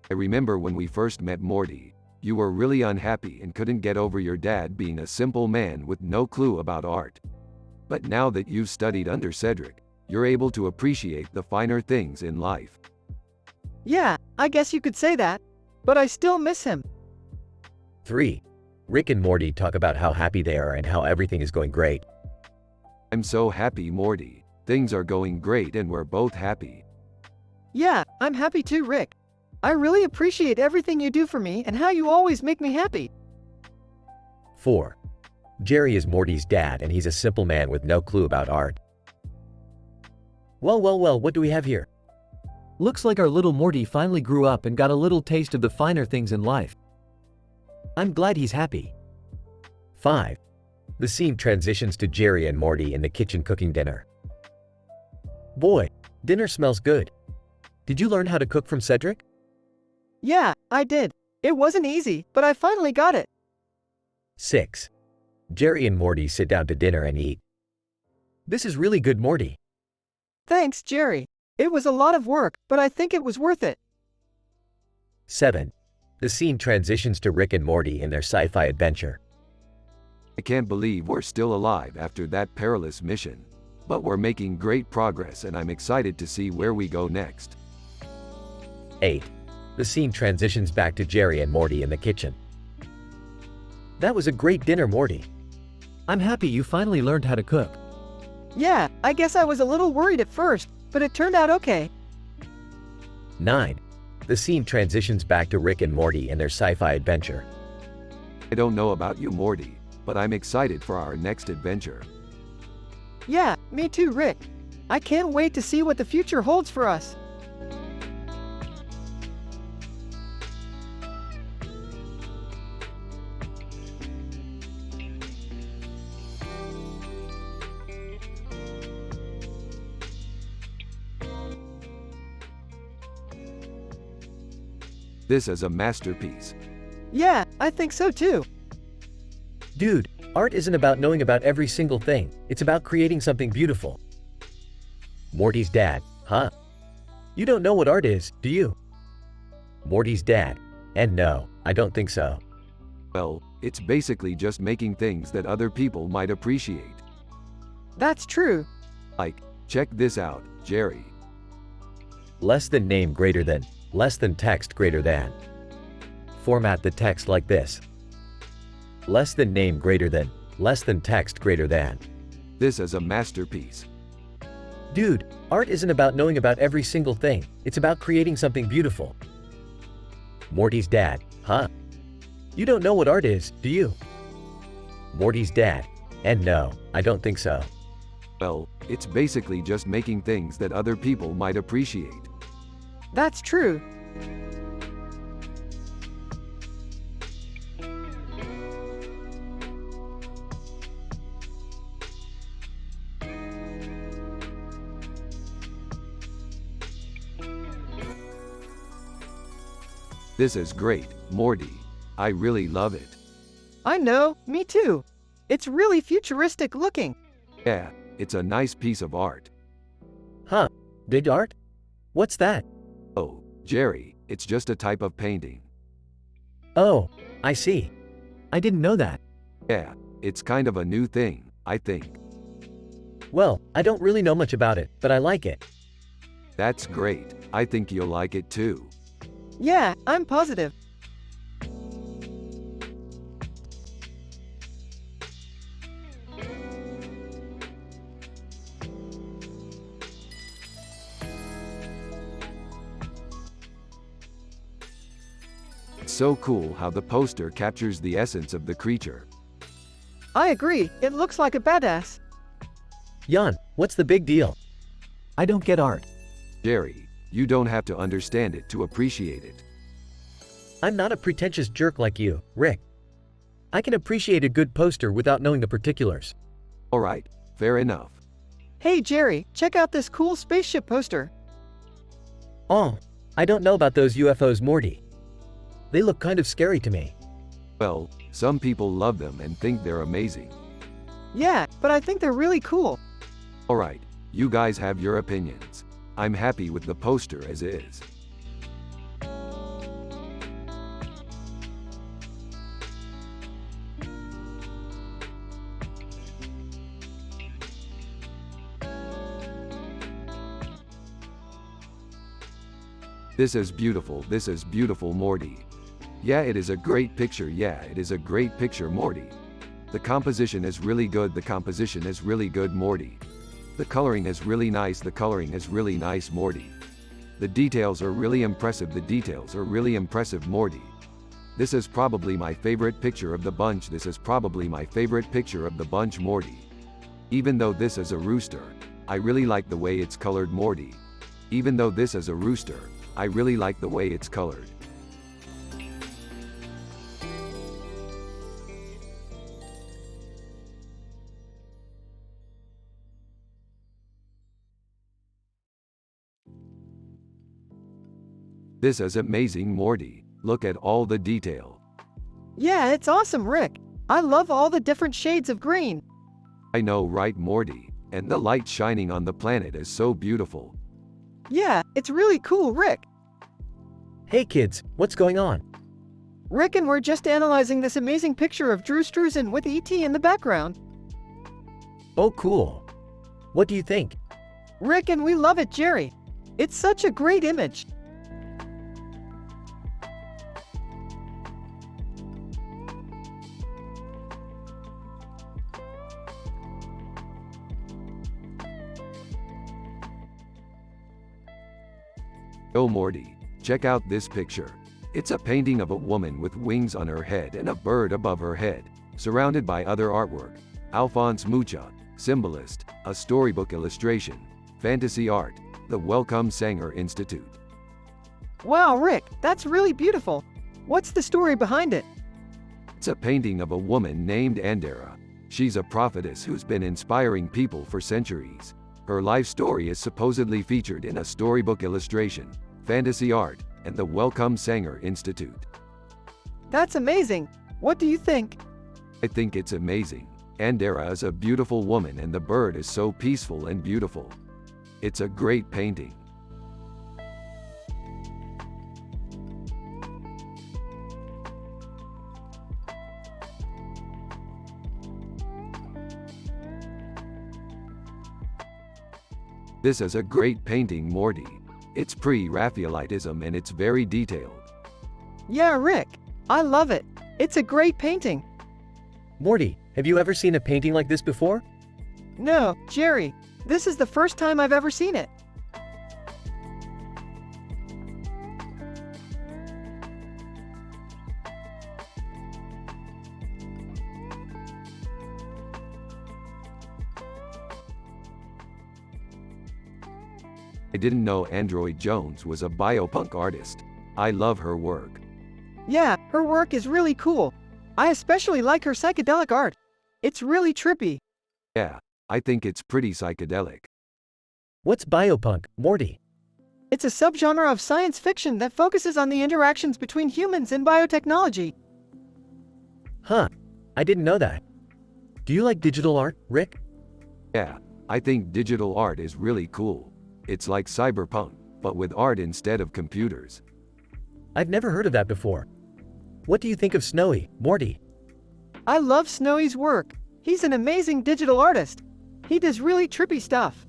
I remember when we first met Morty, you were really unhappy and couldn't get over your dad being a simple man with no clue about art. But now that you've studied under Cedric, you're able to appreciate the finer things in life. Yeah, I guess you could say that. But I still miss him. 3. Rick and Morty talk about how happy they are and how everything is going great. I'm so happy, Morty. Things are going great and we're both happy. Yeah, I'm happy too, Rick. I really appreciate everything you do for me and how you always make me happy. 4. Jerry is Morty's dad and he's a simple man with no clue about art. Well, what do we have here? Looks like our little Morty finally grew up and got a little taste of the finer things in life. I'm glad he's happy. 5. The scene transitions to Jerry and Morty in the kitchen cooking dinner. Boy, dinner smells good. Did you learn how to cook from Cedric? Yeah, I did. It wasn't easy, but I finally got it. 6. Jerry and Morty sit down to dinner and eat. This is really good, Morty. Thanks, Jerry. It was a lot of work, but I think it was worth it. 7. The scene transitions to Rick and Morty in their sci-fi adventure. I can't believe we're still alive after that perilous mission. But we're making great progress and I'm excited to see where we go next. 8. The scene transitions back to Jerry and Morty in the kitchen. That was a great dinner, Morty. I'm happy you finally learned how to cook. Yeah, I guess I was a little worried at first, but it turned out okay. 9. The scene transitions back to Rick and Morty in their sci-fi adventure. I don't know about you, Morty, but I'm excited for our next adventure. Yeah, me too, Rick. I can't wait to see what the future holds for us. This is a masterpiece. Yeah, I think so too. Dude, art isn't about knowing about every single thing, it's about creating something beautiful. Morty's dad, huh? You don't know what art is, do you? Morty's dad. And no, I don't think so. Well, it's basically just making things that other people might appreciate. That's true. Like, check this out, Jerry. Less than name greater than, less than text greater than. Format the text like this. Less than name greater than, less than text greater than. This is a masterpiece. Dude, art isn't about knowing about every single thing, it's about creating something beautiful. Morty's dad, huh? You don't know what art is, do you? Morty's dad. And no, I don't think so. Well, it's basically just making things that other people might appreciate. That's true. This is great, Morty. I really love it. I know, me too. It's really futuristic looking. Yeah, it's a nice piece of art. Huh, big art? What's that? Oh, Jerry, it's just a type of painting. Oh, I see. I didn't know that. Yeah, it's kind of a new thing, I think. Well, I don't really know much about it, but I like it. That's great. I think you'll like it too. Yeah, I'm positive. It's so cool how the poster captures the essence of the creature. I agree, it looks like a badass. Jan, what's the big deal? I don't get art. Jerry, you don't have to understand it to appreciate it. I'm not a pretentious jerk like you, Rick. I can appreciate a good poster without knowing the particulars. Alright, fair enough. Hey Jerry, check out this cool spaceship poster. Oh, I don't know about those UFOs, Morty. They look kind of scary to me. Well, some people love them and think they're amazing. Yeah, but I think they're really cool. Alright, you guys have your opinions. I'm happy with the poster as is. This is beautiful, Morty. Yeah, it is a great picture, Morty. The composition is really good, Morty. The coloring is really nice, Morty. The details are really impressive, Morty. This is probably my favorite picture of the bunch, Morty. Even though this is a rooster, I really like the way it's colored, Morty. This is amazing, Morty. Look at all the detail. Yeah, it's awesome, Rick. I love all the different shades of green. I know, right, Morty? And the light shining on the planet is so beautiful. Yeah, it's really cool, Rick. Hey kids, what's going on? Rick and we're just analyzing this amazing picture of Drew Struzan with E.T. in the background. Oh, cool. What do you think? Rick and we love it, Jerry. It's such a great image. Oh, Morty, check out this picture. It's a painting of a woman with wings on her head and a bird above her head, surrounded by other artwork. Alphonse Mucha, Symbolist, a storybook illustration, fantasy art, the Wellcome Sanger Institute. Wow, Rick, that's really beautiful. What's the story behind it? It's a painting of a woman named Andera. She's a prophetess who's been inspiring people for centuries. Her life story is supposedly featured in a storybook illustration, fantasy art, and the Wellcome Sanger Institute. That's amazing. What do you think? I think it's amazing. Andera is a beautiful woman and the bird is so peaceful and beautiful. It's a great painting. This is a great painting, Morty. It's pre-Raphaelitism and it's very detailed. Yeah, Rick. I love it. It's a great painting. Morty, have you ever seen a painting like this before? No, Jerry. This is the first time I've ever seen it. I didn't know Android Jones was a biopunk artist. I love her work. Yeah, her work is really cool. I especially like her psychedelic art. It's really trippy. Yeah, I think it's pretty psychedelic. What's biopunk, Morty? It's a subgenre of science fiction that focuses on the interactions between humans and biotechnology. Huh, I didn't know that. Do you like digital art, Rick? Yeah, I think digital art is really cool. It's like cyberpunk, but with art instead of computers. I've never heard of that before. What do you think of Snowy, Morty? I love Snowy's work. He's an amazing digital artist. He does really trippy stuff.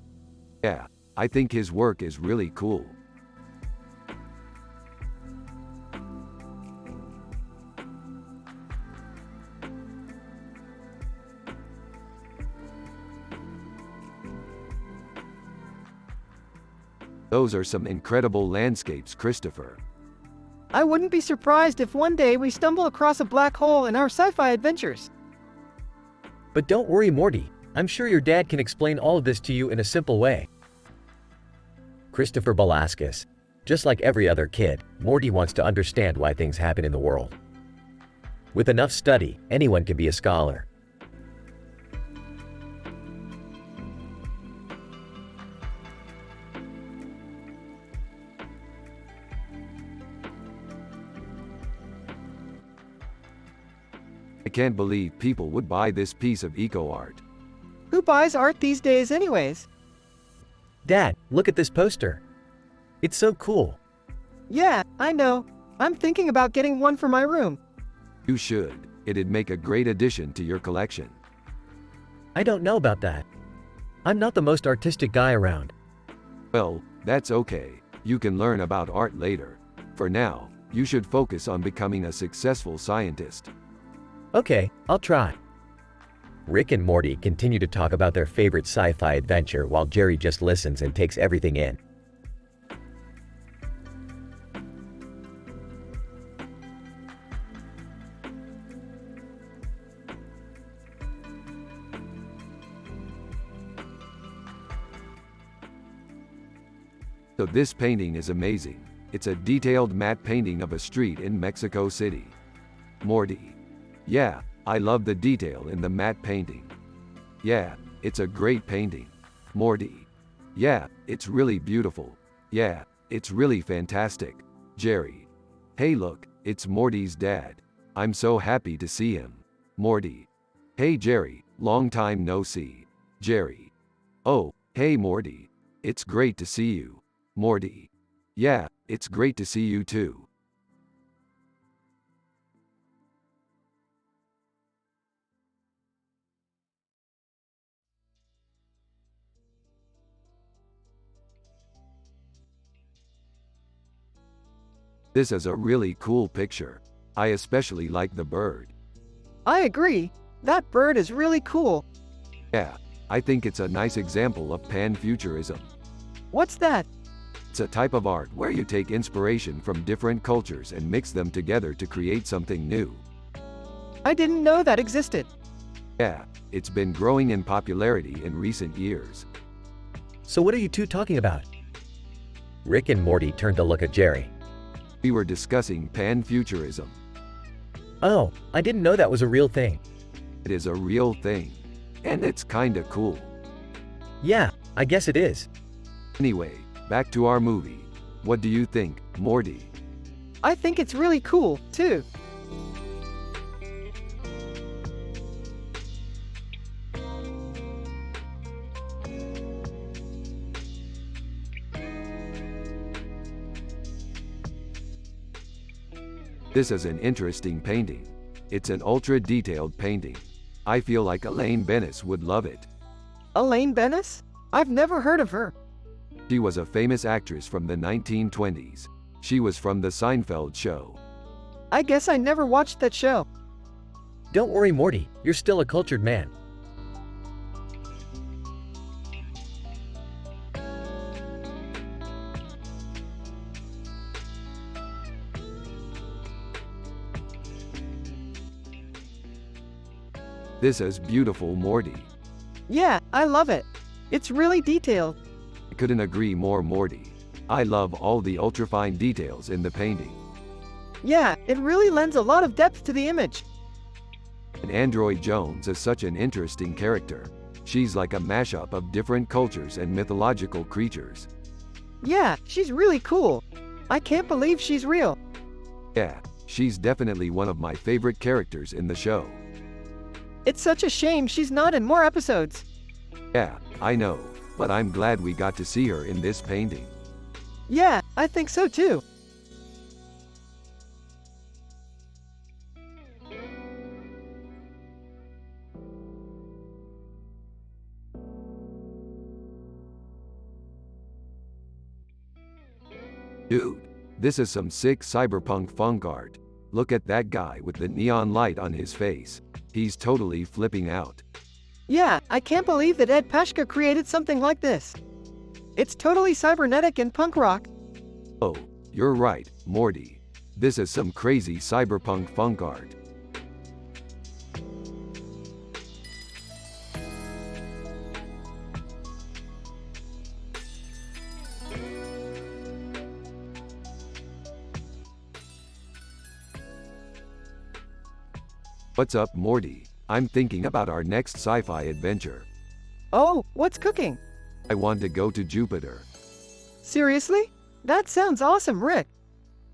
Yeah, I think his work is really cool. Those are some incredible landscapes, Christopher. I wouldn't be surprised if one day we stumble across a black hole in our sci-fi adventures. But don't worry, Morty. I'm sure your dad can explain all of this to you in a simple way. Christopher Velasquez. Just like every other kid, Morty wants to understand why things happen in the world. With enough study, anyone can be a scholar. I can't believe people would buy this piece of eco-art. Who buys art these days anyways? Dad, look at this poster. It's so cool. Yeah, I know. I'm thinking about getting one for my room. You should. It'd make a great addition to your collection. I don't know about that. I'm not the most artistic guy around. Well, that's okay. You can learn about art later. For now, you should focus on becoming a successful scientist. Okay, I'll try. Rick and Morty continue to talk about their favorite sci-fi adventure while Jerry just listens and takes everything in. So this painting is amazing. It's a detailed matte painting of a street in Mexico City. Morty. Yeah, I love the detail in the matte painting. Yeah, it's a great painting. Morty. Yeah, it's really beautiful. Yeah, it's really fantastic. Jerry. Hey look, it's Morty's dad. I'm so happy to see him. Morty. Hey Jerry, long time no see. Jerry. Oh, hey Morty. It's great to see you. Morty. Yeah, it's great to see you too. This is a really cool picture. I especially like the bird. I agree. That bird is really cool. Yeah, I think it's a nice example of pan-futurism. What's that? It's a type of art where you take inspiration from different cultures and mix them together to create something new. I didn't know that existed. Yeah, it's been growing in popularity in recent years. So what are you two talking about? Rick and Morty turn to look at Jerry. We were discussing pan-futurism. Oh, I didn't know that was a real thing. It is a real thing. And it's kinda cool. Yeah, I guess it is. Anyway, back to our movie. What do you think, Morty? I think it's really cool, too. This is an interesting painting. It's an ultra-detailed painting. I feel like Elaine Bennis would love it. Elaine Bennis? I've never heard of her. She was a famous actress from the 1920s. She was from the Seinfeld show. I guess I never watched that show. Don't worry, Morty, you're still a cultured man. This is beautiful, Morty. Yeah, I love it. It's really detailed. I couldn't agree more, Morty. I love all the ultrafine details in the painting. Yeah, it really lends a lot of depth to the image. And Android Jones is such an interesting character. She's like a mashup of different cultures and mythological creatures. Yeah, she's really cool. I can't believe she's real. Yeah, she's definitely one of my favorite characters in the show. It's such a shame she's not in more episodes. Yeah, I know, but I'm glad we got to see her in this painting. Yeah, I think so too. Dude, this is some sick cyberpunk funk art. Look at that guy with the neon light on his face. He's totally flipping out. Yeah, I can't believe that Ed Pashka created something like this. It's totally cybernetic and punk rock. Oh, you're right, Morty. This is some crazy cyberpunk funk art. What's up, Morty? I'm thinking about our next sci-fi adventure. Oh, what's cooking? I want to go to Jupiter. Seriously? That sounds awesome, Rick.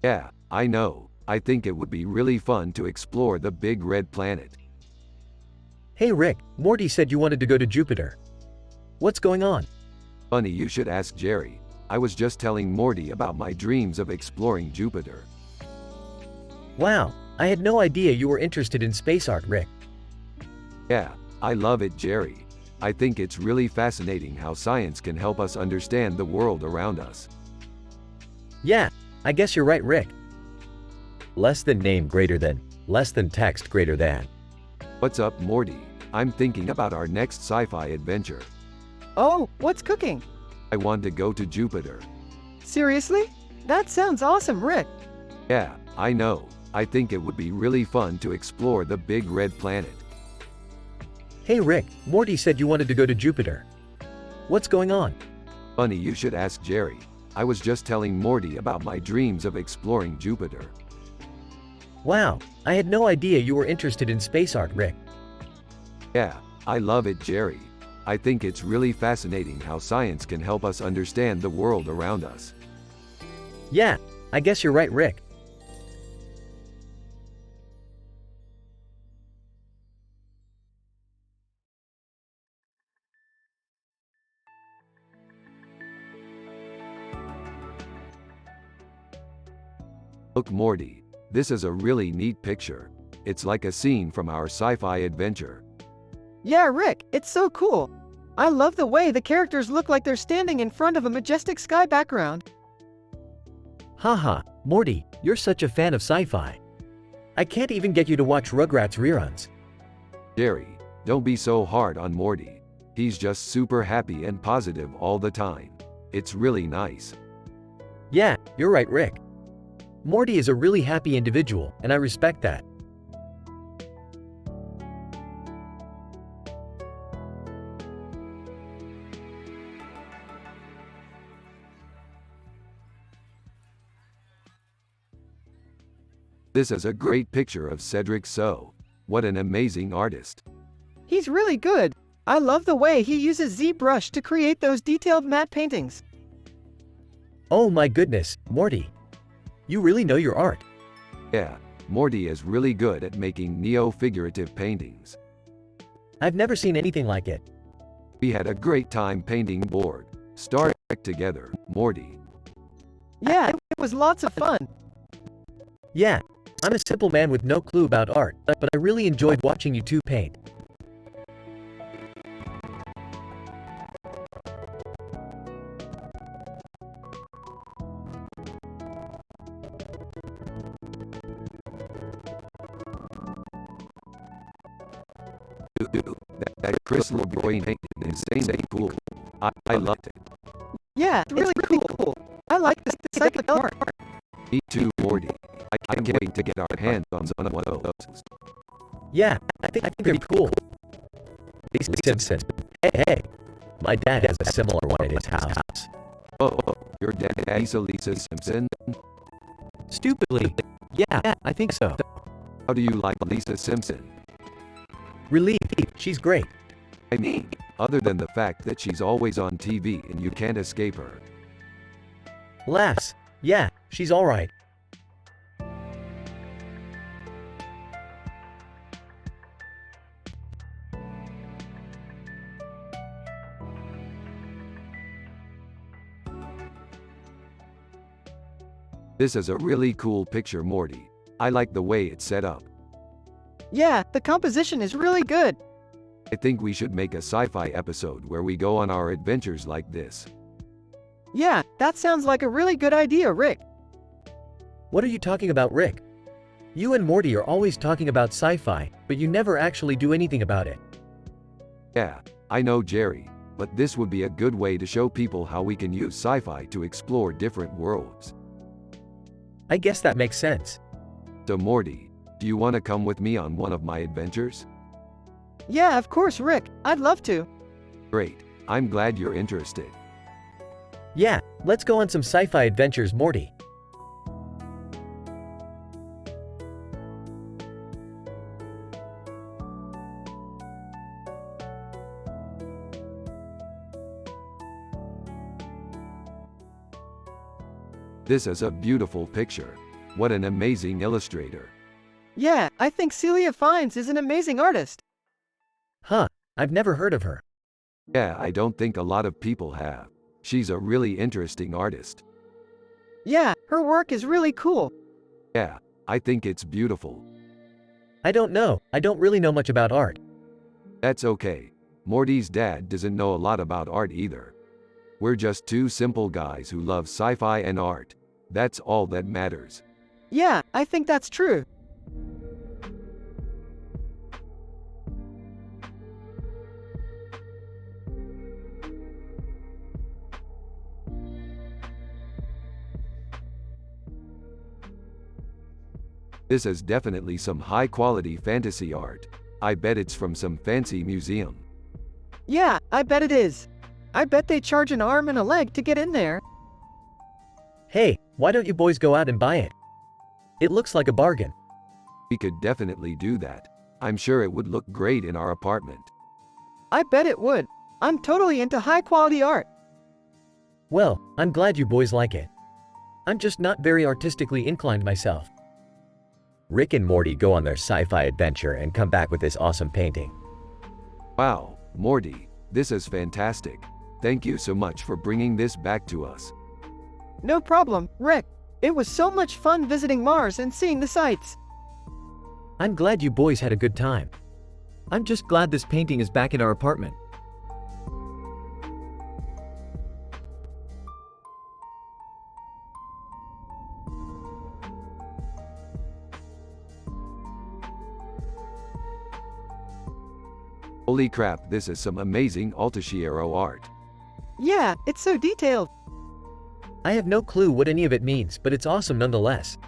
Yeah, I know. I think it would be really fun to explore the big red planet. Hey Rick, Morty said you wanted to go to Jupiter. What's going on? Funny you should ask Jerry. I was just telling Morty about my dreams of exploring Jupiter. Wow, I had no idea you were interested in space art, Rick. Yeah, I love it, Jerry. I think it's really fascinating how science can help us understand the world around us. Yeah, I guess you're right, Rick. Less than name greater than, less than text greater than. What's up, Morty? I'm thinking about our next sci-fi adventure. Oh, what's cooking? I want to go to Jupiter. Seriously? That sounds awesome, Rick. Yeah, I know. I think it would be really fun to explore the big red planet. Hey Rick, Morty said you wanted to go to Jupiter. What's going on? Funny you should ask Jerry. I was just telling Morty about my dreams of exploring Jupiter. Wow, I had no idea you were interested in space art, Rick. Yeah, I love it, Jerry. I think it's really fascinating how science can help us understand the world around us. Yeah, I guess you're right, Rick. Look, Morty, this is a really neat picture. It's like a scene from our sci-fi adventure. Yeah, Rick, it's so cool. I love the way the characters look like they're standing in front of a majestic sky background. Haha, Morty, you're such a fan of sci-fi. I can't even get you to watch Rugrats reruns. Jerry, don't be so hard on Morty. He's just super happy and positive all the time. It's really nice. Yeah, you're right, Rick. Morty is a really happy individual, and I respect that. This is a great picture of Cedric So. What an amazing artist. He's really good. I love the way he uses ZBrush to create those detailed matte paintings. Oh my goodness, Morty. You really know your art. Yeah, Morty is really good at making neo-figurative paintings. I've never seen anything like it. We had a great time painting board Star Trek together, Morty. Yeah, it was lots of fun. Yeah, I'm a simple man with no clue about art, but I really enjoyed watching you two paint. That crystal brain painting is insane cool. I loved it. Yeah, it's really cool. I like this cyclic art. Me too, Morty. I can't wait to get our hands on one of those. Yeah, I think they're cool. Lisa Simpson. Hey, my dad has a similar one at his house. Oh, your dad Lisa Simpson? Stupidly. Yeah, I think so. How do you like Lisa Simpson? Relieved. She's great. I mean, other than the fact that she's always on TV and you can't escape her. Laughs. Yeah, she's alright. This is a really cool picture, Morty. I like the way it's set up. Yeah, the composition is really good. I think we should make a sci-fi episode where we go on our adventures like this. Yeah, that sounds like a really good idea, Rick. What are you talking about, Rick? You and Morty are always talking about sci-fi, but you never actually do anything about it. Yeah, I know, Jerry, but this would be a good way to show people how we can use sci-fi to explore different worlds. I guess that makes sense. So Morty, do you want to come with me on one of my adventures? Yeah, of course, Rick. I'd love to. Great, I'm glad you're interested. Yeah, let's go on some sci-fi adventures, Morty. This is a beautiful picture. What an amazing illustrator. Yeah, I think Celia Fiennes is an amazing artist. Huh, I've never heard of her. Yeah, I don't think a lot of people have. She's a really interesting artist. Yeah, her work is really cool. Yeah, I think it's beautiful. I don't know, I don't really know much about art. That's okay. Morty's dad doesn't know a lot about art either. We're just two simple guys who love sci-fi and art. That's all that matters. Yeah, I think that's true. This is definitely some high-quality fantasy art. I bet it's from some fancy museum. Yeah, I bet it is. I bet they charge an arm and a leg to get in there. Hey, why don't you boys go out and buy it? It looks like a bargain. We could definitely do that. I'm sure it would look great in our apartment. I bet it would. I'm totally into high-quality art. Well, I'm glad you boys like it. I'm just not very artistically inclined myself. Rick and Morty go on their sci-fi adventure and come back with this awesome painting. Wow, Morty, this is fantastic. Thank you so much for bringing this back to us. No problem, Rick. It was so much fun visiting Mars and seeing the sights. I'm glad you boys had a good time. I'm just glad this painting is back in our apartment. Holy crap, this is some amazing Altachiero art. Yeah, it's so detailed. I have no clue what any of it means, but it's awesome nonetheless.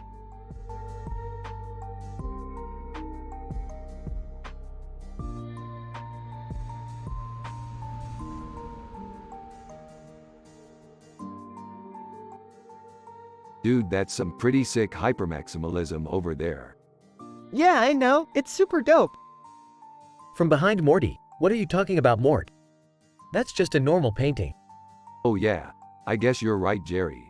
Dude, that's some pretty sick hypermaximalism over there. Yeah, I know. It's super dope. From behind Morty, what are you talking about, Mort? That's just a normal painting. Oh yeah, I guess you're right, Jerry.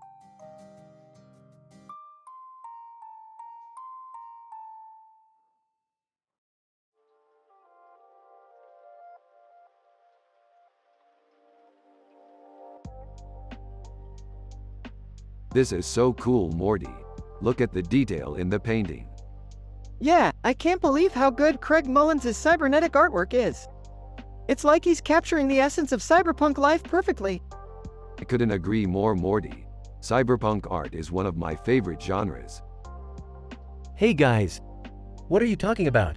This is so cool, Morty. Look at the detail in the painting. Yeah, I can't believe how good Craig Mullins' cybernetic artwork is. It's like he's capturing the essence of cyberpunk life perfectly. I couldn't agree more, Morty. Cyberpunk art is one of my favorite genres. Hey guys. What are you talking about?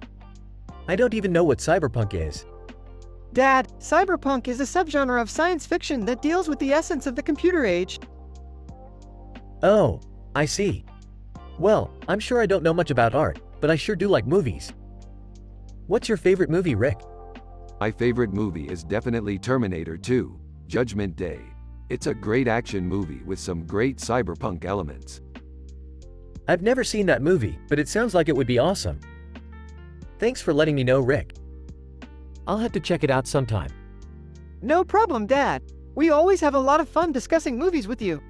I don't even know what cyberpunk is. Dad, cyberpunk is a subgenre of science fiction that deals with the essence of the computer age. Oh, I see. Well, I'm sure I don't know much about art, but I sure do like movies. What's your favorite movie, Rick? My favorite movie is definitely Terminator 2, Judgment Day. It's a great action movie with some great cyberpunk elements. I've never seen that movie, but it sounds like it would be awesome. Thanks for letting me know, Rick. I'll have to check it out sometime. No problem, Dad. We always have a lot of fun discussing movies with you.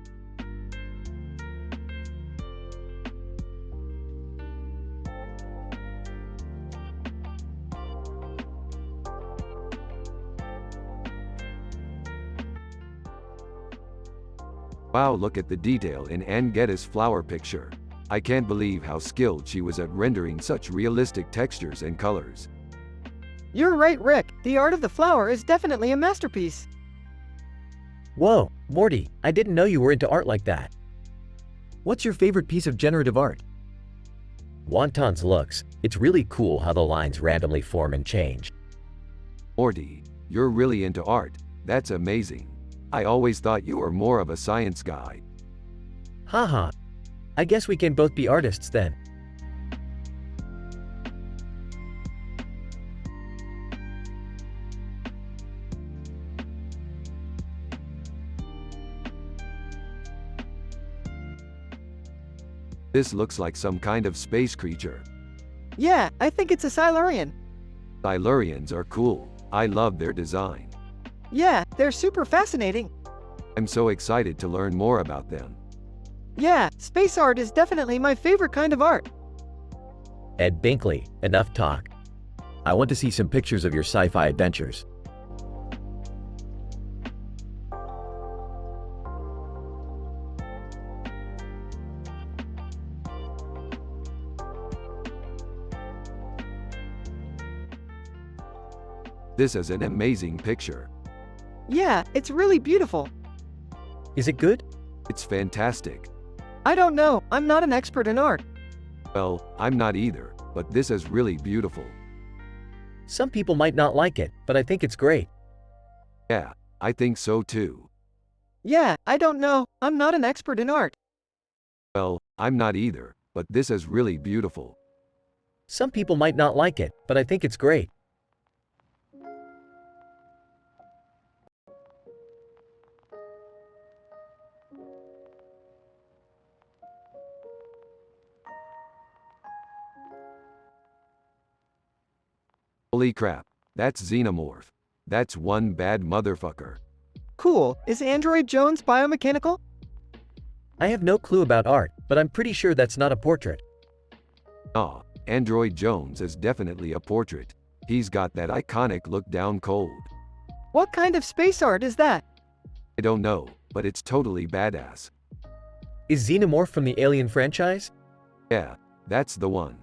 Wow, look at the detail in Ann Geddes' flower picture. I can't believe how skilled she was at rendering such realistic textures and colors. You're right, Rick. The art of the flower is definitely a masterpiece. Whoa, Morty, I didn't know you were into art like that. What's your favorite piece of generative art? Wonton's looks. It's really cool how the lines randomly form and change. Morty, you're really into art. That's amazing. I always thought you were more of a science guy. Haha. I guess we can both be artists then. This looks like some kind of space creature. Yeah, I think it's a Silurian. Silurians are cool. I love their design. Yeah, they're super fascinating. I'm so excited to learn more about them. Yeah, space art is definitely my favorite kind of art. Ed Binkley, enough talk. I want to see some pictures of your sci-fi adventures. This is an amazing picture. Yeah, it's really beautiful. Is it good? It's fantastic. I don't know, I'm not an expert in art. Well, I'm not either, but this is really beautiful. Some people might not like it, but I think it's great. Yeah, I think so too. Yeah, I don't know, I'm not an expert in art. Well, I'm not either, but this is really beautiful. Some people might not like it, but I think it's great. Holy crap, that's Xenomorph. That's one bad motherfucker. Cool, is Android Jones biomechanical? I have no clue about art, but I'm pretty sure that's not a portrait. Ah, Android Jones is definitely a portrait. He's got that iconic look down cold. What kind of space art is that? I don't know, but it's totally badass. Is Xenomorph from the Alien franchise? Yeah, that's the one.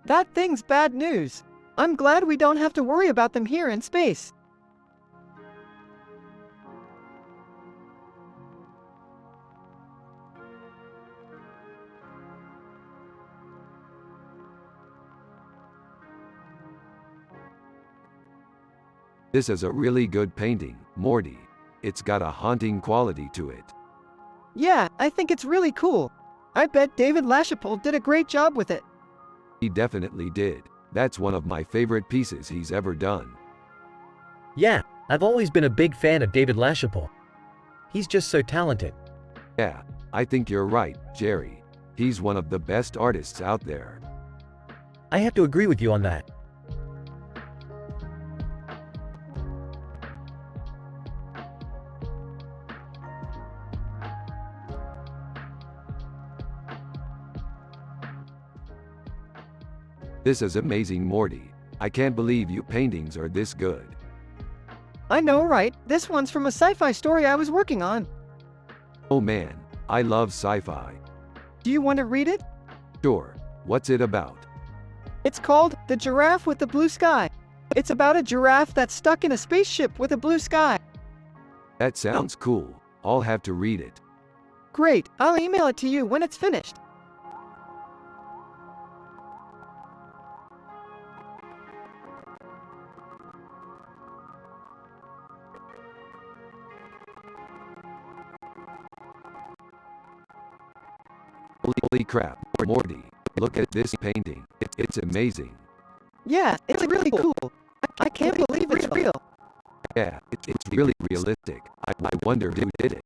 That thing's bad news. I'm glad we don't have to worry about them here in space. This is a really good painting, Morty. It's got a haunting quality to it. Yeah, I think it's really cool. I bet David LaChapelle did a great job with it. He definitely did. That's one of my favorite pieces he's ever done. Yeah, I've always been a big fan of David LaChapelle. He's just so talented. Yeah, I think you're right, Jerry. He's one of the best artists out there. I have to agree with you on that. This is amazing, Morty. I can't believe you paintings are this good. I know, right? This one's from a sci-fi story I was working on. Oh man, I love sci-fi. Do you want to read it? Sure. What's it about? It's called The Giraffe with the Blue Sky. It's about a giraffe that's stuck in a spaceship with a blue sky. That sounds cool. I'll have to read it. Great, I'll email it to you when it's finished. Holy crap, Morty. Look at this painting. It's amazing. Yeah, it's really cool. I can't believe it's real. Yeah, it's really realistic. I wonder who did it.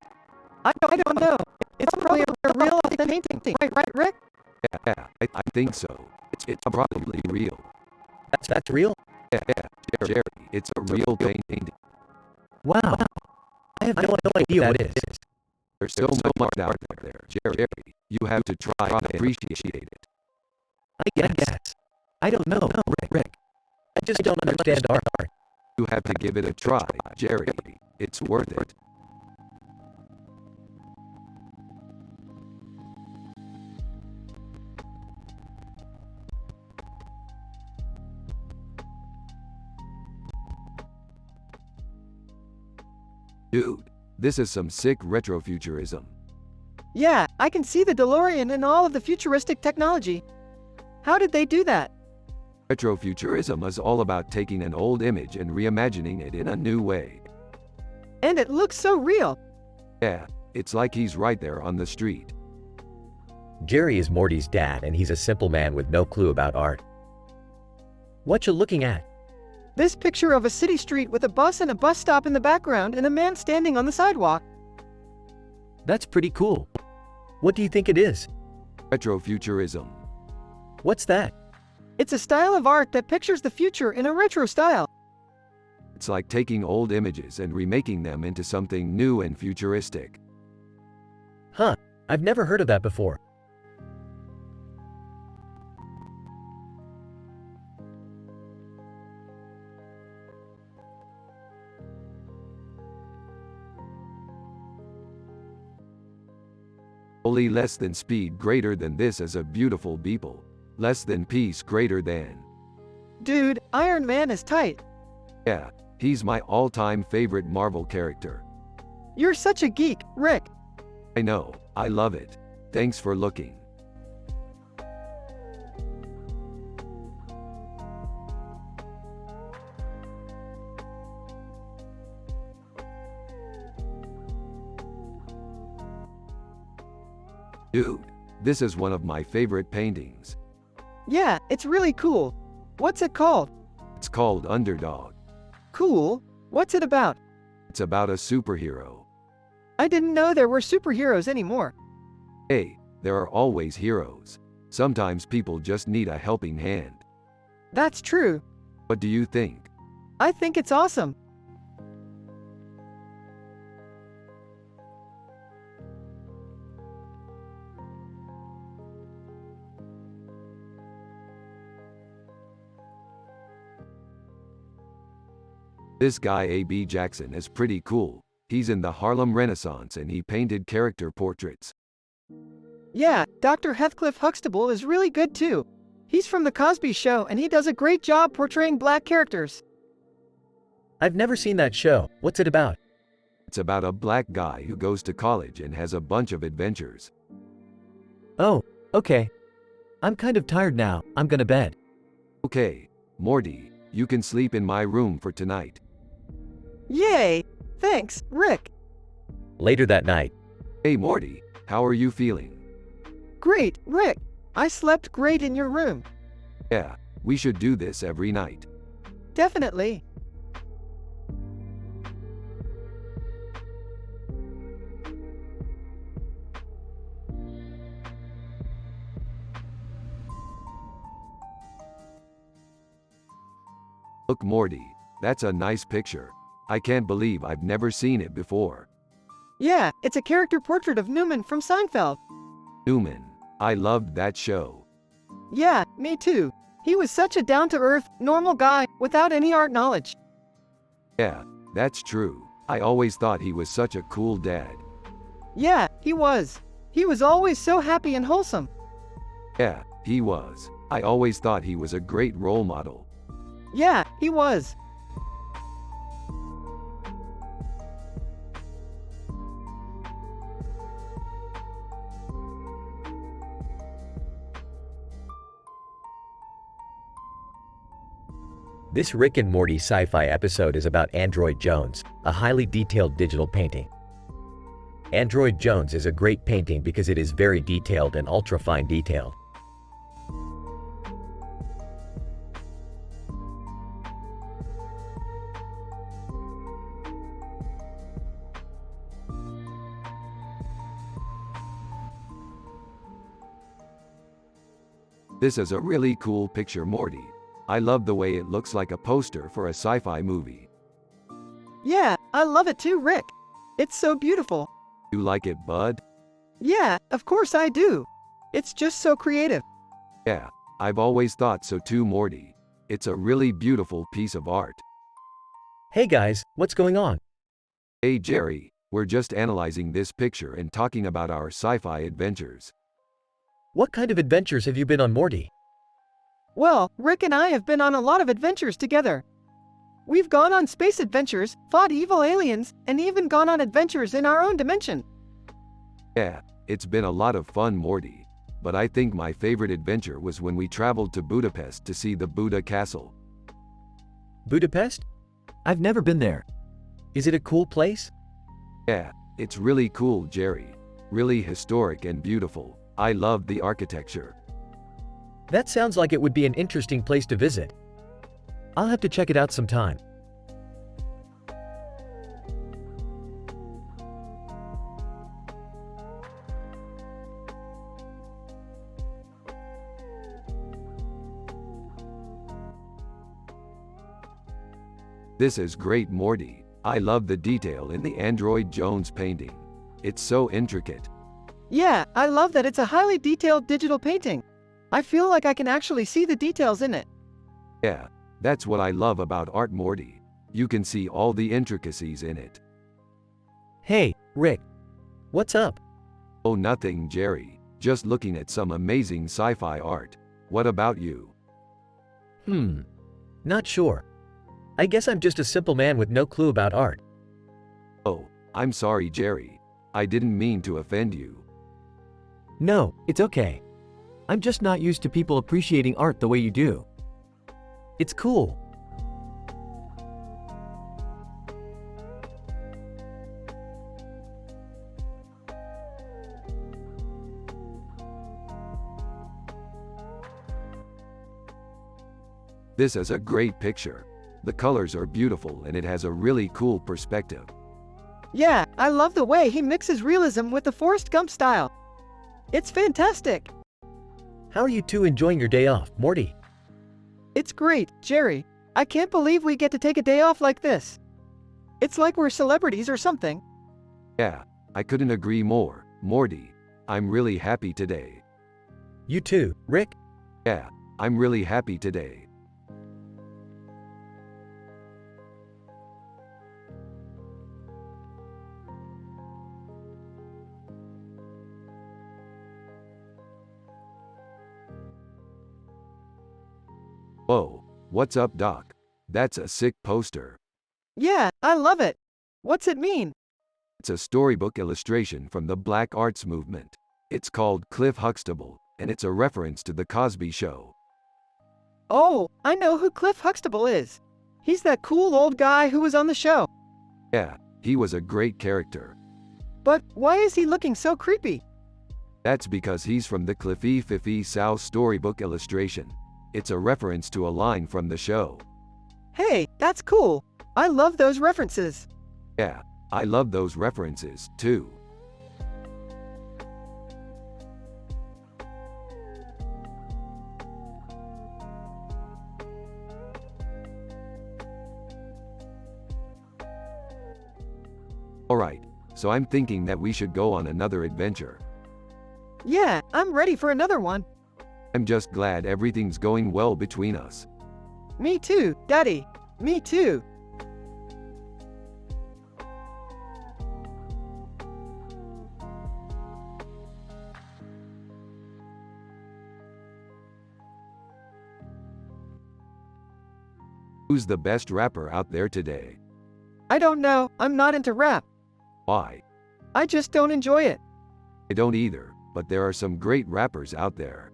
I don't know. It's probably a real authentic painting. Right, Rick? Yeah, I think so. It's probably real. That's real? Yeah, Jerry, it's a real painting. Wow. I have no idea what it is. There's so much out there, Jerry. You have to try to appreciate it. I guess. I don't know, Rick. I just don't understand art. You have to give it a try, Jerry. It's worth it. Dude, this is some sick retrofuturism. Yeah, I can see the DeLorean and all of the futuristic technology. How did they do that? Retrofuturism is all about taking an old image and reimagining it in a new way. And it looks so real. Yeah, it's like he's right there on the street. Jerry is Morty's dad, and he's a simple man with no clue about art. What you looking at? This picture of a city street with a bus and a bus stop in the background and a man standing on the sidewalk. That's pretty cool. What do you think it is? Retrofuturism. What's that? It's a style of art that pictures the future in a retro style. It's like taking old images and remaking them into something new and futuristic. Huh, I've never heard of that before. Only less than speed greater than this is a beautiful people. Less than peace greater than. Dude, Iron Man is tight. Yeah, he's my all-time favorite Marvel character. You're such a geek, Rick. I know, I love it. Thanks for looking. Dude, this is one of my favorite paintings. Yeah, it's really cool. What's it called? It's called Underdog. Cool. What's it about? It's about a superhero. I didn't know there were superheroes anymore. Hey, there are always heroes. Sometimes people just need a helping hand. That's true. What do you think? I think it's awesome. This guy A.B. Jackson is pretty cool. He's in the Harlem Renaissance and he painted character portraits. Yeah, Dr. Heathcliff Huxtable is really good too. He's from The Cosby Show and he does a great job portraying black characters. I've never seen that show. What's it about? It's about a black guy who goes to college and has a bunch of adventures. Oh, okay. I'm kind of tired now. I'm gonna bed. Okay, Morty, you can sleep in my room for tonight. Yay! Thanks, Rick. Later that night, Hey Morty, how are you feeling? Great, Rick. I slept great in your room. Yeah, we should do this every night. Definitely. Look Morty, that's a nice picture. I can't believe I've never seen it before. Yeah, it's a character portrait of Newman from Seinfeld. Newman, I loved that show. Yeah, me too. He was such a down-to-earth, normal guy without any art knowledge. Yeah, that's true. I always thought he was such a cool dad. Yeah, he was. He was always so happy and wholesome. Yeah, he was. I always thought he was a great role model. Yeah, he was. This Rick and Morty sci-fi episode is about Android Jones, a highly detailed digital painting. Android Jones is a great painting because it is very detailed and ultra-fine detailed. This is a really cool picture, Morty. I love the way it looks like a poster for a sci-fi movie. Yeah, I love it too, Rick. It's so beautiful. You like it, bud? Yeah, of course I do. It's just so creative. Yeah, I've always thought so too, Morty. It's a really beautiful piece of art. Hey guys, what's going on? Hey Jerry, we're just analyzing this picture and talking about our sci-fi adventures. What kind of adventures have you been on, Morty? Well, Rick and I have been on a lot of adventures together. We've gone on space adventures, fought evil aliens, and even gone on adventures in our own dimension. Yeah, it's been a lot of fun, Morty. But I think my favorite adventure was when we traveled to Budapest to see the Buddha Castle. Budapest? I've never been there. Is it a cool place? Yeah, it's really cool, Jerry. Really historic and beautiful. I loved the architecture. That sounds like it would be an interesting place to visit. I'll have to check it out sometime. This is great, Morty. I love the detail in the Android Jones painting. It's so intricate. Yeah, I love that it's a highly detailed digital painting. I feel like I can actually see the details in it. Yeah, that's what I love about art, Morty. You can see all the intricacies in it. Hey, Rick. What's up? Oh, nothing, Jerry. Just looking at some amazing sci-fi art. What about you? Not sure. I guess I'm just a simple man with no clue about art. Oh, I'm sorry, Jerry. I didn't mean to offend you. No, it's okay. I'm just not used to people appreciating art the way you do. It's cool. This is a great picture. The colors are beautiful and it has a really cool perspective. Yeah, I love the way he mixes realism with the Forrest Gump style. It's fantastic. How are you two enjoying your day off, Morty? It's great, Jerry. I can't believe we get to take a day off like this. It's like we're celebrities or something. Yeah, I couldn't agree more, Morty. I'm really happy today. You too, Rick? Yeah, I'm really happy today. Whoa, what's up, Doc? That's a sick poster. Yeah, I love it. What's it mean? It's a storybook illustration from the Black Arts movement. It's called Cliff Huxtable, and it's a reference to The Cosby Show. Oh, I know who Cliff Huxtable is. He's that cool old guy who was on the show. Yeah, he was a great character. But why is he looking so creepy? That's because he's from the Cliffy Fiffy South storybook illustration. It's a reference to a line from the show. Hey, that's cool. I love those references. Yeah, I love those references, too. Alright, so I'm thinking that we should go on another adventure. Yeah, I'm ready for another one. I'm just glad everything's going well between us. Me too, Daddy. Me too. Who's the best rapper out there today? I don't know, I'm not into rap. Why? I just don't enjoy it. I don't either, but there are some great rappers out there.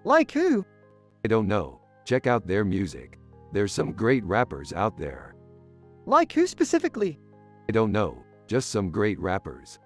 Like who? I don't know. Check out their music. There's some great rappers out there. Like who specifically? I don't know, just some great rappers.